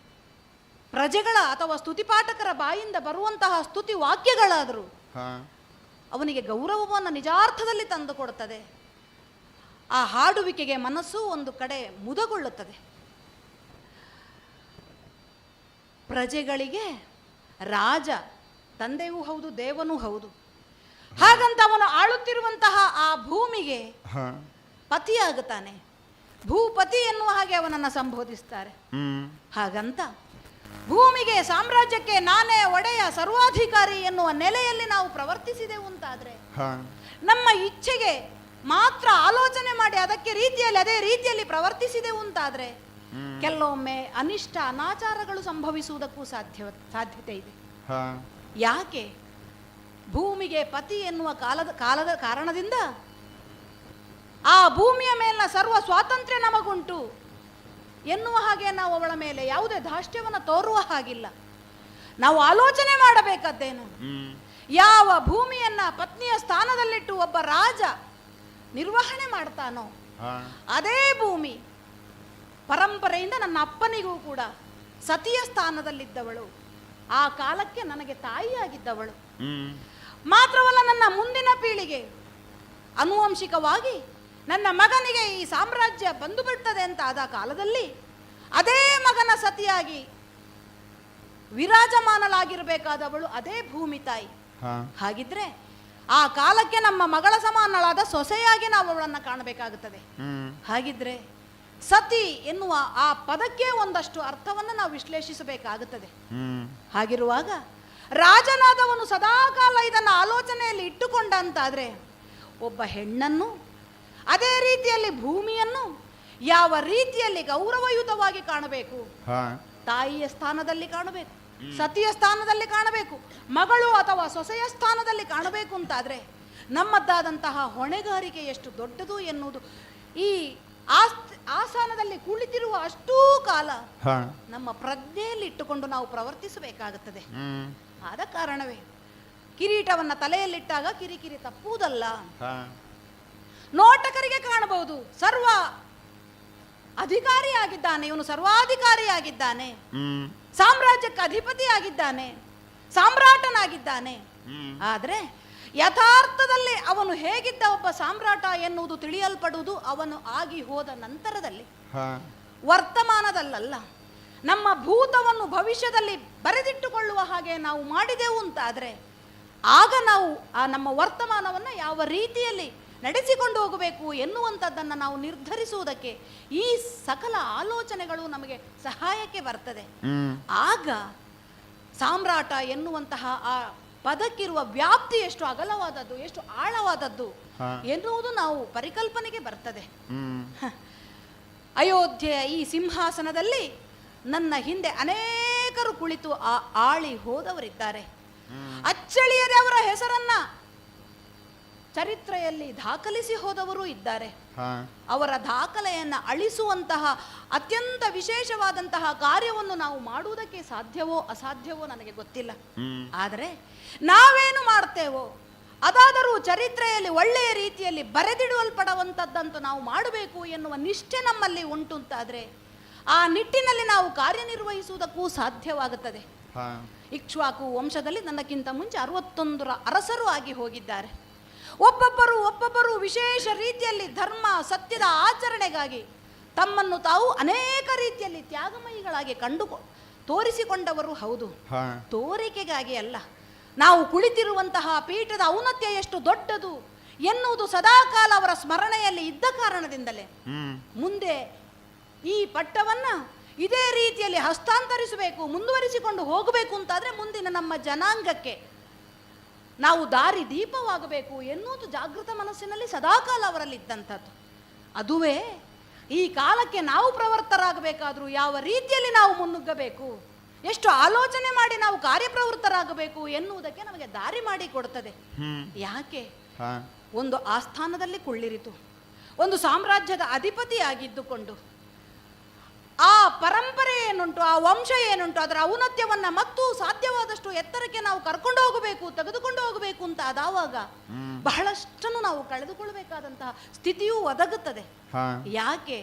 E: ಪ್ರಜೆಗಳ ಅಥವಾ ಸ್ತುತಿಪಾಠಕರ ಬಾಯಿಂದ ಬರುವಂತಹ ಸ್ತುತಿ ವಾಕ್ಯಗಳಾದರೂ ಅವನಿಗೆ ಗೌರವವನ್ನು ನಿಜಾರ್ಥದಲ್ಲಿ ತಂದುಕೊಡುತ್ತದೆ. ಆ ಹಾಡುವಿಕೆಗೆ ಮನಸ್ಸು ಒಂದು ಕಡೆ ಮುದಗೊಳ್ಳುತ್ತದೆ. ಪ್ರಜೆಗಳಿಗೆ ರಾಜ ತಂದೆಯೂ ಹೌದು, ದೇವನೂ ಹೌದು. ಹಾಗಂತ ಅವನು ಆಳುತ್ತಿರುವಂತಹ ಆ ಭೂಮಿಗೆ ಪತಿಯಾಗುತ್ತಾನೆ. ಭೂಪತಿ ಎನ್ನುವ ಹಾಗೆ ಅವನನ್ನು ಸಂಬೋಧಿಸ್ತಾರೆ. ಹಾಗಂತ ಭೂಮಿಗೆ, ಸಾಮ್ರಾಜ್ಯಕ್ಕೆ ನಾನೇ ಒಡೆಯ, ಸರ್ವಾಧಿಕಾರಿ ಎನ್ನುವ ನೆಲೆಯಲ್ಲಿ ನಾವು ಪ್ರವರ್ತಿಸಿದೆವು ಅಂತಾದ್ರೆ, ನಮ್ಮ ಇಚ್ಛೆಗೆ ಮಾತ್ರ ಆಲೋಚನೆ ಮಾಡಿ ಅದಕ್ಕೆ ರೀತಿಯಲ್ಲಿ ಅದೇ ರೀತಿಯಲ್ಲಿ ಪ್ರವರ್ತಿಸಿದೆವು ಅಂತಾದ್ರೆ ಕೆಲವೊಮ್ಮೆ ಅನಿಷ್ಟ ಅನಾಚಾರಗಳು ಸಂಭವಿಸುವುದಕ್ಕೂ ಸಾಧ್ಯತೆ ಇದೆ. ಯಾಕೆ? ಭೂಮಿಗೆ ಪತಿ ಎನ್ನುವ ಕಾಲದ ಕಾರಣದಿಂದ ಆ ಭೂಮಿಯ ಮೇಲಿನ ಸರ್ವ ಸ್ವಾತಂತ್ರ್ಯ ನಮಗುಂಟು ಎನ್ನುವ ಹಾಗೆ ನಾವು ಅವಳ ಮೇಲೆ ಯಾವುದೇ ಧಾಷ್ಟ್ಯವನ್ನು ತೋರುವ ಹಾಗಿಲ್ಲ. ನಾವು ಆಲೋಚನೆ ಮಾಡಬೇಕಾದ್ದೇನು? ಯಾವ ಭೂಮಿಯನ್ನ ಪತ್ನಿಯ ಸ್ಥಾನದಲ್ಲಿಟ್ಟು ಒಬ್ಬ ರಾಜ ನಿರ್ವಹಣೆ ಮಾಡ್ತಾನೋ ಅದೇ ಭೂಮಿ ಪರಂಪರೆಯಿಂದ ನನ್ನ ಅಪ್ಪನಿಗೂ ಕೂಡ ಸತಿಯ ಸ್ಥಾನದಲ್ಲಿದ್ದವಳು, ಆ ಕಾಲಕ್ಕೆ ನನಗೆ ತಾಯಿಯಾಗಿದ್ದವಳು. ಮಾತ್ರವಲ್ಲ, ನನ್ನ ಮುಂದಿನ ಪೀಳಿಗೆ ಆನುವಂಶಿಕವಾಗಿ ನನ್ನ ಮಗನಿಗೆ ಈ ಸಾಮ್ರಾಜ್ಯ ಬಂದು ಬಿಡ್ತದೆ ಅಂತ ಆದ ಕಾಲದಲ್ಲಿ ಅದೇ ಮಗನ ಸತಿಯಾಗಿ ವಿರಾಜಮಾನಳಾಗಿರಬೇಕಾದವಳು ಅದೇ ಭೂಮಿ ತಾಯಿ. ಹಾಗಿದ್ರೆ ಆ ಕಾಲಕ್ಕೆ ನಮ್ಮ ಮಗಳ ಸಮಾನಳಾದ ಸೊಸೆಯಾಗಿ ನಾವು ಅವಳನ್ನು ಕಾಣಬೇಕಾಗುತ್ತದೆ. ಹಾಗಿದ್ರೆ ಸತಿ ಎನ್ನುವ ಆ ಪದಕ್ಕೆ ಒಂದಷ್ಟು ಅರ್ಥವನ್ನು ನಾವು ವಿಶ್ಲೇಷಿಸಬೇಕಾಗುತ್ತದೆ. ಹಾಗಿರುವಾಗ ರಾಜನಾದವನು ಸದಾಕಾಲ ಇದನ್ನು ಆಲೋಚನೆಯಲ್ಲಿ ಇಟ್ಟುಕೊಂಡ ಅಂತಾದ್ರೆ ಒಬ್ಬ ಹೆಣ್ಣನ್ನು, ಅದೇ ರೀತಿಯಲ್ಲಿ ಭೂಮಿಯನ್ನು ಯಾವ ರೀತಿಯಲ್ಲಿ ಗೌರವಯುತವಾಗಿ ಕಾಣಬೇಕು? ತಾಯಿಯ ಸ್ಥಾನದಲ್ಲಿ ಕಾಣಬೇಕು, ಸತಿಯ ಸ್ಥಾನದಲ್ಲಿ ಕಾಣಬೇಕು, ಮಗಳು ಅಥವಾ ಸೊಸೆಯ ಸ್ಥಾನದಲ್ಲಿ ಕಾಣಬೇಕು ಅಂತಾದ್ರೆ ನಮ್ಮದ್ದಾದಂತಹ ಹೊಣೆಗಾರಿಕೆ ಎಷ್ಟು ದೊಡ್ಡದು ಎನ್ನುವುದು ಈ ಆಸ್ಥಾನದಲ್ಲಿ ಕುಳಿತಿರುವ ಅಷ್ಟೂ ಕಾಲ ನಮ್ಮ ಪ್ರಜ್ಞೆಯಲ್ಲಿ ಇಟ್ಟುಕೊಂಡು ನಾವು ಪ್ರವರ್ತಿಸಬೇಕಾಗುತ್ತದೆ. ಆದ ಕಾರಣವೇ ಕಿರೀಟವನ್ನ ತಲೆಯಲ್ಲಿಟ್ಟಾಗ ಕಿರಿಕಿರಿ ತಪ್ಪುವುದಲ್ಲ. ನೋಟಕರಿಗೆ ಕಾಣಬಹುದು ಸರ್ವ ಅಧಿಕಾರಿಯಾಗಿದ್ದಾನೆ, ಇವನು ಸರ್ವಾಧಿಕಾರಿಯಾಗಿದ್ದಾನೆ, ಸಾಮ್ರಾಜ್ಯಕ್ಕೆ ಅಧಿಪತಿಯಾಗಿದ್ದಾನೆ, ಸಾಮ್ರಾಟನಾಗಿದ್ದಾನೆ. ಆದ್ರೆ ಯಥಾರ್ಥದಲ್ಲಿ ಅವನು ಹೇಗಿದ್ದ ಒಬ್ಬ ಸಾಮ್ರಾಟ ಎನ್ನುವುದು ತಿಳಿಯಲ್ಪಡುವುದು ಅವನು ಆಗಿ ಹೋದ ನಂತರದಲ್ಲಿ, ವರ್ತಮಾನದಲ್ಲ. ನಮ್ಮ ಭೂತವನ್ನು ಭವಿಷ್ಯದಲ್ಲಿ ಬರೆದಿಟ್ಟುಕೊಳ್ಳುವ ಹಾಗೆ ನಾವು ಮಾಡಿದೆವು ಅಂತಾದರೆ ಆಗ ನಾವು ಆ ನಮ್ಮ ವರ್ತಮಾನವನ್ನು ಯಾವ ರೀತಿಯಲ್ಲಿ ನಡೆಸಿಕೊಂಡು ಹೋಗಬೇಕು ಎನ್ನುವಂಥದ್ದನ್ನು ನಾವು ನಿರ್ಧರಿಸುವುದಕ್ಕೆ ಈ ಸಕಲ ಆಲೋಚನೆಗಳು ನಮಗೆ ಸಹಾಯಕ್ಕೆ ಬರ್ತದೆ. ಆಗ ಸಾಮ್ರಾಟ ಎನ್ನುವಂತಹ ಆ ಪದಕ್ಕಿರುವ ವ್ಯಾಪ್ತಿ ಎಷ್ಟು ಅಗಲವಾದದ್ದು, ಎಷ್ಟು ಆಳವಾದದ್ದು ಎನ್ನುವುದು ನಾವು ಪರಿಕಲ್ಪನೆಗೆ ಬರ್ತದೆ. ಅಯೋಧ್ಯೆಯ ಈ ಸಿಂಹಾಸನದಲ್ಲಿ ನನ್ನ ಹಿಂದೆ ಅನೇಕರು ಕುಳಿತು ಆಳಿ ಹೋದವರಿದ್ದಾರೆ. ಅಚ್ಚಳಿಯದೆ ಅವರ ಹೆಸರನ್ನ ಚರಿತ್ರೆಯಲ್ಲಿ ದಾಖಲಿಸಿ ಹೋದವರು ಇದ್ದಾರೆ. ಅವರ ದಾಖಲೆಯನ್ನು ಅಳಿಸುವಂತಹ ಅತ್ಯಂತ ವಿಶೇಷವಾದಂತಹ ಕಾರ್ಯವನ್ನು ನಾವು ಮಾಡುವುದಕ್ಕೆ ಸಾಧ್ಯವೋ ಅಸಾಧ್ಯವೋ ನನಗೆ ಗೊತ್ತಿಲ್ಲ. ಆದರೆ ನಾವೇನು ಮಾಡ್ತೇವೋ ಅದಾದರೂ ಚರಿತ್ರೆಯಲ್ಲಿ ಒಳ್ಳೆಯ ರೀತಿಯಲ್ಲಿ ಬರೆದಿಡುವಲ್ಪಡುವಂಥದ್ದಂತೂ ನಾವು ಮಾಡಬೇಕು ಎನ್ನುವ ನಿಷ್ಠೆ ನಮ್ಮಲ್ಲಿ ಉಂಟು ಅಂತಾದರೆ ಆ ನಿಟ್ಟಿನಲ್ಲಿ ನಾವು ಕಾರ್ಯನಿರ್ವಹಿಸುವುದಕ್ಕೂ ಸಾಧ್ಯವಾಗುತ್ತದೆ. ಇಕ್ಷ್ವಾಕು ವಂಶದಲ್ಲಿ ನನ್ನಕ್ಕಿಂತ ಮುಂಚೆ 61 ಅರಸರು ಆಗಿ ಹೋಗಿದ್ದಾರೆ. ಒಬ್ಬೊಬ್ಬರು ವಿಶೇಷ ರೀತಿಯಲ್ಲಿ ಧರ್ಮ ಸತ್ಯದ ಆಚರಣೆಗಾಗಿ ತಮ್ಮನ್ನು ತಾವು ಅನೇಕ ರೀತಿಯಲ್ಲಿ ತ್ಯಾಗಮಯಿಗಳಾಗಿ ತೋರಿಸಿಕೊಂಡವರು ಹೌದು. ತೋರಿಕೆಗಾಗಿ ಅಲ್ಲ, ನಾವು ಕುಳಿತಿರುವಂತಹ ಪೀಠದ ಔನ್ನತ್ಯ ಎಷ್ಟು ದೊಡ್ಡದು ಎನ್ನುವುದು ಸದಾಕಾಲ ಅವರ ಸ್ಮರಣೆಯಲ್ಲಿ ಇದ್ದ ಕಾರಣದಿಂದಲೇ ಮುಂದೆ ಈ ಪಟ್ಟವನ್ನ ಇದೇ ರೀತಿಯಲ್ಲಿ ಹಸ್ತಾಂತರಿಸಬೇಕು, ಮುಂದುವರಿಸಿಕೊಂಡು ಹೋಗಬೇಕು ಅಂತಾದ್ರೆ ಮುಂದಿನ ನಮ್ಮ ಜನಾಂಗಕ್ಕೆ ನಾವು ದಾರಿ ದೀಪವಾಗಬೇಕು ಎನ್ನುವುದು ಜಾಗೃತ ಮನಸ್ಸಿನಲ್ಲಿ ಸದಾಕಾಲ ಅವರಲ್ಲಿ ಇದ್ದಂಥದ್ದು. ಅದುವೇ ಈ ಕಾಲಕ್ಕೆ ನಾವು ಪ್ರವೃತ್ತರಾಗಬೇಕಾದ್ರೂ ಯಾವ ರೀತಿಯಲ್ಲಿ ನಾವು ಮುನ್ನುಗ್ಗಬೇಕು, ಎಷ್ಟು ಆಲೋಚನೆ ಮಾಡಿ ನಾವು ಕಾರ್ಯಪ್ರವೃತ್ತರಾಗಬೇಕು ಎನ್ನುವುದಕ್ಕೆ ನಮಗೆ ದಾರಿ ಮಾಡಿ ಕೊಡುತ್ತದೆ. ಯಾಕೆ? ಒಂದು ಆಸ್ಥಾನದಲ್ಲಿ ಕುಳ್ಳಿರಿತು, ಒಂದು ಸಾಮ್ರಾಜ್ಯದ ಅಧಿಪತಿಯಾಗಿದ್ದುಕೊಂಡು ಆ ಪರಂಪರೆ ಏನುಂಟು, ಆ ವಂಶ ಏನುಂಟು, ಅದರ ಔನ್ನತ್ಯವನ್ನ ಮತ್ತು ಸಾಧ್ಯವಾದಷ್ಟು ಎತ್ತರಕ್ಕೆ ನಾವು ಕರ್ಕೊಂಡು ಹೋಗಬೇಕು, ತೆಗೆದುಕೊಂಡು ಹೋಗಬೇಕು ಅಂತ ಆದಾಗ ಬಹಳಷ್ಟನ್ನು ನಾವು ಕಳೆದುಕೊಳ್ಳಬೇಕಾದಂತಹ ಸ್ಥಿತಿಯೂ ಒದಗುತ್ತದೆ. ಯಾಕೆ?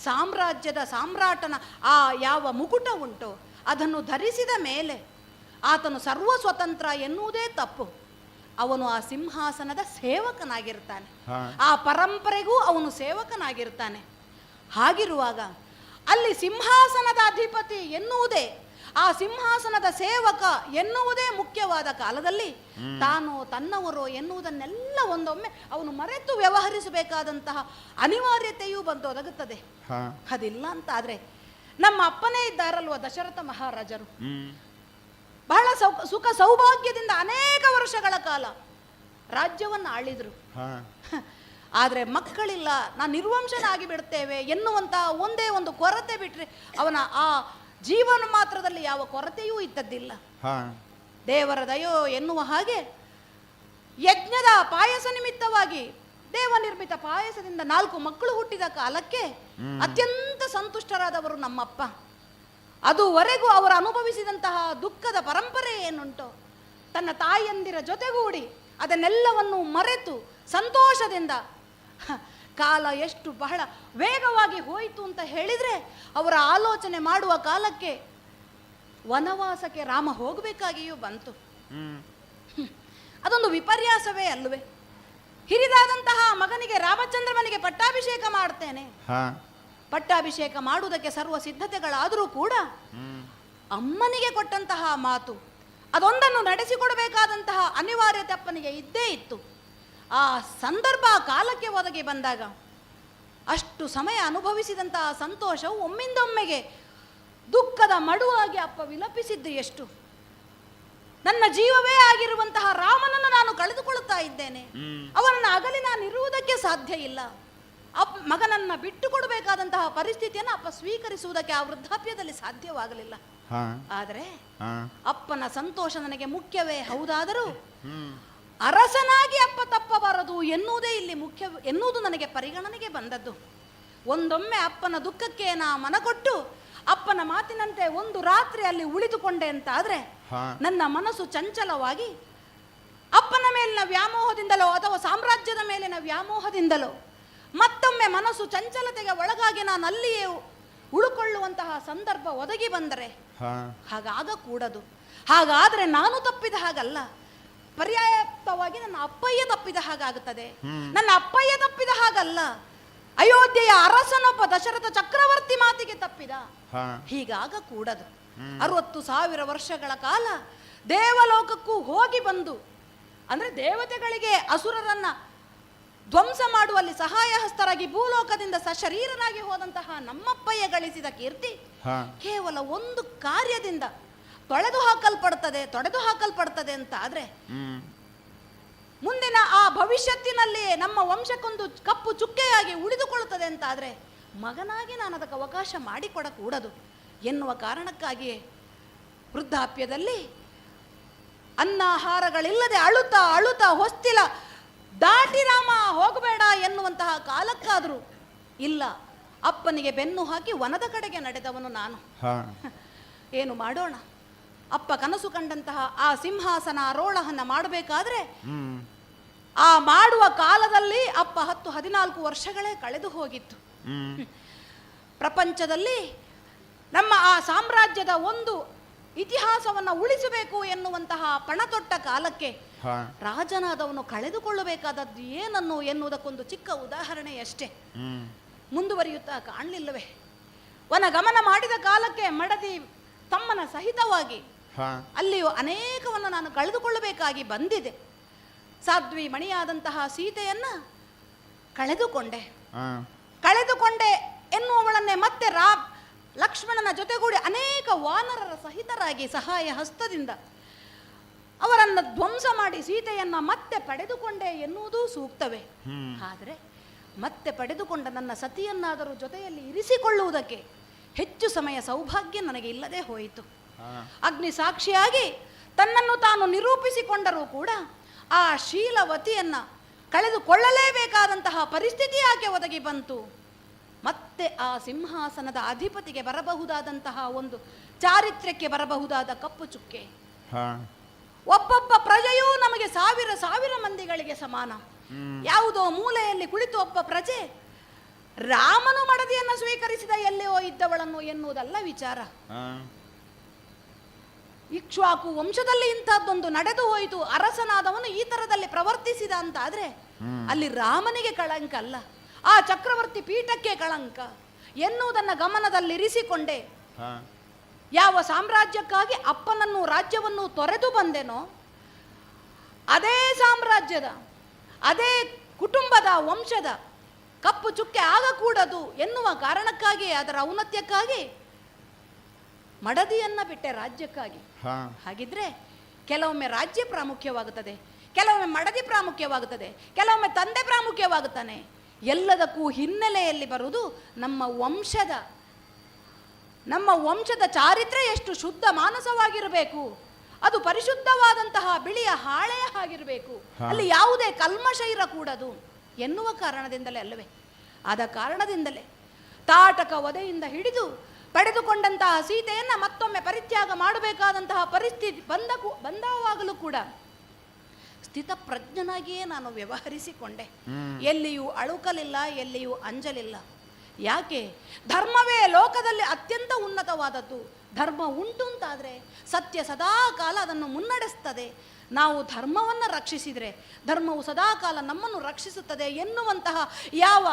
E: ಸಾಮ್ರಾಜ್ಯದ ಸಾಮ್ರಾಟನ ಆ ಯಾವ ಮುಕುಟ ಉಂಟು ಅದನ್ನು ಧರಿಸಿದ ಮೇಲೆ ಆತನು ಸರ್ವ ಸ್ವತಂತ್ರ ಎನ್ನುವುದೇ ತಪ್ಪು. ಅವನು ಆ ಸಿಂಹಾಸನದ ಸೇವಕನಾಗಿರ್ತಾನೆ, ಆ ಪರಂಪರೆಗೂ ಅವನು ಸೇವಕನಾಗಿರ್ತಾನೆ. ಹಾಗಿರುವಾಗ ಅಲ್ಲಿ ಸಿಂಹಾಸನದ ಅಧಿಪತಿ ಎನ್ನುವುದೇ, ಆ ಸಿಂಹಾಸನದ ಸೇವಕ ಎನ್ನುವುದೇ ಮುಖ್ಯವಾದ ಕಾಲದಲ್ಲಿ ತಾನು ತನ್ನವರು ಎನ್ನುವುದನ್ನೆಲ್ಲ ಒಂದೊಮ್ಮೆ ಅವನು ಮರೆತು ವ್ಯವಹರಿಸಬೇಕಾದಂತಹ ಅನಿವಾರ್ಯತೆಯೂ ಬಂದು ಒದಗುತ್ತದೆ. ಅದಿಲ್ಲ ಅಂತಾದ್ರೆ ನಮ್ಮ ಅಪ್ಪನೇ ಇದ್ದಾರಲ್ವ ದಶರಥ ಮಹಾರಾಜರು, ಬಹಳ ಸುಖ ಸೌಭಾಗ್ಯದಿಂದ ಅನೇಕ ವರ್ಷಗಳ ಕಾಲ ರಾಜ್ಯವನ್ನು ಆಳಿದ್ರು. ಆದರೆ ಮಕ್ಕಳಿಲ್ಲ, ನಾನು ನಿರ್ವಂಶನಾಗಿ ಬಿಡ್ತೇವೆ ಎನ್ನುವಂತಹ ಒಂದೇ ಒಂದು ಕೊರತೆ ಬಿಟ್ರೆ ಅವನ ಆ ಜೀವನ ಮಾತ್ರದಲ್ಲಿ ಯಾವ ಕೊರತೆಯೂ ಇದ್ದದ್ದಿಲ್ಲ. ದೇವರ ದಯೋ ಎನ್ನುವ ಹಾಗೆ ಯಜ್ಞದ ಪಾಯಸ ನಿಮಿತ್ತವಾಗಿ ದೇವನಿರ್ಮಿತ ಪಾಯಸದಿಂದ 4 ಮಕ್ಕಳು ಹುಟ್ಟಿದ ಕಾಲಕ್ಕೆ ಅತ್ಯಂತ ಸಂತುಷ್ಟರಾದವರು ನಮ್ಮಪ್ಪ. ಅದುವರೆಗೂ ಅವರು ಅನುಭವಿಸಿದಂತಹ ದುಃಖದ ಪರಂಪರೆ ಏನುಂಟೋ ತನ್ನ ತಾಯಂದಿರ ಜೊತೆಗೂಡಿ ಅದನ್ನೆಲ್ಲವನ್ನು ಮರೆತು ಸಂತೋಷದಿಂದ ಕಾಲ ಎಷ್ಟು ಬಹಳ ವೇಗವಾಗಿ ಹೋಯಿತು ಅಂತ ಹೇಳಿದರೆ ಅವರ ಆಲೋಚನೆ ಮಾಡುವ ಕಾಲಕ್ಕೆ ವನವಾಸಕ್ಕೆ ರಾಮ ಹೋಗಬೇಕಾಗಿಯೂ ಬಂತು. ಅದೊಂದು ವಿಪರ್ಯಾಸವೇ ಅಲ್ವೇ? ಹಿರಿದಾದಂತಹ ಮಗನಿಗೆ ರಾಮಚಂದ್ರನಿಗೆ ಪಟ್ಟಾಭಿಷೇಕ ಮಾಡ್ತೇನೆ, ಪಟ್ಟಾಭಿಷೇಕ ಮಾಡುವುದಕ್ಕೆ ಸರ್ವ ಸಿದ್ಧತೆಗಳಾದರೂ ಕೂಡ ಅಮ್ಮನಿಗೆ ಕೊಟ್ಟಂತಹ ಮಾತು ಅದೊಂದನ್ನು ನಡೆಸಿಕೊಡಬೇಕಾದಂತಹ ಅನಿವಾರ್ಯತೆ ಅಪ್ಪನಿಗೆ ಇದ್ದೇ ಇತ್ತು. ಆ ಸಂದರ್ಭ ಕಾಲಕ್ಕೆ ಒದಗಿ ಬಂದಾಗ ಅಷ್ಟು ಸಮಯ ಅನುಭವಿಸಿದಂತಹ ಸಂತೋಷವು ಒಮ್ಮಿಂದೊಮ್ಮೆಗೆ ದುಃಖದ ಮಡುವಾಗಿ ಅಪ್ಪ ವಿಲಪಿಸಿದ್ದು ಎಷ್ಟು. ನನ್ನ ಜೀವವೇ ಆಗಿರುವಂತಹ ರಾಮನನ್ನು ನಾನು ಕಳೆದುಕೊಳ್ಳುತ್ತಾ ಇದ್ದೇನೆ, ಅವನನ್ನು ಅಗಲಿ ನಾನು ಇರುವುದಕ್ಕೆ ಸಾಧ್ಯ ಇಲ್ಲ. ಮಗನನ್ನ ಬಿಟ್ಟು ಕೊಡಬೇಕಾದಂತಹ ಪರಿಸ್ಥಿತಿಯನ್ನು ಅಪ್ಪ ಸ್ವೀಕರಿಸುವುದಕ್ಕೆ ಆ ವೃದ್ಧಾಪ್ಯದಲ್ಲಿ ಸಾಧ್ಯವಾಗಲಿಲ್ಲ. ಆದರೆ ಅಪ್ಪನ ಸಂತೋಷ ನನಗೆ ಮುಖ್ಯವೇ ಹೌದಾದರೂ ಅರಸನಾಗಿ ಅಪ್ಪ ತಪ್ಪಬಾರದು ಎನ್ನುವುದೇ ಇಲ್ಲಿ ಮುಖ್ಯ ಎನ್ನುವುದು ನನಗೆ ಪರಿಗಣನೆಗೆ ಬಂದದ್ದು. ಒಂದೊಮ್ಮೆ ಅಪ್ಪನ ದುಃಖಕ್ಕೆ ನಾ ಮನಕೊಟ್ಟು ಅಪ್ಪನ ಮಾತಿನಂತೆ ಒಂದು ರಾತ್ರಿ ಅಲ್ಲಿ ಉಳಿದುಕೊಂಡೆ ಅಂತಾದ್ರೆ ನನ್ನ ಮನಸ್ಸು ಚಂಚಲವಾಗಿ ಅಪ್ಪನ ಮೇಲಿನ ವ್ಯಾಮೋಹದಿಂದಲೋ ಅಥವಾ ಸಾಮ್ರಾಜ್ಯದ ಮೇಲಿನ ವ್ಯಾಮೋಹದಿಂದಲೋ ಮತ್ತೊಮ್ಮೆ ಮನಸ್ಸು ಚಂಚಲತೆಗೆ ಒಳಗಾಗಿ ನಾನು ಅಲ್ಲಿಯೇ ಉಳುಕೊಳ್ಳುವಂತಹ ಸಂದರ್ಭ ಒದಗಿ ಬಂದರೆ ಹಾಗಾಗ ಕೂಡದು. ಹಾಗಾದ್ರೆ ನಾನು ತಪ್ಪಿದ ಹಾಗಲ್ಲ, ಪರ್ಯಾಪ್ತವಾಗಿ ನನ್ನ ಅಪ್ಪಯ್ಯ ತಪ್ಪಿದ ಹಾಗಾಗುತ್ತದೆ. ನನ್ನ ಅಪ್ಪಯ್ಯ ತಪ್ಪಿದ ಹಾಗಲ್ಲ, ಅಯೋಧ್ಯೆಯ ಅರಸನೊಬ್ಬ ದಶರಥ ಚಕ್ರವರ್ತಿ ಮಾತಿಗೆ ತಪ್ಪಿದ. ಹೀಗಾಗ ಕೂಡದು. 60,000 ವರ್ಷಗಳ ಕಾಲ ದೇವಲೋಕಕ್ಕೂ ಹೋಗಿ ಬಂದು ಅಂದ್ರೆ ದೇವತೆಗಳಿಗೆ ಅಸುರರನ್ನ ಧ್ವಂಸ ಮಾಡುವಲ್ಲಿ ಸಹಾಯ ಹಸ್ತರಾಗಿ ಭೂಲೋಕದಿಂದ ಸಶರೀರನಾಗಿ ಹೋದಂತಹ ನಮ್ಮಪ್ಪಯ್ಯ ಗಳಿಸಿದ ಕೀರ್ತಿ ಕೇವಲ ಒಂದು ಕಾರ್ಯದಿಂದ ತೊಡೆದು ಹಾಕಲ್ಪಡ್ತದೆ ಅಂತ ಆದ್ರೆ ಮುಂದಿನ ಆ ಭವಿಷ್ಯತ್ತಿನಲ್ಲಿ ನಮ್ಮ ವಂಶಕ್ಕೊಂದು ಕಪ್ಪು ಚುಕ್ಕೆಯಾಗಿ ಉಳಿದುಕೊಳ್ಳುತ್ತದೆ ಅಂತ ಆದ್ರೆ ಮಗನಾಗಿ ನಾನು ಅದಕ್ಕೆ ಅವಕಾಶ ಮಾಡಿಕೊಡಕೂಡದು ಎನ್ನುವ ಕಾರಣಕ್ಕಾಗಿಯೇ ವೃದ್ಧಾಪ್ಯದಲ್ಲಿ ಅನ್ನಾಹಾರಗಳಿಲ್ಲದೆ ಅಳುತ್ತಾ ಹೊಸ್ತಿಲ ದಾಟಿ ರಾಮ ಹೋಗಬೇಡ ಎನ್ನುವಂತಹ ಕಾಲಕ್ಕಾದರೂ ಇಲ್ಲ, ಅಪ್ಪನಿಗೆ ಬೆನ್ನು ಹಾಕಿ ವನದ ಕಡೆಗೆ ನಡೆದವನು ನಾನು. ಏನು ಮಾಡೋಣ, ಅಪ್ಪ ಕನಸು ಕಂಡಂತಹ ಆ ಸಿಂಹಾಸನ ಆರೋಹಣ ಮಾಡಬೇಕಾದ್ರೆ ಆ ಮಾಡುವ ಕಾಲದಲ್ಲಿ ಅಪ್ಪ 10-14 ವರ್ಷಗಳೇ ಕಳೆದು ಹೋಗಿತ್ತು. ಪ್ರಪಂಚದಲ್ಲಿ ನಮ್ಮ ಆ ಸಾಮ್ರಾಜ್ಯದ ಒಂದು ಇತಿಹಾಸವನ್ನು ಉಳಿಸಬೇಕು ಎನ್ನುವಂತಹ ಪಣತೊಟ್ಟ ಕಾಲಕ್ಕೆ ರಾಜನಾದವನು ಕಳೆದುಕೊಳ್ಳಬೇಕಾದದ್ದು ಏನನ್ನು ಎನ್ನುವುದಕ್ಕೊಂದು ಚಿಕ್ಕ ಉದಾಹರಣೆಯಷ್ಟೇ. ಮುಂದುವರಿಯುತ್ತಾ ಕಾಣಲಿಲ್ಲವೇ? ವನಗಮನ ಮಾಡಿದ ಕಾಲಕ್ಕೆ ಮಡದಿ ತಮ್ಮನ ಸಹಿತವಾಗಿ ಅಲ್ಲಿಯೂ ಅನೇಕವನ್ನು ನಾನು ಕಳೆದುಕೊಳ್ಳಬೇಕಾಗಿ ಬಂದಿದೆ. ಸಾಧ್ವಿ ಮಣಿಯಾದಂತಹ ಸೀತೆಯನ್ನ ಕಳೆದುಕೊಂಡೆ ಎನ್ನುವವಳನ್ನೇ ಮತ್ತೆ ಲಕ್ಷ್ಮಣನ ಜೊತೆಗೂಡಿ ಅನೇಕ ವಾನರರ ಸಹಿತರಾಗಿ ಸಹಾಯ ಹಸ್ತದಿಂದ ಅವರನ್ನು ಧ್ವಂಸ ಮಾಡಿ ಸೀತೆಯನ್ನ ಮತ್ತೆ ಪಡೆದುಕೊಂಡೆ ಎನ್ನುವುದೂ ಸೂಕ್ತವೇ. ಆದರೆ ಮತ್ತೆ ಪಡೆದುಕೊಂಡ ನನ್ನ ಸತಿಯನ್ನಾದರೂ ಜೊತೆಯಲ್ಲಿ ಇರಿಸಿಕೊಳ್ಳುವುದಕ್ಕೆ ಹೆಚ್ಚು ಸಮಯ ಸೌಭಾಗ್ಯ ನನಗೆ ಇಲ್ಲದೆ ಹೋಯಿತು. ಅಗ್ನಿ ಸಾಕ್ಷಿಯಾಗಿ ತನ್ನನ್ನು ತಾನು ನಿರೂಪಿಸಿಕೊಂಡರೂ ಕೂಡ ಆ ಶೀಲವತಿಯನ್ನು ಕಳೆದುಕೊಳ್ಳಲೇಬೇಕಾದಂತಹ ಪರಿಸ್ಥಿತಿ ಯಾಕೆ ಒದಗಿ ಬಂತು? ಮತ್ತೆ ಆ ಸಿಂಹಾಸನದ ಅಧಿಪತಿಗೆ ಬರಬಹುದಾದಂತಹ ಒಂದು ಚಾರಿತ್ರ್ಯಕ್ಕೆ ಬರಬಹುದಾದ ಕಪ್ಪು ಚುಕ್ಕೆ. ಒಬ್ಬೊಬ್ಬ ಪ್ರಜೆಯೂ ನಮಗೆ ಸಾವಿರ ಸಾವಿರ ಮಂದಿಗಳಿಗೆ ಸಮಾನ. ಯಾವುದೋ ಮೂಲೆಯಲ್ಲಿ ಕುಳಿತು ಒಬ್ಬ ಪ್ರಜೆ ರಾಮನು ಮಡದಿಯನ್ನು ಸ್ವೀಕರಿಸಿದ ಎಲ್ಲಿಯೋ ಇದ್ದವಳನ್ನು ಎನ್ನುವುದಲ್ಲ ವಿಚಾರ. ಇಕ್ಷ್ವಾಕು ವಂಶದಲ್ಲಿ ಇಂಥದ್ದೊಂದು ನಡೆದು ಹೋಯಿತು, ಅರಸನಾದವನು ಈ ತರದಲ್ಲಿ ಪ್ರವರ್ತಿಸಿದ ಅಂತಾದ್ರೆ ಅಲ್ಲಿ ರಾಮನಿಗೆ ಕಳಂಕ ಅಲ್ಲ, ಆ ಚಕ್ರವರ್ತಿ ಪೀಠಕ್ಕೆ ಕಳಂಕ ಎನ್ನುವುದನ್ನು ಗಮನದಲ್ಲಿರಿಸಿಕೊಂಡೆ ಯಾವ ಸಾಮ್ರಾಜ್ಯಕ್ಕಾಗಿ ಅಪ್ಪನನ್ನು ರಾಜ್ಯವನ್ನು ತೊರೆದು ಬಂದೆನೋ ಅದೇ ಸಾಮ್ರಾಜ್ಯದ ಅದೇ ಕುಟುಂಬದ ವಂಶದ ಕಪ್ಪು ಚುಕ್ಕೆ ಆಗಕೂಡದು ಎನ್ನುವ ಕಾರಣಕ್ಕಾಗಿ, ಅದರ ಔನ್ನತ್ಯಕ್ಕಾಗಿ ಮಡದಿಯನ್ನ ಬಿಟ್ಟೆ ರಾಜ್ಯಕ್ಕಾಗಿ. ಹಾಗಿದ್ರೆ ಕೆಲವೊಮ್ಮೆ ರಾಜ್ಯ ಪ್ರಾಮುಖ್ಯವಾಗುತ್ತದೆ, ಕೆಲವೊಮ್ಮೆ ಮಡದಿ ಪ್ರಾಮುಖ್ಯವಾಗುತ್ತದೆ, ಕೆಲವೊಮ್ಮೆ ತಂದೆ ಪ್ರಾಮುಖ್ಯವಾಗುತ್ತಾನೆ. ಎಲ್ಲದಕ್ಕೂ ಹಿನ್ನೆಲೆಯಲ್ಲಿ ಬರುವುದು ನಮ್ಮ ವಂಶದ ಚಾರಿತ್ರ್ಯ ಎಷ್ಟು ಶುದ್ಧ ಮಾನಸವಾಗಿರಬೇಕು, ಅದು ಪರಿಶುದ್ಧವಾದಂತಹ ಬಿಳಿಯ ಹಾಳೆ ಆಗಿರಬೇಕು, ಅಲ್ಲಿ ಯಾವುದೇ ಕಲ್ಮಶ ಇರಕೂಡದು ಎನ್ನುವ ಕಾರಣದಿಂದಲೇ ಅಲ್ಲವೇ? ಆದ ಕಾರಣದಿಂದಲೇ ತಾಟಕ ವಧೆಯಿಂದ ಹಿಡಿದು ಪಡೆದುಕೊಂಡಂತಹ ಸೀತೆಯನ್ನು ಮತ್ತೊಮ್ಮೆ ಪರಿತ್ಯಾಗ ಮಾಡಬೇಕಾದಂತಹ ಪರಿಸ್ಥಿತಿ ಬಂದವಾಗಲೂ ಕೂಡ ಸ್ಥಿತಪ್ರಜ್ಞನಾಗಿಯೇ ನಾನು ವ್ಯವಹರಿಸಿಕೊಂಡೆ. ಎಲ್ಲಿಯೂ ಅಳುಕಲಿಲ್ಲ, ಎಲ್ಲಿಯೂ ಅಂಜಲಿಲ್ಲ. ಯಾಕೆ? ಧರ್ಮವೇ ಲೋಕದಲ್ಲಿ ಅತ್ಯಂತ ಉನ್ನತವಾದದ್ದು. ಧರ್ಮ ಉಂಟು ಅಂತಾದರೆ ಸತ್ಯ ಸದಾ ಕಾಲ ಅದನ್ನು ಮುನ್ನಡೆಸ್ತದೆ. ನಾವು ಧರ್ಮವನ್ನು ರಕ್ಷಿಸಿದರೆ ಧರ್ಮವು ಸದಾಕಾಲ ನಮ್ಮನ್ನು ರಕ್ಷಿಸುತ್ತದೆ ಎನ್ನುವಂತಹ ಯಾವ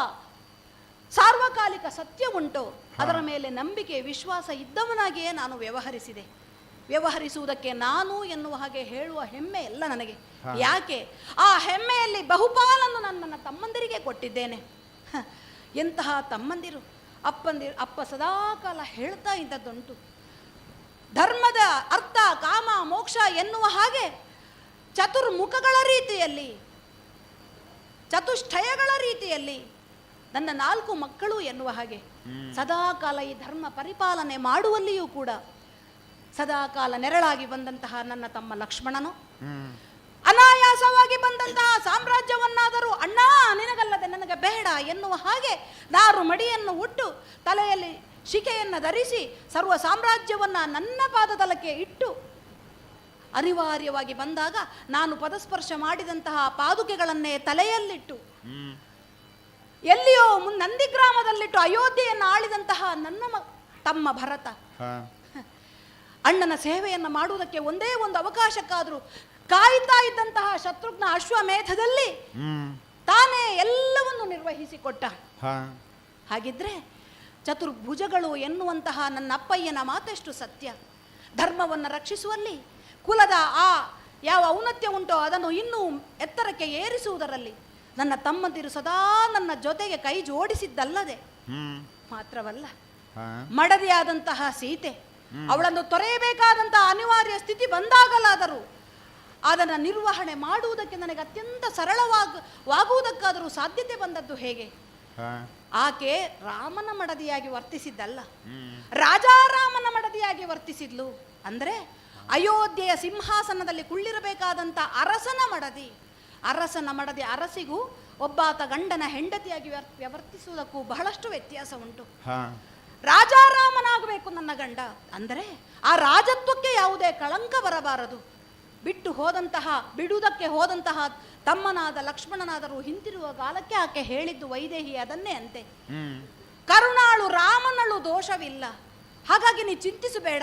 E: ಸಾರ್ವಕಾಲಿಕ ಸತ್ಯ ಉಂಟೋ ಅದರ ಮೇಲೆ ನಂಬಿಕೆ ವಿಶ್ವಾಸ ಇದ್ದವನಾಗಿಯೇ ನಾನು ವ್ಯವಹರಿಸುವುದಕ್ಕೆ ನಾನು ಎನ್ನುವ ಹಾಗೆ ಹೇಳುವ ಹೆಮ್ಮೆ ಎಲ್ಲ ನನಗೆ. ಯಾಕೆ? ಆ ಹೆಮ್ಮೆಯಲ್ಲಿ ಬಹುಪಾಲನ್ನು ನಾನು ನನ್ನ ತಮ್ಮಂದಿರಿಗೆ ಕೊಟ್ಟಿದ್ದೇನೆ. ಎಂತಹ ತಮ್ಮಂದಿರು! ಅಪ್ಪ ಸದಾಕಾಲ ಹೇಳ್ತಾ ಇದ್ದದ್ದುಂಟು, ಧರ್ಮದ ಅರ್ಥ ಕಾಮ ಮೋಕ್ಷ ಎನ್ನುವ ಹಾಗೆ ಚತುರ್ಮುಖಗಳ ರೀತಿಯಲ್ಲಿ, ಚತುಷ್ಟಯಗಳ ರೀತಿಯಲ್ಲಿ ನನ್ನ 4 ಮಕ್ಕಳು ಎನ್ನುವ ಹಾಗೆ ಸದಾಕಾಲ ಈ ಧರ್ಮ ಪರಿಪಾಲನೆ ಮಾಡುವಲ್ಲಿಯೂ ಕೂಡ ಸದಾಕಾಲ ನೆರಳಾಗಿ ಬಂದಂತಹ ನನ್ನ ತಮ್ಮ ಲಕ್ಷ್ಮಣನು, ಅನಾಯಾಸವಾಗಿ ಬಂದಂತಹ ಸಾಮ್ರಾಜ್ಯವನ್ನಾದರೂ ಅಣ್ಣ ನಿನಗಲ್ಲದೆ ನನಗೆ ಬೇಡ ಎನ್ನುವ ಹಾಗೆ ನಾರು ಮಡಿಯನ್ನು ಉಟ್ಟು ತಲೆಯಲ್ಲಿ ಶಿಖೆಯನ್ನು ಧರಿಸಿ ಸರ್ವ ಸಾಮ್ರಾಜ್ಯವನ್ನು ನನ್ನ ಪಾದತಲಕ್ಕೆ ಇಟ್ಟು ಅನಿವಾರ್ಯವಾಗಿ ಬಂದಾಗ ನಾನು ಪದಸ್ಪರ್ಶ ಮಾಡಿದಂತಹ ಪಾದುಕೆಗಳನ್ನೇ ತಲೆಯಲ್ಲಿಟ್ಟು ಎಲ್ಲಿಯೋ ನಂದಿಗ್ರಾಮದಲ್ಲಿಟ್ಟು ಅಯೋಧ್ಯೆಯನ್ನು ಆಳಿದಂತಹ ನನ್ನ ತಮ್ಮ ಭರತ ಅಣ್ಣನ ಸೇವೆಯನ್ನು ಮಾಡುವುದಕ್ಕೆ ಒಂದೇ ಒಂದು ಅವಕಾಶಕ್ಕಾದರೂ ಕಾಯ್ತಾ ಇದ್ದಂತಹ ಶತ್ರುಘ್ನ ಅಶ್ವಮೇಧದಲ್ಲಿ ತಾನೇ ಎಲ್ಲವನ್ನು ನಿರ್ವಹಿಸಿಕೊಟ್ಟ. ಹಾಗಿದ್ರೆ ಚತುರ್ಭುಜಗಳು ಎನ್ನುವಂತಹ ನನ್ನ ಅಪ್ಪಯ್ಯನ ಮಾತೆಷ್ಟು ಸತ್ಯ. ಧರ್ಮವನ್ನು ರಕ್ಷಿಸುವಲ್ಲಿ, ಕುಲದ ಆ ಯಾವ ಔನ್ನತ್ಯ ಉಂಟೋ ಅದನ್ನು ಇನ್ನೂ ಎತ್ತರಕ್ಕೆ ಏರಿಸುವುದರಲ್ಲಿ ನನ್ನ ತಮ್ಮಂದಿರು ಸದಾ ನನ್ನ ಜೊತೆಗೆ ಕೈ ಜೋಡಿಸಿದ್ದಲ್ಲದೆ ಮಾತ್ರವಲ್ಲ, ಮಡದಿಯಾದಂತಹ ಸೀತೆ ಅವಳನ್ನು ತೊರೆಯಬೇಕಾದಂತಹ ಅನಿವಾರ್ಯ ಸ್ಥಿತಿ ಬಂದಾಗಲಾದರೂ ಅದನ್ನು ನಿರ್ವಹಣೆ ಮಾಡುವುದಕ್ಕೆ ನನಗೆ ಅತ್ಯಂತ ಸರಳವಾಗುವುದಕ್ಕಾದರೂ ಸಾಧ್ಯತೆ ಬಂದದ್ದು ಹೇಗೆ? ಆಕೆ ರಾಮನ ಮಡದಿಯಾಗಿ ವರ್ತಿಸಿದ್ದಲ್ಲ, ರಾಜಾರಾಮನ ಮಡದಿಯಾಗಿ ವರ್ತಿಸಿದ್ಲು. ಅಂದರೆ ಅಯೋಧ್ಯೆಯ ಸಿಂಹಾಸನದಲ್ಲಿ ಕುಳ್ಳಿರಬೇಕಾದಂಥ ಅರಸನ ಮಡದಿ ಅರಸಿಗೂ ಒಬ್ಬಾತ ಗಂಡನ ಹೆಂಡತಿಯಾಗಿ ವ್ಯವರ್ತಿಸುವುದಕ್ಕೂ ಬಹಳಷ್ಟು ವ್ಯತ್ಯಾಸ ಉಂಟು. ರಾಜಾರಾಮನಾಗಬೇಕು ನನ್ನ ಗಂಡ ಅಂದರೆ ಆ ರಾಜತ್ವಕ್ಕೆ ಯಾವುದೇ ಕಳಂಕ ಬರಬಾರದು. ಬಿಡುವುದಕ್ಕೆ ಹೋದಂತಹ ತಮ್ಮನಾದ ಲಕ್ಷ್ಮಣನಾದರೂ ಹಿಂತಿರುವ ಕಾಲಕ್ಕೆ ಆಕೆ ಹೇಳಿದ್ದು ವೈದೇಹಿ ಅದನ್ನೇ ಅಂತೆ, ಕರುಣಾಳು ರಾಮನಳು ದೋಷವಿಲ್ಲ, ಹಾಗಾಗಿ ನೀ ಚಿಂತಿಸಬೇಡ,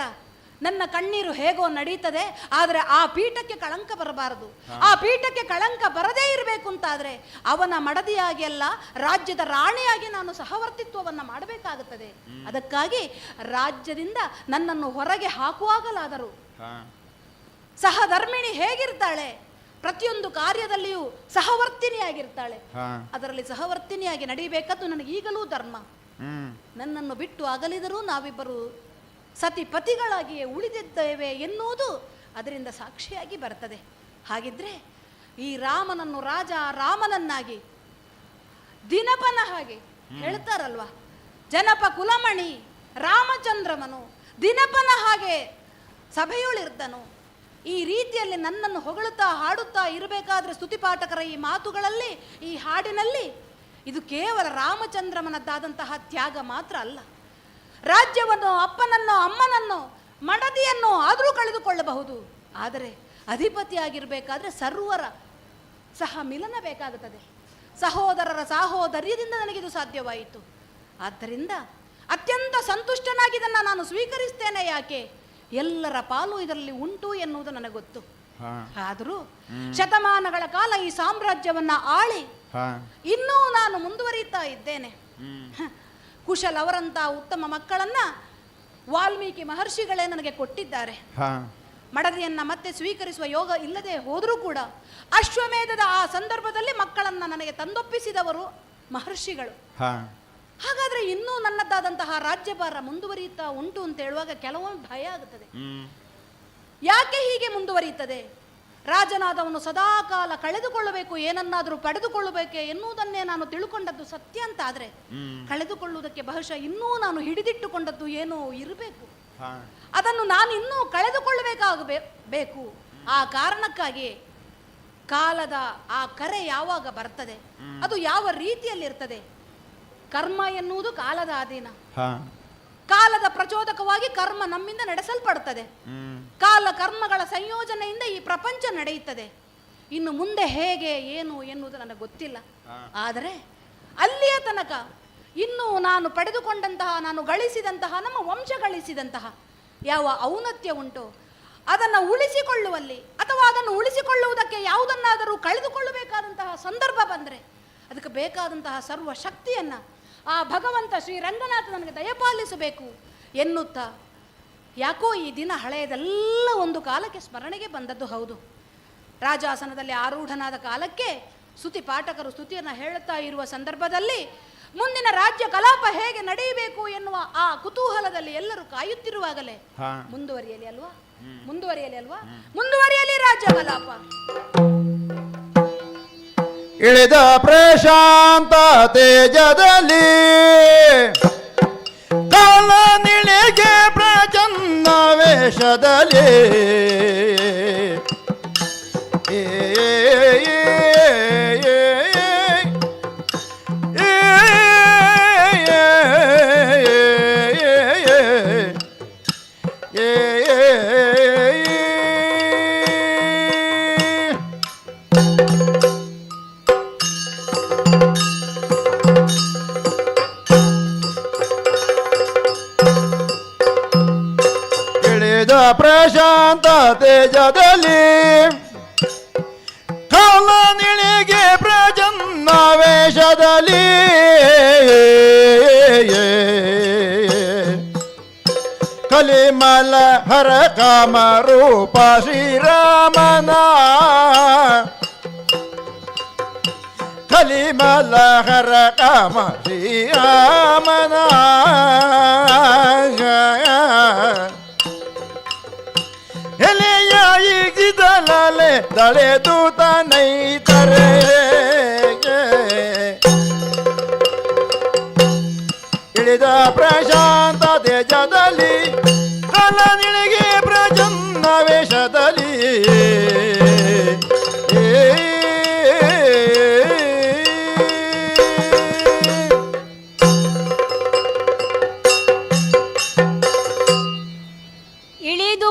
E: ನನ್ನ ಕಣ್ಣೀರು ಹೇಗೋ ನಡೀತದೆ, ಆದರೆ ಆ ಪೀಠಕ್ಕೆ ಕಳಂಕ ಬರಬಾರದು. ಆ ಪೀಠಕ್ಕೆ ಕಳಂಕ ಬರದೇ ಇರಬೇಕು ಅಂತಾದರೆ ಅವನ ಮಡದಿಯಾಗಿ ಅಲ್ಲ, ರಾಜ್ಯದ ರಾಣಿಯಾಗಿ ನಾನು ಸಹವರ್ತಿತ್ವವನ್ನು ಮಾಡಬೇಕಾಗುತ್ತದೆ. ಅದಕ್ಕಾಗಿ ರಾಜ್ಯದಿಂದ ನನ್ನನ್ನು ಹೊರಗೆ ಹಾಕುವಾಗಲಾದರೂ ಸಹಧರ್ಮಿಣಿ ಹೇಗಿರ್ತಾಳೆ, ಪ್ರತಿಯೊಂದು ಕಾರ್ಯದಲ್ಲಿಯೂ ಸಹವರ್ತಿನಿಯಾಗಿರ್ತಾಳೆ. ಅದರಲ್ಲಿ ಸಹವರ್ತಿನಿಯಾಗಿ ನಡೀಬೇಕದ್ದು ನನಗೀಗಲೂ ಧರ್ಮ. ನನ್ನನ್ನು ಬಿಟ್ಟು ಅಗಲಿದರೂ ನಾವಿಬ್ಬರು ಸತಿಪತಿಗಳಾಗಿಯೇ ಉಳಿದಿದ್ದೇವೆ ಎನ್ನುವುದು ಅದರಿಂದ ಸಾಕ್ಷಿಯಾಗಿ ಬರ್ತದೆ. ಹಾಗಿದ್ರೆ ಈ ರಾಮನನ್ನು ರಾಮನನ್ನಾಗಿ ದಿನಪನ ಹಾಗೆ ಹೇಳ್ತಾರಲ್ವಾ, ಜನಪ ಕುಲಮಣಿ ರಾಮಚಂದ್ರಮನು ದಿನಪನ ಹಾಗೆ ಸಭೆಯೊಳಿರ್ದನು. ಈ ರೀತಿಯಲ್ಲಿ ನನ್ನನ್ನು ಹೊಗಳುತ್ತಾ ಹಾಡುತ್ತಾ ಇರಬೇಕಾದ್ರೆ ಸ್ತುತಿಪಾಠಕರ ಈ ಮಾತುಗಳಲ್ಲಿ, ಈ ಹಾಡಿನಲ್ಲಿ ಇದು ಕೇವಲ ರಾಮಚಂದ್ರಮನದ್ದಾದಂತಹ ತ್ಯಾಗ ಮಾತ್ರ ಅಲ್ಲ. ರಾಜ್ಯವನ್ನು, ಅಪ್ಪನನ್ನು, ಅಮ್ಮನನ್ನು, ಮಡದಿಯನ್ನು ಆದರೂ ಕಳೆದುಕೊಳ್ಳಬಹುದು. ಆದರೆ ಅಧಿಪತಿಯಾಗಿರಬೇಕಾದ್ರೆ ಸರ್ವರ ಸಹ ಮಿಲನ ಬೇಕಾಗುತ್ತದೆ. ಸಹೋದರರ ಸಾಹೋದರ್ಯದಿಂದ ನನಗಿದು ಸಾಧ್ಯವಾಯಿತು. ಆದ್ದರಿಂದ ಅತ್ಯಂತ ಸಂತುಷ್ಟನಾಗಿದ್ದನ್ನು ನಾನು ಸ್ವೀಕರಿಸ್ತೇನೆ. ಯಾಕೆ? ಎಲ್ಲರ ಪಾಲು ಇದರಲ್ಲಿ ಉಂಟು ಎನ್ನುವುದು ನನಗೆ ಗೊತ್ತು. ಆದರೂ ಶತಮಾನಗಳ ಕಾಲ ಈ ಸಾಮ್ರಾಜ್ಯವನ್ನ ಆಳಿ ಇನ್ನೂ ನಾನು ಮುಂದುವರಿಯುತ್ತಾ ಇದ್ದೇನೆ. ಕುಶಲ್ ಅವರಂತಹ ಉತ್ತಮ ಮಕ್ಕಳನ್ನ ವಾಲ್ಮೀಕಿ ಮಹರ್ಷಿಗಳೇ ನನಗೆ ಕೊಟ್ಟಿದ್ದಾರೆ. ಮಡದಿಯನ್ನ ಮತ್ತೆ ಸ್ವೀಕರಿಸುವ ಯೋಗ ಇಲ್ಲದೆ ಹೋದರೂ ಕೂಡ ಅಶ್ವಮೇಧದ ಆ ಸಂದರ್ಭದಲ್ಲಿ ಮಕ್ಕಳನ್ನ ನನಗೆ ತಂದೊಪ್ಪಿಸಿದವರು ಮಹರ್ಷಿಗಳು. ಹಾಗಾದ್ರೆ ಇನ್ನೂ ನನ್ನದಾದಂತಹ ರಾಜ್ಯಭಾರ ಮುಂದುವರಿಯುತ್ತಾ ಉಂಟು ಅಂತ ಹೇಳುವಾಗ ಕೆಲವೊಮ್ಮೆ ಭಯ ಆಗುತ್ತದೆ. ಯಾಕೆ ಹೀಗೆ ಮುಂದುವರಿಯುತ್ತದೆ? ರಾಜನಾದವನು ಸದಾಕಾಲ ಕಳೆದುಕೊಳ್ಳಬೇಕು, ಏನನ್ನಾದರೂ ಪಡೆದುಕೊಳ್ಳಬೇಕೆ ಎನ್ನುವುದನ್ನೇ ನಾನು ತಿಳ್ಕೊಂಡದ್ದು ಸತ್ಯ ಅಂತ ಆದ್ರೆ ಕಳೆದುಕೊಳ್ಳುವುದಕ್ಕೆ ಬಹುಶಃ ಇನ್ನೂ ನಾನು ಹಿಡಿದಿಟ್ಟುಕೊಂಡದ್ದು ಏನೋ ಇರಬೇಕು. ಅದನ್ನು ನಾನು ಇನ್ನೂ ಕಳೆದುಕೊಳ್ಳಬೇಕಾಗಬೇಕು. ಆ ಕಾರಣಕ್ಕಾಗಿ ಕಾಲದ ಆ ಕರೆ ಯಾವಾಗ ಬರ್ತದೆ, ಅದು ಯಾವ ರೀತಿಯಲ್ಲಿರ್ತದೆ? ಕರ್ಮ ಎನ್ನುವುದು ಕಾಲದ ಅಧೀನ. ಕಾಲದ ಪ್ರಚೋದಕವಾಗಿ ಕರ್ಮ ನಮ್ಮಿಂದ ನಡೆಸಲ್ಪಡುತ್ತದೆ. ಕಾಲ ಕರ್ಮಗಳ ಸಂಯೋಜನೆಯಿಂದ ಈ ಪ್ರಪಂಚ ನಡೆಯುತ್ತದೆ. ಇನ್ನು ಮುಂದೆ ಹೇಗೆ ಏನು ಎನ್ನುವುದು ನನಗೆ ಗೊತ್ತಿಲ್ಲ. ಆದರೆ ಅಲ್ಲಿಯ ತನಕ ಇನ್ನು ನಾನು ಪಡೆದುಕೊಂಡಂತಹ, ನಾನು ಗಳಿಸಿದಂತಹ, ನಮ್ಮ ವಂಶ ಗಳಿಸಿದಂತಹ ಯಾವ ಔನ್ನತ್ಯ ಉಂಟು ಅದನ್ನು ಉಳಿಸಿಕೊಳ್ಳುವಲ್ಲಿ, ಅಥವಾ ಅದನ್ನು ಉಳಿಸಿಕೊಳ್ಳುವುದಕ್ಕೆ ಯಾವುದನ್ನಾದರೂ ಕಳೆದುಕೊಳ್ಳಬೇಕಾದಂತಹ ಸಂದರ್ಭ ಬಂದರೆ ಅದಕ್ಕೆ ಬೇಕಾದಂತಹ ಸರ್ವ ಶಕ್ತಿಯನ್ನು ಆ ಭಗವಂತ ಶ್ರೀರಂಗನಾಥ ನನಗೆ ದಯಪಾಲಿಸಬೇಕು ಎನ್ನುತ್ತಾ, ಯಾಕೋ ಈ ದಿನ ಹಳೆಯದೆಲ್ಲ ಒಂದು ಕಾಲಕ್ಕೆ ಸ್ಮರಣೆಗೆ ಬಂದದ್ದು ಹೌದು. ರಾಜಾಸನದಲ್ಲಿ ಆರೂಢನಾದ ಕಾಲಕ್ಕೆ ಸ್ತುತಿ ಪಾಠಕರು ಸ್ತುತಿಯನ್ನು ಹೇಳುತ್ತಾ ಇರುವ ಸಂದರ್ಭದಲ್ಲಿ ಮುಂದಿನ ರಾಜ್ಯ ಕಲಾಪ ಹೇಗೆ ನಡೆಯಬೇಕು ಎನ್ನುವ ಆ ಕುತೂಹಲದಲ್ಲಿ ಎಲ್ಲರೂ ಕಾಯುತ್ತಿರುವಾಗಲೇ ಮುಂದುವರಿಯಲಿ ಅಲ್ವಾ, ಮುಂದುವರಿಯಲಿ ರಾಜ್ಯ ಕಲಾಪ.
X: ಇಳಿದ ಪ್ರಶಾಂತ ತೇಜದಲ್ಲಿ ಕಾಲ ನಿಳಿಗೆ ಪ್ರಚನ್ನ ವೇಷದಲ್ಲಿ ಪ್ರಶಾಂತ ತೇಜದಲ್ಲಿ ಕಾಲ ನಿಳಿಗೆ ಪ್ರಜನ್ನ ವೇಷದಲ್ಲಿ ಕಲಿಮಲ ಹರ ಕಾಮ ರೂಪ ಶ್ರೀರಾಮನ ಕಲಿಮಲ ಹರ ಕಾಮ ಶ್ರೀರಾಮನ ಎಲೆಯಾಯಿಗಿದಲಲೆ ದಳೆದೂತ ನೈತರೆ ಇಳಿದ ಪ್ರಶಾಂತ ತೇಜದಲ್ಲಿ ಕಾಲ ನಿಳಿಗೆ ಪ್ರಜನ್ನ ವೇಷದಲ್ಲಿ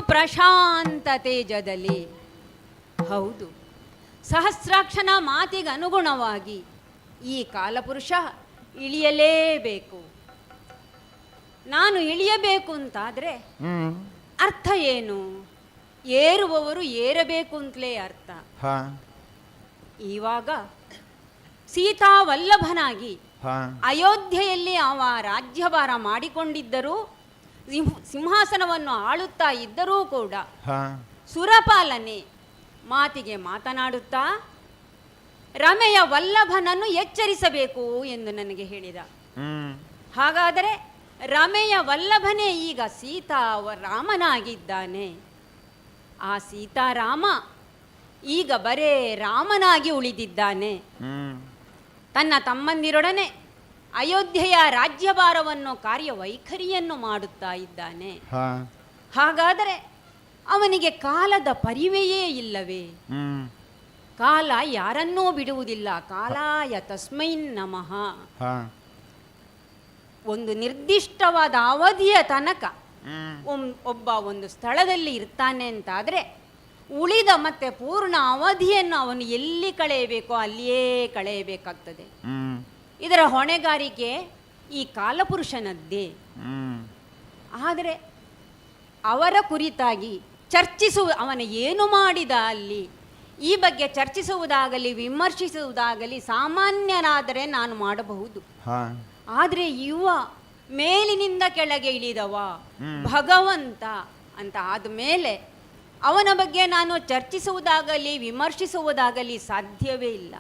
G: ಪ್ರಶಾಂತ ತೇಜದಲ್ಲಿ. ಹೌದು, ಸಹಸ್ರಾಕ್ಷನ ಮಾತಿಗೆ ಅನುಗುಣವಾಗಿ ಈ ಕಾಲಪುರುಷ ಇಳಿಯಲೇಬೇಕು. ನಾನು ಇಳಿಯಬೇಕು ಅಂತಾದ್ರೆ ಅರ್ಥ ಏನು? ಏರುವವರು ಏರಬೇಕು ಅಂತಲೇ ಅರ್ಥ. ಇವಾಗ ಸೀತಾವಲ್ಲಭನಾಗಿ ಅಯೋಧ್ಯೆಯಲ್ಲಿ ಅವ ರಾಜ್ಯಭಾರ ಮಾಡಿಕೊಂಡಿದ್ದರೂ, ಸಿಂಹಾಸನವನ್ನು ಆಳುತ್ತಾ ಇದ್ದರೂ ಕೂಡ ಸುರಪಾಲನೆ ಮಾತಿಗೆ ಮಾತನಾಡುತ್ತಾ ರಮೆಯ ವಲ್ಲಭನನ್ನು ಎಚ್ಚರಿಸಬೇಕು ಎಂದು ನನಗೆ ಹೇಳಿದ. ಹಾಗಾದರೆ ರಮೆಯ ವಲ್ಲಭನೇ ಈಗ ರಾಮನಾಗಿದ್ದಾನೆ. ಆ ಸೀತಾರಾಮ ಈಗ ಬರೇ ರಾಮನಾಗಿ ಉಳಿದಿದ್ದಾನೆ. ತನ್ನ ತಮ್ಮಂದಿರೊಡನೆ ಅಯೋಧ್ಯೆಯ ರಾಜ್ಯಭಾರವನ್ನು ಕಾರ್ಯವೈಖರಿಯನ್ನು ಮಾಡುತ್ತಾ ಇದ್ದಾನೆ. ಹಾಗಾದರೆ ಅವನಿಗೆ ಕಾಲದ ಪರಿವೆಯೇ ಇಲ್ಲವೇ? ಕಾಲ ಯಾರನ್ನೂ ಬಿಡುವುದಿಲ್ಲ. ಕಾಲಾಯ ತಸ್ಮೈ ನಮಃ. ಒಂದು ನಿರ್ದಿಷ್ಟವಾದ ಅವಧಿಯ ತನಕ ಒಬ್ಬ ಒಂದು ಸ್ಥಳದಲ್ಲಿ ಇರ್ತಾನೆ ಅಂತಾದರೆ ಉಳಿದ ಮತ್ತೆ ಪೂರ್ಣ ಅವಧಿಯನ್ನು ಅವನು ಎಲ್ಲಿ ಕಳೆಯಬೇಕೋ ಅಲ್ಲಿಯೇ ಕಳೆಯಬೇಕಾಗ್ತದೆ. ಇದರ ಹೊಣೆಗಾರಿಕೆ ಈ ಕಾಲಪುರುಷನದ್ದೇ. ಆದರೆ ಅವರ ಕುರಿತಾಗಿ ಅವನ ಏನು ಮಾಡಿದ ಅಲ್ಲಿ ಈ ಬಗ್ಗೆ ಚರ್ಚಿಸುವುದಾಗಲಿ ವಿಮರ್ಶಿಸುವುದಾಗಲಿ ಸಾಮಾನ್ಯನಾದರೆ ನಾನು ಮಾಡಬಹುದು. ಆದರೆ ಇವ ಮೇಲಿನಿಂದ ಕೆಳಗೆ ಇಳಿದವ ಭಗವಂತ ಅಂತ ಆದಮೇಲೆ ಅವನ ಬಗ್ಗೆ ನಾನು ಚರ್ಚಿಸುವುದಾಗಲಿ ವಿಮರ್ಶಿಸುವುದಾಗಲಿ ಸಾಧ್ಯವೇ ಇಲ್ಲ.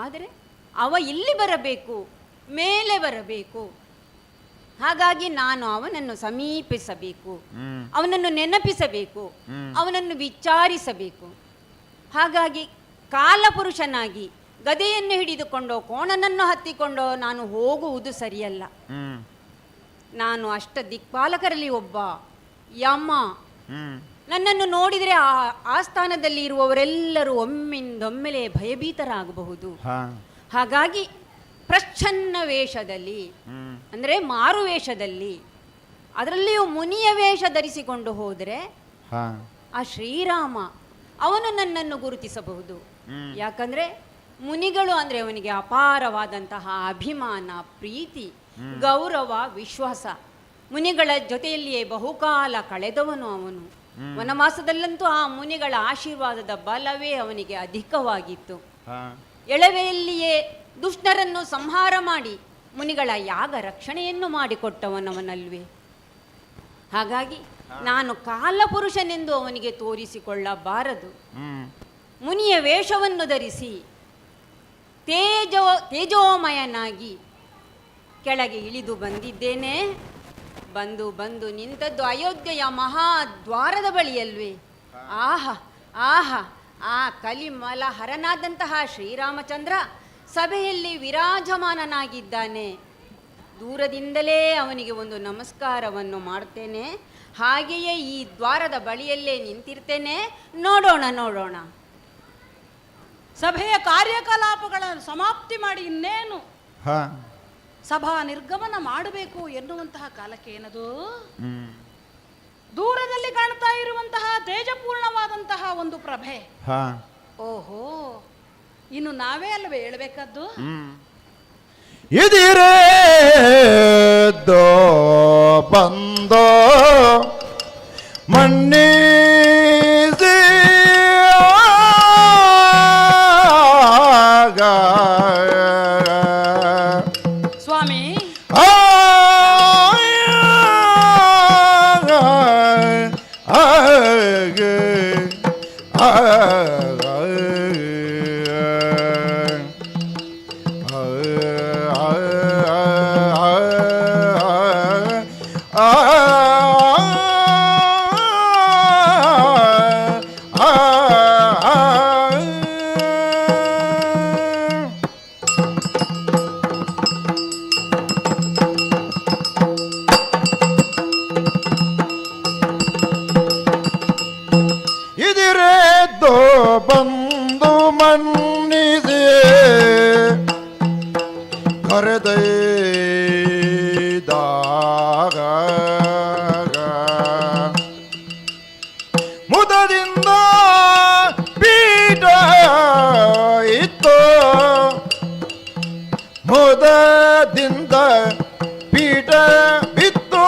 G: ಆದರೆ ಅವ ಇಲ್ಲಿ ಬರಬೇಕು, ಮೇಲೆ ಬರಬೇಕು. ಹಾಗಾಗಿ ನಾನು ಅವನನ್ನು ಸಮೀಪಿಸಬೇಕು, ಅವನನ್ನು ನೆನಪಿಸಬೇಕು, ಅವನನ್ನು ವಿಚಾರಿಸಬೇಕು. ಹಾಗಾಗಿ ಕಾಲಪುರುಷನಾಗಿ ಗದೆಯನ್ನು ಹಿಡಿದುಕೊಂಡೋ ಕೋಣನನ್ನು ಹತ್ತಿಕೊಂಡೋ ನಾನು ಹೋಗುವುದು ಸರಿಯಲ್ಲ. ನಾನು ಅಷ್ಟ ದಿಕ್ಪಾಲಕರಲ್ಲಿ ಒಬ್ಬ ಯಮ. ನನ್ನನ್ನು ನೋಡಿದರೆ ಆ ಸ್ಥಾನದಲ್ಲಿ ಇರುವವರೆಲ್ಲರೂ ಒಮ್ಮಿಂದೊಮ್ಮೆಲೆ ಭಯಭೀತರಾಗಬಹುದು. ಹಾಗಾಗಿ ಪ್ರಚ್ಛನ್ನ ವೇಷದಲ್ಲಿ ಅಂದರೆ ಮಾರು ವೇಷದಲ್ಲಿ, ಅದರಲ್ಲಿಯೂ ಮುನಿಯ ವೇಷ ಧರಿಸಿಕೊಂಡು ಹೋದರೆ ಆ ಶ್ರೀರಾಮ ಅವನು ನನ್ನನ್ನು ಗುರುತಿಸಬಹುದು. ಯಾಕಂದ್ರೆ ಮುನಿಗಳು ಅಂದರೆ ಅವನಿಗೆ ಅಪಾರವಾದಂತಹ ಅಭಿಮಾನ, ಪ್ರೀತಿ, ಗೌರವ, ವಿಶ್ವಾಸ. ಮುನಿಗಳ ಜೊತೆಯಲ್ಲಿಯೇ ಬಹುಕಾಲ ಕಳೆದವನು ಅವನು. ವನವಾಸದಲ್ಲಂತೂ ಆ ಮುನಿಗಳ ಆಶೀರ್ವಾದದ ಬಲವೇ ಅವನಿಗೆ ಅಧಿಕವಾಗಿತ್ತು. ಎಳವೆಯಲ್ಲಿಯೇ ದುಷ್ಟರನ್ನು ಸಂಹಾರ ಮಾಡಿ ಮುನಿಗಳ ಯಾಗ ರಕ್ಷಣೆಯನ್ನು ಮಾಡಿಕೊಟ್ಟವನವನಲ್ವೇ. ಹಾಗಾಗಿ ನಾನು ಕಾಲಪುರುಷನೆಂದು ಅವನಿಗೆ ತೋರಿಸಿಕೊಳ್ಳಬಾರದು. ಮುನಿಯ ವೇಷವನ್ನು ಧರಿಸಿ ತೇಜೋಮಯನಾಗಿ ಕೆಳಗೆ ಇಳಿದು ಬಂದಿದ್ದೇನೆ. ಬಂದು ನಿಂತದ್ದು ಅಯೋಧ್ಯೆಯ ಮಹಾದ್ವಾರದ ಬಳಿಯಲ್ವೇ. ಆಹಾ ಆಹಾ, ಆ ಕಲಿಮಲ ಹರನಾದಂತಹ ಶ್ರೀರಾಮಚಂದ್ರ ಸಭೆಯಲ್ಲಿ ವಿರಾಜಮಾನನಾಗಿದ್ದಾನೆ. ದೂರದಿಂದಲೇ ಅವನಿಗೆ ಒಂದು ನಮಸ್ಕಾರವನ್ನು ಮಾಡ್ತೇನೆ. ಹಾಗೆಯೇ ಈ ದ್ವಾರದ ಬಳಿಯಲ್ಲೇ ನಿಂತಿರ್ತೇನೆ. ನೋಡೋಣ.
E: ಸಭೆಯ ಕಾರ್ಯಕಲಾಪಗಳನ್ನು ಸಮಾಪ್ತಿ ಮಾಡಿ ಇನ್ನೇನು ಸಭಾ ನಿರ್ಗಮನ ಮಾಡಬೇಕು ಎನ್ನುವಂತಹ ಕಾಲಕ್ಕೆ ಏನದು ದೂರದಲ್ಲಿ ಕಾಣ್ತಾ ಇರುವಂತಹ ತೇಜಪೂರ್ಣವಾದಂತಹ ಒಂದು ಪ್ರಭೆ. ಓಹೋ, ಇನ್ನು ನಾವೇ ಅಲ್ವೇ ಹೇಳ್ಬೇಕಾದ್ದು?
X: ಇದಿರೇ ದೋ ಬಂದೋ ಮಣ್ಣೀಸಿ
E: ಸ್ವಾಮಿ.
X: ಇದಿರೇದೋ ಬಂದು ಮನ್ನಿದೆ ಕರೆದೈದಾಗ ಮುದದಿಂದ ಪೀಠ ಇತ್ತು, ಮುದದಿಂದ ಪೀಠ ಬಿತ್ತು.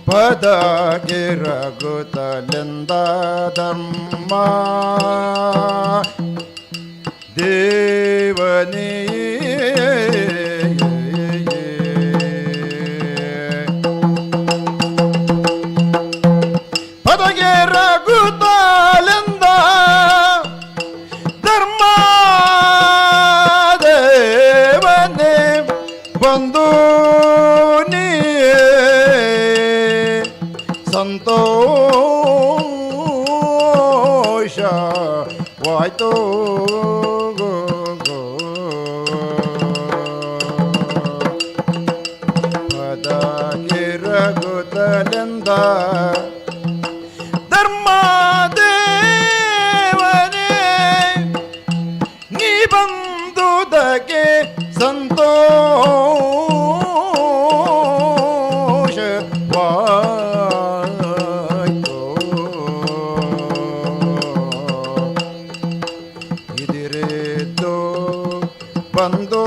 X: ಪದಗೆ ರಘುತಲೆಂದ ಧರ್ಮ ದೇವನೇ ಪದಗೆ ರಘುತಲೆಂದ ಧರ್ಮ ದೇವನೇ ಬಂದು ನೀ ಸಂತೋಷದಿಂದ ಸಂತೋಷವಾಯ್ತು ಪದಕ್ಕೆ ರಘುತಲೆಂದ ಧರ್ಮದೇವನೇ ನೀ ಬಂದುದಕ್ಕೆ ಸಂತೋಷವಾಯ್ತು ಇದಿರೆದ್ದು ಬಂದು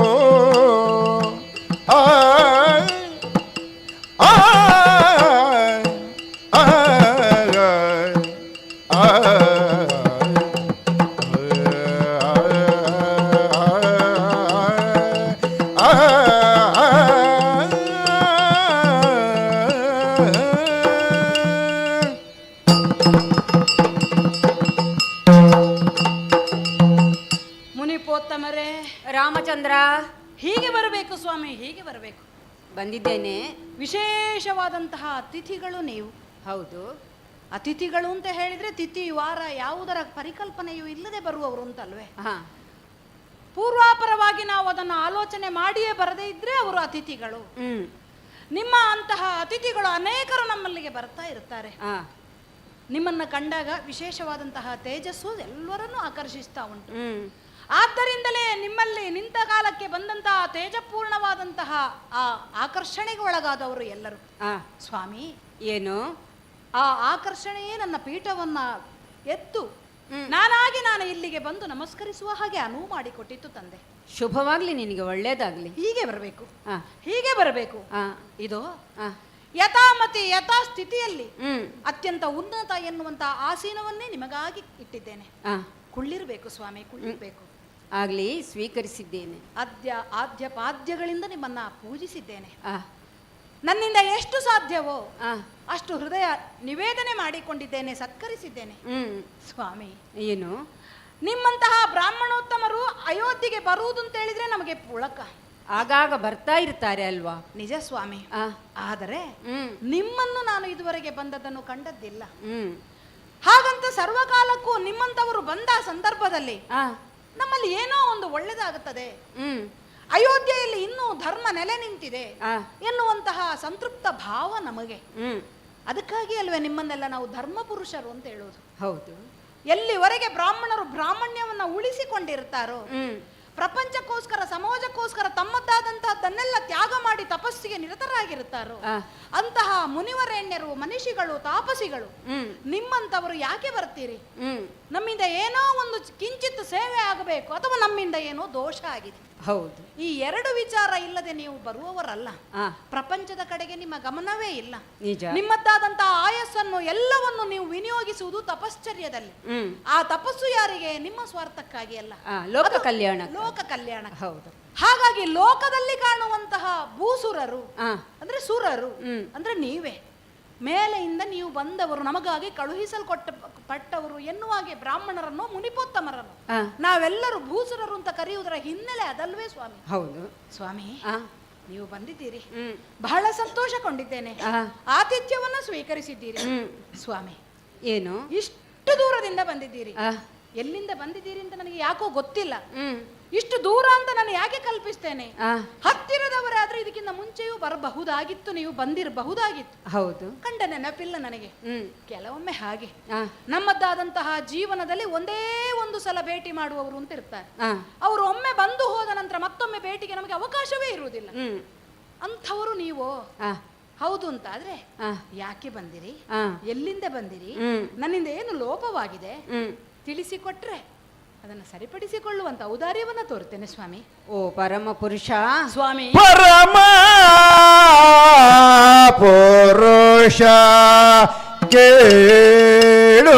E: ಮುನಿಪೋತ್ತಮರೇ,
G: ರಾಮಚಂದ್ರ,
E: ಹೀಗೆ ಬರಬೇಕು ಸ್ವಾಮಿ, ಹೀಗೆ ಬರಬೇಕು.
G: ಬಂದಿದ್ದೇನೆ.
E: ವಿಶೇಷವಾದಂತಹ ಅತಿಥಿಗಳು ನೀವು.
G: ಹೌದು.
E: ಅತಿಥಿಗಳು ಅಂತ ಹೇಳಿದ್ರೆ ತಿಥಿ ವಾರ ಯಾವುದರ ಪರಿಕಲ್ಪನೆಯೂ ಇಲ್ಲದೆ ಬರುವವರು ಅಂತಲ್ವೇ? ಪೂರ್ವಾಪರವಾಗಿ ನಾವು ಅದನ್ನು ಆಲೋಚನೆ ಮಾಡಿಯೇ ಬರದೇ ಇದ್ರೆ ಅವರು ಅತಿಥಿಗಳು. ನಿಮ್ಮ ಅಂತಹ ಅತಿಥಿಗಳು ಅನೇಕರು ನಮ್ಮಲ್ಲಿಗೆ ಬರ್ತಾ ಇರ್ತಾರೆ. ನಿಮ್ಮನ್ನ ಕಂಡಾಗ ವಿಶೇಷವಾದಂತಹ ತೇಜಸ್ಸು ಎಲ್ಲರನ್ನೂ ಆಕರ್ಷಿಸ್ತಾ ಉಂಟು. ಆದ್ದರಿಂದಲೇ ನಿಮ್ಮಲ್ಲಿ ನಿಂತ ಕಾಲಕ್ಕೆ ಬಂದಂತಹ ತೇಜಪೂರ್ಣವಾದಂತಹ ಆ ಆಕರ್ಷಣೆಗೆ ಒಳಗಾದವರು ಎಲ್ಲರೂ. ಸ್ವಾಮಿ,
G: ಏನು
E: ಆ ಆಕರ್ಷಣೆಯೇ ನನ್ನ ಪೀಠವನ್ನ ಎತ್ತು ನಾನಾಗಿ ನಾನು ಇಲ್ಲಿಗೆ ಬಂದು ನಮಸ್ಕರಿಸುವ ಹಾಗೆ ಅನುವು ಮಾಡಿಕೊಟ್ಟಿತ್ತು ತಂದೆ.
G: ಶುಭವಾಗ್ಲಿ, ನಿನಗೆ ಒಳ್ಳೇದಾಗ್ಲಿ.
E: ಹೀಗೆ ಬರಬೇಕು, ಹೀಗೆ ಬರಬೇಕು. ಇದು ಯಥಾಮತಿ ಯಥಾ ಸ್ಥಿತಿಯಲ್ಲಿ ಅತ್ಯಂತ ಉನ್ನತ ಎನ್ನುವಂತ ಆಸೀನವನ್ನೇ ನಿಮಗಾಗಿ ಇಟ್ಟಿದ್ದೇನೆ. ಕುಳ್ಳಿರ್ಬೇಕು ಸ್ವಾಮಿ, ಕುಳ್ಳಿರ್ಬೇಕು.
G: ಆಗ್ಲಿ, ಸ್ವೀಕರಿಸಿದ್ದೇನೆ.
E: ಆದ್ಯ ಪಾದ್ಯಗಳಿಂದ ನಿಮ್ಮನ್ನ ಪೂಜಿಸಿದ್ದೇನೆ. ನನ್ನಿಂದ ಎಷ್ಟು ಸಾಧ್ಯವೋ ಅಷ್ಟು ಹೃದಯ ನಿವೇದನೆ ಮಾಡಿಕೊಂಡಿದ್ದೇನೆ, ಸತ್ಕರಿಸಿದ್ದೇನೆ. ಸ್ವಾಮಿ,
G: ಏನು
E: ನಿಮ್ಮಂತಹ ಬ್ರಾಹ್ಮಣೋತ್ತಮರು ಅಯೋಧ್ಯೆಗೆ ಬರುವುದು ಅಂತ ಹೇಳಿದ್ರೆ ನಮಗೆ ಪುಳಕ.
G: ಆಗಾಗ ಬರ್ತಾ ಇರ್ತಾರೆ ಅಲ್ವಾ?
E: ನಿಜ ಸ್ವಾಮಿ. ಆದರೆ ನಿಮ್ಮನ್ನು ನಾನು ಇದುವರೆಗೆ ಬಂದದ್ದನ್ನು ಕಂಡದ್ದಿಲ್ಲ. ಹಾಗಂತ ಸರ್ವಕಾಲಕ್ಕೂ ನಿಮ್ಮಂತವರು ಬಂದ ಸಂದರ್ಭದಲ್ಲಿ ನಮ್ಮಲ್ಲಿ ಏನೋ ಒಂದು ಒಳ್ಳೆದಾಗುತ್ತದೆ, ಅಯೋಧ್ಯೆಯಲ್ಲಿ ಇನ್ನೂ ಧರ್ಮ ನೆಲೆ ನಿಂತಿದೆ ಎನ್ನುವಂತಹ ಸಂತೃಪ್ತ ಭಾವ ನಮಗೆ. ಅದಕ್ಕಾಗಿ ಅಲ್ವೇ ನಿಮ್ಮನ್ನೆಲ್ಲ ನಾವು ಧರ್ಮ ಪುರುಷರು ಅಂತ ಹೇಳೋದು.
G: ಹೌದು.
E: ಎಲ್ಲಿವರೆಗೆ ಬ್ರಾಹ್ಮಣರು ಬ್ರಾಹ್ಮಣ್ಯವನ್ನ ಉಳಿಸಿಕೊಂಡಿರ್ತಾರೋ, ಪ್ರಪಂಚಕ್ಕೋಸ್ಕರ ಸಮಾಜಕ್ಕೋಸ್ಕರ ತಮ್ಮದ್ದಾದಂತಹದ್ದನ್ನೆಲ್ಲ ತ್ಯಾಗ ಮಾಡಿ ತಪಸ್ಸಿಗೆ ನಿರತರಾಗಿರುತ್ತಾರೋ ಅಂತಹ ಮುನಿವರೇಣ್ಯರು, ಮನಿಷಿಗಳು, ತಾಪಸಿಗಳು ನಿಮ್ಮಂತವರು ಯಾಕೆ ಬರ್ತೀರಿ? ನಮ್ಮಿಂದ ಏನೋ ಒಂದು ಕಿಂಚಿತ್ ಸೇವೆ ಆಗಬೇಕು ಅಥವಾ ನಮ್ಮಿಂದ ಏನೋ ದೋಷ ಆಗಿದೆ.
G: ಹೌದು.
E: ಈ ಎರಡು ವಿಚಾರ ಇಲ್ಲದೆ ನೀವು ಬರುವವರಲ್ಲ. ಪ್ರಪಂಚದ ಕಡೆಗೆ ನಿಮ್ಮ ಗಮನವೇ ಇಲ್ಲ. ನಿಮ್ಮದ್ದಾದಂತಹ ಆಯಸ್ಸನ್ನು ಎಲ್ಲವನ್ನು ನೀವು ವಿನಿಯೋಗಿಸುವುದು ತಪಶ್ಚರ್ಯದಲ್ಲಿ. ಆ ತಪಸ್ಸು ಯಾರಿಗೆ? ನಿಮ್ಮ ಸ್ವಾರ್ಥಕ್ಕಾಗಿ ಅಲ್ಲ,
G: ಲೋಕ ಕಲ್ಯಾಣ,
E: ಲೋಕ ಕಲ್ಯಾಣ.
G: ಹೌದು.
E: ಹಾಗಾಗಿ ಲೋಕದಲ್ಲಿ ಕಾಣುವಂತಹ ಭೂಸುರರು ಅಂದ್ರೆ ಸುರರು ಅಂದ್ರೆ ನೀವೇ. ಮೇಲೆಯಿಂದ ನೀವು ಬಂದವರು, ನಮಗಾಗಿ ಕಳುಹಿಸಲ್ಪಟ್ಟವರು ಎನ್ನುವಾಗೆ ಬ್ರಾಹ್ಮಣರನ್ನು ಮುನಿಪೋತ್ತಮರನ್ನು ನಾವೆಲ್ಲರೂ ಭೂಸುರರು ಅಂತ ಕರೆಯುವುದರ ಹಿನ್ನೆಲೆ ಅದಲ್ವೇ ಸ್ವಾಮಿ?
G: ಹೌದು
E: ಸ್ವಾಮಿ. ನೀವು ಬಂದಿದ್ದೀರಿ, ಬಹಳ ಸಂತೋಷಗೊಂಡಿದ್ದೇನೆ. ಆತಿಥ್ಯವನ್ನ ಸ್ವೀಕರಿಸಿದ್ದೀರಿ ಸ್ವಾಮಿ.
G: ಏನು
E: ಇಷ್ಟು ದೂರದಿಂದ ಬಂದಿದ್ದೀರಿ? ಎಲ್ಲಿಂದ ಬಂದಿದ್ದೀರಿ ಅಂತ ನನಗೆ ಯಾಕೋ ಗೊತ್ತಿಲ್ಲ. ಇಷ್ಟು ದೂರ ಅಂತ ನಾನು ಯಾಕೆ ಕಲ್ಪಿಸ್ತೇನೆ? ಹತ್ತಿರದವರಾದ್ರೆ ಇದಕ್ಕಿಂತ ಮುಂಚೆಯೂ ಬರಬಹುದಾಗಿತ್ತು, ನೀವು ಬಂದಿರಬಹುದಾಗಿತ್ತು.
G: ಹೌದು.
E: ಕಂಡ ನೆನಪಿಲ್ಲ ನನಗೆ. ಕೆಲವೊಮ್ಮೆ ಹಾಗೆ ನಮ್ಮದಾದಂತಹ ಜೀವನದಲ್ಲಿ ಒಂದೇ ಒಂದು ಸಲ ಭೇಟಿ ಮಾಡುವವರು ಅಂತ ಇರ್ತಾರೆ. ಅವರು ಒಮ್ಮೆ ಬಂದು ಹೋದ ನಂತರ ಮತ್ತೊಮ್ಮೆ ಭೇಟಿಗೆ ನಮಗೆ ಅವಕಾಶವೇ ಇರುವುದಿಲ್ಲ. ಅಂಥವರು ನೀವು ಹೌದು ಅಂತ ಆದ್ರೆ ಯಾಕೆ ಬಂದಿರಿ? ಎಲ್ಲಿಂದ ಬಂದಿರಿ? ನನ್ನಿಂದ ಏನು ಲೋಪವಾಗಿದೆ ತಿಳಿಸಿಕೊಟ್ರೆ ಅದನ್ನು ಸರಿಪಡಿಸಿಕೊಳ್ಳುವಂತ ಔದಾರ್ಯವನ್ನ ತೋರುತ್ತೇನೆ ಸ್ವಾಮಿ.
G: ಓ ಪರಮ ಪುರುಷ
E: ಸ್ವಾಮಿ.
X: ಪರಮ ಪುರುಷ ಕೇಳು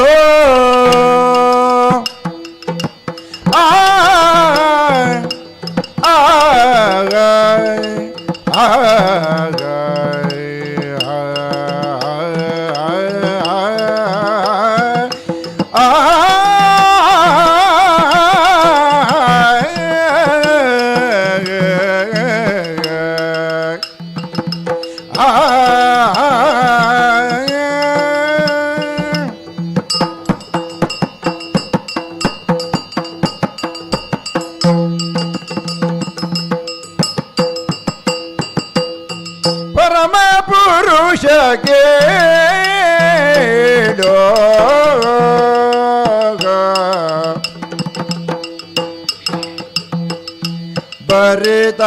X: ಬರಿದ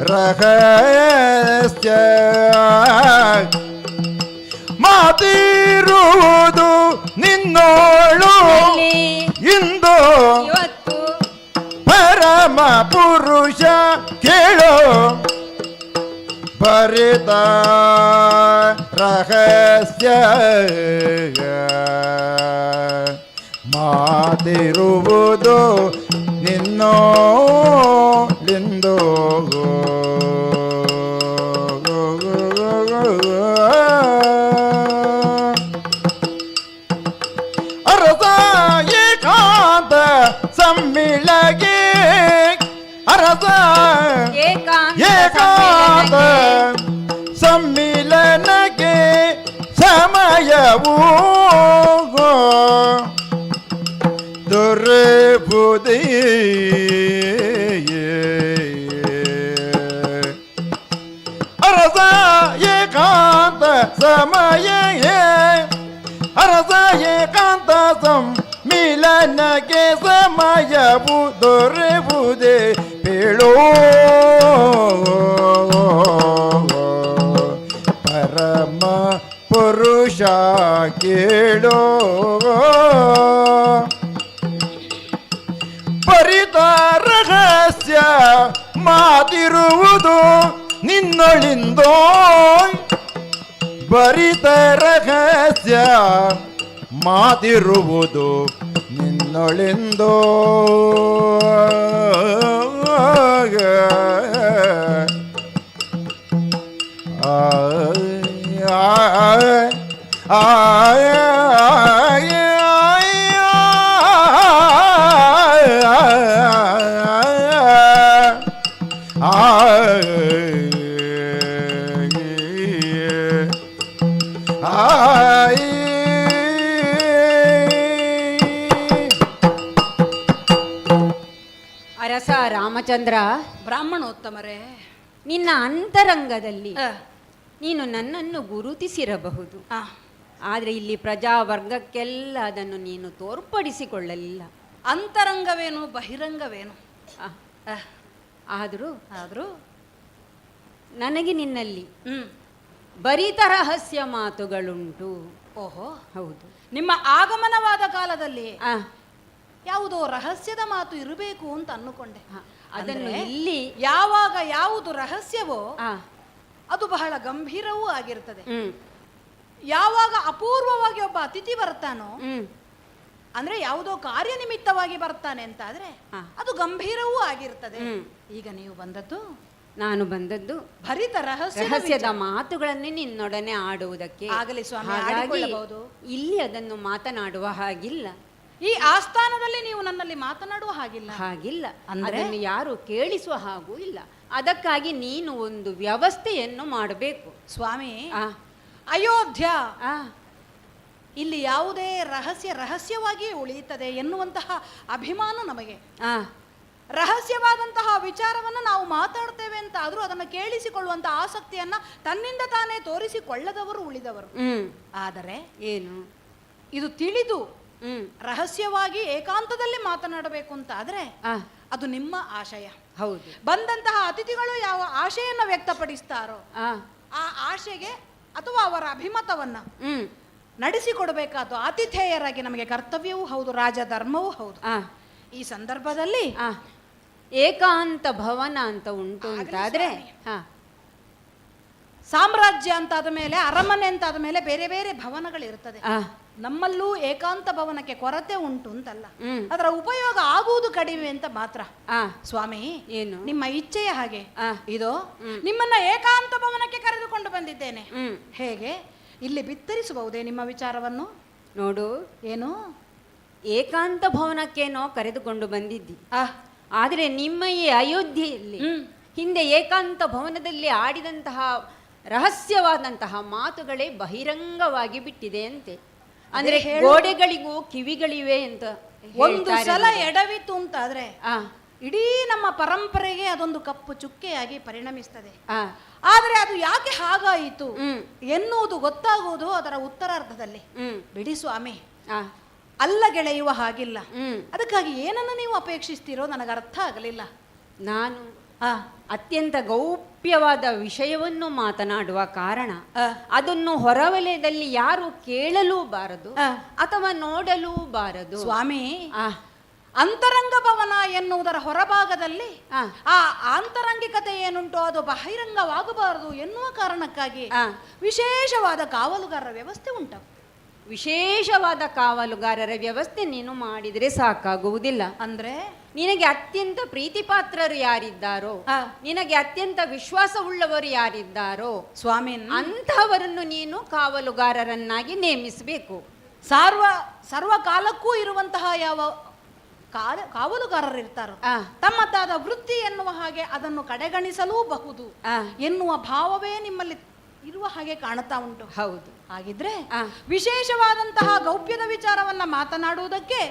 X: ರಹಸ್ಯ ಮಾತಿರುವುದು ನಿನ್ನೋಳು ಇಂದು ಪರಮ ಪುರುಷ ಕೇಳೋ ಬರಿದ ರಹಸ್ಯ ಮಾತಿರುವುದು ನಿನ್ನೋಳಿಂದು ಅರಸ ಏಕಾಂತ ಸಮ್ಮಿಳಗೆ ಅರಸ ಏಕಾಂತ ಸಮ್ಮಿಲನಗೆ ಸಮಯವೂ ದುರ್ಬುದ್ಧಿ ಅರಸ ಏಕಾಂತ ಸಮಯ ಅರಸ ಏಕಾಂತ ಮಿಲನಗೆ ಸಮಯವು ದೊರೆಯುವುದೇ ಹೇಳೋ ಪರಮ ಪುರುಷ ಕೇಳೋ ಬರಿದ ರಹಸ್ಯ ಮಾತಿರುವುದು ನಿನ್ನೊಳಿಂದೋ ಬರಿದ ರಹಸ್ಯ ಮಾತಿರುವುದು ನಿನ್ನೊಳಿಂದೋ
G: ಅರಸ ರಾಮಚಂದ್ರ,
E: ಬ್ರಾಹ್ಮಣೋತ್ತಮರೇ,
G: ನಿನ್ನ ಅಂತರಂಗದಲ್ಲಿ ನೀನು ನನ್ನನ್ನು ಗುರುತಿಸಿರಬಹುದು, ಆದರೆ ಇಲ್ಲಿ ಪ್ರಜಾವರ್ಗಕ್ಕೆಲ್ಲ ಅದನ್ನು ನೀನು ತೋರ್ಪಡಿಸಿಕೊಳ್ಳಲಿಲ್ಲ.
E: ಅಂತರಂಗವೇನು ಬಹಿರಂಗವೇನು?
G: ಆದರೂ ನನಗೆ ನಿನ್ನಲ್ಲಿ ಬರಿತ ರಹಸ್ಯ ಮಾತುಗಳುಂಟು.
E: ಓಹೋ,
G: ಹೌದು.
E: ನಿಮ್ಮ ಆಗಮನವಾದ ಕಾಲದಲ್ಲಿ ಯಾವುದೋ ರಹಸ್ಯದ ಮಾತು ಇರಬೇಕು ಅಂತ ಅನ್ನುಕೊಂಡೆ.
G: ಅದನ್ನು ಇಲ್ಲಿ
E: ಯಾವಾಗ ಯಾವುದು ರಹಸ್ಯವೋ ಅದು ಬಹಳ ಗಂಭೀರವೂ ಆಗಿರ್ತದೆ. ಯಾವಾಗ ಅಪೂರ್ವವಾಗಿ ಒಬ್ಬ ಅತಿಥಿ ಬರ್ತಾನೋ, ಅಂದ್ರೆ ಯಾವುದೋ ಕಾರ್ಯನಿಮಿತ್ತವಾಗಿ ಬರ್ತಾನೆ ಅಂತ ಆದ್ರೆ ಅದು ಗಂಭೀರವೂ ಆಗಿರ್ತದೆ. ಈಗ ನೀವು ಬಂದದ್ದು,
G: ನಾನು ಬಂದದ್ದು
E: ಭರಿತ
G: ರಹಸ್ಯದ ಮಾತುಗಳನ್ನೇ ನಿನ್ನೊಡನೆ ಆಡುವುದಕ್ಕೆ.
E: ಆಗಲಿ ಸ್ವಾಮಿ,
G: ಹಾಗಾಗಿ ಇಲ್ಲಿ ಅದನ್ನು ಮಾತನಾಡುವ ಹಾಗಿಲ್ಲ.
E: ಈ ಆಸ್ಥಾನದಲ್ಲಿ ನೀವು ನನ್ನಲ್ಲಿ ಮಾತನಾಡುವ
G: ಹಾಗಿಲ್ಲ. ಅದನ್ನು ಯಾರು ಕೇಳಿಸುವ ಹಾಗೂ ಇಲ್ಲ. ಅದಕ್ಕಾಗಿ ನೀನು ಒಂದು ವ್ಯವಸ್ಥೆಯನ್ನು ಮಾಡಬೇಕು
E: ಸ್ವಾಮಿ. ಅಯೋಧ್ಯ ಇಲ್ಲಿ ಯಾವುದೇ ರಹಸ್ಯವಾಗಿ ಉಳಿಯುತ್ತದೆ ಎನ್ನುವಂತಹ ಅಭಿಮಾನ ನಮಗೆ. ರಹಸ್ಯವಾದಂತಹ ವಿಚಾರವನ್ನು ನಾವು ಮಾತಾಡ್ತೇವೆ ಅಂತ ಆದ್ರೂ ಅದನ್ನು ಕೇಳಿಸಿಕೊಳ್ಳುವಂತ ಆಸಕ್ತಿಯನ್ನ ತನ್ನಿಂದ ತಾನೇ ತೋರಿಸಿಕೊಳ್ಳದವರು ಉಳಿದವರು. ಆದರೆ
G: ಏನು
E: ಇದು ತಿಳಿದು ರಹಸ್ಯವಾಗಿ ಏಕಾಂತದಲ್ಲಿ ಮಾತನಾಡಬೇಕು ಅಂತ ಆದ್ರೆ ಅದು ನಿಮ್ಮ ಆಶಯ.
G: ಹೌದು.
E: ಬಂದಂತಹ ಅತಿಥಿಗಳು ಯಾವ ಆಶೆಯನ್ನ ವ್ಯಕ್ತಪಡಿಸ್ತಾರೋ ಆ ಆಶೆಗೆ ಅಥವಾ ಅವರ ಅಭಿಮತವನ್ನ ನಡೆಸಿಕೊಡಬೇಕಾದ್ದು ಆತಿಥೇಯರಾಗಿ ನಮಗೆ ಕರ್ತವ್ಯವೂ ಹೌದು, ರಾಜಧರ್ಮವೂ ಹೌದು. ಈ ಸಂದರ್ಭದಲ್ಲಿ
G: ಏಕಾಂತ ಭವನ ಅಂತ ಉಂಟು ಅಂತಾದ್ರೆ,
E: ಸಾಮ್ರಾಜ್ಯ ಅಂತಾದ ಮೇಲೆ, ಅರಮನೆ ಅಂತಾದ ಮೇಲೆ ಬೇರೆ ಬೇರೆ ಭವನಗಳಿರ್ತದೆ. ನಮ್ಮಲ್ಲೂ ಏಕಾಂತ ಭವನಕ್ಕೆ ಕೊರತೆ ಉಂಟು ಅಂತಲ್ಲ, ಅದರ ಉಪಯೋಗ ಆಗುವುದು ಕಡಿಮೆ ಅಂತ ಮಾತ್ರ. ಸ್ವಾಮಿ,
G: ಏನು
E: ನಿಮ್ಮ ಇಚ್ಛೆಯ ಹಾಗೆ ಇದು ನಿಮ್ಮನ್ನ ಏಕಾಂತ ಭವನಕ್ಕೆ ಕರೆದುಕೊಂಡು ಬಂದಿದ್ದೇನೆ. ಹೇಗೆ ಇಲ್ಲಿ ಬಿತ್ತರಿಸಬಹುದೇ ನಿಮ್ಮ ವಿಚಾರವನ್ನು?
G: ನೋಡು,
E: ಏನು
G: ಏಕಾಂತ ಭವನಕ್ಕೇನೋ ಕರೆದುಕೊಂಡು ಬಂದಿದ್ದಿ, ಆದರೆ ನಿಮ್ಮ ಈ ಅಯೋಧ್ಯೆಯಲ್ಲಿ ಹಿಂದೆ ಏಕಾಂತ ಭವನದಲ್ಲಿ ಆಡಿದಂತಹ ರಹಸ್ಯವಾದಂತಹ ಮಾತುಗಳೇ ಬಹಿರಂಗವಾಗಿ ಬಿಟ್ಟಿದೆ ಅಂತೆ. ಅಂದ್ರೆ ಗೋಡೆಗಳಿಗೂ ಕಿವಿಗಳಿವೆ ಅಂತ
E: ಒಂದು ಸಲ ಎಡವಿತು ಅಂತಾದ್ರೆ ಇಡೀ ನಮ್ಮ ಪರಂಪರೆಗೆ ಅದೊಂದು ಕಪ್ಪು ಚುಕ್ಕೆಯಾಗಿ ಪರಿಣಮಿಸ್ತದೆ. ಆದರೆ ಅದು ಯಾಕೆ ಹಾಗಾಯಿತು ಎನ್ನುವುದು ಗೊತ್ತಾಗುವುದು ಅದರ ಉತ್ತರಾರ್ಧದಲ್ಲಿ. ಬಿಡಿ ಸ್ವಾಮಿ, ಅಲ್ಲ ಗೆಳೆಯುವ ಹಾಗಿಲ್ಲ. ಅದಕ್ಕಾಗಿ ಏನನ್ನು ನೀವು ಅಪೇಕ್ಷಿಸ್ತೀರೋ ನನಗೆ ಅರ್ಥ ಆಗಲಿಲ್ಲ.
G: ನಾನು ಅತ್ಯಂತ ಗೌಪ್ಯವಾದ ವಿಷಯವನ್ನು ಮಾತನಾಡುವ ಕಾರಣ ಅದನ್ನು ಹೊರವಲಯದಲ್ಲಿ ಯಾರು ಕೇಳಲೂಬಾರದು ಅಥವಾ ನೋಡಲೂಬಾರದು.
E: ಸ್ವಾಮಿ, ಅಂತರಂಗ ಭವನ ಎನ್ನುವುದರ ಹೊರಭಾಗದಲ್ಲಿ ಆ ಆಂತರಂಗಿಕತೆ ಏನುಂಟು ಅದು ಬಹಿರಂಗವಾಗಬಾರದು ಎನ್ನುವ ಕಾರಣಕ್ಕಾಗಿ ವಿಶೇಷವಾದ ಕಾವಲುಗಾರರ ವ್ಯವಸ್ಥೆ ಉಂಟು.
G: ವಿಶೇಷವಾದ ಕಾವಲುಗಾರರ ವ್ಯವಸ್ಥೆ ನೀನು ಮಾಡಿದರೆ ಸಾಕಾಗುವುದಿಲ್ಲ.
E: ಅಂದ್ರೆ
G: ನಿನಗೆ ಅತ್ಯಂತ ಪ್ರೀತಿಪಾತ್ರರು ಯಾರಿದ್ದಾರೋ, ನಿನಗೆ ಅತ್ಯಂತ ವಿಶ್ವಾಸವುಳ್ಳವರು ಯಾರಿದ್ದಾರೋ
E: ಸ್ವಾಮಿ,
G: ಅಂಥವರನ್ನು ನೀನು ಕಾವಲುಗಾರರನ್ನಾಗಿ ನೇಮಿಸಬೇಕು.
E: ಸರ್ವ ಕಾಲಕ್ಕೂ ಇರುವಂತಹ ಯಾವ ಕಾವಲುಗಾರರು ಇರ್ತಾರೋ ತಮ್ಮದಾದ ವೃತ್ತಿ ಎನ್ನುವ ಹಾಗೆ ಅದನ್ನು ಕಡೆಗಣಿಸಲೂಬಹುದು ಎನ್ನುವ ಭಾವವೇ ನಿಮ್ಮಲ್ಲಿ ಇರುವ ಹಾಗೆ ಕಾಣುತ್ತಾ ಉಂಟು.
G: ಹೌದು.
E: ಹಾಗಿದ್ರೆ ವಿಶೇಷವಾದಂತಹ ಗೌಪ್ಯದ ವಿಚಾರವನ್ನ ಮಾತನಾಡುವುದಕ್ಕೆ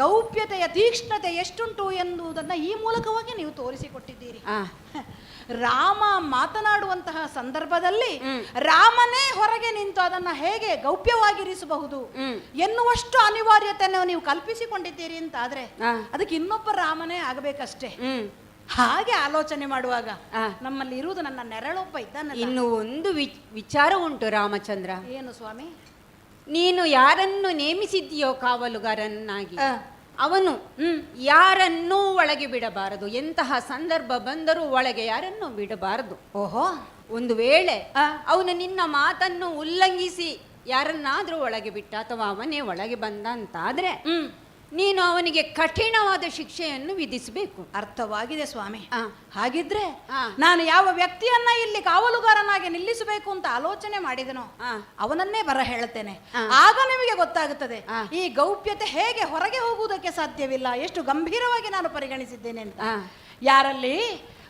E: ಗೌಪ್ಯತೆಯ ತೀಕ್ಷ್ಣತೆ ಎಷ್ಟುಂಟು ಎನ್ನುವುದನ್ನ ಈ ಮೂಲಕವಾಗಿ ನೀವು ತೋರಿಸಿಕೊಟ್ಟಿದ್ದೀರಿ. ರಾಮ ಮಾತನಾಡುವಂತಹ ಸಂದರ್ಭದಲ್ಲಿ ರಾಮನೇ ಹೊರಗೆ ನಿಂತು ಅದನ್ನ ಹೇಗೆ ಗೌಪ್ಯವಾಗಿರಿಸಬಹುದು ಎನ್ನುವಷ್ಟು ಅನಿವಾರ್ಯತೆಯನ್ನು ನೀವು ಕಲ್ಪಿಸಿಕೊಂಡಿದ್ದೀರಿ ಅಂತ ಆದ್ರೆ ಅದಕ್ಕೆ ಇನ್ನೊಬ್ಬ ರಾಮನೇ ಆಗಬೇಕಷ್ಟೇ. ಹಾಗೆ ಆಲೋಚನೆ ಮಾಡುವಾಗ ನಮ್ಮಲ್ಲಿ ಇರುವುದು ನನ್ನ ನೆರಳೊಬ್ಬ ಇದ್ದಾನೆ.
G: ಇನ್ನು ಒಂದು ವಿಚಾರ ಉಂಟು ರಾಮಚಂದ್ರ.
E: ಏನು ಸ್ವಾಮಿ?
G: ನೀನು ಯಾರನ್ನು ನೇಮಿಸಿದ್ದೀಯೋ ಕಾವಲುಗಾರನಾಗಿ ಅವನು ಯಾರನ್ನೂ ಒಳಗೆ ಬಿಡಬಾರದು. ಎಂತಹ ಸಂದರ್ಭ ಬಂದರೂ ಒಳಗೆ ಯಾರನ್ನೂ ಬಿಡಬಾರದು.
E: ಓಹೋ,
G: ಒಂದು ವೇಳೆ ಅವನು ನಿನ್ನ ಮಾತನ್ನು ಉಲ್ಲಂಘಿಸಿ ಯಾರನ್ನಾದ್ರೂ ಒಳಗೆ ಬಿಟ್ಟ ಅಥವಾ ಅವನೇ ಒಳಗೆ ಬಂದ ಅಂತಾದ್ರೆ ನೀನು ಅವನಿಗೆ ಕಠಿಣವಾದ ಶಿಕ್ಷೆಯನ್ನು ವಿಧಿಸಬೇಕು.
E: ಅರ್ಥವಾಗಿದೆ ಸ್ವಾಮಿ. ಹಾಗಿದ್ರೆ ನಾನು ಯಾವ ವ್ಯಕ್ತಿಯನ್ನ ಇಲ್ಲಿ ಕಾವಲುಗಾರನಾಗಿ ನಿಲ್ಲಿಸಬೇಕು ಅಂತ ಆಲೋಚನೆ ಮಾಡಿದನೋ ಅವನನ್ನೇ ಬರ ಹೇಳುತ್ತೇನೆ. ಆಗ ನಿಮಗೆ ಗೊತ್ತಾಗುತ್ತದೆ ಈ ಗೌಪ್ಯತೆ ಹೇಗೆ ಹೊರಗೆ ಹೋಗುವುದಕ್ಕೆ ಸಾಧ್ಯವಿಲ್ಲ, ಎಷ್ಟು ಗಂಭೀರವಾಗಿ ನಾನು ಪರಿಗಣಿಸಿದ್ದೇನೆ ಅಂತ. ಯಾರಲ್ಲಿ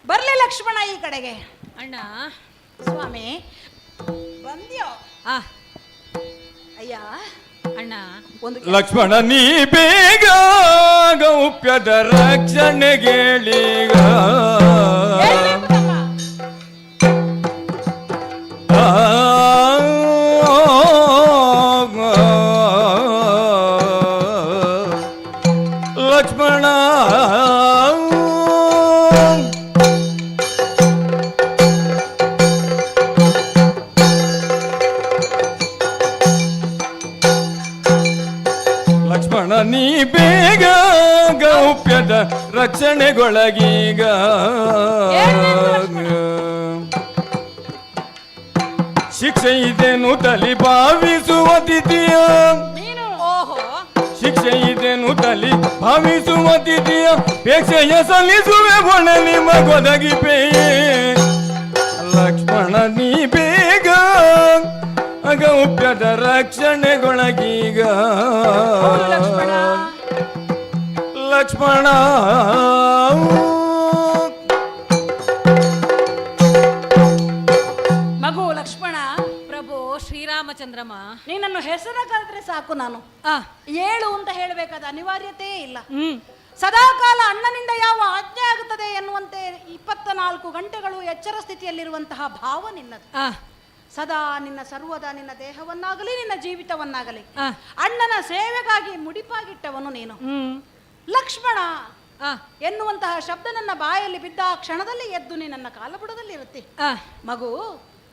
E: ಬರ್ಲಿ ಲಕ್ಷ್ಮಣ ಈ ಕಡೆಗೆ.
D: ಅಣ್ಣ.
E: ಸ್ವಾಮಿ ಬಂದ್ಯೋ? ಅಯ್ಯ
D: ಅಣ್ಣ,
E: ಒಂದು
U: ಲಕ್ಷ್ಮಣ ನೀ ಬೇಗ ಗೌಪ್ಯದ ರಕ್ಷಣೆಗೇಳೀಗ. ಲಕ್ಷ್ಮಣ ನೀ ಬೇಗ ಗೌಪ್ಯದ ರಕ್ಷಣೆಗೊಳಗೀಗ. ಶಿಕ್ಷೆ ಇದೆನು ತಲಿ ಭಾವಿಸುವ ತಿಥಿಯ, ಶಿಕ್ಷೆ ಇದೆನು ತಲಿ ಭಾವಿಸುವ ತಿಥಿಯ ಪೇಕ್ಷೆಯ ಸಲ್ಲಿಸುವೆ ಬೊಣ ನಿಮಗೊದಗಿ ಪೇಯೇ. ಲಕ್ಷ್ಮಣ ನೀ ಬೇಗ ಗೌಪ್ಯದ ರಕ್ಷಣೆಗೊಳಗೀಗ. ಲಕ್ಷ್ಮಣ
E: ಮಗು ಲಕ್ಷ್ಮಣ.
D: ಪ್ರಭು ಶ್ರೀರಾಮಚಂದ್ರಮ್ಮ,
E: ನೀನನ್ನು ಹೆಸರ ಕರೆದ್ರೆ ಸಾಕು, ನಾನು ಏಳು ಅಂತ ಹೇಳಬೇಕಾದ ಅನಿವಾರ್ಯತೆಯೇ ಇಲ್ಲ. ಸದಾಕಾಲ ಅಣ್ಣನಿಂದ ಯಾವ ಆಜ್ಞೆ ಆಗುತ್ತದೆ ಎನ್ನುವಂತೆ 24 ಗಂಟೆಗಳು ಎಚ್ಚರ ಸ್ಥಿತಿಯಲ್ಲಿರುವಂತಹ ಭಾವ ನಿನ್ನದು. ಸದಾ ನಿನ್ನ ಸರ್ವದ ನಿನ್ನ ದೇಹವನ್ನಾಗಲಿ ನಿನ್ನ ಜೀವಿತವನ್ನಾಗಲಿ ಅಣ್ಣನ ಸೇವೆಗಾಗಿ ಮುಡಿಪಾಗಿಟ್ಟವನು ನೀನು. ಲಕ್ಷ್ಮಣ ಎನ್ನುವಂತಹ ಶಬ್ದ ನನ್ನ ಬಾಯಲ್ಲಿ ಬಿದ್ದ ಕ್ಷಣದಲ್ಲಿ ಎದ್ದು ನೀ ನನ್ನ ಕಾಲಬುಡದಲ್ಲಿ ಇರುತ್ತೆ. ಮಗು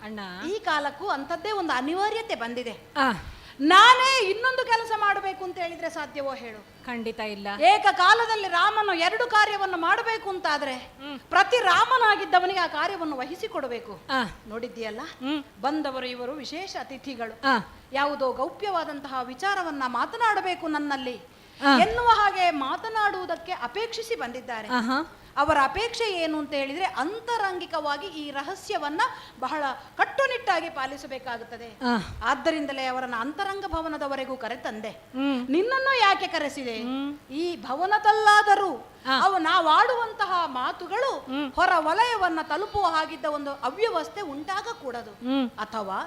D: ಅಣ್ಣ,
E: ಈ ಕಾಲಕ್ಕೂ ಅಂಥದ್ದೇ ಒಂದು ಅನಿವಾರ್ಯತೆ ಬಂದಿದೆ. ನಾನೇ ಇನ್ನೊಂದು ಕೆಲಸ ಮಾಡಬೇಕು ಅಂತ ಹೇಳಿದ್ರೆ ಸಾಧ್ಯವೋ ಹೇಳು?
D: ಖಂಡಿತ ಇಲ್ಲ.
E: ಏಕಕಾಲದಲ್ಲಿ ರಾಮನು 2 ಕಾರ್ಯವನ್ನು ಮಾಡಬೇಕು ಅಂತಾದ್ರೆ ಪ್ರತಿ ರಾಮನಾಗಿದ್ದವನಿಗೆ ಆ ಕಾರ್ಯವನ್ನು ವಹಿಸಿಕೊಡಬೇಕು. ನೋಡಿದ್ದೀಯಲ್ಲ, ಬಂದವರು ಇವರು ವಿಶೇಷ ಅತಿಥಿಗಳು. ಯಾವುದೋ ಗೌಪ್ಯವಾದಂತಹ ವಿಚಾರವನ್ನ ಮಾತನಾಡಬೇಕು ನನ್ನಲ್ಲಿ ಎನ್ನುವ ಹಾಗೆ ಮಾತನಾಡುವುದಕ್ಕೆ ಅಪೇಕ್ಷಿಸಿ ಬಂದಿದ್ದಾರೆ. ಅವರ ಅಪೇಕ್ಷೆ ಏನು ಅಂತ ಹೇಳಿದ್ರೆ ಅಂತರಂಗಿಕವಾಗಿ ಈ ರಹಸ್ಯವನ್ನ ಬಹಳ ಕಟ್ಟುನಿಟ್ಟಾಗಿ ಪಾಲಿಸಬೇಕಾಗುತ್ತದೆ. ಆದ್ದರಿಂದಲೇ ಅವರನ್ನ ಅಂತರಂಗ ಭವನದವರೆಗೂ ಕರೆತಂದೆ. ನಿನ್ನನ್ನು ಯಾಕೆ ಕರೆಸಿದೆ? ಈ ಭವನದಲ್ಲಾದರೂ ನಾವಾಡುವಂತಹ ಮಾತುಗಳು ಹೊರ ವಲಯವನ್ನ ತಲುಪುವ ಹಾಗಿದ್ದ ಒಂದು ಅವ್ಯವಸ್ಥೆ ಉಂಟಾಗಕೂಡದು. ಅಥವಾ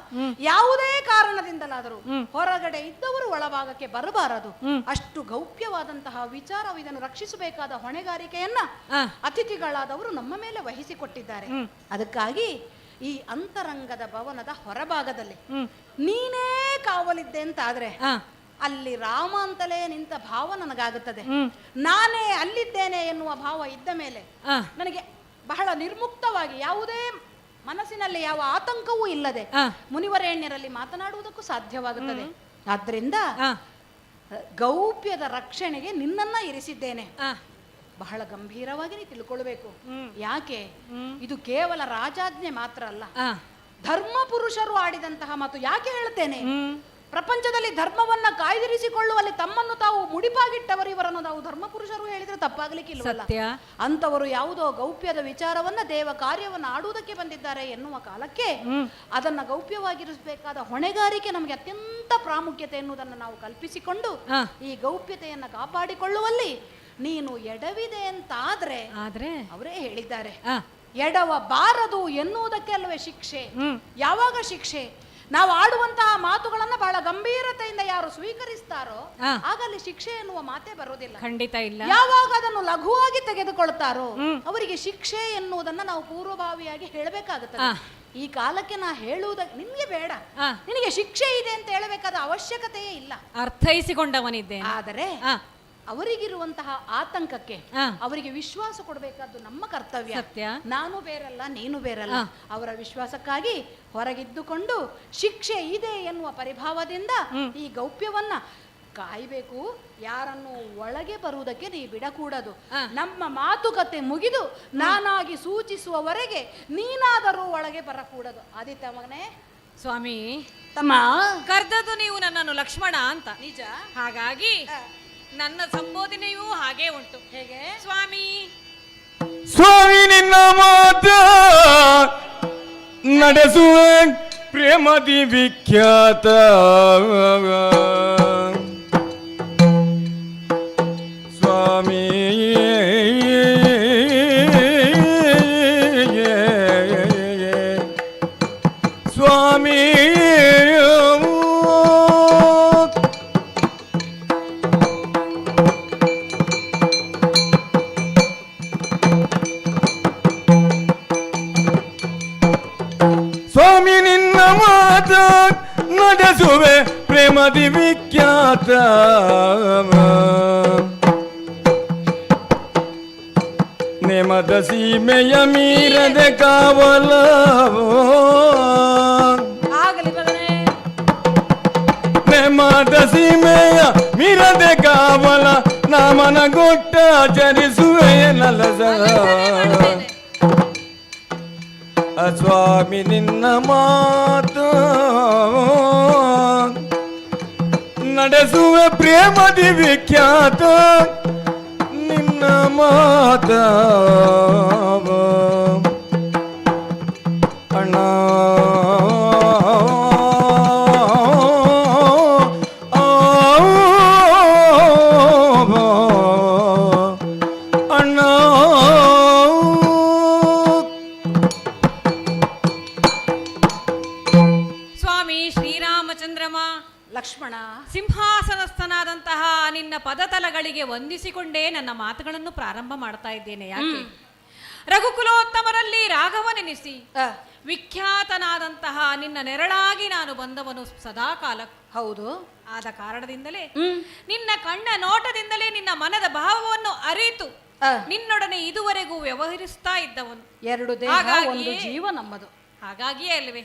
E: ಯಾವುದೇ ಕಾರಣದಿಂದಲಾದರೂ ಹೊರಗಡೆ ಇದ್ದವರು ಒಳಭಾಗಕ್ಕೆ ಬರಬಾರದು. ಅಷ್ಟು ಗೌಪ್ಯವಾದಂತಹ ವಿಚಾರ, ಇದನ್ನು ರಕ್ಷಿಸಬೇಕಾದ ಹೊಣೆಗಾರಿಕೆಯನ್ನ ಅತಿಥಿಗಳಾದವರು ನಮ್ಮ ಮೇಲೆ ವಹಿಸಿಕೊಟ್ಟಿದ್ದಾರೆ. ಅದಕ್ಕಾಗಿ ಈ ಅಂತರಂಗದ ಭವನದ ಹೊರಭಾಗದಲ್ಲಿ ನೀನೇ ಕಾವಲಿದ್ದೆ ಅಂತ ಆದ್ರೆ ಅಲ್ಲಿ ರಾಮ ಅಂತಲೇ ನಿಂತ ಭಾವ ನನಗಾಗುತ್ತದೆ. ನಾನೇ ಅಲ್ಲಿದ್ದೇನೆ ಎನ್ನುವ ಭಾವ ಇದ್ದ ಮೇಲೆ ನನಗೆ ಬಹಳ ನಿರ್ಮುಕ್ತವಾಗಿ ಯಾವುದೇ ಮನಸ್ಸಿನಲ್ಲಿ ಯಾವ ಆತಂಕವೂ ಇಲ್ಲದೆ ಮುನಿವರೇಣ್ಯರಲ್ಲಿ ಮಾತನಾಡುವುದಕ್ಕೂ ಸಾಧ್ಯವಾಗುತ್ತದೆ. ಆದ್ದರಿಂದ ಗೌಪ್ಯದ ರಕ್ಷಣೆಗೆ ನಿನ್ನನ್ನ ಇರಿಸಿದ್ದೇನೆ. ಬಹಳ ಗಂಭೀರವಾಗಿ ನೀ ತಿಳ್ಕೊಳ್ಬೇಕು. ಯಾಕೆ ಇದು ಕೇವಲ ರಾಜಾಜ್ಞೆ ಮಾತ್ರ ಅಲ್ಲ, ಧರ್ಮ ಪುರುಷರು ಆಡಿದಂತಹ ಮಾತು. ಯಾಕೆ ಹೇಳ್ತೇನೆ, ಪ್ರಪಂಚದಲ್ಲಿ ಧರ್ಮವನ್ನ ಕಾಯ್ದಿರಿಸಿಕೊಳ್ಳುವಲ್ಲಿ ತಮ್ಮನ್ನು ತಾವು ಮುಡಿಪಾಗಿಟ್ಟವರು ಇವರನ್ನು ನಾವು ಧರ್ಮ ಪುರುಷರು ಹೇಳಿದ್ರೆ ತಪ್ಪಾಗ್ಲಿಕ್ಕಿಲ್ವಲ್ಲ. ಅಂತವರು ಯಾವುದೋ ಗೌಪ್ಯದ ವಿಚಾರವನ್ನ ದೇವ ಕಾರ್ಯವನ್ನ ಆಡುವುದಕ್ಕೆ ಬಂದಿದ್ದಾರೆ ಎನ್ನುವ ಕಾಲಕ್ಕೆ ಅದನ್ನ ಗೌಪ್ಯವಾಗಿರಿಸಬೇಕಾದ ಹೊಣೆಗಾರಿಕೆ ನಮಗೆ ಅತ್ಯಂತ ಪ್ರಾಮುಖ್ಯತೆ ಎನ್ನುವುದನ್ನು ನಾವು ಕಲ್ಪಿಸಿಕೊಂಡು ಈ ಗೌಪ್ಯತೆಯನ್ನ ಕಾಪಾಡಿಕೊಳ್ಳುವಲ್ಲಿ ನೀನು ಎಡವಿದೆ ಅಂತಾದ್ರೆ ಅವರೇ ಹೇಳಿದ್ದಾರೆ, ಎಡವಬಾರದು ಎನ್ನುವುದಕ್ಕೆ ಅಲ್ವೇ ಶಿಕ್ಷೆ. ಯಾವಾಗ ಶಿಕ್ಷೆ? ನಾವು ಆಡುವಂತಹ ಮಾತುಗಳನ್ನ ಬಹಳ ಗಂಭೀರತೆಯಿಂದ ಯಾರು ಸ್ವೀಕರಿಸ್ತಾರೋ ಆಗ ಅಲ್ಲಿ ಶಿಕ್ಷೆ ಎನ್ನುವ ಮಾತೇ ಬರೋದಿಲ್ಲ.
D: ಖಂಡಿತ ಇಲ್ಲ.
E: ಯಾವಾಗ ಅದನ್ನು ಲಘುವಾಗಿ ತೆಗೆದುಕೊಳ್ತಾರೋ ಅವರಿಗೆ ಶಿಕ್ಷೆ ಎನ್ನುವುದನ್ನ ನಾವು ಪೂರ್ವಭಾವಿಯಾಗಿ ಹೇಳಬೇಕಾಗುತ್ತದೆ. ಈ ಕಾಲಕ್ಕೆ ನಾ ಹೇಳುವುದಕ್ಕೆ ನಿನ್ಗೆ ಬೇಡ, ನಿನಗೆ ಶಿಕ್ಷೆ ಇದೆ ಅಂತ ಹೇಳಬೇಕಾದ ಅವಶ್ಯಕತೆಯೇ ಇಲ್ಲ,
D: ಅರ್ಥೈಸಿಕೊಂಡವನಿದ್ದೆ.
E: ಆದರೆ ಅವರಿಗಿರುವಂತಹ ಆತಂಕಕ್ಕೆ ಅವರಿಗೆ ವಿಶ್ವಾಸ ಕೊಡಬೇಕಾದ್ದು ನಮ್ಮ ಕರ್ತವ್ಯ. ನಾನು ಬೇರಲ್ಲ, ನೀನು ಬೇರಲ್ಲ. ಅವರ ವಿಶ್ವಾಸಕ್ಕಾಗಿ ಹೊರಗಿದ್ದುಕೊಂಡು ಶಿಕ್ಷೆ ಇದೆ ಎನ್ನುವ ಪರಿಭಾವದಿಂದ ಈ ಗೌಪ್ಯವನ್ನ ಕಾಯಬೇಕು. ಯಾರನ್ನು ಒಳಗೆ ಬರುವುದಕ್ಕೆ ನೀ ಬಿಡಕೂಡದು. ನಮ್ಮ ಮಾತುಕತೆ ಮುಗಿದು ನಾನಾಗಿ ಸೂಚಿಸುವವರೆಗೆ ನೀನಾದರೂ ಒಳಗೆ ಬರಕೂಡದು. ಆದಿತ್ಯ ಮಗನೇ.
D: ಸ್ವಾಮಿ
E: ತಮ್ಮ
D: ಕರ್ದದ್ದು ನೀವು ನನ್ನನ್ನು ಲಕ್ಷ್ಮಣ ಅಂತ
E: ನಿಜ.
D: ಹಾಗಾಗಿ ನನ್ನ ಸಂಬೋಧನೆಯೂ ಹಾಗೆ ಉಂಟು.
E: ಹೇಗೆ
D: ಸ್ವಾಮಿ?
J: ಸ್ವಾಮಿ ನಿನ್ನ ಮಾತ ನಡೆಸುವ ಪ್ರೇಮದಿ ವಿಖ್ಯಾತ ಸ್ವಾಮಿ ಸ್ವಾಮಿ ಸ್ವಾಮಿ ನಿನ್ನ ಮಾತ ನಡೆಸುವೆ ಪ್ರೇಮದಿ ವಿಖ್ಯಾತ ನೇಮದ ಸೀಮೆಯ ಮೀರದೆ ಕಾವಲ ನೇಮದ ಸೀಮೆಯ ಮೀರದೆ ಕಾವಲ ನಾಮನ ಗೊಟ್ಟ ಆಚರಿಸುವೆ ನಲಸ ಸ್ವಾಮಿ ನಿನ್ನ ಮಾತು ನಡೆಸುವೆ ಪ್ರೇಮದಿ ವಿಖ್ಯಾತ ನಿನ್ನ ಮಾತ ಅಣ್ಣ ಅಣ್ಣ
E: ಲಕ್ಷ್ಮಣ,
D: ಸಿಂಹಾಸನಸ್ಥನಾದಂತಹ ನಿನ್ನ ಪದತಲಗಳಿಗೆ ವಂದಿಸಿಕೊಂಡೇ ನನ್ನ ಮಾತುಗಳನ್ನು ಪ್ರಾರಂಭ ಮಾಡ್ತಾ ಇದ್ದೇನೆ. ಯಾಕೆ? ರಘುಕುಲೋತ್ತಮರಲ್ಲಿ ರಾಘವನೆನಿಸಿ ವಿಖ್ಯಾತನಾದಂತಹ ನಿನ್ನ ನೆರಳಾಗಿ ನಾನು ಬಂದವನು ಸದಾ ಕಾಲ.
E: ಹೌದು.
D: ಆದ ಕಾರಣದಿಂದಲೇ ನಿನ್ನ ಕಣ್ಣ ನೋಟದಿಂದಲೇ ನಿನ್ನ ಮನದ ಭಾವವನ್ನು ಅರಿತು ನಿನ್ನೊಡನೆ ಇದುವರೆಗೂ ವ್ಯವಹರಿಸ್ತಾ ಇದ್ದವನು.
E: ಎರಡು ದೇಹ ಒಂದು ಜೀವ ನಮ್ಮದು.
D: ಹಾಗಾಗಿಯೇ ಅಲ್ವೇ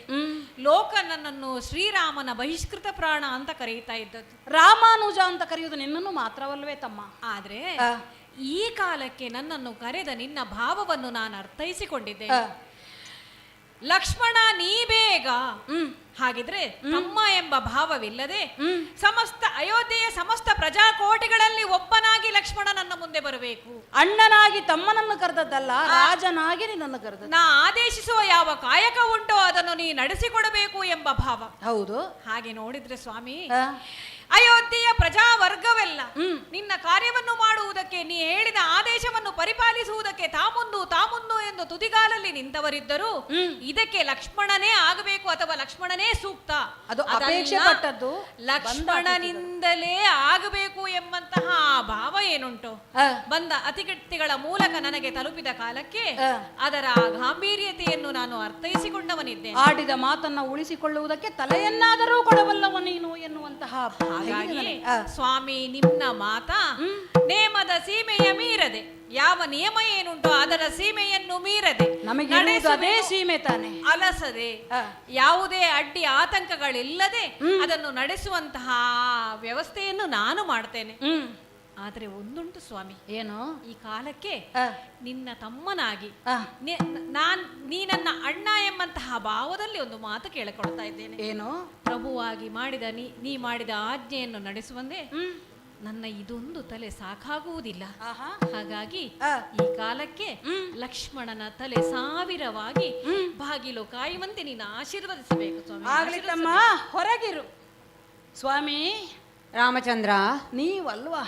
D: ಲೋಕ ನನ್ನನ್ನು ಶ್ರೀರಾಮನ ಬಹಿಷ್ಕೃತ ಪ್ರಾಣ ಅಂತ ಕರೆಯುತ್ತಾ ಇದ್ದದ್ದು.
E: ರಾಮಾನುಜ ಅಂತ ಕರೆಯುವುದು ನಿನ್ನನ್ನು ಮಾತ್ರವಲ್ವೇ ತಮ್ಮ.
D: ಆದ್ರೆ ಈ ಕಾಲಕ್ಕೆ ನನ್ನನ್ನು ಕರೆದ ನಿನ್ನ ಭಾವವನ್ನು ನಾನು ಅರ್ಥೈಸಿಕೊಂಡಿದ್ದೆ. ಲಕ್ಷ್ಮಣ ನೀ ಬೇಗ ಹಾಗಿದ್ರೆ ತಮ್ಮ ಎಂಬ ಭಾವವಿಲ್ಲದೆ ಸಮಸ್ತ ಅಯೋಧ್ಯೆಯ ಸಮಸ್ತ ಪ್ರಜಾಕೋಟಿಗಳಲ್ಲಿ ಒಬ್ಬನಾಗಿ ಲಕ್ಷ್ಮಣ ನನ್ನ ಮುಂದೆ ಬರಬೇಕು.
E: ಅಣ್ಣನಾಗಿ ತಮ್ಮನನ್ನು ಕರೆದದ್ದಲ್ಲ, ರಾಜನಾಗಿ ನಿನ್ನನ್ನು ಕರೆದ.
D: ನಾ ಆದೇಶಿಸುವ ಯಾವ ಕಾಯಕ ಉಂಟೋ ಅದನ್ನು ನೀ ನಡೆಸಿಕೊಡಬೇಕು ಎಂಬ ಭಾವ.
E: ಹೌದು.
D: ಹಾಗೆ ನೋಡಿದ್ರೆ ಸ್ವಾಮಿ, ಅಯೋಧ್ಯೆಯ ಪ್ರಜಾವರ್ಗವೆಲ್ಲ ನಿನ್ನ ಕಾರ್ಯವನ್ನು ಮಾಡುವುದಕ್ಕೆ, ನೀ ಹೇಳಿದ ಆದೇಶವನ್ನು ಪರಿಪಾಲಿಸುವುದಕ್ಕೆ ತಾಮುಂದು ಎಂದು ತುದಿಗಾಲಲ್ಲಿ ನಿಂತವರಿದ್ದರು. ಇದಕ್ಕೆ ಲಕ್ಷ್ಮಣನೇ ಆಗಬೇಕು ಅಥವಾ ಲಕ್ಷ್ಮಣನೇ ಸೂಕ್ತ.
E: ಅದು ಅಪೇಕ್ಷೆ ಪಟ್ಟದ್ದು
D: ಲಕ್ಷ್ಮಣನಿಂದಲೇ ಆಗಬೇಕು ಎಂಬಂತಹ ಭಾವ ಏನುಂಟು ಬಂದ ಅತಿಗಟ್ಟಿಗಳ ಮೂಲಕ ನನಗೆ ತಲುಪಿದ ಕಾಲಕ್ಕೆ ಅದರ ಗಾಂಭೀರ್ಯತೆಯನ್ನು ನಾನು ಅರ್ಥೈಸಿಕೊಂಡವನಿದ್ದೇನೆ.
E: ಆಡಿದ ಮಾತನ್ನ ಉಳಿಸಿಕೊಳ್ಳುವುದಕ್ಕೆ ತಲೆಯನ್ನಾದರೂ ಕೊಡಬಲ್ಲವ ನೀನು ಎನ್ನುವಂತಹ
D: ಹಾಗಾಗಿ ಸ್ವಾಮಿ ನಿನ್ನ ಮಾತ ನೇಮದ ಸೀಮೆಯ ಮೀರದೆ, ಯಾವ ನಿಯಮ ಏನುಂಟು ಅದರ ಸೀಮೆಯನ್ನು ಮೀರದೆ
E: ನಮಗೆ ಅದೇ ಸೀಮೆ ತಾನೆ,
D: ಅಲಸದೆ ಯಾವುದೇ ಅಡ್ಡಿ ಆತಂಕಗಳಿಲ್ಲದೆ ಅದನ್ನು ನಡೆಸುವಂತಹ ವ್ಯವಸ್ಥೆಯನ್ನು ನಾನು ಮಾಡ್ತೇನೆ. ಆದ್ರೆ ಒಂದುಂಟು ಸ್ವಾಮಿ,
E: ಏನು?
D: ಈ ಕಾಲಕ್ಕೆ ನಿನ್ನ ತಮ್ಮನಾಗಿ ನೀ ನನ್ನ ಅಣ್ಣ ಎಂಬಂತಹ ಭಾವದಲ್ಲಿ ಒಂದು ಮಾತು ಕೇಳಿಕೊಳ್ತಾ ಇದ್ದೇನೆ.
E: ಏನು?
D: ಪ್ರಭುವಾಗಿ ಮಾಡಿದ ನೀ ಮಾಡಿದ ಆಜ್ಞೆಯನ್ನು ನಡೆಸುವಂದೇ ನನ್ನ ಇದೊಂದು ತಲೆ ಸಾಕಾಗುವುದಿಲ್ಲ. ಹಾಗಾಗಿ ಈ ಕಾಲಕ್ಕೆ ಲಕ್ಷ್ಮಣನ ತಲೆ ಸಾವಿರವಾಗಿ ಬಾಗಿಲು ಕಾಯುವಂತೆ ನೀನು ಆಶೀರ್ವದಿಸಬೇಕು ಸ್ವಾಮಿ.
E: ಆಗಲಿ ತಮ್ಮ, ಹೊರಗಿರು. ಸ್ವಾಮಿ
G: ರಾಮಚಂದ್ರ,
E: ನೀವಲ್ವಾ?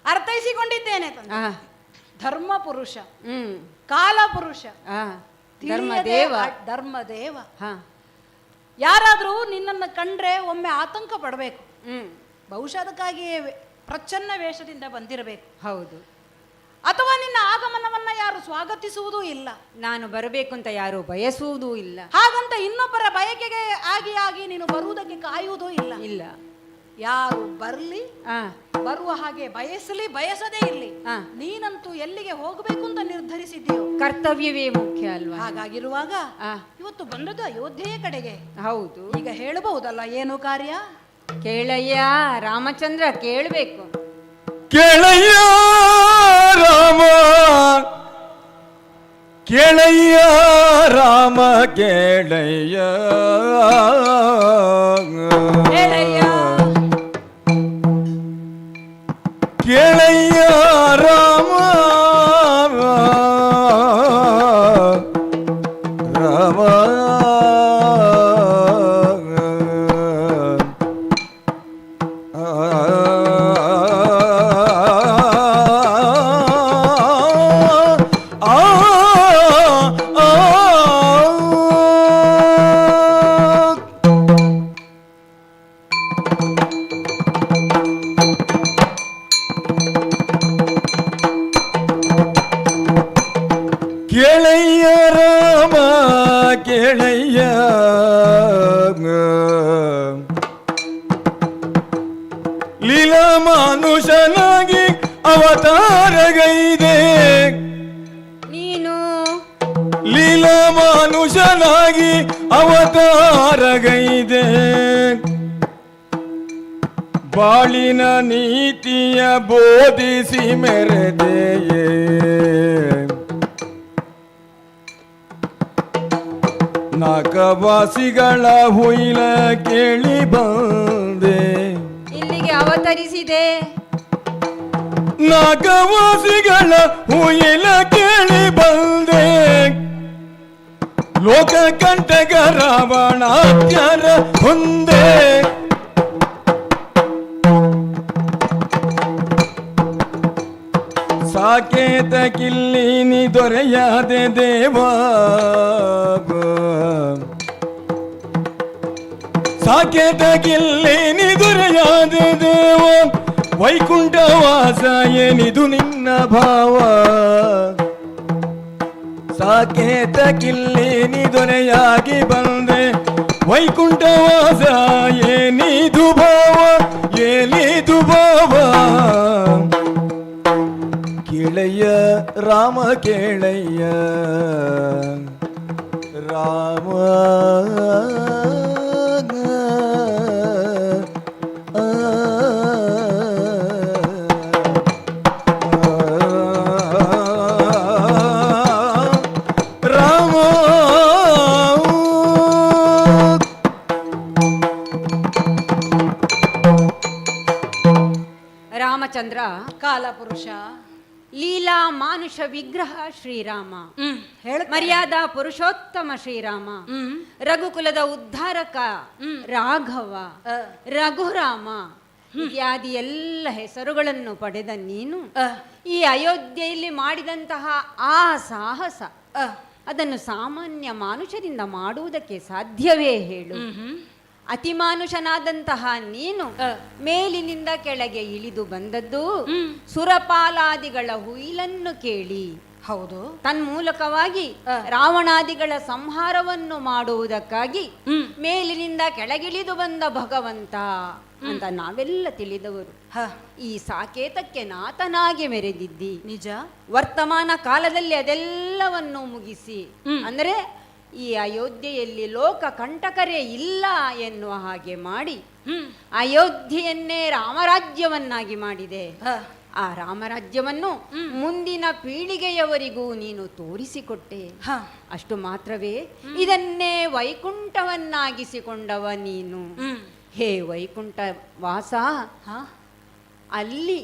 E: ಅರ್ಥೈಸಿಕೊಂಡಿದ್ದೇನೆ. ಧರ್ಮ ಪುರುಷ, ಕಾಲ ಪುರುಷ,
G: ಧರ್ಮದೇವ.
E: ಧರ್ಮದೇವ ಯಾರಾದ್ರೂ ನಿನ್ನನ್ನು ಕಂಡ್ರೆ ಒಮ್ಮೆ ಆತಂಕ ಪಡಬೇಕು. ಬಹುಶಃ ಅದಕ್ಕಾಗಿಯೇ ಪ್ರಚ್ಛನ್ನ ವೇಷದಿಂದ ಬಂದಿರಬೇಕು.
G: ಹೌದು.
E: ಅಥವಾ ನಿನ್ನ ಆಗಮನವನ್ನ ಯಾರು ಸ್ವಾಗತಿಸುವುದೂ ಇಲ್ಲ.
G: ನಾನು ಬರಬೇಕು ಅಂತ ಯಾರು ಬಯಸುವುದೂ ಇಲ್ಲ.
E: ಹಾಗಂತ ಇನ್ನೊಬ್ಬರ ಬಯಕೆಗೆ ಆಗಿ ನೀನು ಬರುವುದಕ್ಕೆ ಕಾಯುವುದೂ ಇಲ್ಲ.
G: ಇಲ್ಲ.
E: ಯಾರು ಬರ್ಲಿ, ಬರುವ ಹಾಗೆ ಬಯಸದೇ ಇರ್ಲಿ, ನೀನಂತೂ ಎಲ್ಲಿಗೆ ಹೋಗಬೇಕು ಅಂತ ನಿರ್ಧರಿಸಿದ್ದೀಯೋ
G: ಕರ್ತವ್ಯವೇ ಮುಖ್ಯ ಅಲ್ವಾ?
E: ಹಾಗಾಗಿರುವಾಗ ಇವತ್ತು ಬಂದದ್ದು ಅಯೋಧ್ಯೆಯ ಕಡೆಗೆ.
G: ಹೌದು.
E: ಈಗ ಹೇಳಬಹುದಲ್ಲ ಏನು ಕಾರ್ಯ?
G: ಕೇಳಯ್ಯ ರಾಮಚಂದ್ರ, ಕೇಳಬೇಕು.
J: ಕೇಳಯ್ಯ ರಾಮ, ಕೇಳಯ್ಯ ರಾಮ, ಕೇಳಯ್ಯ ಕೇಳಯ್ಯ ರಾಮ, ರಾಮ ಕೇಳಯ್ಯ ರಾಮ, ಕೇಳಯ್ಯ ಲೀಲಾ ಮಾನುಷನಾಗಿ ಅವತಾರಗೈದೆ
G: ನೀನು.
J: ಲೀಲಾ ಮಾನುಷನಾಗಿ ಅವತಾರಗೈದೆ, ಬಾಳಿನ ನೀತಿಯ ಬೋಧಿಸಿ ಮೆರೆದೆಯೇ, ನಾಗವಾಸಿಗಳ ಹುಯಿಲ ಕೇಳಿ ಬಂದೆ,
G: ಇಲ್ಲಿಗೆ ಅವತರಿಸಿದೆ.
J: ನಾಗವಾಸಿಗಳ ಹುಯಿಲ ಕೇಳಿ ಬಂದೆ, ಲೋಕ ಕಂಟಕ ರಾವಣಾತ್ಯರ ಹೊಂದೆ, ಸಾಕೇತ ಕಿಲ್ಲಿನಿ ದೊರೆಯಾದೆ ದೇವ, ಸಾಕೇತ ಕಿಲ್ಲಿನಿ ದೊರೆಯಾದೆ ದೇವ, ವೈಕುಂಠವಾಸ ಏನಿದು ನಿನ್ನ ಭಾವ, ಸಾಕೇತ ಕಿಲ್ಲಿನಿ ದೊರೆಯಾಗಿ ಬಂದೆ, ವೈಕುಂಠವಾಸ ಏನಿದು ಭಾವ, ಏನಿದು ಭಾವ. ಕೇಳಯ್ಯ ರಾಮ, ಕೇಳಯ್ಯ ರಾಮ, ರಾಮ.
G: ರಾಮಚಂದ್ರ,
E: ಕಾಲಪುರುಷ,
G: ಲೀಲಾ ಮಾನುಷ ವಿಗ್ರಹ ಶ್ರೀರಾಮ, ಮರ್ಯಾದಾ ಪುರುಷೋತ್ತಮ ಶ್ರೀರಾಮ, ರಘುಕುಲದ ಉದ್ಧಾರಕ ರಾಘವ, ರಘುರಾಮ ಇತ್ಯಾದಿ ಎಲ್ಲ ಹೆಸರುಗಳನ್ನು ಪಡೆದ ನೀನು ಈ ಅಯೋಧ್ಯೆಯಲ್ಲಿ ಮಾಡಿದಂತಹ ಆ ಸಾಹಸ ಅದನ್ನು ಸಾಮಾನ್ಯ ಮಾನುಷರಿಂದ ಮಾಡುವುದಕ್ಕೆ ಸಾಧ್ಯವೇ ಹೇಳು? ಅತಿಮಾನುಷನಾದಂತಹ ನೀನು ಮೇಲಿನಿಂದ ಕೆಳಗೆ ಇಳಿದು ಬಂದದ್ದು ಸುರಪಾಲಾದಿಗಳ ಹುಯಿಲನ್ನು ಕೇಳಿ.
E: ಹೌದು.
G: ತನ್ಮೂಲಕವಾಗಿ ರಾವಣಾದಿಗಳ ಸಂಹಾರವನ್ನು ಮಾಡುವುದಕ್ಕಾಗಿ ಮೇಲಿನಿಂದ ಕೆಳಗಿಳಿದು ಬಂದ ಭಗವಂತ ಅಂತ ನಾವೆಲ್ಲ ತಿಳಿದವರು. ಈ ಸಾಕೇತಕ್ಕೆ ನಾಥನಾಗಿ ಮೆರೆದಿದ್ದಿ.
E: ನಿಜ.
G: ವರ್ತಮಾನ ಕಾಲದಲ್ಲಿ ಅದೆಲ್ಲವನ್ನು ಮುಗಿಸಿ ಅಂದರೆ ಈ ಅಯೋಧ್ಯೆಯಲ್ಲಿ ಲೋಕ ಕಂಟಕರೇ ಇಲ್ಲ ಎನ್ನುವ ಹಾಗೆ ಮಾಡಿ ಅಯೋಧ್ಯೆಯನ್ನೇ ರಾಮರಾಜ್ಯವನ್ನಾಗಿ ಮಾಡಿದೆ. ಆ ರಾಮರಾಜ್ಯವನ್ನು ಮುಂದಿನ ಪೀಳಿಗೆಯವರಿಗೂ ನೀನು ತೋರಿಸಿಕೊಟ್ಟೆ. ಅಷ್ಟು ಮಾತ್ರವೇ, ಇದನ್ನೇ ವೈಕುಂಠವನ್ನಾಗಿಸಿಕೊಂಡವ ನೀನು. ಹೇ ವೈಕುಂಠ ವಾಸ, ಅಲ್ಲಿ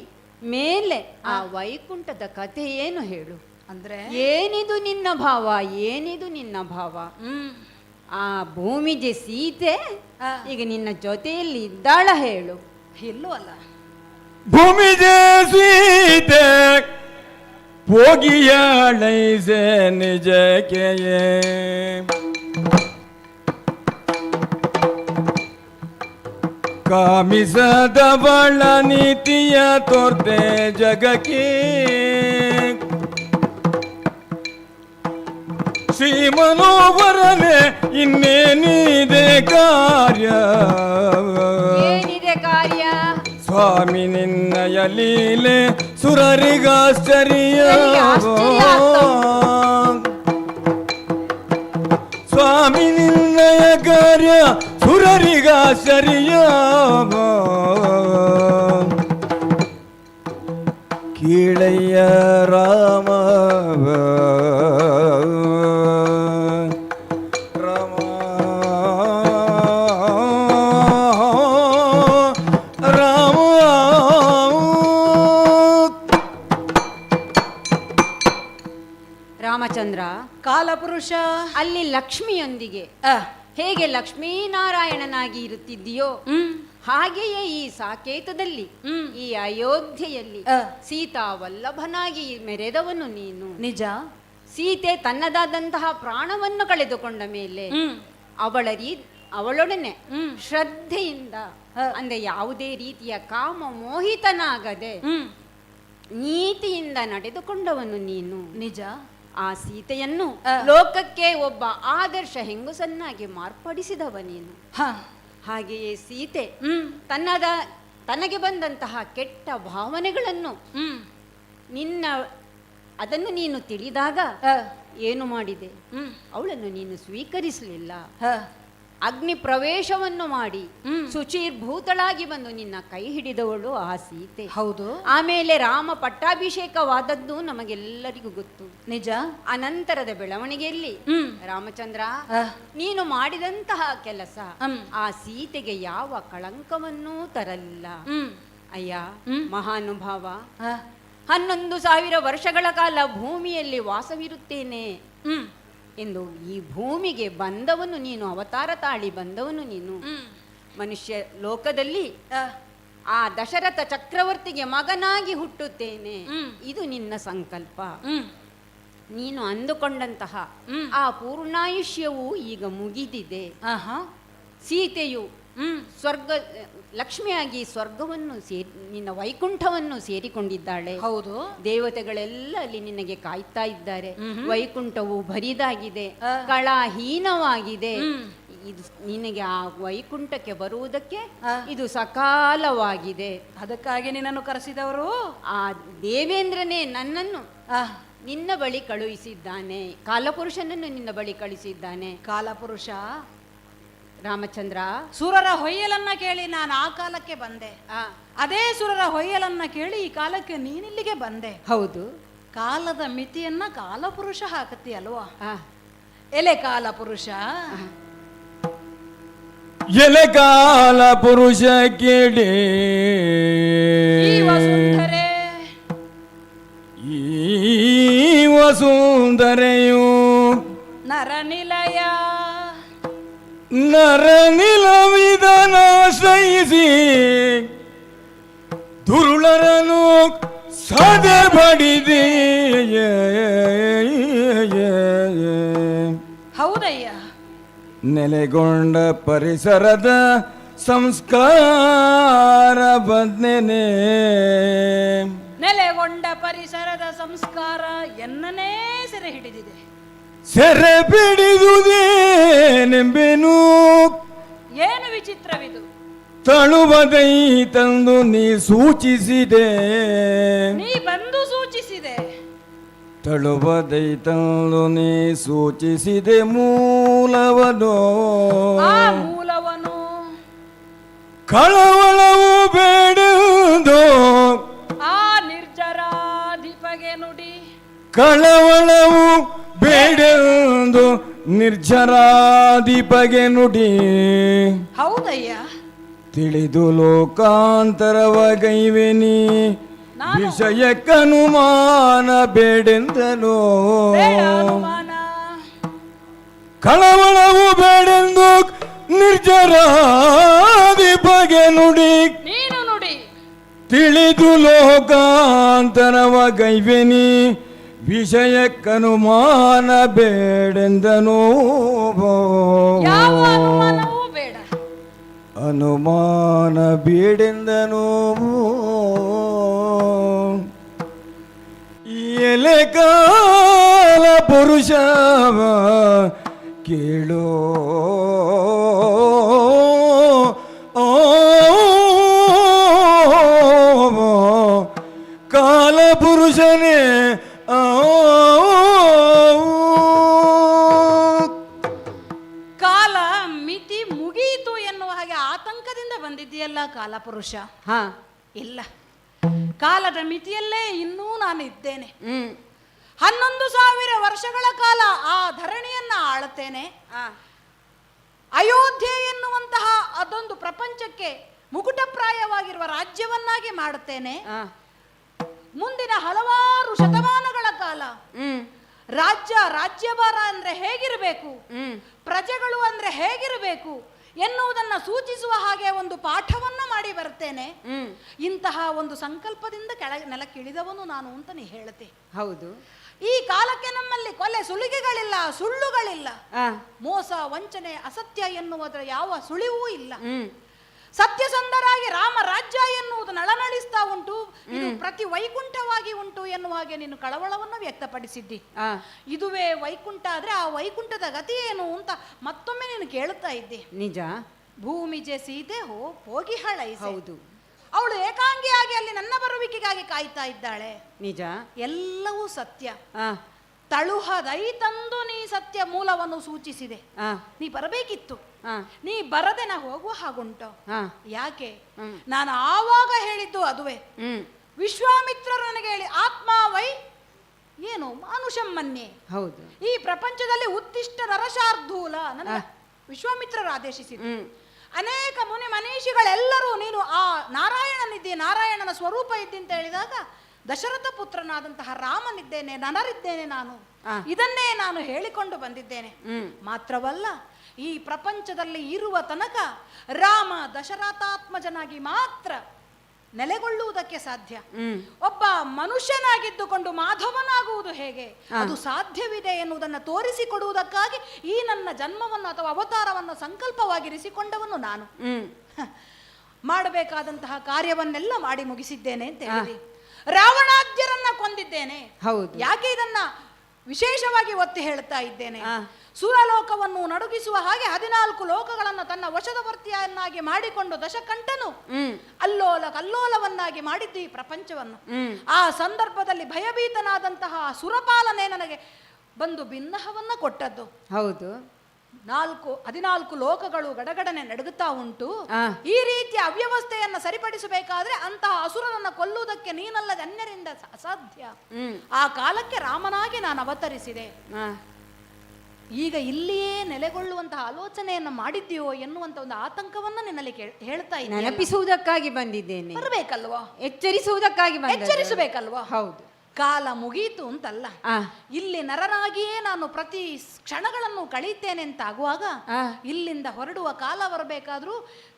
G: ಮೇಲೆ ಆ ವೈಕುಂಠದ ಕಥೆ ಏನು ಹೇಳು.
E: ಅಂದ್ರೆ
G: ಏನಿದು ನಿನ್ನ ಭಾವ, ಏನಿದು ನಿನ್ನ ಭಾವ? ಆ ಭೂಮಿಗೆ ಸೀತೆ ಈಗ ನಿನ್ನ ಜೊತೆಯಲ್ಲಿ ಇದ್ದಾಳ ಹೇಳು.
E: ಎಲ್ಲೂ ಅಲ್ಲ.
J: ಭೂಮಿಗೆ ಸೀತೆ ಹೋಗಿಯಾಳೈಸೆ ನಿಜಕೆಯೇ, ಕಾಮಿಸದವಳ ನೀತಿಯ ತೋರ್ತೆ ಜಗಕ್ಕೆ, ಶ್ರೀ ಮನೋವರನೆ ಇನ್ನೇನಿದೆ ಕಾರ್ಯ,
G: ಏನಿದೆ ಕಾರ್ಯ?
J: ಸ್ವಾಮಿ ನಿನ್ನಯ ಲೀಲೆ ಸುರರಿಗಾಶ್ಚರ್ಯ, ಸ್ವಾಮಿ ನಿನ್ನಯ ಕಾರ್ಯ ಸುರರಿಗಾಶ್ಚರ್ಯ, ಕೀಳಯ್ಯ ರಾಮ
G: ರಾಮಚಂದ್ರ,
E: ಕಾಲಪುರುಷ
G: ಅಲ್ಲಿ ಲಕ್ಷ್ಮಿಯೊಂದಿಗೆ ಹೇಗೆ ಲಕ್ಷ್ಮೀನಾರಾಯಣನಾಗಿ ಇರುತ್ತಿದ್ದೀಯೋ ಹಾಗೆಯೇ ಈ ಸಾಕೇತದಲ್ಲಿ ಈ ಅಯೋಧ್ಯೆಯಲ್ಲಿ ಸೀತಾ ವಲ್ಲಭನಾಗಿ ಮೆರೆದವನು ನೀನು.
E: ನಿಜ.
G: ಸೀತೆ ತನ್ನದಾದಂತಹ ಪ್ರಾಣವನ್ನು ಕಳೆದುಕೊಂಡ ಮೇಲೆ ಅವಳೊಡನೆ ಶ್ರದ್ಧೆಯಿಂದ ಅಂದ್ರೆ ಯಾವುದೇ ರೀತಿಯ ಕಾಮ ಮೋಹಿತನಾಗದೆ ನೀತಿಯಿಂದ ನಡೆದುಕೊಂಡವನು ನೀನು.
E: ನಿಜ.
G: ಆ ಸೀತೆಯನ್ನು ಲೋಕಕ್ಕೆ ಒಬ್ಬ ಆದರ್ಶ ಹೆಂಗಸನ್ನಾಗಿ ಮಾರ್ಪಡಿಸಿದವ ನೀನು. ಹಾಗೆಯೇ ಸೀತೆ ತನಗೆ ಬಂದಂತಹ ಕೆಟ್ಟ ಭಾವನೆಗಳನ್ನು ಅದನ್ನು ನೀನು ತಿಳಿದಾಗ ಏನು ಮಾಡಿದೆ? ಅವಳನ್ನು ನೀನು ಸ್ವೀಕರಿಸಲಿಲ್ಲ. ಅಗ್ನಿ ಪ್ರವೇಶವನ್ನು ಮಾಡಿ ಶುಚಿರ್ಭೂತಳಾಗಿ ಬಂದು ನಿನ್ನ ಕೈ ಹಿಡಿದವಳು ಆ ಸೀತೆ.
E: ಹೌದು.
G: ಆಮೇಲೆ ರಾಮ ಪಟ್ಟಾಭಿಷೇಕವಾದದ್ದು ನಮಗೆಲ್ಲರಿಗೂ ಗೊತ್ತು.
E: ನಿಜ.
G: ಅನಂತರದ ಬೆಳವಣಿಗೆಯಲ್ಲಿ ರಾಮಚಂದ್ರ, ನೀನು ಮಾಡಿದಂತಹ ಕೆಲಸ ಆ ಸೀತೆಗೆ ಯಾವ ಕಳಂಕವನ್ನೂ ತರಲಿಲ್ಲ. ಅಯ್ಯ ಮಹಾನುಭಾವ, 11,000 ವರ್ಷಗಳ ಕಾಲ ಭೂಮಿಯಲ್ಲಿ ವಾಸವಿರುತ್ತೇನೆ ಎಂದು ಈ ಭೂಮಿಗೆ ಬಂದವನು ನೀನು, ಅವತಾರ ತಾಳಿ ಬಂದವನು ನೀನು. ಮನುಷ್ಯ ಲೋಕದಲ್ಲಿ ಆ ದಶರಥ ಚಕ್ರವರ್ತಿಗೆ ಮಗನಾಗಿ ಹುಟ್ಟುತ್ತೇನೆ, ಇದು ನಿನ್ನ ಸಂಕಲ್ಪ. ನೀನು ಅಂದುಕೊಂಡಂತಹ ಆ ಪೂರ್ಣಾಯುಷ್ಯವು ಈಗ ಮುಗಿದಿದೆ. ಸೀತೆಯು ಲಕ್ಷ್ಮಿಯಾಗಿ ಸ್ವರ್ಗವನ್ನು ನಿನ್ನ ವೈಕುಂಠವನ್ನು ಸೇರಿಕೊಂಡಿದ್ದಾಳೆ.
E: ಹೌದು.
G: ದೇವತೆಗಳೆಲ್ಲ ಅಲ್ಲಿ ನಿನಗೆ ಕಾಯ್ತಾ ಇದ್ದಾರೆ. ವೈಕುಂಠವು ಬರಿದಾಗಿದೆ, ಕಳಾಹೀನವಾಗಿದೆ. ಇದು ನಿನಗೆ ಆ ವೈಕುಂಠಕ್ಕೆ ಬರುವುದಕ್ಕೆ ಇದು ಸಕಾಲವಾಗಿದೆ.
E: ಅದಕ್ಕಾಗಿ ನಿನ್ನನ್ನು ಕರೆಸಿದವರು
G: ಆ ದೇವೇಂದ್ರನೇ ನನ್ನನ್ನು ನಿನ್ನ ಬಳಿ ಕಳುಹಿಸಿದ್ದಾನೆ, ಕಾಲಪುರುಷನನ್ನು ನಿನ್ನ ಬಳಿ ಕಳಿಸಿದ್ದಾನೆ.
E: ಕಾಲಪುರುಷ
G: ರಾಮಚಂದ್ರ,
E: ಸುರರ ಹೊಯ್ಯಲನ್ನ ಕೇಳಿ ನಾನು ಆ ಕಾಲಕ್ಕೆ ಬಂದೆ. ಅದೇ ಸುರರ ಹೊಯ್ಯಲನ್ನ ಕೇಳಿ ಈ ಕಾಲಕ್ಕೆ ನೀನಿಲ್ಲಿಗೆ ಬಂದೆ.
G: ಹೌದು.
E: ಕಾಲದ ಮಿತಿಯನ್ನ ಕಾಲಪುರುಷ ಹಾಕತ್ತಿ ಅಲ್ವಾ? ಎಲೆ ಕಾಲಪುರುಷ,
J: ಎಲೆ ಕಾಲ ಪುರುಷ ಕೇಳಿ ಈ ವಸುಂಧರೆಯು
E: ನರನಿಲಯ
J: ನರನಿಲವಿದನಾಶ್ರಯಿಸಿ ದುರುಳರನು ಸದೆ ಬಡಿದೆ.
E: ಹೌದಯ್ಯ,
J: ನೆಲೆಗೊಂಡ ಪರಿಸರದ ಸಂಸ್ಕಾರ ಬದ್ನೆನೆ.
E: ನೆಲೆಗೊಂಡ ಪರಿಸರದ ಸಂಸ್ಕಾರ ಎನ್ನನೇ ಸೆರೆ ಹಿಡಿದಿದೆ.
J: ಸೆರೆ ಬಿಡಿದುದೇನೆಂಬೆನು
E: ಏನು ವಿಚಿತ್ರವಿದು.
J: ತಳುವದೈ ತಂದು ನೀ ಸೂಚಿಸಿದೆ.
E: ನೀ ಬಂದು ಸೂಚಿಸಿದೆ.
J: ತಳುವದೈ ತಂದು ನೀ ಸೂಚಿಸಿದೆ ಮೂಲವನು.
E: ಆ ಮೂಲವನು
J: ಕಳವಳವು ಬೇಡುವುದು.
E: ಆ ನಿರ್ಜರಾಧಿಪಗೆ ನುಡಿ.
J: ಕಳವಳವು ಬೇಡೆಂದು ನಿರ್ಜರಾಧಿಪಗೆ ನುಡಿ.
E: ಹೌದಯ್ಯ.
J: ತಿಳಿದು ಲೋಕಾಂತರವಗೈವೆನಿ ವಿಷಯಕ್ಕನುಮಾನ ಬೇಡೆಂದನು. ಕಳವಳವು ಬೇಡೆಂದು ನಿರ್ಜರಾಧಿಪಗೆ ನುಡಿ.
E: ನೀನು ನುಡಿ.
J: ತಿಳಿದು ಲೋಕಾಂತರವಗೈವೆನಿ ವಿಷಯಕ್ಕನುಮಾನ ಬೇಡೆಂದನು.
E: ಯಾವ ಅನುಮಾನವೂ ಬೇಡ.
J: ಅನುಮಾನ ಬೇಡೆಂದನು. ಎಲೆ ಕಾಲ ಪುರುಷ ಕೇಳೋ ಕಾಲ ಪುರುಷನೇ.
E: ಕಾಲ ಮಿತಿ ಮುಗಿಯಿತು ಎನ್ನುವ ಹಾಗೆ ಆತಂಕದಿಂದ ಬಂದಿದ್ದೀಯಲ್ಲ ಕಾಲಪುರುಷ.
G: ಹಾ,
E: ಇಲ್ಲ, ಕಾಲದ ಮಿತಿಯಲ್ಲೇ ಇನ್ನೂ ನಾನು ಇದ್ದೇನೆ. 11,000 ವರ್ಷಗಳ ಕಾಲ ಆ ಧರಣಿಯನ್ನ ಆಳುತ್ತೇನೆ. ಅಯೋಧ್ಯೆ ಎನ್ನುವಂತಹ ಅದೊಂದು ಪ್ರಪಂಚಕ್ಕೆ ಮುಕುಟಪ್ರಾಯವಾಗಿರುವ ರಾಜ್ಯವನ್ನಾಗಿ ಮಾಡುತ್ತೇನೆ. ಮುಂದಿನ ಹಲವಾರು ಶತಮಾನಗಳ ಕಾಲ ರಾಜ್ಯಭಾರ ಅಂದ್ರೆ ಹೇಗಿರಬೇಕು, ಪ್ರಜೆಗಳು ಅಂದ್ರೆ ಹೇಗಿರಬೇಕು ಎನ್ನುವುದನ್ನ ಸೂಚಿಸುವ ಹಾಗೆ ಒಂದು ಪಾಠವನ್ನ ಮಾಡಿ ಬರ್ತೇನೆ. ಇಂತಹ ಒಂದು ಸಂಕಲ್ಪದಿಂದ ನೆಲಕ್ಕಿಳಿದವನು ನಾನು ಅಂತ ನೀ ಹೇಳ್ತೆ.
G: ಹೌದು.
E: ಈ ಕಾಲಕ್ಕೆ ನಮ್ಮಲ್ಲಿ ಕೊಲೆ ಸುಲಿಗೆಗಳಿಲ್ಲ, ಸುಳ್ಳುಗಳಿಲ್ಲ, ಮೋಸ ವಂಚನೆ ಅಸತ್ಯ ಎನ್ನುವುದರ ಯಾವ ಸುಳಿವೂ ಇಲ್ಲ. ಸತ್ಯಸಂಧರಾಗಿ ರಾಮ ರಾಜ್ಯ ಎನ್ನುವುದು ನಳನಳಿಸ್ತಾ ಉಂಟು. ಇದು ಪ್ರತಿ ವೈಕುಂಠವಾಗಿ ಉಂಟು ಎನ್ನುವ ಹಾಗೆ ನೀನು ಕಳವಳವನ್ನು ವ್ಯಕ್ತಪಡಿಸಿದ್ದಿ. ಇದುವೇ ವೈಕುಂಠ ಆದ್ರೆ ಆ ವೈಕುಂಠದ ಗತಿ ಏನು ಅಂತ ಮತ್ತೊಮ್ಮೆ ನೀನು ಕೇಳುತ್ತಾ ಇದ್ದೆ.
G: ನಿಜ.
E: ಭೂಮಿಜೆ ಸೀತೆ ಹೋಗಿ ಹಳೈ.
G: ಹೌದು.
E: ಅವಳು ಏಕಾಂಗಿಯಾಗಿ ಅಲ್ಲಿ ನನ್ನ ಬರುವಿಕೆಗಾಗಿ ಕಾಯ್ತಾ ಇದ್ದಾಳೆ.
G: ನಿಜ.
E: ಎಲ್ಲವೂ ಸತ್ಯ. ತಳುಹದೈ ತಂದು ನೀ ಸತ್ಯ ಮೂಲವನ್ನು ಸೂಚಿಸಿದೆ. ನೀ ಬರಬೇಕಿತ್ತು. ನೀ ಬರದೆ ನಾ ಹೋಗುವ ಹಾಗುಂಟು. ಯಾಕೆ? ನಾನು ಆವಾಗ ಹೇಳಿದ್ದು ಅದುವೇ. ವಿಶ್ವಾಮಿತ್ರರು ನನಗೆ ಹೇಳಿ ಆತ್ಮ ವೈ ಏನು ಮಾನುಷಂ ಮನ್ಯೆ.
G: ಹೌದು.
E: ಈ ಪ್ರಪಂಚದಲ್ಲಿ ಉತ್ತಿಷ್ಟ ನರಶಾರ್ಧೂಲ ನನ್ನ ವಿಶ್ವಾಮಿತ್ರರು ಆದೇಶಿಸಿದ್ರು. ಅನೇಕ ಮುನಿ ಮನೀಷಿಗಳೆಲ್ಲರೂ ನೀನು ಆ ನಾರಾಯಣನಿದ್ದೆ, ನಾರಾಯಣನ ಸ್ವರೂಪ ಇದ್ದಿ ಅಂತ ಹೇಳಿದಾಗ ದಶರಥ ಪುತ್ರನಾದಂತಹ ರಾಮನಿದ್ದೇನೆ, ನನರಿದ್ದೇನೆ ನಾನು, ಇದನ್ನೇ ನಾನು ಹೇಳಿಕೊಂಡು ಬಂದಿದ್ದೇನೆ. ಮಾತ್ರವಲ್ಲ, ಈ ಪ್ರಪಂಚದಲ್ಲಿ ಇರುವ ತನಕ ರಾಮ ದಶರಥಾತ್ಮಜನಾಗಿ ಮಾತ್ರ ನೆಲೆಗೊಳ್ಳುವುದಕ್ಕೆ ಸಾಧ್ಯ. ಒಬ್ಬ ಮನುಷ್ಯನಾಗಿದ್ದುಕೊಂಡು ಮಾಧವನಾಗುವುದು ಹೇಗೆ, ಅದು ಸಾಧ್ಯವಿದೆ ಎನ್ನುವುದನ್ನು ತೋರಿಸಿಕೊಡುವುದಕ್ಕಾಗಿ ಈ ನನ್ನ ಜನ್ಮವನ್ನು ಅಥವಾ ಅವತಾರವನ್ನು ಸಂಕಲ್ಪವಾಗಿರಿಸಿಕೊಂಡವನು ನಾನು. ಮಾಡಬೇಕಾದಂತಹ ಕಾರ್ಯವನ್ನೆಲ್ಲ ಮಾಡಿ ಮುಗಿಸಿದ್ದೇನೆ ಅಂತ ಹೇಳಿ ರಾವಣಾದ್ಯರನ್ನ ಕೊಂದಿದ್ದೇನೆ.
G: ಹೌದು.
E: ಯಾಕೆ ಇದನ್ನ ವಿಶೇಷವಾಗಿ ಒತ್ತಿ ಹೇಳ್ತಾ ಇದ್ದೇನೆ? ಸುರಲೋಕವನ್ನು ನಡುಗಿಸುವ ಹಾಗೆ 14 ಲೋಕಗಳನ್ನು ತನ್ನ ವಶದವರ್ತಿಯನ್ನಾಗಿ ಮಾಡಿಕೊಂಡು ದಶಕಂಠನು ಅಲ್ಲೋಲ ಕಲ್ಲೋಲವನ್ನಾಗಿ ಮಾಡಿದ್ದು ಈ ಪ್ರಪಂಚವನ್ನು. ಆ ಸಂದರ್ಭದಲ್ಲಿ ಭಯಭೀತನಾದಂತಹ ಸುರಪಾಲನೆ ನನಗೆ ಬಂದು ಬಿನ್ನಹವನ್ನ ಕೊಟ್ಟದ್ದು.
G: ಹೌದು.
E: 14 ಲೋಕಗಳು ಗಡಗಡನೆ ನಡುಗುತ್ತಾ ಉಂಟು. ಈ ರೀತಿಯ ಅವ್ಯವಸ್ಥೆಯನ್ನು ಸರಿಪಡಿಸಬೇಕಾದ್ರೆ ಅಂತಹ ಅಸುರನನ್ನು ಕೊಲ್ಲುವುದಕ್ಕೆ ನೀನಲ್ಲದೆ ಅನ್ಯರಿಂದ ಅಸಾಧ್ಯ. ಆ ಕಾಲಕ್ಕೆ ರಾಮನಾಗಿ ನಾನು ಅವತರಿಸಿದೆ. ಈಗ ಇಲ್ಲಿಯೇ ನೆಲೆಗೊಳ್ಳುವಂತಹ ಆಲೋಚನೆಯನ್ನು ಮಾಡಿದ್ಯೋ ಎನ್ನುವಂತ ಒಂದು ಆತಂಕವನ್ನ ನಿನ್ನಲ್ಲಿ ಹೇಳ್ತಾ ಇದ್ದೀನಿ.
G: ನೆನಪಿಸುವುದಕ್ಕಾಗಿ ಬಂದಿದ್ದೇನೆ.
E: ಬರಬೇಕಲ್ವಾ?
G: ಎಚ್ಚರಿಸುವುದಕ್ಕಾಗಿ
E: ಎಚ್ಚರಿಸಬೇಕಲ್ವಾ?
G: ಹೌದು.
E: ಕಾಲ ಮುಗಿಯಿತು ಅಂತಲ್ಲ, ಇಲ್ಲಿ ನರನಾಗಿಯೇ ನಾನು ಪ್ರತಿ ಕ್ಷಣಗಳನ್ನು ಕಳೀತೇನೆ ಅಂತ ಆಗುವಾಗ ಇಲ್ಲಿಂದ ಹೊರಡುವ ಕಾಲ ಬರಬೇಕಾದ್ರೂ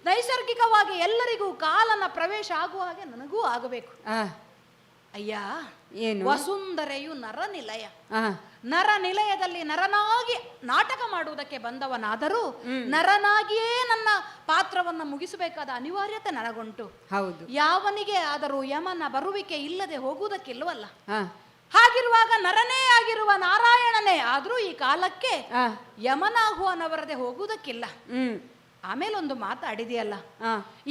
E: ನೈಸರ್ಗಿಕವಾಗಿ ಎಲ್ಲರಿಗೂ ಕಾಲನ ಪ್ರವೇಶ ಆಗುವ ಹಾಗೆ ನನಗೂ ಆಗಬೇಕು. ಅಯ್ಯ,
G: ಏನು?
E: ವಸುಂಧರೆಯು ನರನಿಲಯ. ನರನಿಲಯದಲ್ಲಿ ನರನಾಗಿ ನಾಟಕ ಮಾಡುವುದಕ್ಕೆ ಬಂದವನಾದರೂ ನರನಾಗಿಯೇ ನನ್ನ ಪಾತ್ರವನ್ನು ಮುಗಿಸಬೇಕಾದ ಅನಿವಾರ್ಯತೆ ನನಗುಂಟು.
G: ಹೌದು.
E: ಯಾವನಿಗೆ ಆದರೂ ಯಮನ ಬರುವಿಕೆ ಇಲ್ಲದೆ ಹೋಗುವುದಕ್ಕಿಲ್ವಲ್ಲ. ಹಾಗಿರುವಾಗ ನರನೇ ಆಗಿರುವ ನಾರಾಯಣನೇ ಆದ್ರೂ ಈ ಕಾಲಕ್ಕೆ ಯಮನಾಹ್ವಾನವರದೆ ಹೋಗುವುದಕ್ಕಿಲ್ಲ. ಆಮೇಲೊಂದು ಮಾತಾಡಿದೆಯಲ್ಲ,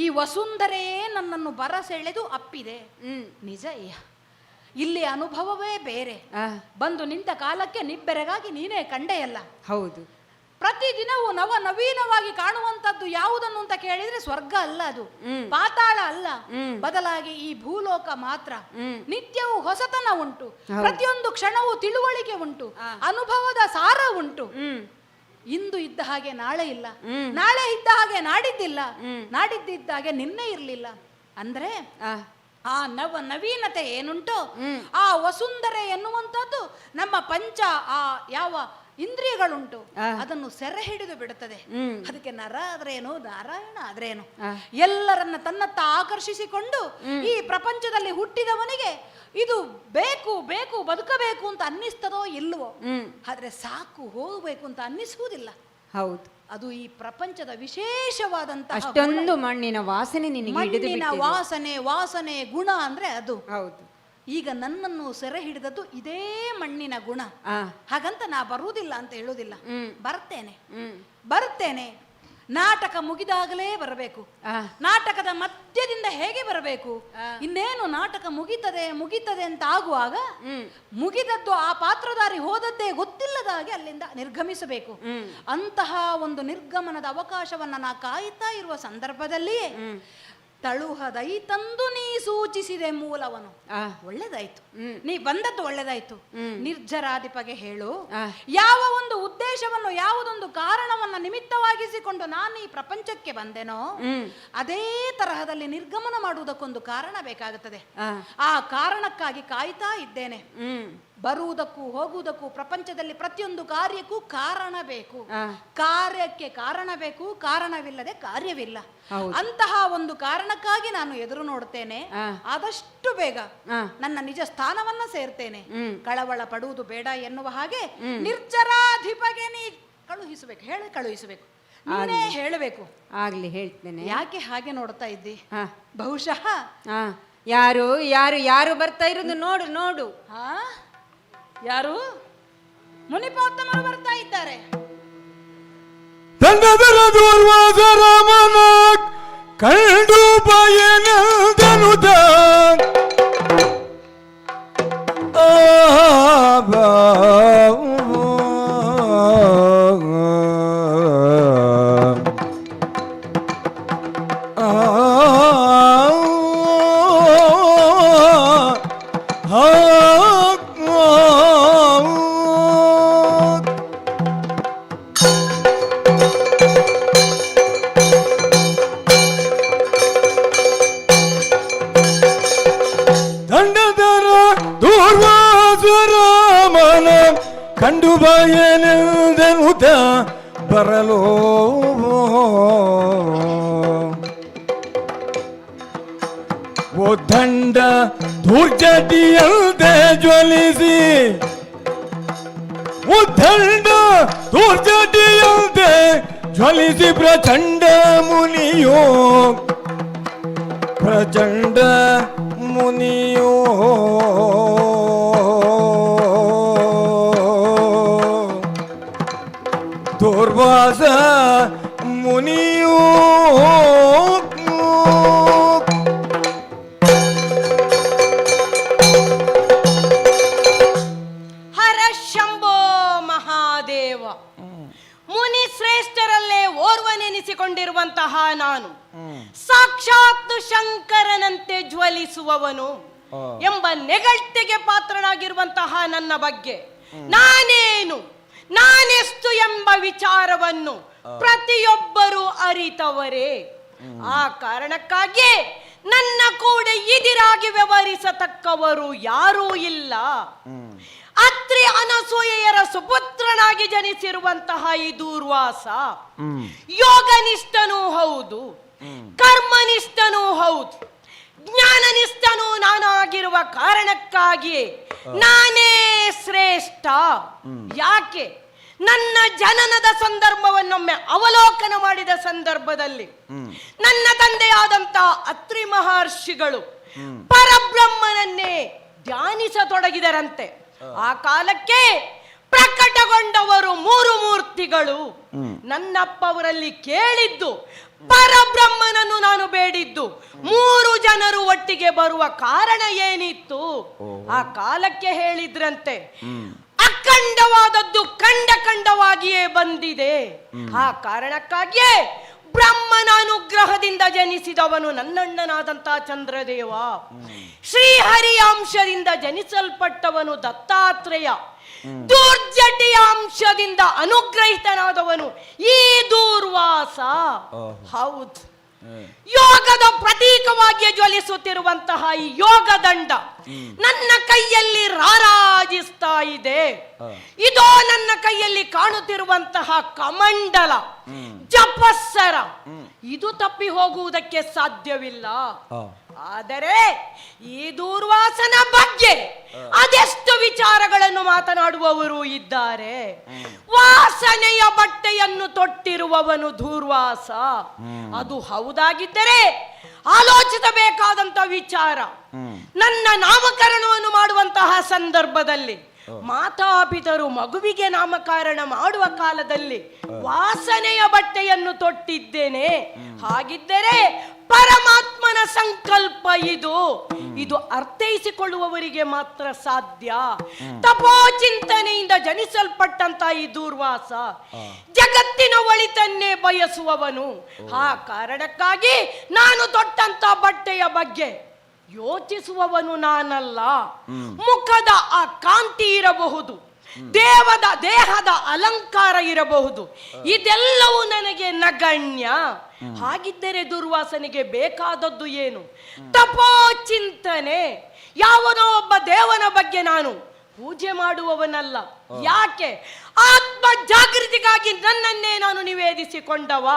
E: ಈ ವಸುಂಧರೆಯೇ ನನ್ನನ್ನು ಬರಸೆಳೆದು ಅಪ್ಪಿದೆ. ನಿಜ ಅಯ್ಯ, ಇಲ್ಲಿ ಅನುಭವವೇ ಬೇರೆ. ಬಂದು ನಿಂತ ಕಾಲಕ್ಕೆ ನಿಬ್ಬೆರಗಾಗಿ ನೀನೇ ಕಂಡೆಯಲ್ಲ.
G: ಹೌದು.
E: ಪ್ರತಿದಿನವೂ ನವ ನವೀನವಾಗಿ ಕಾಣುವಂತದ್ದು ಯಾವುದನ್ನು ಅಂತ ಕೇಳಿದ್ರೆ ಸ್ವರ್ಗ ಅಲ್ಲ, ಅದು ಪಾತಾಳ ಅಲ್ಲ, ಬದಲಾಗಿ ಈ ಭೂಲೋಕ ಮಾತ್ರ. ನಿತ್ಯವೂ ಹೊಸತನ ಉಂಟು, ಪ್ರತಿಯೊಂದು ಕ್ಷಣವೂ ತಿಳುವಳಿಕೆ ಉಂಟು, ಅನುಭವದ ಸಾರ ಉಂಟು. ಇಂದು ಇದ್ದ ಹಾಗೆ ನಾಳೆ ಇಲ್ಲ, ನಾಳೆ ಇದ್ದ ಹಾಗೆ ನಾಡಿದ್ದಿಲ್ಲ, ನಾಡಿದ್ದಿದ್ದ ಹಾಗೆ ನಿನ್ನೆ ಇರಲಿಲ್ಲ. ಅಂದ್ರೆ ಆ ನವೀನತೆ ಏನುಂಟು, ಆ ವಸುಂಧರೆ ಎನ್ನುವಂಥದ್ದು ನಮ್ಮ ಪಂಚ ಆ ಯಾವ ಇಂದ್ರಿಯಗಳುಂಟು ಅದನ್ನು ಸೆರೆ ಹಿಡಿದು ಬಿಡುತ್ತದೆ. ಅದಕ್ಕೆ ನರ ಆದ್ರೇನು, ನಾರಾಯಣ ಆದ್ರೇನು, ಎಲ್ಲರನ್ನ ತನ್ನತ್ತ ಆಕರ್ಷಿಸಿಕೊಂಡು ಈ ಪ್ರಪಂಚದಲ್ಲಿ ಹುಟ್ಟಿದವನಿಗೆ ಇದು ಬೇಕು ಬೇಕು ಬದುಕಬೇಕು ಅಂತ ಅನ್ನಿಸ್ತದೋ ಇಲ್ವೋ, ಆದ್ರೆ ಸಾಕು ಹೋಗಬೇಕು ಅಂತ ಅನ್ನಿಸುವುದಿಲ್ಲ.
G: ಹೌದು,
E: ಅದು ಈ ಪ್ರಪಂಚದ ವಿಶೇಷವಾದಂತಹ
G: ಅಷ್ಟೊಂದು ಮಣ್ಣಿನ ವಾಸನೆ ನಿನಗೆ
E: ಮಣ್ಣಿನ ವಾಸನೆ ಗುಣ ಅಂದ್ರೆ ಅದು.
G: ಹೌದು.
E: ಈಗ ನನ್ನನ್ನು ಸೆರೆ ಹಿಡಿದದ್ದು ಇದೇ ಮಣ್ಣಿನ ಗುಣ. ಹಾಗಂತ ನಾ ಬರುವುದಿಲ್ಲ ಅಂತ ಹೇಳುವುದಿಲ್ಲ, ಬರ್ತೇನೆ. ನಾಟಕ ಮುಗಿದಾಗಲೇ ಬರಬೇಕು. ನಾಟಕದ ಮಧ್ಯದಿಂದ ಹೇಗೆ ಬರಬೇಕು? ಇನ್ನೇನು ನಾಟಕ ಮುಗಿತದೆ ಅಂತ ಆಗುವಾಗ ಮುಗಿದದ್ದು ಆ ಪಾತ್ರಧಾರಿ ಹೋದದ್ದೇ ಗೊತ್ತಿಲ್ಲದ ಹಾಗೆ ಅಲ್ಲಿಂದ ನಿರ್ಗಮಿಸಬೇಕು. ಅಂತಹ ಒಂದು ನಿರ್ಗಮನದ ಅವಕಾಶವನ್ನ ನಾ ಕಾಯುತ್ತಾ ಇರುವ ಸಂದರ್ಭದಲ್ಲಿಯೇ ತಳುಹದೈ ತಂದು ನೀ ಸೂಚಿಸಿದೆ ಮೂಲವನು. ಒಳ್ಳೆದಾಯ್ತು, ನೀ ಬಂದದ್ದು ಒಳ್ಳೆದಾಯ್ತು. ನಿರ್ಜರಾಧಿಪಗೆ ಹೇಳು, ಯಾವ ಒಂದು ಉದ್ದೇಶವನ್ನು, ಯಾವುದೊಂದು ಕಾರಣವನ್ನ ನಿಮಿತ್ತವಾಗಿಸಿಕೊಂಡು ನಾನು ಈ ಪ್ರಪಂಚಕ್ಕೆ ಬಂದೆನೋ ಅದೇ ತರಹದಲ್ಲಿ ನಿರ್ಗಮನ ಮಾಡುವುದಕ್ಕೊಂದು ಕಾರಣ ಬೇಕಾಗುತ್ತದೆ. ಆ ಕಾರಣಕ್ಕಾಗಿ ಕಾಯ್ತಾ ಇದ್ದೇನೆ. ಬರುವುದಕ್ಕೂ ಹೋಗುವುದಕ್ಕೂ ಪ್ರಪಂಚದಲ್ಲಿ ಪ್ರತಿಯೊಂದು ಕಾರ್ಯಕ್ಕೂ ಕಾರಣ ಬೇಕು, ಕಾರ್ಯಕ್ಕೆ ಕಾರಣ ಬೇಕು, ಕಾರಣವಿಲ್ಲದೆ ಕಾರ್ಯವಿಲ್ಲ. ಅಂತಹ ಒಂದು ಕಾರಣಕ್ಕಾಗಿ ನಾನು ಎದುರು ನೋಡ್ತೇನೆ. ಆದಷ್ಟು ಬೇಗ ನನ್ನ ನಿಜ ಸ್ಥಾನವನ್ನ ಸೇರ್ತೇನೆ. ಕಳವಳ ಪಡುವುದು ಬೇಡ ಎನ್ನುವ ಹಾಗೆ ನಿರ್ಜರಾಧಿಪಗೆ ನೀ ಕಳುಹಿಸಬೇಕು, ಕಳುಹಿಸಬೇಕು, ನೀನೇ ಹೇಳಬೇಕು.
G: ಆಗ್ಲಿ, ಹೇಳ್ತೇನೆ.
E: ಯಾಕೆ ಹಾಗೆ ನೋಡ್ತಾ ಇದ್ದಿ? ಬಹುಶಃ
G: ಯಾರು ಯಾರು ಯಾರು ಬರ್ತಾ ಇರೋದು ನೋಡು ನೋಡು.
E: ಯಾರು? ಮುನಿಪೋತ್ತಮರು ಬರ್ತಾ ಇದ್ದಾರೆ.
J: ತಂಡದರ ದೂರ್ವಾಸ ರಾಮನ ಕಂಡು ಬಯನದನುದ ಕಂಡು ಬಯನೆಂದೆನುತ ಬರಲೋ ಓ ದಂಡ ದುರ್ಜಟಿಯಂತೆ ಜ್ವಲಿಸಿ, ಉದ್ದಂಡ ದುರ್ಜಟಿಯಂತೆ ಜ್ವಲಿಸಿ ಪ್ರಚಂಡ ಮುನಿಯೋ, ಪ್ರಚಂಡ ಮುನಿಯೋ ದುರ್ವಾಸ ಮುನಿಯೋ.
L: ಹರ ಶಂಭೋ ಮಹಾದೇವ. ಮುನಿ ಶ್ರೇಷ್ಠರಲ್ಲೇ ಓರ್ವನೆನಿಸಿಕೊಂಡಿರುವಂತಹ ನಾನು ಸಾಕ್ಷಾತ್ ಶಂಕರನಂತೆ ಜ್ವಲಿಸುವವನು ಎಂಬ ನೆಗಳ್ತಿಗೆ ಪಾತ್ರನಾಗಿರುವಂತಹ ನನ್ನ ಬಗ್ಗೆ ನಾನೆಷ್ಟು ಎಂಬ ವಿಚಾರವನ್ನು ಪ್ರತಿಯೊಬ್ಬರೂ ಅರಿತವರೇ. ಆ ಕಾರಣಕ್ಕಾಗಿ ನನ್ನ ಕೂಡ ಎದುರಾಗಿ ವ್ಯವಹರಿಸತಕ್ಕವರು ಯಾರೂ ಇಲ್ಲ. ಅತ್ರಿ ಅನಸೂಯೆಯರ ಸುಪುತ್ರನಾಗಿ ಜನಿಸಿರುವಂತಹ ಈ ದೂರ್ವಾಸ ಯೋಗನಿಷ್ಠನೂ ಹೌದು, ಕರ್ಮನಿಷ್ಠನೂ ಹೌದು, ಜ್ಞಾನನಿಷ್ಠನೂ ನಾನಾಗಿರುವ ಕಾರಣಕ್ಕಾಗಿ ನಾನೇ ಶ್ರೇಷ್ಠ. ಯಾಕೆ? ನನ್ನ ಜನನದ ಸಂದರ್ಭವನ್ನೊಮ್ಮೆ ಅವಲೋಕನ ಮಾಡಿದ ಸಂದರ್ಭದಲ್ಲಿ ನನ್ನ ತಂದೆಯಾದಂತ ಅತ್ರಿ ಮಹರ್ಷಿಗಳು ಪರಬ್ರಹ್ಮನನ್ನೇ ಧ್ಯಾನಿಸತೊಡಗಿದರಂತೆ. ಆ ಕಾಲಕ್ಕೆ ಪ್ರಕಟಗೊಂಡವರು 3 ಮೂರ್ತಿಗಳು. ನನ್ನಪ್ಪ ಅವರಲ್ಲಿ ಕೇಳಿದ್ದು ಪರಬ್ರಹ್ಮನನ್ನು ನಾನು ಬೇಡಿದ್ದು 3 ಜನರು ಒಟ್ಟಿಗೆ ಬರುವ ಕಾರಣ ಏನಿತ್ತು? ಆ ಕಾಲಕ್ಕೆ ಹೇಳಿದ್ರಂತೆ, ಅಖಂಡವಾದದ್ದು ಖಂಡವಾಗಿಯೇ ಬಂದಿದೆ. ಆ ಕಾರಣಕ್ಕಾಗಿಯೇ ಬ್ರಹ್ಮನ ಅನುಗ್ರಹದಿಂದ ಜನಿಸಿದವನು ನನ್ನಣ್ಣನಾದಂತ ಚಂದ್ರದೇವ, ಶ್ರೀಹರಿಯ ಅಂಶದಿಂದ ಜನಿಸಲ್ಪಟ್ಟವನು ದತ್ತಾತ್ರೇಯ, ದುರ್ಜಟಿಯ ಅಂಶದಿಂದ ಅನುಗ್ರಹಿತನಾದವನು ಈ ದೂರ್ವಾಸ. ಹೌದು, ಯೋಗದ ಪ್ರತೀಕವಾಗಿ ಜ್ವಲಿಸುತ್ತಿರುವಂತಹ ಈ ಯೋಗ ದಂಡ ನನ್ನ ಕೈಯಲ್ಲಿ ರಾರಾಜಿಸ್ತಾ ಇದೆ. ಇದೋ ನನ್ನ ಕೈಯಲ್ಲಿ ಕಾಣುತ್ತಿರುವಂತಹ ಕಮಂಡಲ ಜಪಸ್ಸರ, ಇದು ತಪ್ಪಿ ಹೋಗುವುದಕ್ಕೆ ಸಾಧ್ಯವಿಲ್ಲ. ಆದರೆ ಈ ದೂರ್ವಾಸನ ಬಗ್ಗೆ ಅದೆಷ್ಟು ವಿಚಾರಗಳನ್ನು ಮಾತನಾಡುವವರು ಇದ್ದಾರೆ. ವಾಸನೆಯ ಬಟ್ಟೆಯನ್ನು ತೊಟ್ಟಿರುವವನು ದೂರ್ವಾಸ. ಅದು ಹೌದಾಗಿದ್ದರೆ ಆಲೋಚಿಸಬೇಕಾದಂತ ವಿಚಾರ. ನನ್ನ ನಾಮಕರಣವನ್ನು ಮಾಡುವಂತಹ ಸಂದರ್ಭದಲ್ಲಿ ಮಾತಾಪಿತರು ಮಗುವಿಗೆ ನಾಮಕರಣ ಮಾಡುವ ಕಾಲದಲ್ಲಿ ವಾಸನೆಯ ಬಟ್ಟೆಯನ್ನು ತೊಟ್ಟಿದ್ದೇನೆ. ಹಾಗಿದ್ದರೆ ಪರಮಾತ್ಮನ ಸಂಕಲ್ಪ ಇದು ಅರ್ಥೈಸಿಕೊಳ್ಳುವವರಿಗೆ ಮಾತ್ರ ಸಾಧ್ಯ. ತಪೋಚಿಂತನೆಯಿಂದ ಜನಿಸಲ್ಪಟ್ಟಂತ ಈ ದೂರ್ವಾಸ ಜಗತ್ತಿನ ಒಳಿತನ್ನೇ ಬಯಸುವವನು. ಆ ಕಾರಣಕ್ಕಾಗಿ ನಾನು ತೊಟ್ಟಂತ ಬಟ್ಟೆಯ ಬಗ್ಗೆ ಯೋಚಿಸುವವನು ನಾನಲ್ಲ. ಮುಖದ ಆ ಕಾಂತಿ ಇರಬಹುದು, ದೇಹದ ಅಲಂಕಾರ ಇರಬಹುದು, ಇದೆಲ್ಲವೂ ನನಗೆ ನಗಣ್ಯ. ಹಾಗಿದ್ದರೆ ದುರ್ವಾಸನಿಗೆ ಬೇಕಾದದ್ದು ಏನು? ತಪೋಚಿಂತನೆ. ಯಾವನೋ ಒಬ್ಬ ದೇವನ ಬಗ್ಗೆ ನಾನು ಪೂಜೆ ಮಾಡುವವನಲ್ಲ. ಯಾಕೆ? ಆತ್ಮ ಜಾಗೃತಿಗಾಗಿ ನನ್ನನ್ನೇ ನಾನು ನಿವೇದಿಸಿಕೊಂಡವ.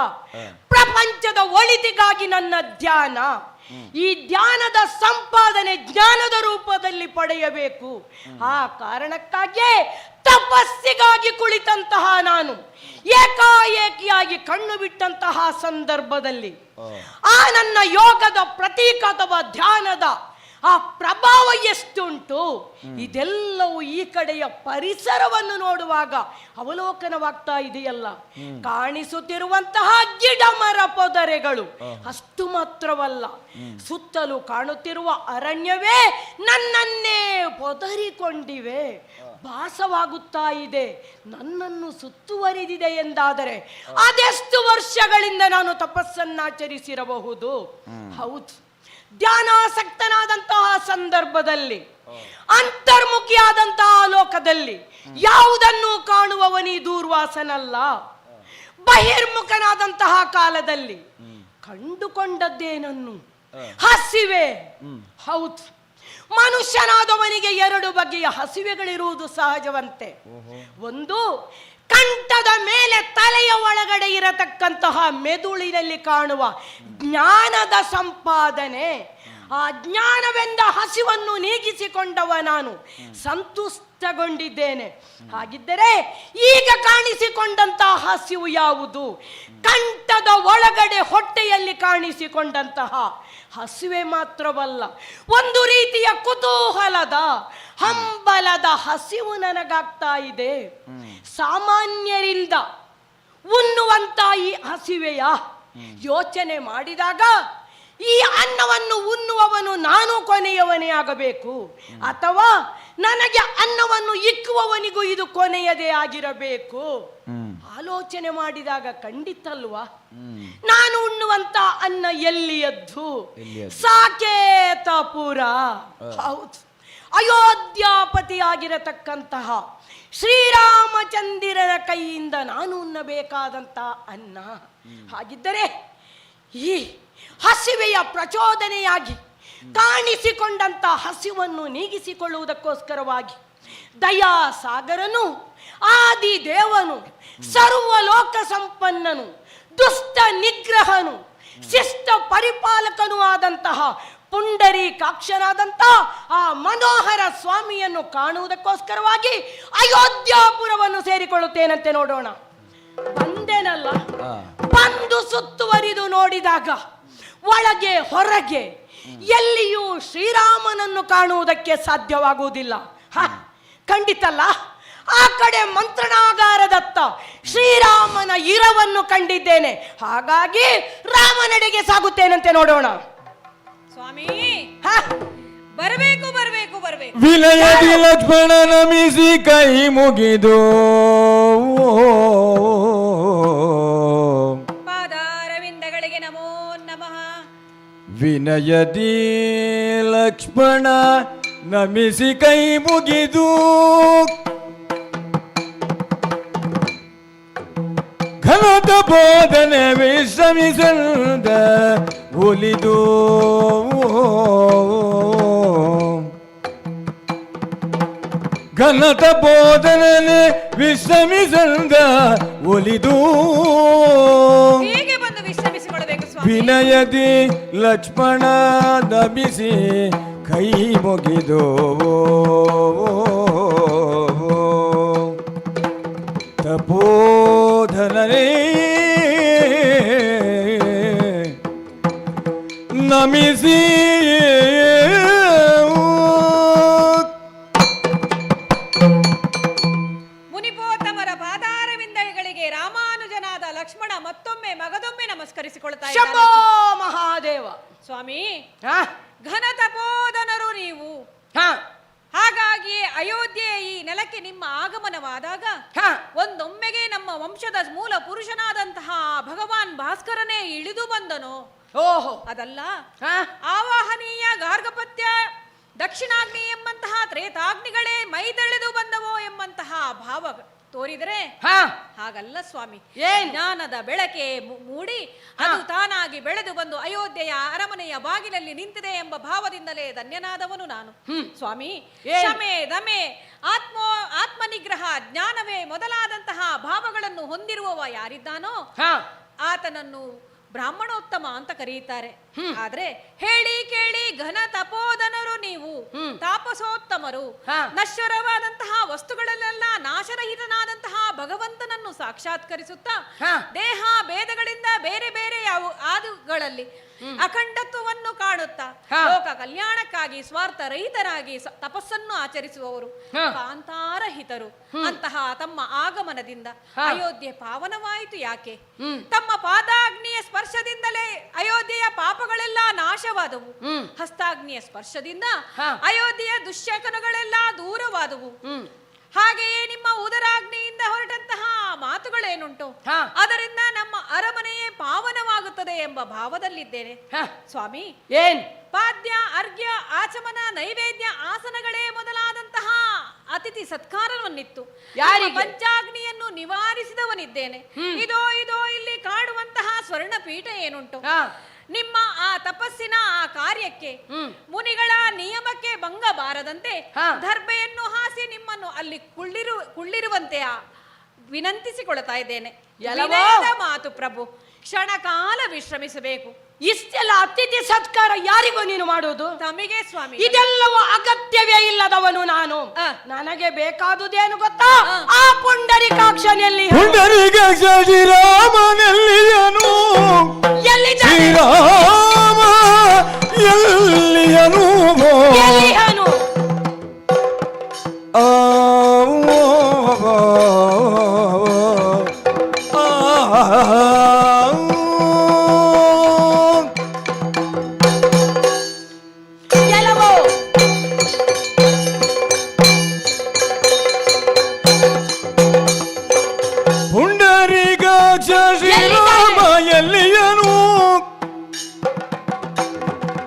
L: ಪ್ರಪಂಚದ ಒಳಿತಿಗಾಗಿ ನನ್ನ ಧ್ಯಾನ. ಈ ಧ್ಯಾನದ ಸಂಪಾದನೆ ಜ್ಞಾನದ ರೂಪದಲ್ಲಿ ಪಡೆಯಬೇಕು. ಆ ಕಾರಣಕ್ಕಾಗಿಯೇ ತಪಸ್ಸಿಗಾಗಿ ಕುಳಿತಂತಹ ನಾನು ಏಕಾಏಕಿಯಾಗಿ ಕಣ್ಣು ಬಿಟ್ಟಂತಹ ಸಂದರ್ಭದಲ್ಲಿ ಆ ನನ್ನ ಯೋಗದ ಪ್ರತೀಕ ಅಥವಾ ಧ್ಯಾನದ ಆ ಪ್ರಭಾವ ಎಷ್ಟುಂಟು ಇದೆಲ್ಲವೂ ಈ ಕಡೆಯ ಪರಿಸರವನ್ನು ನೋಡುವಾಗ ಅವಲೋಕನವಾಗ್ತಾ ಇದೆಯಲ್ಲ. ಕಾಣಿಸುತ್ತಿರುವಂತಹ ಗಿಡ ಮರ ಪೊದರೆಗಳು ಅಷ್ಟು ಮಾತ್ರವಲ್ಲ, ಸುತ್ತಲೂ ಕಾಣುತ್ತಿರುವ ಅರಣ್ಯವೇ ನನ್ನನ್ನೇ ಪೊದರಿಕೊಂಡಿವೆ. ಭಾಸವಾಗುತ್ತಾ ಇದೆ ನನ್ನನ್ನು ಸುತ್ತುವರಿದಿದೆ ಎಂದಾದರೆ ಅದೆಷ್ಟು ವರ್ಷಗಳಿಂದ ನಾನು ತಪಸ್ಸನ್ನಾಚರಿಸಿರಬಹುದು. ಹೌದು, ಧ್ಯಾನಾಸಕ್ತನಾದಂತಹ ಸಂದರ್ಭದಲ್ಲಿ, ಅಂತರ್ಮುಖಿಯಾದಂತಹ ಲೋಕದಲ್ಲಿ ಯಾವುದನ್ನು ಕಾಣುವವನಿ ದೂರ್ವಾಸನಲ್ಲ. ಬಹಿರ್ಮುಖನಾದಂತಹ ಕಾಲದಲ್ಲಿ ಕಂಡುಕೊಂಡದ್ದೇನನ್ನು? ಹಸಿವೆ. ಹೌದು, ಮನುಷ್ಯನಾದವನಿಗೆ 2 ಬಗೆಯ ಹಸಿವೆಗಳಿರುವುದು ಸಹಜವಂತೆ. ಒಂದು, ಕಂಠದ ಮೇಲೆ ತಲೆಯ ಒಳಗಡೆ ಇರತಕ್ಕಂತಹ ಮೆದುಳಿನಲ್ಲಿ ಕಾಣುವ ಜ್ಞಾನದ ಸಂಪಾದನೆ. ಆ ಜ್ಞಾನವೆಂದ ಹಸಿವನ್ನು ನೀಗಿಸಿಕೊಂಡವ ನಾನು ಸಂತುಷ್ಟಗೊಂಡಿದ್ದೇನೆ. ಹಾಗಿದ್ದರೆ ಈಗ ಕಾಣಿಸಿಕೊಂಡಂತಹ ಹಸಿವು ಯಾವುದು? ಕಂಠದ ಒಳಗಡೆ ಹೊಟ್ಟೆಯಲ್ಲಿ ಕಾಣಿಸಿಕೊಂಡಂತಹ ಹಸಿವೆ ಮಾತ್ರವಲ್ಲ, ಒಂದು ರೀತಿಯ ಕುತೂಹಲದ ಹಂಬಲದ ಹಸಿವು ನನಗಾಗ್ತಾ ಇದೆ. ಸಾಮಾನ್ಯರಿಂದ ಉಣ್ಣುವಂತ ಈ ಹಸಿವೆಯ ಯೋಚನೆ ಮಾಡಿದಾಗ ಈ ಅನ್ನವನ್ನು ಉಣ್ಣುವವನು ನಾನು ಕೊನೆಯವನೇ ಆಗಬೇಕು, ಅಥವಾ ನನಗೆ ಅನ್ನವನ್ನು ಇಕ್ಕುವವನಿಗೂ ಇದು ಕೊನೆಯದೇ ಆಗಿರಬೇಕು. ಆಲೋಚನೆ ಮಾಡಿದಾಗ ಖಂಡಿತಲ್ವಾ ನಾನು ಉಣ್ಣುವಂತ ಅನ್ನ ಎಲ್ಲಿಯದ್ದು? ಸಾಕೇತಪುರ. ಹೌದು, ಅಯೋಧ್ಯಾಪತಿಯಾಗಿರತಕ್ಕಂತಹ ಶ್ರೀರಾಮಚಂದ್ರನ ಕೈಯಿಂದ ನಾನು ಉಣ್ಣಬೇಕಾದಂತ ಅನ್ನ. ಹಾಗಿದ್ದರೆ ಈ ಹಸಿವೆಯ ಪ್ರಚೋದನೆಯಾಗಿ ಕಾಣಿಸಿಕೊಂಡಂತ ಹಸಿವನ್ನು ನೀಗಿಸಿಕೊಳ್ಳುವುದಕ್ಕೋಸ್ಕರವಾಗಿ ದಯಾಸಾಗರನು, ಆದಿ ದೇವನು, ಸರ್ವಲೋಕ ಸಂಪನ್ನನು, ದುಷ್ಟ ನಿಗ್ರಹನು, ಶಿಷ್ಟ ಪರಿಪಾಲಕನೂ ಆದಂತಹ ಪುಂಡರೀಕಾಕ್ಷನಾದಂಥ ಆ ಮನೋಹರ ಸ್ವಾಮಿಯನ್ನು ಕಾಣುವುದಕ್ಕೋಸ್ಕರವಾಗಿ ಅಯೋಧ್ಯಾಪುರವನ್ನು ಸೇರಿಕೊಳ್ಳುತ್ತೇನಂತೆ. ನೋಡೋಣ. ಬಂದೇನಲ್ಲ, ಬಂದು ಸುತ್ತುವರಿದು ನೋಡಿದಾಗ ಒಳಗೆ ಹೊರಗೆ ಎಲ್ಲಿಯೂ ಶ್ರೀರಾಮನನ್ನು ಕಾಣುವುದಕ್ಕೆ ಸಾಧ್ಯವಾಗುವುದಿಲ್ಲ. ಖಂಡಿತಲ್ಲ, ಆ ಕಡೆ ಮಂತ್ರನಾಗಾರದತ್ತ ಶ್ರೀರಾಮನ ಇರವನ್ನು ಕಂಡಿದ್ದೇನೆ. ಹಾಗಾಗಿ ರಾಮನೆಡೆಗೆ ಸಾಗುತ್ತೇನಂತೆ. ನೋಡೋಣ.
D: ಸ್ವಾಮಿ, ಬರಬೇಕು ಬರಬೇಕು ಬರಬೇಕು.
J: ವಿನಯದಿ ಲಕ್ಷ್ಮಣ ನಮಿಸಿ ಕೈ ಮುಗಿದು
D: ಪಾದಾರವಿಂದಗಳಿಗೆ ನಮೋ ನಮಃ.
J: ವಿನಯದಿ ಲಕ್ಷ್ಮಣ ನಮಿಸಿ ಕೈ ಮುಗಿದು ಘನತ ಬೋಧನೆ ವಿಶ್ರಮಿಸದ ಒಲಿದು ಘನತ ಬೋಧನೆ ವಿಶ್ರಮಿಸದ ಒಲಿದು
D: ಹೀಗೆ ಬಂದು ವಿಶ್ರಮಿಸಿಕೊಳ್ಳಬೇಕು ಸ್ವಾಮಿ.
J: ವಿನಯದಿ ಲಕ್ಷ್ಮಣ ನಮಿಸಿ ಕೈ ಮುಗಿದು ತಪೋಧನರೇ ನಮಿಸಿ
D: ಮುನಿಪೋತ್ತಮರ ಪಾದಾರವಿಂದಗಳಿಗೆ ರಾಮಾನುಜನಾದ ಲಕ್ಷ್ಮಣ ಮತ್ತೊಮ್ಮೆ ಮಗದೊಮ್ಮೆ ನಮಸ್ಕರಿಸಿಕೊಳ್ತಾ
L: ಶಂಭೋ
D: ಇದ್ದಾನೆ.
L: ಮಹಾದೇವ.
D: ಸ್ವಾಮಿ, ಘನ ತಪೋಧನರು ನೀವು. ಹಾಗಾಗಿ ಅಯೋಧ್ಯೆಯ ಈ ನೆಲಕ್ಕೆ ನಿಮ್ಮ ಆಗಮನವಾದಾಗ ಒಂದೊಮ್ಮೆಗೆ ನಮ್ಮ ವಂಶದ ಮೂಲ ಪುರುಷನಾದಂತಹ ಭಗವಾನ್ ಭಾಸ್ಕರನೇ ಇಳಿದು ಬಂದನು.
L: ಓಹೋ,
D: ಅದಲ್ಲ, ಆವಾಹನೀಯ ಗಾರ್ಗಪತ್ಯ ದಕ್ಷಿಣಾಗ್ನಿ ಎಂಬಂತಹ ತ್ರೇತಾಗ್ನಿಗಳೇ ಮೈದೆಳೆದು ಬಂದವೋ ಎಂಬಂತಹ ಭಾವ ತೋರಿದರೆ ಹಾಗಲ್ಲ ಸ್ವಾಮಿ. ಜ್ಞಾನದ ಬೆಳಕೆ ಮೂಡಿ ಅದು ತಾನಾಗಿ ಬೆಳೆದು ಬಂದು ಅಯೋಧ್ಯೆಯ ಅರಮನೆಯ ಬಾಗಿಲಲ್ಲಿ ನಿಂತಿದೆ ಎಂಬ ಭಾವದಿಂದಲೇ ಧನ್ಯನಾದವನು ನಾನು. ಸ್ವಾಮಿ, ಕ್ಷಮೆ, ದಮೆ, ಆತ್ಮನಿಗ್ರಹ, ಜ್ಞಾನವೇ ಮೊದಲಾದಂತಹ ಭಾವಗಳನ್ನು ಹೊಂದಿರುವವ ಯಾರಿದ್ದಾನೋ ಆತನನ್ನು ಬ್ರಾಹ್ಮಣೋತ್ತಮ ಅಂತ ಕರೆಯುತ್ತಾರೆ. ಆದ್ರೆ ಹೇಳಿ ಕೇಳಿ ಘನ ತಪೋಧನರು ನೀವು, ತಾಪಸೋತ್ತಮರು. ನಶ್ವರವಾದಂತಹ ವಸ್ತುಗಳಲ್ಲೆಲ್ಲ ನಾಶರಹಿತನಾದಂತಹ ಭಗವಂತನನ್ನು ಸಾಕ್ಷಾತ್ಕರಿಸುತ್ತಾ ದೇಹ ಭೇದಗಳಿಂದ ಬೇರೆ ಬೇರೆ ಆದುಗಳಲ್ಲಿ ಅಖಂಡತ್ವವನ್ನು ಕಾಣುತ್ತಾ ಲೋಕ ಕಲ್ಯಾಣಕ್ಕಾಗಿ ಸ್ವಾರ್ಥ ರಹಿತರಾಗಿ ತಪಸ್ಸನ್ನು ಆಚರಿಸುವವರು ಕಾಂತಾರಹಿತರು. ಅಂತಹ ತಮ್ಮ ಆಗಮನದಿಂದ ಅಯೋಧ್ಯೆ ಪಾವನವಾಯಿತು. ಯಾಕೆ? ತಮ್ಮ ಪಾದಾಗ್ನಿಯ ಸ್ಪರ್ಶದಿಂದಲೇ ಅಯೋಧ್ಯೆಯ ಪಾಪಗಳೆಲ್ಲ ನಾಶವಾದವು. ಹಸ್ತಾಗ್ನಿಯ ಸ್ಪರ್ಶದಿಂದ ಅಯೋಧ್ಯೆಯ ದುಶ್ಶಕನಗಳೆಲ್ಲ ದೂರವಾದವು. ಹಾಗೆಯೇ ನಿಮ್ಮ ಉದರಾಗ್ನಿಯಿಂದ ಹೊರಟಂತಹ ಮಾತುಗಳೇನುಂಟು ಅದರಿಂದ ನಮ್ಮ ಅರಮನೆಯೇ ಪಾವನವಾಗುತ್ತದೆ ಎಂಬ ಭಾವದಲ್ಲಿದ್ದೇನೆ ಸ್ವಾಮಿ. ಪಾದ್ಯ, ಅರ್ಘ್ಯ, ಆಚಮನ, ನೈವೇದ್ಯ, ಆಸನಗಳೇ ಮೊದಲಾದಂತಹ ಅತಿಥಿ ಸತ್ಕಾರವನ್ನಿತ್ತು ಪಂಚಾಗ್ನಿಯನ್ನು ನಿವಾರಿಸಿದವನಿದ್ದೇನೆ. ಇದೋ ಇಲ್ಲಿ ಕಾಡುವಂತಹ ಸ್ವರ್ಣಪೀಠ ಏನುಂಟು ನಿಮ್ಮ ಆ ತಪಸ್ಸಿನ ಆ ಕಾರ್ಯಕ್ಕೆ ಮುನಿಗಳ ನಿಯಮಕ್ಕೆ ಭಂಗ ಬಾರದಂತೆ ದರ್ಬೆಯನ್ನು ಹಾಸಿ ನಿಮ್ಮನ್ನು ಅಲ್ಲಿ ಕುಳ್ಳಿರುವಂತೆ ವಿನಂತಿಸಿಕೊಳ್ತಾ ಇದ್ದೇನೆ. ಮಾತು ಪ್ರಭು, ಕ್ಷಣ ಕಾಲ ವಿಶ್ರಮಿಸಬೇಕು.
L: ಇಷ್ಟೆಲ್ಲ ಅತಿಥಿ ಸತ್ಕಾರ ಯಾರಿಗೂ ನೀನು ಮಾಡುವುದು?
D: ತಮಗೆ ಸ್ವಾಮಿ.
L: ಇದೆಲ್ಲವೂ ಅಗತ್ಯವೇ ಇಲ್ಲದವನು ನಾನು. ನನಗೆ ಬೇಕಾದುದೇನು ಗೊತ್ತಾ? ಆ ಪುಂಡರೀಕಾಕ್ಷನಲ್ಲಿ
J: ಪುಂಡರೀಕಾಕ್ಷ ಶ್ರೀರಾಮನೆಲ್ಲಿಯನು ಶ್ರೀರಾಮ ಎಲ್ಲಿಯನು ಪುಂಡರೀಕಾಕ್ಷ ಶ್ರೀರಾಮ ಎಲ್ಲಿಯನು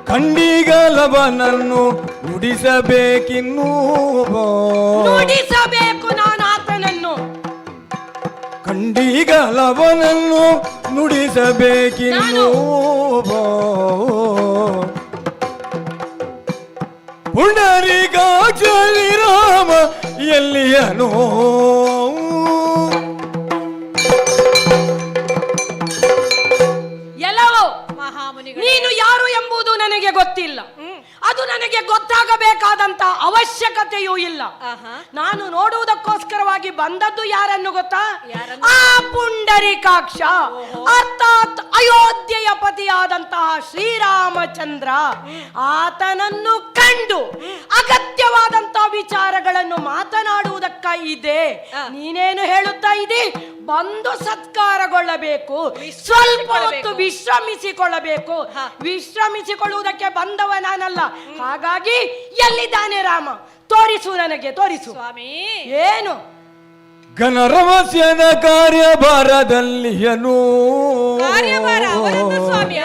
J: ಖಂಡಿಗಲವನನ್ನು ನುಡಿಸಬೇಕಿನ್ನೂ
L: ನುಡಿಸಬೇಕು ನಾನು ಆತನನ್ನು.
J: ಖಂಡಿಗಲವನನ್ನು ನುಡಿಸಬೇಕಿನ್ನೂ ಪುಂಡರೀಕಾಕ್ಷ ಶ್ರೀರಾಮ ಎಲ್ಲಿಯನು
L: ನೀನು ಯಾರು ಎಂಬುದು ನನಗೆ ಗೊತ್ತಿಲ್ಲ. ಅದು ನನಗೆ ಗೊತ್ತಾಗಬೇಕಾದಂತ ಅವಶ್ಯಕತೆಯೂ ಇಲ್ಲ. ನಾನು ನೋಡುವುದಕ್ಕೋಸ್ಕರವಾಗಿ ಬಂದದ್ದು ಯಾರನ್ನು ಗೊತ್ತಾ? ಆ ಪುಂಡರೀಕಾಕ್ಷ, ಅರ್ಥಾತ್ ಅಯೋಧ್ಯೆಯ ಪತಿಯಾದಂತಹ ಶ್ರೀರಾಮಚಂದ್ರ. ಆತನನ್ನು ಕಂಡು ಅಗತ್ಯವಾದಂತಹ ವಿಚಾರಗಳನ್ನು ಮಾತನಾಡುವುದಕ್ಕಾಗಿದೆ. ನೀನೇನು ಹೇಳುತ್ತಾ ಇದ್ದೀ? ಬಂದು ಸತ್ಕಾರಗೊಳ್ಳಬೇಕು, ಸ್ವಲ್ಪ ಹೊತ್ತು ವಿಶ್ರಮಿಸಿಕೊಳ್ಳಬೇಕು. ವಿಶ್ರಮಿಸಿಕೊಳ್ಳುವುದಕ್ಕೆ ಬಂದವ ನಾನಲ್ಲ. ಹಾಗಾಗಿ ಎಲ್ಲಿದ್ದಾನೆ ರಾಮ? ತೋರಿಸು ನನಗೆ, ತೋರಿಸು.
D: ಸ್ವಾಮಿ,
L: ಏನು?
J: ಘನರಹಸ್ಯದ ಕಾರ್ಯಭಾರದಲ್ಲಿಯನು
D: ಸ್ವಾಮಿ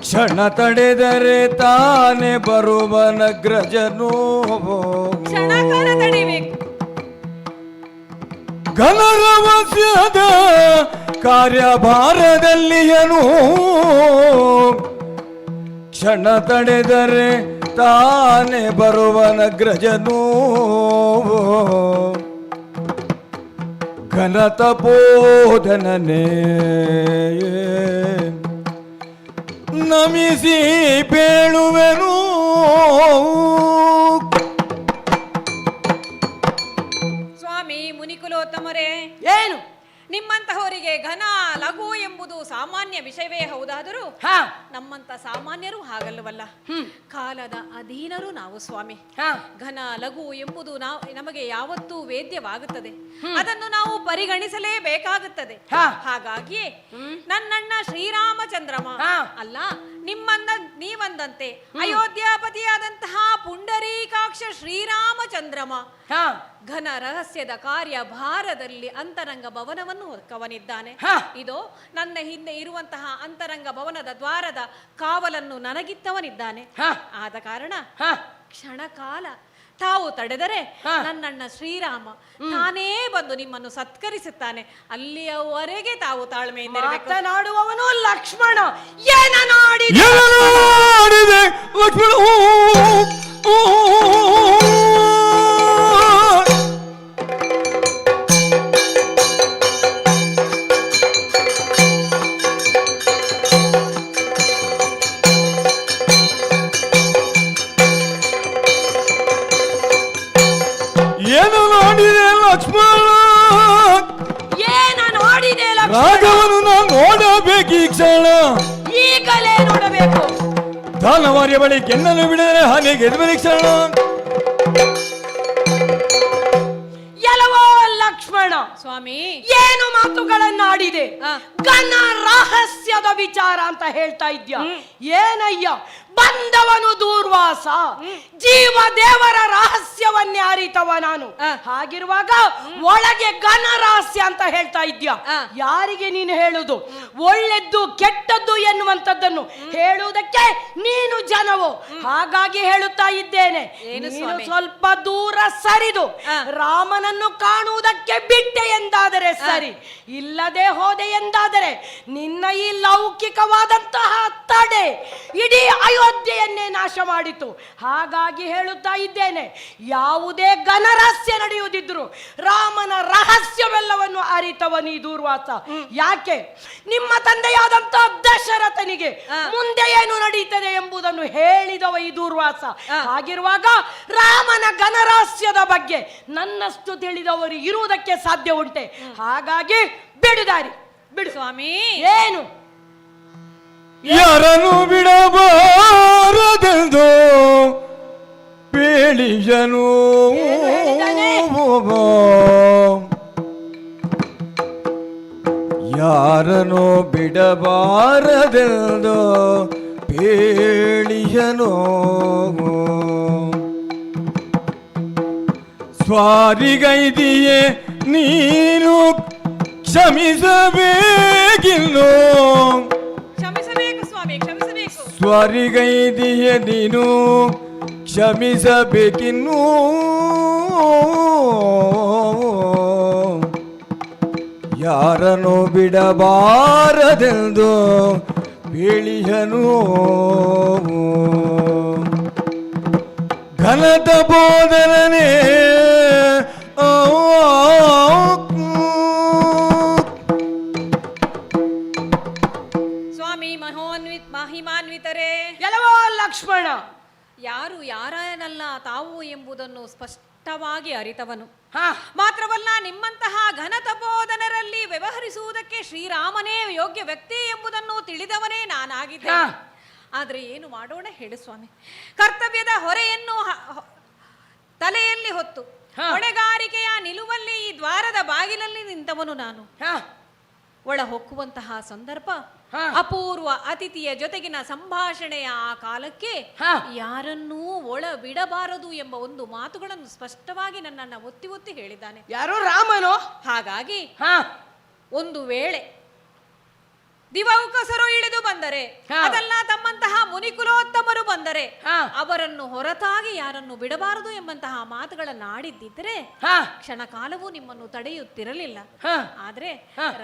J: ಕ್ಷಣ ತಡೆದರೆ ತಾನೆ ಬರುವನಗ್ರಜನು.
D: ಕ್ಷಣಕಾಲ ತಡಿಬೇಕು.
J: ಘನರಹಸ್ಯದ ಕಾರ್ಯಭಾರದಲ್ಲಿಯನು ಕ್ಷಣ ತಡೆದರೆ ತಾನೆ ಬರುವನಗ್ರಜನು. ಘನತಪೋಧನನೇ ನಮಿಸಿ ಬೇಳುವೆನು.
D: ಸ್ವಾಮಿ ಮುನಿಕುಲೋತ್ತಮರೇ,
L: ಏನು?
D: ನಿಮ್ಮಂತಹವರಿಗೆ ಘನ ಲಘು ಎಂಬುದು ಸಾಮಾನ್ಯ ವಿಷಯವೇ ಹೌದಾದರೂ ನಮ್ಮಂತ ಸಾಮಾನ್ಯರು ಹಾಗಲ್ಲವಲ್ಲ. ಕಾಲದ ಅಧೀನರು ನಾವು ಸ್ವಾಮಿ. ಘನ ಲಘು ಎಂಬುದು ನಮಗೆ ಯಾವತ್ತೂ ವೇದ್ಯವಾಗುತ್ತದೆ. ಅದನ್ನು ನಾವು ಪರಿಗಣಿಸಲೇಬೇಕಾಗುತ್ತದೆ. ಹಾಗಾಗಿ ನನ್ನಣ್ಣ ಶ್ರೀರಾಮಚಂದ್ರಮ ಅಲ್ಲ, ನೀವಂದಂತೆ ಅಯೋಧ್ಯಾಪತಿಯಾದಂತಹ ಪುಂಡರೀಕಾಕ್ಷ ಶ್ರೀರಾಮಚಂದ್ರಮ ಘನ ರಹಸ್ಯದ ಕಾರ್ಯ ಭಾರದಲ್ಲಿ ಅಂತರಂಗ ಭವನವನ್ನು ಹೊಕ್ಕವನಿದ್ದಾನೆ. ಇದು ನನ್ನ ಹಿಂದೆ ಇರುವಂತಹ ಅಂತರಂಗ ಭವನದ ದ್ವಾರದ ಕಾವಲನ್ನು ನನಗಿತ್ತವನಿದ್ದಾನೆ. ಆದ ಕಾರಣ ಕ್ಷಣಕಾಲ ತಾವು ತಡೆದರೆ ನನ್ನಣ್ಣ ಶ್ರೀರಾಮ ತಾನೇ ಬಂದು ನಿಮ್ಮನ್ನು ಸತ್ಕರಿಸುತ್ತಾನೆ. ಅಲ್ಲಿಯವರೆಗೆ ತಾವು ತಾಳ್ಮೆಯಿಂದ
L: ಮಾತನಾಡುವವನು ಲಕ್ಷ್ಮಣ. ಏನನಾಡಿದೆ
J: ಲಕ್ಷ್ಮಣ? ಏನು ನೋಡಿದೆ ಲಕ್ಷ್ಮಣ?
L: ಏನ ನೋಡಿದೆ
J: ರಾಘವನು ನಾನು ನೋಡಬೇಕು ಈ ಕ್ಷಣ.
L: ಈಗಲೇ ನೋಡಬೇಕು.
J: ದಾನವಾರ್ಯ ಬಳಿ ಕೆನ್ನಲು ಬಿಡಿದರೆ ಹಾಗೆ ಗೆದ್ದ ಕ್ಷಣ.
L: ಎಲ್ಲವೋ ಲಕ್ಷ್ಮಣ
D: ಸ್ವಾಮಿ,
L: ಏನು ಮಾತುಗಳನ್ನಾಡಿದೆ? ಘನ ರಹಸ್ಯದ ವಿಚಾರ ಅಂತ ಹೇಳ್ತಾ ಇದ್ಯಾ? ಏನಯ್ಯ, ಬಂದವನು ದೂರ್ವಾಸ, ಜೀವ ದೇವರ ರಹಸ್ಯವನ್ನೇ ಅರಿತವ ನಾನು. ಹಾಗಿರುವಾಗ ಒಳಗೆ ಘನ ರಹಸ್ಯ ಅಂತ ಹೇಳ್ತಾ ಇದ್ಯಾ? ಯಾರಿಗೆ ನೀನು ಹೇಳುದು? ಒಳ್ಳೆದ್ದು ಕೆಟ್ಟದ್ದು ಎನ್ನುವಂಥದ್ದನ್ನು ಹೇಳುವುದಕ್ಕೆ ನೀನು ಜನವೋ? ಹಾಗಾಗಿ ಹೇಳುತ್ತಾ ಇದ್ದೇನೆ, ನೀನು ಸ್ವಲ್ಪ ದೂರ ಸರಿದು ರಾಮನನ್ನು ಕಾಣುವುದಕ್ಕೆ ಬಿಟ್ಟೆ ಎಂದಾದರೆ ಸರಿ, ಇಲ್ಲದೆ ಹೋದೆ ಎಂದಾದರೆ ನಿನ್ನ ಈ ಲೌಕಿಕವಾದಂತಹ ತಡೆ ಇಡೀ ಅಯೋಧ್ಯೆಯನ್ನೇ ನಾಶ ಮಾಡಿತು. ಹಾಗಾಗಿ ಹೇಳುತ್ತಾ ಇದ್ದೇನೆ, ಯಾವುದೇ ಘನರಹಸ್ಯ ನಡೆಯುವುದಿದ್ರು ರಾಮನ ರಹಸ್ಯವೆಲ್ಲವನ್ನು ಅರಿತವನಿ ದೂರ್ವಾಸ. ಯಾಕೆ? ನಿಮ್ಮ ತಂದೆಯಾದಂತಹ ದಶರಥನಿಗೆ ಮುಂದೆ ಏನು ನಡೀತದೆ ಎಂಬುದನ್ನು ಹೇಳಿದವ ಈ ದೂರ್ವಾಸ. ಹಾಗಿರುವಾಗ ರಾಮನ ಘನರಹಸ್ಯದ ಬಗ್ಗೆ ನನ್ನಷ್ಟು ತಿಳಿದವರು ಇರುವುದಕ್ಕೆ ಸಾಧ್ಯ ಉಂಟೆ? ಹಾಗಾಗಿ ಬಿಡುದಾರಿ, ಬಿಡು
D: ಸ್ವಾಮಿ.
L: ಏನು?
J: ಯಾರನ್ನು ಬಿಡಬಾರದೆಂದು ಪೇಳಿಯನು. ಯಾರನ್ನು ಬಿಡಬಾರದೆಂದು ಪೇಳಿಯನು. ಸ್ವಾರಿಗೈದಿಯೇ ನೀನು ಕ್ಷಮಿಸಬೇಕಿನ್ನು.
D: ಕ್ಷಮಿಸಬೇಕು ಸ್ವಾಮಿ, ಕ್ಷಮಿಸಬೇಕು.
J: ಸ್ವಾರಿಗೈದಿಯೇ ನೀನು ಕ್ಷಮಿಸಬೇಕಿನ್ನು. ಯಾರನ್ನು ಬಿಡಬಾರದೆಂದು ಹೇಳಿಯನು. ಘನತ ಬೋಧನೆ
D: ಸ್ವಾಮಿ, ಮಹಿಮಾನ್ವಿತ
L: ಎಲ್ಲವೋ ಲಕ್ಷ್ಮಣ.
D: ಯಾರು ಯಾರನಲ್ಲ ತಾವು ಎಂಬುದನ್ನು ಸ್ಪಷ್ಟವಾಗಿ ಅರಿತವನು. ಮಾತ್ರವಲ್ಲ, ನಿಮ್ಮಂತಹ ಘನತಪೋಧನರಲ್ಲಿ ವ್ಯವಹರಿಸುವುದಕ್ಕೆ ಶ್ರೀರಾಮನೇ ಯೋಗ್ಯ ವ್ಯಕ್ತಿ ಎಂಬುದನ್ನು ತಿಳಿದವನೇ ನಾನಾಗಿದ್ದೆ. ಆದ್ರೆ ಏನು ಮಾಡೋಣ ಹೇಳು ಸ್ವಾಮಿ. ಕರ್ತವ್ಯದ ಹೊರೆಯನ್ನು ತಲೆಯಲ್ಲಿ ಹೊತ್ತು ಹೊಣೆಗಾರಿಕೆಯ ನಿಲುವಲ್ಲಿ ಈ ದ್ವಾರದ ಬಾಗಿಲಲ್ಲಿ ನಿಂತವನು ನಾನು. ಒಳ ಹೊಕ್ಕುವಂತಹ ಸಂದರ್ಭ, ಅಪೂರ್ವ ಅತಿಥಿಯ ಜೊತೆಗಿನ ಸಂಭಾಷಣೆಯ ಆ ಕಾಲಕ್ಕೆ ಯಾರನ್ನೂ ಒಳ ಬಿಡಬಾರದು ಎಂಬ ಒಂದು ಮಾತುಗಳನ್ನು ಸ್ಪಷ್ಟವಾಗಿ ನನ್ನನ್ನು ಒತ್ತಿ ಒತ್ತಿ ಹೇಳಿದ್ದಾನೆ.
L: ಯಾರು? ರಾಮನೋ?
D: ಹಾಗಾಗಿ ಒಂದು ವೇಳೆ ದಿವೌಕಸರು ಇಳಿದು ಬಂದರೆ, ಅದಲ್ಲ ತಮ್ಮಂತಹ ಮುನಿಕುಲೋತ್ತಮರು ಬಂದರೆ, ಅವರನ್ನು ಹೊರತಾಗಿ ಯಾರನ್ನು ಬಿಡಬಾರದು ಎಂಬಂತಹ ಮಾತುಗಳನ್ನಾಡಿದ್ದಿದ್ರೆ ಕ್ಷಣ ಕಾಲವೂ ನಿಮ್ಮನ್ನು ತಡೆಯುತ್ತಿರಲಿಲ್ಲ. ಆದ್ರೆ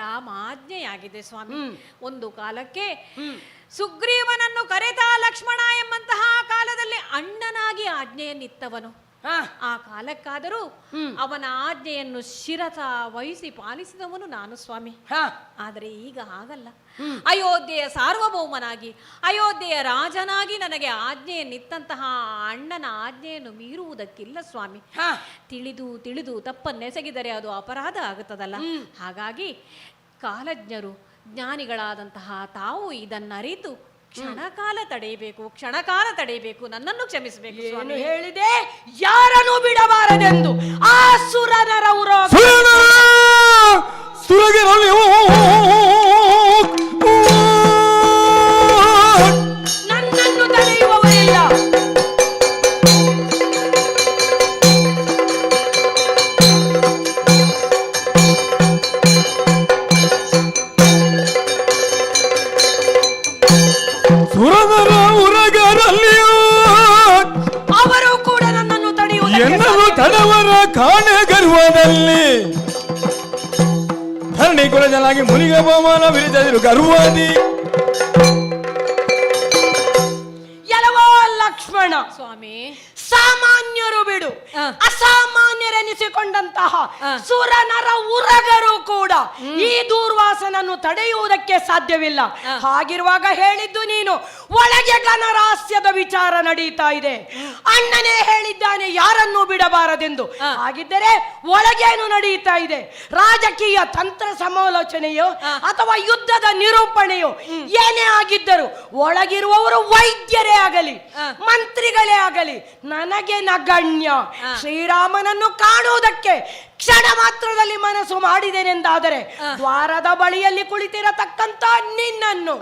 D: ರಾಮ ಆಜ್ಞೆಯಾಗಿದೆ ಸ್ವಾಮಿ. ಒಂದು ಕಾಲಕ್ಕೆ ಸುಗ್ರೀವನನ್ನು ಕರೆತ ಲಕ್ಷ್ಮಣ ಎಂಬಂತಹ ಕಾಲದಲ್ಲಿ ಅಣ್ಣನಾಗಿ ಆಜ್ಞೆಯನ್ನಿತ್ತವನು. ಆ ಕಾಲಕ್ಕಾದರೂ ಅವನ ಆಜ್ಞೆಯನ್ನು ಶಿರಸ ವಹಿಸಿ ಪಾಲಿಸಿದವನು ನಾನು ಸ್ವಾಮಿ. ಆದರೆ ಈಗ ಹಾಗಲ್ಲ. ಅಯೋಧ್ಯೆಯ ಸಾರ್ವಭೌಮನಾಗಿ, ಅಯೋಧ್ಯೆಯ ರಾಜನಾಗಿ ನನಗೆ ಆಜ್ಞೆಯನ್ನಿತ್ತಂತಹ ಅಣ್ಣನ ಆಜ್ಞೆಯನ್ನು ಮೀರುವುದಕ್ಕಿಲ್ಲ ಸ್ವಾಮಿ. ತಿಳಿದು ತಿಳಿದು ತಪ್ಪನ್ನೆಸಗಿದರೆ ಅದು ಅಪರಾಧ ಆಗುತ್ತದಲ್ಲ. ಹಾಗಾಗಿ ಕಾಲಜ್ಞರು ಜ್ಞಾನಿಗಳಾದಂತಹ ತಾವು ಇದನ್ನರಿತು ಕ್ಷಣಕಾಲ ತಡೆಯಬೇಕು, ನನ್ನನ್ನು ಕ್ಷಮಿಸಬೇಕು.
L: ಏನು ಹೇಳಿದೆ? ಯಾರನ್ನು ಬಿಡಬಾರದೆಂದು ಆ ಸುರನರ ನನ್ನನ್ನು ತಡೆಯುವವರಿಲ್ಲ. ಅವರು ಕೂಡ ನನ್ನನ್ನು
J: ತಡೆಯುವುದು ತಡವರ ಕಾಣೆ ಗರ್ವದಲ್ಲಿ ಧರಣಿ ಕುಲಜನಾಗಿ ಮುನಿಗ ಬಹುಮಾನ ವಿರಿದರು ಗರ್ವಾದಿ.
L: ಎಲ್ಲವೋ ಲಕ್ಷ್ಮಣ
D: ಸ್ವಾಮಿ,
L: ಸಾಮಾನ್ಯರು ಬಿಡು, ಅಸಾಮಾನ್ಯರೆನಿಸಿಕೊಂಡಂತಹ ಸುರನರ ಉರಗರು ಕೂಡ ಈ ದೂರ್ವಾಸನನ್ನು ತಡೆಯುವುದಕ್ಕೆ ಸಾಧ್ಯವಿಲ್ಲ. ಹಾಗಿರುವಾಗ ಹೇಳಿದ್ದು ನೀನು, ಒಳಗೆ ಘನರಹಸ್ಯದ ವಿಚಾರ ನಡೀತಾ ಇದೆ. ಅಣ್ಣನೇ ಹೇಳಿದ್ದಾನೆ ಯಾರನ್ನೂ ಬಿಡಬಾರದೆಂದು. ಹಾಗಿದ್ದರೆ ಒಳಗೇನು ನಡೀತಾ ಇದೆ? ರಾಜಕೀಯ ತಂತ್ರ ಸಮಾಲೋಚನೆಯೋ ಅಥವಾ ಯುದ್ಧದ ನಿರೂಪಣೆಯೋ ಏನೇ ಆಗಿದ್ದರು ಒಳಗಿರುವವರು ವೈದ್ಯರೇ ಆಗಲಿ ಮಂತ್ರಿಗಳೇ ಆಗಲಿ ನನಗೆ ನಗಣ್ಯ. ಶ್ರೀರಾಮನನ್ನು ಕಾಣುವುದಕ್ಕೆ ಕ್ಷಣ ಮಾತ್ರದಲ್ಲಿ ಮನಸ್ಸು ಮಾಡಿದ್ದೇನೆಂದಾದರೆ ದ್ವಾರದ ಬಳಿಯಲ್ಲಿ ಕುಳಿತಿರತಕ್ಕಂತ ನಿನ್ನನ್ನು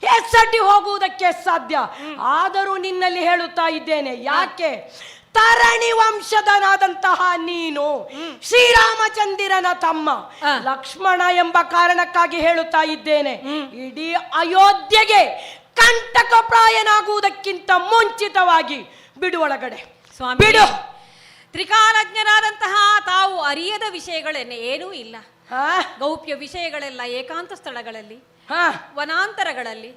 L: ಹೆಸಟ್ಟಿ ಹೋಗುವುದಕ್ಕೆ ಸಾಧ್ಯ. ಆದರೂ ನಿನ್ನಲ್ಲಿ ಹೇಳುತ್ತಾ ಇದ್ದೇನೆ, ಯಾಕೆ? ತರಣಿ ವಂಶದನಾದಂತಹ ನೀನು ಶ್ರೀರಾಮಚಂದ್ರನ ತಮ್ಮ ಲಕ್ಷ್ಮಣ ಎಂಬ ಕಾರಣಕ್ಕಾಗಿ ಹೇಳುತ್ತಾ ಇದ್ದೇನೆ. ಇಡೀ ಅಯೋಧ್ಯೆಗೆ ಕಂಟಕಪ್ರಾಯನಾಗುವುದಕ್ಕಿಂತ ಮುಂಚಿತವಾಗಿ ಬಿಡು ಒಳಗಡೆ ಬಿಡು.
D: ತ್ರಿಕಾಲಜ್ಞರಾದಂತಹ ತಾವು ಅರಿಯದ ವಿಷಯಗಳೇನೆ ಏನೂ ಇಲ್ಲ. ಗೌಪ್ಯ ವಿಷಯಗಳೆಲ್ಲ ಏಕಾಂತ ಸ್ಥಳಗಳಲ್ಲಿ, ವನಾಂತರಗಳಲ್ಲಿ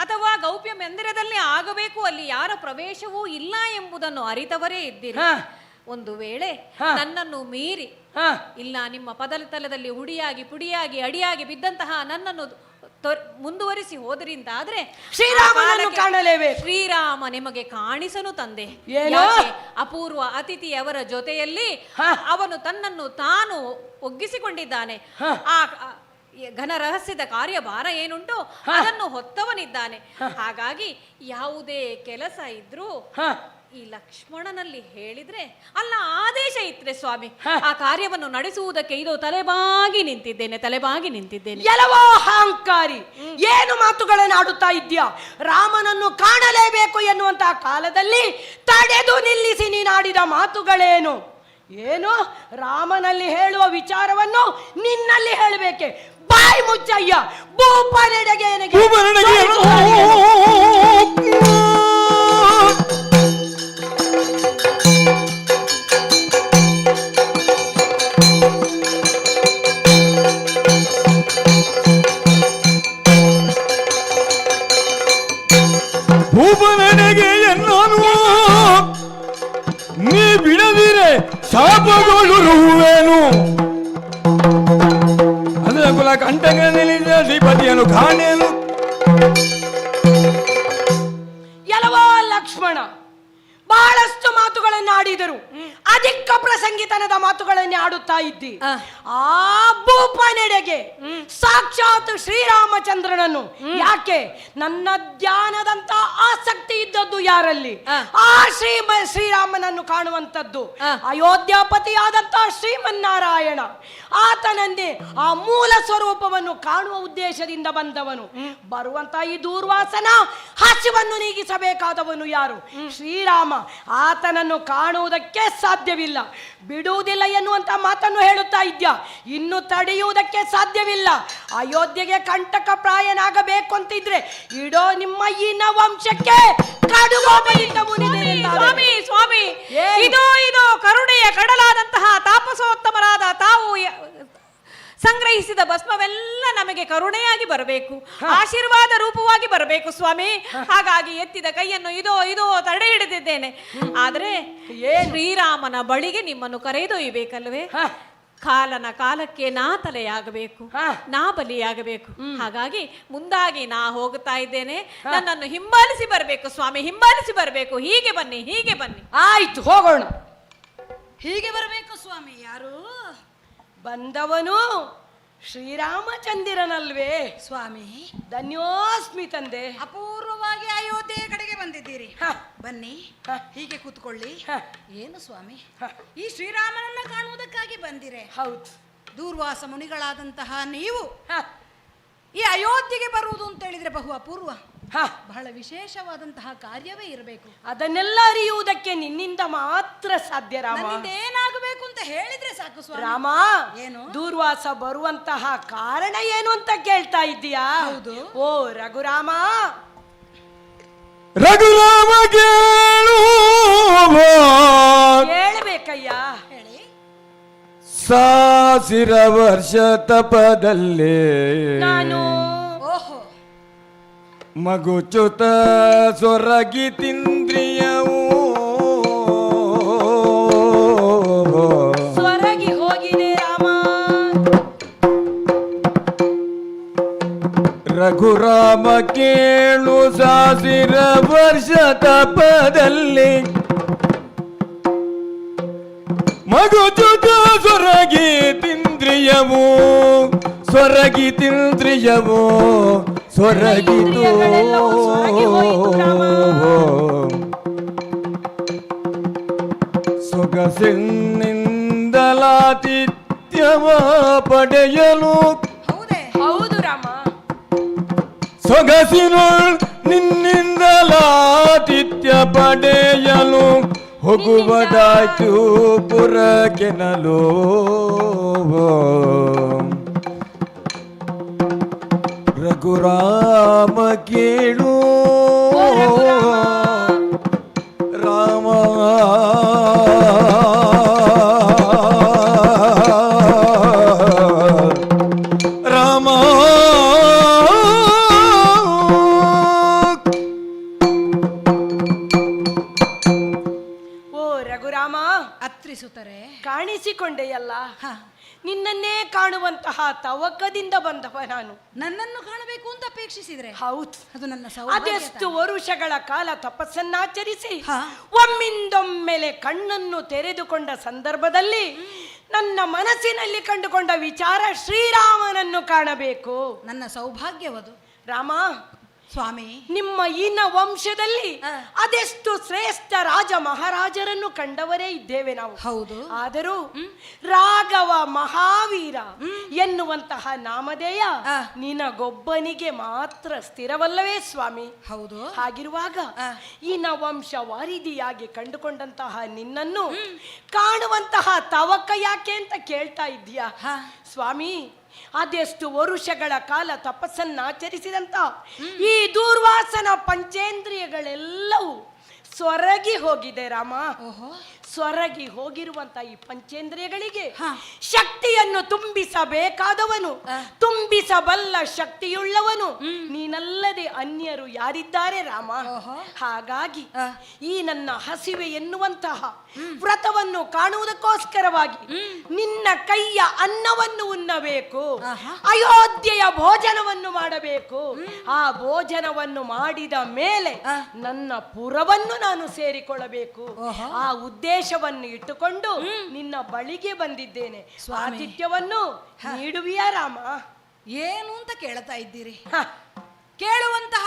D: ಅಥವಾ ಗೌಪ್ಯ ಮಂದಿರದಲ್ಲಿ ಆಗಬೇಕು. ಅಲ್ಲಿ ಯಾರ ಪ್ರವೇಶವೂ ಇಲ್ಲ ಎಂಬುದನ್ನು ಅರಿತವರೇ ಇದ್ದೀರಿ. ಒಂದು ವೇಳೆ ನನ್ನನ್ನು ಮೀರಿ ಇಲ್ಲ ನಿಮ್ಮ ಪದತಲದಲ್ಲಿ ಹುಡಿಯಾಗಿ ಪುಡಿಯಾಗಿ ಅಡಿಯಾಗಿ ಬಿದ್ದಂತಹ ನನ್ನನ್ನು ಮುಂದುವರಿಸಿ ಹೋದರಿಂದಾದ್ರೆ
L: ಶ್ರೀರಾಮನನ್ನು ಕಾಣಲೇಬೇಕು.
D: ಶ್ರೀರಾಮ ನಿಮಗೆ ಕಾಣಿಸನು ತಂದೆ. ಅಪೂರ್ವ ಅತಿಥಿಯವರ ಜೊತೆಯಲ್ಲಿ ಅವನು ತನ್ನನ್ನು ತಾನು ಒಗ್ಗಿಸಿಕೊಂಡಿದ್ದಾನೆ. ಆ ಘನ ರಹಸ್ಯದ ಕಾರ್ಯಭಾರ ಏನುಂಟು ಅದನ್ನು ಹೊತ್ತವನಿದ್ದಾನೆ. ಹಾಗಾಗಿ ಯಾವುದೇ ಕೆಲಸ ಇದ್ರೂ ಈ ಲಕ್ಷ್ಮಣನಲ್ಲಿ ಹೇಳಿದ್ರೆ ಅಲ್ಲ ಆದೇಶ ಇದ್ರೆ ಸ್ವಾಮಿ ಆ ಕಾರ್ಯವನ್ನು ನಡೆಸುವುದಕ್ಕೆ ಇದು ತಲೆಬಾಗಿ ನಿಂತಿದ್ದೇನೆ.
L: ಎಲ್ಲವೋ ಅಹಂಕಾರಿ, ಏನು ಮಾತುಗಳನ್ನು ಆಡುತ್ತಾ ಇದ್ಯಾ? ರಾಮನನ್ನು ಕಾಣಲೇಬೇಕು ಎನ್ನುವಂತಹ ಕಾಲದಲ್ಲಿ ತಡೆದು ನಿಲ್ಲಿಸಿ ನೀನಾಡಿದ ಮಾತುಗಳೇನು? ಏನು ರಾಮನಲ್ಲಿ ಹೇಳುವ ವಿಚಾರವನ್ನು ನಿನ್ನಲ್ಲಿ ಹೇಳಬೇಕೆ? ಬಾಯಿ ಮುಚ್ಚಯ್ಯ. ಭೂಪನೆಡೆಗೆ
J: ಭೂಪನೆಡೆಗೆ ಎನ್ನೋನು ನೀ ಬಿಡದಿರೆ ಶಾಪಗೊಳ್ಳುರುವೇನು. ಅದರ ಕುಲ ಕಂಠಗ ನಿಲ್ಲಿದ ಶ್ರೀಪತಿಯನ್ನು ಕಾಣೆನು.
L: ಲಕ್ಷ್ಮಣ ಬಹಳಷ್ಟು ಮಾತುಗಳನ್ನು ಆಡಿದರು, ಅಧಿಕ ಪ್ರಸಂಗಿತನದ ಮಾತುಗಳನ್ನೇ ಆಡುತ್ತಾ ಇದ್ದಿ. ಆ ಭೂಪನೆಡೆಗೆ ಸಾಕ್ಷಾತ್ ಶ್ರೀರಾಮಚಂದ್ರನನ್ನು ಯಾಕೆ ನನ್ನ ಧ್ಯಾನದಂತ ಆಸಕ್ತಿ ಇದ್ದದ್ದು ಯಾರಲ್ಲಿ? ಆ ಶ್ರೀರಾಮನನ್ನು ಕಾಣುವಂಥದ್ದು ಅಯೋಧ್ಯಾಪತಿಯಾದಂತ ಶ್ರೀಮನ್ನಾರಾಯಣ. ಆತನನ್ನೇ ಆ ಮೂಲ ಸ್ವರೂಪವನ್ನು ಕಾಣುವ ಉದ್ದೇಶದಿಂದ ಬಂದವನು. ಬರುವಂತ ಈ ದೂರ್ವಾಸನ ಹಸಿವನ್ನು ನೀಗಿಸಬೇಕಾದವನು ಯಾರು? ಶ್ರೀರಾಮ. ಆತನನ್ನು ಕಾಣುವುದಕ್ಕೆ ಸಾಧ್ಯವಿಲ್ಲ, ಬಿಡುವುದಿಲ್ಲ ಎನ್ನುವಂತ ಮಾತನ್ನು ಹೇಳುತ್ತಾ ಇದ್ಯಾ. ಇನ್ನು ತಡೆಯುವುದಕ್ಕೆ ಸಾಧ್ಯವಿಲ್ಲ. ಅಯೋಧ್ಯೆಗೆ ಕಂಟಕ ಪ್ರಾಯನಾಗಬೇಕು ಅಂತಿದ್ರೆ ಇಡೋ ನಿಮ್ಮ ಈ ನವಂಶಕ್ಕೆ
D: ಸ್ವಾಮಿ ಸ್ವಾಮಿ, ಇದು ಕರುಣೆಯ ಕಡಲಾದಂತಹ ತಾಪಸೋತ್ತಮರಾದ ತಾವು ಸಂಗ್ರಹಿಸಿದ ಭಸ್ಮವೆಲ್ಲ ನಮಗೆ ಕರುಣೆಯಾಗಿ ಬರಬೇಕು, ಆಶೀರ್ವಾದ ರೂಪವಾಗಿ ಬರಬೇಕು ಸ್ವಾಮಿ. ಹಾಗಾಗಿ ಎತ್ತಿದ ಕೈಯನ್ನು ಇದೋ ತಡೆ ಹಿಡಿದಿದ್ದೇನೆ. ಆದರೆ ಶ್ರೀರಾಮನ ಬಳಿಗೆ ನಿಮ್ಮನ್ನು ಕರೆದೊಯ್ಯಬೇಕಲ್ವೇ? ಕಾಲನ ಕಾಲಕ್ಕೆ ನಾ ತಲೆಯಾಗಬೇಕು, ನಾ ಬಲಿಯಾಗಬೇಕು. ಹಾಗಾಗಿ ಮುಂದಾಗಿ ನಾ ಹೋಗುತ್ತಾ ಇದ್ದೇನೆ. ನನ್ನನ್ನು ಹಿಂಬಾಲಿಸಿ ಬರಬೇಕು ಸ್ವಾಮಿ, ಹಿಂಬಾಲಿಸಿ ಬರಬೇಕು. ಹೀಗೆ ಬನ್ನಿ, ಹೀಗೆ ಬನ್ನಿ.
L: ಆಯ್ತು, ಹೋಗೋಣ.
E: ಹೀಗೆ ಬರಬೇಕು ಸ್ವಾಮಿ. ಯಾರು
L: ಬಂದವನು? ಶ್ರೀರಾಮಚಂದ್ರನಲ್ವೇ
E: ಸ್ವಾಮಿ?
L: ಧನ್ಯೋಸ್ಮಿ ತಂದೆ.
E: ಅಪೂರ್ವವಾಗಿ ಅಯೋಧ್ಯೆ ಕಡೆಗೆ ಬಂದಿದ್ದೀರಿ. ಬನ್ನಿ, ಹೀಗೆ ಕೂತ್ಕೊಳ್ಳಿ. ಏನು ಸ್ವಾಮಿ, ಈ ಶ್ರೀರಾಮನನ್ನ ಕಾಣುವುದಕ್ಕಾಗಿ ಬಂದಿರೆ?
L: ಹೌದು.
E: ದೂರ್ವಾಸ ಮುನಿಗಳಾದಂತಹ ನೀವು ಈ ಅಯೋಧ್ಯೆಗೆ ಬರುವುದು ಅಂತ ಹೇಳಿದ್ರೆ ಬಹು ಅಪೂರ್ವ, ಬಹಳ ವಿಶೇಷವಾದಂತಹ ಕಾರ್ಯವೇ ಇರಬೇಕು.
L: ಅದನ್ನೆಲ್ಲ ಅರಿಯುವುದಕ್ಕೆ ನಿನ್ನಿಂದ ಮಾತ್ರ ಸಾಧ್ಯ ರಾಮ.
E: ಏನಾಗಬೇಕು ಅಂತ ಹೇಳಿದ್ರೆ ಸಾಕು ಸ್ವಾಮಿ.
L: ರಾಮ,
E: ಏನು?
L: ದೂರ್ವಾಸ ಬರುವಂತಹ ಕಾರಣ ಏನು ಅಂತ ಕೇಳ್ತಾ ಇದ್ದೀಯಾ?
E: ಹೌದು.
L: ಓ ರಘುರಾಮ,
J: ರಘುರಾಮ ಕೇಳು
L: ಹೇಳ್ಬೇಕಯ್ಯ.
E: ಹೇಳಿ.
J: ಸಾವಿರ ವರ್ಷ ತಪದಲ್ಲಿ
L: ನಾನು
J: ಮಗುಚುತ ಸೊರಗಿ ತಿಂದ್ರಿಯವು
L: ಸ್ವರಗಿ ಹೋಗಿದೆ ರಾಮ.
J: ರಘುರಾಮ ಕೇಳು ಸಾವಿರ ವರ್ಷ ತಪದಲ್ಲಿ ಮಗುಚುತ ಸೊರಗಿ ತಿಂದ್ರಿಯವು ಸ್ವರಗಿ ತಿಂದ್ರಿಯವು ಸ್ವರಗಿತು ಸೊಗಸಿನಿಂದಲಾತಿಥ್ಯವ ಪಡೆಯಲು.
L: ಹೌದು ರಾಮ.
J: ಸೊಗಸಿನ ನಿನ್ನಿಂದಲಾತಿಥ್ಯ ಪಡೆಯಲು ಹೋಗುವುದಾಯ್ತು ಪುರಕೆನಲು. ರಘುರಾಮ ಕೇಳು ರಾಮ. ರಾಮ
L: ಓ ರಘುರಾಮ,
E: ಅತ್ರಿಸುತ್ತಾರೆ.
L: ಕಾಣಿಸಿಕೊಂಡೆಯಲ್ಲ. ನಿನ್ನನ್ನೇ ಕಾಣುವಂತಹ ತವಕದಿಂದ ಬಂದವ ನಾನು.
E: ನನ್ನನ್ನು ಕಾಣಬೇಕು ಅಂತ ಅಪೇಕ್ಷಿಸಿದ್ರೆ?
L: ಹೌದು,
E: ಅದು ನನ್ನ ಸೌಭಾಗ್ಯ.
L: ಅದೆಷ್ಟು ವರುಷಗಳ ಕಾಲ ತಪಸ್ಸನ್ನಾಚರಿಸಿ ಒಮ್ಮಿಂದೊಮ್ಮೆಲೆ ಕಣ್ಣನ್ನು ತೆರೆದುಕೊಂಡ ಸಂದರ್ಭದಲ್ಲಿ ನನ್ನ ಮನಸ್ಸಿನಲ್ಲಿ ಕಂಡುಕೊಂಡ ವಿಚಾರ ಶ್ರೀರಾಮನನ್ನು ಕಾಣಬೇಕು.
E: ನನ್ನ ಸೌಭಾಗ್ಯವದು.
L: ರಾಮ
E: ಸ್ವಾಮಿ,
L: ನಿಮ್ಮ ಈನ ವಂಶದಲ್ಲಿ ಅದೆಷ್ಟು ಶ್ರೇಷ್ಠ ರಾಜ ಮಹಾರಾಜರನ್ನು ಕಂಡವರೇ ಇದ್ದೇವೆ ನಾವು.
E: ಹೌದು.
L: ಆದರೂ ರಾಘವ ಮಹಾವೀರ ಎನ್ನುವಂತಹ ನಾಮಧೇಯ ನಿನಗೊಬ್ಬನಿಗೆ ಮಾತ್ರ ಸ್ಥಿರವಲ್ಲವೇ ಸ್ವಾಮಿ?
E: ಹೌದು.
L: ಹಾಗಿರುವಾಗ ಈನ ವಂಶ ವಾರಿದಿಯಾಗಿ ಕಂಡುಕೊಂಡಂತಹ ನಿನ್ನನ್ನು ಕಾಣುವಂತಹ ತವಕ ಯಾಕೆ ಅಂತ ಕೇಳ್ತಾ ಇದ್ದೀಯಾ ಸ್ವಾಮಿ? ಅದೆಷ್ಟು ವರುಷಗಳ ಕಾಲ ತಪಸ್ಸನ್ನಾಚರಿಸಿದಂತ ಈ ದೂರ್ವಾಸನ ಪಂಚೇಂದ್ರಿಯಗಳೆಲ್ಲವೂ ಸ್ವರಗಿ ಹೋಗಿದೆ ರಾಮ. ಸೊರಗಿ ಹೋಗಿರುವಂತ ಈ ಪಂಚೇಂದ್ರಿಯಗಳಿಗೆ ಶಕ್ತಿಯನ್ನು ತುಂಬಿಸಬೇಕಾದವನು, ತುಂಬಿಸಬಲ್ಲ ಶಕ್ತಿಯುಳ್ಳವನು ನೀನಲ್ಲದೆ ಅನ್ಯರು ಯಾರಿದ್ದಾರೆ ರಾಮ? ಹಾಗಾಗಿ ಈ ನನ್ನ ಹಸಿವೆ ಎನ್ನುವಂತಹ ವ್ರತವನ್ನು ಕಾಣುವುದಕ್ಕೋಸ್ಕರವಾಗಿ ನಿನ್ನ ಕೈಯ ಅನ್ನವನ್ನು ಉಣ್ಣಬೇಕು, ಅಯೋಧ್ಯೆಯ ಭೋಜನವನ್ನು ಮಾಡಬೇಕು. ಆ ಭೋಜನವನ್ನು ಮಾಡಿದ ಮೇಲೆ ನನ್ನ ಪುರವನ್ನು ನಾನು ಸೇರಿಕೊಳ್ಳಬೇಕು. ಆ ಉದ್ದೇಶವನ್ನು ಇಟ್ಟುಕೊಂಡು ನಿನ್ನ ಬಳಿಗೆ ಬಂದಿದ್ದೇನೆ. ಆತಿಥ್ಯವನ್ನು ನೀಡುವಿಯಾ ರಾಮ?
E: ಏನು ಅಂತ ಕೇಳ್ತಾ ಇದ್ದೀರಿ? ಕೇಳುವಂತಹ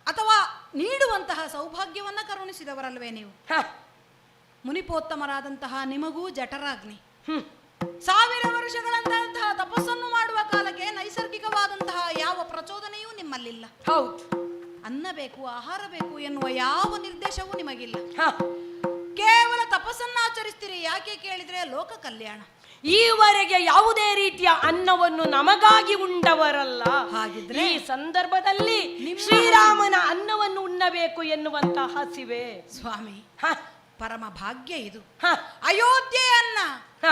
E: ಅಥವಾ ನೀಡುವಂತಹ ಸೌಭಾಗ್ಯವನ್ನ ಕರುಣಿಸಿದವರಲ್ವೇ ನೀವು? ಮುನಿಪೋತ್ತಮರಾದಂತಹ ನಿಮಗೂ ಜಠರಾಗ್ನಿ, 1000 ವರ್ಷಗಳಂತಹ ತಪಸ್ಸನ್ನು ಮಾಡುವ ಕಾಲಕ್ಕೆ ನೈಸರ್ಗಿಕವಾದಂತಹ ಯಾವ ಪ್ರಚೋದನೆಯೂ ನಿಮ್ಮಲ್ಲಿಲ್ಲ.
L: ಹೌದು,
E: ಅನ್ನ ಬೇಕು, ಆಹಾರ ಬೇಕು ಎನ್ನುವ ಯಾವ ನಿರ್ದೇಶವೂ ನಿಮಗಿಲ್ಲ. ಕೇವಲ ತಪಸ್ಸನ್ನು ಆಚರಿಸ್ತೀರಿ. ಯಾಕೆ ಕೇಳಿದ್ರೆ ಲೋಕ ಕಲ್ಯಾಣ.
L: ಈವರೆಗೆ ಯಾವುದೇ ರೀತಿಯ ಅನ್ನವನ್ನು ನಮಗಾಗಿ ಉಂಡವರಲ್ಲ.
E: ಹಾಗಿದ್ರೆ
L: ಈ ಸಂದರ್ಭದಲ್ಲಿ ಶ್ರೀರಾಮನ ಅನ್ನವನ್ನು ಉಣ್ಣಬೇಕು ಎನ್ನುವಂತ ಹಸಿವೆ.
E: ಸ್ವಾಮಿ, ಪರಮ ಭಾಗ್ಯ ಇದು. ಅಯೋಧ್ಯೆಯ ಅನ್ನ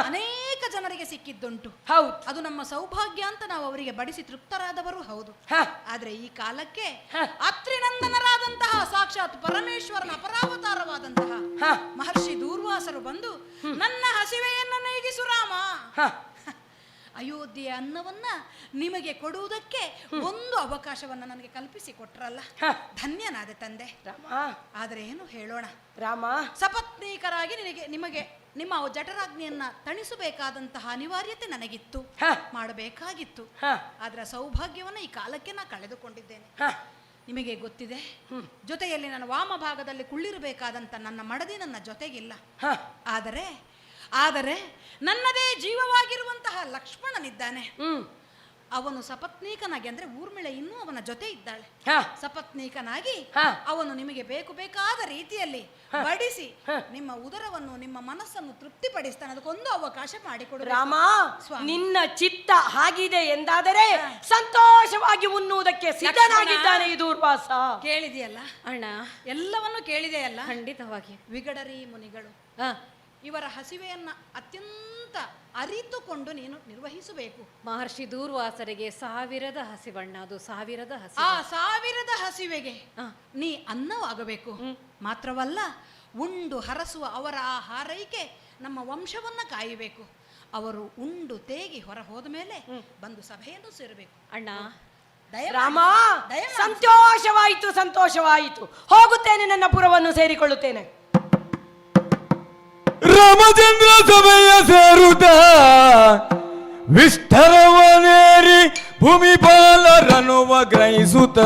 E: ಅನೇಕ ಜನರಿಗೆ ಸಿಕ್ಕಿದ್ದುಂಟು.
L: ಹೌದು,
E: ಅದು ನಮ್ಮ ಸೌಭಾಗ್ಯ ಅಂತ ನಾವು ಅವರಿಗೆ ಬಡಿಸಿ ತೃಪ್ತರಾದವರು ಹೌದು. ಆದ್ರೆ ಈ ಕಾಲಕ್ಕೆ ಅತ್ರಿನಂದನರಾದಂತಹ ಸಾಕ್ಷಾತ್ ಪರಮೇಶ್ವರನ ಅಪರಾವತಾರವಾದಂತಹ ಮಹರ್ಷಿ ದೂರ್ವಾಸರು ಬಂದು ನನ್ನ ಹಸಿವೆಯನ್ನು ನೀಗಿಸು ರಾಮ, ಅಯೋಧ್ಯೆಯ ಅನ್ನವನ್ನ ನಿಮಗೆ ಕೊಡುವುದಕ್ಕೆ ಒಂದು ಅವಕಾಶವನ್ನ ನನಗೆ ಕಲ್ಪಿಸಿ ಕೊಟ್ರಲ್ಲ, ಧನ್ಯನಾದೆ ತಂದೆ. ಆದ್ರೆ ಏನು ಹೇಳೋಣ
L: ರಾಮ,
E: ಸಪತ್ನೀಕರಾಗಿ ನಿಮಗೆ ನಿಮ್ಮ ಜಠರಾಗ್ನಿಯನ್ನ ತಣಿಸಬೇಕಾದಂತಹ ಅನಿವಾರ್ಯತೆ ನನಗಿತ್ತು, ಮಾಡಬೇಕಾಗಿತ್ತು. ಆದ್ರೆ ಸೌಭಾಗ್ಯವನ್ನ ಈ ಕಾಲಕ್ಕೆ ನಾ ಕಳೆದುಕೊಂಡಿದ್ದೇನೆ. ನಿಮಗೆ ಗೊತ್ತಿದೆ, ಜೊತೆಯಲ್ಲಿ ನನ್ನ ವಾಮ ಭಾಗದಲ್ಲಿ ಕುಳ್ಳಿರಬೇಕಾದಂತ ನನ್ನ ಮಡದಿ ನನ್ನ ಜೊತೆಗಿಲ್ಲ. ಆದರೆ ನನ್ನದೇ ಜೀವವಾಗಿರುವಂತಹ ಲಕ್ಷ್ಮಣನಿದ್ದಾನೆ. ಅವನು ಸಪತ್ನೀಕನಾಗಿ, ಅಂದ್ರೆ ಊರ್ಮಿಳೆ ಇನ್ನೂ ಅವನ ಜೊತೆ ಇದ್ದಾಳೆ, ಸಪತ್ನೀಕನಾಗಿ ಅವನು ನಿಮಗೆ ಬೇಕಾದ ರೀತಿಯಲ್ಲಿ ಬಡಿಸಿ ನಿಮ್ಮ ಉದರವನ್ನು ನಿಮ್ಮ ಮನಸ್ಸನ್ನು ತೃಪ್ತಿಪಡಿಸ್ತಾನೆ. ಅದಕ್ಕೊಂದು ಅವಕಾಶ ಮಾಡಿಕೊಡು
L: ರಾಮ. ನಿನ್ನ ಚಿತ್ತ ಹಾಗಿದೆ ಎಂದಾದರೆ ಸಂತೋಷವಾಗಿ ಉಣ್ಣುವುದಕ್ಕೆ ಸಿದ್ಧನಾಗಿದ್ದಾನೆ ಈ ದೂರ್ವಾಸ.
E: ಕೇಳಿದೆಯಲ್ಲ
T: ಅಣ್ಣ,
E: ಎಲ್ಲವನ್ನು ಕೇಳಿದೆಯಲ್ಲ?
T: ಖಂಡಿತವಾಗಿ.
E: ವಿಗಡರಿ ಮುನಿಗಳು ಇವರ ಹಸಿವೆಯನ್ನ ಅತ್ಯಂತ ಅರಿತುಕೊಂಡು ನೀನು ನಿರ್ವಹಿಸಬೇಕು.
T: ಮಹರ್ಷಿ ದೂರ್ವಾಸರಿಗೆ 1000 ಹಸಿವಣ್ಣ, ಅದು 1000 ಹಸಿ.
E: ಆ 1000 ಹಸಿವೆಗೆ ನೀ ಅನ್ನವಾಗಬೇಕು. ಮಾತ್ರವಲ್ಲ, ಉಂಡು ಹರಸುವ ಅವರ ಆ ಹಾರೈಕೆ ನಮ್ಮ ವಂಶವನ್ನ ಕಾಯಬೇಕು. ಅವರು ಉಂಡು ತೇಗಿ ಹೊರ ಹೋದ ಮೇಲೆ ಬಂದು ಸಭೆಯನ್ನು ಸೇರಬೇಕು.
T: ಅಣ್ಣ,
L: ರಾಮ, ಸಂತೋಷವಾಯಿತು, ಸಂತೋಷವಾಯಿತು. ಹೋಗುತ್ತೇನೆ, ನನ್ನ ಪುರವನ್ನು ಸೇರಿಕೊಳ್ಳುತ್ತೇನೆ.
J: ರಾಮಚಂದ್ರ ಸಭೆಯ ಸೇರುತ್ತ ವಿಷ್ಠರವನೇರಿ ಭೂಮಿಪಾಲರನುವ ಗ್ರಹಿಸುತ್ತ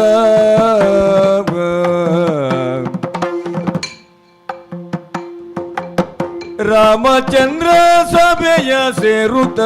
J: ರಾಮಚಂದ್ರ ಸಭೆಯ ಸೇರುತ್ತ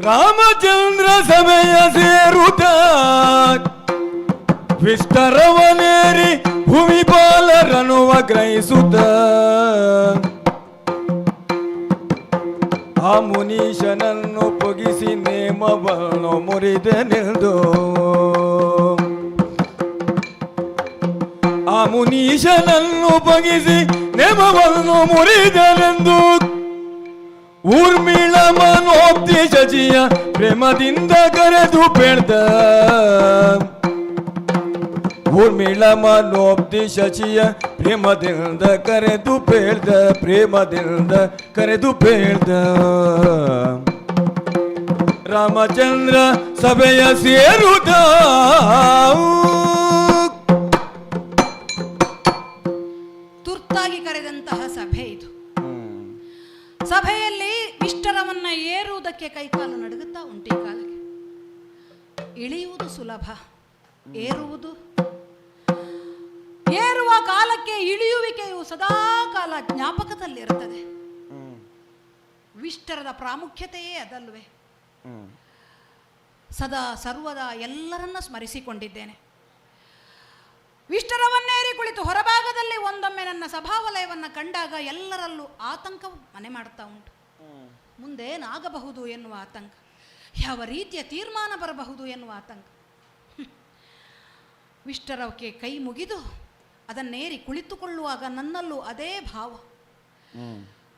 J: ರಾಮಚಂದ್ರ ಸಭೆಯ ಸೇರುತ್ತ ವಿಷ್ಠರವನೇರಿ ಭೂಮಿಪಾಲರನುವ ಗ್ರಹಿಸುತ್ತ ಆ ಮುನೀಶನನ್ನು ಪೊಗಿಸಿ ನೇಮವನ್ನು ಮುರಿದೆನೆಂದು, ಆ ಮುನೀಶನನ್ನು ಪೊಗಿಸಿ ನೇಮವನ್ನು ಮುರಿದೆನೆಂದು ಊರ್ಮಿಳ ಮನೋಬ್ಧಿ ಶಚಿಯ ಪ್ರೇಮದಿಂದ ಕರೆದು ಬೇಡ್ದ, ಊರ್ಮಿಳ ಮನೋಬ್ಧಿ ಶಚಿಯ ಪ್ರೇಮದಿಂದ ಕರೆದು ಬೇಡ್ದ, ಪ್ರೇಮದಿಂದ ಕರೆದು ಬೇಡ್ದ. ರಾಮಚಂದ್ರ ಸಭೆಯ ಸೇರುತ್ತ
E: ತುರ್ತಾಗಿ ಕರೆದಂತಹ ಸಭೆ ಇದು. ಸಭೆಯಲ್ಲಿ ಇಷ್ಟರವನ್ನ ಏರುವುದಕ್ಕೆ ಕೈಕಾಲು ನಡುಗುತ್ತಾ ಉಂಟು. ಈ ಕಾಲಕ್ಕೆ ಇಳಿಯುವುದು ಸುಲಭ, ಏರುವ ಕಾಲಕ್ಕೆ ಇಳಿಯುವಿಕೆಯು ಸದಾ ಕಾಲ ಜ್ಞಾಪಕದಲ್ಲಿರುತ್ತದೆ. ವಿಷ್ಟರದ ಪ್ರಾಮುಖ್ಯತೆಯೇ ಅದಲ್ವೇ? ಸದಾ ಸರ್ವದಾ ಎಲ್ಲರನ್ನ ಸ್ಮರಿಸಿಕೊಂಡಿದ್ದೇನೆ. ವಿಷ್ಟರವನ್ನೇರಿ ಕುಳಿತು ಹೊರಭಾಗದಲ್ಲಿ ಒಂದೊಮ್ಮೆ ನನ್ನ ಸಭಾವಲಯವನ್ನು ಕಂಡಾಗ ಎಲ್ಲರಲ್ಲೂ ಆತಂಕವು ಮನೆ ಮಾಡುತ್ತಾ ಉಂಟು. ಮುಂದೇನಾಗಬಹುದು ಎನ್ನುವ ಆತಂಕ, ಯಾವ ರೀತಿಯ ತೀರ್ಮಾನ ಬರಬಹುದು ಎನ್ನುವ ಆತಂಕ. ವಿಷ್ಟರಕ್ಕೆ ಕೈ ಮುಗಿದು ಅದನ್ನೇರಿ ಕುಳಿತುಕೊಳ್ಳುವಾಗ ನನ್ನಲ್ಲೂ ಅದೇ ಭಾವ.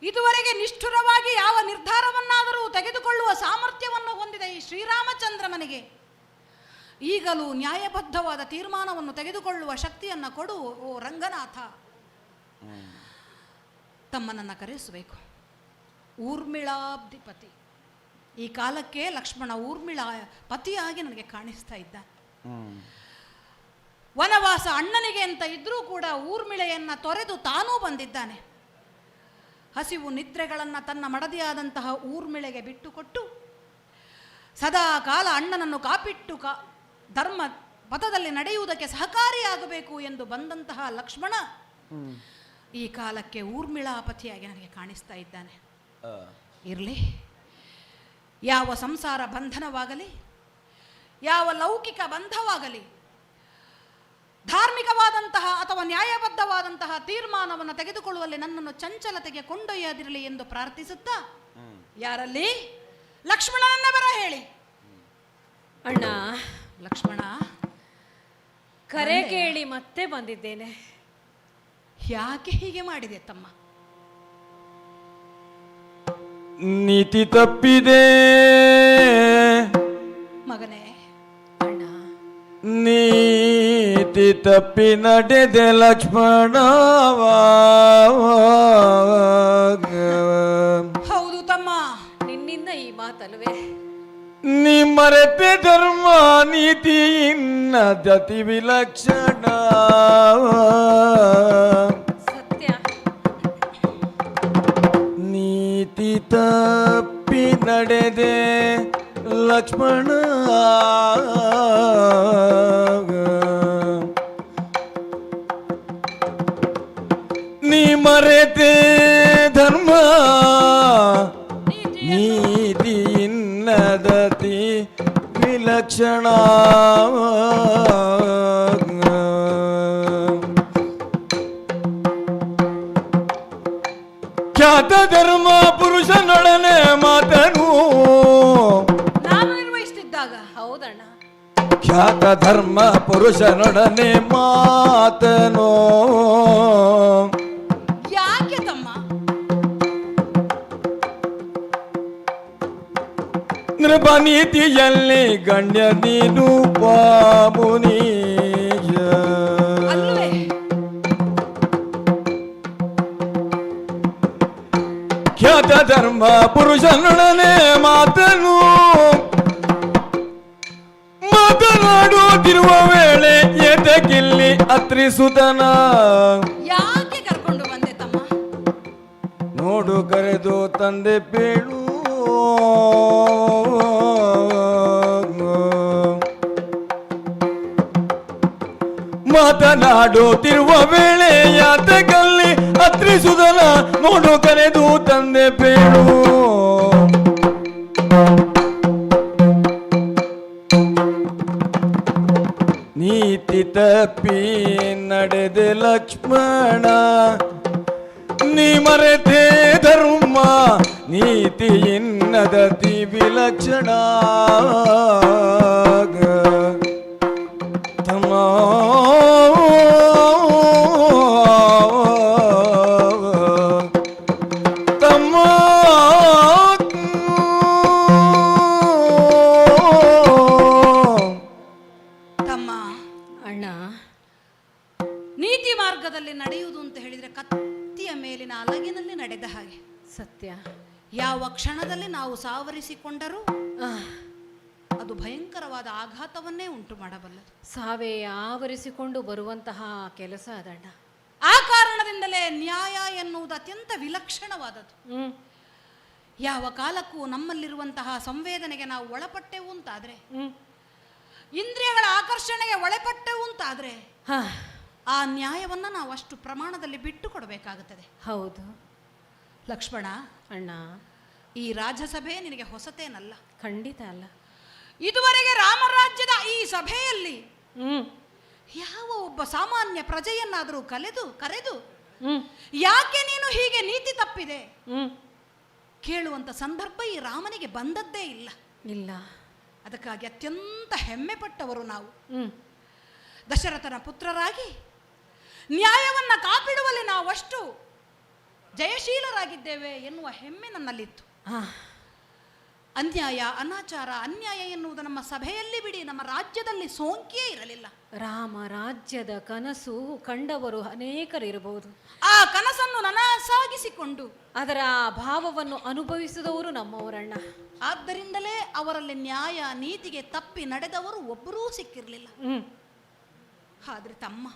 E: ಇದುವರೆಗೆ ನಿಷ್ಠುರವಾಗಿ ಯಾವ ನಿರ್ಧಾರವನ್ನಾದರೂ ತೆಗೆದುಕೊಳ್ಳುವ ಸಾಮರ್ಥ್ಯವನ್ನು ಹೊಂದಿದ ಈ ಶ್ರೀರಾಮಚಂದ್ರಮನಿಗೆ ಈಗಲೂ ನ್ಯಾಯಬದ್ಧವಾದ ತೀರ್ಮಾನವನ್ನು ತೆಗೆದುಕೊಳ್ಳುವ ಶಕ್ತಿಯನ್ನು ಕೊಡು ಓ ರಂಗನಾಥ. ತಮ್ಮನನ್ನು ಕರೆಸಬೇಕು. ಊರ್ಮಿಳಾಬ್ಧಿಪತಿ, ಈ ಕಾಲಕ್ಕೆ ಲಕ್ಷ್ಮಣ ಊರ್ಮಿಳಾ ಪತಿಯಾಗಿ ನನಗೆ ಕಾಣಿಸ್ತಾ ಇದ್ದ. ವನವಾಸ ಅಣ್ಣನಿಗೆ ಅಂತ ಇದ್ರೂ ಕೂಡ ಊರ್ಮಿಳೆಯನ್ನು ತೊರೆದು ತಾನೂ ಬಂದಿದ್ದಾನೆ. ಹಸಿವು ನಿದ್ರೆಗಳನ್ನು ತನ್ನ ಮಡದಿಯಾದಂತಹ ಊರ್ಮಿಳೆಗೆ ಬಿಟ್ಟುಕೊಟ್ಟು ಸದಾ ಕಾಲ ಅಣ್ಣನನ್ನು ಕಾಪಿಟ್ಟು ಧರ್ಮ ಪಥದಲ್ಲಿ ನಡೆಯುವುದಕ್ಕೆ ಸಹಕಾರಿಯಾಗಬೇಕು ಎಂದು ಬಂದಂತಹ ಲಕ್ಷ್ಮಣ ಈ ಕಾಲಕ್ಕೆ ಊರ್ಮಿಳಾಪತಿಯಾಗಿ ನನಗೆ ಕಾಣಿಸ್ತಾ ಇದ್ದಾನೆ. ಇರಲಿ, ಯಾವ ಸಂಸಾರ ಬಂಧನವಾಗಲಿ, ಯಾವ ಲೌಕಿಕ ಬಂಧವಾಗಲಿ, ಧಾರ್ಮಿಕವಾದಂತಹ ಅಥವಾ ನ್ಯಾಯಬದ್ಧವಾದಂತಹ ತೀರ್ಮಾನವನ್ನು ತೆಗೆದುಕೊಳ್ಳುವಲ್ಲಿ ನನ್ನನ್ನು ಚಂಚಲತೆಗೆ ಕೊಂಡೊಯ್ಯದಿರಲಿ ಎಂದು ಪ್ರಾರ್ಥಿಸುತ್ತಾ, ಯಾರಲ್ಲಿ ಲಕ್ಷ್ಮಣನನ್ನ ಬರ ಹೇಳಿ.
D: ಅಣ್ಣ,
E: ಲಕ್ಷ್ಮಣ,
D: ಕರೆ ಕೇಳಿ ಮತ್ತೆ ಬಂದಿದ್ದೇನೆ.
E: ಯಾಕೆ ಹೀಗೆ ಮಾಡಿದೆ ತಮ್ಮ?
J: ನೀತಿ ತಪ್ಪಿದೆ
E: ಮಗನೇ.
J: ನೀತಿ ತಪ್ಪಿ ನಡೆದೆ ಲಕ್ಷ್ಮಣ.
E: ಹೌದು ತಮ್ಮ,
D: ನಿನ್ನಿಂದ ಈ ಮಾತಲ್ವೇ?
J: ನೀ ಮರೆತೆ ಧರ್ಮ ನೀತಿ ಇನ್ನ ದತಿ ವಿಲಕ್ಷಣ.
D: ಸತ್ಯ.
J: ನೀತಿ ತಪ್ಪಿ ನಡೆದೆ ಲಕ್ಷ್ಮಣ. ನೀ ಮರೆತೆ ಧರ್ಮ ನೀತಿ ಇನ್ನದತಿ ವಿಲಕ್ಷಣ. ಖ್ಯಾತ ಧರ್ಮ ಪುರುಷನೊಡನೆ ಮಾತನು
E: ನಾನು ನಿರ್ವಹಿಸುತ್ತಿದ್ದಾಗ.
D: ಹೌದಣ್ಣ.
J: ಖ್ಯಾತ ಧರ್ಮ ಪುರುಷನೊಡನೆ ಮಾತನು.
E: ಯಾಕೆ ತಮ್ಮ?
J: ನೃಪನೀತಿಯಲ್ಲಿ ಗಣ್ಯ ನೀನು ಪಾಮುನೀಯ. ಖ್ಯಾತ ಧರ್ಮ ಪುರುಷನೊಡನೆ ಮಾತನು ಮಾತನಾಡುತ್ತಿರುವ ವೇಳೆ ಎದಗಿಲ್ಲಿ ಅತ್ರಿಸುತನ.
E: ಯಾಕೆ ಕರ್ಕೊಂಡು ಬಂದೆ ತಮ್ಮ?
J: ನೋಡು ಕರೆದು ತಂದೆ ಬೇಳು. ಮಾತನಾಡುತ್ತಿರುವ ವೇಳೆ ಯಾತಕಲ್ಲಿ ಅತ್ರಿಸುದನ. ನೋಡು ಕರೆದು ತಂದೆ ಬೇಳು. ನೀತಿ ತಪ್ಪಿ ನಡೆದೆ ಲಕ್ಷ್ಮಣ. ನೀ ಮರೆತೆ ಧರ್ಮ ನೀತಿ ಇನ್ನದತಿ ವಿಲಕ್ಷಣ. ತಮ್ಮ ತಮ್ಮ
E: ತಮ್ಮ.
D: ಅಣ್ಣ,
E: ನೀತಿ ಮಾರ್ಗದಲ್ಲಿ ನಡೆಯುವುದು ಅಂತ ಹೇಳಿದರೆ ಕತ್ತಿಯ ಮೇಲಿನ ಅಲಗಿನಲ್ಲಿ ನಡೆದ ಹಾಗೆ.
D: ಸತ್ಯ.
E: ಯಾವ ಕ್ಷಣದಲ್ಲಿ ನಾವು ಸಾವರಿಸಿಕೊಂಡರೂ ಅದು ಭಯಂಕರವಾದ ಆಘಾತವನ್ನೇ ಉಂಟು ಮಾಡಬಲ್ಲದು.
D: ಸಾವೇ ಆವರಿಸಿಕೊಂಡು ಬರುವಂತಹ ಕೆಲಸ ಅದಣ್ಣ.
E: ಆ ಕಾರಣದಿಂದಲೇ ನ್ಯಾಯ ಎನ್ನುವುದು ಅತ್ಯಂತ ವಿಲಕ್ಷಣವಾದದ್ದು. ಯಾವ ಕಾಲಕ್ಕೂ ನಮ್ಮಲ್ಲಿರುವಂತಹ ಸಂವೇದನೆಗೆ ನಾವು ಒಳಪಟ್ಟೆವು ಅಂತಾದ್ರೆ, ಇಂದ್ರಿಯಗಳ ಆಕರ್ಷಣೆಗೆ ಒಳಪಟ್ಟೆವು ಅಂತಾದ್ರೆ ಆ ನ್ಯಾಯವನ್ನು ನಾವು ಅಷ್ಟು ಪ್ರಮಾಣದಲ್ಲಿ ಬಿಟ್ಟು ಕೊಡಬೇಕಾಗುತ್ತದೆ.
D: ಹೌದು
E: ಲಕ್ಷ್ಮಣ.
D: ಅಣ್ಣ,
E: ಈ ರಾಜ್ಯಸಭೆ ನಿನಗೆ ಹೊಸತೇನಲ್ಲ.
D: ಖಂಡಿತ ಅಲ್ಲ.
E: ಇದುವರೆಗೆ ರಾಮರಾಜ್ಯದ ಈ ಸಭೆಯಲ್ಲಿ ಯಾವ ಒಬ್ಬ ಸಾಮಾನ್ಯ ಪ್ರಜೆಯನ್ನಾದರೂ ಕರೆದು ಯಾಕೆ ನೀನು ಹೀಗೆ ನೀತಿ ತಪ್ಪಿದೆ ಕೇಳುವಂತ ಸಂದರ್ಭ ಈ ರಾಮನಿಗೆ ಬಂದದ್ದೇ ಇಲ್ಲ. ಅದಕ್ಕಾಗಿ ಅತ್ಯಂತ ಹೆಮ್ಮೆ ಪಟ್ಟವರು ನಾವು. ದಶರಥನ ಪುತ್ರರಾಗಿ ನ್ಯಾಯವನ್ನ ಕಾಪಿಡುವಲ್ಲಿ ನಾವಷ್ಟು ಜಯಶೀಲರಾಗಿದ್ದೇವೆ ಎನ್ನುವ ಹೆಮ್ಮೆ ನನ್ನಲ್ಲಿತ್ತು. ಅನ್ಯಾಯ, ಅನಾಚಾರ, ಅನ್ಯಾಯ ಎನ್ನುವುದು ನಮ್ಮ ಸಭೆಯಲ್ಲಿ ಬಿಡಿ, ನಮ್ಮ ರಾಜ್ಯದಲ್ಲಿ ಸೋಂಕಿಯೇ ಇರಲಿಲ್ಲ.
D: ರಾಮ ರಾಜ್ಯದ ಕನಸು ಕಂಡವರು ಅನೇಕರಿರಬಹುದು.
E: ಆ ಕನಸನ್ನು ನನಸಾಗಿಸಿಕೊಂಡು
D: ಅದರ ಭಾವವನ್ನು ಅನುಭವಿಸಿದವರು ನಮ್ಮವರಣ್ಣ.
E: ಆದ್ದರಿಂದಲೇ ಅವರಲ್ಲಿ ನ್ಯಾಯ ನೀತಿಗೆ ತಪ್ಪಿ ನಡೆದವರು ಒಬ್ಬರೂ ಸಿಕ್ಕಿರಲಿಲ್ಲ. ಆದ್ರೆ ತಮ್ಮ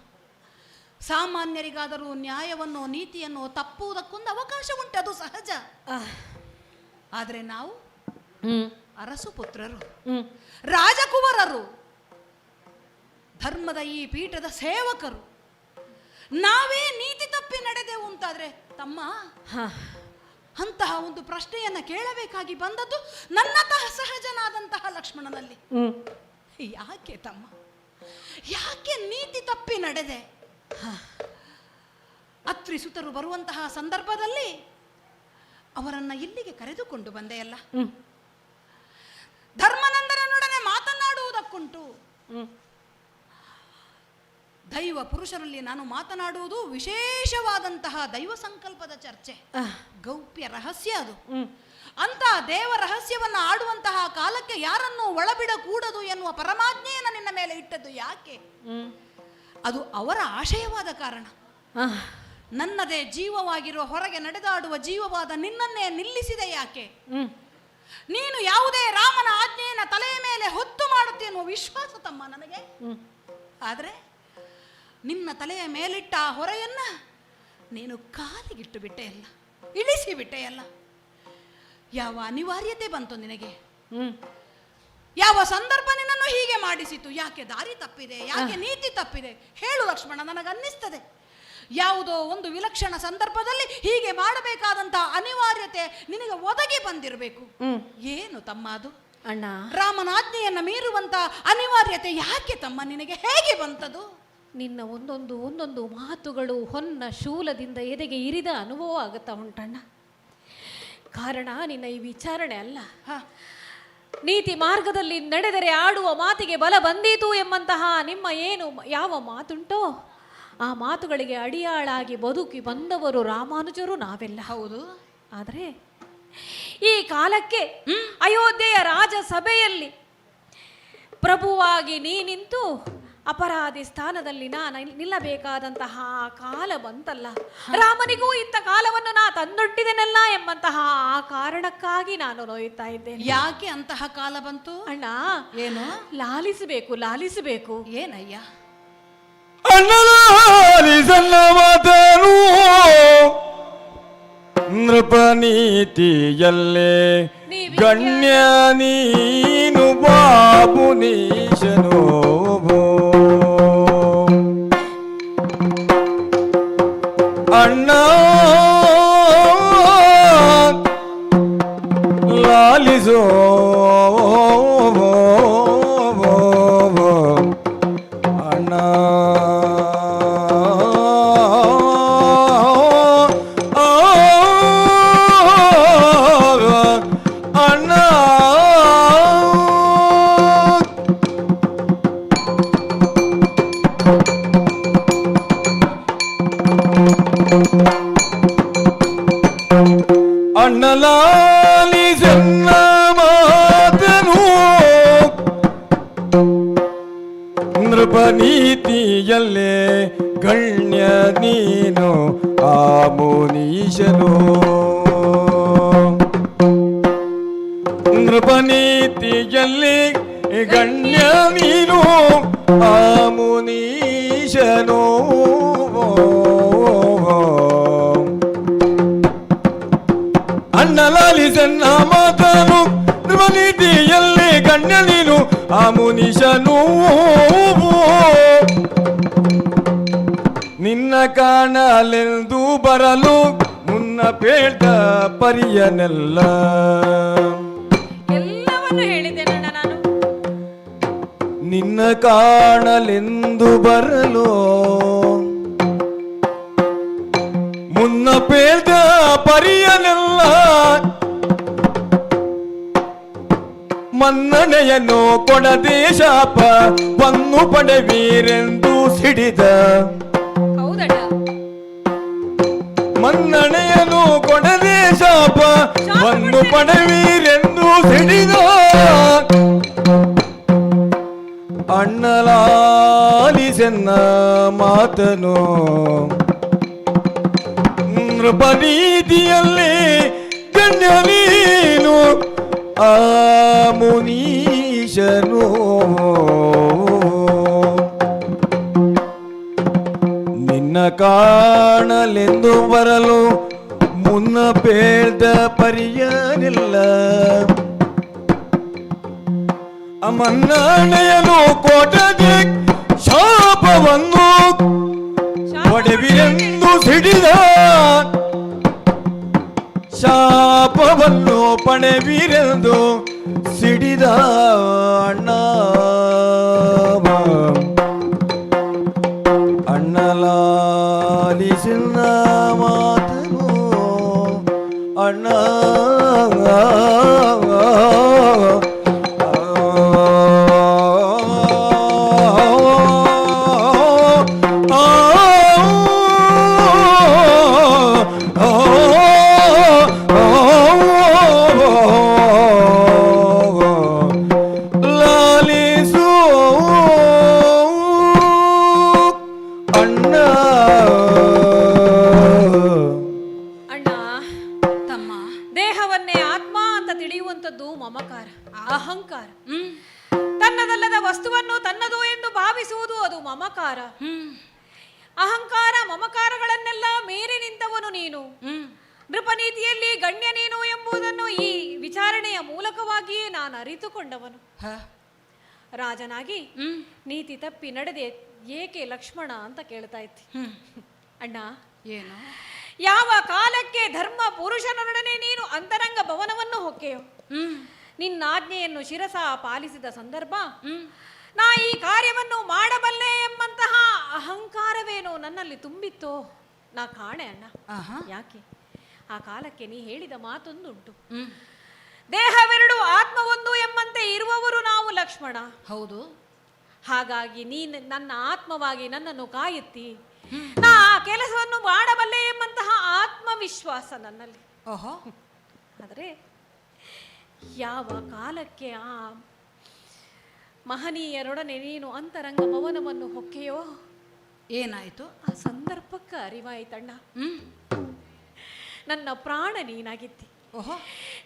E: ಸಾಮಾನ್ಯರಿಗಾದರೂ ನ್ಯಾಯವನ್ನು ನೀತಿಯನ್ನು ತಪ್ಪುವುದಕ್ಕೊಂದು ಅವಕಾಶ ಉಂಟು, ಅದು ಸಹಜ. ಆದರೆ ನಾವು ಅರಸು ಪುತ್ರರು, ರಾಜಕುವರರು, ಧರ್ಮದ ಈ ಪೀಠದ ಸೇವಕರು, ನಾವೇ ನೀತಿ ತಪ್ಪಿ ನಡೆದೆವು ಅಂತಾದ್ರೆ ತಮ್ಮ ಅಂತಹ ಒಂದು ಪ್ರಶ್ನೆಯನ್ನ ಕೇಳಬೇಕಾಗಿ ಬಂದದ್ದು ನನ್ನತಹ ಸಹಜನಾದಂತಹ ಲಕ್ಷ್ಮಣನಲ್ಲಿ. ಯಾಕೆ ತಮ್ಮ, ಯಾಕೆ ನೀತಿ ತಪ್ಪಿ ನಡೆದೆ? ಅತ್ರಿ ಸುತರು ಬರುವಂತಹ ಸಂದರ್ಭದಲ್ಲಿ ಅವರನ್ನ ಇಲ್ಲಿಗೆ ಕರೆದುಕೊಂಡು ಬಂದೆಯಲ್ಲ, ಧರ್ಮನಂದನನೊಡನೆ ಮಾತನಾಡುವುದಕ್ಕುಂಟು. ದೈವ ಪುರುಷರಲ್ಲಿ ನಾನು ಮಾತನಾಡುವುದು ವಿಶೇಷವಾದಂತಹ ದೈವ ಸಂಕಲ್ಪದ ಚರ್ಚೆ, ಗೌಪ್ಯ ರಹಸ್ಯ ಅದು. ಅಂತ ದೇವ ರಹಸ್ಯವನ್ನ ಆಡುವಂತಹ ಕಾಲಕ್ಕೆ ಯಾರನ್ನೂ ಒಳಬಿಡಕೂಡದು ಎನ್ನುವ ಪರಮಾಜ್ಞೆಯನ್ನು ನಿನ್ನ ಮೇಲೆ ಇಟ್ಟದ್ದು ಯಾಕೆ? ಅದು ಅವರ ಆಶಯವಾದ ಕಾರಣ. ನನ್ನದೇ ಜೀವವಾಗಿರುವ ಹೊರಗೆ ನಡೆದಾಡುವ ಜೀವವಾದ ನಿನ್ನನ್ನೇ ನಿಲ್ಲಿಸಿದೆ ಯಾಕೆ? ನೀನು ಯಾವುದೇ ರಾಮನ ಆಜ್ಞೆಯನ್ನು ತಲೆಯ ಮೇಲೆ ಹೊತ್ತು ಮಾಡುತ್ತೆ ಎನ್ನುವ ವಿಶ್ವಾಸ ತಮ್ಮ ನನಗೆ. ಆದರೆ ನಿನ್ನ ತಲೆಯ ಮೇಲಿಟ್ಟ ಆ ಹೊರೆಯನ್ನ ನೀನು ಕಾಲಿಗಿಟ್ಟು ಬಿಟ್ಟೆಯಲ್ಲ, ಇಳಿಸಿ ಬಿಟ್ಟೆಯಲ್ಲ. ಯಾವ ಅನಿವಾರ್ಯತೆ ಬಂತು ನಿನಗೆ? ಯಾವ ಸಂದರ್ಭ ನಿನ್ನನ್ನು ಹೀಗೆ ಮಾಡಿಸಿತು? ಯಾಕೆ ದಾರಿ ತಪ್ಪಿದೆ? ಯಾಕೆ ನೀತಿ ತಪ್ಪಿದೆ? ಹೇಳು ಲಕ್ಷ್ಮಣ, ನನಗನ್ನಿಸ್ತದೆ ಯಾವುದೋ ಒಂದು ವಿಲಕ್ಷಣ ಸಂದರ್ಭದಲ್ಲಿ ಹೀಗೆ ಮಾಡಬೇಕಾದಂತಹ ಅನಿವಾರ್ಯತೆ ನಿನಗೆ ಒದಗಿ ಬಂದಿರಬೇಕು. ಏನು ತಮ್ಮ ಅದು?
D: ಅಣ್ಣ,
E: ರಾಮನ ಆಜ್ಞೆಯನ್ನ ಮೀರುವಂತ ಅನಿವಾರ್ಯತೆ ಯಾಕೆ ತಮ್ಮ ನಿನಗೆ ಹೇಗೆ ಬಂತದು?
D: ನಿನ್ನ ಒಂದೊಂದು ಮಾತುಗಳು ಹೊನ್ನ ಶೂಲದಿಂದ ಎದೆಗೆ ಇರಿದ ಅನುಭವ ಆಗುತ್ತಾ ಉಂಟಣ್ಣ. ಕಾರಣ ನಿನ್ನ ಈ ವಿಚಾರಣೆ ಅಲ್ಲ, ನೀತಿ ಮಾರ್ಗದಲ್ಲಿ ನಡೆದರೆ ಆಡುವ ಮಾತಿಗೆ ಬಲ ಬಂದೀತು ಎಂಬಂತಹ ನಿಮ್ಮ ಯಾವ ಮಾತುಂಟೋ ಆ ಮಾತುಗಳಿಗೆ ಅಡಿಯಾಳಾಗಿ ಬದುಕಿ ಬಂದವರು ರಾಮಾನುಜರು ನಾವೆಲ್ಲ.
E: ಹೌದು.
D: ಆದರೆ ಈ ಕಾಲಕ್ಕೆ ಅಯೋಧ್ಯೆಯ ರಾಜಸಭೆಯಲ್ಲಿ ಪ್ರಭುವಾಗಿ ನೀ ನಿಂತು ಅಪರಾಧಿ ಸ್ಥಾನದಲ್ಲಿ ನಿಲ್ಲಬೇಕಾದಂತಹ ಕಾಲ ಬಂತಲ್ಲ. ರಾಮನಿಗೂ ಇಂಥ ಕಾಲವನ್ನು ನಾ ತಂದೊಡ್ಡಿದೆನಲ್ಲ ಎಂಬಂತಹ ಆ ಕಾರಣಕ್ಕಾಗಿ ನಾನು ನೋಯುತ್ತಾ ಇದ್ದೇನೆ.
E: ಯಾಕೆ ಅಂತಹ ಕಾಲ ಬಂತು
D: ಅಣ್ಣ?
E: ಏನು?
D: ಲಾಲಿಸಬೇಕು.
E: ಏನಯ್ಯ?
J: ಅಣ್ಣನ ಮಾತನು ನೃಪನೀತಿಯಲ್ಲೇ ಗಣ್ಯ ನೀನು ಬಾಬು ನೀಶನೋ ಅಣ್ಣ ಲಾಲಿಸೋ ಅಣ್ಣ. ಅಣ್ಣಲಾಲಿಸನ್ನ ಮಾತನು ನೃಪನೀತಿಯಲ್ಲೇ ಗಣ್ಯ ನೀನು ಆ ಮುನೀಶನು. ನೃಪನೀತಿಯಲ್ಲಿ ಗಣ್ಯ ನೀನು ಆ ಮುನೀಶನು. ಅಣ್ಣಲಾಲಿಸನ್ನ ಮಾತನು ನೃಪನೀತಿಯಲ್ಲಿ ಗಣ್ಯ ನೀನು ಆ ಮುನೀಶನು. ನಿನ್ನ ಕಾಣಲೆಂದು ಬರಲು ಮುನ್ನ ಬೇಡ ಪರಿಯನೆಲ್ಲ
D: ಎಲ್ಲವನ್ನು ಹೇಳಿದ್ದೇನಣ್ಣ ನಾನು.
J: ನಿನ್ನ ಕಾಣಲೆಂದು ಬರಲು ಮುನ್ನ ಪೇಳ್ದ ಪರಿಯನೆಲ್ಲ ಮನ್ನಣೆಯನ್ನು ಕೊಡದೆ ಶಾಪವನ್ನು ಪಡೆವೀರೆಂದು ಸಿಡಿದ. ಮನ್ನಣೆಯನ್ನು ಕೊಡದೆ ಶಾಪವನ್ನು ಪಡೆವೀರೆಂದು ಸಿಡಿದ. ಅಣ್ಣಲಾಲಿಸೆನ್ನ ಮಾತನು ನೃಪನೀತಿಯಲ್ಲಿ ಗಣ್ಯ ನೀನು ಆ ಮುನೀಶನು. ನಿನ್ನ ಕಾಣಲೆಂದು ಬರಲು ಮುನ್ನ ಪೇಳ್ದ ಪರಿಯನಿಲ್ಲ. ಮನ್ನಣೆಯನು ಕೊಡದೆ ಶಾಪವನ್ನು ಪಡೆವಿರೆಂದು ಸಿಡಿದ. ಶಾಪವನ್ನು ಪಡೆವಿರೆಂದು ಸಿಡಿದ ಅಣ್ಣ. ಅಣ್ಣಲಾಲಿಸಿನ ಮಾತನು ಅಣ್ಣ.
D: ಅಹಂಕಾರ. ತನ್ನದಲ್ಲದ ವಸ್ತುವನ್ನು ತನ್ನದು ಎಂದು ಭಾವಿಸುವುದು ಅದು ಮಮಕಾರ. ಅಹಂಕಾರ ಮಮಕಾರಗಳನ್ನೆಲ್ಲ ಮೀರಿ ನಿಂತವನು ನೀನು. ನೃಪನೀತಿಯಲ್ಲಿ ಗಣ್ಯ ನೀನು ಎಂಬುದನ್ನು ಈ ವಿಚಾರಣೆಯ ಮೂಲಕವಾಗಿಯೇ ನಾನು ಅರಿತುಕೊಂಡವನು. ರಾಜನಾಗಿ ನೀತಿ ತಪ್ಪಿ ನಡೆದೆ ಏಕೆ ಲಕ್ಷ್ಮಣ ಅಂತ ಕೇಳ್ತಾ ಇದ್ದಿ. ಅಣ್ಣ,
E: ಏನು
D: ಯಾವ ಕಾಲಕ್ಕೆ ಧರ್ಮ ಪುರುಷನೊಡನೆ ನೀನು ಅಂತರಂಗ ಭವನವನ್ನು ಹೊಕ್ಕೆಯೋ, ನಿನ್ನಾಜ್ಞೆಯನ್ನು ಶಿರಸ ಪಾಲಿಸಿದ ಸಂದರ್ಭ ನಾ ಈ ಕಾರ್ಯವನ್ನು ಮಾಡಬಲ್ಲೆ ಎಂಬಂತಹ ಅಹಂಕಾರವೇನೋ ನನ್ನಲ್ಲಿ ತುಂಬಿತ್ತೋ ನಾ ಕಾಣೆ ಅಣ್ಣ. ಯಾಕೆ ಆ ಕಾಲಕ್ಕೆ ನೀ ಹೇಳಿದ ಮಾತೊಂದುಂಟು, ದೇಹವೆರಡು ಆತ್ಮವೊಂದು ಎಂಬಂತೆ ಇರುವವರು ನಾವು ಲಕ್ಷ್ಮಣ.
E: ಹೌದು.
D: ಹಾಗಾಗಿ ನೀ ನನ್ನ ಆತ್ಮವಾಗಿ ನನ್ನನ್ನು ಕಾಯುತ್ತಿ, ನಾ ಆ ಕೆಲಸವನ್ನು ಮಾಡಬಲ್ಲೆ ಎಂಬಂತಹ ಆತ್ಮವಿಶ್ವಾಸ ನನ್ನಲ್ಲಿ. ಆದರೆ ಯಾವ ಕಾಲಕ್ಕೆ ಆ ಮಹನೀಯರೊಡನೆ ನೀನು ಅಂತರಂಗ ಭವನವನ್ನು ಹೊಕ್ಕೆಯೋ
E: ಏನಾಯಿತು?
D: ಆ ಸಂದರ್ಭಕ್ಕೆ ಅರಿವಾಯ್ತಣ್ಣ. ನನ್ನ ಪ್ರಾಣ ನೀನಾಗಿದ್ದಿ,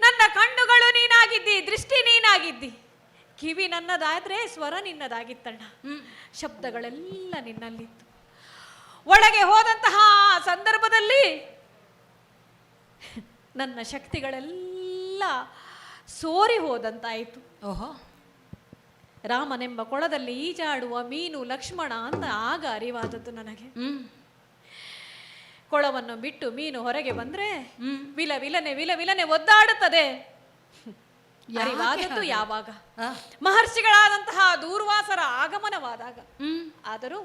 D: ನನ್ನ ಕಣ್ಣುಗಳು ನೀನಾಗಿದ್ದಿ, ದೃಷ್ಟಿ ನೀನಾಗಿದ್ದಿ, ಕಿವಿ ನನ್ನದಾದ್ರೆ ಸ್ವರ ನಿನ್ನದಾಗಿತ್ತಣ್ಣ, ಶಬ್ದಗಳೆಲ್ಲ ನಿನ್ನಲ್ಲಿತ್ತು. ಒಳಗೆ ಹೋದಂತಹ ಸಂದರ್ಭದಲ್ಲಿ ನನ್ನ ಶಕ್ತಿಗಳೆಲ್ಲ ಸೋರಿ ಹೋದಂತಾಯಿತು. ರಾಮನೆಂಬ ಕೊಳದಲ್ಲಿ ಈಜಾಡುವ ಮೀನು ಲಕ್ಷ್ಮಣ ಅಂತ ಆಗ ಅರಿವಾದದ್ದು ನನಗೆ. ಕೊಳವನ್ನು ಬಿಟ್ಟು ಮೀನು ಹೊರಗೆ ಬಂದ್ರೆ ವಿಲ ವಿಲನೆ ಒದ್ದಾಡುತ್ತದೆ. ಅರಿವಾದದ್ದು ಯಾವಾಗ? ಮಹರ್ಷಿಗಳಾದಂತಹ ದೂರ್ವಾಸರ ಆಗಮನವಾದಾಗ. ಆದರೂ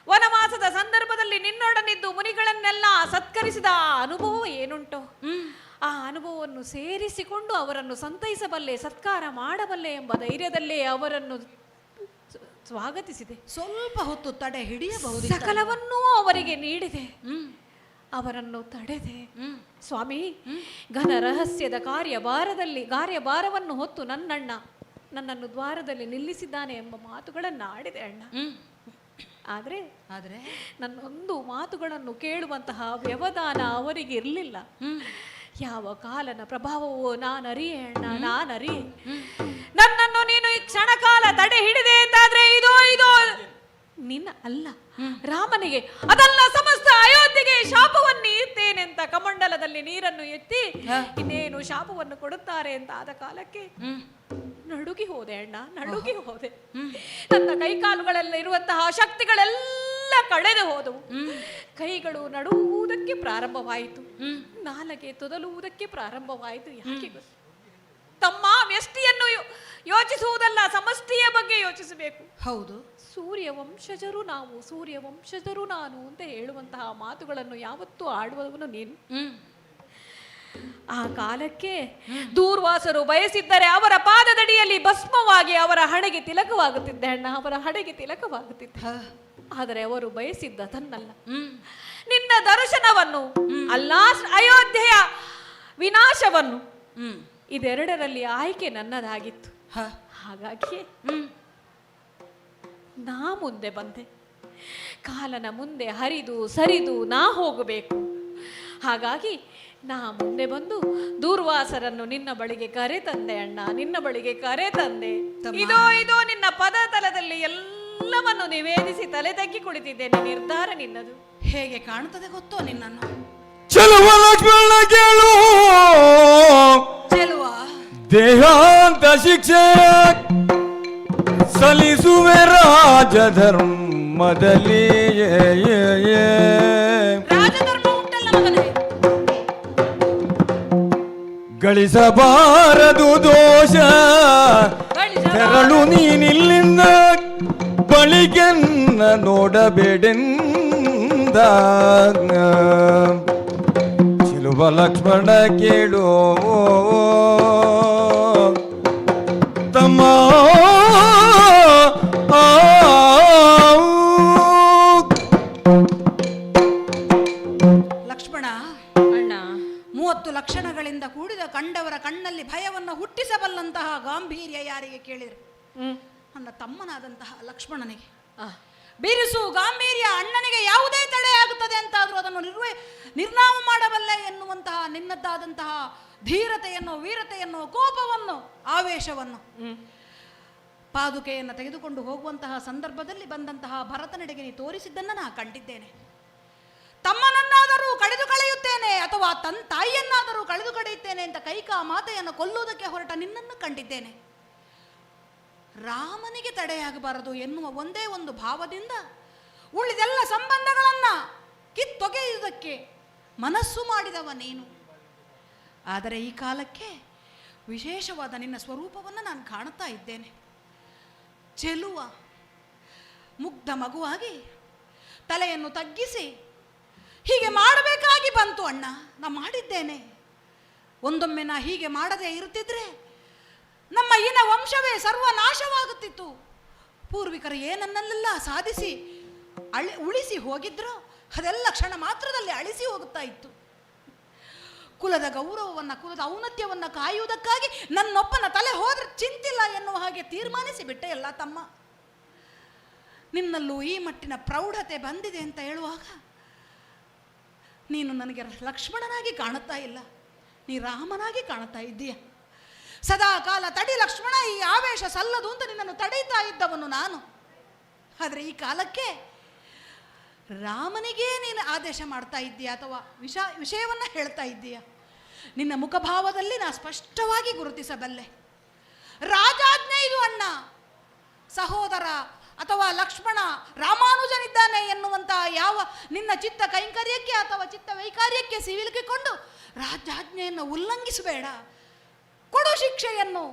D: ವನವಾಸದ ಸಂದರ್ಭದಲ್ಲಿ ನಿನ್ನೊಡನಿದ್ದು ಮುನಿಗಳನ್ನೆಲ್ಲ ಸತ್ಕರಿಸಿದ ಅನುಭವ ಏನುಂಟೋ ಆ ಅನುಭವವನ್ನು ಸೇರಿಸಿಕೊಂಡು ಅವರನ್ನು ಸಂತೈಸಬಲ್ಲೆ, ಸತ್ಕಾರ ಮಾಡಬಲ್ಲೆ ಎಂಬ ಧೈರ್ಯದಲ್ಲೇ ಅವರನ್ನು ಸ್ವಾಗತಿಸಿದೆ.
E: ಸ್ವಲ್ಪ ಹೊತ್ತು ತಡೆ ಹಿಡಿಯಬಹುದು.
D: ಸಕಲವನ್ನೂ ಅವರಿಗೆ ನೀಡಿದೆ, ಅವರನ್ನು ತಡೆದೆ. ಸ್ವಾಮಿ, ಘನ ರಹಸ್ಯದ ಕಾರ್ಯಭಾರವನ್ನು ಹೊತ್ತು ನನ್ನನ್ನು ದ್ವಾರದಲ್ಲಿ ನಿಲ್ಲಿಸಿದ್ದಾನೆ ಎಂಬ ಮಾತುಗಳನ್ನು ಆಡಿದೆ ಅಣ್ಣ. ಆದರೆ ನನ್ನೊಂದು ಮಾತುಗಳನ್ನು ಕೇಳುವಂತಹ ವ್ಯವಧಾನ ಅವರಿಗೆ ಇರಲಿಲ್ಲ. ಯಾವ ಕಾಲನ ಪ್ರಭಾವವೋ ನಾನರಿಯೇ ಅಣ್ಣ, ನಾನರಿಯೇ. ನನ್ನನ್ನು ನೀನು ಈ ಕ್ಷಣಕಾಲ ತಡೆ ಹಿಡಿದೆ ಎಂದಾದ್ರೆ ಇದೋ ನಿನ್ನ ಅಲ್ಲ, ರಾಮನಿಗೆ ಅದಲ್ಲ ಸಮಸ್ತ ಅಯೋಧ್ಯೆಗೆ ಶಾಪವನ್ನು ಇರ್ತೇನೆ ಅಂತ ಕಮಂಡಲದಲ್ಲಿ ನೀರನ್ನು ಎತ್ತಿ ಇನ್ನೇನು ಶಾಪವನ್ನು ಕೊಡುತ್ತಾರೆ ಅಂತ ಆದ ಕಾಲಕ್ಕೆ ನಡುಗಿ ಹೋದೆ ಅಣ್ಣ, ನಡುಗಿ ಹೋದೆ. ನನ್ನ ಕೈಕಾಲುಗಳೆಲ್ಲ ಇರುವಂತಹ ಶಕ್ತಿಗಳೆಲ್ಲ ಕಳೆದು ಹೋದವು. ಕೈಗಳು ನಡುವುದಕ್ಕೆ ಪ್ರಾರಂಭವಾಯಿತು, ನಾಲಗೆ ತೊದಲುವುದಕ್ಕೆ ಪ್ರಾರಂಭವಾಯಿತು. ಯಾಕೆ ತಮ್ಮ ವ್ಯಷ್ಟಿಯನ್ನು ಯೋಚಿಸುವುದಲ್ಲ, ಸಮಷ್ಟಿಯ ಬಗ್ಗೆ ಯೋಚಿಸಬೇಕು.
E: ಹೌದು,
D: ಸೂರ್ಯ ವಂಶಜರು ನಾವು, ಸೂರ್ಯ ವಂಶಜರು ನಾನು ಅಂತ ಹೇಳುವಂತಹ ಮಾತುಗಳನ್ನು ಯಾವತ್ತೂ ಆಡುವವನು ನೀನು. ಆ ಕಾಲಕ್ಕೆ ದೂರ್ವಾಸರು ಬಯಸಿದ್ದರೆ ಅವರ ಪಾದದಡಿಯಲ್ಲಿ ಭಸ್ಮವಾಗಿ ಅವರ ಹಣೆಗೆ ತಿಲಕವಾಗುತ್ತಿದ್ದೆ ಅಣ್ಣ, ಅವರ ಹಣೆಗೆ ತಿಲಕವಾಗುತ್ತಿದ್ದ. ಆದರೆ ಅವರು ಬಯಸಿದ್ದ ತನ್ನಲ್ಲ, ನಿನ್ನ ದರ್ಶನವನ್ನು ಅಲ್ಲ, ಅಯೋಧ್ಯೆಯ ವಿನಾಶವನ್ನು. ಇದೆರಡರಲ್ಲಿ ಆಯ್ಕೆ ನನ್ನದಾಗಿತ್ತು. ಹಾಗಾಗಿ ನಾ ಮುಂದೆ ಬಂದೆ. ಕಾಲನ ಮುಂದೆ ಹರಿದು ಸರಿದು ನಾ ಹೋಗಬೇಕು. ಹಾಗಾಗಿ ನಾ ಮುಂದೆ ಬಂದು ದೂರ್ವಾಸರನ್ನು ನಿನ್ನ ಬಳಿಗೆ ಕರೆ ತಂದೆ ಅಣ್ಣ, ನಿನ್ನ ಬಳಿಗೆ ಕರೆ ತಂದೆ. ಇದೋ ನಿನ್ನ ಪದ ತಲದಲ್ಲಿ ಎಲ್ಲವನ್ನು ನಿವೇದಿಸಿ ತಲೆ ತಗ್ಗಿ ಕುಳಿತಿದ್ದೇನೆ. ನಿರ್ಧಾರ ನಿನ್ನದು.
E: ಹೇಗೆ ಕಾಣುತ್ತದೆ ಗೊತ್ತೋ ನಿನ್ನನ್ನು?
J: ಚೆಲುವ ಲಕ್ಷ್ಮಣ ಕೇಳು,
E: ಚೆಲುವ
J: ದೇಹಾಂತ ಶಿಕ್ಷೆ ಸಲ್ಲಿಸುವೆ ರಾಜಧರ್ಮದಲ್ಲಿ.
E: ರಾಜಧರ್ಮ ಉಂಟಲ್ಲ ಮಗನೇ,
J: ಗಳಿಸಬಾರದು ದೋಷ, ತೆರಳು ನೀನಿಲ್ಲಿಂದ, ಬಳಿಗೆನ್ನ ನೋಡಬೇಡೆಂದ. ಚೆಲುವ ಲಕ್ಷ್ಮಣ ಕೇಳು ತಮ್ಮ.
E: ಲಕ್ಷ್ಮಣ ಅಣ್ಣ, 30 ಲಕ್ಷಣಗಳಿಂದ ಕೂಡಿದ ಕಂಡವರ ಕಣ್ಣಲ್ಲಿ ಭಯವನ್ನು ಹುಟ್ಟಿಸಬಲ್ಲಂತಹ ಗಾಂಭೀರ್ಯ ಯಾರಿಗೆ ಕೇಳಿದ್ರು? ನನ್ನ ತಮ್ಮನಾದಂತಹ ಲಕ್ಷ್ಮಣನಿಗೆ. ಬಿರುಸು ಗಾಂಭೀರ್ಯ ಅಣ್ಣನಿಗೆ ಯಾವುದೇ ತಡೆಯಾಗುತ್ತದೆ ಅಂತಾದರೂ ಅದನ್ನು ನಿರ್ನಾಮ ಮಾಡಬಲ್ಲೆ ಎನ್ನುವಂತಹ ನಿನ್ನದ್ದಾದಂತಹ ಧೀರತೆಯನ್ನು, ವೀರತೆಯನ್ನು, ಕೋಪವನ್ನು, ಆವೇಶವನ್ನು ಪಾದುಕೆಯನ್ನು ತೆಗೆದುಕೊಂಡು ಹೋಗುವಂತಹ ಸಂದರ್ಭದಲ್ಲಿ ಬಂದಂತಹ ಭರತನೆಡೆಗೆ ನೀ ತೋರಿಸಿದ್ದನ್ನು ನಾ ಕಂಡಿದ್ದೇನೆ. ತಮ್ಮನನ್ನಾದರೂ ಕಳೆದು ಕಳೆಯುತ್ತೇನೆ ಅಥವಾ ತಾಯಿಯನ್ನಾದರೂ ಕಳೆದು ಕಳೆಯುತ್ತೇನೆ ಅಂತ ಕೈಕಾ ಮಾತೆಯನ್ನು ಕೊಲ್ಲುವುದಕ್ಕೆ ಹೊರಟ ನಿನ್ನನ್ನು ಕಂಡಿದ್ದೇನೆ. ರಾಮನಿಗೆ ತಡೆಯಾಗಬಾರದು ಎನ್ನುವ ಒಂದೇ ಒಂದು ಭಾವದಿಂದ ಉಳಿದೆಲ್ಲ ಸಂಬಂಧಗಳನ್ನ ಕಿತ್ತೊಗೆಯುವುದಕ್ಕೆ ಮನಸ್ಸು ಮಾಡಿದವ ನೀನು. ಆದರೆ ಈ ಕಾಲಕ್ಕೆ ವಿಶೇಷವಾದ ನಿನ್ನ ಸ್ವರೂಪವನ್ನು ನಾನು ಕಾಣುತ್ತಾ ಇದ್ದೇನೆ. ಚೆಲುವ ಮುಗ್ಧ ಮಗುವಾಗಿ ತಲೆಯನ್ನು ತಗ್ಗಿಸಿ ಹೀಗೆ ಮಾಡಬೇಕಾಗಿ ಬಂತು ಅಣ್ಣ. ನಾ ಮಾಡಿದ್ದೇನೆ. ಒಂದೊಮ್ಮೆ ನಾ ಹೀಗೆ ಮಾಡದೇ ಇರುತ್ತಿದ್ರೆ ನಮ್ಮ ಈನ ವಂಶವೇ ಸರ್ವನಾಶವಾಗುತ್ತಿತ್ತು. ಪೂರ್ವಿಕರು ಏನನ್ನೆಲ್ಲ ಸಾಧಿಸಿ ಉಳಿಸಿ ಹೋಗಿದ್ರೋ ಅದೆಲ್ಲ ಕ್ಷಣ ಮಾತ್ರದಲ್ಲಿ ಅಳಿಸಿ ಹೋಗುತ್ತಾ ಇತ್ತು. ಕುಲದ ಗೌರವವನ್ನು, ಕುಲದ ಔನ್ನತ್ಯವನ್ನು ಕಾಯುವುದಕ್ಕಾಗಿ ನನ್ನೊಬ್ಬನ ತಲೆ ಹೋದ್ರೆ ಚಿಂತಿಲ್ಲ ಎನ್ನುವ ಹಾಗೆ ತೀರ್ಮಾನಿಸಿ ಬಿಟ್ಟೆ ಎಲ್ಲ ತಮ್ಮ. ನಿನ್ನಲ್ಲೂ ಈ ಮಟ್ಟಿನ ಪ್ರೌಢತೆ ಬಂದಿದೆ ಅಂತ ಹೇಳುವಾಗ ನೀನು ನನಗೆ ಲಕ್ಷ್ಮಣನಾಗಿ ಕಾಣುತ್ತಾ ಇಲ್ಲ, ನೀ ರಾಮನಾಗಿ ಕಾಣುತ್ತಾ ಇದ್ದೀಯ. ಸದಾ ಕಾಲ ತಡಿ ಲಕ್ಷ್ಮಣ, ಈ ಆವೇಶ ಸಲ್ಲದು ಅಂತ ನಿನ್ನನ್ನು ತಡೀತಾ ಇದ್ದವನು ನಾನು. ಆದರೆ ಈ ಕಾಲಕ್ಕೆ ರಾಮನಿಗೇ ನೀನು ಆದೇಶ ಮಾಡ್ತಾ ಇದ್ದೀಯ ಅಥವಾ ವಿಷಯವನ್ನು ಹೇಳ್ತಾ ಇದ್ದೀಯ. ನಿನ್ನ ಮುಖಭಾವದಲ್ಲಿ ನಾ ಸ್ಪಷ್ಟವಾಗಿ ಗುರುತಿಸಬಲ್ಲೆ. ರಾಜಾಜ್ಞೆ ಇದು ಅಣ್ಣ. ಸಹೋದರ ಅಥವಾ ಲಕ್ಷ್ಮಣ ರಾಮಾನುಜನಿದ್ದಾನೆ ಎನ್ನುವಂತಹ ಯಾವ ನಿನ್ನ ಚಿತ್ತ ಕೈಂಕರ್ಯಕ್ಕೆ ಅಥವಾ ಚಿತ್ತ ವೈಕಾರ್ಯಕ್ಕೆ ಸಿಲುಕಿಕೊಂಡು ರಾಜಾಜ್ಞೆಯನ್ನು ಉಲ್ಲಂಘಿಸಬೇಡ, ಕೊಡು ಶಿಕ್ಷೆಯನ್ನು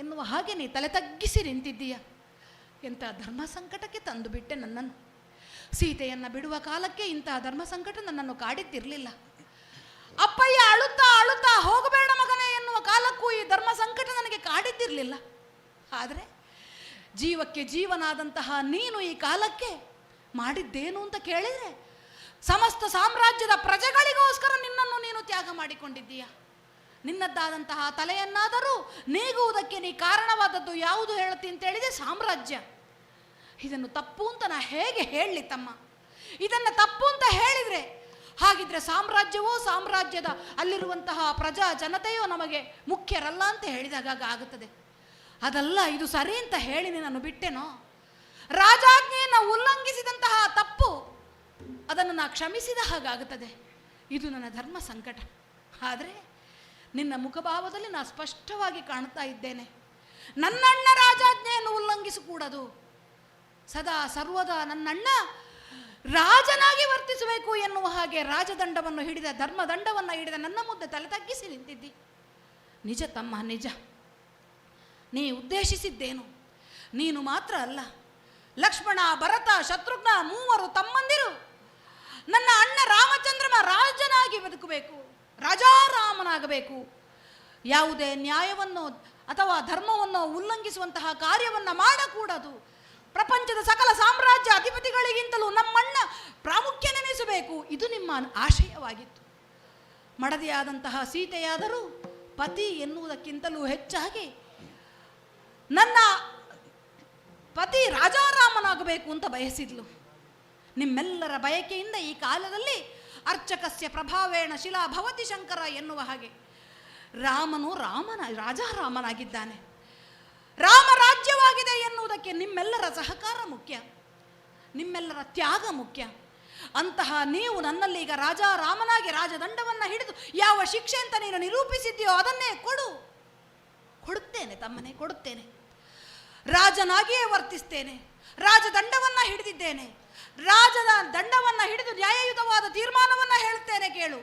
E: ಎನ್ನುವ ಹಾಗೆ ನೀ ತಲೆ ತಗ್ಗಿಸಿ ನಿಂತಿದ್ದೀಯ. ಎಂಥ ಧರ್ಮ ಸಂಕಟಕ್ಕೆ ತಂದು ಬಿಟ್ಟೆ ನನ್ನನ್ನು. ಸೀತೆಯನ್ನು ಬಿಡುವ ಕಾಲಕ್ಕೆ ಇಂತಹ ಧರ್ಮ ಸಂಕಟ ನನ್ನನ್ನು ಕಾಡಿದ್ದಿರಲಿಲ್ಲ. ಅಪ್ಪಯ್ಯ ಅಳುತ್ತಾ ಅಳುತ್ತಾ ಹೋಗಬೇಡ ಮಗನೇ ಎನ್ನುವ ಕಾಲಕ್ಕೂ ಈ ಧರ್ಮ ಸಂಕಟ ನನಗೆ ಕಾಡಿದ್ದಿರಲಿಲ್ಲ. ಆದರೆ ಜೀವಕ್ಕೆ ಜೀವನಾದಂತಹ ನೀನು ಈ ಕಾಲಕ್ಕೆ ಮಾಡಿದ್ದೇನು ಅಂತ ಕೇಳಿದರೆ ಸಮಸ್ತ ಸಾಮ್ರಾಜ್ಯದ ಪ್ರಜೆಗಳಿಗೋಸ್ಕರ ನಿನ್ನನ್ನು ನೀನು ತ್ಯಾಗ ಮಾಡಿಕೊಂಡಿದ್ದೀಯ. ನಿನ್ನದ್ದಾದಂತಹ ತಲೆಯನ್ನಾದರೂ ನೀಗುವುದಕ್ಕೆ ನೀ ಕಾರಣವಾದದ್ದು ಯಾವುದು ಹೇಳುತ್ತಿ ಅಂತ ಹೇಳಿದೆ? ಸಾಮ್ರಾಜ್ಯ. ಇದನ್ನು ತಪ್ಪು ಅಂತ ನಾ ಹೇಗೆ ಹೇಳಲಿ ತಮ್ಮ? ಇದನ್ನು ತಪ್ಪು ಅಂತ ಹೇಳಿದರೆ ಹಾಗಿದ್ರೆ ಸಾಮ್ರಾಜ್ಯವೋ ಸಾಮ್ರಾಜ್ಯದ ಅಲ್ಲಿರುವಂತಹ ಪ್ರಜಾ ಜನತೆಯೋ ನಮಗೆ ಮುಖ್ಯರಲ್ಲ ಅಂತ ಹೇಳಿದಾಗ ಆಗುತ್ತದೆ. ಅದಲ್ಲ, ಇದು ಸರಿ ಅಂತ ಹೇಳಿ ನಾನು ಬಿಟ್ಟೆನೋ? ರಾಜಾಜ್ಞೆಯನ್ನು ಉಲ್ಲಂಘಿಸಿದಂತಹ ತಪ್ಪು ಅದನ್ನು ನಾ ಕ್ಷಮಿಸಿದ ಹಾಗಾಗುತ್ತದೆ. ಇದು ನನ್ನ ಧರ್ಮ ಸಂಕಟ. ಆದರೆ ನಿನ್ನ ಮುಖಭಾವದಲ್ಲಿ ನಾ ಸ್ಪಷ್ಟವಾಗಿ ಕಾಣ್ತಾ ಇದ್ದೇನೆ, ನನ್ನಣ್ಣ ರಾಜಾಜ್ಞೆಯನ್ನು ಉಲ್ಲಂಘಿಸಕೂಡದು. ಸದಾ ಸರ್ವದ ನನ್ನಣ್ಣ ರಾಜನಾಗಿ ವರ್ತಿಸಬೇಕು ಎನ್ನುವ ಹಾಗೆ ರಾಜದಂಡವನ್ನು ಹಿಡಿದ, ಧರ್ಮದಂಡವನ್ನು ಹಿಡಿದ ನನ್ನ ಮುದ್ದೆ ತಲೆ ತಗ್ಗಿಸಿ ನಿಂತಿದ್ದಿ. ನಿಜ ತಮ್ಮ, ನಿಜ. ನೀ ಉದ್ದೇಶಿಸಿದ್ದೇನು? ನೀನು ಮಾತ್ರ ಅಲ್ಲ, ಲಕ್ಷ್ಮಣ, ಭರತ, ಶತ್ರುಘ್ನ ಮೂವರು ತಮ್ಮಂದಿರು ನನ್ನ ಅಣ್ಣ ರಾಮಚಂದ್ರನ ರಾಜನಾಗಿ ಬದುಕಬೇಕು, ರಾಜಾರಾಮನಾಗಬೇಕು. ಯಾವುದೇ ನ್ಯಾಯವನ್ನು ಅಥವಾ ಧರ್ಮವನ್ನು ಉಲ್ಲಂಘಿಸುವಂತಹ ಕಾರ್ಯವನ್ನು ಮಾಡಕೂಡದು. ಪ್ರಪಂಚದ ಸಕಲ ಸಾಮ್ರಾಜ್ಯ ಅಧಿಪತಿಗಳಿಗಿಂತಲೂ ನಮ್ಮಣ್ಣ ಪ್ರಾಮುಖ್ಯ ನೆನೆಸಬೇಕು. ಇದು ನಿಮ್ಮ ಆಶಯವಾಗಿತ್ತು. ಮಡದಿಯಾದಂತಹ ಸೀತೆಯಾದರೂ ಪತಿ ಎನ್ನುವುದಕ್ಕಿಂತಲೂ ಹೆಚ್ಚಾಗಿ ನನ್ನ ಪತಿ ರಾಜಾರಾಮನಾಗಬೇಕು ಅಂತ ಬಯಸಿದ್ಲು. ನಿಮ್ಮೆಲ್ಲರ ಬಯಕೆಯಿಂದ ಈ ಕಾಲದಲ್ಲಿ ಅರ್ಚಕಸ್ಯ ಪ್ರಭಾವೇಣ ಶಿಲಾ ಭವತಿ ಶಂಕರ ಎನ್ನುವ ಹಾಗೆ ರಾಮನು ರಾಜಾರಾಮನಾಗಿದ್ದಾನೆ. ರಾಮ ರಾಜ್ಯವಾಗಿದೆ ಎನ್ನುವುದಕ್ಕೆ ನಿಮ್ಮೆಲ್ಲರ ಸಹಕಾರ ಮುಖ್ಯ, ನಿಮ್ಮೆಲ್ಲರ ತ್ಯಾಗ ಮುಖ್ಯ. ಅಂತಹ ನೀವು ನನ್ನಲ್ಲಿ ಈಗ ರಾಜಾರಾಮನಾಗಿ ರಾಜದಂಡವನ್ನು ಹಿಡಿದು ಯಾವ ಶಿಕ್ಷೆ ಅಂತ ನೀನು ನಿರೂಪಿಸಿದ್ದೀಯೋ ಅದನ್ನೇ ಕೊಡುತ್ತೇನೆ ತಮ್ಮನೇ, ಕೊಡುತ್ತೇನೆ. ರಾಜನಾಗಿಯೇ ವರ್ತಿಸ್ತೇನೆ. ರಾಜದಂಡವನ್ನು ಹಿಡಿದಿದ್ದೇನೆ. ರಾಜನ ದಂಡವನ್ನು ಹಿಡಿದು ನ್ಯಾಯಯುತವಾದ ತೀರ್ಮಾನವನ್ನು ಹೇಳುತ್ತೇನೆ, ಕೇಳು.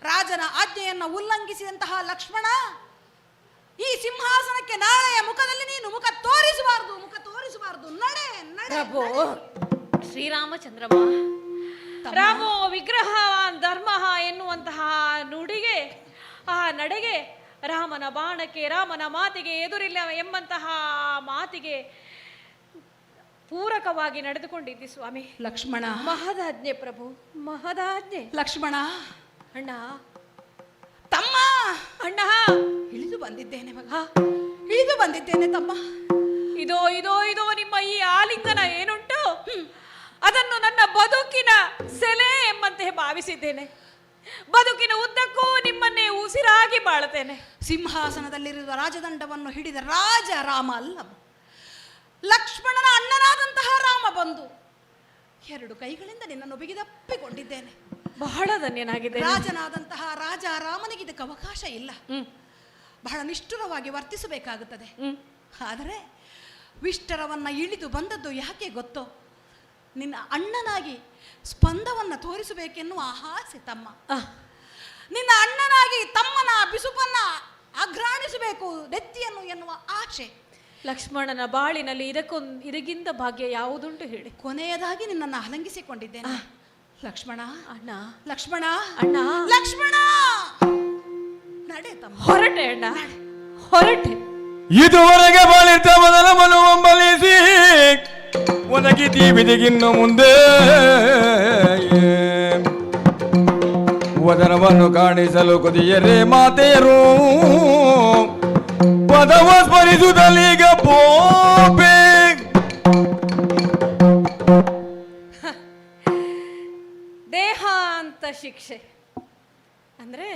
E: ರಾಜನ ಆಜ್ಞೆಯನ್ನು ಉಲ್ಲಂಘಿಸಿದಂತಹ ಲಕ್ಷ್ಮಣ, ಈ ಸಿಂಹಾಸನಕ್ಕೆ ನಾಳೆಯ ಮುಖದಲ್ಲಿ ನೀನು ಮುಖ ತೋರಿಸಬಾರದು. ನಡೆ ನಡೆ.
D: ಶ್ರೀರಾಮಚಂದ್ರಮ, ರಾಮೋ ವಿಗ್ರಹ ಧರ್ಮ ಎನ್ನುವಂತಹ ನುಡಿಗೆ, ಆ ನಡೆಗೆ, ರಾಮನ ಬಾಣಕ್ಕೆ, ರಾಮನ ಮಾತಿಗೆ ಎದುರಿಲ್ಲ ಎಂಬಂತಹ ಮಾತಿಗೆ ಪೂರಕವಾಗಿ ನಡೆದುಕೊಂಡಿದ್ದಿ ಸ್ವಾಮಿ.
E: ಲಕ್ಷ್ಮಣ,
D: ಮಹದಾಜ್ಞೆ ಪ್ರಭು, ಮಹದಾಜ್ಞೆ.
E: ಲಕ್ಷ್ಮಣ,
D: ಅಣ್ಣ,
E: ತಮ್ಮ,
D: ಅಣ್ಣ,
E: ಇಳಿದು ಬಂದಿದ್ದೇನೆ ಮಗ, ಇಳಿದು ಬಂದಿದ್ದೇನೆ ತಮ್ಮ.
D: ಇದೋ ನಿಮ್ಮ ಈ ಆಲಿಂಗನ ಏನುಂಟು ಅದನ್ನು ನನ್ನ ಬದುಕಿನ ಸೆಲೆ ಎಂಬಂತೆ ಭಾವಿಸಿದ್ದೇನೆ. ಬದುಕಿನ ಉದ್ದಕ್ಕೂ ನಿಮ್ಮನ್ನೇ ಉಸಿರಾಗಿ ಬಾಳುತ್ತೇನೆ.
E: ಸಿಂಹಾಸನದಲ್ಲಿರುವ ರಾಜದಂಡವನ್ನು ಹಿಡಿದ ರಾಜ ರಾಮ ಅಲ್ಲ, ಲಕ್ಷ್ಮಣನ ಅಣ್ಣನಾದಂತಹ ರಾಮ ಬಂದು ಎರಡು ಕೈಗಳಿಂದ ನಿನ್ನನ್ನು ಬಿಗಿದಪ್ಪಿಕೊಂಡಿದ್ದೇನೆ.
D: ಬಹಳ ಧನ್ಯನಾಗಿದೆ.
E: ರಾಜನಾದಂತಹ ರಾಜ ರಾಮನಿಗೆ ಇದಕ್ಕೆ ಅವಕಾಶ ಇಲ್ಲ. ಬಹಳ ನಿಷ್ಠುರವಾಗಿ ವರ್ತಿಸಬೇಕಾಗುತ್ತದೆ. ಆದರೆ ವಿಷ್ಟರವನ್ನು ಇಳಿದು ಬಂದದ್ದು ಯಾಕೆ ಗೊತ್ತೋ? ನಿನ್ನ ಅಣ್ಣನಾಗಿ ಸ್ಪಂದವನ್ನು ತೋರಿಸಬೇಕೆನ್ನುವ ಆಸೆ ತಮ್ಮ. ನಿನ್ನ ಅಣ್ಣನಾಗಿ ತಮ್ಮನ ಬಿಸುಪನ್ನ ಅಘ್ರಾಣಿಸಬೇಕು ನೆತ್ತಿಯನ್ನು ಎನ್ನುವ ಆಶೆ.
D: ಲಕ್ಷ್ಮಣನ ಬಾಳಿನಲ್ಲಿ ಇದಕ್ಕಿಂತ ಭಾಗ್ಯ ಯಾವುದುಂಟು ಹೇಳಿ.
E: ಕೊನೆಯದಾಗಿ ನಿನ್ನನ್ನು ಆಲಂಗಿಸಿಕೊಂಡಿದ್ದೇನೆ. ಲಕ್ಷ್ಮಣ,
D: ಅಣ್ಣ,
E: ಲಕ್ಷ್ಮಣ,
D: ಅಣ್ಣ,
E: ಲಕ್ಷ್ಮಣ, ನಡೆ ತಮ್ಮ.
D: ಹೊರಟೆ ಅಣ್ಣ, ಹೊರಟೆ.
J: ಇದುವರೆಗೆ ಬಾಳಿರ್ತ ಮೊದಲವನ್ನು ಒಂಬಲಿಸಿ ಒದಗಿತಿ ಬಿದಿಗಿನ್ನು ಮುಂದೆ ವದನವನ್ನು ಕಾಣಿಸಲು ಕುದಿಯರೆ ಮಾತೆಯರು ಪದವ ಸ್ಮರಿಸುತ್ತಲೀಗ ಪೋಪೆ.
D: ದೇಹಾಂತ ಶಿಕ್ಷೆ ಅಂದ್ರೆ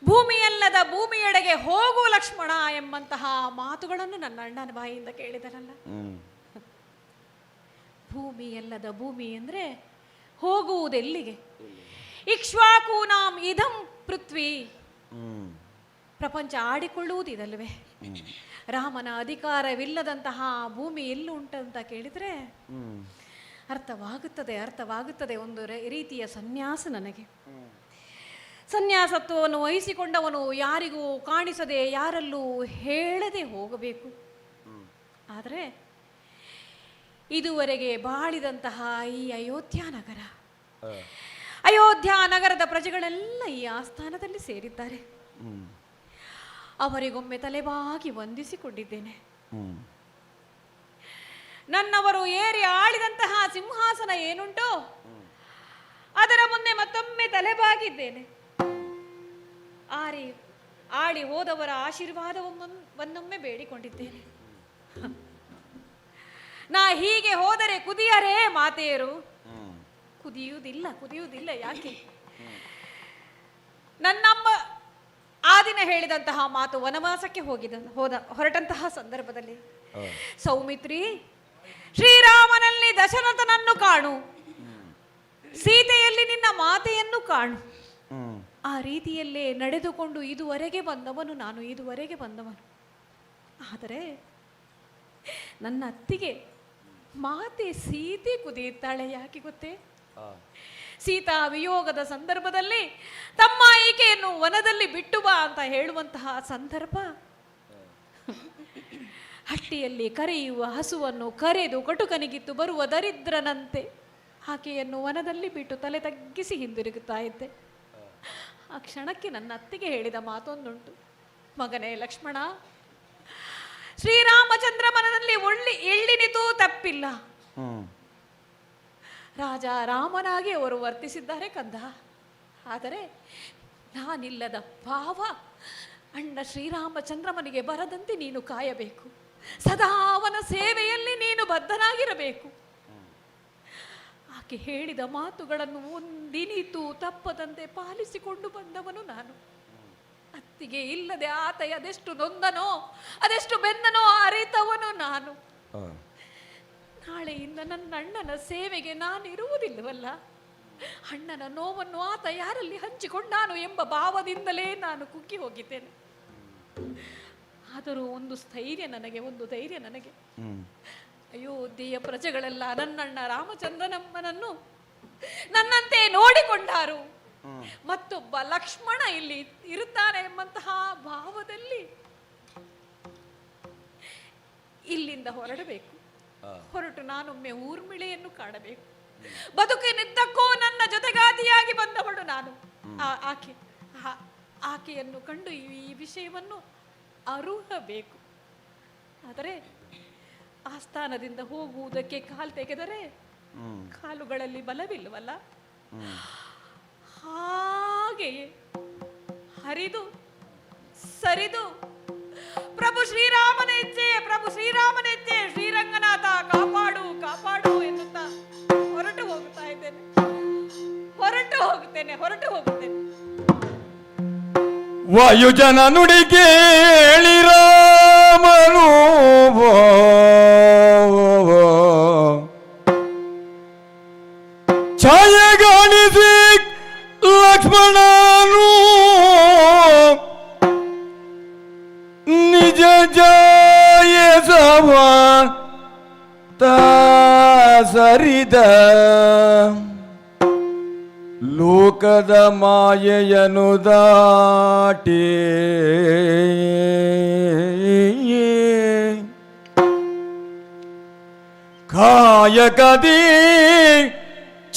D: ಭೂಮಿಯಲ್ಲದ ಭೂಮಿಯೆಡೆಗೆ ಹೋಗು ಲಕ್ಷ್ಮಣ ಎಂಬಂತಹ ಮಾತುಗಳನ್ನು ನನ್ನ ಅಣ್ಣನ ಬಾಯಿಯಿಂದ ಕೇಳಿದನಲ್ಲ. ಭೂಮಿಯಲ್ಲದ ಭೂಮಿ ಅಂದ್ರೆ ಹೋಗುವುದೆಲ್ಲಿಗೆ? ಇಕ್ಷ್ವಾಕೂನಾಂ ಇದಂ ಪೃಥ್ವಿ. ಪ್ರಪಂಚ ಆಡಿಕೊಳ್ಳುವುದಿದಲ್ವೇ? ರಾಮನ ಅಧಿಕಾರವಿಲ್ಲದಂತಹ ಭೂಮಿ ಎಲ್ಲೂ ಉಂಟಂತ ಕೇಳಿದ್ರೆ ಅರ್ಥವಾಗುತ್ತದೆ. ಒಂದು ರೀತಿಯ ಸನ್ಯಾಸ ನನಗೆ. ಸನ್ಯಾಸತ್ವವನ್ನು ವಹಿಸಿಕೊಂಡವನು ಯಾರಿಗೂ ಕಾಣಿಸದೆ, ಯಾರಲ್ಲೂ ಹೇಳದೆ ಹೋಗಬೇಕು. ಆದರೆ ಇದುವರೆಗೆ ಬಾಳಿದಂತಹ ಈ ಅಯೋಧ್ಯ ನಗರದ ಪ್ರಜೆಗಳೆಲ್ಲ ಈ ಆಸ್ಥಾನದಲ್ಲಿ ಸೇರಿದ್ದಾರೆ. ಅವರಿಗೊಮ್ಮೆ ತಲೆಬಾಗಿ ವಂದಿಸಿಕೊಂಡಿದ್ದೇನೆ. ನನ್ನವರು ಏರಿ ಆಳಿದಂತಹ ಸಿಂಹಾಸನ ಏನುಂಟೋ ಅದರ ಮುಂದೆ ಮತ್ತೊಮ್ಮೆ ತಲೆಬಾಗಿದ್ದೇನೆ. ಆಳಿ ಹೋದವರ ಆಶೀರ್ವಾದವನ್ನೊಮ್ಮೆ ಬೇಡಿಕೊಂಡಿದ್ದೇನೆ. ನಾ ಹೀಗೆ ಹೋದರೆ ಕುದಿಯರೇ ಮಾತೆಯರು? ಕುದಿಯುವುದಿಲ್ಲ. ಯಾಕೆ? ನನ್ನಮ್ಮ ಆ ದಿನ ಹೇಳಿದಂತಹ ಮಾತು ವನವಾಸಕ್ಕೆ ಹೊರಟಂತಹ ಸಂದರ್ಭದಲ್ಲಿ, ಸೌಮಿತ್ರಿ, ಶ್ರೀರಾಮನಲ್ಲಿ ದಶರಥನನ್ನು ಕಾಣು, ಸೀತೆಯಲ್ಲಿ ನಿನ್ನ ಮಾತೆಯನ್ನು ಕಾಣು. ಆ ರೀತಿಯಲ್ಲೇ ನಡೆದುಕೊಂಡು ಇದುವರೆಗೆ ಬಂದವನು. ಆದರೆ ನನ್ನ ಅತ್ತಿಗೆ ಮಾತೆ ಸೀತೆ ಕುದಿಯುತ್ತಾಳೆ. ಯಾಕೆ ಗೊತ್ತೇ? ಸೀತಾ ವಿಯೋಗದ ಸಂದರ್ಭದಲ್ಲಿ ತಮ್ಮ ಈಕೆಯನ್ನು ವನದಲ್ಲಿ ಬಿಟ್ಟು ಬಾ ಅಂತ ಹೇಳುವಂತಹ ಸಂದರ್ಭ ದೃಷ್ಟಿಯಲ್ಲಿ ಕರೆಯುವ ಹಸುವನ್ನು ಕರೆದು ಕಟುಕನಿಗಿತ್ತು ಬರುವ ದರಿದ್ರನಂತೆ ಆಕೆಯನ್ನು ವನದಲ್ಲಿ ಬಿಟ್ಟು ತಲೆ ತಗ್ಗಿಸಿ ಹಿಂದಿರುಗುತ್ತಾ ಇದ್ದೆ. ಆ ಕ್ಷಣಕ್ಕೆ ನನ್ನ ಅತ್ತಿಗೆ ಹೇಳಿದ ಮಾತೊಂದುಂಟು, ಮಗನೇ ಲಕ್ಷ್ಮಣ, ಶ್ರೀರಾಮಚಂದ್ರ ಮನದಲ್ಲಿ ಎಳ್ಳಿನಿತೂ ತಪ್ಪಿಲ್ಲ. ರಾಜ ರಾಮನಾಗಿ ಅವರು ವರ್ತಿಸಿದ್ದಾರೆ ಕಂದ. ಆದರೆ ನಾನಿಲ್ಲದ ಭಾವ ಅಣ್ಣ ಶ್ರೀರಾಮಚಂದ್ರಮನಿಗೆ ಬರದಂತೆ ನೀನು ಕಾಯಬೇಕು. ಸದಾ ಅವನ ಸೇವೆಯಲ್ಲಿ ನೀನು ಬದ್ಧನಾಗಿರಬೇಕು. ಆಕೆ ಹೇಳಿದ ಮಾತುಗಳನ್ನು ಒಂದಿನಿತೂ ತಪ್ಪದಂತೆ ಪಾಲಿಸಿಕೊಂಡು ಬಂದವನು ನಾನು. ಅತ್ತಿಗೆ ಇಲ್ಲದೆ ಆತ ಅದೆಷ್ಟು ನೊಂದನೋ ಅದೆಷ್ಟು ಬೆಂದನೋ ಅರಿತವನು ನಾನು. ನಾಳೆಯಿಂದ ನನ್ನ ಅಣ್ಣನ ಸೇವೆಗೆ ನಾನಿರುವುದಿಲ್ಲವಲ್ಲ. ಅಣ್ಣನ ನೋವನ್ನು ಆತ ಯಾರಲ್ಲಿ ಹಂಚಿಕೊಂಡಾನು ಎಂಬ ಭಾವದಿಂದಲೇ ನಾನು ಕುಗ್ಗಿ ಹೋಗಿದ್ದೇನೆ. ಆದರೂ ಒಂದು ಸ್ಥೈರ್ಯ ನನಗೆ, ಒಂದು ಧೈರ್ಯ ನನಗೆ. ಅಯೋಧ್ಯೆಯ ಪ್ರಜೆಗಳೆಲ್ಲ ನನ್ನಣ್ಣ ರಾಮಚಂದ್ರನಮ್ಮನನ್ನು ನನ್ನಂತೆ ನೋಡಿಕೊಂಡಾರು. ಮತ್ತೊಬ್ಬ ಲಕ್ಷ್ಮಣ ಇಲ್ಲಿ ಇರುತ್ತಾನೆ ಎಂಬಂತಹ ಭಾವದಲ್ಲಿ ಇಲ್ಲಿಂದ ಹೊರಡಬೇಕು. ಹೊರಟು ನಾನೊಮ್ಮೆ ಊರ್ಮಿಳೆಯನ್ನು ಕಾಣಬೇಕು. ಬದುಕಿನಿದ್ದಕ್ಕೂ ನನ್ನ ಜೊತೆಗಾತಿಯಾಗಿ ಬಂದವಳು ನಾನು. ಆಕೆಯನ್ನು ಕಂಡು ಈ ವಿಷಯವನ್ನು ಅರುಹಬೇಕು. ಆದರೆ ಆಸ್ಥಾನದಿಂದ ಹೋಗುವುದಕ್ಕೆ ಕಾಲು ತೆಗೆದರೆ ಕಾಲುಗಳಲ್ಲಿ ಬಲವಿಲ್ಲವಲ್ಲ. ಹಾಗೆಯೇ ಹರಿದು ಸರಿದು ಪ್ರಭು ಶ್ರೀರಾಮನೆಜ್ಜೆ, ಪ್ರಭು ಶ್ರೀರಾಮನೆಜ್ಜೆ, ಶ್ರೀರಂಗನಾಥ ಕಾಪಾಡು ಕಾಪಾಡು ಎನ್ನುತ್ತಾ ಹೊರಟು ಹೋಗ್ತಾ ಇದ್ದೇನೆ. ಹೊರಟು ಹೋಗುತ್ತೇನೆ.
J: ವಾಯುಜನ ನುಡಿ ಕೇಳಿ ರಾಮನು ಛಾಯೆಗಾಣಿಸಿ ಲಕ್ಷ್ಮಣನು ನಿಜ ಜಾಯಸವ ಸರಿದ ಲೋಕದ ಮಾಯೆಯನು ದಾಟಿ ಕಾಯಕದಿ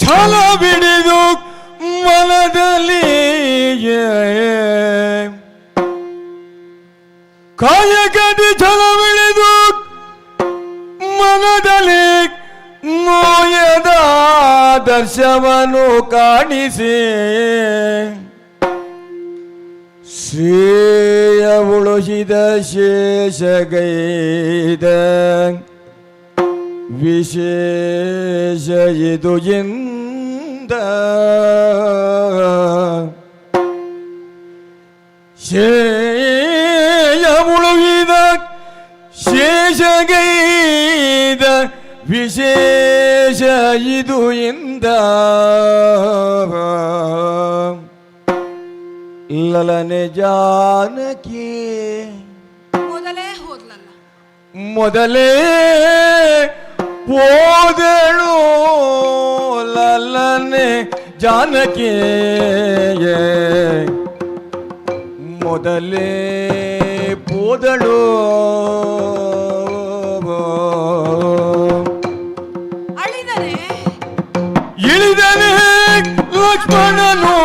J: ಛಲ ಬಿಡಿದು ಮನದಲ್ಲಿ ಕಾಯಕದಿ ಛಲ ಬಿಡಿದು ಮನದಲ್ಲಿ ನೋಯದ ದರ್ಶವನು ಕಾಣಿಸಿ ಶ್ರೇಯ ಉಳಿಸಿದ ಶೇಷಗೈದ ವಿಶೇಷ ಇದು ಎಂದ ಶ್ರೇಯ ಉಳಿದ ಶೇಷಗೈದ ವಿಶೇಷ ಇದು ಎಂದ ಲಲನೆ ಜಾನಕಿ ಮೊದಲೇ ಹೋದಳು ಲಲನೆ ಜಾನಕಿ ಮೊದಲೇ ಹೋದಳು ಇಳಿದನೆ ಲಕ್ಷ್ಮಣನು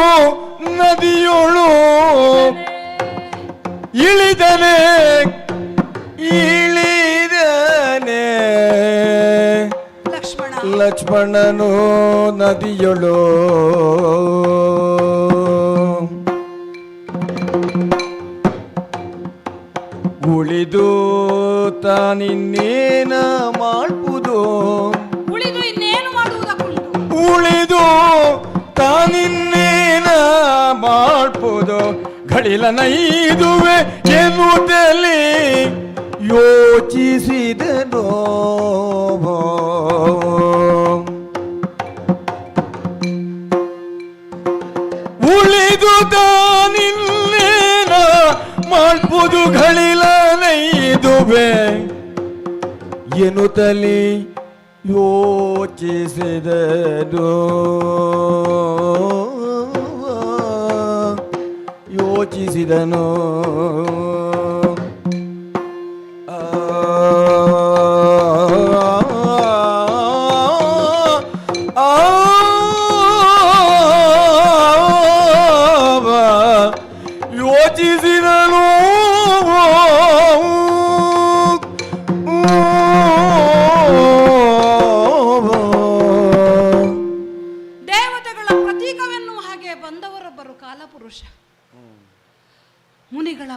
J: ನದಿಯೋಳು ಇಳಿದನೆ ಲಕ್ಷ್ಮಣನು ನದಿಯೋಳು ಉಳಿದು ತಾನಿನ್ನೇನ ಮಾಡ್ಬೋದು ಉಳಿದು ತಾನಿನ್ನೇನ ಮಾಡ್ಬೋದು ಗಳಿಲ ನೈದುವೆ ಎನ್ನುತ್ತಲೇ ಯೋಚಿಸಿದನೋ ಉಳಿದು ತಾನಿನ್ನೇನ ಮಾಡ್ಬೋದು ಗಳಿಲ ನೈದುವೆ ಎನ್ನುತ್ತಲೇ ಯೋಚಿಸಿದನು ಯೋಚಿಸಿದನು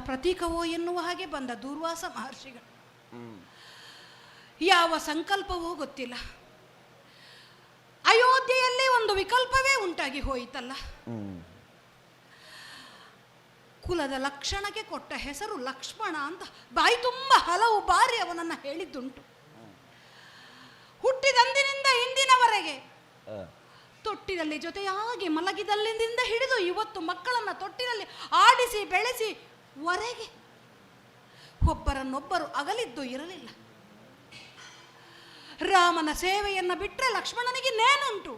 E: ಪ್ರತೀಕವೋ ಎನ್ನುವ ಹಾಗೆ ಬಂದ ದೂರ್ವಾಸ ಮಹರ್ಷಿಗಳು. ಯಾವ ಸಂಕಲ್ಪವೋ ಗೊತ್ತಿಲ್ಲ, ಅಯೋಧ್ಯೆಯಲ್ಲಿ ಒಂದು ವಿಕಲ್ಪವೇ ಉಂಟಾಗಿ ಹೋಯಿತಲ್ಲ. ಕುಲದ ಲಕ್ಷಣಕ್ಕೆ ಕೊಟ್ಟ ಹೆಸರು ಲಕ್ಷ್ಮಣ ಅಂತ ಬಾಯಿ ತುಂಬ ಹಲವು ಬಾರಿ ಅವನನ್ನು ಹೇಳಿದ್ದುಂಟು. ಹುಟ್ಟಿದಂದಿನಿಂದ ಇಂದಿನವರೆಗೆ ತೊಟ್ಟಿನಲ್ಲಿ ಜೊತೆಯಾಗಿ ಮಲಗಿದಲ್ಲಿಂದ ಹಿಡಿದು ಇವತ್ತು ಮಕ್ಕಳನ್ನು ತೊಟ್ಟಿನಲ್ಲಿ ಆಡಿಸಿ ಬೆಳೆಸಿ ವರೆಗೆ ಒಬ್ಬರನ್ನೊಬ್ಬರು ಅಗಲಿದ್ದು ಇರಲಿಲ್ಲ. ರಾಮನ ಸೇವೆಯನ್ನು ಬಿಟ್ಟರೆ ಲಕ್ಷ್ಮಣನಿಗೆ ನೇನುಂಟು.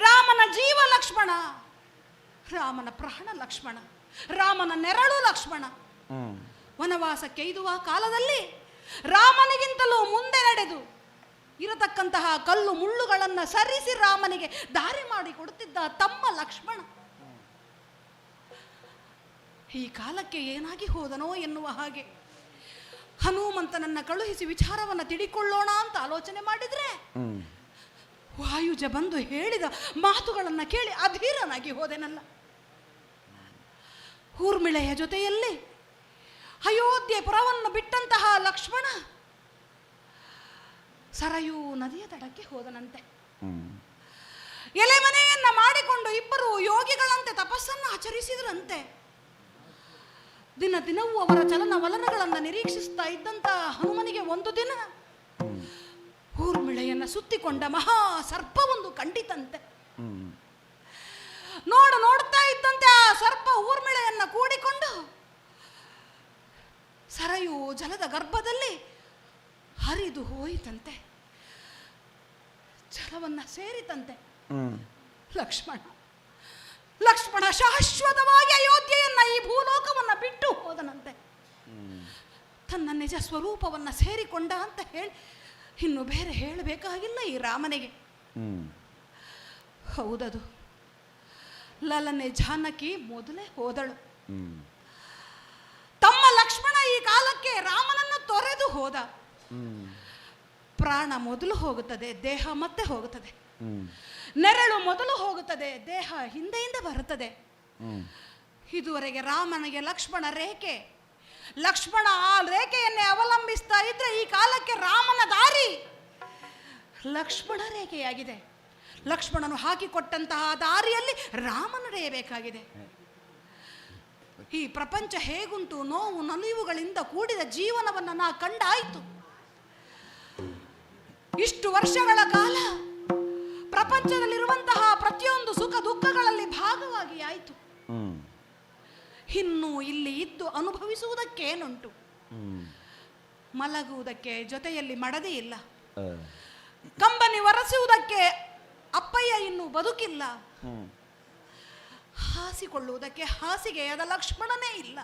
E: ರಾಮನ ಜೀವ ಲಕ್ಷ್ಮಣ, ರಾಮನ ಪ್ರಾಣ ಲಕ್ಷ್ಮಣ, ರಾಮನ ನೆರಳು ಲಕ್ಷ್ಮಣ. ವನವಾಸಕ್ಕೆ ಒಯ್ದುವ ಕಾಲದಲ್ಲಿ ರಾಮನಿಗಿಂತಲೂ ಮುಂದೆ ನಡೆದು ಇರತಕ್ಕಂತಹ ಕಲ್ಲು ಮುಳ್ಳುಗಳನ್ನು ಸರಿಸಿ ರಾಮನಿಗೆ ದಾರಿ ಮಾಡಿ ಕೊಡುತ್ತಿದ್ದ ತಮ್ಮ ಲಕ್ಷ್ಮಣ ಈ ಕಾಲಕ್ಕೆ ಏನಾಗಿ ಹೋದನೋ ಎನ್ನುವ ಹಾಗೆ ಹನುಮಂತನನ್ನ ಕಳುಹಿಸಿ ವಿಚಾರವನ್ನು ತಿಡಿಕೊಳ್ಳೋಣ ಅಂತ ಆಲೋಚನೆ ಮಾಡಿದ್ರೆ ವಾಯುಜ ಬಂದು ಹೇಳಿದ ಮಾತುಗಳನ್ನು ಕೇಳಿ ಅಧೀರನಾಗಿ ಹೋದೆನಲ್ಲ. ಊರ್ಮಿಳೆಯ ಜೊತೆಯಲ್ಲಿ ಅಯೋಧ್ಯೆ ಪುರವನ್ನು ಬಿಟ್ಟಂತಹ ಲಕ್ಷ್ಮಣ ಸರಯೂ ನದಿಯ ದಡಕ್ಕೆ ಹೋದನಂತೆ. ಎಲೆಮನೆಯನ್ನ ಮಾಡಿಕೊಂಡು ಇಬ್ಬರು ಯೋಗಿಗಳಂತೆ ತಪಸ್ಸನ್ನು ಆಚರಿಸಿದ್ರಂತೆ. ದಿನ ದಿನವೂ ಅವರ ಚಲನವಲನಗಳನ್ನು ನಿರೀಕ್ಷಿಸ್ತಾ ಇದ್ದಂತ ಹನುಮನಿಗೆ ಒಂದು ದಿನ ಊರ್ಮಿಳೆಯನ್ನ ಸುತ್ತಿಕೊಂಡ ಮಹಾ ಸರ್ಪವೊಂದು ಕಂಡಿತಂತೆ. ನೋಡ್ತಾ ಇದ್ದಂತೆ ಆ ಸರ್ಪ ಊರ್ಮಿಳೆಯನ್ನ ಕೂಡಿಕೊಂಡು ಸರಯು ಜಲದ ಗರ್ಭದಲ್ಲಿ ಹರಿದು ಹೋಯಿತಂತೆ, ಜಲವನ್ನ ಸೇರಿತಂತೆ. ಲಕ್ಷ್ಮಣ ಶಾಶ್ವತವಾಗಿ ಅಯೋಧ್ಯೆಯನ್ನ ಈ ಭೂಲೋಕವನ್ನ ಬಿಟ್ಟು ಹೋದನಂತೆ. ತನ್ನ ನಿಜ ಸ್ವರೂಪವನ್ನ ಸೇರಿಕೊಂಡ ಅಂತ ಹೇಳಿ ಇನ್ನು ಬೇರೆ ಹೇಳಬೇಕಾಗಿಲ್ಲ ಈ ರಾಮನಿಗೆ. ಹೌದದು, ಲಲನೆ ಜಾನಕಿ ಮೊದಲೇ ಹೋದಳು. ತಮ್ಮ ಲಕ್ಷ್ಮಣ ಈ ಕಾಲಕ್ಕೆ ರಾಮನನ್ನು ತೊರೆದು ಹೋದ. ಪ್ರಾಣ ಮೊದಲು ಹೋಗುತ್ತದೆ, ದೇಹ ಮತ್ತೆ ಹೋಗುತ್ತದೆ. ನೆರಳು ಮೊದಲು ಹೋಗುತ್ತದೆ, ದೇಹ ಹಿಂದೆಯಿಂದ ಬರುತ್ತದೆ. ಇದುವರೆಗೆ ರಾಮನಿಗೆ ಲಕ್ಷ್ಮಣ ರೇಖೆ, ಲಕ್ಷ್ಮಣ ಆ ರೇಖೆಯನ್ನೇ ಅವಲಂಬಿಸ್ತಾ ಇದ್ರೆ ಈ ಕಾಲಕ್ಕೆ ರಾಮನ ದಾರಿ ಲಕ್ಷ್ಮಣ ರೇಖೆಯಾಗಿದೆ. ಲಕ್ಷ್ಮಣನು ಹಾಕಿಕೊಟ್ಟಂತಹ ದಾರಿಯಲ್ಲಿ ರಾಮ ನಡೆಯಬೇಕಾಗಿದೆ. ಈ ಪ್ರಪಂಚ ಹೇಗುಂಟು, ನೋವು ನಲಿವುಗಳಿಂದ ಕೂಡಿದ ಜೀವನವನ್ನು ನಾ ಕಂಡಾಯಿತು. ಇಷ್ಟು ವರ್ಷಗಳ ಕಾಲ ಪ್ರಪಂಚದಲ್ಲಿರುವಂತಹ ಪ್ರತಿಯೊಂದು ಸುಖ ದುಃಖಗಳಲ್ಲಿ ಭಾಗವಾಗಿ ಆಯಿತು. ಇನ್ನು ಇಲ್ಲಿ ಇದ್ದು ಅನುಭವಿಸುವುದಕ್ಕೇನುಂಟು? ಮಲಗುವುದಕ್ಕೆ ಜೊತೆಯಲ್ಲಿ ಮಡದಿ ಇಲ್ಲ, ಕಂಬನಿ ಒರೆಸುವುದಕ್ಕೆ ಅಪ್ಪಯ್ಯ ಇನ್ನೂ ಬದುಕಿಲ್ಲ, ಹಾಸಿಕೊಳ್ಳುವುದಕ್ಕೆ ಹಾಸಿಗೆಯಾದ ಲಕ್ಷ್ಮಣನೇ ಇಲ್ಲ.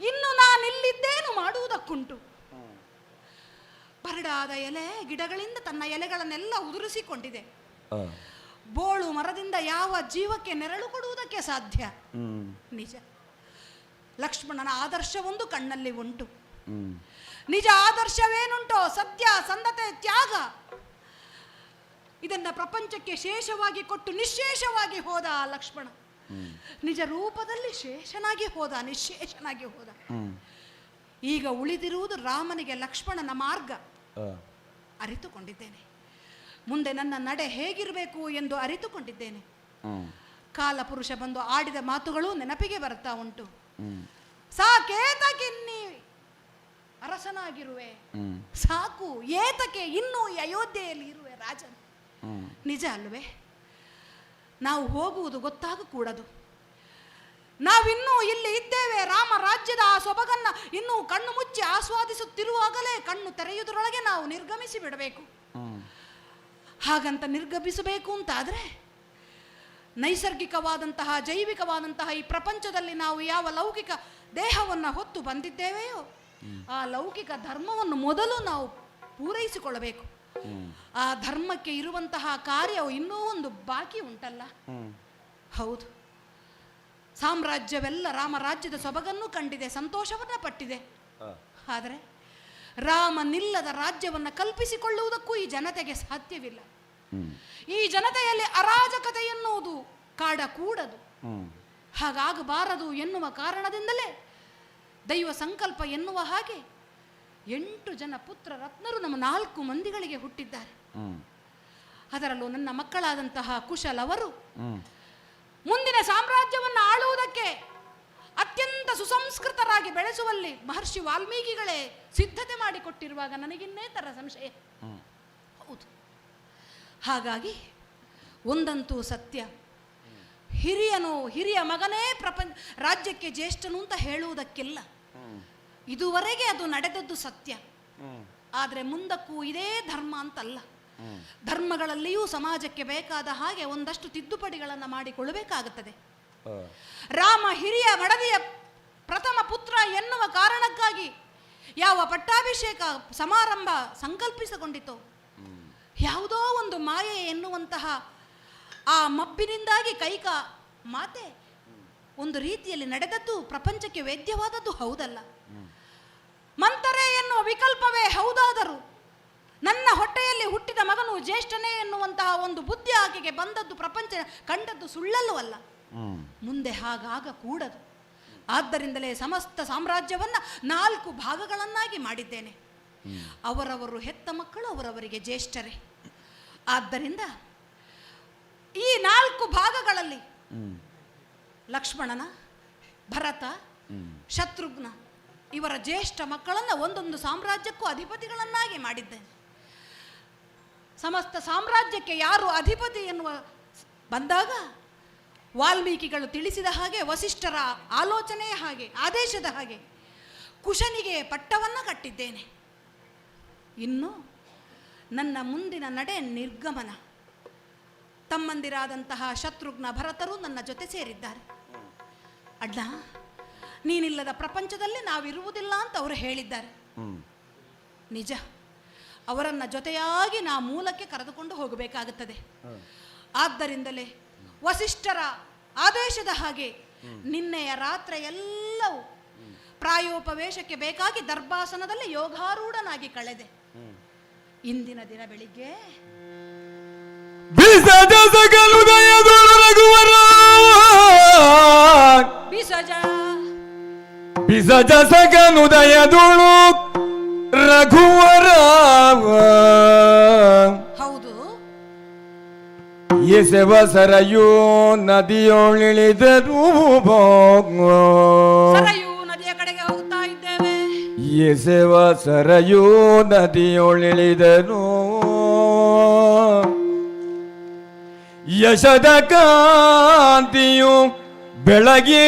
E: ಇನ್ನು ನಾನಿಲ್ಲಿದ್ದೇನು ಮಾಡುವುದಕ್ಕುಂಟು? ಬರಡಾದ ಎಲೆ ಗಿಡಗಳಿಂದ ತನ್ನ ಎಲೆಗಳನ್ನೆಲ್ಲ ಉದುರಿಸಿಕೊಂಡಿದೆ. ಬೋಳು ಮರದಿಂದ ಯಾವ ಜೀವಕ್ಕೆ ನೆರಳು ಕೊಡುವುದಕ್ಕೆ ಸಾಧ್ಯ? ನಿಜ, ಲಕ್ಷ್ಮಣನ ಆದರ್ಶವೊಂದು ಕಣ್ಣಲ್ಲಿ ಉಂಟು. ನಿಜ ಆದರ್ಶವೇನುಂಟೋ ಸತ್ಯ, ಸಂಧತೆ, ತ್ಯಾಗ. ಇದನ್ನ ಪ್ರಪಂಚಕ್ಕೆ ಶೇಷವಾಗಿ ಕೊಟ್ಟು ನಿಶೇಷವಾಗಿ ಹೋದ ಆ ಲಕ್ಷ್ಮಣ. ನಿಜ ರೂಪದಲ್ಲಿ ಶೇಷನಾಗಿ ಹೋದ, ನಿಶೇಷನಾಗಿ ಹೋದ. ಈಗ ಉಳಿದಿರುವುದು ರಾಮನಿಗೆ ಲಕ್ಷ್ಮಣನ ಮಾರ್ಗ. ಅರಿತುಕೊಂಡಿದ್ದೇನೆ, ಮುಂದೆ ನನ್ನ ನಡೆ ಹೇಗಿರಬೇಕು ಎಂದು ಅರಿತುಕೊಂಡಿದ್ದೇನೆ. ಕಾಲಪುರುಷ ಬಂದು ಆಡಿದ ಮಾತುಗಳು ನೆನಪಿಗೆ ಬರ್ತಾ ಉಂಟು. ಸಾಕೇತಕಿನ್ನಿ ಅರಸನಾಗಿರುವೆ, ಸಾಕು ಏತಕ್ಕೆ ಇನ್ನೂ ಈ ಅಯೋಧ್ಯೆಯಲ್ಲಿ ಇರುವೆ ರಾಜನು. ನಿಜ ಅಲ್ವೇ? ನಾವು ಹೋಗುವುದು ಗೊತ್ತಾಗಕೂಡದು. ನಾವಿನ್ನೂ ಇಲ್ಲಿ ಇದ್ದೇವೆ. ರಾಮ ರಾಜ್ಯದ ಆ ಸೊಬಗನ್ನ ಇನ್ನೂ ಕಣ್ಣು ಮುಚ್ಚಿ ಆಸ್ವಾದಿಸುತ್ತಿರುವಾಗಲೇ ಕಣ್ಣು ತೆರೆಯುವುದರೊಳಗೆ ನಾವು ನಿರ್ಗಮಿಸಿ ಬಿಡಬೇಕು. ಹಾಗಂತ ನಿರ್ಗಮಿಸಬೇಕು ಅಂತಾದರೆ ನೈಸರ್ಗಿಕವಾದಂತಹ ಜೈವಿಕವಾದಂತಹ ಈ ಪ್ರಪಂಚದಲ್ಲಿ ನಾವು ಯಾವ ಲೌಕಿಕ ದೇಹವನ್ನು ಹೊತ್ತು ಬಂದಿದ್ದೇವೆಯೋ ಆ ಲೌಕಿಕ ಧರ್ಮವನ್ನು ಮೊದಲು ನಾವು ಪೂರೈಸಿಕೊಳ್ಳಬೇಕು. ಆ ಧರ್ಮಕ್ಕೆ ಇರುವಂತಹ ಕಾರ್ಯವು ಇನ್ನೂ ಒಂದು ಬಾಕಿ ಉಂಟಲ್ಲ. ಹೌದು, ಸಾಮ್ರಾಜ್ಯವೆಲ್ಲ ರಾಮರಾಜ್ಯದ ಸೊಬಗನ್ನು ಕಂಡಿದೆ, ಸಂತೋಷವನ್ನ ಪಟ್ಟಿದೆ. ಆದರೆ ರಾಮನಿಲ್ಲದ ರಾಜ್ಯವನ್ನು ಕಲ್ಪಿಸಿಕೊಳ್ಳುವುದಕ್ಕೂ ಈ ಜನತೆಗೆ ಸಾಧ್ಯವಿಲ್ಲ. ಈ ಜನತೆಯಲ್ಲಿ ಅರಾಜಕತೆ ಎನ್ನುವುದು ಕಾಡಕೂಡದು. ಹಾಗಾಗಬಾರದು ಎನ್ನುವ ಕಾರಣದಿಂದಲೇ ದೈವ ಸಂಕಲ್ಪ ಎನ್ನುವ ಹಾಗೆ 8 ಜನ ಪುತ್ರ ರತ್ನರು ನಮ್ಮ 4 ಮಂದಿಗಳಿಗೆ ಹುಟ್ಟಿದ್ದಾರೆ. ಅದರಲ್ಲೂ ನನ್ನ ಮಕ್ಕಳಾದಂತಹ ಕುಶಲವರು ಮುಂದಿನ ಸಾಮ್ರಾಜ್ಯವನ್ನು ಆಳುವುದಕ್ಕೆ ಅತ್ಯಂತ ಸುಸಂಸ್ಕೃತರಾಗಿ ಬೆಳೆಸುವಲ್ಲಿ ಮಹರ್ಷಿ ವಾಲ್ಮೀಕಿಗಳೇ ಸಿದ್ಧತೆ ಮಾಡಿಕೊಟ್ಟಿರುವಾಗ ನನಗಿನ್ನೇತರ ಸಂಶಯ? ಹೌದು. ಹಾಗಾಗಿ ಒಂದಂತೂ ಸತ್ಯ, ಹಿರಿಯ ಮಗನೇ ರಾಜ್ಯಕ್ಕೆ ಜ್ಯೇಷ್ಠನು ಅಂತ ಹೇಳುವುದಕ್ಕಿಲ್ಲ. ಇದುವರೆಗೆ ಅದು ನಡೆದದ್ದು ಸತ್ಯ. ಆದರೆ ಮುಂದಕ್ಕೂ ಇದೇ ಧರ್ಮ ಅಂತಲ್ಲ. ಧರ್ಮಗಳಲ್ಲಿಯೂ ಸಮಾಜಕ್ಕೆ ಬೇಕಾದ ಹಾಗೆ ಒಂದಷ್ಟು ತಿದ್ದುಪಡಿಗಳನ್ನು ಮಾಡಿಕೊಳ್ಳಬೇಕಾಗುತ್ತದೆ. ರಾಮ ಹಿರಿಯ ಮಡದಿಯ ಪ್ರಥಮ ಪುತ್ರ ಎನ್ನುವ ಕಾರಣಕ್ಕಾಗಿ ಯಾವ ಪಟ್ಟಾಭಿಷೇಕ ಸಮಾರಂಭ ಸಂಕಲ್ಪಿಸಿಕೊಂಡಿತೋ, ಯಾವುದೋ ಒಂದು ಮಾಯೆ ಎನ್ನುವಂತಹ ಆ ಮಬ್ಬಿನಿಂದಾಗಿ ಕೈಕ ಮಾತೆ ಒಂದು ರೀತಿಯಲ್ಲಿ ನಡೆದದ್ದು ಪ್ರಪಂಚಕ್ಕೆ ವೇದ್ಯವಾದದ್ದು ಹೌದಲ್ಲ. ಮಂತರೆ ಎನ್ನುವ ವಿಕಲ್ಪವೇ ಹೌದಾದರೂ ನನ್ನ ಹೊಟ್ಟೆಯಲ್ಲಿ ಹುಟ್ಟಿದ ಮಗನು ಜ್ಯೇಷ್ಠನೇ ಎನ್ನುವಂತಹ ಒಂದು ಬುದ್ಧಿ ಆಕೆಗೆ ಬಂದದ್ದು ಪ್ರಪಂಚ ಕಂಡದ್ದು ಸುಳ್ಳಲ್ಲೂ ಅಲ್ಲ. ಮುಂದೆ ಹಾಗಾಗ ಕೂಡದು. ಆದ್ದರಿಂದಲೇ ಸಮಸ್ತ ಸಾಮ್ರಾಜ್ಯವನ್ನು 4 ಭಾಗಗಳನ್ನಾಗಿ ಮಾಡಿದ್ದೇನೆ. ಅವರವರು ಹೆತ್ತ ಮಕ್ಕಳು ಅವರವರಿಗೆ ಜ್ಯೇಷ್ಠರೇ. ಆದ್ದರಿಂದ ಈ 4 ಭಾಗಗಳಲ್ಲಿ ಲಕ್ಷ್ಮಣನ, ಭರತ, ಶತ್ರುಘ್ನ ಇವರ ಜ್ಯೇಷ್ಠ ಮಕ್ಕಳನ್ನು ಒಂದೊಂದು ಸಾಮ್ರಾಜ್ಯಕ್ಕೂ ಅಧಿಪತಿಗಳನ್ನಾಗಿ ಮಾಡಿದ್ದೇನೆ. ಸಮಸ್ತ ಸಾಮ್ರಾಜ್ಯಕ್ಕೆ ಯಾರು ಅಧಿಪತಿ ಎನ್ನುವ ಬಂದಾಗ ವಾಲ್ಮೀಕಿಗಳು ತಿಳಿಸಿದ ಹಾಗೆ, ವಸಿಷ್ಠರ ಆಲೋಚನೆಯ ಹಾಗೆ, ಆದೇಶದ ಹಾಗೆ ಕುಶನಿಗೆ ಪಟ್ಟವನ್ನು ಕಟ್ಟಿದ್ದೇನೆ. ಇನ್ನು ನನ್ನ ಮುಂದಿನ ನಡೆ ನಿರ್ಗಮನ. ತಮ್ಮಂದಿರಾದಂತಹ ಶತ್ರುಘ್ನ, ಭರತರು ನನ್ನ ಜೊತೆ ಸೇರಿದ್ದಾರೆ. ಅಡ್ಡ, ನೀನಿಲ್ಲದ ಪ್ರಪಂಚದಲ್ಲಿ ನಾವಿರುವುದಿಲ್ಲ ಅಂತ ಅವರು ಹೇಳಿದ್ದಾರೆ. ನಿಜ, ಅವರನ್ನ ಜೊತೆಯಾಗಿ ನಾ ಮೂಲಕ್ಕೆ ಕರೆದುಕೊಂಡು ಹೋಗಬೇಕಾಗುತ್ತದೆ. ಆದ್ದರಿಂದಲೇ ವಸಿಷ್ಠರ ಆದೇಶದ ಹಾಗೆ ನಿನ್ನೆಯ ರಾತ್ರಿ ಎಲ್ಲವೂ ಪ್ರಾಯೋಪವೇಶಕ್ಕೆ ಬೇಕಾಗಿ ದರ್ಭಾಸನದಲ್ಲಿ ಯೋಗಾರೂಢನಾಗಿ ಕಳೆದೆ. ಇಂದಿನ ದಿನ ಬೆಳಿಗ್ಗೆ
J: ಬಿಸಜ ಸಗನುದಯದುಳು ರಘುವರ.
E: ಹೌದು,
J: ಎಸೆವ ಸರಯೂ ನದಿಯೊಳಿಳಿದರು.
E: ಸರಯೂ ನದಿಯ ಕಡೆಗೆ ಹೋಗ್ತಾ ಇದ್ದೇವೆ.
J: ಎಸೆವ ಸರಯೂ ನದಿಯೊಳಿಳಿದರು. ಯಶದ ಕಾಂತಿಯು ಬೆಳಗ್ಗೆ,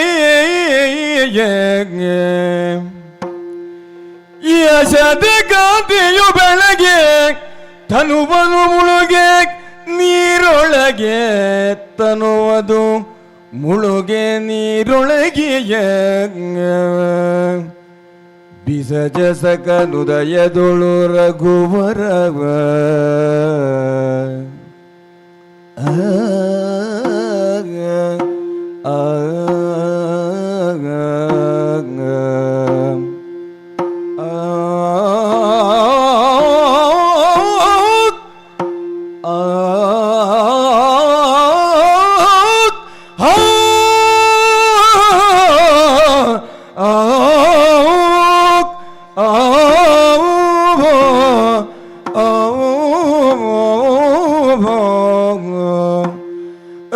J: ಯಶದ ಕಾಂತಿಯು ಬೆಳಗ್ಗೆ ತನುವನು ಮುಳುಗೆ ನೀರೊಳಗೆ, ತನುವುದು ಮುಳುಗೆ ನೀರೊಳಗೆಯ. ಬಿಸಜ ಸಕನುದಯದೊಳು ರಘುವರವ.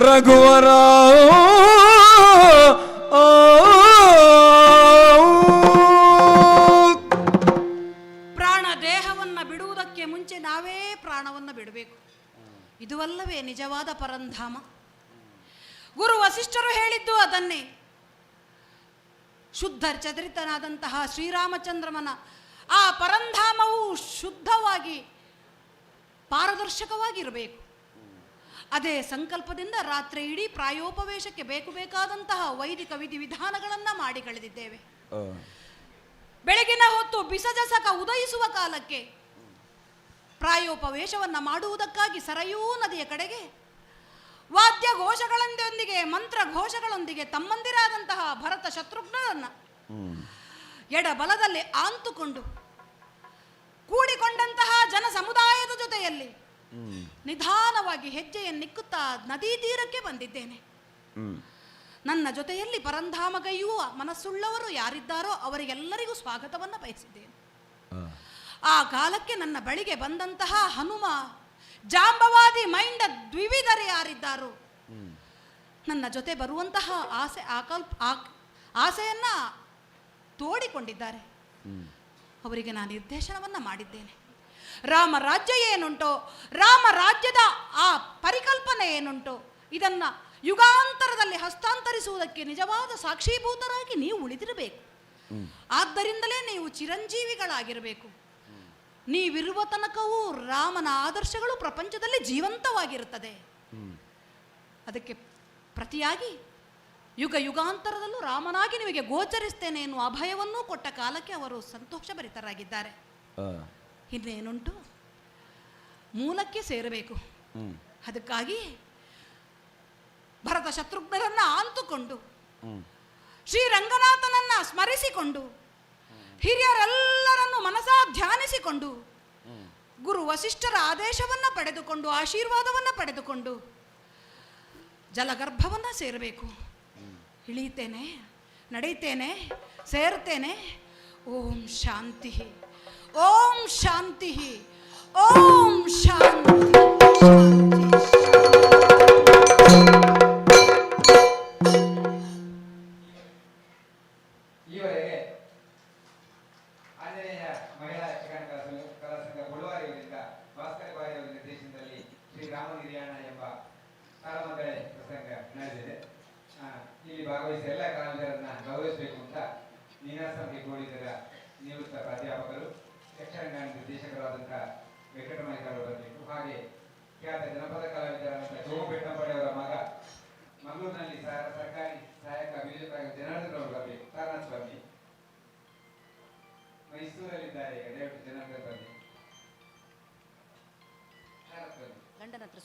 J: ರಘುವರ
E: ಪ್ರಾಣ ದೇಹವನ್ನು ಬಿಡುವುದಕ್ಕೆ ಮುಂಚೆ ನಾವೇ ಪ್ರಾಣವನ್ನು ಬಿಡಬೇಕು. ಇದುವಲ್ಲವೇ ನಿಜವಾದ ಪರಂಧಾಮ. ಗುರು ವಸಿಷ್ಠರು ಹೇಳಿದ್ದು ಅದನ್ನೇ. ಶುದ್ಧ ಚರಿತನಾದಂತಹ ಶ್ರೀರಾಮಚಂದ್ರಮನ ಆ ಪರಂಧಾಮವು ಶುದ್ಧವಾಗಿ ಪಾರದರ್ಶಕವಾಗಿರಬೇಕು. ಅದೇ ಸಂಕಲ್ಪದಿಂದ ರಾತ್ರಿ ಇಡೀ ಪ್ರಾಯೋಪವೇಶಕ್ಕೆ ಬೇಕಾದಂತಹ ವೈದಿಕ ವಿಧಿವಿಧಾನಗಳನ್ನು ಮಾಡಿ ಕಳೆದಿದ್ದೇವೆ. ಬೆಳಗಿನ ಹೊತ್ತು ಬಿಸಜಸಕ ಉದಯಿಸುವ ಕಾಲಕ್ಕೆ ಪ್ರಾಯೋಪವೇಶವನ್ನು ಮಾಡುವುದಕ್ಕಾಗಿ ಸರಯೂ ನದಿಯ ಕಡೆಗೆ ವಾದ್ಯ ಘೋಷಗಳೊಂದಿಗೆ, ಮಂತ್ರ ಘೋಷಗಳೊಂದಿಗೆ ತಮ್ಮಂದಿರಾದಂತಹ ಭರತ ಶತ್ರುಘ್ನರನ್ನ ಎಡಬಲದಲ್ಲಿ ಆಂತುಕೊಂಡು ಕೂಡಿಕೊಂಡಂತಹ ಜನ ಸಮುದಾಯದ ಜೊತೆಯಲ್ಲಿ ನಿಧಾನವಾಗಿ ಹೆಜ್ಜೆಯನ್ನಿಕ್ಕುತ್ತಾ ನದಿ ತೀರಕ್ಕೆ ಬಂದಿದ್ದೇನೆ. ನನ್ನ ಜೊತೆಯಲ್ಲಿ ಪರಂಧಾಮಗೈಯುವ ಮನಸ್ಸುಳ್ಳವರು ಯಾರಿದ್ದಾರೋ ಅವರಿಗೆಲ್ಲರಿಗೂ ಸ್ವಾಗತವನ್ನು ಬಯಸಿದ್ದೇನೆ. ಆ ಕಾಲಕ್ಕೆ ನನ್ನ ಬಳಿಗೆ ಬಂದಂತಹ ಹನುಮ, ಜಾಂಬವಾದಿ ಮೈಂಡ ದ್ವಿವಿಧರು ಯಾರಿದ್ದಾರೋ ನನ್ನ ಜೊತೆ ಬರುವಂತಹ ಆಸೆಯನ್ನು ತೋಡಿಕೊಂಡಿದ್ದಾರೆ. ಅವರಿಗೆ ನಾನು ನಿರ್ದೇಶನವನ್ನು ಮಾಡಿದ್ದೇನೆ. ರಾಮ ರಾಜ್ಯ ಏನುಂಟೋ, ರಾಮ ರಾಜ್ಯದ ಆ ಪರಿಕಲ್ಪನೆ ಏನುಂಟೋ, ಇದನ್ನು ಯುಗಾಂತರದಲ್ಲಿ ಹಸ್ತಾಂತರಿಸುವುದಕ್ಕೆ ನಿಜವಾದ ಸಾಕ್ಷೀಭೂತರಾಗಿ ನೀವು ಉಳಿದಿರಬೇಕು. ಆದ್ದರಿಂದಲೇ ನೀವು ಚಿರಂಜೀವಿಗಳಾಗಿರಬೇಕು. ನೀವಿರುವ ತನಕವೂ ರಾಮನ ಆದರ್ಶಗಳು ಪ್ರಪಂಚದಲ್ಲಿ ಜೀವಂತವಾಗಿರುತ್ತದೆ. ಅದಕ್ಕೆ ಪ್ರತಿಯಾಗಿ ಯುಗ ಯುಗಾಂತರದಲ್ಲೂ ರಾಮನಾಗಿ ನಿಮಗೆ ಗೋಚರಿಸ್ತೇನೆ ಎನ್ನುವ ಅಭಯವನ್ನೂ ಕೊಟ್ಟ ಕಾಲಕ್ಕೆ ಅವರು ಸಂತೋಷಭರಿತರಾಗಿದ್ದಾರೆ. ಇನ್ನೇನುಂಟು, ಮೂಲಕ್ಕೆ ಸೇರಬೇಕು. ಅದಕ್ಕಾಗಿ ಭರತ ಶತ್ರುಘ್ನರನ್ನ ಆಂತುಕೊಂಡು, ಶ್ರೀರಂಗನಾಥನನ್ನ ಸ್ಮರಿಸಿಕೊಂಡು, ಹಿರಿಯರೆಲ್ಲರನ್ನು ಮನಸಾ ಧ್ಯಾನಿಸಿಕೊಂಡು, ಗುರು ವಸಿಷ್ಠರ ಆದೇಶವನ್ನು ಪಡೆದುಕೊಂಡು, ಆಶೀರ್ವಾದವನ್ನು ಪಡೆದುಕೊಂಡು ಜಲಗರ್ಭವನ್ನು ಸೇರಬೇಕು. ಇಳೀತೇನೆ, ನಡೀತೇನೆ, ಸೇರ್ತೇನೆ. ಓಂ ಶಾಂತಿ, ಓಂ ಶಾಂತಿ, ಓಂ ಶಾಂತಿ.
A: ಈವರೆಗೆ ಆಂಜನೇಯ ಮಹಿಳಾ ಯಕ್ಷಗಾನ ಕಲಾಸಂಘ ಬುಳುವಾರಿಯವರಿಂದ ಭಾಸ್ಕರ ಬಾರಿಯವರ ನಿರ್ದೇಶನದಲ್ಲಿ ಶ್ರೀರಾಮ ನಿರ್ಯಾಣ ಎಂಬ ತಾಳಮದ್ದಳೆ ಪ್ರಸಂಗ ನಡೆದಿದೆ. ಇಲ್ಲಿ ಭಾಗವಹಿಸಿದ ಎಲ್ಲ ಕಲಾವಿದರನ್ನ ಗೌರವಿಸಬೇಕು ಅಂತ ನೀನಾಸಂ ಹೆಗ್ಗೋಡಿಗರ ನಿವೃತ್ತ ಪ್ರಾಧ್ಯಾಪಕರು, ಯಕ್ಷಗಾನ ನಿರ್ದೇಶಕರಾದಂತಹ ವೆಂಕಟರಮಣಯ್ಯನವರು ಬರಬೇಕು. ಹಾಗೆ ಖ್ಯಾತ ಜನಪದ ಕಲಾವಿದರಾದಂತಹ ಜೋಗಬೆಟ್ಟಂಬಡೆಯವರ ಮಗ, ಮಂಗಳೂರಿನಲ್ಲಿ ಸರ್ಕಾರಿ ಸಹಾಯಕ ಅಭಿಯೋಜಕ ಜನಾರ್ದನ್ ಅವರು ಬರಬೇಕು. ತಾರನಾಥ ಸ್ವಾಮಿ ಮೈಸೂರಲ್ಲಿದ್ದಾರೆ, ಈಗ ದಯವಿಟ್ಟು ಜನಾರ್ದನ್ ಬನ್ನಿ.
E: ಗಂಡನ ಹತ್ರ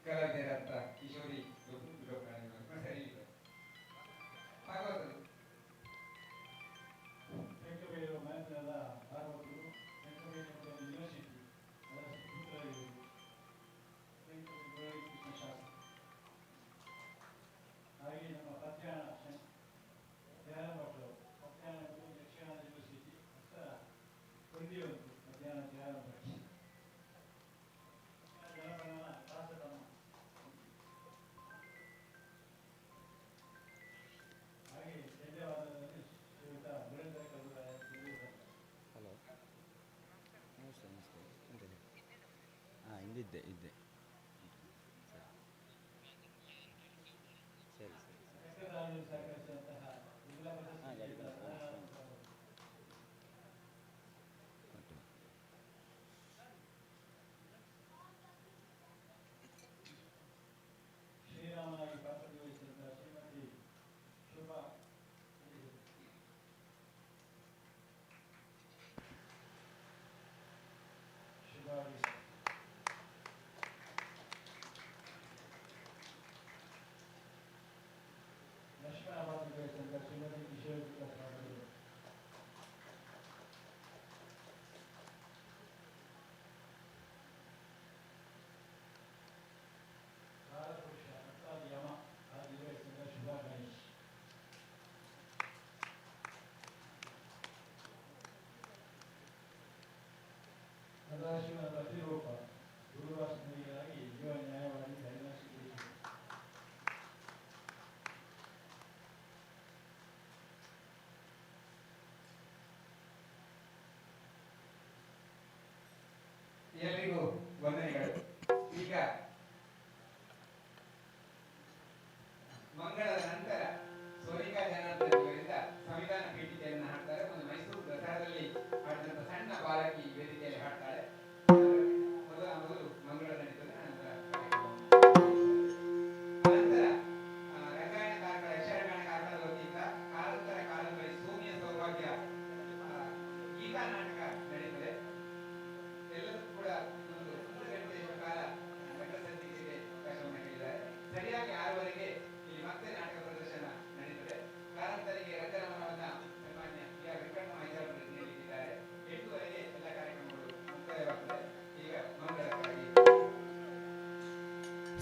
A: ಕಲಾವಿದರಂತ ಕಿಶೋರಿ ಸರಿ ಭಾಗವತರು
R: ಹಾಗೆ ನಮ್ಮ ಪತ್ಯಾಣ ಧ್ಯಾನ ಭಟ್ರು, ಪತ್ಯಾಣ ಯಕ್ಷಗಾನ ಯೂನಿವರ್ಸಿಟಿ ಅಂತ ಹೊಂದಿಯವರು ಪತ್ಯಾಣ ಧ್ಯಾನ ಭಟ್ರು, ಜನಪದ ಶಾಸಕರು,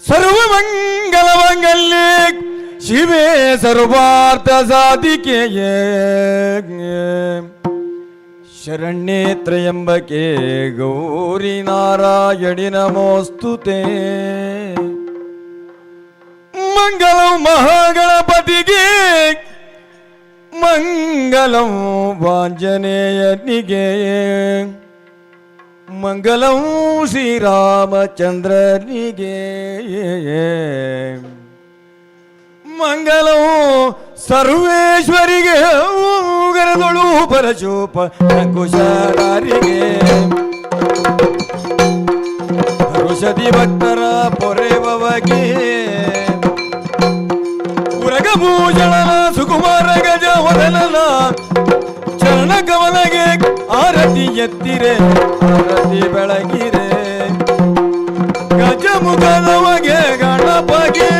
J: ಸರ್ವಮಂಗಲ ಮಂಗಲ್ಯೆ ಶಿವೆ ಸರ್ವಾರ್ಥ ಸಾಧಿಕೆಯೇ ಶರಣ್ಯೇ ತ್ರಯಂಬಕೆ ಗೌರಿ ನಾರಾಯಣಿ ನಮೋಸ್ತುತೆ. ಮಂಗಲಂ ಮಹಾಗಣಪತಿಗೆ ಮಂಗಲಂ ಆಂಜನೇಯನಿಗೆ ಮಂಗಲಂ ಶ್ರೀರಾಮಚಂದ್ರನಿಗೆ ಮಂಗಲಂ ಸರ್ವೇಶ್ವರಿಗೆ ಗರದೊಳು ಪರಶೋಪ ಅಂಕುಶಾರಿಗೆ ಋಷಧಿ ಭಕ್ತರ ಪೊರೆವಗೆ ಉರಗಭೂಷಣನ ಸುಕುಮಾರ ಗಜ ವದನನ ಚರಣ ಕಮಲಗೆ ಆರತಿ ಎತ್ತಿರೆ ಆರತಿ ಬೆಳಗಿರೆ ಗಜಮುಖದವಗೆ ಗಣಪಗೆ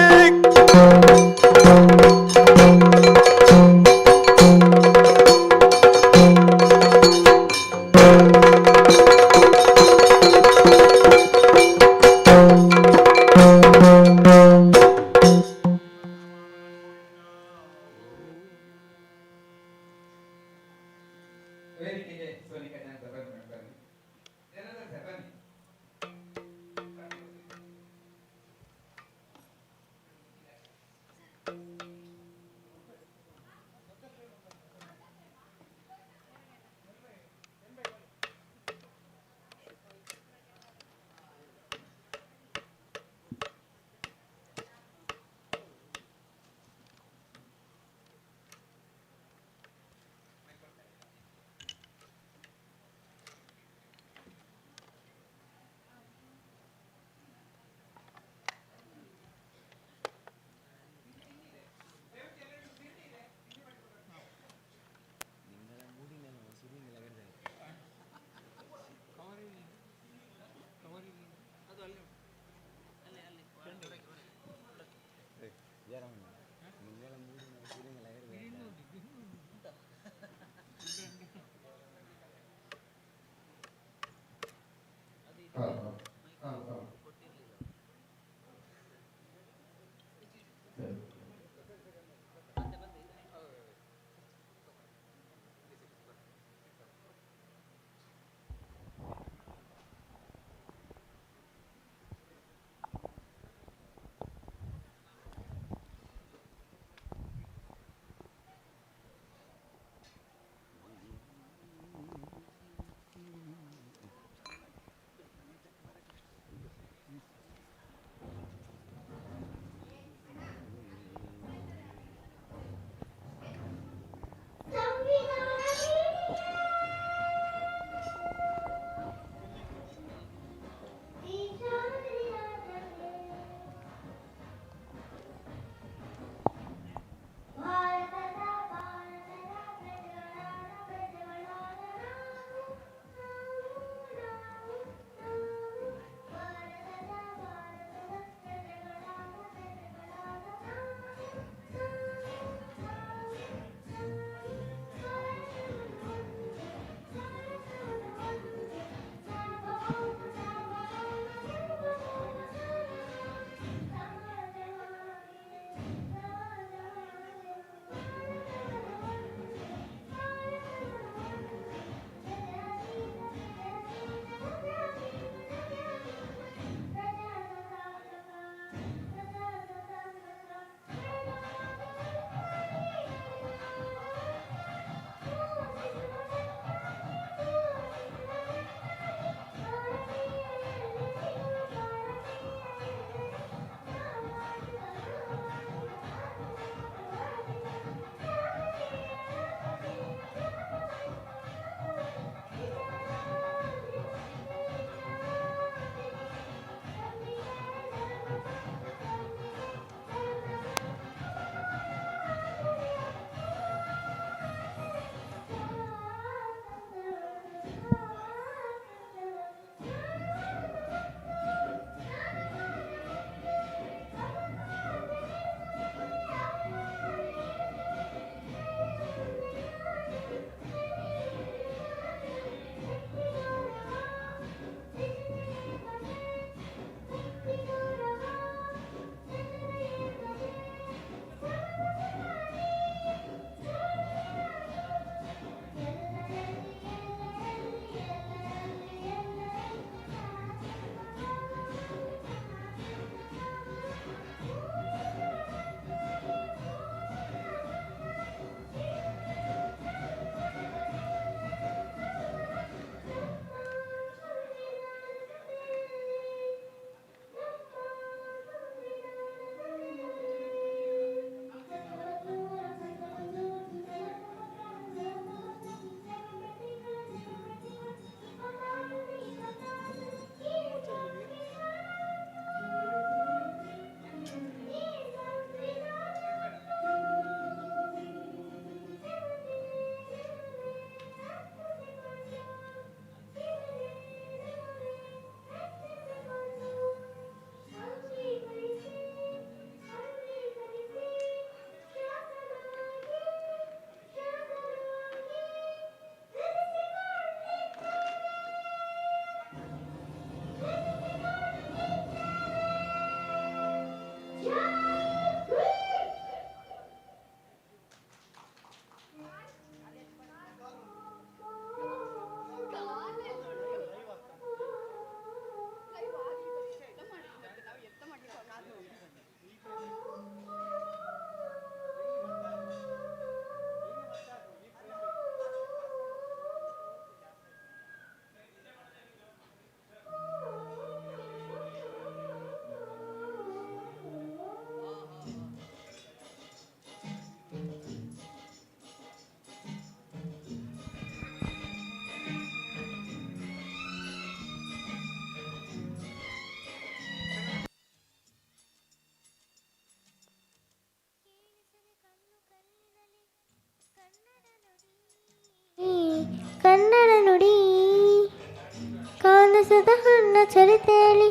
M: ಕಾಣಿಸದ ಹಣ್ಣ ಚರಿತೆಯಲ್ಲಿ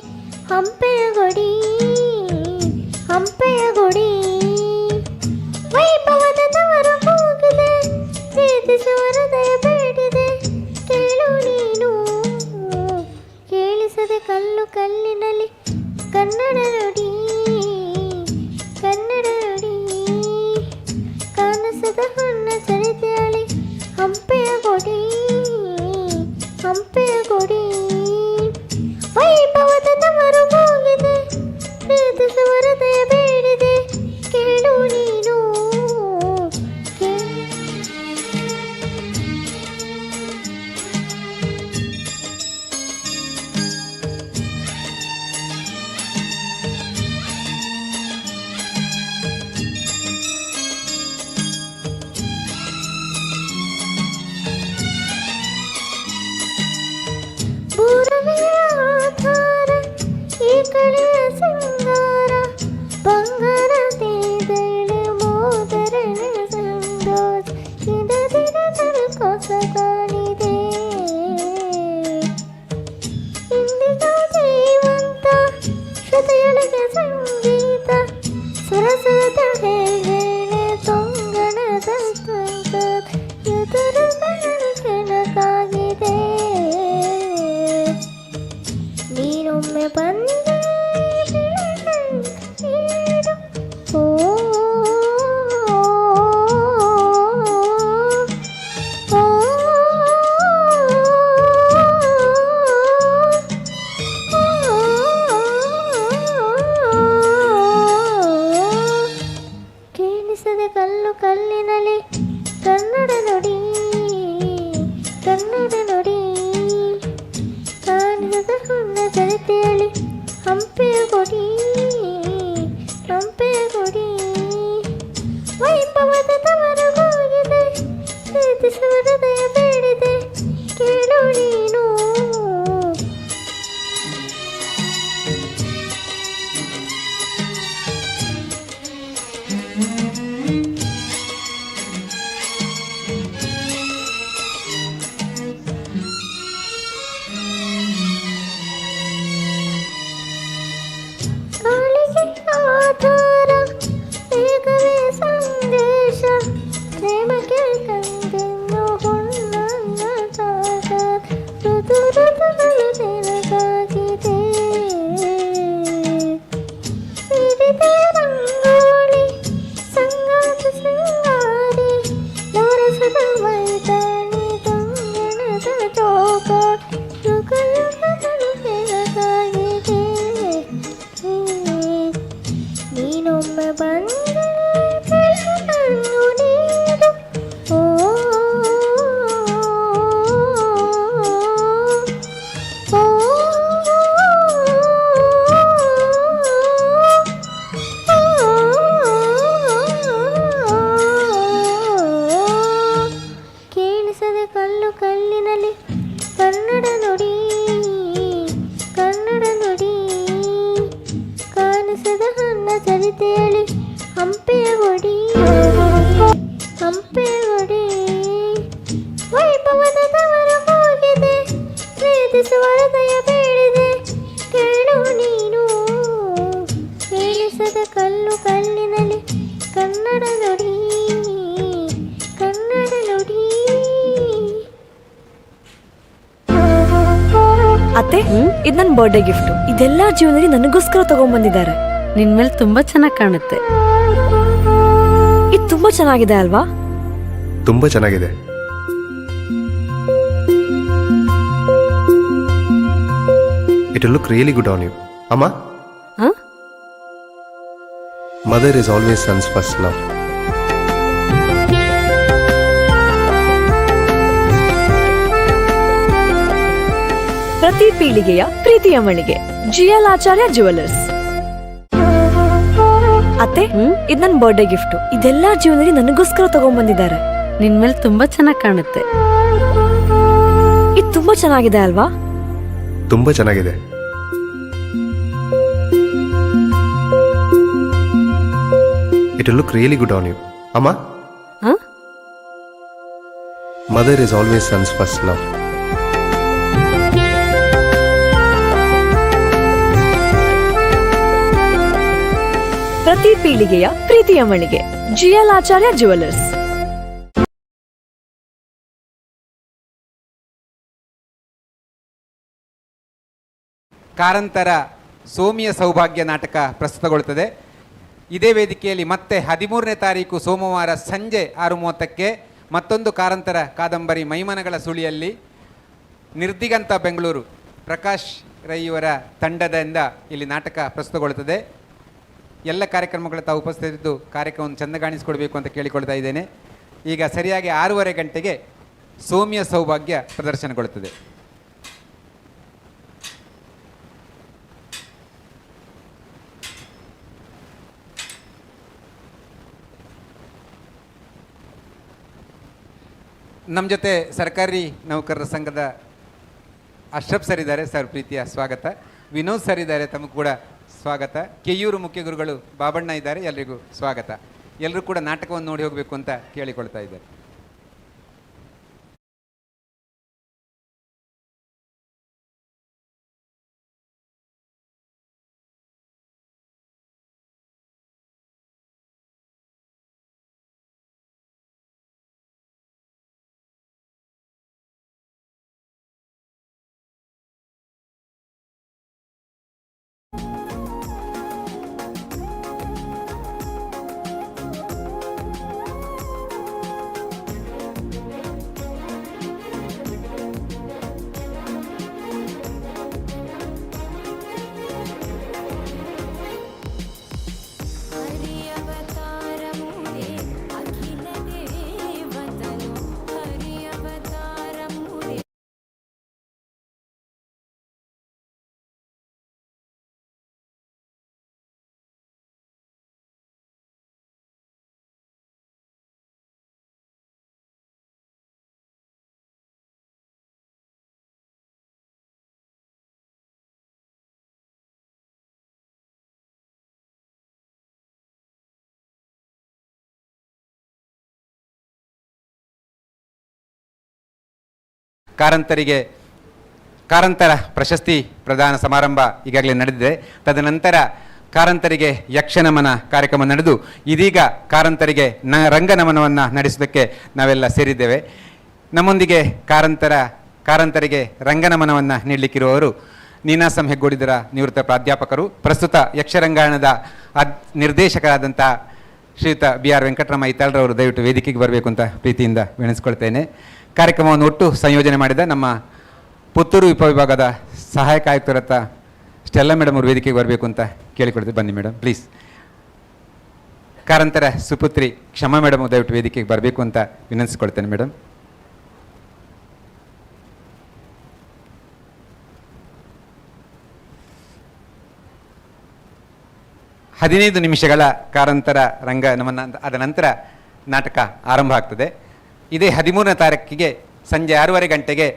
M: ಹಂಪೆಯ ಗುಡಿ ಹಂಪೆಯ ಗುಡಿ ವೈಭವದ ತವರು ಹೋಗಿದೆ ಪ್ರೀತಿಸುವ ಹೃದಯ ಬೇಡಿದೆ ಕೇಳು ನೀನು ಕೇಳಿಸದೆ ಕಲ್ಲು ಕಲ್ಲಿನಲ್ಲಿ ಕನ್ನಡ ನುಡಿ ಕನ್ನಡ ನುಡಿ ಕಾಣಿಸದ ಹಣ್ಣ ಚರಿತೆಯಲ್ಲಿ ಹಂಪೆಯ ಗುಡಿ ಹಂಪೆಯ ಗುಡಿ ವೈಭವದ ತವರು ಹೋಗಿದೆ ಪ್ರೀತಿಸುವ ಹೃದಯ ಬೇಡಿದೆ ಕೇಳು ನೀನು ಬೂರನೆಯ ಆಧಾರ ಈ ಕಳೆಯ ಸಿಂಗಾರ ಬಂಗಾರ ತೇದಳೆ ಮೋದರಣ ಸಂದೋಷ ಇದದಿನ ತನಕೊಸ ಕಾಣಿದೆ ಇಂದಿಗೂ ಜೀವಂತ ಶ್ರುತಿಯೊಳಗೆ ಸಂಗೀತ ಸುರಸುರದ ಹೇಳೆ ತೊಂಗಣದ ಎದುರು ಕೆಣಕಾಗಿದೆ ನೀನೊಮ್ಮೆ ಬಂದೆ ಓ ಕೇಳಿಸದೆ ಕಲ್ಲು ಕಲ್ಲಿನಲ್ಲಿ ಕನ್ನಡ ನುಡಿ ಕನ್ನಡ ನುಡಿ ಕಾಣಿಸದ ಹುಣ್ಣ ಚರಿತೆಯಲ್ಲಿ ಹಂಪೆಯ ಗುಡಿ ಹಂಪೆಯ ಗುಡಿ ವೈಭವದ ತವರು ಹೋಗಿದೆ ಪ್ರೀತಿಸುವ ಹೃದಯ ಬೇಡಿದೆ ಕೇಳು ನೀನು ಕಾಳಿಗೆ ಆಧಾರ ಬೇಗವೇ ಸಂದೇಶ ಪ್ರೇಮಕ್ಕೆ ತಂದೆನ್ನು ಹೊನ್ನ ತಾಗ ಋತು ಋತುಗಳು ತೆರಗಾಗಿದೆ ವಿವಿಧ ರಂಗೋಲಿ ಸಂಗಾತ ಸಿಂಗಾರಿ ನವರಸದ ಮೈದಾನಿ ತಂಗಣದ ಚೌಕಾಟ್ ಯುಗ ಯುಗಗಳು ತೆರಗಾಗಿದೆ ನೀನೊಮ್ಮೆ ಬಂದೆ ಬೆಳಕನ್ನು ನೀಡು ಓ ಕೇಳಿಸದೆ ಕಲ್ಲು ಕಲ್ಲಿನಲ್ಲಿ ಕನ್ನಡ ನುಡಿ ಕನ್ನಡ ನುಡಿ ಕಾಣಿಸದ ಹಣ್ಣ ಚರಿತೆಯಲ್ಲಿ ಹಂಪೆಯ ಗುಡಿ ಹಂಪೆಯ ಗುಡಿ ವೈಭವದ ತವರು ಹೋಗಿದೆ ಪ್ರೀತಿಸುವ ಹೃದಯ ಬೇಡಿದೆ ಕೇಳು ನೀನು ಕೇಳಿಸದ ಕಲ್ಲು ಕಲ್ಲಿನಲ್ಲಿ ಕನ್ನಡ ನುಡಿ ಕನ್ನಡ ನುಡಿ
I: ಅತ್ತೆ ಇದು ನನ್ನ ಬರ್ಡೇ ಗಿಫ್ಟ್. ಇದೆಲ್ಲ ಜೀವನದಲ್ಲಿ ನನಗೋಸ್ಕರ ತಗೊಂಡ್ಬಂದಿದ್ದಾರೆ. ನಿನ್ ಮೇಲೆ ತುಂಬಾ ಚೆನ್ನಾಗಿ ಕಾಣುತ್ತೆ. ಇದು ತುಂಬಾ ಚೆನ್ನಾಗಿದೆ ಅಲ್ವಾ?
K: ತುಂಬ ಚೆನ್ನಾಗಿದೆ. It will look really good on you. Amma?
I: Huh?
K: Mother is always son's first love.
I: ಪ್ರತಿ ಪೀಳಿಗೆಯ ಪ್ರೀತಿಯ ಮಳಿಗೆ ಜಿಎಲ್ ಆಚಾರ್ಯ ಜುವೆಲ್ಲರ್ಸ್. ಅತ್ತೆ ಇದು ನನ್ನ ಬರ್ಡೇ ಗಿಫ್ಟ್. ಇದೆಲ್ಲ ಜೀವನದಲ್ಲಿ ನನಗೋಸ್ಕರ ತಗೊಂಡ್ಬಂದಿದ್ದಾರೆ. ನಿನ್ ಮೇಲೆ ತುಂಬಾ ಚೆನ್ನಾಗಿ ಕಾಣುತ್ತೆ. ಇದು ತುಂಬಾ ಚೆನ್ನಾಗಿದೆ ಅಲ್ವಾ?
K: ತುಂಬ ಚೆನ್ನಾಗಿದೆ. It will look really good on you. Amma?
I: Huh?
K: Mother is always son's first love.
I: ಪ್ರತಿ ಪೀಳಿಗೆಯ ಪ್ರೀತಿಯ ಮಳಿಗೆ GL ಆಚಾರ್ಯ ಜುವೆಲ್ಲರ್ಸ್.
A: ಕಾರಂತರ ಸೋಮಿಯ ಸೌಭಾಗ್ಯ ನಾಟಕ ಪ್ರಸ್ತುತಗೊಳ್ಳುತ್ತದೆ. ಇದೇ ವೇದಿಕೆಯಲ್ಲಿ ಮತ್ತೆ 13ನೇ ತಾರೀಕು ಸೋಮವಾರ ಸಂಜೆ 6:30ಕ್ಕೆ ಮತ್ತೊಂದು ಕಾರಂತರ ಕಾದಂಬರಿ ಮೈಮನಗಳ ಸುಳಿಯಲ್ಲಿ ನಿರ್ದಿಗಂತ ಬೆಂಗಳೂರು ಪ್ರಕಾಶ್ ರೈಯವರ ತಂಡದಿಂದ ಇಲ್ಲಿ ನಾಟಕ ಪ್ರಸ್ತುತಗೊಳ್ಳುತ್ತದೆ. ಎಲ್ಲ ಕಾರ್ಯಕ್ರಮಗಳ ತಾವು ಉಪಸ್ಥಿತಿದ್ದು ಕಾರ್ಯಕ್ರಮವನ್ನು ಚೆಂದಗಾಣಿಸಿಕೊಡ್ಬೇಕು ಅಂತ ಕೇಳಿಕೊಳ್ತಾ ಇದ್ದೇನೆ. ಈಗ ಸರಿಯಾಗಿ 6:30 ಗಂಟೆಗೆ ಸೋಮಿಯ ಸೌಭಾಗ್ಯ ಪ್ರದರ್ಶನಗೊಳ್ಳುತ್ತದೆ. ನಮ್ಮ ಜೊತೆ ಸರ್ಕಾರಿ ನೌಕರರ ಸಂಘದ ಅಶ್ರಫ್ ಸರ್ ಇದ್ದಾರೆ, ಸರ್ ಪ್ರೀತಿಯ ಸ್ವಾಗತ. ವಿನೋದ್ ಸರ್ ಇದ್ದಾರೆ, ತಮಗೂ ಕೂಡ ಸ್ವಾಗತ. ಕೆಯೂರು ಮುಖ್ಯ ಗುರುಗಳು ಬಾಬಣ್ಣ ಇದ್ದಾರೆ, ಎಲ್ರಿಗೂ ಸ್ವಾಗತ. ಎಲ್ಲರೂ ಕೂಡ ನಾಟಕವನ್ನು ನೋಡಿ ಹೋಗಬೇಕು ಅಂತ ಕೇಳಿಕೊಳ್ತಾ ಇದ್ದಾರೆ. ಕಾರಂತರ ಪ್ರಶಸ್ತಿ ಪ್ರದಾನ ಸಮಾರಂಭ ಈಗಾಗಲೇ ನಡೆದಿದೆ. ತದನಂತರ ಕಾರಂತರಿಗೆ ಯಕ್ಷನಮನ ಕಾರ್ಯಕ್ರಮ ನಡೆದು ಇದೀಗ ಕಾರಂತರಿಗೆ ರಂಗನಮನವನ್ನು ನಡೆಸೋದಕ್ಕೆ ನಾವೆಲ್ಲ ಸೇರಿದ್ದೇವೆ. ನಮ್ಮೊಂದಿಗೆ ಕಾರಂತರಿಗೆ ರಂಗನಮನವನ್ನು ನೀಡಲಿಕ್ಕಿರುವವರು ನೀನಾಸಂ ಹೆಗ್ಗೋಡಿದರ ನಿವೃತ್ತ ಪ್ರಾಧ್ಯಾಪಕರು, ಪ್ರಸ್ತುತ ಯಕ್ಷರಂಗಾಯಣದ ನಿರ್ದೇಶಕರಾದಂಥ ಶ್ರೀಯುತ BR ವೆಂಕಟರಾಮ ಐತಾಳ್ರವರು ದಯವಿಟ್ಟು ವೇದಿಕೆಗೆ ಬರಬೇಕು ಅಂತ ಪ್ರೀತಿಯಿಂದ ವಿನಂತಿಸ್ಕೊಳ್ತೇನೆ. ಕಾರ್ಯಕ್ರಮವನ್ನು ಒಟ್ಟು ಸಂಯೋಜನೆ ಮಾಡಿದ ನಮ್ಮ ಪುತ್ತೂರು ಉಪವಿಭಾಗದ ಸಹಾಯಕ ಆಯುಕ್ತರತ್ತ ಸ್ಟೆಲ್ಲಾ ಮೇಡಮ್ ಅವರು ವೇದಿಕೆಗೆ ಬರಬೇಕು ಅಂತ ಕೇಳಿಕೊಳ್ತೇವೆ. ಬನ್ನಿ ಮೇಡಮ್ ಪ್ಲೀಸ್. ಕಾರಂತರ ಸುಪುತ್ರಿ ಕ್ಷಮಾ ಮೇಡಮ್ ದಯವಿಟ್ಟು ವೇದಿಕೆಗೆ ಬರಬೇಕು ಅಂತ ವಿನಂತಿಸ್ಕೊಳ್ತೇನೆ ಮೇಡಮ್. ಹದಿನೈದು ನಿಮಿಷಗಳ ಕಾರಂತರ ರಂಗನಮನ ಆದ ನಂತರ ನಾಟಕ ಆರಂಭ ಆಗ್ತದೆ. ಇದೇ 13ನೇ ತಾರೀಕಿಗೆ ಸಂಜೆ 6:30 ಗಂಟೆಗೆ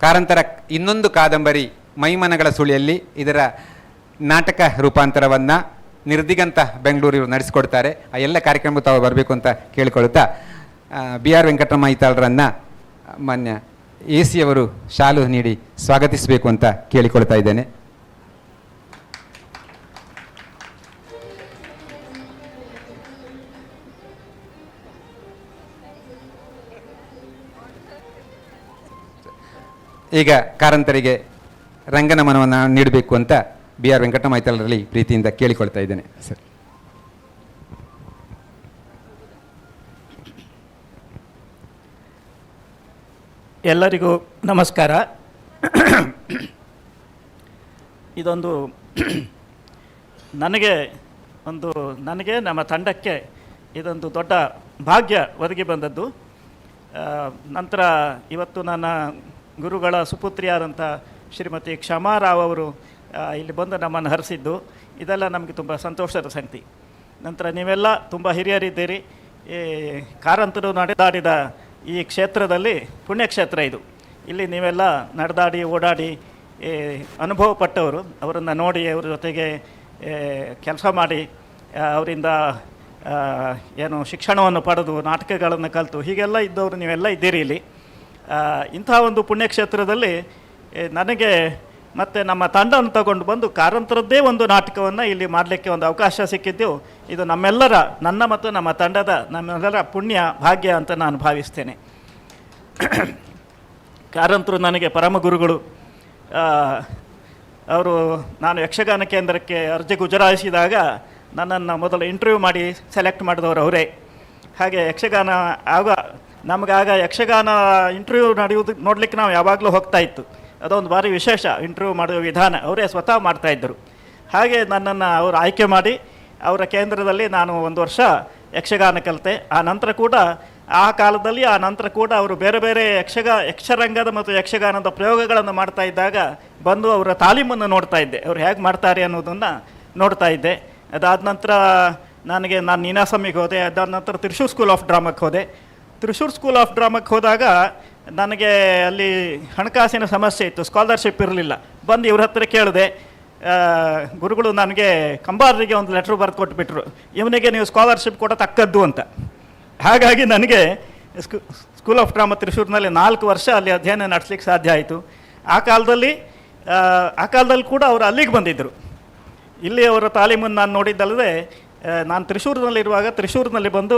A: ಕಾರಂತರ ಇನ್ನೊಂದು ಕಾದಂಬರಿ ಮೈಮನಗಳ ಸುಳಿಯಲ್ಲಿ ಇದರ ನಾಟಕ ರೂಪಾಂತರವನ್ನು ನಿರ್ದಿಗಂತ ಬೆಂಗಳೂರು ನಡೆಸಿಕೊಡ್ತಾರೆ. ಆ ಎಲ್ಲ ಕಾರ್ಯಕ್ರಮಕ್ಕೆ ತಾವು ಬರಬೇಕು ಅಂತ ಕೇಳಿಕೊಳ್ಳುತ್ತಾ BR ವೆಂಕಟರಾಮ ಐತಾಳ್ರನ್ನು ಮಾನ್ಯ AC ಅವರು ಶಾಲು ನೀಡಿ ಸ್ವಾಗತಿಸಬೇಕು ಅಂತ ಕೇಳಿಕೊಳ್ತಾ ಇದ್ದೇನೆ. ಈಗ ಕಾರಂತರಿಗೆ ರಂಗನಮನವನ್ನು ನೀಡಬೇಕು ಅಂತ BR ವೆಂಕಟರಾಮ ಐತಾಳರಲ್ಲಿ ಪ್ರೀತಿಯಿಂದ ಕೇಳಿಕೊಳ್ತಾ ಇದ್ದೇನೆ ಸರ್.
O: ಎಲ್ಲರಿಗೂ ನಮಸ್ಕಾರ. ಇದೊಂದು ನನಗೆ ನಮ್ಮ ತಂಡಕ್ಕೆ ಇದೊಂದು ದೊಡ್ಡ ಭಾಗ್ಯ ಒದಗಿ ಬಂದದ್ದು. ನಂತರ ಇವತ್ತು ನನ್ನ ಗುರುಗಳ ಸುಪುತ್ರಿಯಾದಂಥ ಶ್ರೀಮತಿ ಕ್ಷಮಾರಾವ್ ಅವರು ಇಲ್ಲಿ ಬಂದು ನಮ್ಮನ್ನು ಹರಿಸಿದ್ದು ಇದೆಲ್ಲ ನಮಗೆ ತುಂಬ ಸಂತೋಷದ ಸಂಗತಿ. ನಂತರ ನೀವೆಲ್ಲ ತುಂಬ ಹಿರಿಯರಿದ್ದೀರಿ. ಈ ಕಾರಂತರು ನಡೆದಾಡಿದ ಈ ಕ್ಷೇತ್ರದಲ್ಲಿ ಪುಣ್ಯಕ್ಷೇತ್ರ ಇದು. ಇಲ್ಲಿ ನೀವೆಲ್ಲ ನಡೆದಾಡಿ ಓಡಾಡಿ ಅನುಭವ ಪಟ್ಟವರು, ಅವರನ್ನು ನೋಡಿ ಅವರ ಜೊತೆಗೆ ಕೆಲಸ ಮಾಡಿ ಅವರಿಂದ ಏನು ಶಿಕ್ಷಣವನ್ನು ಪಡೆದು ನಾಟಕಗಳನ್ನು ಕಲಿತು ಹೀಗೆಲ್ಲ ಇದ್ದವರು ನೀವೆಲ್ಲ ಇದ್ದೀರಿ ಇಲ್ಲಿ. ಇಂಥ ಒಂದು ಪುಣ್ಯಕ್ಷೇತ್ರದಲ್ಲಿ ನನಗೆ ಮತ್ತು ನಮ್ಮ ತಂಡವನ್ನು ತಗೊಂಡು ಬಂದು ಕಾರಂತರದ್ದೇ ಒಂದು ನಾಟಕವನ್ನು ಇಲ್ಲಿ ಮಾಡಲಿಕ್ಕೆ ಒಂದು ಅವಕಾಶ ಸಿಕ್ಕಿದ್ದು ಇದು ನನ್ನ ಮತ್ತು ನಮ್ಮ ತಂಡದ ನಮ್ಮೆಲ್ಲರ ಪುಣ್ಯ ಭಾಗ್ಯ ಅಂತ ನಾನು ಭಾವಿಸ್ತೇನೆ. ಕಾರಂತರು ನನಗೆ ಪರಮ ಗುರುಗಳು. ಅವರು ನಾನು ಯಕ್ಷಗಾನ ಕೇಂದ್ರಕ್ಕೆ ಅರ್ಜಿ ಗುಜರಾಯಿಸಿದಾಗ ನನ್ನನ್ನು ಮೊದಲು ಇಂಟರ್ವ್ಯೂ ಮಾಡಿ ಸೆಲೆಕ್ಟ್ ಮಾಡಿದವರು ಅವರೇ. ಹಾಗೆ ಯಕ್ಷಗಾನ ನಮಗಾಗ ಯಕ್ಷಗಾನ ಇಂಟರ್ವ್ಯೂ ನೋಡಲಿಕ್ಕೆ ನಾವು ಯಾವಾಗಲೂ ಹೋಗ್ತಾ ಇತ್ತು. ಅದೊಂದು ಭಾರಿ ವಿಶೇಷ ಇಂಟರ್ವ್ಯೂ ಮಾಡುವ ವಿಧಾನ ಅವರೇ ಸ್ವತಃ ಮಾಡ್ತಾಯಿದ್ದರು. ಹಾಗೆ ನನ್ನನ್ನು ಅವರು ಆಯ್ಕೆ ಮಾಡಿ ಅವರ ಕೇಂದ್ರದಲ್ಲಿ ನಾನು 1 ವರ್ಷ ಯಕ್ಷಗಾನ ಕಲಿತೆ. ಆ ನಂತರ ಕೂಡ ಅವರು ಬೇರೆ ಬೇರೆ ಯಕ್ಷರಂಗದ ಮತ್ತು ಯಕ್ಷಗಾನದ ಪ್ರಯೋಗಗಳನ್ನು ಮಾಡ್ತಾ ಇದ್ದಾಗ ಬಂದು ಅವರ ತಾಲೀಮನ್ನು ನೋಡ್ತಾ ಇದ್ದೆ. ಅವ್ರು ಹೇಗೆ ಮಾಡ್ತಾರೆ ಅನ್ನೋದನ್ನು ನೋಡ್ತಾ ಇದ್ದೆ. ಅದಾದ ನಂತರ ನಾನು ನೀನಾಸಮಿಗೆ ಹೋದೆ. ಅದಾದ ನಂತರ ತ್ರಿಶೂರ್ ಸ್ಕೂಲ್ ಆಫ್ ಡ್ರಾಮಕ್ಕೆ ಹೋದೆ. ತ್ರಿಶೂರ್ ಸ್ಕೂಲ್ ಆಫ್ ಡ್ರಾಮಕ್ಕೆ ಹೋದಾಗ ನನಗೆ ಅಲ್ಲಿ ಹಣಕಾಸಿನ ಸಮಸ್ಯೆ ಇತ್ತು, ಸ್ಕಾಲರ್ಶಿಪ್ ಇರಲಿಲ್ಲ. ಬಂದು ಇವ್ರ ಹತ್ರ ಕೇಳಿದೆ. ಗುರುಗಳು ನನಗೆ ಕಂಬಾರರಿಗೆ ಒಂದು ಲೆಟ್ರ್ ಬರೆದು ಕೊಟ್ಬಿಟ್ರು, ಇವನಿಗೆ ನೀವು ಸ್ಕಾಲರ್ಶಿಪ್ ಕೊಡತಕ್ಕದ್ದು ಅಂತ. ಹಾಗಾಗಿ ನನಗೆ ಸ್ಕೂಲ್ ಆಫ್ ಡ್ರಾಮಾ ತ್ರಿಶೂರಿನಲ್ಲಿ 4 ವರ್ಷ ಅಲ್ಲಿ ಅಧ್ಯಯನ ನಡೆಸಲಿಕ್ಕೆ ಸಾಧ್ಯ ಆಯಿತು. ಆ ಕಾಲದಲ್ಲಿ ಕೂಡ ಅವರು ಅಲ್ಲಿಗೆ ಬಂದಿದ್ದರು. ಇಲ್ಲಿ ಅವರ ತಾಲೀಮನ್ನು ನಾನು ನೋಡಿದ್ದಲ್ಲದೆ ನಾನು ತ್ರಿಶೂರಿನಲ್ಲಿ ಬಂದು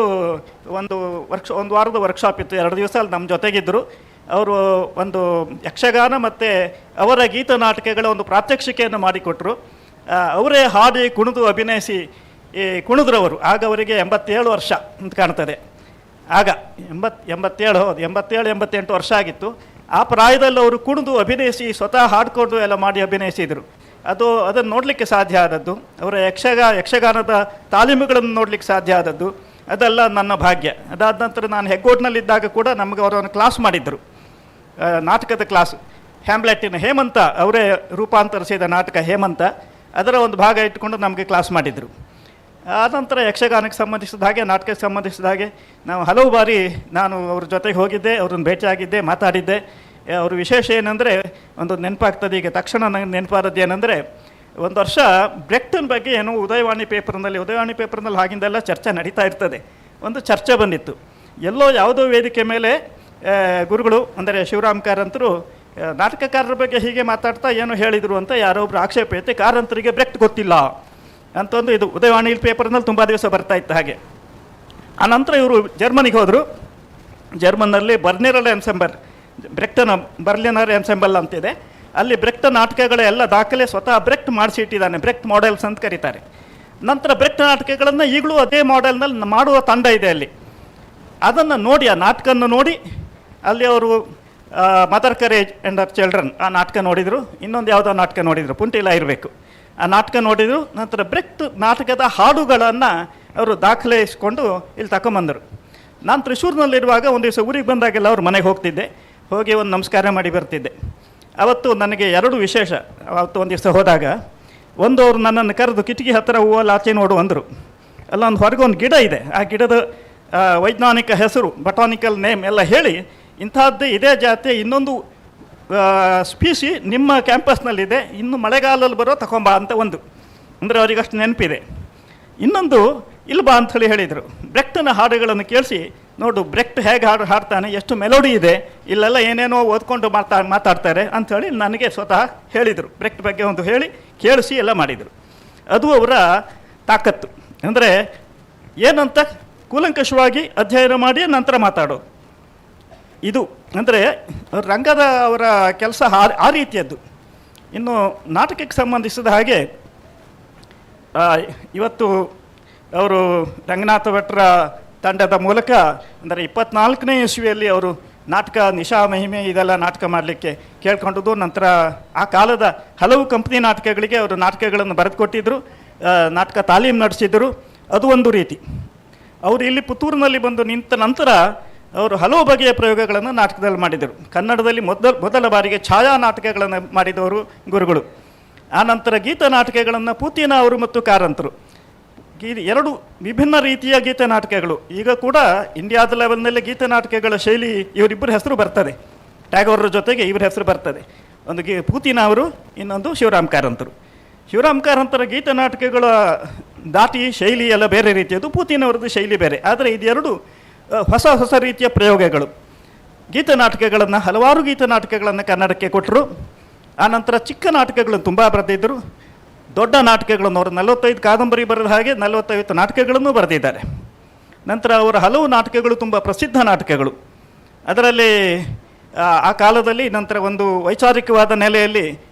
O: ಒಂದು ವಾರದ ವರ್ಕ್ಶಾಪ್ ಇತ್ತು. 2 ದಿವಸ ಅಲ್ಲಿ ನಮ್ಮ ಜೊತೆಗಿದ್ದರು. ಅವರು ಒಂದು ಯಕ್ಷಗಾನ ಮತ್ತು ಅವರ ಗೀತ ನಾಟಕಗಳ ಒಂದು ಪ್ರಾತ್ಯಕ್ಷಿಕೆಯನ್ನು ಮಾಡಿಕೊಟ್ರು. ಅವರೇ ಹಾಡಿ ಕುಣಿದು ಅಭಿನಯಿಸಿ ಕುಣಿದ್ರವರು. ಆಗ ಅವರಿಗೆ 87 ವರ್ಷ ಅಂತ ಕಾಣ್ತದೆ. ಆಗ 87-88 ವರ್ಷ ಆಗಿತ್ತು. ಆ ಪ್ರಾಯದಲ್ಲಿ ಅವರು ಕುಣಿದು ಅಭಿನಯಿಸಿ ಸ್ವತಃ ಹಾಡಿಕೊಂಡು ಎಲ್ಲ ಮಾಡಿ ಅಭಿನಯಿಸಿದರು. ಅದನ್ನು ನೋಡಲಿಕ್ಕೆ ಸಾಧ್ಯ ಆದದ್ದು, ಅವರ ಯಕ್ಷಗಾನದ ತಾಲೀಮುಗಳನ್ನು ನೋಡಲಿಕ್ಕೆ ಸಾಧ್ಯ ಆದದ್ದು ಅದೆಲ್ಲ ನನ್ನ ಭಾಗ್ಯ. ಅದಾದ ನಂತರ ನಾನು ಹೆಗ್ಗೋಡ್ನಲ್ಲಿದ್ದಾಗ ಕೂಡ ನಮಗೆ ಅವರನ್ನು ಕ್ಲಾಸ್ ಮಾಡಿದ್ದರು, ನಾಟಕದ ಕ್ಲಾಸ್. ಹ್ಯಾಮ್ಲೆಟ್ಟಿನ ಹೇಮಂತ ಅವರೇ ರೂಪಾಂತರಿಸಿದ ನಾಟಕ ಹೇಮಂತ, ಅದರ ಒಂದು ಭಾಗ ಇಟ್ಟುಕೊಂಡು ನಮಗೆ ಕ್ಲಾಸ್ ಮಾಡಿದರು. ಆನಂತರ ಯಕ್ಷಗಾನಕ್ಕೆ ಸಂಬಂಧಿಸಿದ ಹಾಗೆ, ನಾಟಕಕ್ಕೆ ಸಂಬಂಧಿಸಿದ ಹಾಗೆ ನಾವು ಹಲವು ಬಾರಿ ನಾನು ಅವ್ರ ಜೊತೆಗೆ ಹೋಗಿದ್ದೆ, ಅವ್ರನ್ನ ಭೇಟಿಯಾಗಿದ್ದೆ, ಮಾತಾಡಿದ್ದೆ. ಅವ್ರ ವಿಶೇಷ ಏನಂದರೆ, ಒಂದು ನೆನಪಾಗ್ತದೆ ಈಗ ತಕ್ಷಣ ನನಗೆ ನೆನಪಾದದ್ದು ಏನಂದರೆ, ಒಂದು ವರ್ಷ ಬ್ರೆಕ್ಟನ್ ಬಗ್ಗೆ ಏನೋ ಉದಯವಾಣಿ ಪೇಪರ್ನಲ್ಲಿ ಆಗಿಂದೆಲ್ಲ ಚರ್ಚೆ ನಡೀತಾ ಇರ್ತದೆ. ಒಂದು ಚರ್ಚೆ ಬಂದಿತ್ತು, ಯಾವುದೋ ವೇದಿಕೆ ಮೇಲೆ ಗುರುಗಳು ಅಂದರೆ ಶಿವರಾಮ್ ಕಾರಂತರು ನಾಟಕಕಾರರ ಬಗ್ಗೆ ಹೀಗೆ ಮಾತಾಡ್ತಾ ಏನೋ ಹೇಳಿದರು ಅಂತ ಯಾರೊಬ್ರು ಆಕ್ಷೇಪ ಐತೆ, ಕಾರಂತರಿಗೆ ಬ್ರೆಕ್ಟ್ ಗೊತ್ತಿಲ್ಲ ಅಂತಂದು ಇದು ಉದಯವಾಣಿ ಪೇಪರ್ನಲ್ಲಿ ತುಂಬ ದಿವಸ ಬರ್ತಾ ಇತ್ತು. ಹಾಗೆ ಆನಂತರ ಇವರು ಜರ್ಮನಿಗೆ ಹೋದರು. ಜರ್ಮನ್ನಲ್ಲಿ ಬರ್ಲಿನರ್ ಎನ್ಸೆಂಬಲ್ ಅಂತಿದೆ. ಅಲ್ಲಿ ಬ್ರೆಕ್ಟ್ ನಾಟಕಗಳ ಎಲ್ಲ ದಾಖಲೆ ಸ್ವತಃ ಬ್ರೆಕ್ಟ್ ಮಾಡಿಸಿಟ್ಟಿದ್ದಾನೆ, ಬ್ರೆಕ್ಟ್ ಮಾಡೆಲ್ಸ್ ಅಂತ ಕರೀತಾರೆ. ನಂತರ ಬ್ರೆಕ್ಟ್ ನಾಟಕಗಳನ್ನು ಈಗಲೂ ಅದೇ ಮಾಡೆಲ್ನಲ್ಲಿ ಮಾಡುವ ತಂಡ ಇದೆ ಅಲ್ಲಿ. ಅದನ್ನು ನೋಡಿ, ಆ ನಾಟಕವನ್ನು ನೋಡಿ ಅಲ್ಲಿ ಅವರು mother courage and our children ಆ ನಾಟಕ ನೋಡಿದರು. ಇನ್ನೊಂದು ಯಾವುದೋ ನಾಟಕ ನೋಡಿದರು, ಪುಂಟಿಲ ಇರಬೇಕು, ಆ ನಾಟಕ ನೋಡಿದರು. ನಂತರ ಬ್ರೆಕ್ಟ್ ನಾಟಕದ ಹಾಡುಗಳನ್ನು ಅವರು ದಾಖಲಿಸಿಕೊಂಡು ಇಲ್ಲಿ ತಗೊಂಬಂದರು. ನಾನು ತ್ರಿಶೂರಿನಲ್ಲಿರುವಾಗ ಒಂದು ದಿವಸ ಊರಿಗೆ ಬಂದಾಗೆಲ್ಲ ಅವ್ರ ಮನೆಗೆ ಹೋಗ್ತಿದ್ದೆ, ಹೋಗಿ ಒಂದು ನಮಸ್ಕಾರ ಮಾಡಿ ಬರ್ತಿದ್ದೆ. ಅವತ್ತು ನನಗೆ 2 ವಿಶೇಷ. ಅವತ್ತು ಒಂದು ದಿವಸ ಹೋದಾಗ ಅವರು ನನ್ನನ್ನು ಕರೆದು ಕಿಟಕಿ ಹತ್ತಿರ ಹೂವಲ್ಲಿ ಆಚೆ ನೋಡು ಅಂದರು. ಅಲ್ಲೊಂದು ಹೊರಗೆ ಒಂದು ಗಿಡ ಇದೆ, ಆ ಗಿಡದ ವೈಜ್ಞಾನಿಕ ಹೆಸರು, ಬಟಾನಿಕಲ್ ನೇಮ್ ಎಲ್ಲ ಹೇಳಿ, ಇಂಥದ್ದೇ ಇದೇ ಜಾತಿ ಇನ್ನೊಂದು ಸ್ಪೀಸಿ ನಿಮ್ಮ ಕ್ಯಾಂಪಸ್ನಲ್ಲಿದೆ, ಇನ್ನು ಮಳೆಗಾಲದಲ್ಲಿ ಬರೋ ತಗೊಂಬಾ ಅಂತ ಒಂದು ಅಂದರೆ ಅವರಿಗೆ ಅಷ್ಟು ನೆನಪಿದೆ. ಇನ್ನೊಂದು ಇಲ್ಲಿ ಬಾ ಅಂಥೇಳಿ ಹೇಳಿದರು. ಬ್ರೆಕ್ಟನ ಹಾಡುಗಳನ್ನು ಕೇಳಿಸಿ ನೋಡು, ಬ್ರೆಕ್ಟ್ ಹೇಗೆ ಹಾಡ್ತಾನೆ, ಎಷ್ಟು ಮೆಲೋಡಿ ಇದೆ, ಇಲ್ಲೆಲ್ಲ ಏನೇನೋ ಓದ್ಕೊಂಡು ಮಾತಾಡ್ತಾರೆ ಅಂಥೇಳಿ ನನಗೆ ಸ್ವತಃ ಹೇಳಿದರು. ಬ್ರೆಕ್ಟ್ ಬಗ್ಗೆ ಒಂದು ಹೇಳಿ ಕೇಳಿಸಿ ಎಲ್ಲ ಮಾಡಿದರು. ಅದು ಅವರ ತಾಕತ್ತು. ಅಂದರೆ ಏನಂತ ಕೂಲಂಕಷವಾಗಿ ಅಧ್ಯಯನ ಮಾಡಿ ನಂತರ ಮಾತಾಡೋದು. ಇದು ಅಂದರೆ ರಂಗದ ಅವರ ಕೆಲಸ ಆ ರೀತಿಯದ್ದು. ಇನ್ನು ನಾಟಕಕ್ಕೆ ಸಂಬಂಧಿಸಿದ ಹಾಗೆ ಇವತ್ತು ಅವರು ರಂಗನಾಥ ಭಟ್ರ ತಂಡದ ಮೂಲಕ ಅಂದರೆ 24ನೇ ಇಸ್ವಿಯಲ್ಲಿ ಅವರು ನಾಟಕ ನಿಶಾ ಮಹಿಮೆ ಇದೆಲ್ಲ ನಾಟಕ ಮಾಡಲಿಕ್ಕೆ ಕೇಳ್ಕೊಂಡದ್ದು. ನಂತರ ಆ ಕಾಲದ ಹಲವು ಕಂಪ್ನಿ ನಾಟಕಗಳಿಗೆ ಅವರು ನಾಟಕಗಳನ್ನು ಬರೆದು ಕೊಟ್ಟಿದ್ದರು, ನಾಟಕ ತಾಲೀಮು ನಡೆಸಿದ್ದರು. ಅದು ಒಂದು ರೀತಿ. ಅವರು ಇಲ್ಲಿ ಪುತ್ತೂರಿನಲ್ಲಿ ಬಂದು ನಿಂತ ನಂತರ ಅವರು ಹಲವು ಬಗೆಯ ಪ್ರಯೋಗಗಳನ್ನು ನಾಟಕದಲ್ಲಿ ಮಾಡಿದರು. ಕನ್ನಡದಲ್ಲಿ ಮೊದಲ ಬಾರಿಗೆ ಛಾಯಾ ನಾಟಕಗಳನ್ನು ಮಾಡಿದವರು ಗುರುಗಳು. ಆನಂತರ ಗೀತ ನಾಟಕಗಳನ್ನು ಪೂತಿನ ಅವರು ಮತ್ತು ಕಾರಂತರು 2 ವಿಭಿನ್ನ ರೀತಿಯ ಗೀತ ನಾಟಕಗಳು. ಈಗ ಕೂಡ ಇಂಡಿಯಾದ ಲೆವೆಲ್ನಲ್ಲಿ ಗೀತ ನಾಟಕಗಳ ಶೈಲಿ ಇವರಿಬ್ಬರ ಹೆಸರು ಬರ್ತದೆ, ಟ್ಯಾಗೋರರ ಜೊತೆಗೆ ಇವರ ಹೆಸರು ಬರ್ತದೆ. ಒಂದು ಪೂತಿನ ಅವರು, ಇನ್ನೊಂದು ಶಿವರಾಮ್ ಕಾರಂತರು. ಶಿವರಾಮ್ ಕಾರಂತರ ಗೀತ ನಾಟಕಗಳ ದಾಟಿ ಶೈಲಿ ಎಲ್ಲ ಬೇರೆ ರೀತಿಯದು, ಪೂತಿನವರದ್ದು ಶೈಲಿ ಬೇರೆ. ಆದರೆ ಇದು 2 ಹೊಸ ರೀತಿಯ ಪ್ರಯೋಗಗಳು. ಗೀತ ನಾಟಕಗಳನ್ನು, ಹಲವಾರು ಗೀತ ನಾಟಕಗಳನ್ನು ಕನ್ನಡಕ್ಕೆ ಕೊಟ್ಟರು. ಆನಂತರ ಚಿಕ್ಕ ನಾಟಕಗಳನ್ನು ತುಂಬ ಬರೆದಿದ್ದರು. ದೊಡ್ಡ ನಾಟಕಗಳನ್ನು ಅವರು 45 ಕಾದಂಬರಿ ಬರೆದ ಹಾಗೆ 45 ನಾಟಕಗಳನ್ನು ಬರೆದಿದ್ದಾರೆ. ನಂತರ ಅವರ ಹಲವು ನಾಟಕಗಳು ತುಂಬ ಪ್ರಸಿದ್ಧ ನಾಟಕಗಳು. ಅದರಲ್ಲಿ ಆ ಕಾಲದಲ್ಲಿ ನಂತರ ಒಂದು ವೈಚಾರಿಕವಾದ ನೆಲೆಯಲ್ಲಿ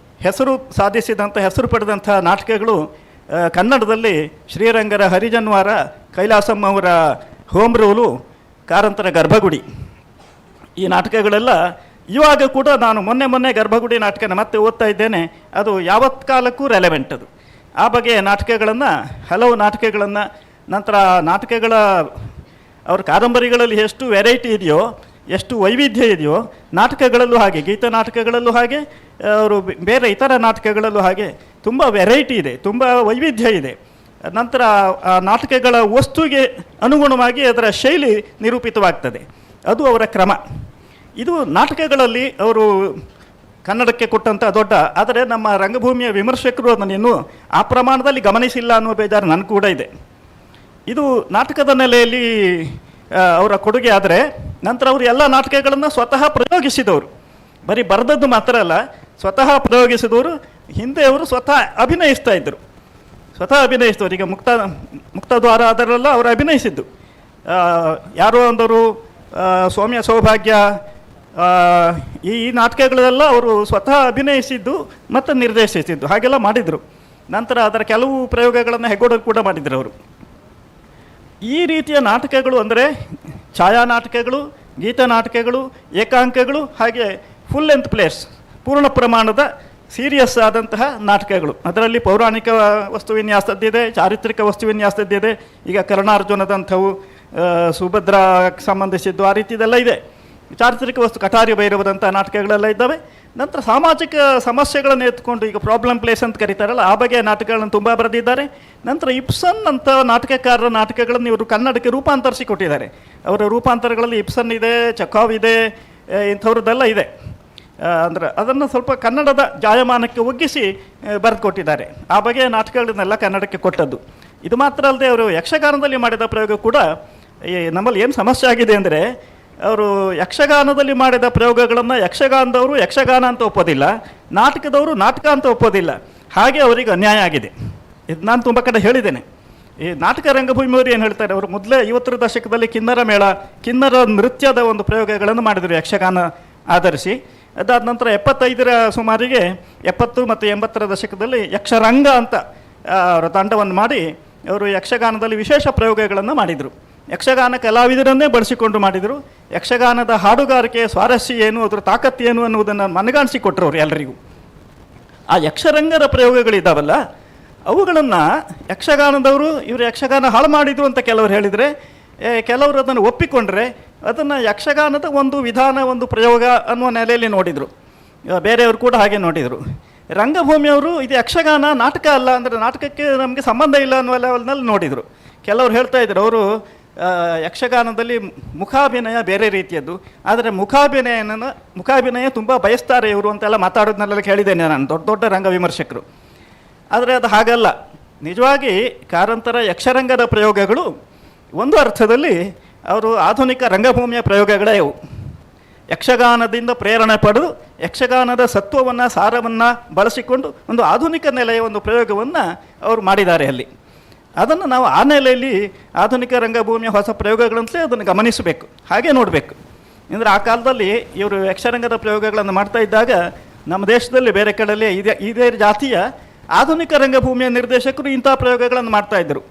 O: ಹೆಸರು ಸಾಧಿಸಿದಂಥ, ಹೆಸರು ಪಡೆದಂಥ ನಾಟಕಗಳು ಕನ್ನಡದಲ್ಲಿ ಶ್ರೀರಂಗರ ಹರಿಜನ್ವಾರ, ಕೈಲಾಸಂ ಅವರ ಹೋಮ್ ರೂಲು, ಕಾರಂತರ ಗರ್ಭಗುಡಿ. ಈ ನಾಟಕಗಳೆಲ್ಲ ಇವಾಗ ಕೂಡ ನಾನು ಮೊನ್ನೆ ಗರ್ಭಗುಡಿ ನಾಟಕನ ಮತ್ತೆ ಓದ್ತಾ ಇದ್ದೇನೆ. ಅದು ಯಾವತ್ ಕಾಲಕ್ಕೂ ರೆಲೆವೆಂಟ್ ಅದು. ಆ ಬಗೆಯ ನಾಟಕಗಳನ್ನು, ಹಲವು ನಾಟಕಗಳನ್ನು, ನಂತರ ನಾಟಕಗಳ ಅವ್ರ ಕಾದಂಬರಿಗಳಲ್ಲಿ ಎಷ್ಟು ವೆರೈಟಿ ಇದೆಯೋ, ಎಷ್ಟು ವೈವಿಧ್ಯ ಇದೆಯೋ, ನಾಟಕಗಳಲ್ಲೂ ಹಾಗೆ, ಗೀತ ನಾಟಕಗಳಲ್ಲೂ ಹಾಗೆ, ಅವರು ಬೇರೆ ಇತರ ನಾಟಕಗಳಲ್ಲೂ ಹಾಗೆ ತುಂಬ ವೆರೈಟಿ ಇದೆ, ತುಂಬ ವೈವಿಧ್ಯ ಇದೆ. ನಂತರ ಆ ನಾಟಕಗಳ ವಸ್ತುಗೆ ಅನುಗುಣವಾಗಿ ಅದರ ಶೈಲಿ ನಿರೂಪಿತವಾಗ್ತದೆ. ಅದು ಅವರ ಕ್ರಮ. ಇದು ನಾಟಕಗಳಲ್ಲಿ ಅವರು ಕನ್ನಡಕ್ಕೆ ಕೊಟ್ಟಂಥ ದೊಡ್ಡ. ಆದರೆ ನಮ್ಮ ರಂಗಭೂಮಿಯ ವಿಮರ್ಶಕರು ಅದನ್ನು ಇನ್ನೂ ಆ ಪ್ರಮಾಣದಲ್ಲಿ ಗಮನಿಸಿಲ್ಲ ಅನ್ನುವ ಬೇಜಾರು ನನಗೆ ಕೂಡ ಇದೆ. ಇದು ನಾಟಕದ ನೆಲೆಯಲ್ಲಿ ಅವರ ಕೊಡುಗೆ. ಆದರೆ ನಂತರ ಅವರು ಎಲ್ಲ ನಾಟಕಗಳನ್ನು ಸ್ವತಃ ಪ್ರಯೋಗಿಸಿದವರು. ಬರೀ ಬರೆದದ್ದು ಮಾತ್ರ ಅಲ್ಲ, ಸ್ವತಃ ಪ್ರಯೋಗಿಸಿದವರು. ಹಿಂದೆ ಅವರು ಸ್ವತಃ ಅಭಿನಯಿಸ್ತಾ ಇದ್ದರು. ಈಗ ಮುಕ್ತದ್ವಾರ ಅದರೆಲ್ಲ ಅವರು ಅಭಿನಯಿಸಿದ್ದು. ಯಾರೋ ಒಂದವರು ಸೌಮ್ಯ ಸೌಭಾಗ್ಯ, ಈ ನಾಟಕಗಳೆಲ್ಲ ಅವರು ಸ್ವತಃ ಅಭಿನಯಿಸಿದ್ದು ಮತ್ತು ನಿರ್ದೇಶಿಸಿದ್ದು, ಹಾಗೆಲ್ಲ ಮಾಡಿದರು. ನಂತರ ಅದರ ಕೆಲವು ಪ್ರಯೋಗಗಳನ್ನು ಹೆಗ್ಗೋಡರು ಕೂಡ ಮಾಡಿದರು ಅವರು. ಈ ರೀತಿಯ ನಾಟಕಗಳು ಅಂದರೆ ಛಾಯಾ ನಾಟಕಗಳು, ಗೀತ ನಾಟಕಗಳು, ಏಕಾಂಕಗಳು, ಹಾಗೆ ಫುಲ್ ಲೆಂತ್ ಪ್ಲೇಸ್, ಪೂರ್ಣ ಪ್ರಮಾಣದ ಸೀರಿಯಸ್ ಆದಂತಹ ನಾಟಕಗಳು. ಅದರಲ್ಲಿ ಪೌರಾಣಿಕ ವಸ್ತುವಿನ್ಯಾಸದ್ದಿದೆ, ಚಾರಿತ್ರಿಕ ವಸ್ತುವಿನ್ಯಾಸದ್ದಿದೆ. ಈಗ ಕರ್ಣಾರ್ಜುನದಂಥವು, ಸುಭದ್ರಾಕ್ಕೆ ಸಂಬಂಧಿಸಿದ್ದು, ಆ ರೀತಿದೆಲ್ಲ ಇದೆ. ಚಾರಿತ್ರಿಕ ವಸ್ತು ಕಟಾರಿ ಭೈರವದಂಥ ನಾಟಕಗಳೆಲ್ಲ ಇದ್ದಾವೆ. ನಂತರ ಸಾಮಾಜಿಕ ಸಮಸ್ಯೆಗಳನ್ನು ಎತ್ಕೊಂಡು, ಈಗ ಪ್ರಾಬ್ಲಮ್ ಪ್ಲೇಸ್ ಅಂತ ಕರೀತಾರಲ್ಲ, ಆ ಬಗೆಯ ನಾಟಕಗಳನ್ನು ತುಂಬ ಬರೆದಿದ್ದಾರೆ. ನಂತರ ಇಬ್ಸನ್ ಅಂತ ನಾಟಕಕಾರರ ನಾಟಕಗಳನ್ನು ಇವರು ಕನ್ನಡಕ್ಕೆ ರೂಪಾಂತರಿಸಿ ಕೊಟ್ಟಿದ್ದಾರೆ. ಅವರ ರೂಪಾಂತರಗಳಲ್ಲಿ ಇಬ್ಸನ್ ಇದೆ, ಚೆಖಾವ್ ಇದೆ, ಇಂಥವ್ರದ್ದೆಲ್ಲ ಇದೆ. ಅಂದರೆ ಅದನ್ನು ಸ್ವಲ್ಪ ಕನ್ನಡದ ಜಾಯಮಾನಕ್ಕೆ ಒಗ್ಗಿಸಿ ಬರೆದು ಕೊಟ್ಟಿದ್ದಾರೆ. ಆ ಬಗೆಯ ನಾಟಕಗಳನ್ನೆಲ್ಲ ಕನ್ನಡಕ್ಕೆ ಕೊಟ್ಟದ್ದು. ಇದು ಮಾತ್ರ ಅಲ್ಲದೆ ಅವರು ಯಕ್ಷಗಾನದಲ್ಲಿ ಮಾಡಿದ ಪ್ರಯೋಗ ಕೂಡ ನಮ್ಮಲ್ಲಿ ಏನು ಸಮಸ್ಯೆ ಆಗಿದೆ ಅಂದರೆ, ಅವರು ಯಕ್ಷಗಾನದಲ್ಲಿ ಮಾಡಿದ ಪ್ರಯೋಗಗಳನ್ನು ಯಕ್ಷಗಾನದವರು ಯಕ್ಷಗಾನ ಅಂತ ಒಪ್ಪೋದಿಲ್ಲ, ನಾಟಕದವರು ನಾಟಕ ಅಂತ ಒಪ್ಪೋದಿಲ್ಲ. ಹಾಗೆ ಅವರಿಗೆ ಅನ್ಯಾಯ ಆಗಿದೆ. ಇದು ನಾನು ತುಂಬ ಕಡೆ ಹೇಳಿದ್ದೇನೆ. ಈ ನಾಟಕ ರಂಗಭೂಮಿಯವರು ಏನು ಹೇಳ್ತಾರೆ, ಅವರು ಮೊದಲೇ 50ರ ದಶಕದಲ್ಲಿ ಕಿನ್ನರ ಮೇಳ, ಕಿನ್ನರ ನೃತ್ಯದ ಒಂದು ಪ್ರಯೋಗಗಳನ್ನು ಮಾಡಿದರು ಯಕ್ಷಗಾನ ಆಧರಿಸಿ. ಅದಾದ ನಂತರ 75ರ ಸುಮಾರಿಗೆ 70 ಮತ್ತು 80ರ ದಶಕದಲ್ಲಿ ಯಕ್ಷರಂಗ ಅಂತ ಅವರ ತಂಡವನ್ನು ಮಾಡಿ ಅವರು ಯಕ್ಷಗಾನದಲ್ಲಿ ವಿಶೇಷ ಪ್ರಯೋಗಗಳನ್ನು ಮಾಡಿದರು. ಯಕ್ಷಗಾನ ಕಲಾವಿದರನ್ನೇ ಬಳಸಿಕೊಂಡು ಮಾಡಿದರು. ಯಕ್ಷಗಾನದ ಹಾಡುಗಾರಿಕೆಯ ಸ್ವಾರಸ್ಯ ಏನು, ಅದರ ತಾಕತ್ತು ಏನು ಅನ್ನುವುದನ್ನು ಮನಗಾಣಿಸಿಕೊಟ್ರು ಅವರು ಎಲ್ಲರಿಗೂ. ಆ ಯಕ್ಷರಂಗದ ಪ್ರಯೋಗಗಳಿದ್ದಾವಲ್ಲ, ಅವುಗಳನ್ನು ಯಕ್ಷಗಾನದವರು ಇವರು ಯಕ್ಷಗಾನ ಹಾಳು ಮಾಡಿದರು ಅಂತ ಕೆಲವರು ಹೇಳಿದರೆ, ಕೆಲವರು ಅದನ್ನು ಒಪ್ಪಿಕೊಂಡ್ರೆ ಅದನ್ನು ಯಕ್ಷಗಾನದ ಒಂದು ವಿಧಾನ, ಒಂದು ಪ್ರಯೋಗ ಅನ್ನುವ ನೆಲೆಯಲ್ಲಿ ನೋಡಿದರು. ಬೇರೆಯವರು ಕೂಡ ಹಾಗೆ ನೋಡಿದರು. ರಂಗಭೂಮಿಯವರು ಇದು ಯಕ್ಷಗಾನ ನಾಟಕ ಅಲ್ಲ, ಅಂದರೆ ನಾಟಕಕ್ಕೆ ನಮಗೆ ಸಂಬಂಧ ಇಲ್ಲ ಅನ್ನುವ ಲೆವೆಲ್ನಲ್ಲಿ ನೋಡಿದರು. ಕೆಲವರು ಹೇಳ್ತಾ ಇದ್ರು, ಅವರು ಯಕ್ಷಗಾನದಲ್ಲಿ ಮುಖಾಭಿನಯ ಬೇರೆ ರೀತಿಯದ್ದು, ಆದರೆ ಮುಖಾಭಿನಯ ತುಂಬ ಬಯಸ್ತಾರೆ ಇವರು ಅಂತೆಲ್ಲ ಮಾತಾಡೋದನ್ನೆಲ್ಲ ಕೇಳಿದ್ದೇನೆ ನಾನು, ದೊಡ್ಡ ದೊಡ್ಡ ರಂಗ ವಿಮರ್ಶಕರು. ಆದರೆ ಅದು ಹಾಗಲ್ಲ. ನಿಜವಾಗಿ ಕಾರಂತರ ಯಕ್ಷರಂಗದ ಪ್ರಯೋಗಗಳು ಒಂದು ಅರ್ಥದಲ್ಲಿ ಅವರು ಆಧುನಿಕ ರಂಗಭೂಮಿಯ ಪ್ರಯೋಗಗಳೇ ಇವು. ಯಕ್ಷಗಾನದಿಂದ ಪ್ರೇರಣೆ ಪಡೆದು ಯಕ್ಷಗಾನದ ಸತ್ವವನ್ನು, ಸಾರವನ್ನು ಬಳಸಿಕೊಂಡು ಒಂದು ಆಧುನಿಕ ನೆಲೆಯ ಒಂದು ಪ್ರಯೋಗವನ್ನು ಅವರು ಮಾಡಿದ್ದಾರೆ ಅಲ್ಲಿ. ಅದನ್ನು ನಾವು ಆ ನೆಲೆಯಲ್ಲಿ ಆಧುನಿಕ ರಂಗಭೂಮಿಯ ಹೊಸ ಪ್ರಯೋಗಗಳಂತಲೇ ಅದನ್ನು ಗಮನಿಸಬೇಕು, ಹಾಗೆ ನೋಡಬೇಕು. ಅಂದರೆ ಆ ಕಾಲದಲ್ಲಿ ಇವರು ಯಕ್ಷರಂಗದ ಪ್ರಯೋಗಗಳನ್ನು ಮಾಡ್ತಾ ಇದ್ದಾಗ ನಮ್ಮ ದೇಶದಲ್ಲಿ ಬೇರೆ ಕಡೆಯಲ್ಲಿ ಇದೇ ಜಾತಿಯ ಆಧುನಿಕ ರಂಗಭೂಮಿಯ ನಿರ್ದೇಶಕರು ಇಂಥ ಪ್ರಯೋಗಗಳನ್ನು ಮಾಡ್ತಾಯಿದ್ರು.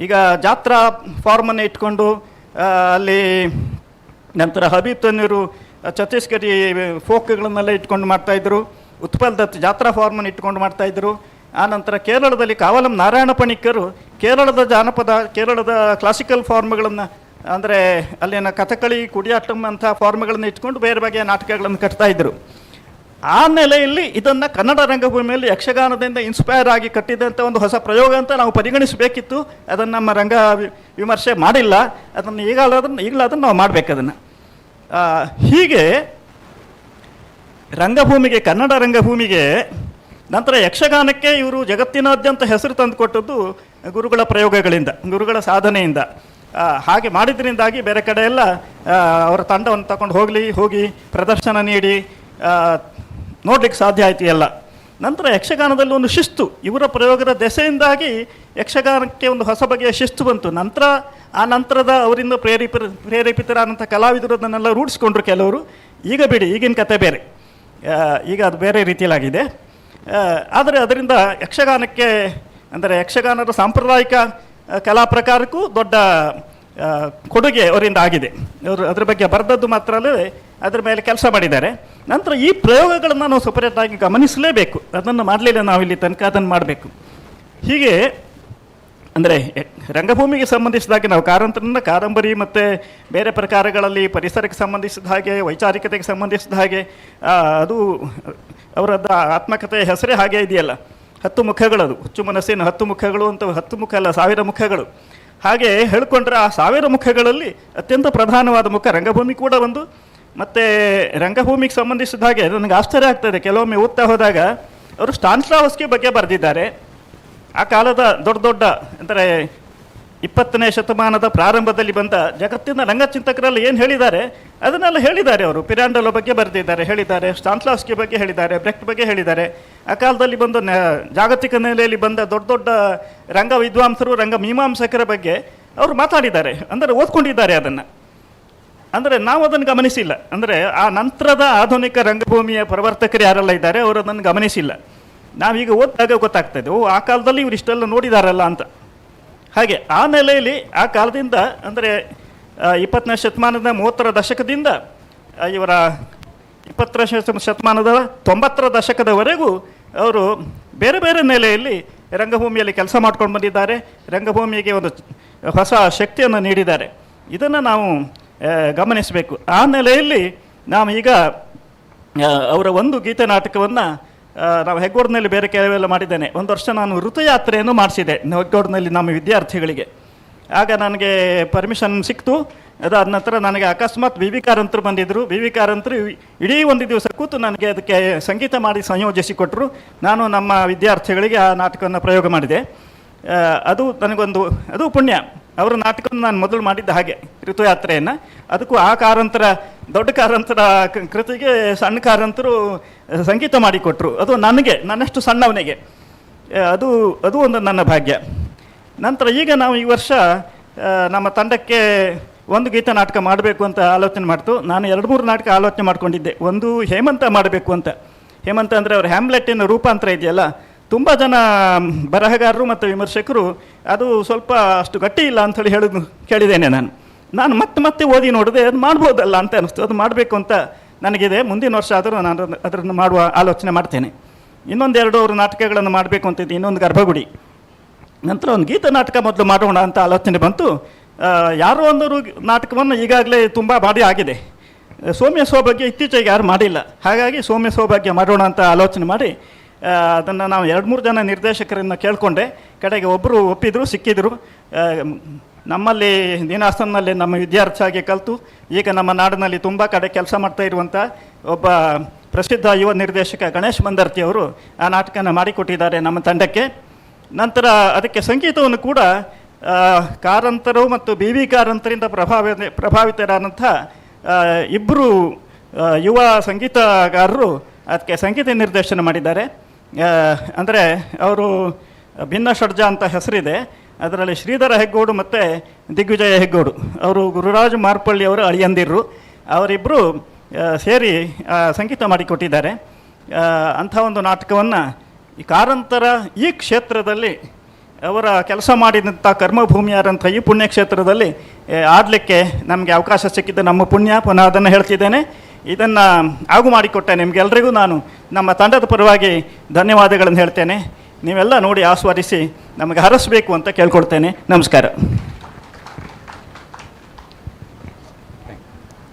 O: ಈಗ ಜಾತ್ರಾ ಫಾರ್ಮನ್ನು ಇಟ್ಕೊಂಡು ಅಲ್ಲಿ ನಂತರ ಹಬೀಬ್ ತನ್ನೂರು ಛತ್ತೀಸ್ಗಢಿ ಫೋಕ್ಗಳನ್ನೆಲ್ಲ ಇಟ್ಕೊಂಡು ಮಾಡ್ತಾಯಿದ್ರು. ಉತ್ಪಲ್ ದತ್ ಜಾತ್ರಾ ಫಾರ್ಮನ್ನು ಇಟ್ಕೊಂಡು ಮಾಡ್ತಾಯಿದ್ರು. ಆನಂತರ ಕೇರಳದಲ್ಲಿ ಕಾವಲಂ ನಾರಾಯಣ ಪಣಿಕ್ಕರು ಕೇರಳದ ಜಾನಪದ, ಕೇರಳದ ಕ್ಲಾಸಿಕಲ್ ಫಾರ್ಮ್ಗಳನ್ನು, ಅಂದರೆ ಅಲ್ಲಿನ ಕಥಕಳಿ, ಕುಡಿಯಾಟ್ಟಂ ಅಂಥ ಫಾರ್ಮ್ಗಳನ್ನು ಇಟ್ಕೊಂಡು ಬೇರೆ ಬಗೆಯ ನಾಟಕಗಳನ್ನು ಕಟ್ತಾಯಿದ್ರು. ಆ ನೆಲೆಯಲ್ಲಿ ಇದನ್ನು ಕನ್ನಡ ರಂಗಭೂಮಿಯಲ್ಲಿ ಯಕ್ಷಗಾನದಿಂದ ಇನ್ಸ್ಪೈರ್ ಆಗಿ ಕಟ್ಟಿದಂಥ ಒಂದು ಹೊಸ ಪ್ರಯೋಗ ಅಂತ ನಾವು ಪರಿಗಣಿಸಬೇಕಿತ್ತು. ಅದನ್ನು ನಮ್ಮ ರಂಗ ವಿಮರ್ಶೆ ಮಾಡಿಲ್ಲ. ಅದನ್ನು ಈಗಲಾದ್ರೂ ನಾವು ಮಾಡಬೇಕು ಅದನ್ನು. ಹೀಗೆ ರಂಗಭೂಮಿಗೆ, ಕನ್ನಡ ರಂಗಭೂಮಿಗೆ ನಂತರ ಯಕ್ಷಗಾನಕ್ಕೆ ಇವರು ಜಗತ್ತಿನಾದ್ಯಂತ ಹೆಸರು ತಂದುಕೊಟ್ಟದ್ದು ಗುರುಗಳ ಪ್ರಯೋಗಗಳಿಂದ, ಗುರುಗಳ ಸಾಧನೆಯಿಂದ. ಹಾಗೆ ಮಾಡಿದ್ರಿಂದಾಗಿ ಬೇರೆ ಕಡೆ ಎಲ್ಲ ಅವರ ತಂಡವನ್ನು ತಗೊಂಡು ಹೋಗಿ ಪ್ರದರ್ಶನ ನೀಡಿ ನೋಡ್ಲಿಕ್ಕೆ ಸಾಧ್ಯ ಆಯಿತು ಎಲ್ಲ. ನಂತರ ಯಕ್ಷಗಾನದಲ್ಲಿ ಒಂದು ಶಿಸ್ತು, ಇವರ ಪ್ರಯೋಗದ ದೆಸೆಯಿಂದಾಗಿ ಯಕ್ಷಗಾನಕ್ಕೆ ಒಂದು ಹೊಸ ಬಗೆಯ ಶಿಸ್ತು ಬಂತು. ಆ ನಂತರದ ಅವರಿಂದ ಪ್ರೇರೇಪಿತರಾದಂಥ ಕಲಾವಿದರು ಅದನ್ನೆಲ್ಲ ರೂಢಿಸ್ಕೊಂಡ್ರು ಕೆಲವರು. ಈಗ ಬಿಡಿ, ಈಗಿನ ಕತೆ ಬೇರೆ, ಈಗ ಅದು ಬೇರೆ ರೀತಿಯಲ್ಲಾಗಿದೆ. ಆದರೆ ಅದರಿಂದ ಯಕ್ಷಗಾನಕ್ಕೆ, ಅಂದರೆ ಯಕ್ಷಗಾನದ ಸಾಂಪ್ರದಾಯಿಕ ಕಲಾ ಪ್ರಕಾರಕ್ಕೂ ದೊಡ್ಡ ಕೊಡುಗೆ ಅವರಿಂದ ಆಗಿದೆ. ಅವರು ಅದ್ರ ಬಗ್ಗೆ ಬರೆದದ್ದು ಮಾತ್ರ ಅಲ್ಲದೆ ಅದರ ಮೇಲೆ ಕೆಲಸ ಮಾಡಿದ್ದಾರೆ. ನಂತರ ಈ ಪ್ರಯೋಗಗಳನ್ನು ನಾವು ಸಪರೇಟಾಗಿ ಗಮನಿಸಲೇಬೇಕು. ಅದನ್ನು ಮಾಡಲಿಲ್ಲ ನಾವು ಇಲ್ಲಿ ತನಕ, ಅದನ್ನು ಮಾಡಬೇಕು. ಹೀಗೆ ಅಂದರೆ ರಂಗಭೂಮಿಗೆ ಸಂಬಂಧಿಸಿದಾಗೆ ನಾವು ಕಾರಂಬರಿ ಮತ್ತು ಬೇರೆ ಪ್ರಕಾರಗಳಲ್ಲಿ ಪರಿಸರಕ್ಕೆ ಸಂಬಂಧಿಸಿದ ಹಾಗೆ, ವೈಚಾರಿಕತೆಗೆ ಸಂಬಂಧಿಸಿದ ಹಾಗೆ, ಅದು ಅವರದ್ದು ಆತ್ಮಕಥೆಯ ಹೆಸರೇ ಹಾಗೆ ಇದೆಯಲ್ಲ, 10 ಮುಖಗಳದು, ಹುಚ್ಚು ಮನಸ್ಸಿನ 10 ಮುಖಗಳು ಅಂತ. 10 ಮುಖ ಅಲ್ಲ, 1000 ಮುಖಗಳು. ಹಾಗೆ ಹೇಳಿಕೊಂಡ್ರೆ ಆ 1000 ಮುಖಗಳಲ್ಲಿ ಅತ್ಯಂತ ಪ್ರಧಾನವಾದ ಮುಖ ರಂಗಭೂಮಿ ಕೂಡ ಒಂದು. ಮತ್ತು ರಂಗಭೂಮಿಗೆ ಸಂಬಂಧಿಸಿದ ಹಾಗೆ ನನಗೆ ಆಶ್ಚರ್ಯ ಆಗ್ತದೆ, ಕೆಲವೊಮ್ಮೆ ಓದ್ತಾ ಹೋದಾಗ ಅವರು ಸ್ಟಾನ್ಸ್ಲಾವಸ್ಕಿ ಬಗ್ಗೆ ಬರೆದಿದ್ದಾರೆ. ಆ ಕಾಲದ ದೊಡ್ಡ ದೊಡ್ಡ, ಅಂದರೆ 20ನೇ ಶತಮಾನದ ಪ್ರಾರಂಭದಲ್ಲಿ ಬಂದ ಜಗತ್ತಿನ ರಂಗಚಿಂತಕರಲ್ಲಿ ಏನು ಹೇಳಿದ್ದಾರೆ ಅದನ್ನೆಲ್ಲ ಹೇಳಿದ್ದಾರೆ ಅವರು. ಪಿರಾಂಡಲೋ ಬಗ್ಗೆ ಬರೆದಿದ್ದಾರೆ, ಹೇಳಿದ್ದಾರೆ. ಸ್ಟಾನ್ಸ್ಲಾವ್ಸ್ಕಿ ಬಗ್ಗೆ ಹೇಳಿದ್ದಾರೆ, ಬ್ರೆಕ್ಟ್ ಬಗ್ಗೆ ಹೇಳಿದ್ದಾರೆ. ಆ ಕಾಲದಲ್ಲಿ ಬಂದು ಜಾಗತಿಕ ನೆಲೆಯಲ್ಲಿ ಬಂದ ದೊಡ್ಡ ದೊಡ್ಡ ರಂಗ ವಿದ್ವಾಂಸರು, ರಂಗ ಮೀಮಾಂಸಕರ ಬಗ್ಗೆ ಅವರು ಮಾತಾಡಿದ್ದಾರೆ, ಅಂದರೆ ಓದ್ಕೊಂಡಿದ್ದಾರೆ ಅದನ್ನು. ಅಂದರೆ ನಾವು ಅದನ್ನು ಗಮನಿಸಿಲ್ಲ. ಅಂದರೆ ಆ ನಂತರದ ಆಧುನಿಕ ರಂಗಭೂಮಿಯ ಪ್ರವರ್ತಕರು ಯಾರೆಲ್ಲ ಇದ್ದಾರೆ ಅವರು ಅದನ್ನು ಗಮನಿಸಿಲ್ಲ. ನಾವೀಗ ಓದಿದಾಗ ಗೊತ್ತಾಗ್ತದೆ, ಆ ಕಾಲದಲ್ಲಿ ಇವರು ಇಷ್ಟೆಲ್ಲ ನೋಡಿದಾರಲ್ಲ ಅಂತ. ಹಾಗೆ ಆ ನೆಲೆಯಲ್ಲಿ ಆ ಕಾಲದಿಂದ, ಅಂದರೆ 20ನೇ ಶತಮಾನದ 30ರ ದಶಕದಿಂದ ಇವರ 20ರ ಶತಮಾನದ 90ರ ದಶಕದವರೆಗೂ ಅವರು ಬೇರೆ ಬೇರೆ ನೆಲೆಯಲ್ಲಿ ರಂಗಭೂಮಿಯಲ್ಲಿ ಕೆಲಸ ಮಾಡ್ಕೊಂಡು ಬಂದಿದ್ದಾರೆ. ರಂಗಭೂಮಿಗೆ ಒಂದು ಹೊಸ ಶಕ್ತಿಯನ್ನು ನೀಡಿದ್ದಾರೆ. ಇದನ್ನು ನಾವು ಗಮನಿಸಬೇಕು. ಆ ನೆಲೆಯಲ್ಲಿ ನಾವು ಈಗ ಅವರ ಒಂದು ಗೀತೆ ನಾಟಕವನ್ನು ನಾವು ಹೆಗ್ಗೋಡಿನಲ್ಲಿ ಬೇರೆ ಕೆಲವೆಲ್ಲ ಮಾಡಿದ್ದೇನೆ. ಒಂದು ವರ್ಷ ನಾನು ಋತುಯಾತ್ರೆಯನ್ನು ಮಾಡಿಸಿದೆ ಹೆಗ್ಗೋಡಿನಲ್ಲಿ ನಮ್ಮ ವಿದ್ಯಾರ್ಥಿಗಳಿಗೆ. ಆಗ ನನಗೆ ಪರ್ಮಿಷನ್ ಸಿಕ್ತು. ಅದಾದ ನಂತರ ನನಗೆ ಅಕಸ್ಮಾತ್ ವಿ ವಿ ಕಾರಂತರು ಬಂದಿದ್ದರು. ವಿ ವಿ ಕಾರಂತರು ಇಡೀ ಒಂದು ದಿವಸ ಕೂತು ನನಗೆ ಅದಕ್ಕೆ ಸಂಗೀತ ಮಾಡಿ ಸಂಯೋಜಿಸಿಕೊಟ್ಟರು. ನಾನು ನಮ್ಮ ವಿದ್ಯಾರ್ಥಿಗಳಿಗೆ ಆ ನಾಟಕವನ್ನು ಪ್ರಯೋಗ ಮಾಡಿದೆ. ಅದು ಪುಣ್ಯ. ಅವರ ನಾಟಕವನ್ನು ನಾನು ಮೊದಲು ಮಾಡಿದ್ದ ಹಾಗೆ, ಋತುಯಾತ್ರೆಯನ್ನು. ಅದಕ್ಕೂ ಆ ಕಾರಂತರ, ದೊಡ್ಡ ಕಾರಂತರ ಕೃತಿಗೆ ಸಣ್ಣ ಕಾರಂತರು ಸಂಗೀತ ಮಾಡಿಕೊಟ್ರು. ಅದು ನನಗೆ, ನನ್ನಷ್ಟು ಸಣ್ಣವನಿಗೆ ಅದು ಒಂದು ನನ್ನ ಭಾಗ್ಯ. ನಂತರ ಈಗ ನಾವು ಈ ವರ್ಷ ನಮ್ಮ ತಂಡಕ್ಕೆ ಒಂದು ಗೀತ ನಾಟಕ ಮಾಡಬೇಕು ಅಂತ ಆಲೋಚನೆ ಮಾಡ್ತು. ನಾನು 2-3 ನಾಟಕ ಆಲೋಚನೆ ಮಾಡ್ಕೊಂಡಿದ್ದೆ. ಒಂದು ಹೇಮಂತ ಮಾಡಬೇಕು ಅಂತ. ಹೇಮಂತ ಅಂದರೆ ಅವರು ಹ್ಯಾಮ್ಲೆಟ್ಟಿನ ರೂಪಾಂತರ ಇದೆಯಲ್ಲ, ತುಂಬ ಜನ ಬರಹಗಾರರು ಮತ್ತು ವಿಮರ್ಶಕರು ಅದು ಸ್ವಲ್ಪ ಅಷ್ಟು ಗಟ್ಟಿ ಇಲ್ಲ ಅಂಥೇಳಿ ಕೇಳಿದ್ದೇನೆ. ನಾನು ಮತ್ತೆ ಓದಿ ನೋಡಿದೆ, ಅದು ಮಾಡ್ಬೋದಲ್ಲ ಅಂತ ಅನ್ನಿಸ್ತು. ಅದು ಮಾಡಬೇಕು ಅಂತ ನನಗಿದೆ. ಮುಂದಿನ ವರ್ಷ ಆದರೂ ನಾನು ಅದನ್ನು ಮಾಡುವ ಆಲೋಚನೆ ಮಾಡ್ತೇನೆ. 1-2 ನಾಟಕಗಳನ್ನು ಮಾಡಬೇಕು ಅಂತಿದ್ದೆ. ಇನ್ನೊಂದು ಗರ್ಭಗುಡಿ, ನಂತರ ಒಂದು ಗೀತ ನಾಟಕ ಮೊದಲು ಮಾಡೋಣ ಅಂತ ಆಲೋಚನೆ ಬಂತು. ಯಾರೋ ಒಂದು ನಾಟಕವನ್ನು ಈಗಾಗಲೇ ತುಂಬ ಮಾಡಿ ಆಗಿದೆ. ಸೌಮ್ಯ ಸೌಭಾಗ್ಯ ಇತ್ತೀಚೆಗೆ ಯಾರು ಮಾಡಿಲ್ಲ. ಹಾಗಾಗಿ ಸೌಮ್ಯ ಸೌಭಾಗ್ಯ ಮಾಡೋಣ ಅಂತ ಆಲೋಚನೆ ಮಾಡಿ ಅದನ್ನು ನಾವು 2-3 ಜನ ನಿರ್ದೇಶಕರನ್ನು ಕೇಳಿಕೊಂಡೆ. ಕಡೆಗೆ ಒಬ್ಬರು ಒಪ್ಪಿದ್ರು, ಸಿಕ್ಕಿದ್ರು. ನಮ್ಮಲ್ಲಿ ನೀನಾಸಂನಲ್ಲಿ ನಮ್ಮ ವಿದ್ಯಾರ್ಥಿಯಾಗಿ ಕಲಿತು ಈಗ ನಮ್ಮ ನಾಡಿನಲ್ಲಿ ತುಂಬ ಕಡೆ ಕೆಲಸ ಮಾಡ್ತಾ ಇರುವಂಥ ಒಬ್ಬ ಪ್ರಸಿದ್ಧ ಯುವ ನಿರ್ದೇಶಕ ಗಣೇಶ್ ಮಂದರ್ತಿ ಅವರು ಆ ನಾಟಕನ ಮಾಡಿಕೊಟ್ಟಿದ್ದಾರೆ ನಮ್ಮ ತಂಡಕ್ಕೆ. ನಂತರ ಅದಕ್ಕೆ ಸಂಗೀತವನ್ನು ಕೂಡ ಕಾರಂತರು ಮತ್ತು ಬಿ ವಿ ಕಾರಂತರಿಂದ ಪ್ರಭಾವಿತರಾದಂಥ 2 ಯುವ ಸಂಗೀತಗಾರರು ಅದಕ್ಕೆ ಸಂಗೀತ ನಿರ್ದೇಶನ ಮಾಡಿದ್ದಾರೆ. ಅಂದರೆ ಅವರು ಭಿನ್ನ ಷಡ್ಜ ಅಂತ ಹೆಸರಿದೆ. ಅದರಲ್ಲಿ ಶ್ರೀಧರ ಹೆಗ್ಗೋಡು ಮತ್ತು ದಿಗ್ವಿಜಯ ಹೆಗ್ಗೋಡು ಅವರು ಗುರುರಾಜ್ ಮಾರ್ಪಳ್ಳಿ ಅವರ ಅಳಿಯಂದಿರು. ಅವರಿಬ್ಬರು ಸೇರಿ ಸಂಗೀತ ಮಾಡಿಕೊಟ್ಟಿದ್ದಾರೆ. ಅಂಥ ಒಂದು ನಾಟಕವನ್ನು ಈ ಕಾರಂತರ ಈ ಕ್ಷೇತ್ರದಲ್ಲಿ ಅವರ ಕೆಲಸ ಮಾಡಿದಂಥ ಕರ್ಮಭೂಮಿಯಾದಂಥ ಈ ಪುಣ್ಯಕ್ಷೇತ್ರದಲ್ಲಿ ಆಡಲಿಕ್ಕೆ ನಮಗೆ ಅವಕಾಶ ಸಿಕ್ಕಿದ್ದು ನಮ್ಮ ಪುಣ್ಯ. ಪುನಃ ಅದನ್ನು ಹೇಳ್ತಿದ್ದೇನೆ. ಇದನ್ನು ಆಗು ಮಾಡಿಕೊಟ್ಟೆ ನಿಮಗೆಲ್ಲರಿಗೂ ನಾನು ನಮ್ಮ ತಂಡದ ಪರವಾಗಿ ಧನ್ಯವಾದಗಳನ್ನು ಹೇಳ್ತೇನೆ. ನೀವೆಲ್ಲ ನೋಡಿ ಆಸ್ವಾದಿಸಿ ನಮಗೆ ಹರಸಬೇಕು ಅಂತ ಕೇಳ್ಕೊಳ್ತೇನೆ. ನಮಸ್ಕಾರ.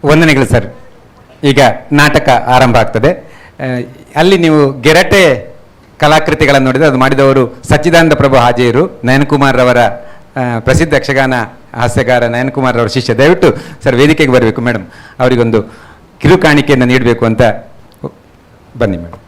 A: ವಂದನೆಗಳು ಸರ್. ಈಗ ನಾಟಕ ಆರಂಭ ಆಗ್ತದೆ. ಅಲ್ಲಿ ನೀವು ಗೆರಟೆ ಕಲಾಕೃತಿಗಳನ್ನು ನೋಡಿದರೆ ಅದು ಮಾಡಿದವರು ಸಚ್ಚಿದಾನಂದ ಪ್ರಭು ಹಾಜೇರು, ನಯನಕುಮಾರ್ ರವರ ಪ್ರಸಿದ್ಧ ಯಕ್ಷಗಾನ ಹಾಸ್ಯಗಾರ ನಯನಕುಮಾರ್ ರವರ ಶಿಷ್ಯ. ದಯವಿಟ್ಟು ಸರ್ ವೇದಿಕೆಗೆ ಬರಬೇಕು. ಮೇಡಮ್ ಅವರಿಗೊಂದು ಕಿರು ಕಾಣಿಕೆಯನ್ನು ನೀಡಬೇಕು ಅಂತ ಬನ್ನಿ ಮೇಡಮ್.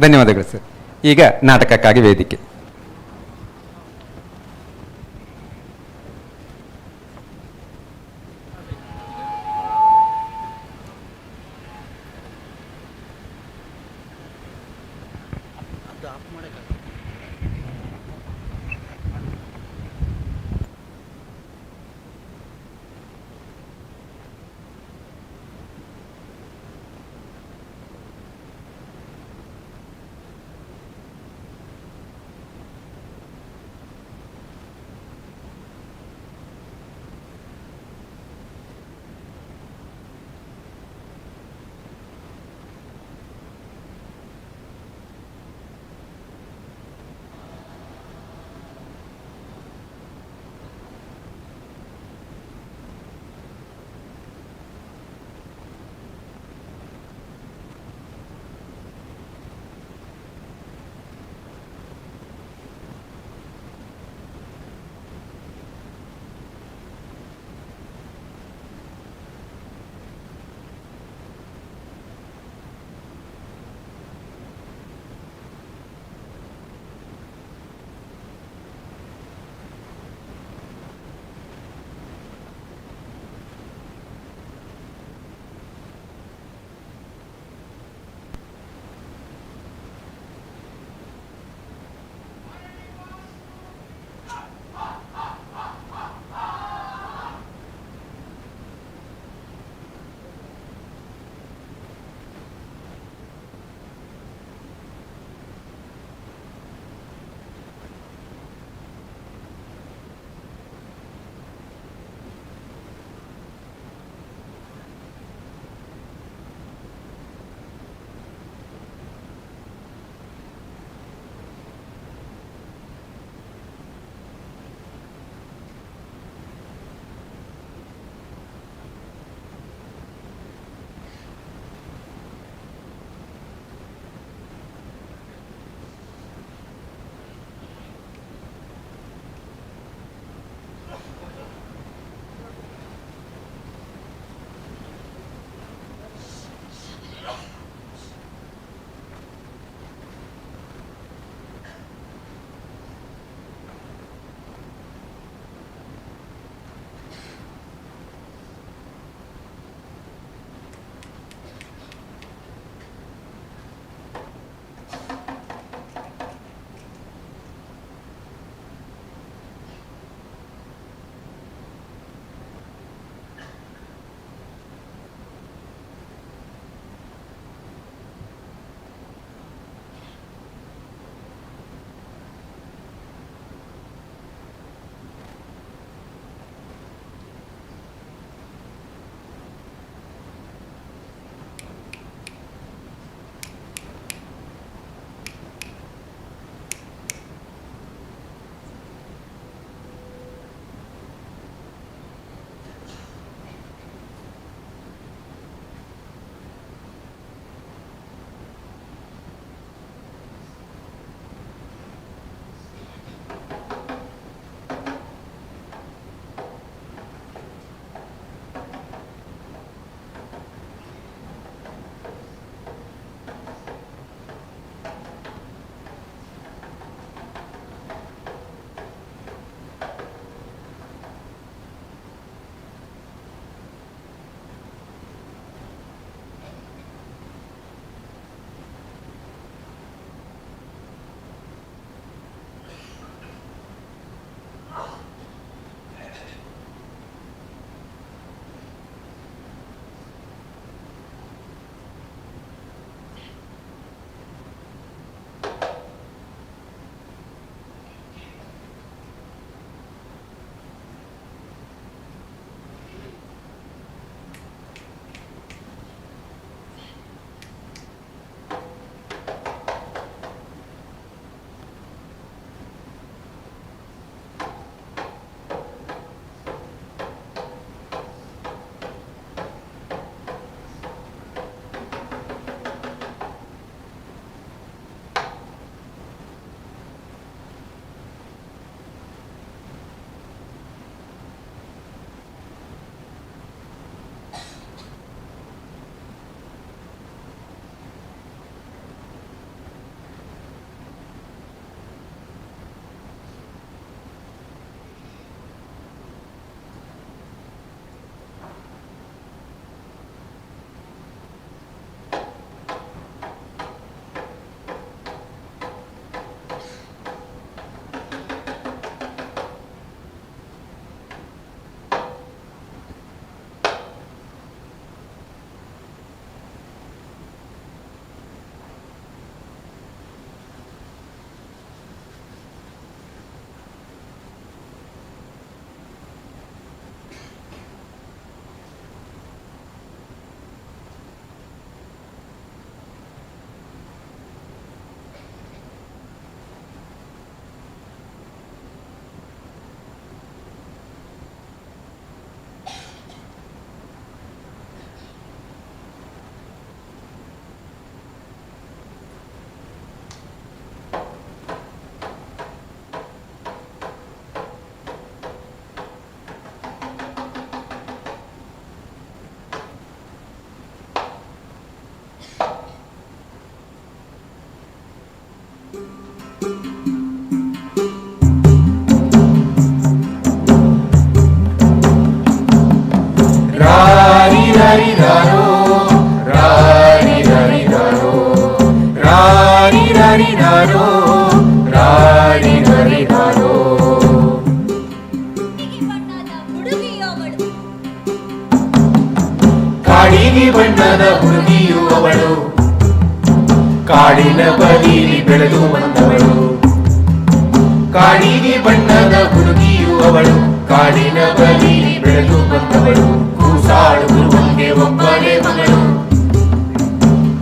A: ಧನ್ಯವಾದಗಳು ಸರ್. ಈಗ ನಾಟಕಕ್ಕಾಗಿ ವೇದಿಕೆ.
H: ಬಣ್ಣದ ಹುಡುಗಿಯು ಅವಳು, ಕಾಡಿನ ಬದಿಲಿ ಬೆಳೆದು ಬಂದವಳು. ಕಾಡಿಗೆ ಬಣ್ಣದ ಹುಡುಗಿಯು ಅವಳು, ಕಾಡಿನ ಬದಿಲಿ ಬೆಳೆದು ಬಂದವಳು. ಕೂಸಾಳು ಗುರುವಂಗೆ ಒಬ್ಬಳೇ ಮಗಳು,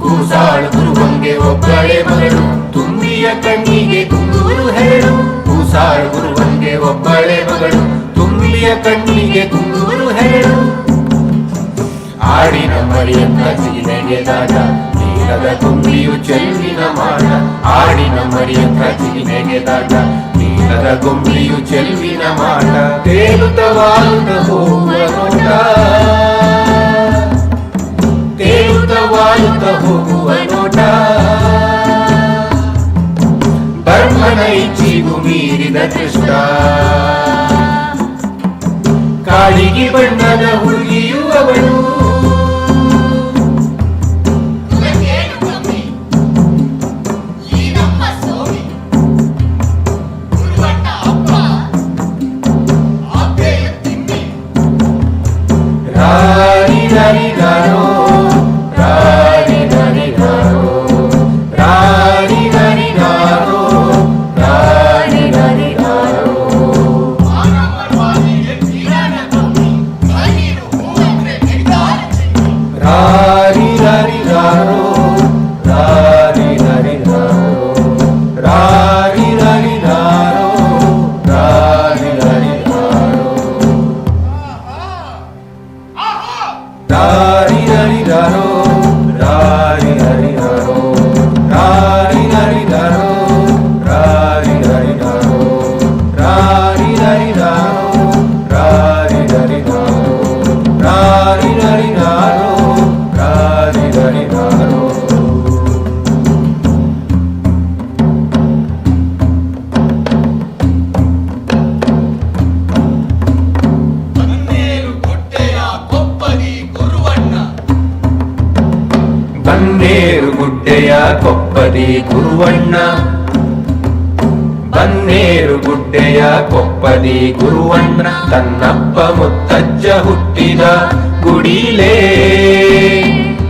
H: ಕೂಸಾಳು ಗುರುವಂಗೆ ಒಬ್ಬಳೇ ಮಗಳು. ತುಂಬಿಯ ಕಣ್ಣಿಗೆ ಕುಂದೂರು ಹೆರಳು, ಕೂಸಾಳು ಗುರುವಂಗೆ ಒಬ್ಬಳೇ ಮಗಳು. ತುಂಬಿಯ ಕಣ್ಣಿಗೆ ಕುಂದೂರು ಹೆರಳು. ಆಡಿನ ಮರಿಯಂತ ಸಿಗಿನೆಗೆದಾಗ ನೀಲದ ಗೊಂಬಿಯು ಚೆಲುವಿನ ಮಾಡ. ಆಡಿನ ಮರಿಯಂತ ಸಿಗಿನೆಗೆದಾಗ ನೀಲದ ಗೊಂಬಿಯು ಚೆಲುವಿನ ಮಾಡ. ತೇಲುತ್ತವಾಲುತ್ತ ಹೋಗುವ ನೋಟ, ತೇಲುತ್ತವಾಲುತ್ತ ಹೋಗುವ ನೋಟ. ಬರ್ಮನ ಇಚ್ಛಿಗೂ ಮೀರಿದ ದೃಷ್ಟ, ಕಾಡಿಗೆ ಬಣ್ಣದ ಹುಡುಗಿಯು ಅವಳು. ರಾರಿ ರಾರಿ ರಾರೋ, ರಾರಿ ರಾರಿ ರಾರೋ, ರಾರಿ ರಾರಿ ರಾರೋ, ರಾರಿ ರಾರಿ ರಾರೋ. ರಾರಿ ರಾರಿ ರಾರೋ, ರಾರಿ ರಾರಿ ರಾರೋ, ರಾರಿ ರಾರಿ ರಾರೋ, ರಾರಿ ರಾರಿ ರಾರೋ. ರಾರಿ ರಾರಿ ರಾರೋ, ರಾರಿ ರಾರಿ ರಾರೋ, ರಾರಿ ರಾರಿ ರಾರೋ, ರಾರಿ ರಾರಿ ರಾರೋ, ರಾರಿ ರಾರಿ ರಾರೋ, ರಾರಿ ರಾರಿ ರಾರೋ, ರಾರಿ ರಾರಿ ರಾರೋ, ರಾರಿ ರಾರಿ ರಾರೋ. ಬನ್ನೇರು ಗುಡ್ಡೆಯ ಕೊಪ್ಪದಿ ಗುರುವಣ್ಣ, ಬನ್ನೇರು ಗುಡ್ಡೆಯ ಕೊಪ್ಪದಿ ಗುರುವಣ್ಣ. ತನ್ನಪ್ಪ ಮುತ್ತಜ್ಜ ಹುಟ್ಟಿದ ಗುಡಿಲೇ,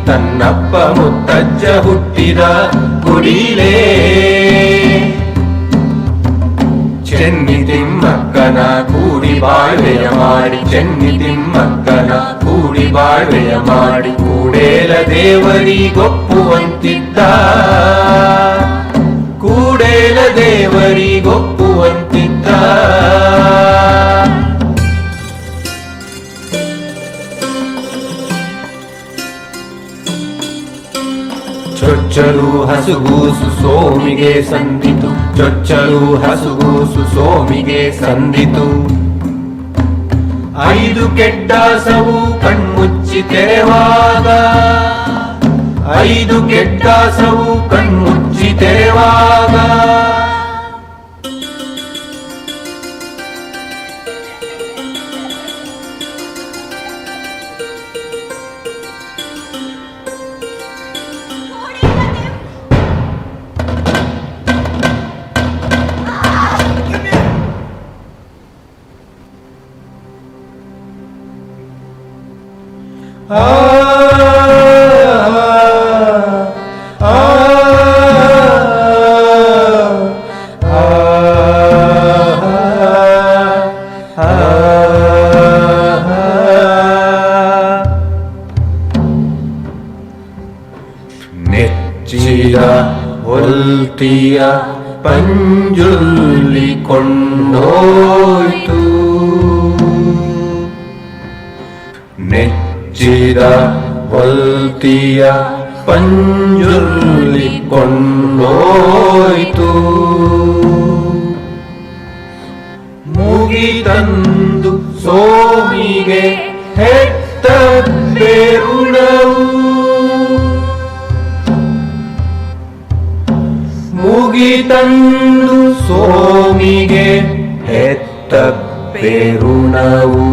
H: ತನ್ನಪ್ಪ ಮುತ್ತಜ್ಜ ಹುಟ್ಟಿದ ಗುಡಿಲೇ. ಚೆನ್ನಿ ತಿಮ್ಮಕ್ಕನ ಕೂಡಿ ಬಾಳ್ವೆಯ ಮಾಡಿ, ಚೆನ್ನಿ ತಿಮ್ಮಕ್ಕನ ಕೂಡಿ ಬಾಳ್ವೆಯ ಮಾಡಿ. ಕೂಡೇಲ ದೇವರಿಗೊಪ್ಪುವಂತಿದ್ದ, ಕೂಡೇಲ ದೇವರಿಗೊಪ್ಪುವಂತಿದ್ದ. ಚೊಚ್ಚಲು ಹಸುಗೂಸು ಸೋಮಿಗೆ ಸಂದಿತು, ಚೊಚ್ಚಲು ಹಸುಗೂಸು ಸೋಮಿಗೆ ಸಂದಿತು. 5 ಕೆಡ್ಡಾಸವು ಕಣ್ಮುಚ್ಚಿ ತೆರೆವಾಗ, 5 ಕೆಡ್ಡಾಸವು ಕಣ್ಮುಚ್ಚಿ ತೆರೆವಾಗ. ನೆಚ್ಚಿದ ಹೊಲ್ತಿಯ ಪಂಜುಲ್ಲಿ ಕೊಂಡೋಯ್ತು, ನೆಚ್ಚಿದ ಹೊಲ್ತಿಯ ಪಂಜುಲ್ಲಿ ಕೊಂಡೋಯ್ತು. ಮುಗಿತಂದು ಸೋಮಿಗೆ ಹೆತ್ತ ಬೆರುಳವು, ಮುಗಿತಂದು ಸೋಮಿಗೆ ಹೆತ್ತ ಬೆರುಣವು.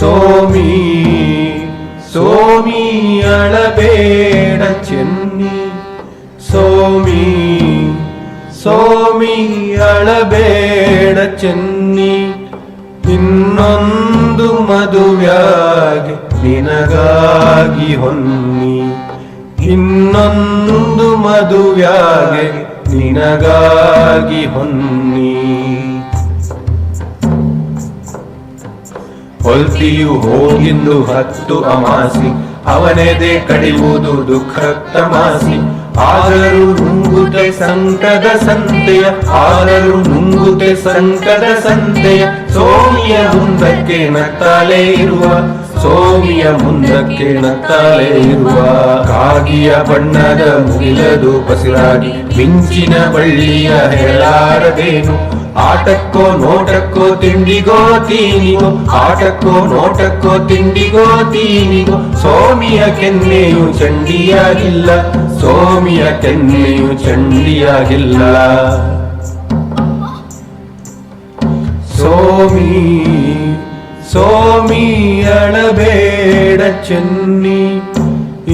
H: ಸೋಮಿ ಸೋಮಿ ಅಳಬೇಡ ಚೆನ್ನಿ ಸೋಮಿ ಸೋಮಿ ಅಳಬೇಡ ಚೆನ್ನಿ ಇನ್ನೊಂದು ಮದುವೆಯಾಗಿ ನಿನಗಾಗಿ ಹೊನ್ನಿ ಇನ್ನೊಂದು ಮದುವೆಯಾಗಿ ನಿನಗಾಗಿ ಹೊನ್ನಿ ಹೊಲ್ತಿಯು ಹೋಗಿಂದು 10 ಅಮಾಸಿ ಅವನೆದೆ ಕಡಿಯುವುದು ದುಃಖ ತಮಾಸಿ ಆದರೂ ನುಂಗುತೆ ಸಂಕದ ಸಂತೆಯ ಆದರೂ ನುಂಗುತೆ ಸಂಕದ ಸಂತೆಯ ಸೋಮಿಯ ಮುಂದಕ್ಕೆ ನತ್ತಾಲೆ ಇರುವ ಸೋಮಿಯ ಮುಂದಕ್ಕೆ ನತ್ತಾಲೆ ಇರುವ ಕಾಗಿಯ ಬಣ್ಣದ ಮುಗಿಲದು ಬಸಿರಾಗಿ ಮಿಂಚಿನ ಬಳ್ಳಿಯ ಹೇಳಾರದೇನು ಆಟಕ್ಕೋ ನೋಟಕ್ಕೋ ತಿಂಡಿಗೋ ತೀನಿಗೋ ಆಟಕ್ಕೋ ನೋಟಕ್ಕೋ ತಿಂಡಿಗೋ ತೀನಿಗೋ ಸೋಮಿಯ ಕೆನ್ನೆಯು ಚಂಡಿಯಾಗಿಲ್ಲ ಸೋಮಿಯ ಕೆನ್ನೆಯು ಚಂಡಿಯಾಗಿಲ್ಲ ಸೋಮಿ ಸೋಮಿ ಅಳಬೇಡ ಚೆನ್ನಿ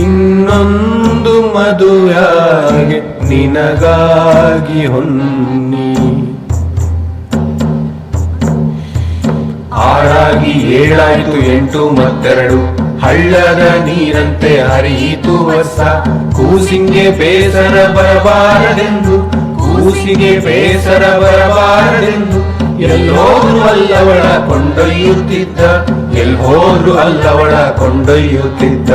H: ಇನ್ನೊಂದು ಮದುವೆಯಾಗಿ ನಿನಗಾಗಿ ಹೊನ್ನಿ ಆರಾಗಿ 7 8 ಮತ್ತೆರಡು ಹಳ್ಳದ ನೀರಂತೆ ಹರಿಯಿತು ವರ್ಷ ಕೂಸಿಂಗೆ ಬೇಸರ ಬರಬಾರದೆಂದು ಕೂಸಿಗೆ ಬೇಸರ ಬರಬಾರದೆಂದು ಎಲ್ಲೋದ್ರು ಅಲ್ಲವಳ ಕೊಂಡೊಯ್ಯುತ್ತಿದ್ದ ಎಲ್ಲೋದ್ರು ಅಲ್ಲವಳ ಕೊಂಡೊಯ್ಯುತ್ತಿದ್ದ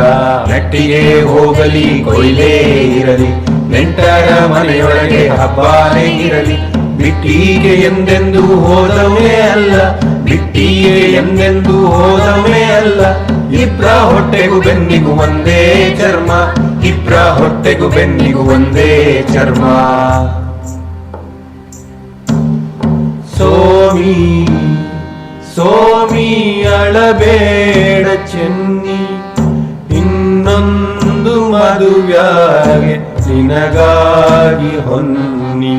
H: ನಟ್ಟಿಗೆ ಹೋಗಲಿ ಕೊಯ್ಲೇ ಇರಲಿ ನೆಂಟರ ಮನೆಯೊಳಗೆ ಹಬ್ಬಾನೇ ಇರಲಿ ಬಿಟ್ಟಿಗೆ ಎಂದೆಂದು ಹೋದವೇ ಅಲ್ಲ ಬಿಟ್ಟಿಗೆ ಎಂದೆಂದು ಹೋದವೇ ಅಲ್ಲ ಇಬ್ರ ಹೊಟ್ಟೆಗೂ ಬೆನ್ನಿಗೂ ಒಂದೇ ಚರ್ಮ ಇಬ್ರ ಹೊಟ್ಟೆಗೂ ಬೆನ್ನಿಗೂ ಒಂದೇ ಚರ್ಮ ಸೋಮಿ ಸೋಮಿ ಅಳಬೇಡ ಚೆನ್ನಿ ಇನ್ನೊಂದು ಮದುವೆಯಾಗಿ ನಿನಗಾಗಿ ಹೊನ್ನಿ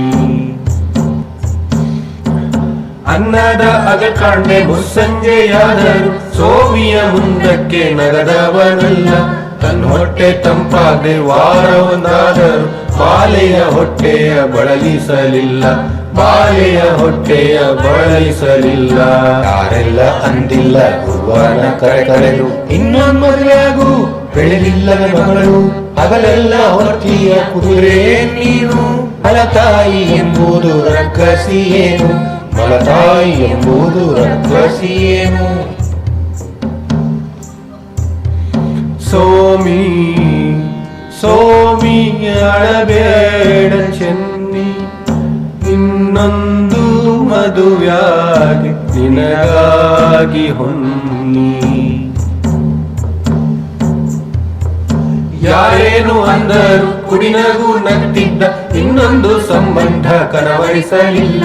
H: ಅನ್ನದ ಅಗಕಾಂಡೆ ಮುಸ್ಸಂಜೆಯಾದರು ಸೋಮಿಯ ಮುಂದಕ್ಕೆ ನಗದವನಲ್ಲ ತನ್ನ ಹೊಟ್ಟೆ ತಂಪಾದೆ ವಾರ ಒಂದಾದರು ಬಾಲೆಯ ಹೊಟ್ಟೆಯ ಬಳಲಿಸಲಿಲ್ಲ ಬಾಲೆಯ ಹೊಟ್ಟೆಯ ಬಳಲಿಸಲಿಲ್ಲ ಯಾರೆಲ್ಲ ಅಂದಿಲ್ಲ ಗುರುವನ ಕರೆದು ಇನ್ನೊಂದು ಮದುವೆಯಾಗು ಬೆಳೆಲಿಲ್ಲ ಮಗಳು ಹಗಲೆಲ್ಲ ಹೊರ್ತಿಯ ಕುದುರೆ ನೀನು ಮಲತಾಯಿ ಎಂಬುದು ರಕ್ಕಸಿಯೇನು ಮಲತಾಯಿ ಎಂಬುದು ರಕ್ಕಸಿಯೇನು ಸೋಮಿ ಸೋಮಿ ಅಳಬೇಡ ಚೆನ್ನಿ ಇನ್ನೊಂದು ಮದುವೆಯಾಗಿ ನಿನಗಾಗಿ ಹೊನ್ನಿ ಯಾರೇನು ಅಂದರು ಕುಡಿನಗೂ ನಗ್ತಿದ್ದ ಇನ್ನೊಂದು ಸಂಬಂಧ ಕನವರಿಸಲಿಲ್ಲ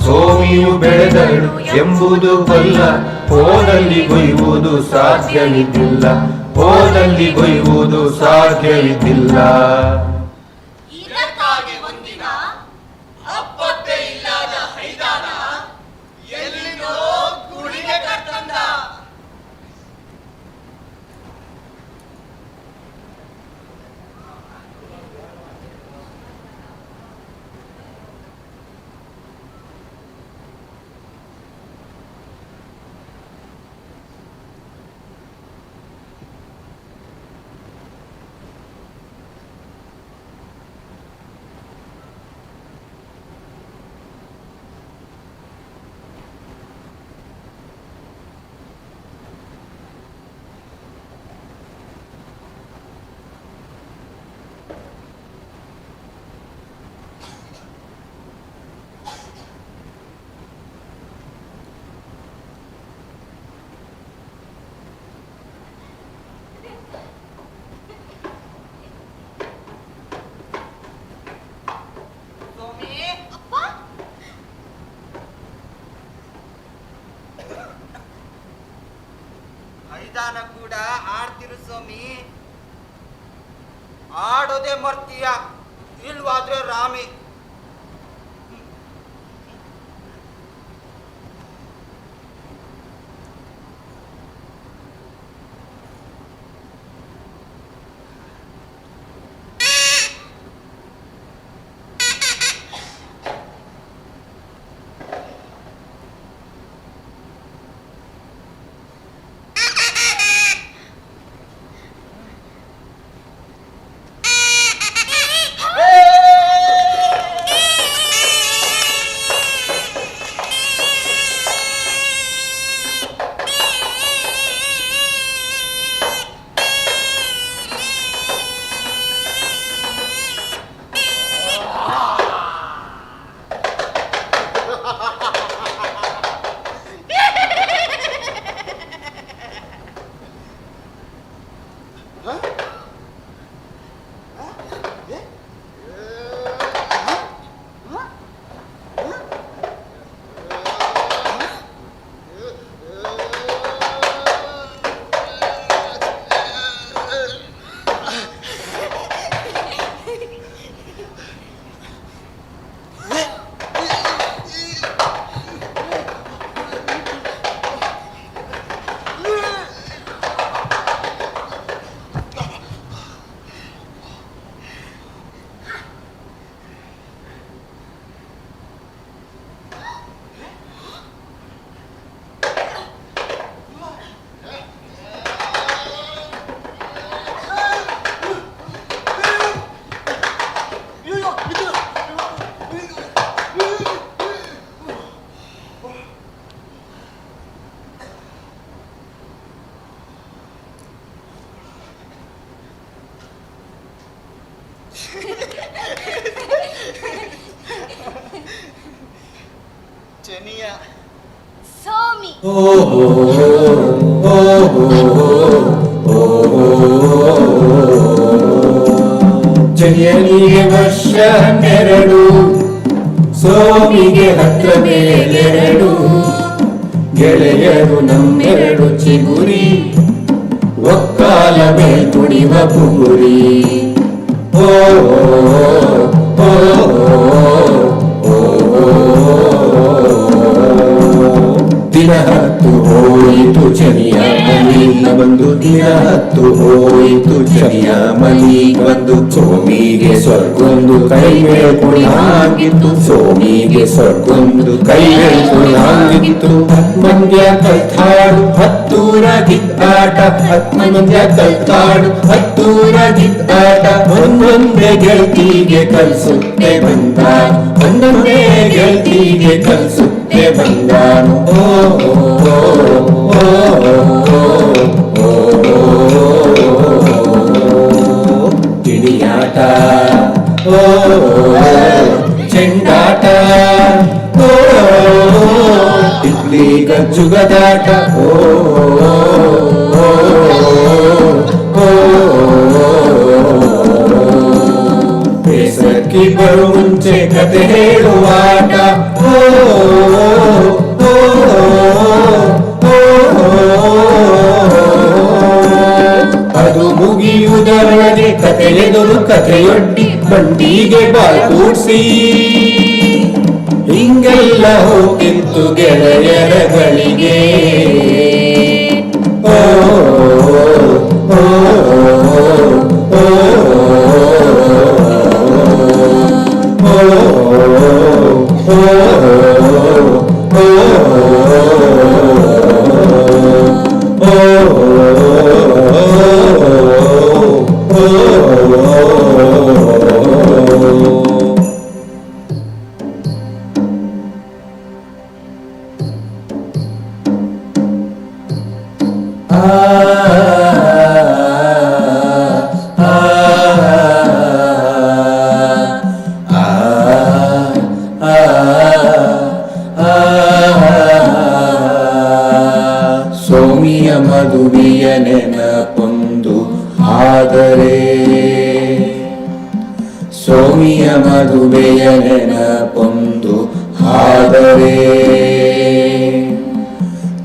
H: ಸೋಮಿಯು ಬೆಳೆದಳು ಎಂಬುದು ಬಲ್ಲ ಹೋದಲ್ಲಿ ಕೊಯ್ಯುವುದು ಸಾಧ್ಯವಿದ್ದಿಲ್ಲ ಹೋದಲ್ಲಿ ಕೊಯ್ಯುವುದು ಸಾಧ್ಯವಿದ್ದಿಲ್ಲ
N: ಇದಕ್ಕಾಗಿ ಒಂದಿನ ಅಪ್ಪತ್ತೆ ಇಲ್ಲದ ಹೈದಾನ ಎಲ್ಲಿನೋ ಗುಡಿಗೆ ಕರ್ತಂದ
P: ಹೈದಾನ ಕೂಡ ಆಡ್ತಿರು ಸ್ವಾಮಿ ಆಡೋದೇ ಮರ್ತೀಯ ಇಲ್ವಾದ್ರೆ ರಾಮಿ
N: ಶನಿಯ
M: ಸೋಮಿ
H: ಜಯನಿಗೆ ವರ್ಷ 12 ಸೋಮಿಗೆ ಹತ್ರ ಮೇಲೆರಡು ಗೆಳೆಯರು ನಮ್ಮೆರಡು ಚಿಗುರಿ ಒಕ್ಕಾಲ ಮೇಲ್ ತುಡಿವ ಪುಗುರಿ ಓ ಓ ದಿನ ಹತ್ತು ಹೋಯಿತು ಚನಿಯ ಮನೆಗೆ ಬಂದು ದಿನ ಹತ್ತು ಹೋಯಿತು ಚನಿಯ ಮನೆಗೆ ಬಂದು ಸೋಮಿಗೆ ಸ್ವರ್ಗೊಂದು ಕೈ ಮೇಲ್ಕೊಂಡು ಹಾಗಿತ್ತು ಸೋಮಿಗೆ ಸ್ವರ್ಗೊಂದು ಕೈ ಮೇಲ್ಕೊಂಡು ಹಾಗಿತ್ತು ಹತ್ಮಂದ್ಯ ಕಲ್ತಾಡು ಹತ್ತೂರ ಗಿದ್ದಾಟ ಹತ್ಮಂದ್ಯ ಕಲ್ತಾಡು ಹತ್ತೂರ ಗಿದ್ದಾಟ ಒಂದೊಂದೇ ಗೆಳತಿಗೆ ಕಲ್ಸುತ್ತೆ ಬಂದ ಒಂದೊಂದೇ ಗೆಳತಿಗೆ ಕಲ್ಸುತ್ತೆ ಬಂದಾನು ಕಿಡಿಯಾಟ ಚೆಂಡಾಟ ತಿಪ್ಲಿ ಗಜ್ಜುಗದಾಟ ಬೇಸರಕ್ಕೆ ಬರು ಮುಂಚೆ ಕತೆ ಹೇಳುವಾಟ ಅದು ಮುಗಿಯುವುದರೊಳಗೆ ಕತೆ ಎದುರು ಕಥೆಯೊಡ್ಡಿ ಬಂಡಿಗೆ ಬಾಲ್ ಕೂಡ್ಸಿ ಹಿಂಗೆಲ್ಲ ಹೋಗಿತ್ತು ಗೆಳೆಯರ ಗಳಿಗೆ ಓ ಓ ಸೋಮಿಯ ಮದುವೆಯ ನೆನಪೊಂದು ಆದರೆ ಸೋಮಿಯ ಮದುವೆಯ ನೆನಪೊಂದು ಆದರೆ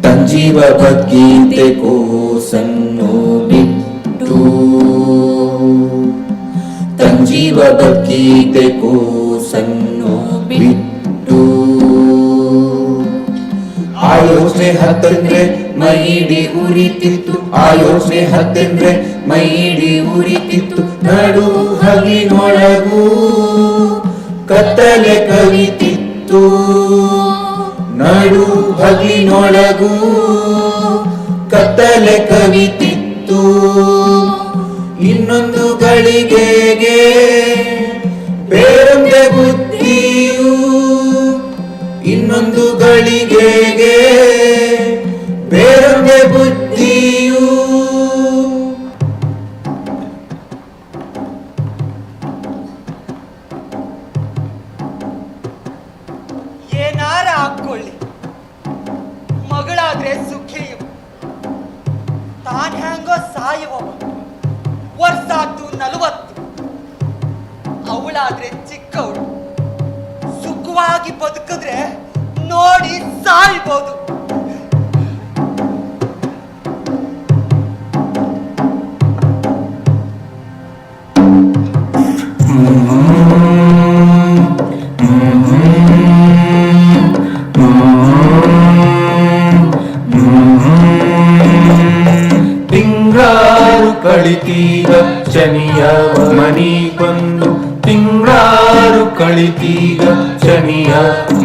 H: ತಂಜೀವ ಭಗೀತೆ ಕೂಸನ್ನು ಬಿಟ್ಟು ತಂಜೀವ ಭಗೀತೆ ಕೂಸನ್ನು ಬಿಟ್ಟು ಆ ಯೋಚನೆ ಹತ್ತಂದ್ರೆ ಮೈಡಿ ಉರಿತಿತ್ತು ಆ ಯೋಚನೆ ಹತ್ತಂದ್ರೆ ಮೈಡಿ ಉರಿತಿತ್ತು ನಡು ಹಗಿನೊಳಗೂ ಕತ್ತಲೆ ಕವಿತಿತ್ತು ನಡು ಹಗಿನೊಳಗೂ ಕತ್ತಲೆ ಕವಿತಿತ್ತು ಇನ್ನೊಂದು ಗಳಿಗೆಗೆ ಬೇರೊಂದೇ ಬುದ್ಧಿಯು ಇನ್ನೊಂದು ಗಳಿಗೆಗೆ ಬೇರೊಂದೇ ಬುದ್ಧಿಯು
P: ಏನಾರ ಹಾಕೊಳ್ಳಿ ಮಗಳಾದ್ರೆ ಸುಖಿಯು ತಾನ್ ಹೆಂಗೋ ಸಾಯುವ ವರ್ಷಾತು 40 ಅವಳಾದ್ರೆ ಚಿಕ್ಕವಳು ಸುಖವಾಗಿ ಬದುಕಿದ್ರೆ ನೋಡಿ ಸಾಯ್ಬೋದು
H: ತಿಂಗಾರು ಕಳಿತೀಗ ಶನಿಯ ಮನಿ ಬಂದು ತಿಂಗಾರು ಕಳಿತೀಗ ಶನಿಯ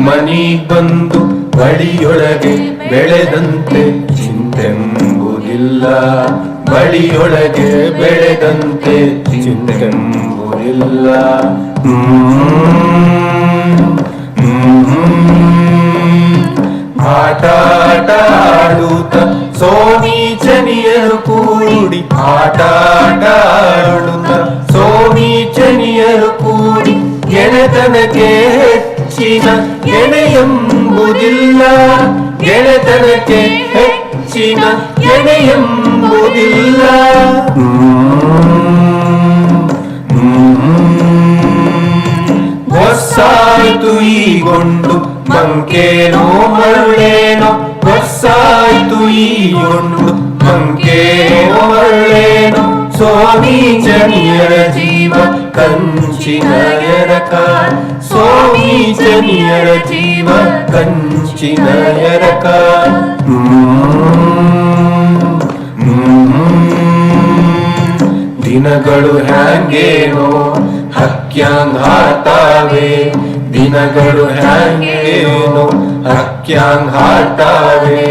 H: ಮನಿ ಬಂದು ಬಳಿಯೊಳಗೆ ಬೆಳೆದಂತೆ ಚಿಂತೆಂಬುದಿಲ್ಲ ಬಳಿಯೊಳಗೆ ಬೆಳೆದಂತೆ ಚಿಂತೆಂಬುದಿಲ್ಲ ಆಟಾಟ ಆಡುತ್ತ ಸೋಮಿ ಚನಿಯರು ಕೂಡಿ ಆಟಾಟ ಆಡುತ್ತ ಸೋಮಿ ಚನಿಯರು ಕೂಡಿ ಗೆಳೆತನಕ್ಕೆ ಹೆಚ್ಚಿನ ಗೆಳೆಯೆಂಬುದಿಲ್ಲ ಎಂಬುದಿಲ್ಲ, ಗೆಳೆತನಕ್ಕೆ ಹೆಚ್ಚಿನ ಎಣೆ ಎಂಬುದಿಲ್ಲ. ಹೊಸ್ಸಾಯ್ತು ಈಗೊಂಡು ಮಂಕೇನೋ ಮರುಳೇನೋ, ಹೊಸ್ಸಾಯ್ತು ಈಗೊಂಡು ಮಂಕೇನೋ ಮರುಳೇನೋ, ಸ್ವಾಮಿ ಜನಿಯರ ಜೀವ ಕಂಚಿನ ಎರಕ, ಸ್ವಾಮಿ ಜನಿಯರ ಜೀವ ಕಂಚಿನ ಎರಕ. ದಿನಗಳು ಹ್ಯಾಂಗೇನೋ ಹಕ್ಯಾಂಗ್ ಹಾರ್ತಾವೆ, ದಿನಗಳು ಹ್ಯಾಂಗೇನೋ ಹಕ್ಯಾಂಗ್ ಹಾರ್ತಾವೆ.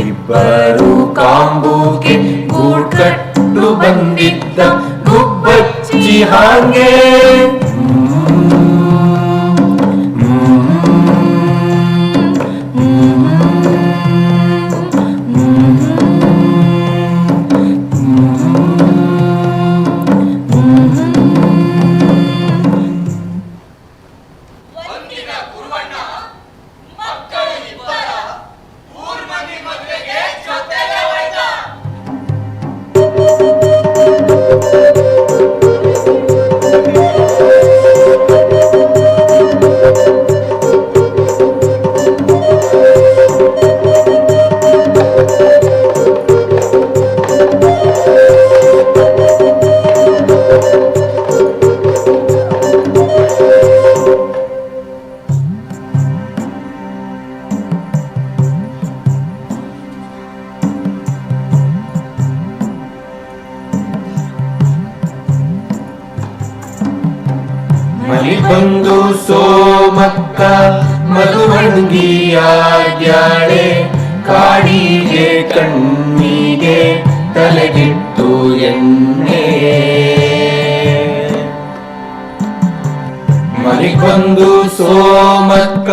H: ಇಬ್ಬರು ಕಾಂಬೂಗೆ ಗೂಡ್ಕಟ್ಟು ಬಂದಿದ್ದ ಗುಬ್ಬಚ್ಚಿ ಹಾಂಗೆ. ಬಂದು ಸೋಮಕ್ಕ ಮಧುವಂಗಿಯಾಗ್ಯಾಳೆ, ಕಾಡಿಗೆ ಕಣ್ಣಿಗೆ ತಲೆಗಿಟ್ಟು ಎಣ್ಣೆ. ಮಲಿಗೊಂದು ಸೋಮಕ್ಕ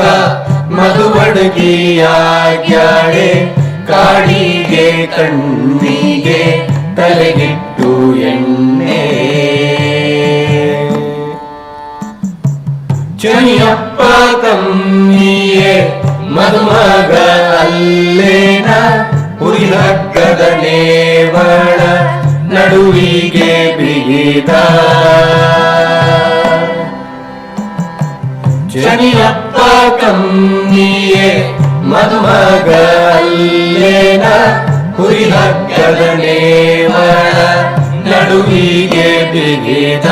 H: ಮಧುವಡ್ಗಿಯಾಗ್ಯಾಳೆ, ಕಾಡಿಗೆ ಕಣ್ಣಿಗೆ ತಲೆಗಿಟ್ಟು ಎಣ್ಣೆ. ಚನಿಯಪ್ಪ ಕಮ್ಮಿಯೇ ಮದುಮಗ ಅಲ್ಲೇನ, ಹುರಿಹಗ್ಗದ ನೇವಳ ನಡುವಿಗೆ ಬಿಗಿದ. ಚನಿಯಪ್ಪ ಕಮ್ಮಿಯೇ ಮದುಮಗ ಅಲ್ಲೇನ, ಹುರಿಹಗ್ಗದ ನೇವಳ ನಡುವಿಗೆ ಬಿಗಿದ.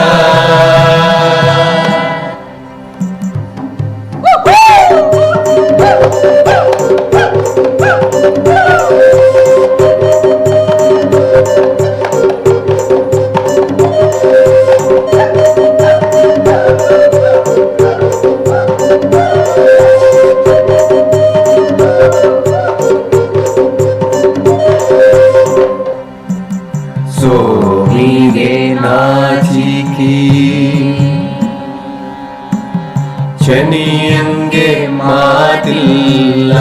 H: ಸೋಮಿಗೆ ನಾಚಿಕಿ ಶನಿಯಂಗೆ ಮಾತಿಲ್ಲ,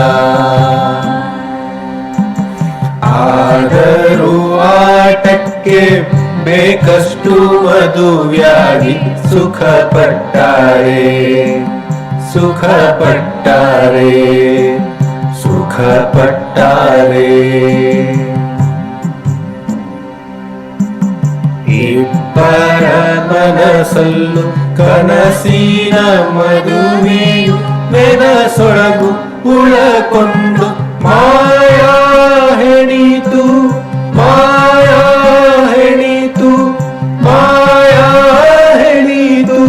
H: ಆದರೂ ಆಟಕ್ಕೆ ಬೇಕಷ್ಟು ಮದುವೆಯಾಗಿ ಸುಖ ಪಟ್ಟಾರೆ, ಸುಖ ಪಟ್ಟಾರೆ, ಸುಖ ಪಟ್ಟಾರೆ. ಇಬ್ಬರ ಮನಸ್ಸಲ್ಲೂ ಕನಸಿನ ಮದುವೆಯು ಮೆನಸೊಳಗು ಉಳಕೊಂಡು ಮಾಯಾ ಹೆಣಿತು, ಮಾಯಾ ಹೆಣಿತು, ಮಾಯಾ ಹೆಣಿತು.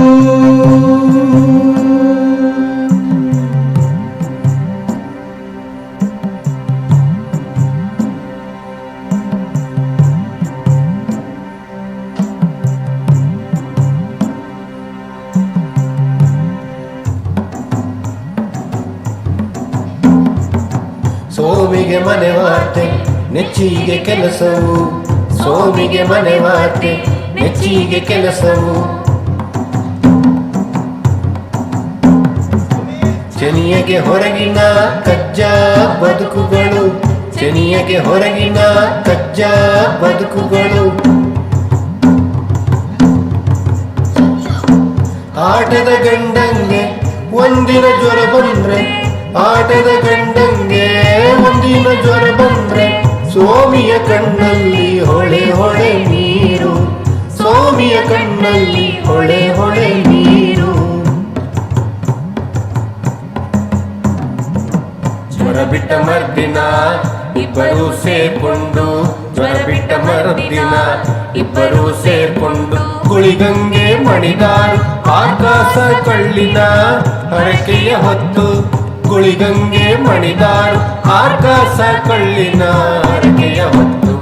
H: ಸೋಮಿಗೆ ಮನೆ ವಾರ್ತೆ ನೆಚ್ಚಿಗೆ ಕೆಲಸವು, ಸೋಮಿಗೆ ಮನೆ ವಾರ್ತೆ ನೆಚ್ಚಿಗೆ ಕೆಲಸವು. ಶನಿಯಗೆ ಹೊರಗಿನ ಕಜ್ಜಾ ಬದುಕುಗಳು, ಶನಿಯಗೆ ಹೊರಗಿನ ಕಜ್ಜಾ ಬದುಕುಗಳು. ಆಟದ ಗಂಡಂಗೆ ಒಂದಿನ ಜ್ವರ ಬಂದ್ರೆ ಆಟದ ಗಂಡಂಗೆ ಒಂದಿನ ಜ್ವರ ಬಂದ್ರೆ ಸ್ವಾಮಿಯ ಕಣ್ಣಲ್ಲಿ ಹೊಳೆ ಹೊಳೆ ನೀರು, ಸ್ವಾಮಿಯ ಕಣ್ಣಲ್ಲಿ ಹೊಳೆ ಹೊಳೆ ನೀರು. ಜ್ವರ ಬಿಟ್ಟ ಮರ್ದಿನ ಇಬ್ಬರು ಸೇರ್ಕೊಂಡು, ಜ್ವರ ಬಿಟ್ಟ ಮರ್ದಿನ ಇಬ್ಬರು ಸೇರ್ಕೊಂಡು ಗುಳಿಗಂಗೆ ಮಣಿದಾರು ಆಕಾಶ ಕಳ್ಳಿನ ಹರಕೆಯ ಹೊತ್ತು. ಗುಳಿಗಂಗೆ ಮಣಿದಾರು ಆಕಾಶ ಕಳ್ಳಿನ ಹರಕೆಯ ಹೊತ್ತು.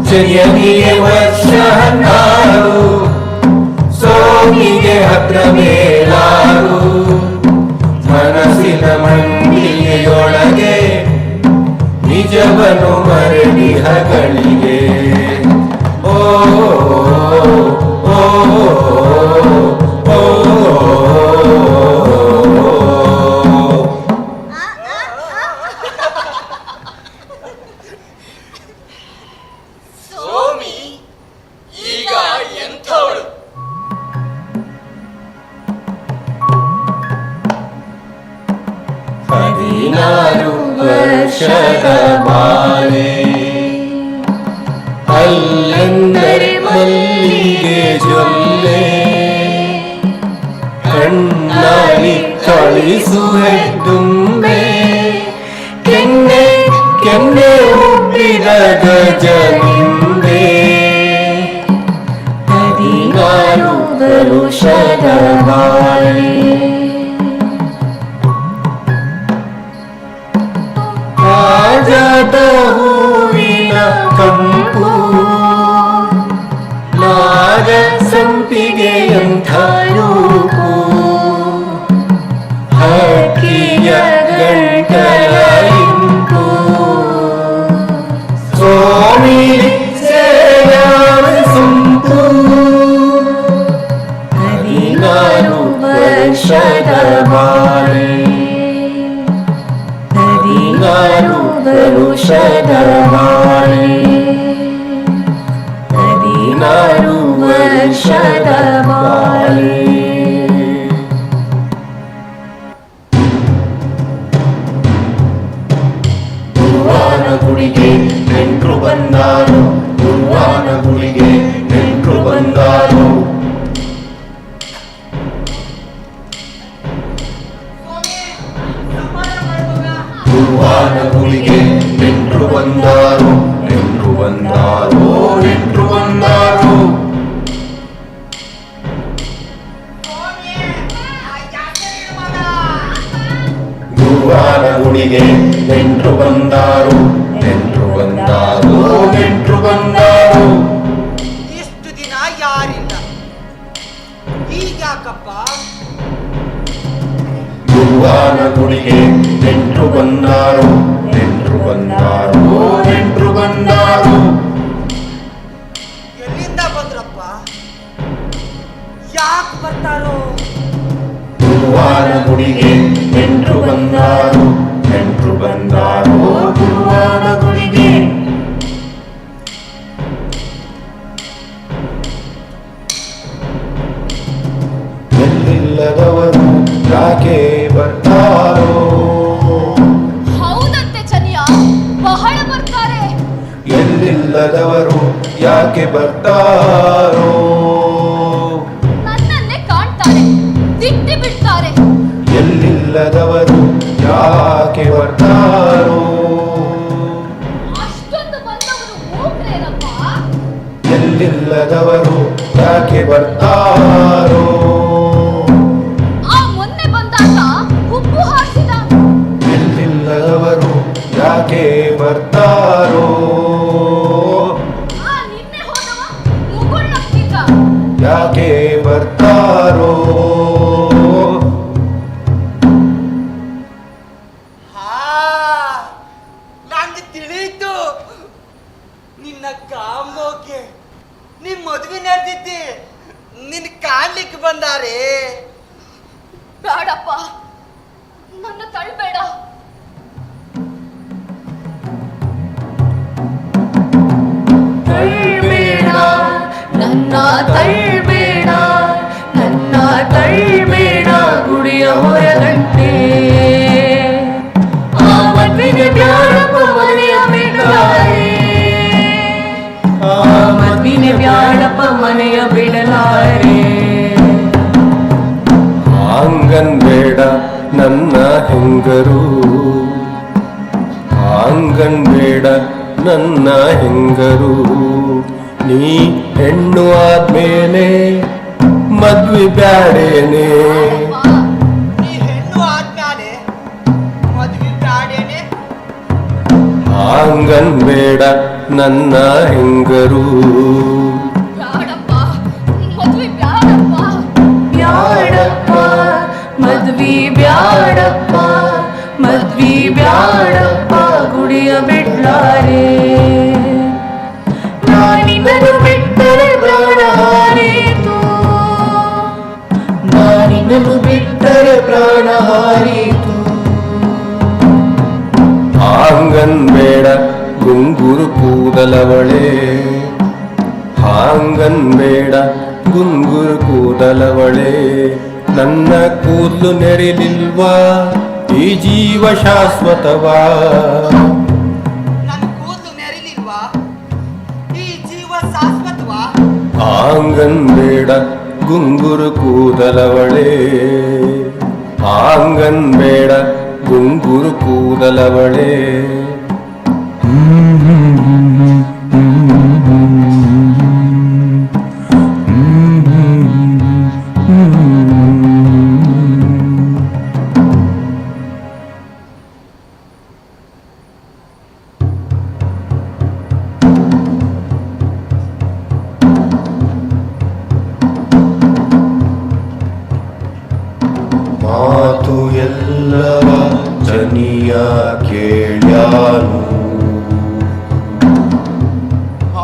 H: ಶನಿಯನಿಗೆ ವರ್ಷ 16, ಸೋಮಿಗೆ ಹತ್ರ ಮೇಲಾರು. ಮನಸ್ಸಿನ ಮಂಡಿಗೆಯೊಳಗೆ ನಿಜವನು ಮರಡಿಹಗಳಿಗೆ. ಓ ಓ ಓ
N: ಸೋಮಿ ಈಗ ಎಂಥವಳು?
H: 16 ವರ್ಷದ ಬಾಲೆ, ಅಲ್ಲೆಂದರೆ ಮಲ್ಲಿಗೆ ಜೊಲ್ಲೆ, ಕಣ್ಣಾಳಿ ಕಳಿಸುವೆ ದುಂಬೆ, ಕೆನ್ನೆ ಕೆನ್ನೆ ಉಬ್ಬಿದ ಗಜನಿಂಬೆ. 16 ವರುಷದ ಬಾಲೆ, ರಾಜದ ಹೂವಿನ ಕಂಪು, ನಾಗ ಸಂಪಿಗೆಯಂಥ ರೂಪು, ಹಕ್ಕಿಯ ಗಂಟಲ ಇಂಪು. ಸ್ವಾಮಿ ಸೇಯಾವ ಸಂಪು, 16 ವರ್ಷದ ಬಾಳೆ, 16 ವರುಷದ ಬಾಳೆ, 16 ವರ್ಷದ ಬಾಳೆ. ಗುರುವಾನ ಗುಡಿಗೆ ನೆಂಟ್ರು ಬಂದಾರು, ಗುರುವಾನ ಗುಡಿಗೆ ನೆಂಟ್ರು ಬಂದಾರು. ಗುರುವಾನ ಗುಡಿಗೆ ನೆಂಟ್ರು ಬಂದಾರು, ನೆಂಟ್ರು ಬಂದಾರು, ನೆಂಟ್ರು ಬಂದಾರು. ಗುರುವಾನ ಗುಡಿಗೆ ನೆಂಟ್ರು ಬಂದಾರು, ನೆಂಟ್ರು ಬಂದಾರು, ನೆಂಟ್ರು ಬಂದಾರು.
P: ಇಷ್ಟು ದಿನ ಯಾರಿಲ್ಲ, ಈಗ್ಯಾಕಪ್ಪ?
H: ಗುರುವಾನ ಗುಡಿಗೆ ನೆಂಟ್ರು ಬಂದಾರು, ನೆಂಟ್ರು ಬಂದಾರು, ನೆಂಟ್ರು ಬಂದಾರು.
P: ಎಲ್ಲಿಂದ ಬಂದ್ರಪ್ಪ? ಯಾಕೆ ಬರ್ತಾರೋ?
H: ಗುರುವಾನ ಗುಡಿಗೆ ನೆಂಟ್ರು ಬಂದಾರು, ನೆಂಟ್ರು ಬಂದಾರು, ಗುರುವಾನ ಗುಡಿಗೆ. ಎಲ್ಲಿಲ್ಲದವರು ಯಾಕೆ ಬರ್ತಾರೋ?
C: ಹೌದಂತೆ ಚನಿಯ, ಬಹಳ ಬರ್ತಾರೆ.
H: ಎಲ್ಲಿಲ್ಲದವರು ಯಾಕೆ ಬರ್ತಾರೋ?
C: ನನ್ನನ್ನೇ ಕಾಣ್ತಾರೆ, ತಿಟ್ಟಿ ಬಿಡ್ತಾರೆ.
H: ಎಲ್ಲಿಲ್ಲದವರು ಯಾಕೆ ಬರ್ತಾರೋ?
C: ಅಷ್ಟೊಂದು ಬಂದವರು ಮೂಕ್ರೇನಪ್ಪ.
H: ಎಲ್ಲಿಲ್ಲದವರು ಯಾಕೆ ಬರ್ತಾರೋ?
C: ಆ ಮೊನ್ನೆ ಬಂದಾಗ ಉಪ್ಪು ಹಾರಿಸಿದ.
H: ಎಲ್ಲಿಲ್ಲದವರು ಯಾಕೆ ಬರ್ತಾರೋ?
C: ಆ ನಿನ್ನೆ ಹೋದವ ಮುಗುಳ್ನಕ್ಕಿದ್ದ.
H: ಯಾಕೆ ಬರ್ತಾರೋ?
P: ನಂಗೆ ತಿಳಿಯಿತು, ನಿನ್ನ ಕಾಂಬೋಕೆ ನಿಮ್ ಮದುವೆ ನಡೆದಿದ್ದಿ, ನಿನ್ ಕಾಣ್ಲಿಕ್ಕೆ ಬಂದಾರೆ.
C: ಬೇಡಪ್ಪ, ನನ್ನ ತಳ್ಬೇಡ. ತಳ್ಬೇಡ ನನ್ನ ತಳ್ಬೇಡ, ನನ್ನ ತಳ್ಬೇಡ ಗುಡಿಯ ಹೊರಗಂಟೆ. ಆ ಮದ್ವಿಗೆ ಬ್ಯಾಡಪ್ಪ ಮನೆಯ ಬಿಡಲಾರೆ, ಆ ಮದ್ವಿಗೆ ಬ್ಯಾಡಪ್ಪ ಮನೆಯ ಬಿಡಲಾರೆ.
K: ಆಂಗನ್ ಬೇಡ ನನ್ನ ಹೆಂಗರು, ಆಂಗನ್ ಬೇಡ ನನ್ನ ಹೆಂಗರು. ನೀ ಹೆಣ್ಣು ಆದ್ಮೇಲೆ ಮದ್ವೆ ಬ್ಯಾಡೇನೆ,
P: ನೀ ಹೆಣ್ಣು ಆದ್ಮೇಲೆ ಮದುವೆ ಬ್ಯಾಡೇನೆ.
K: ಆಂಗನ್ ಬೇಡ ನನ್ನ ಹೆಂಗರು.
C: ಬ್ಯಾಡಪ್ಪ ಮದ್ವೆ ಬ್ಯಾಡಪ್ಪ, ಬ್ಯಾಡಪ್ಪ ಮದ್ವಿ ಬ್ಯಾಡಪ್ಪ, ಮದ್ವಿ ಬ್ಯಾಡಪ್ಪ ಗುಡಿಯ ಬಿಡ್ಲಾರೆ. ನಾನಿನ್ನನು ಬಿಟ್ಟರೆ ಪ್ರಾಣ ಹಾರಿತು, ನಾನಿನ್ನನು ಬಿಟ್ಟರೆ ಪ್ರಾಣ ಹಾರಿತು.
K: ಆಂಗನ್ ಬೇಡ ಗುಂಗುರು ಕೂದಲವಳೆ, ಆಂಗನ್ ಬೇಡ ಗುಂಗುರು ಕೂದಲವಳೆ. ನನ್ನ ಕೂದಲು ನೆರೆಲಿಲ್ವಾ ಈ ಜೀವ ಶಾಶ್ವತವಾ,
P: ನನ್ನ ಕೂದಲು ನೆರಲಿಲ್ವಾ ಈ ಜೀವ ಶಾಶ್ವತವಾ.
K: ಆಂಗನ್ ಬೇಡ ಗುಂಗುರು ಕೂದಲವಳೆ, ಆಂಗನ್ ಬೇಡ ಗುಂಗುರು ಕೂದಲವಳೆ. ಮಾತು ಎಲ್ಲವ ಜನಿಯ ಕೇಳ್ಯಾನು,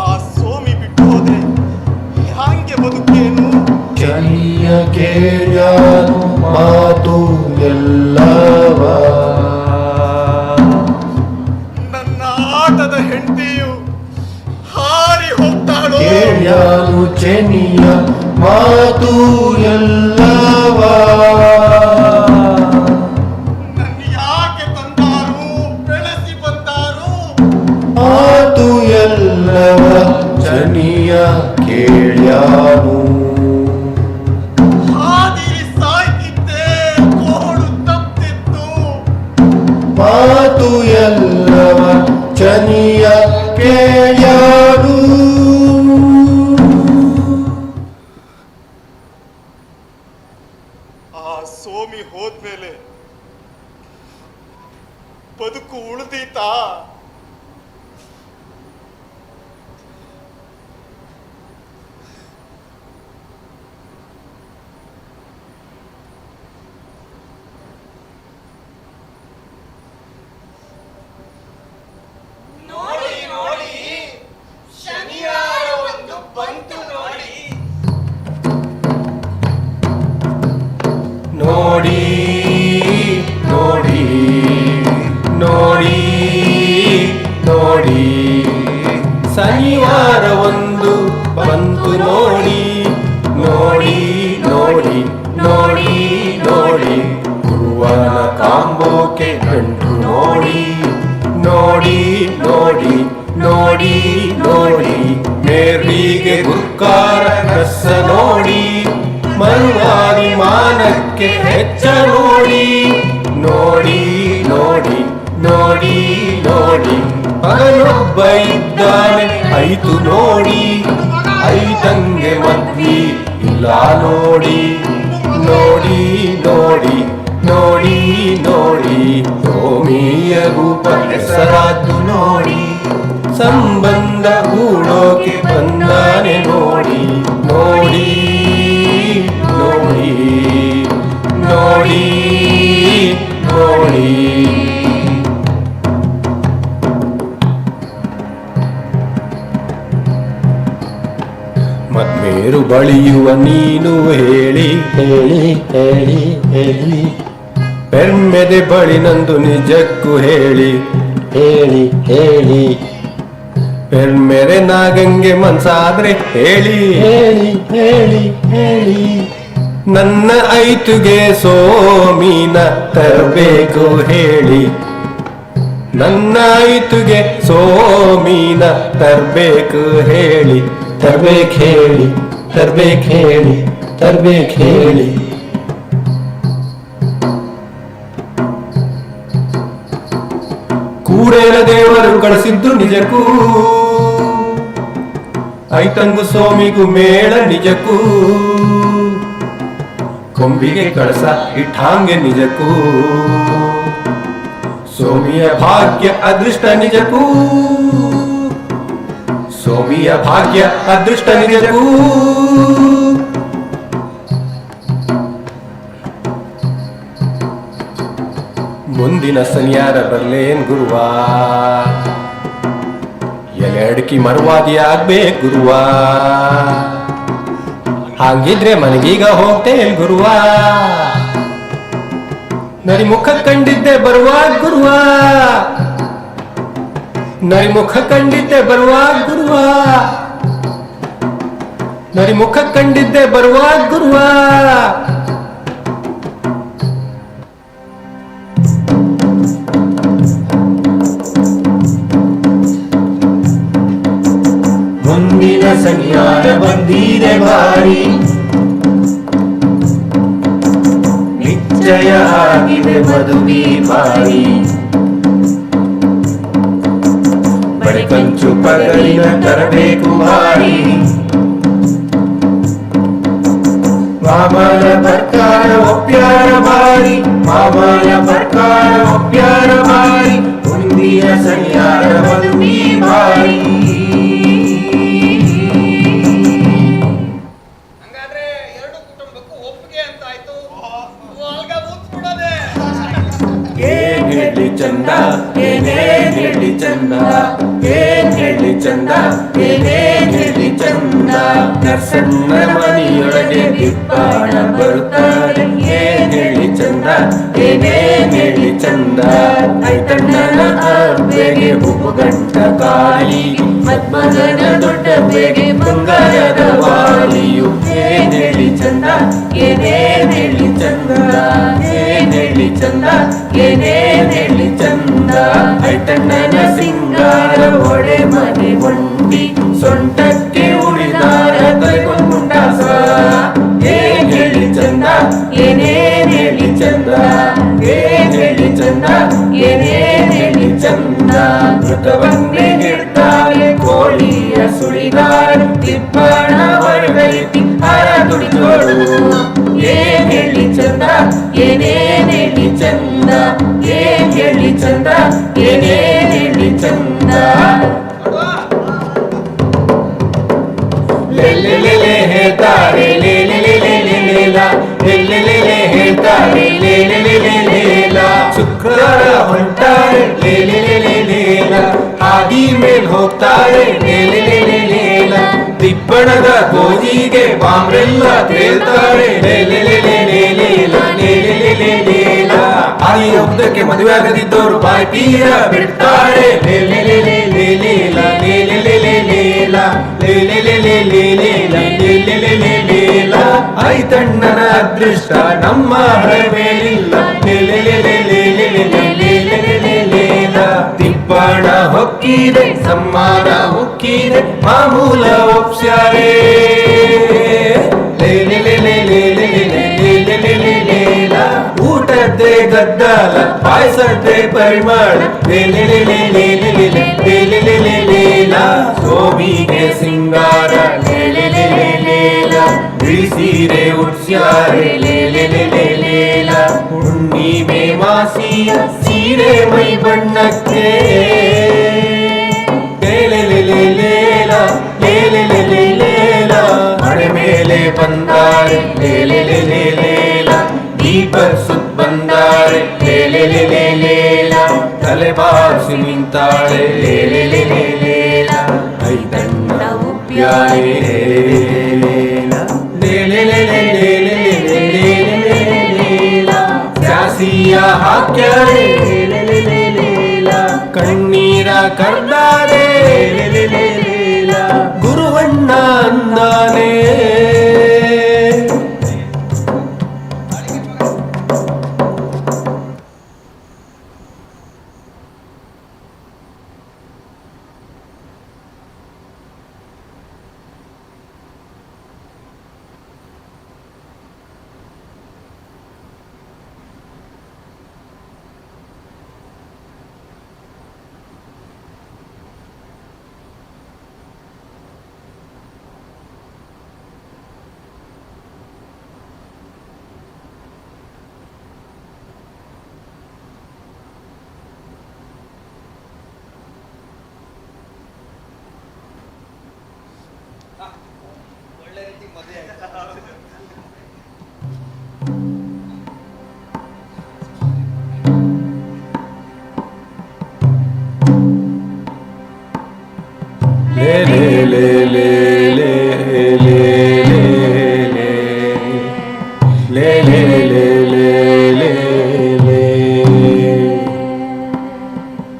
P: ಆ ಸೋಮಿ ಬಿಟ್ಟು ಹೋದ್ರೆ ಹ್ಯಾಂಗೆ ಬದುಕೇನು.
K: ಜನಿಯ ಕೇಳ್ಯಾನು ಮಾತು ಎಲ್ಲವ.
P: ನನ್ನ ಆಟದ ಹೆಂಡತಿಯು ಹಾರಿ ಹೋಗ್ತಾಳೋ.
K: ಕೇಳ್ಯಾನು ಜನಿಯ ಮಾತು ಎಲ್ಲವ.
P: ನನ್ನ ಯಾಕೆ ತಂದಾರು ಬೆಳೆಸಿ ಬಂದಾರು.
K: ಮಾತು ಎಲ್ಲವ ಜನಿಯ ಕೇಳ್ಯಾನು.
P: ಹಾದಿರಿ ಸಾಯ್ತಿದ್ದೆ ಕೋಡು ತಪ್ಪಿತ್ತು.
K: ಮಾತು ಎಲ್ಲವ ಜನಿಯ ಕೇಳ್ಯಾನು.
P: ಆ ಸೋಮಿ ಹೋದ್ಮೇಲೆ ಬದುಕು ಉಳಿದೀತಾ. ನೋಡಿ ನೋಡಿ ಶನಿವಾರ ಒಂದು ಬಂತು ನೋಡಿ.
K: ನೋಡಿ ನೋಡಿ ನೋಡಿ ನೋಡಿ ಶನಿವಾರ ಒಂದು ಬಂತು ನೋಡಿ. ನೋಡಿ ನೋಡಿ ನೋಡಿ ನೋಡಿ ಗುರುವನ ಕಾಂಬೋಕೆ ಗಂಟು ನೋಡಿ. ನೋಡಿ ನೋಡಿ ನೋಡಿ ನೋಡಿ ಮೇರಿಗೆ ಗುರ್ಕಾರ ರಸ ನೋಡಿ. ಮರುವಾದಿ ಮಾನಕ್ಕೆ ಹೆಚ್ಚ ನೋಡಿ. ನೋಡಿ ನೋಡಿ ನೋಡಿ ನೋಡಿ ಮಗನೊಬ್ಬ ಇದ್ದಾನೆ ಐತು ನೋಡಿ. ಐತಂಗೆ ಮದ್ವಿ ಇಲ್ಲ ನೋಡಿ. ನೋಡಿ ನೋಡಿ ನೋಡಿ ನೋಡಿ ಸೋಮಿಯ ರೂಪ ಹೆಸರಾದ್ದು ನೋಡಿ. ಸಂಬಂಧ ಹೂಡೋಕೆ ಬಂದಾನೆ ನೋಡಿ. ನೋಡಿ ನೋಡಿ ನೋಡಿ ನೋಡಿ ಮದ್ಮೇರು ಬಳಿಯುವ ನೀನು ಹೇಳಿ ಹೇಳಿ ಹೇಳಿ ಹೇಳಿ
H: ಬೆರ್ಮೆದೆ ಬಳಿ ನಂದು ನಿಜಕ್ಕೂ ಹೇಳಿ ಹೇಳಿ ಹೇಳಿ ಬೆರ್ಮೆರೆ ನಾಗಂಗೆ ಮನ್ಸಾದ್ರೆ ಹೇಳಿ ಹೇಳಿ ಹೇಳಿ ಹೇಳಿ ನನ್ನ ಐತುಗೆ ಸೋಮೀನ ತರಬೇಕು ಹೇಳಿ ನನ್ನ ಐತುಗೆ ಸೋಮೀನ ತರ್ಬೇಕು ಹೇಳಿ ತರ್ಬೇಕು ಹೇಳಿ ತರ್ಬೇಕು ಹೇಳಿ ತರ್ಬೇಕು ಹೇಳಿ ಕೂಡೇಲ ದೇವರು ಕಳಿಸಿದ್ದು ನಿಜಕ್ಕೂ ಐತಂಗು ಸೋಮಿಗೂ ಮೇಳ ನಿಜಕ್ಕೂ ಕೊಂಬಿಗೆ ಕಳಸ ಇಟ್ಟಾಂಗೆ ನಿಜಕ್ಕೂ ಸೋಮಿಯ ಭಾಗ್ಯ ಅದೃಷ್ಟ ನಿಜಕ್ಕೂ ಸೋಮಿಯ ಭಾಗ್ಯ ಅದೃಷ್ಟ ನಿಜಕ್ಕೂ ಮುಂದಿನ ಶನಿಯಾರ ಬರ್ಲೇನ್ ಗುರುವ ಎಲೆ ಅಡಕಿ ಮರವಾದಿ ಆಗ್ಬೇಕು ಗುರುವ ಹಾಗಿದ್ರೆ ಮನಗೀಗ ಹೋಗ್ತೇನ್ ಗುರುವ ನರಿ ಮುಖ ಕಂಡಿದ್ದೆ ಬರುವಾಗ ಗುರುವ ನರಿ ಮುಖ ಕಂಡಿದ್ದೆ ಬರುವಾಗ ಗುರುವ ನರಿ ಮುಖ ಕಂಡಿದ್ದೆ ಬರುವಾಗ ಗುರುವ ಮುಂದಿನ ಸನ್ಯಾರ ಬಂದಿದೆ ಬಾರಿ ನಿಶ್ಚಯ ಆಗಿದೆ ಮದುವೆ ಬಾರಿ ಬಳಿ ಕಂಚು ಪಗಲಿನ ತರಬೇಕು ಬಾರಿ ಮಾಮನ ಬರ್ಕಾರ ಒಪ್ಪ್ಯಾರ ಬಾರಿ ಮಾಮನ ಬರ್ಕಾರ ಒಪ್ಪ್ಯಾರ ಬಾರಿ ಮುಂದಿನ ಸನ್ಯಾರ ಮದುವೆ ಬಾರಿ ಏನ್ ಹೇಳಿ ಚಂದ ಏನೇನ್ ಹೇಳಿ ಚಂದ ಏನ್ ಹೇಳಿ ಚಂದ ಏನೇನ್ ಹೇಳಿ ಚಂದ ನರಸಣ್ಣ ಮನೆಯೊಳಗೆ ದಿಪ್ಪಾಣ ಬರುತ್ತಾರೆ ಏನ್ ಹೇಳಿ ಚಂದ ಏನೇನ್ ಹೇಳಿ ಚಂದ ಐತಣ್ಣನ ಅರ್ಬೆಗೆ ಉಪ್ಪು ಗಂಟ ಕಾಳಿ ಮದ್ಮಗನ ದೊಡ್ಡ ಬೇಗೆ ಬಂಗಾರದ ವಾಲಿಯು ಏನ್ ಹೇಳಿ ಚಂದ ಏನೇನ್ ಹೇಳಿ ಚಂದ ಏನ್ ಹೇಳಿ ಚಂದ ಏನೇನ್ ಹೇಳಿ ಚಂದ ಐತಣ್ಣನ ಸಿಂಗಾರ ಒಡೆ ಮನೆ ಒಂಟಿ ಸೊಂಟಕ್ಕೆ ಉಳಿದಾರ ತಲೆಗೊಂಡುಂಟಾಸ ಏನ್ ಹೇಳಿ ಚಂದ ಏನೇನ್ ಹೇಳಿ ಚಂದ ಏನ್ ಹೇಳಿ ಚಂದ ಏನೇನ್ ಹೇಳಿ ಚಂದ ಮೃತವನ್ನೇ ಹಿಡ್ತಾರೆ ಕೋಳಿಯ ಸುಳಿದಾರ ತಿಪ್ಪಣ ಹೊರಗೈತಿ ಹರ ದುಡಿದೋಳು ಏನ್ ಹೇಳಿ ಚಂದ ಏನೇನ್ ಹೇಳಿ ಚಂದ ಏನ್ ಹೇಳಿ ಚಂದ ಏನೇನ್ ಹೇಳಿ ಚಂದ ಲೆಲ್ಲೆಲೆ ಹೇಳ್ತಾರೆ ಲೇಲೆಲೆಲೆಲೆಲ ಲೆಲ್ಲೆಲೆ ಹೇಳ್ತಾರೆ ಲೇಲೆಲೆಲೆಲೆಲ ಶುಕ್ರವಾರ ಹೊಂಟಾರೆ ಲೇಲೆಲೆಲೆಲೆಲ ಹಾದಿ ಮೇಲ್ ಹೋಗ್ತಾರೆ ಲೇಲೆಲೆಲೆಲೆಲ ತಿಪ್ಪಣದ ಗೋಜಿಗೆ ಬಾಂಬ್ರೆಲ್ಲ ತೇಲ್ತಾರೆ ಲೇಲೆಲೆಲೆಲೆಲೆಲ ಲೇಲೆಲೆಲೆಲೆಲ ಆಗಿ ಉದ್ದಕ್ಕೆ ಮದುವೆ ಆಗದಿದ್ದವರು ಪಾರ್ಟಿಯ ಬಿಡ್ತಾರೆ ಲೇಲೆಲೆಲೆಲೆಲೆಲ ಲೇಲೆಲೆಲೆಲೆಲ ಲೇಲೆಲೆಲೆಲೆಲೆಲ ಲೇಲೆಲೆಲೆಲೆಲ ಐತಣ್ಣನ ಅದೃಷ್ಟ ನಮ್ಮ ಹಣೆಮೇಲಿಲ್ಲ ಲೇಲೆಲೆಲೆಲೆಲೆಲ ಲೇಲೆಲೆಲೆಲೆಲ ತಿಪ್ಪಣ ಹೊಕ್ಕಿದೆ ಸಮ್ಮಾನ ಹೊಕ್ಕಿದೆ ಮಾಮೂಲ ಒಪ್ಸ್ಯಾರೆ ಲೇಲೆಲೆಲೆಲೆಲೆಲ ಊಟದ್ದೇ ಗದ್ದಲ ಪಾಯಸದ್ದೇ ಪರಿಮಳ ಲೇಲೆಲೆಲೆಲೆಲೆಲ ಸೋಮಿಗೆ ಸಿಂಗಾರ ಲೇಲೆಲೆಲೆಲೆಲ ಬಿಳಿಸೀರೆ ಉಡ್ಸ್ಯಾರೆ ಲೇಲೆಲೆಲೆಲೆಲ ಹುಣ್ಣಿಮೆ ಮಾಸಿಯ ಸೀರೆ ಮೈ ಬಣ್ಣಕ್ಕೆ ಲೇಲೆಲೆಲೆಲೆಲ ಲೇಲೆಲೆಲೆಲೆಲ ಮಳೆ ಮೇಲೆ ಬಂದಾರೆ ಲೇಲೆಲೆಲೆಲೆಲ ದೀಪ ಸುತ್ತ ಬಂದಾರೆ ಲೇಲೆಲೆಲೆಲೆಲ ತಲೆ ಬಾರಿಸಿ ನಿಂತಾಳೆ ಲೇಲೆಲೆಲೆಲೆಲ ಐತಣ್ಣ ಉಪ್ಯಾರೆ ಲೇಲೆಲೆಲೆಲೆಲೆಲ ಜಾಸಿಯ ಹಾಕ್ಯಾರೆ ಕಣ್ಣೀರ ಕರ್ದಾರೆ ಗುರುವಣ್ಣ ಅಂದಾನೆ.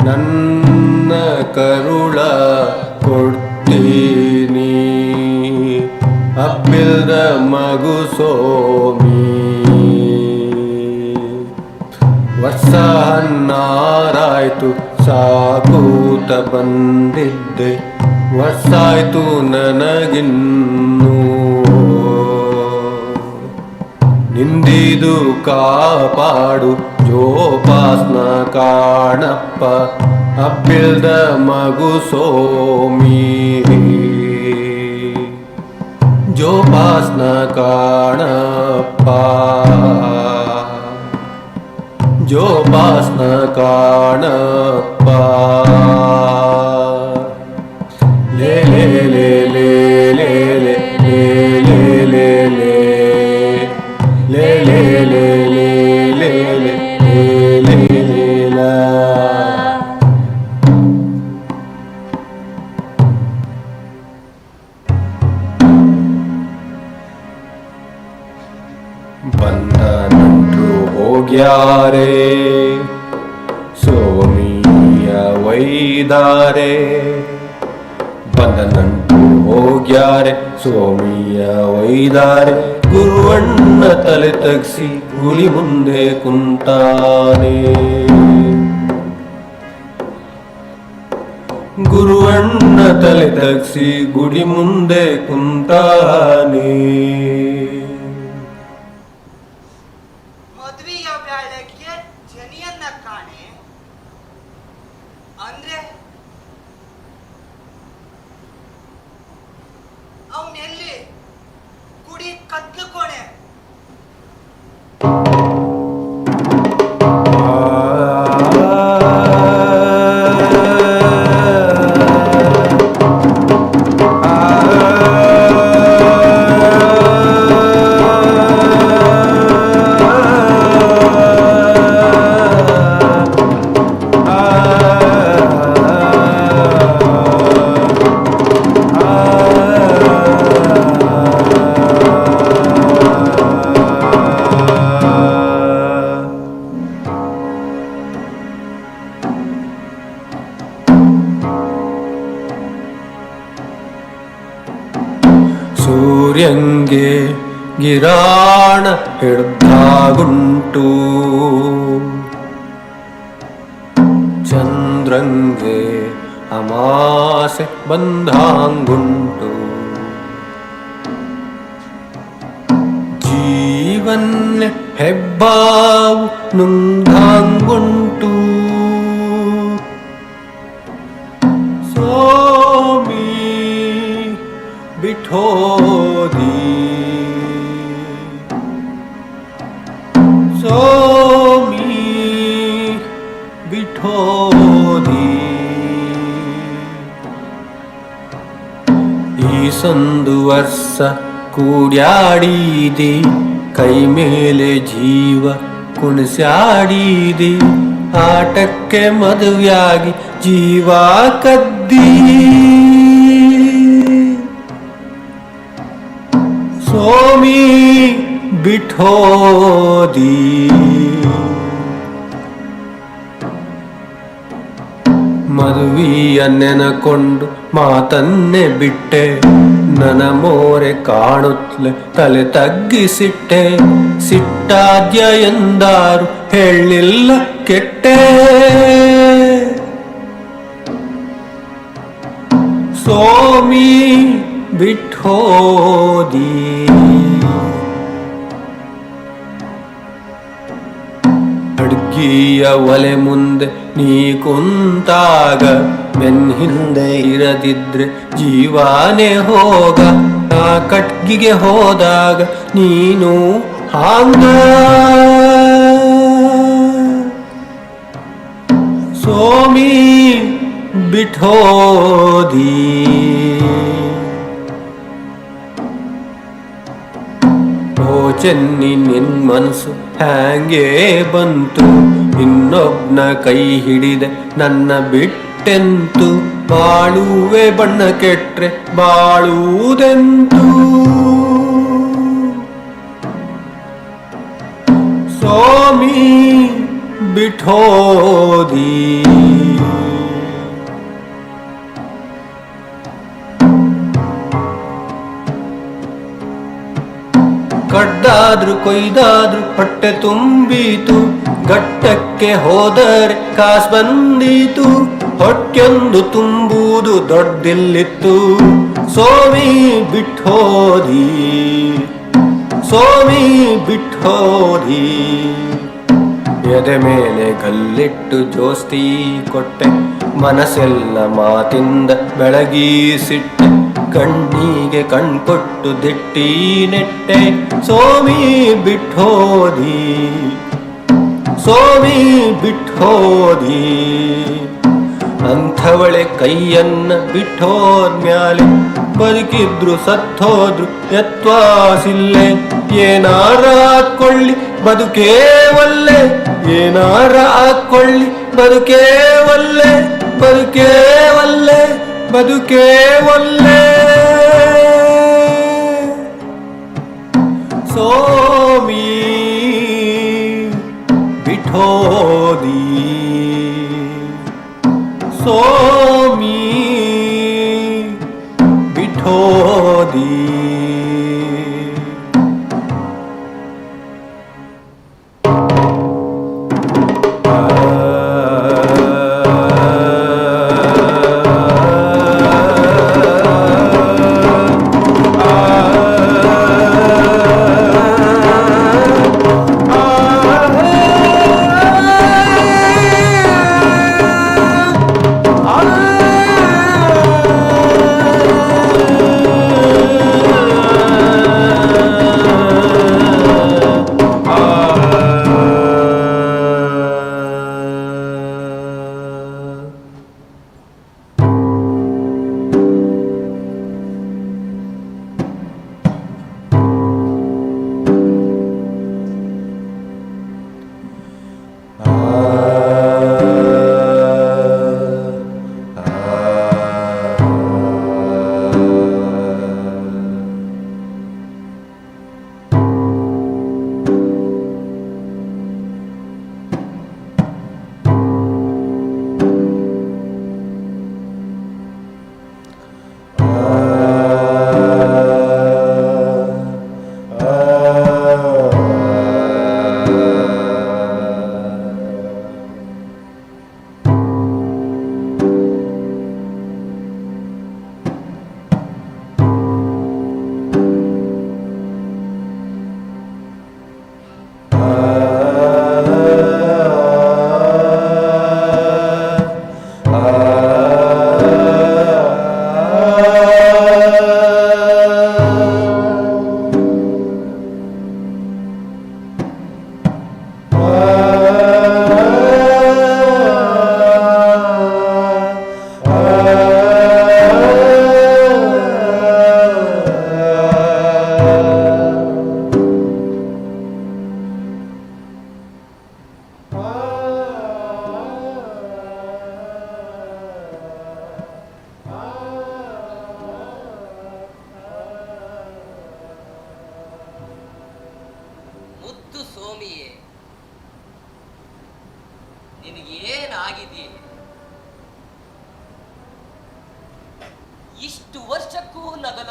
H: ನನ್ನ ಕರುಳ ಕೊಡ್ತೀನಿ ಅಬ್ಬಿಲ್ದ ಮಗು ಸೋಮಿ. ವರ್ಷ ಹನ್ನಾರಾಯ್ತು ಸಾಕೂತ ಬಂದಿದ್ದೆ, ವರ್ಷಾಯ್ತು ನನಗಿನ್ನೂ. ನಿಂದಿದು ಕಾಪಾಡು ಜೋಪಾಸ್ನ ಕಾಣಪ್ಪ ಅಬ್ಬಿಲ್ದ ಮಗು ಸೋಮಿ. ಜೋಪಾಸ್ನ ಕಾಣಪ್ಪ ಜೋಪಾಸ್ನ ಕಾಣಪ್ಪ. ಲೇ ಲೇ ಲೇ ಲೇ ಲೇ ಲೇ ಲೇ ಲೇ ಲೇ ಲೇ ಲೇ ಲೇ ಲೇ ಲೇ ಲೇ ಲಾ. ಬಂದ ನಂಟ್ರು ಹೋಗ್ಯಾರೆ ಸೋಮಿಯ ವೈದಾರೆ. ಬಂದ ನಂಟ್ರು ಹೋಗ್ಯಾರೆ ಸೋಮಿಯ ವೈದಾರೆ. ಗುರುವಣ್ಣ ತಲೆ ತಗ್ಸಿ ಗುಳಿ ಮುಂದೆ ಕುಂತಾನೆ. ಗುರುವಣ್ಣ ತಲೆ ತಗ್ಸಿ ಗುಡಿ ಮುಂದೆ ಕುಂತಾನೆ.
P: ಮದುವೆಯ ಬೇಳೆಗೆ ಜನಿಯನ್ನ ಕಾಣೆ ಅಂದ್ರೆ ಅವನೆಲ್ಲಿ ಗುಡಿ ಕತ್ಲು ಕೋಣೆ. ಸೂರ್ಯಂಗೆ ಗಿರಾಣ ಹಿಡ್ದಾಗುಂಟು, ಚಂದ್ರಂಗೆ ಅಮಾಸೆ ಬಂದಾಂಗುಂಟು. ಜೀವನ್ನೆ ಹೆಬ್ಬಾವು ನುಂಗಾಂಗುಂಟು. ಸೋಮಿ ಬಿಠೋದಿ ಸೋಮಿ ಬಿಠೋದಿ. ಈ ಸಂದು ವರ್ಷ ಕೂಡ್ಯಾಡಿದಿ, ಕೈ ಮೇಲೆ ಜೀವ ಕುಣಿಸ್ಯಾಡಿದಿ. ಆಟಕ್ಕೆ ಮದುವೆಯಾಗಿ ಜೀವ ಕದ್ದಿ. ಸೋಮಿ ಬಿಠೋದಿ
H: ತಾಯಿಯ ನೆನಕೊಂಡು ಮಾತನ್ನೇ ಬಿಟ್ಟೆ, ನನ್ನ ಮೋರೆ ಕಾಣುತ್ತಲೆ ತಲೆ ತಗ್ಗಿಸಿಟ್ಟೆ. ಸಿಟ್ಟಾದ್ಯ ಎಂದಾರು ಹೇಳಿಲ್ಲ ಕೆಟ್ಟೆ, ಸೋಮಿ ಬಿಟ್ಟೋದಿ. ಅಡ್ಗಿಯ ಒಲೆ ಮುಂದೆ ನೀ ಕುಂತಾಗ ಬೆನ್ ಹಿಂದೆ ಇರದಿದ್ರೆ ಜೀವಾನೇ ಹೋಗ. ಆ ಕಟ್ಗಿಗೆ ಹೋದಾಗ ನೀನು ಹಾಂಗ, ಸೋಮಿ ಬಿಟ್ಟೋದಿ. ಓ ಚೆನ್ನಿ ನಿನ್ ಮನಸ್ಸು ಹ್ಯಾಂಗೆ ಬಂತು, ಇನ್ನೊಬ್ನ ಕೈ ಹಿಡಿದೆ ನನ್ನ ಬಿಟ್ಟೆಂತು. ಬಾಳುವೆ ಬಣ್ಣ ಕೆಟ್ರೆ ಬಾಳುವುದೆಂತು, ಸೋಮಿ ಬಿಟ್ಟೋದಿ. ಕಡ್ದಾದ್ರು ಕೊಯ್ದಾದ್ರು ಹೊಟ್ಟೆ ತುಂಬೀತು, ಘಟ್ಟಕ್ಕೆ ಹೋದರೆ ಕಾಸು ಬಂದೀತು. ಹೊಟ್ಟೆಂದು ತುಂಬುವುದು ದೊಡ್ಡಿಲ್ಲಿತ್ತು, ಸೋಮಿ ಬಿಟ್ಟೋದಿ. ಸೋಮಿ ಬಿಟ್ಟೋದಿ. ಎದೆ ಮೇಲೆ ಗಲ್ಲಿಟ್ಟು ಜೋಸ್ತಿ ಕೊಟ್ಟೆ, ಮನಸ್ಸೆಲ್ಲ ಮಾತಿಂದ ಬೆಳಗಿಸಿಟ್ಟೆ. ಕಣ್ಣಿಗೆ ಕಣ್ಕೊಟ್ಟು ದಿಟ್ಟಿ ನೆಟ್ಟೆ, ಸೋಮಿ ಬಿಟ್ಟೋದಿ. ಸೋಮಿ ಬಿಟ್ಟೋದಿ. ಅಂಥವಳೆ ಕೈಯನ್ನ ಬಿಟ್ಟೋದ್ಮ್ಯಾಲೆ ಬದುಕಿದ್ರು ಸತ್ತೋದ್ರು ಎತ್ವಾಸಿಲ್ಲೆ. ಏನಾರ ಹಾಕೊಳ್ಳಿ ಬದುಕೇ ಒಲ್ಲೆ, ಏನಾರ ಹಾಕೊಳ್ಳಿ ಬದುಕೇ ಒಲ್ಲೆ, ಬದುಕೇ ಒಲ್ಲೆ, ಬದುಕೇ ಒಲ್ಲೆ. ಸೋಮಿ ಬಿಟ್ಟೋದಿ. ಸೋಮಿ ಬಿಟ್ಟೋದಿ.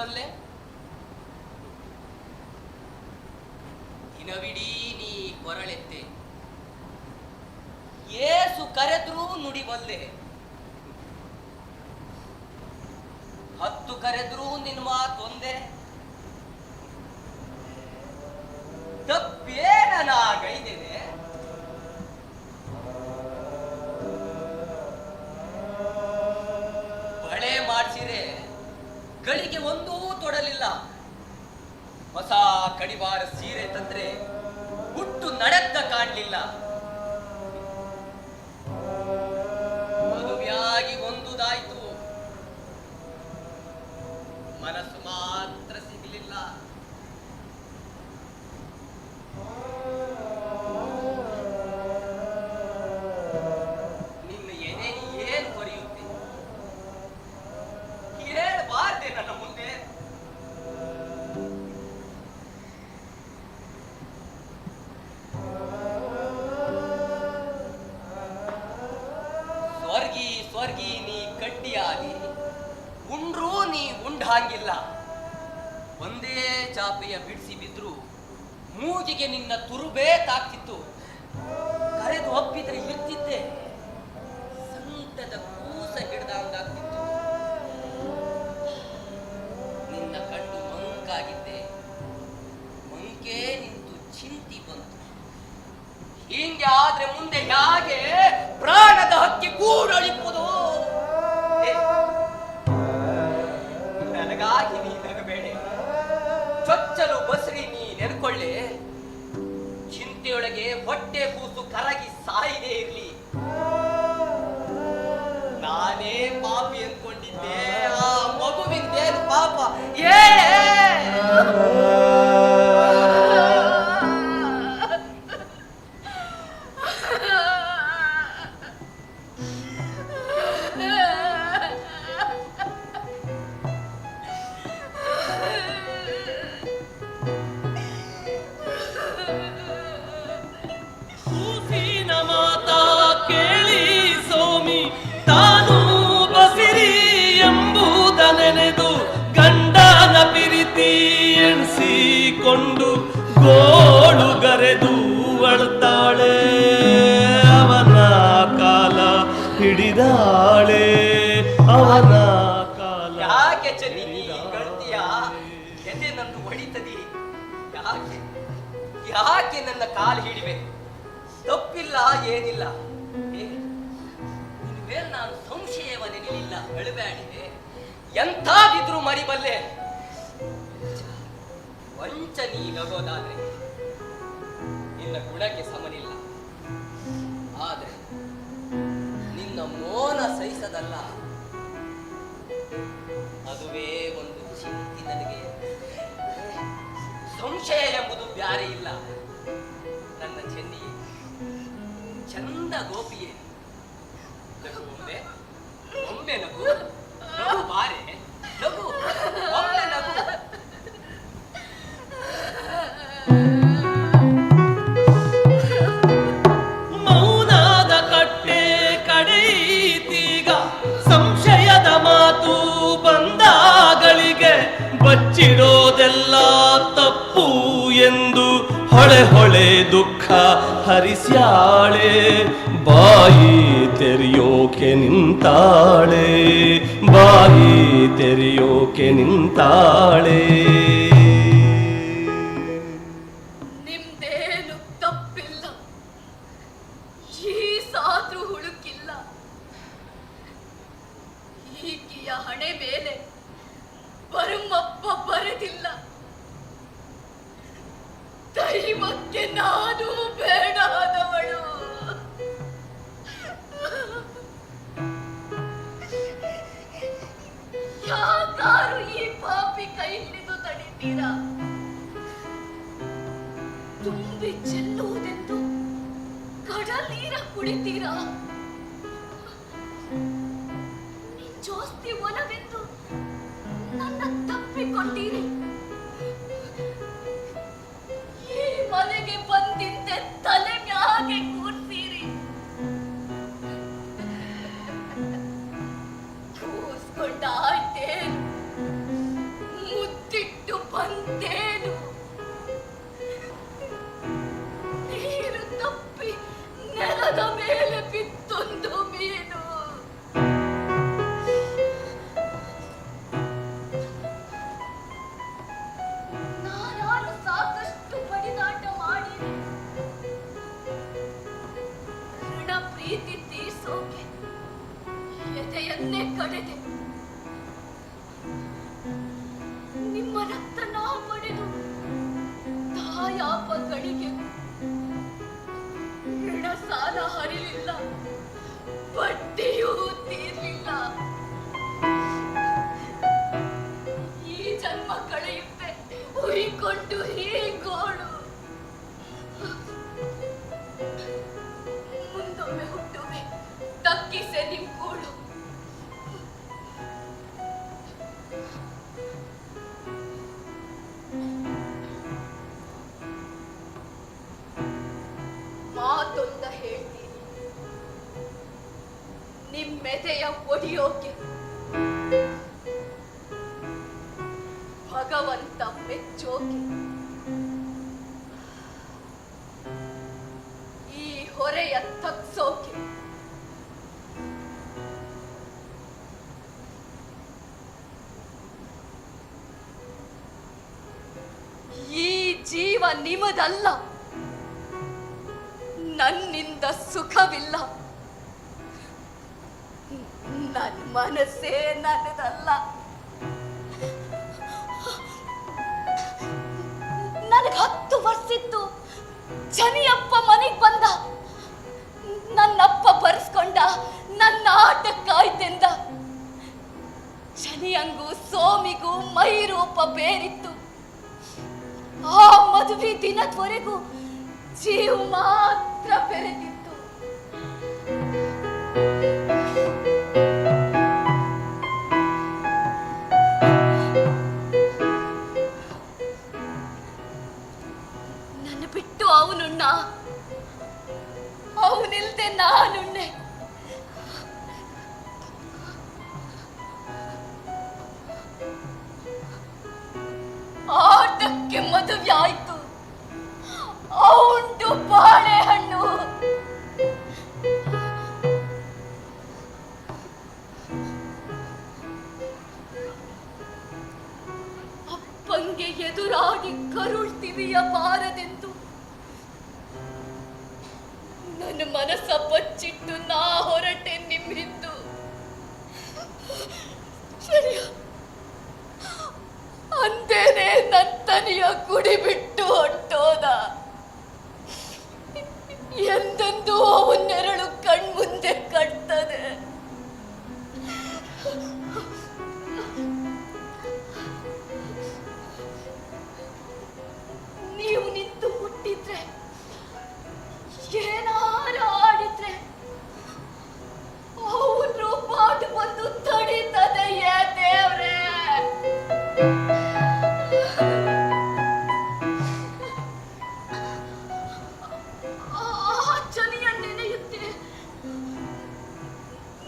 N: ನುಡಿಬಲ್ಲೆ? ದಿನವಿಡೀ ನೀ ಕೊರಳೆತ್ತೆ, ಏಸು ಕರೆದ್ರೂ ನುಡಿಬಲ್ಲೆ. 10 ಕರೆದ್ರೂ ನಿನ್ ಮಾತೊಂದೆ. ತಪ್ಪೇನ ನಾ ಗೈದೇನೆ? ಬಳೆ ಮಾಡ್ಸಿರೆ ಗಳಿಗೆ ಒಂದೂ ತೊಡಲಿಲ್ಲ. ಹೊಸ ಕಡಿವಾರ ಸೀರೆ ತಂದ್ರೆ ಹುಟ್ಟು ನಡೆದ್ದ ಕಾಣ್ಲಿಲ್ಲ. ಮದುವೆಯಾಗಿ ಒಂದುದಾಯ್ತು, ಮನಸ್ಸು ಮಾತ್ರ ಸಿಗಲಿಲ್ಲ. ನಿನ್ನ ಎದೆ ಏನು ಹೊರೆಯುತ್ತೆ? ಹೇಳ್ಬಾರ್ದೆ ನನ್ನ ಮುಂದೆ? ಸ್ವರ್ಗಿ ಸ್ವರ್ಗಿ ನೀ ಕಡ್ಡಿಯಾಗಿ ಉಂಡ್ರೂ ನೀ ಉಂಡಾಂಗಿಲ್ಲ. ಒಂದೇ ಚಾಪೆಯ ಬಿಡಿಸಿ ಬಿದ್ರು ಮೂಗಿಗೆ ನಿನ್ನ ತುರುಬೇ ತಾಕ್ತಿತ್ತು. ಕರೆದು ಒಪ್ಪಿದ್ರೆ ಇರ್ತಿದ್ದೆ, ಸಂತದ ಕೂಸ ಹಿಡ್ದಂಗಾಗ್ತಿತ್ತು. ನಿನ್ನ ಕಂಡು ಮಂಕಾಗಿದ್ದೆ, ಮಂಕೆ ನಿಂತು ಚಿಂತಿ ಬಂತು. ಹಿಂಗೆ ಆದ್ರೆ ಮುಂದೆ ಹೇಗೆ ಪ್ರಾಣದ ಹಕ್ಕಿ ಕೂಡಳಿಪುದು? ನನಗಾಗಿ ನೀ ನಗಬೇಡೆ, ಚೊಚ್ಚಲು ಬಸ್ರಿ ನೀ ನೆನ್ಕೊಳ್ಳೆ. ಚಿಂತೆಯೊಳಗೆ ಹೊಟ್ಟೆ ಕೂಸು ಕರಗಿ ಸಾಯದೇ ಇರ್ಲಿ. ನಾನೇ ಪಾಪಿ ಅಂದ್ಕೊಂಡಿದ್ದೆ, ಆ ಮಗುವಿಂದೇನು ಪಾಪ?
F: ಕೂಸಿನ ಮಾತಾ ಕೇಳಿ ಸೋಮಿ ತಾನು ಬಸಿರಿ ಎಂಬುದ ನೆನೆದು ಗಂಡನ ಪ್ರೀತಿ ಎಣಿಸಿಕೊಂಡು ಗೋಳುಗರೆದು ಅಳ್ತಾಳೆ. ಅವನ ಕಾಲ ಹಿಡಿದಾಳೆ, ಅವನ ಕಾಲ.
N: ಯಾಕೆ ಚೆನ್ನಿ ನೀ ಕಳ್ತೀಯ? ಎದೆ ನಂದು ಹೊಡಿತದಿ. ಯಾಕೆ ಯಾಕೆ ನನ್ನ ಕಾಲು ಹಿಡಿವೆ? ತಪ್ಪಿಲ್ಲ, ಏನಿಲ್ಲ. ನಿನ್ನ ಮೇಲೆ ನಾನು ಸಂಶಯವನ್ನೆನಿಲ್ಲ, ಅಳಬೇಡಿದೆ. ಎಂಥಾದಿದ್ರು ಮರಿಬಲ್ಲೆ. ವಂಚ ನೀಗೋದಾದ್ರೆ ನಿನ್ನ ಗುಣಕ್ಕೆ ಸಮನಿಲ್ಲ. ಆದ್ರೆ ನಿನ್ನ ಮೋನ ಸಹಿಸದಲ್ಲ, ಅದುವೇ ಒಂದು ಚಿಂತೆ ನನಗೆ. ಸಂಶಯ ಎಂಬುದು ಬ್ಯಾರೆ ಇಲ್ಲ. ನನ್ನ ಚೆನ್ನಿಯೇ, ಚಂದ ಗೋಪಿಯೇ, ನಗು ಒಮ್ಮೆ, ಒಮ್ಮೆ ನಗು, ನಗು ಬಾರೆ, ನಗು, ಒಮ್ಮೆ ನಗು.
F: ಮೌನದ ಕಟ್ಟೆ ಕಡೆಯಿತೀಗ, ಸಂಶಯದ ಮಾತು ಬಂದಾಗಳಿಗೆ ಬಚ್ಚಿಡೋದೆಲ್ಲ ತಪ್ಪು ಎಂದು ಹೊಳೆ ಹೊಳೆ ದುಃಖ ಹರಿಸ್ಯಾಳೆ. ಬಾಯಿ ತೆರೆಯೋಕೆ ನಿಂತಾಳೆ, ಬಾಯಿ ತೆರೆಯೋಕೆ ನಿಂತಾಳೆ.
C: ನಿಮ್ದೇನು ತಪ್ಪಿಲ್ಲ, ಈ ಸಾದ್ರು ಹುಡುಕಿಲ್ಲ. ಈಕೆಯ ಹಣೆ ಮೇಲೆ ಪರಮಪ್ಪ ಬರೆದಿಲ್ಲ. ದೈವಕ್ಕೆ ನಾನು ಬೇಡಾದವಳು. ಯಾಕಾರು ಈ ಪಾಪಿ ಕೈ ಹಿಡಿದು ತಡಿತೀರಾ? ತುಂಬಿ ಚೆಲ್ಲುವುದೆಂದು ಕಡಲೀರ ಕುಡಿತೀರಾ? ಜೋಸ್ತಿ ಒಲವೆಂದು ನನ್ನ ತಪ್ಪಿಕೊಂಡಿರಿ. ಈ ಮನೆಗೆ ಬಂದಿದ್ದೆ ತಲೆ ಮ್ಯಾಗೆ ಕೂರ್ತೀರಿ. ಕೂಸ್ಕೊಂಡಾಯ್ತೇನು, ಒಂದೇನು ನೀರು ತಪ್ಪಿ ನೆಲದ ಮೇಲೆ ಬಿತ್ತೊಂದು ಮೀನು. ನಾನಾರು ಸಾಕಷ್ಟು ಬಡಿದಾಟ ಮಾಡಿದೆ. ಋಣ ಪ್ರೀತಿ ತೀರ್ಸೋಕೆ ಎದೆಯನ್ನೇ ಕಡೆದೆ. ನಿಮ್ಮ ರಕ್ತ ನಾ ಪಡೆದು ತಾಯಾಪಗಳಿಗೆ ಋಣ ಸಾಲ ಹರಿಲಿಲ್ಲ, ಬಡ್ಡಿಯೂ ತೀರ್ಲಿಲ್ಲ. ಈ ಜನ್ಮ ಕಳೆಯುತ್ತೆ ಉಯಿಕೊಂಡು ಹೀಗೋಳು. ಮುಂದೊಮ್ಮೆ ಹುಟ್ಟುವೆ ತಗ್ಗಿಸೆ ನಿಂಗೋಳು. ಮಾತೊಂದ ಹೇಳ್ತೀನಿ, ನಿಮ್ಮೆದೆಯ ಒಡೆಯೋಕೆ ಭಗವಂತ ಮೆಚ್ಚೋಕೆ ಈ ಹೊರೆಯ ತಗ್ಸೋಕೆ ಈ ಜೀವ ನಿಮದಲ್ಲ, ನನ್ನಿಂದ ಸುಖವಿಲ್ಲ. ನನ್ನ ಮನಸ್ಸೇ ನನ್ನದಲ್ಲ. ನನಗೆ 10 ವರ್ಷಿತ್ತು. ಶನಿಯಪ್ಪ ಮನೆಗೆ ಬಂದ. ನನ್ನಪ್ಪ ಬರ್ಸ್ಕೊಂಡ, ನನ್ನ ಆಟ ಕಾಯ್ತೆಂದ. ಶನಿಯಂಗೂ ಸೋಮಿಗೂ ಮೈ ರೂಪ ಬೇರಿತ್ತು. ಆ ಮದುವೆ ದಿನದವರೆಗೂ ಜೀವ ಮಾತ್ರ ಬೆರೆತಿತ್ತು. ನನ್ನ ಬಿಟ್ಟು ಅವನುಣ್ಣ, ಅವನಿಲ್ದೆ ನಾನುಣ್ಣೆ. ಆಟಕ್ಕೆ ಮದುವೆ ಆಯ್ತು. ಉಂಟು ಬಾಳೆಹಣ್ಣು. ಅಪ್ಪಂಗೆ ಎದುರಾಗಿ ಕರುಳ್ತಿವಿಯ ಬಾರದೆಂದು ನನ್ನ ಮನಸ್ಸ ಬಚ್ಚಿಟ್ಟು ನಾ ಹೊರಟೆ ನಿಮ್ಮಿಂದು. ಸರಿಯ ಅಂತೇನೆ ನರ್ತನಿಯ ಕುಡಿ ಬಿಟ್ಟು ಹೊಟ್ಟೋದ. ಎಂದೆಂದೂ ಅವನ್ನೆರಳು ಕಣ್ಮುಂದೆ ಕಟ್ತದೆ. ನೀವು ನಿಂತು ಮುಟ್ಟಿದ್ರೆ, ಏನಾರ ಆಡಿದ್ರೆ ಅವನು ಪಾಠ ಬಂದು ತಡೀತದೆ. ದೇವ್ರೇ,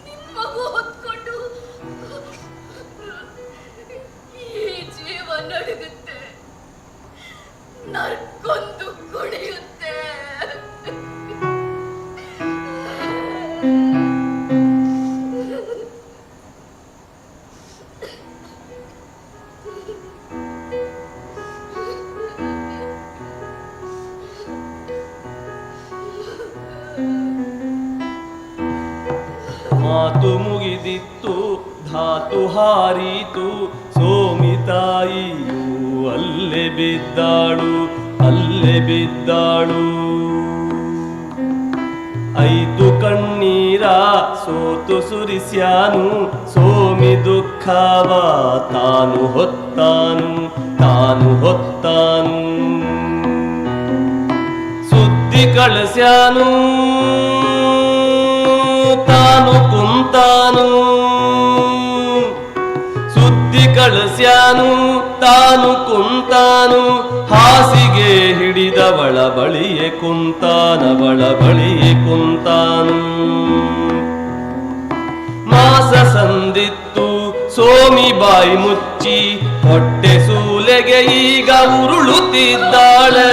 C: ನಿಮ್ಮಗೂ ಹೊತ್ಕೊಂಡು ಈ ಜೀವ ನಡುಗುತ್ತೆ, ನರ್ಕೊಂದು ಕುಣಿಯುತ್ತೆ.
F: ಮಾತು ಮುಗಿದಿತ್ತು, ಧಾತು ಹಾರಿತು, ಸೋಮಿತಾಯಿಯು ಅಲ್ಲೇ ಬಿದ್ದಾಳು, ಅಲ್ಲೇ ಬಿದ್ದಾಳು. ಐದು ಕಣ್ಣೀರ ಸೋತು ಸುರಿಸ್ಯಾನು, ಸೋಮಿ ದುಃಖವ ತಾನು ಹೊತ್ತಾನು, ತಾನು ಹೊತ್ತಾನು. ಸುದ್ದಿ ಕಳಿಸ್ಯಾನು, ತಾನು ಕುಂತಾನು. ಸುದ್ದಿ ಕಳಿಸ್ಯಾನು, ತಾನು ಕುಂತಾನು. ಹಾಸಿಗೆ ಹಿಡಿದವಳ ಬಳಿಯೇ ಕುಂತಾನವಳ ಬಳಿಯೇ ಕುಂತಾನು. ಮಾಸ ಸಂದಿತ್ತು, ಸೋಮಿ ಬಾಯಿ ಮುಚ್ಚಿ ಹೊಟ್ಟೆ ಸೂಲೆಗೆ ಈಗ ಉರುಳುತ್ತಿದ್ದಾಳೆ.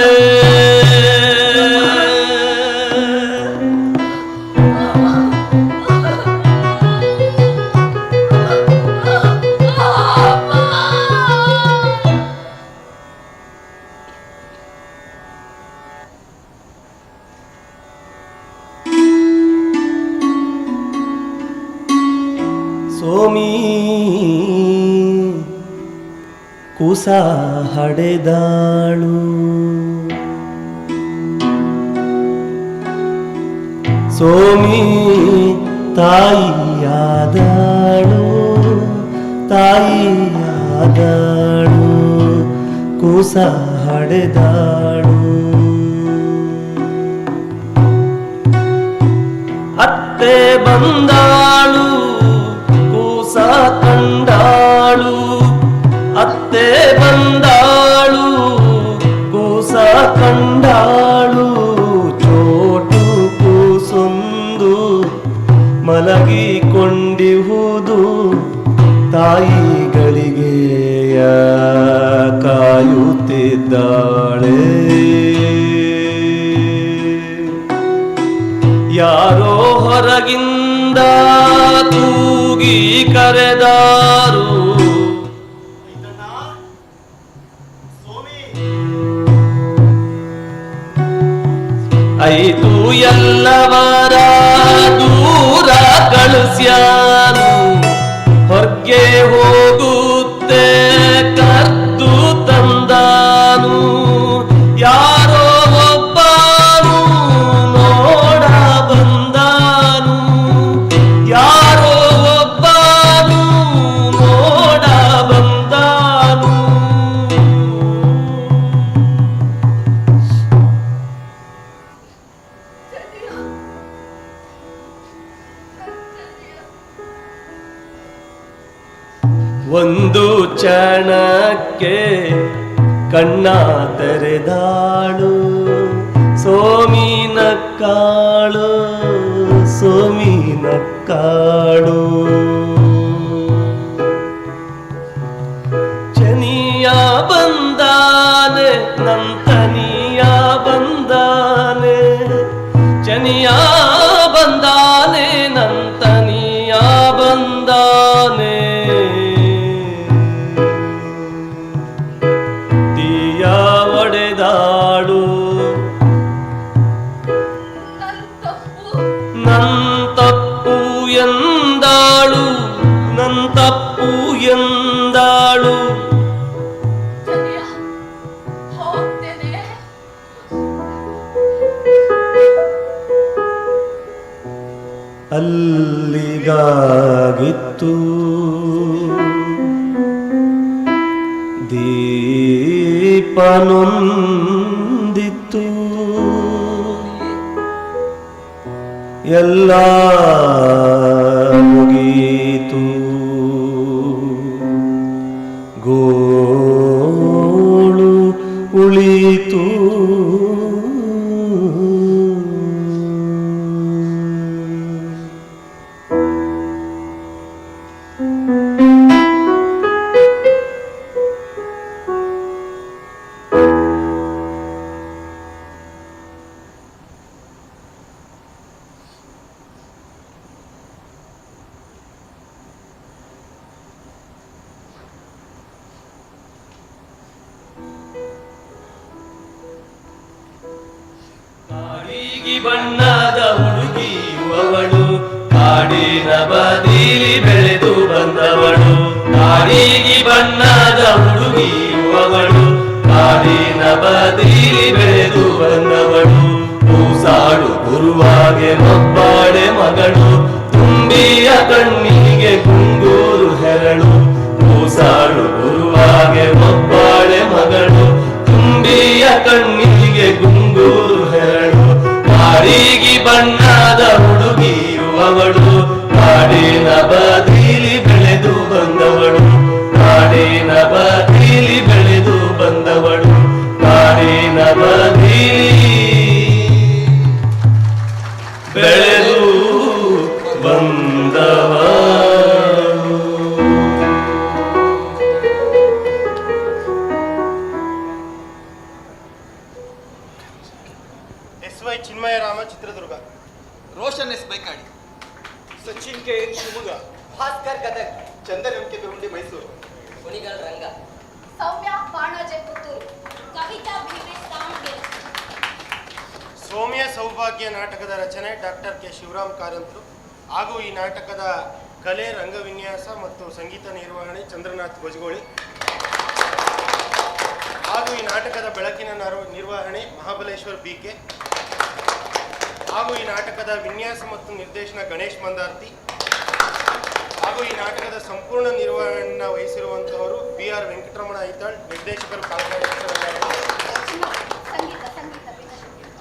F: ಸೋಮಿ ಕುಸ ಹಡೆದಾಳು, ಸೋಮಿ ತಾಯಿಯಾದಳು, ತಾಯಿಯಾದಳು ಕುಸ ಹಡೆದಾಳು. ಅತ್ತೆ ಬಂದಾಳು ಕೂಸ ಕಂಡಾಳು, ಅತ್ತೆ ಬಂದಾಳು ಕೂಸ ಕಂಡಾಳು. ಚೋಟು ಕೂಸೊಂದು ಮಲಗಿಕೊಂಡಿಹುದು ತಾಯಿಗಳಿಗೆ ಕಾಯುತ್ತಿದ್ದಾಳೆ. ಯಾರೋ ಹೊರಗಿಂದ ತೂಗಿ ಕರೆದಾರು, ಐದು ಎಲ್ಲವರ ದೂರ ಕಳಿಸ್ಯಾನು, ಹೊರ್ಗೆ ಹೋಗುತ್ತೆ ಕರ್ದು ತಂದಾನು. ಯಾರೋ ಒಬ್ಬನು ನೋಡ ಬಂದಾನು, ಯಾರೋ ಒಬ್ಬನು ನೋಡ ಬಂದಾನು. ಒಂದು ಕ್ಷಣಕ್ಕೆ ಕಣ್ಣ ತೆರೆದಾಳು, ಸೋಮಿನ ಕಾಳು, ಸೋಮಿನ ಕಾಳು. ಚನಿಯ ಬಂದಾನೆ ನಂತನಿಯ ಬಂದಾನೆ, ಚನಿಯ ಬಂದಾನೆ ನಂತನಿಯ ಬಂದಾನೆ. ದಿಯ ಒಡೆದಾಳು, ನಂತಪ್ಪು ಎಂದಾಳು, ನಂತಪ್ಪು ಎಂದಾಳು. ಅಲ್ಲಿಗಾಗಿತ್ತು ದೀಪನೊಂದಿತ್ತು, ಎಲ್ಲ ಮುಗೀತು, ಗೋಳು ಉಳಿತು. ಕಾಡಿಗಿ ಬಣ್ಣದ ಹುಡುಗಿಯು ಅವಳು, ಕಾಡಿನ ಬದಿಲಿ ಬೆಳೆದು ಬಂದವಳು. ಕಾಡಿಗಿ ಬಣ್ಣದ ಹುಡುಗಿಯು ಅವಳು, ಕಾಡಿನ ಬದಿಲಿ ಬೆಳೆದು ಬಂದವಳು. ಕೂಸಾಳು ಗುರುವಾಗೆ ಒಬ್ಬಾಳೆ ಮಗಳು, ತುಂಬಿಯ ಕಣ್ಣಿಗೆ ಗುಂಗೂರು ಹೆರಳು. ಕೂಸಾಳು ಗುರುವಾಗೆ ಒಬ್ಬಾಳೆ ಮಗಳು, ತುಂಬಿಯ ಕಣ್ಣಿಗೆ ಗುಂಗೂರು ಹೆರಳು. ಕಾಡಿಗಿ ಬಣ್ಣದ ಹುಡುಗಿಯು ಅವಳು, ಕಾಡಿನ ಬದಿಲಿ ಬೆಳೆದು ಬಂದವಳು. ಕಾಡಿನ ಬದಿಲಿ ಬೆಳೆದು ಬಂದವಳು, ಕಾಡಿನ ಬದಿಲಿ
Q: Chinmayarama Chitradurga,
P: Roshan S Baikadi,
Q: Sachin K N Shivamogga,
P: Bhaskar Gadag, Chandan M K Birundi Mysuru,
N: Kunigal Ranga,
C: Soumya Banaje Puttur, Kavita ಬಿಗ್ರೇಸ್ ದಾವಣಗೆರೆ.
Q: ಸೌಮ್ಯ ಸೌಭಾಗ್ಯ ನಾಟಕದ ರಚನೆ ಡಾಕ್ಟರ್ ಕೆ ಶಿವರಾಮ್ ಕಾರಂತರು ಹಾಗೂ ಈ ನಾಟಕದ ಕಲೆ, ರಂಗವಿನ್ಯಾಸ ಮತ್ತು ಸಂಗೀತ ನಿರ್ವಹಣೆ ಚಂದ್ರನಾಥ್ ಗೊಜಗೋಳಿ ಹಾಗೂ ಈ ನಾಟಕದ ಬೆಳಕಿನ ನಿರ್ವಹಣೆ ಮಹಾಬಲೇಶ್ವರ್ ಬಿಕೆ ಹಾಗೂ ಈ ನಾಟಕದ ವಿನ್ಯಾಸ ಮತ್ತು ನಿರ್ದೇಶನ ಗಣೇಶ್ ಮಂದಾರ್ತಿ ಹಾಗೂ ಈ ನಾಟಕದ ಸಂಪೂರ್ಣ ನಿರ್ವಹಣೆಯನ್ನು ವಹಿಸಿರುವಂತಹವರು BR ವೆಂಕಟರಮಣ ಐತಾಳ್, ನಿರ್ದೇಶಕರು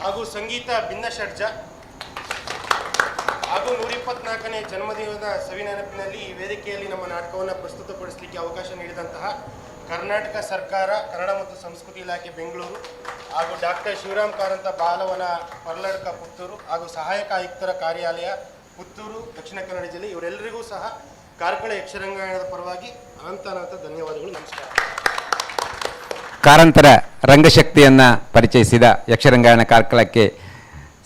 Q: ಹಾಗೂ ಸಂಗೀತ ಭಿನ್ನ ಷಡ್ಜ ಹಾಗೂ 124ನೇ ಜನ್ಮದಿನದ ಸವಿನೆನಪಿನಲ್ಲಿ ಈ ವೇದಿಕೆಯಲ್ಲಿ ನಮ್ಮ ನಾಟಕವನ್ನು ಪ್ರಸ್ತುತಪಡಿಸಲಿಕ್ಕೆ ಅವಕಾಶ ನೀಡಿದಂತಹ ಕರ್ನಾಟಕ ಸರ್ಕಾರ, ಕನ್ನಡ ಮತ್ತು ಸಂಸ್ಕೃತಿ ಇಲಾಖೆ ಬೆಂಗಳೂರು ಹಾಗೂ ಡಾಕ್ಟರ್ ಶಿವರಾಮ್ ಕಾರಂತ ಬಾಲವನ ಪರ್ಲಡ್ಕ ಪುತ್ತೂರು ಹಾಗೂ ಸಹಾಯಕ ಆಯುಕ್ತರ ಕಾರ್ಯಾಲಯ ಪುತ್ತೂರು, ದಕ್ಷಿಣ ಕನ್ನಡ ಜಿಲ್ಲೆ, ಇವರೆಲ್ಲರಿಗೂ ಸಹ ಕಾರ್ಕಳ ಯಕ್ಷರಂಗಾಯಣದ ಪರವಾಗಿ ಅನಂತ ಧನ್ಯವಾದಗಳು. ನಮಸ್ಕಾರ.
A: ಕಾರಂತರ ರಂಗಶಕ್ತಿಯನ್ನು ಪರಿಚಯಿಸಿದ ಯಕ್ಷರಂಗಾಯಣ ಕಾರ್ಕಳಕ್ಕೆ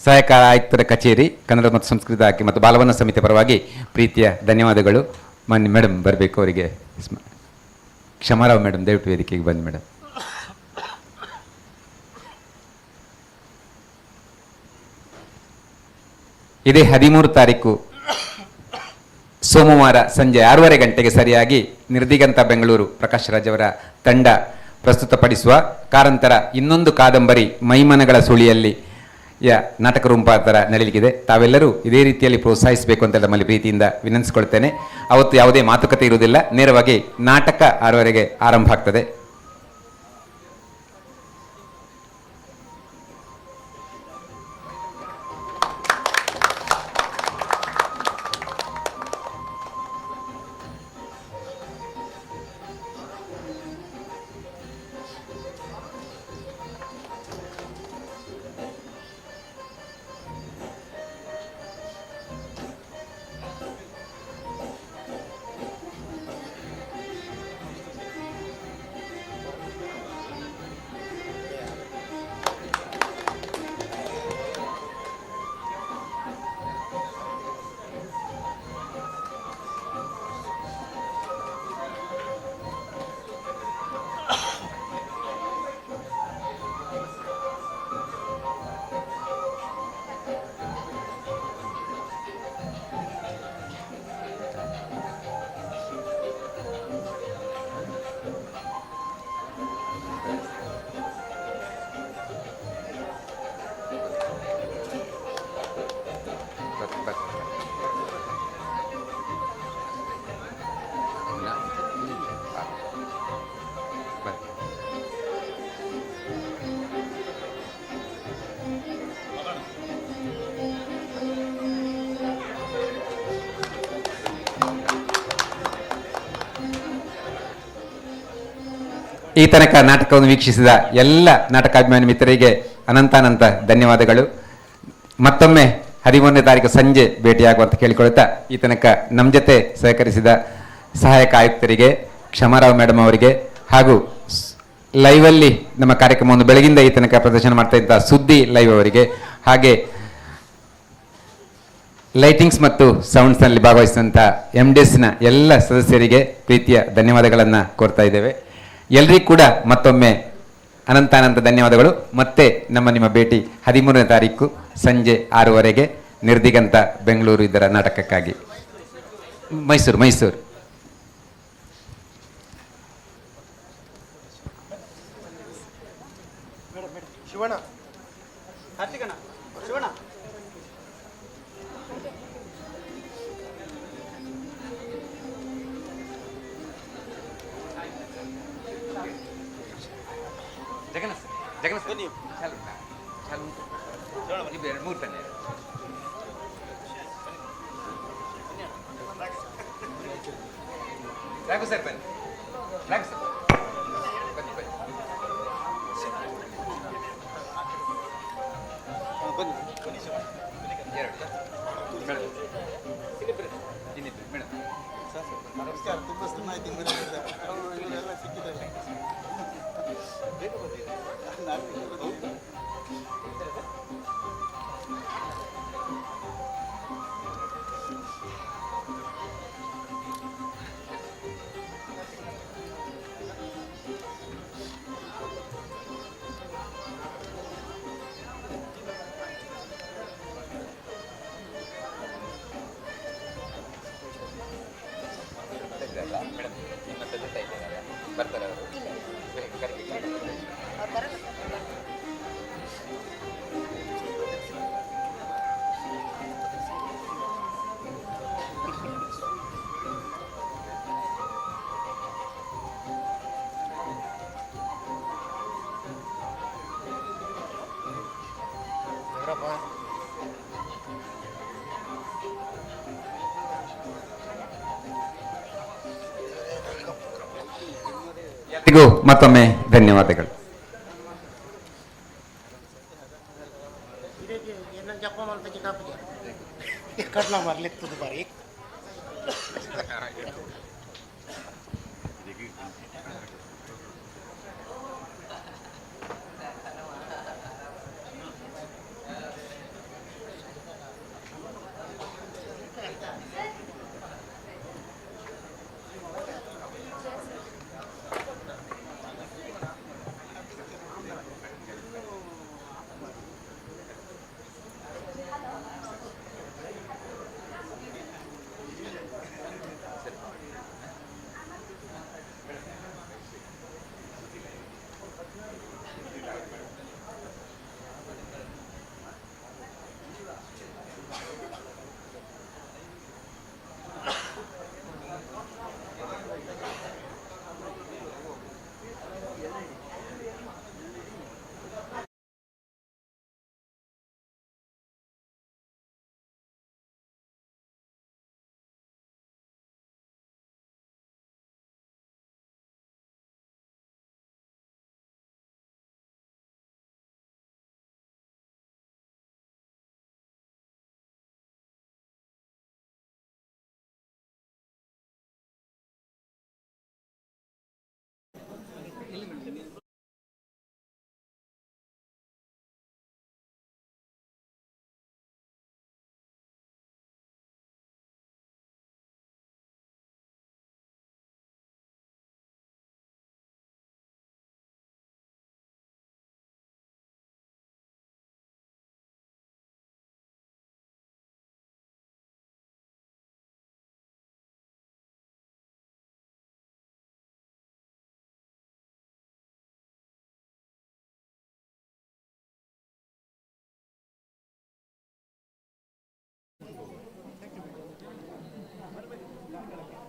A: ಸಹಾಯಕ ಆಯುಕ್ತರ ಕಚೇರಿ, ಕನ್ನಡ ಮತ್ತು ಸಂಸ್ಕೃತಿ ಇಲಾಖೆ ಮತ್ತು ಬಾಲವನ ಸಮಿತಿ ಪರವಾಗಿ ಪ್ರೀತಿಯ ಧನ್ಯವಾದಗಳು. ಮಾನ್ಯ ಮೇಡಮ್ ಬರಬೇಕು, ಅವರಿಗೆ ಕ್ಷಮಾರಾವ್ ಮೇಡಮ್ ದಯವಿಟ್ಟು ವೇದಿಕೆಗೆ ಬನ್ನಿ ಮೇಡಮ್. ಇದೇ 13 ತಾರೀಕು ಸೋಮವಾರ ಸಂಜೆ 6:30 ಗಂಟೆಗೆ ಸರಿಯಾಗಿ ನಿರ್ದಿಗಂತ ಬೆಂಗಳೂರು ಪ್ರಕಾಶ್ ರಾಜ್ ಅವರ ತಂಡ ಪ್ರಸ್ತುತಪಡಿಸುವ ಕಾರಂತರ ಇನ್ನೊಂದು ಕಾದಂಬರಿ ಮೈಮನಗಳ ಸುಳಿಯಲ್ಲಿ ನಾಟಕ ರೂಪಾಂತರ ನಡೆಯಲಿಕ್ಕಿದೆ. ತಾವೆಲ್ಲರೂ ಇದೇ ರೀತಿಯಲ್ಲಿ ಪ್ರೋತ್ಸಾಹಿಸಬೇಕು ಅಂತ ನಮ್ಮಲ್ಲಿ ಪ್ರೀತಿಯಿಂದ ವಿನಂತಿಸಿಕೊಳ್ತೇನೆ. ಅವತ್ತು ಯಾವುದೇ ಮಾತುಕತೆ ಇರುವುದಿಲ್ಲ, ನೇರವಾಗಿ ನಾಟಕ 6:30ಗೆ ಆರಂಭ ಆಗ್ತದೆ. ಈ ತನಕ ನಾಟಕವನ್ನು ವೀಕ್ಷಿಸಿದ ಎಲ್ಲ ನಾಟಕಾಭಿಮಾನಿ ಮಿತ್ರರಿಗೆ ಅನಂತಾನಂತ ಧನ್ಯವಾದಗಳು. ಮತ್ತೊಮ್ಮೆ 13ನೇ ತಾರೀಕು ಸಂಜೆ ಭೇಟಿಯಾಗುವಂತ ಕೇಳಿಕೊಳ್ಳುತ್ತಾ ಈ ತನಕ ನಮ್ಮ ಜೊತೆ ಸಹಕರಿಸಿದ ಸಹಾಯಕ ಆಯುಕ್ತರಿಗೆ, ಕ್ಷಮಾರಾವ್ ಮೇಡಮ್ ಅವರಿಗೆ ಹಾಗೂ ಲೈವಲ್ಲಿ ನಮ್ಮ ಕಾರ್ಯಕ್ರಮವನ್ನು ಬೆಳಗಿಂದ ಈ ತನಕ ಪ್ರದರ್ಶನ ಮಾಡ್ತಾ ಇದ್ದ ಸುದ್ದಿ ಲೈವ್ ಅವರಿಗೆ, ಹಾಗೆ ಲೈಟಿಂಗ್ಸ್ ಮತ್ತು ಸೌಂಡ್ಸ್ನಲ್ಲಿ ಭಾಗವಹಿಸಿದಂಥ MDSನ ಎಲ್ಲ ಸದಸ್ಯರಿಗೆ ಪ್ರೀತಿಯ ಧನ್ಯವಾದಗಳನ್ನು ಕೋರ್ತಾ ಇದ್ದೇವೆ. ಎಲ್ರಿಗೂ ಕೂಡ ಮತ್ತೊಮ್ಮೆ ಅನಂತಾನಂತ ಧನ್ಯವಾದಗಳು. ಮತ್ತೆ ನಿಮ್ಮ ಭೇಟಿ 13ನೇ ತಾರೀಕು ಸಂಜೆ 6:30ಗೆ ನಿರ್ದಿಗಂತ ಬೆಂಗಳೂರು ಇದರ ನಾಟಕಕ್ಕಾಗಿ. ಮೈಸೂರು
Q: ಶಿವಣ್ಣ,
P: ಕಾರ್ತಿಕಣ್ಣ, ಶಿವಣ್ಣ,
A: ಜಗನ್ನಾಥ್ ಬನ್ನಿ. ಮೂರು ಬನ್ನಿ. ರಾಘು ಸರ್ ಬನ್ನಿ. ರಾಘು ಸರ್ ಬನ್ನಿ ಬನ್ನಿ. ಮೇಡಮ್
P: ನಮಸ್ಕಾರ. ತುಂಬ ಮಾಹಿತಿ ಇವರೆಲ್ಲ ಸಿಕ್ಕಿದ್ದಾರೆ.
Q: ಬಾರಪ್ಪ.
A: ಎಲ್ಲರಿಗೂ ಮತ್ತೊಮ್ಮೆ ಧನ್ಯವಾದಗಳು.
Q: ಜಪ ಮಾಡ್ತಾ ಕಿತಾಪಿಗೆ ಕಟ್ನ ಮರ್ಲಿತ್ತದು ಬಾರಿ.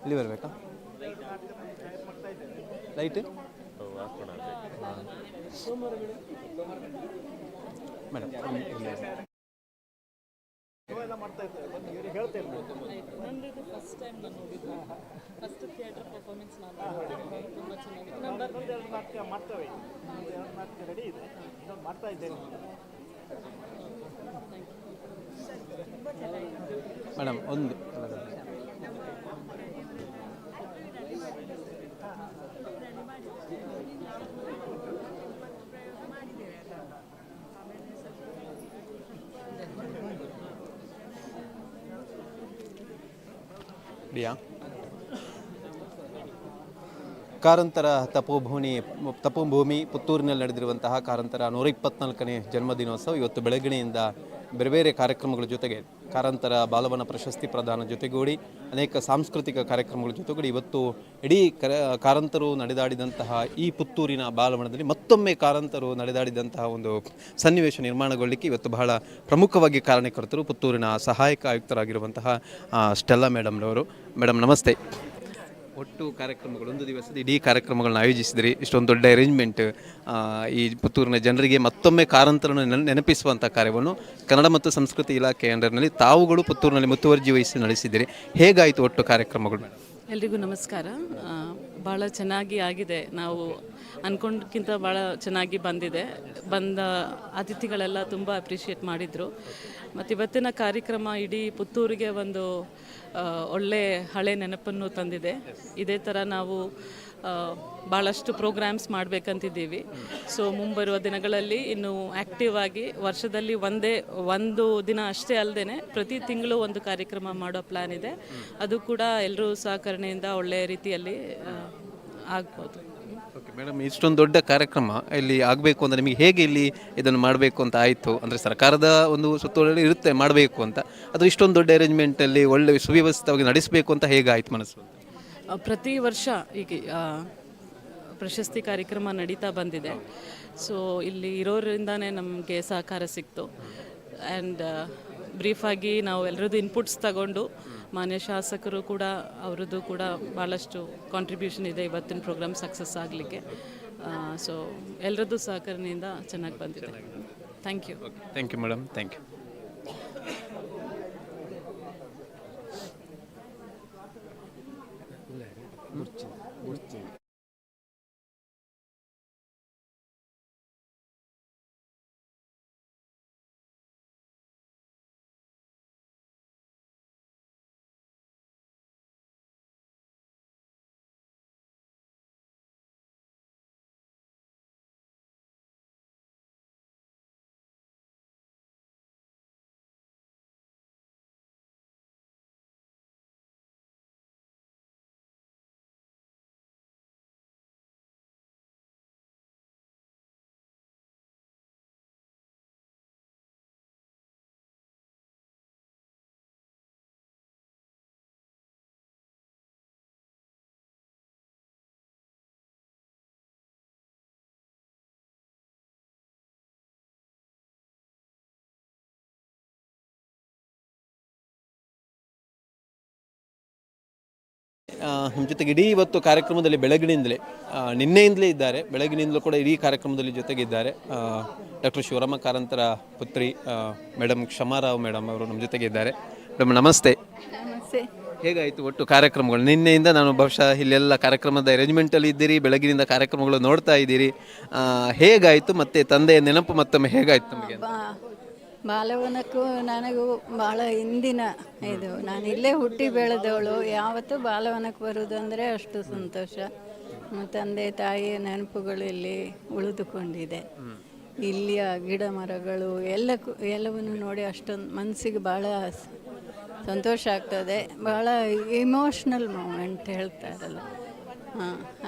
B: ಇಲ್ಲಿ ಬರಬೇಕಾ ಲೈಟ್ ಮೇಡಮ್
O: ಮಾಡ್ತಾ ಇದ್ದಾರೆ ಇವರಿಗೆ ಹೇಳ್ತಾ ಇರ್ಬೋದು.
S: ನಂದು ಫಸ್ಟ್ ಟೈಮ್ ನಾನು ನೋಡಿದ್ದು, ಫಸ್ಟ್ ಥಿಯೇಟರ್ ಪರ್ಫಾರ್ಮೆನ್ಸ್ ನಾನು ತುಂಬ ಚೆನ್ನಾಗಿದೆ.
O: ಎರಡು ನಾಟಕ ಮಾಡ್ತೇವೆ, ಎರಡು ನಾಟಕ ರೆಡಿ ಇದೆ, ಇನ್ನೊಂದು ಮಾಡ್ತಾ ಇದ್ದೇನೆ.
B: ಮೇಡಮ್ ಒಂದು ಕಾರಂತರ ತಪೋಭೂಮಿ ಪುತ್ತೂರಿನಲ್ಲಿ ನಡೆದಿರುವಂತಹ ಕಾರಂತರ 124ನೇ ಜನ್ಮದಿನೋತ್ಸವ ಇವತ್ತು ಬೆಳಗ್ಗೆಯಿಂದ ಬೇರೆ ಬೇರೆ ಕಾರ್ಯಕ್ರಮಗಳ ಜೊತೆಗೆ ಕಾರಂತರ ಬಾಲವನ ಪ್ರಶಸ್ತಿ ಪ್ರದಾನ ಜೊತೆಗೂಡಿ ಅನೇಕ ಸಾಂಸ್ಕೃತಿಕ ಕಾರ್ಯಕ್ರಮಗಳ ಜೊತೆಗೂಡಿ ಇವತ್ತು ಇಡೀ ಕಾರಂತರು ನಡೆದಾಡಿದಂತಹ ಈ ಪುತ್ತೂರಿನ ಬಾಲವನದಲ್ಲಿ ಮತ್ತೊಮ್ಮೆ ಕಾರಂತರು ನಡೆದಾಡಿದಂತಹ ಒಂದು ಸನ್ನಿವೇಶ ನಿರ್ಮಾಣಗೊಳ್ಳಲಿಕ್ಕೆ ಇವತ್ತು ಬಹಳ ಪ್ರಮುಖವಾಗಿ ಕಾರಣಕರ್ತರು ಪುತ್ತೂರಿನ ಸಹಾಯಕ ಆಯುಕ್ತರಾಗಿರುವಂತಹ ಸ್ಟೆಲ್ಲಾ ಮೇಡಮ್ರವರು. ಮೇಡಮ್ ನಮಸ್ತೆ. ಒಟ್ಟು ಕಾರ್ಯಕ್ರಮಗಳು ಒಂದು ದಿವಸದ ಇಡೀ ಕಾರ್ಯಕ್ರಮಗಳನ್ನ ಆಯೋಜಿಸಿದ್ರಿ, ಇಷ್ಟೊಂದು ದೊಡ್ಡ ಅರೇಂಜ್ಮೆಂಟ್, ಈ ಪುತ್ತೂರಿನ ಜನರಿಗೆ ಮತ್ತೊಮ್ಮೆ ಕಾರಂತರನ್ನು ನೆನಪಿಸುವಂಥ ಕಾರ್ಯವನ್ನು ಕನ್ನಡ ಮತ್ತು ಸಂಸ್ಕೃತಿ ಇಲಾಖೆ ಅಂಡರ್ನಲ್ಲಿ ತಾವುಗಳು ಪುತ್ತೂರಿನಲ್ಲಿ ಮುತುವರ್ಜಿ ವಹಿಸಿ ನಡೆಸಿದ್ದೀರಿ. ಹೇಗಾಯಿತು ಒಟ್ಟು ಕಾರ್ಯಕ್ರಮಗಳು?
S: ಎಲ್ರಿಗೂ ನಮಸ್ಕಾರ. ಭಾಳ ಚೆನ್ನಾಗಿ ಆಗಿದೆ. ನಾವು ಅಂದ್ಕೊಂಡ್ಕಿಂತ ಭಾಳ ಚೆನ್ನಾಗಿ ಬಂದ ಅತಿಥಿಗಳೆಲ್ಲ ತುಂಬ ಅಪ್ರಿಷಿಯೇಟ್ ಮಾಡಿದರು. ಮತ್ತು ಇವತ್ತಿನ ಕಾರ್ಯಕ್ರಮ ಇಡೀ ಪುತ್ತೂರಿಗೆ ಒಂದು ಒಳ್ಳೆ ಹಳೆ ನೆನಪನ್ನು ತಂದಿದೆ. ಇದೇ ಥರ ನಾವು ಭಾಳಷ್ಟು ಪ್ರೋಗ್ರಾಮ್ಸ್ ಮಾಡಬೇಕಂತಿದ್ದೀವಿ. ಸೊ ಮುಂಬರುವ ದಿನಗಳಲ್ಲಿ ಇನ್ನು ಆ್ಯಕ್ಟಿವ್ ಆಗಿ ವರ್ಷದಲ್ಲಿ ಒಂದು ದಿನ ಅಷ್ಟೇ ಅಲ್ಲದೆ ಪ್ರತಿ ತಿಂಗಳು ಒಂದು ಕಾರ್ಯಕ್ರಮ ಮಾಡೋ ಪ್ಲ್ಯಾನ್ ಇದೆ. ಅದು ಕೂಡ ಎಲ್ಲರೂ ಸಹಕರಣೆಯಿಂದ ಒಳ್ಳೆಯ ರೀತಿಯಲ್ಲಿ ಆಗ್ಬೋದು.
B: ಓಕೆ ಮೇಡಮ್, ಇಷ್ಟೊಂದು ದೊಡ್ಡ ಕಾರ್ಯಕ್ರಮ ಇಲ್ಲಿ ಆಗಬೇಕು ಅಂದರೆ ನಿಮಗೆ ಹೇಗೆ ಇಲ್ಲಿ ಇದನ್ನು ಮಾಡಬೇಕು ಅಂತ ಆಯಿತು? ಅಂದರೆ ಸರ್ಕಾರದ ಒಂದು ಸುತ್ತೋಲೆ ಇರುತ್ತೆ ಮಾಡಬೇಕು ಅಂತ, ಅದು ಇಷ್ಟೊಂದು ದೊಡ್ಡ ಅರೇಂಜ್ಮೆಂಟಲ್ಲಿ ಒಳ್ಳೆ ಸುವ್ಯವಸ್ಥಿತವಾಗಿ ನಡೆಸಬೇಕು ಅಂತ ಹೇಗಾಯಿತು ಮನಸ್ಸು?
S: ಪ್ರತಿ ವರ್ಷ ಈಗ ಪ್ರಶಸ್ತಿ ಕಾರ್ಯಕ್ರಮ ನಡೀತಾ ಬಂದಿದೆ. ಸೊ ಇಲ್ಲಿ ಇರೋರಿಂದಾನೇ ನಮಗೆ ಸಹಕಾರ ಸಿಕ್ತು. ಆ್ಯಂಡ್ ಬ್ರೀಫಾಗಿ ನಾವು ಎಲ್ಲರದ್ದು ಇನ್ಪುಟ್ಸ್ ತಗೊಂಡು ಮಾನ್ಯ ಶಾಸಕರು ಕೂಡ ಅವರದ್ದು ಕೂಡ ಭಾಳಷ್ಟು ಕಾಂಟ್ರಿಬ್ಯೂಷನ್ ಇದೆ ಇವತ್ತಿನ ಪ್ರೋಗ್ರಾಮ್ ಸಕ್ಸಸ್ ಆಗಲಿಕ್ಕೆ. ಸೊ ಎಲ್ಲರದ್ದು ಸಹಕರಣೆಯಿಂದ ಚೆನ್ನಾಗಿ ಬಂದಿದೆ. Thank you.
B: Thank you madam, thank you. ನಮ್ಮ ಜೊತೆಗೆ ಇಡೀ ಇವತ್ತು ಕಾರ್ಯಕ್ರಮದಲ್ಲಿ ಬೆಳಗಿನಿಂದಲೇ ನಿನ್ನೆಯಿಂದಲೇ ಇದ್ದಾರೆ, ಬೆಳಗಿನಿಂದಲೂ ಕೂಡ ಇಡೀ ಕಾರ್ಯಕ್ರಮದಲ್ಲಿ ಜೊತೆಗಿದ್ದಾರೆ ಡಾಕ್ಟರ್ ಶಿವರಾಮ ಕಾರಂತರ ಪುತ್ರಿ ಮೇಡಮ್ ಕ್ಷಮಾರಾವ್ ಮೇಡಮ್ ಅವರು ನಮ್ಮ ಜೊತೆಗೆ ಇದ್ದಾರೆ. ಮೇಡಮ್ ನಮಸ್ತೆ.
T: ನಮಸ್ತೆ.
B: ಹೇಗಾಯಿತು ಒಟ್ಟು ಕಾರ್ಯಕ್ರಮಗಳು? ನಿನ್ನೆಯಿಂದ ನಾನು ಬಹುಶಃ ಇಲ್ಲೆಲ್ಲ ಕಾರ್ಯಕ್ರಮದ ಅರೇಂಜ್ಮೆಂಟಲ್ಲಿ ಇದ್ದೀರಿ, ಬೆಳಗಿನಿಂದ ಕಾರ್ಯಕ್ರಮಗಳು ನೋಡ್ತಾ ಇದ್ದೀರಿ. ಹೇಗಾಯಿತು ಮತ್ತು ತಂದೆಯ ನೆನಪು ಮತ್ತೊಮ್ಮೆ ಹೇಗಾಯಿತು ನಮಗೆ?
T: ಬಾಲವನಕ್ಕೂ ನನಗೂ ಭಾಳ ಹಿಂದಿನ ಇದು, ನಾನು ಇಲ್ಲೇ ಹುಟ್ಟಿ ಬೆಳೆದವಳು. ಯಾವತ್ತೂ ಬಾಲವನಕ್ಕೆ ಬರೋದಂದರೆ ಅಷ್ಟು ಸಂತೋಷ. ತಂದೆ ತಾಯಿಯ ನೆನಪುಗಳು ಇಲ್ಲಿ ಉಳಿದುಕೊಂಡಿದೆ. ಇಲ್ಲಿಯ ಗಿಡ ಮರಗಳು ಎಲ್ಲವನ್ನು ನೋಡಿ ಅಷ್ಟೊಂದು ಮನಸ್ಸಿಗೆ ಭಾಳ ಸಂತೋಷ ಆಗ್ತದೆ. ಭಾಳ ಇಮೋಷ್ನಲ್ ಮೂಮೆಂಟ್ ಹೇಳ್ತಾರಲ್ಲ,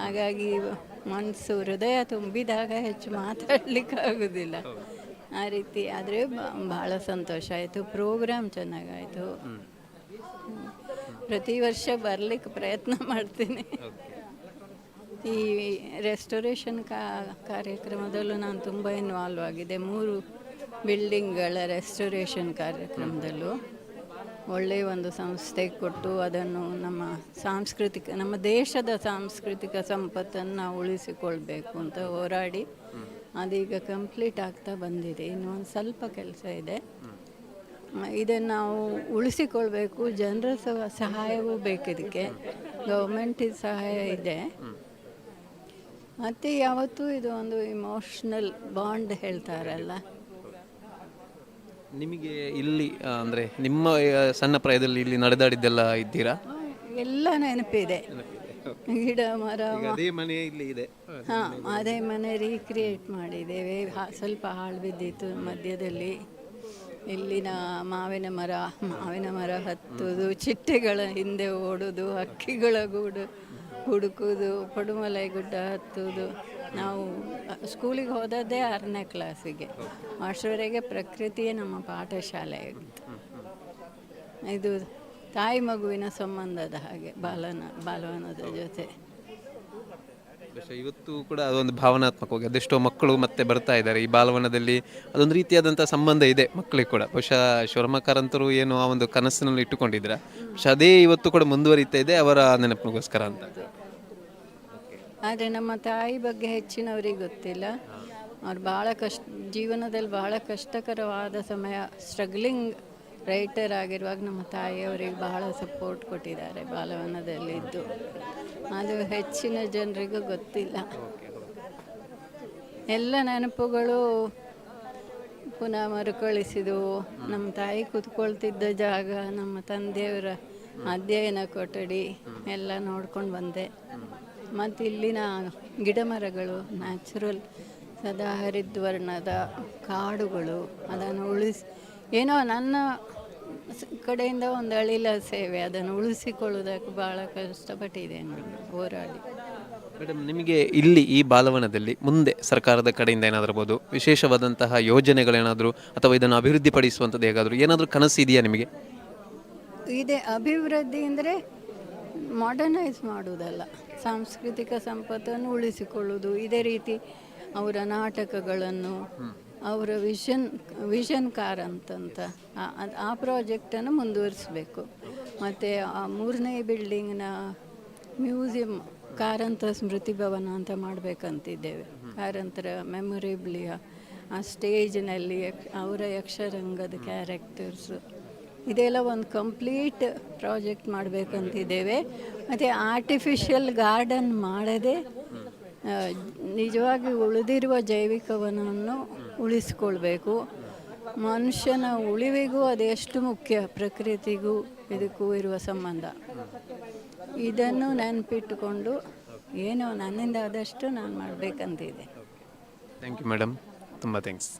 T: ಹಾಗಾಗಿ ಮನಸ್ಸು ಹೃದಯ ತುಂಬಿದಾಗ ಹೆಚ್ಚು ಮಾತಾಡಲಿಕ್ಕಾಗೋದಿಲ್ಲ. ಆ ರೀತಿ ಆದರೆ ಭಾಳ ಸಂತೋಷ ಆಯಿತು. ಪ್ರೋಗ್ರಾಮ್ ಚೆನ್ನಾಗಾಯಿತು. ಪ್ರತಿ ವರ್ಷ ಬರಲಿಕ್ಕೆ ಪ್ರಯತ್ನ ಮಾಡ್ತೀನಿ. ಈ ರೆಸ್ಟೋರೇಷನ್ ಕಾರ್ಯಕ್ರಮದಲ್ಲೂ ನಾನು ತುಂಬ ಇನ್ವಾಲ್ವ್ ಆಗಿದೆ. 3 ಬಿಲ್ಡಿಂಗ್ಗಳ ರೆಸ್ಟೋರೇಷನ್ ಕಾರ್ಯಕ್ರಮದಲ್ಲೂ ಒಳ್ಳೆಯ ಒಂದು ಸಂಸ್ಥೆ ಕೊಟ್ಟು ಅದನ್ನು ನಮ್ಮ ದೇಶದ ಸಾಂಸ್ಕೃತಿಕ ಸಂಪತ್ತನ್ನು ನಾವು ಉಳಿಸಿಕೊಳ್ಬೇಕು ಅಂತ ಹೋರಾಡಿ ಅದೀಗ ಕಂಪ್ಲೀಟ್ ಆಗ್ತಾ ಬಂದಿದೆ. ಇನ್ನೊಂದು ಸ್ವಲ್ಪ ಕೆಲಸ ಇದೆ. ಇದನ್ನು ನಾವು ಉಳಿಸಿಕೊಳ್ಬೇಕು. ಜನರ ಸಹಾಯವೂ ಬೇಕಿದಕ್ಕೆ. ಗೌರ್ಮೆಂಟಿನ ಸಹಾಯ ಇದೆ. ಮತ್ತು ಯಾವತ್ತೂ ಇದು ಒಂದು ಇಮೋಷ್ನಲ್ ಬಾಂಡ್ ಹೇಳ್ತಾರಲ್ಲ.
B: ನಿಮಗೆ ಇಲ್ಲಿ ಅಂದರೆ ನಿಮ್ಮ ಸಣ್ಣ ಪ್ರಾಯದಲ್ಲಿ ಇಲ್ಲಿ ನಡೆದಾಡಿದ್ದೆಲ್ಲ ಇದ್ದೀರಾ?
T: ಎಲ್ಲ ನೆನಪಿದೆ. ಗಿಡ ಮರ,
B: ಅದೇ ಮನೆ ಇಲ್ಲಿ ಇದೆ.
T: ಹಾಂ, ಅದೇ ಮನೆ ರೀಕ್ರಿಯೇಟ್ ಮಾಡಿದ್ದೇವೆ. ಸ್ವಲ್ಪ ಹಾಳು ಬಿದ್ದಿತ್ತು ಮಧ್ಯದಲ್ಲಿ. ಇಲ್ಲಿನ ಮಾವಿನ ಮರ ಹತ್ತುವುದು, ಚಿಟ್ಟೆಗಳ ಹಿಂದೆ ಓಡೋದು, ಹಕ್ಕಿಗಳ ಗೂಡು ಹುಡುಕೋದು, ಪಡುಮಲೈ ಗುಡ್ಡ ಹತ್ತುವುದು. ನಾವು ಸ್ಕೂಲಿಗೆ ಹೋದದ್ದೇ 6ನೇ ಕ್ಲಾಸಿಗೆ. ಅಷ್ಟರವರೆಗೆ ಪ್ರಕೃತಿಯೇ ನಮ್ಮ ಪಾಠಶಾಲೆ ಆಗಿತ್ತು. ಇದು ತಾಯಿ ಮಗುವಿನ ಸಂಬಂಧದ ಹಾಗೆ ಬಾಲವನದ ಜೊತೆ.
B: ಇವತ್ತು ಕೂಡ ಅದೊಂದು ಭಾವನಾತ್ಮಕವಾಗಿ ಅದೆಷ್ಟೋ ಮಕ್ಕಳು ಮತ್ತೆ ಬರ್ತಾ ಇದ್ದಾರೆ ಈ ಬಾಲವನದಲ್ಲಿ. ಅದೊಂದು ರೀತಿಯಾದಂಥ ಸಂಬಂಧ ಇದೆ ಮಕ್ಕಳಿಗೆ ಕೂಡ. ಬಹುಶಃ ಶಿವರಾಮ ಕಾರಂತರು ಏನು ಆ ಒಂದು ಕನಸಿನಲ್ಲಿ ಇಟ್ಟುಕೊಂಡಿದ್ರ, ಬಹುಶಃ ಅದೇ ಇವತ್ತು ಕೂಡ ಮುಂದುವರಿತಾ ಇದೆ ಅವರ ನೆನಪಿಗೋಸ್ಕರ ಅಂತ.
T: ಆದರೆ ನಮ್ಮ ತಾಯಿ ಬಗ್ಗೆ ಹೆಚ್ಚಿನವರಿಗೆ ಗೊತ್ತಿಲ್ಲ. ಅವ್ರು ಜೀವನದಲ್ಲಿ ಭಾಳ ಕಷ್ಟಕರವಾದ ಸಮಯ, ಸ್ಟ್ರಗ್ಲಿಂಗ್ ರೈಟರ್ ಆಗಿರುವಾಗ ನಮ್ಮ ತಾಯಿಯವರಿಗೆ ಬಹಳ ಸಪೋರ್ಟ್ ಕೊಟ್ಟಿದ್ದಾರೆ ಬಾಲವನದಲ್ಲಿದ್ದು. ಅದು ಹೆಚ್ಚಿನ ಜನರಿಗೂ ಗೊತ್ತಿಲ್ಲ. ಎಲ್ಲ ನೆನಪುಗಳು ಪುನಃ ಮರುಕಳಿಸಿದವು. ನಮ್ಮ ತಾಯಿ ಕೂತ್ಕೊಳ್ತಿದ್ದ ಜಾಗ, ನಮ್ಮ ತಂದೆಯವರ ಅಧ್ಯಯನ ಕೊಠಡಿ ಎಲ್ಲ ನೋಡ್ಕೊಂಡು ಬಂದೆ. ಮತ್ತು ಇಲ್ಲಿನ ಗಿಡ ಮರಗಳು ನ್ಯಾಚುರಲ್ ಸದಾ ಹರಿದ್ವರ್ಣದ ಕಾಡುಗಳು, ಅದನ್ನು ಏನೋ ನನ್ನ ಕಡೆಯಿಂದ ಒಂದು ಅಳಿಲ ಸೇವೆ, ಅದನ್ನು ಉಳಿಸಿಕೊಳ್ಳುವುದಕ್ಕೆ ಭಾಳ ಕಷ್ಟಪಟ್ಟಿದ್ದೇನೆ ಹೋರಾಡಿ.
B: ಮೇಡಮ್, ನಿಮಗೆ ಇಲ್ಲಿ ಈ ಬಾಲವನದಲ್ಲಿ ಮುಂದೆ ಸರ್ಕಾರದ ಕಡೆಯಿಂದ ಏನಾದರೂ ವಿಶೇಷವಾದಂತಹ ಯೋಜನೆಗಳೇನಾದರೂ ಅಥವಾ ಇದನ್ನು ಅಭಿವೃದ್ಧಿಪಡಿಸುವಂಥದ್ದು ಹೇಗಾದರೂ ಏನಾದರೂ ಕನಸು ಇದೆಯಾ ನಿಮಗೆ?
T: ಇದೆ. ಅಭಿವೃದ್ಧಿ ಅಂದರೆ ಮಾಡರ್ನೈಸ್ ಮಾಡುವುದಲ್ಲ, ಸಾಂಸ್ಕೃತಿಕ ಸಂಪತ್ತನ್ನು ಉಳಿಸಿಕೊಳ್ಳುವುದು. ಇದೇ ರೀತಿ ಅವರ ನಾಟಕಗಳನ್ನು, ಅವರ ವಿಷನ್ ಕಾರಂತ ಆ ಪ್ರಾಜೆಕ್ಟನ್ನು ಮುಂದುವರಿಸಬೇಕು. ಮತ್ತು ಆ 3ನೇ ಬಿಲ್ಡಿಂಗ್ನ ಮ್ಯೂಸಿಯಂ ಕಾರಂತ ಸ್ಮೃತಿ ಭವನ ಅಂತ ಮಾಡಬೇಕಂತಿದ್ದೇವೆ. ಕಾರಂತರ ಮೆಮೊರೇಬ್ಲಿಯ ಆ ಸ್ಟೇಜ್ನಲ್ಲಿ ಅವರ ಯಕ್ಷರಂಗದ ಕ್ಯಾರೆಕ್ಟರ್ಸು ಇದೆಲ್ಲ ಒಂದು ಕಂಪ್ಲೀಟ್ ಪ್ರಾಜೆಕ್ಟ್ ಮಾಡಬೇಕಂತಿದ್ದೇವೆ. ಮತ್ತು ಆರ್ಟಿಫಿಷಿಯಲ್ ಗಾರ್ಡನ್ ಮಾಡದೆ ನಿಜವಾಗಿ ಉಳಿದಿರುವ ಜೈವಿಕ ವನವನ್ನು ಉಳಿಸ್ಕೊಳ್ಬೇಕು. ಮನುಷ್ಯನ ಉಳಿವಿಗೂ ಅದೆಷ್ಟು ಮುಖ್ಯ, ಪ್ರಕೃತಿಗೂ ಇದಕ್ಕೂ ಇರುವ ಸಂಬಂಧ. ಇದನ್ನು ನೆನಪಿಟ್ಟುಕೊಂಡು ಏನೋ ನನ್ನಿಂದ ಆದಷ್ಟು ನಾನು ಮಾಡಬೇಕಂತಿದೆ.
B: ಥ್ಯಾಂಕ್ ಯು ಮೇಡಮ್, ತುಂಬ ಥ್ಯಾಂಕ್ಸ್.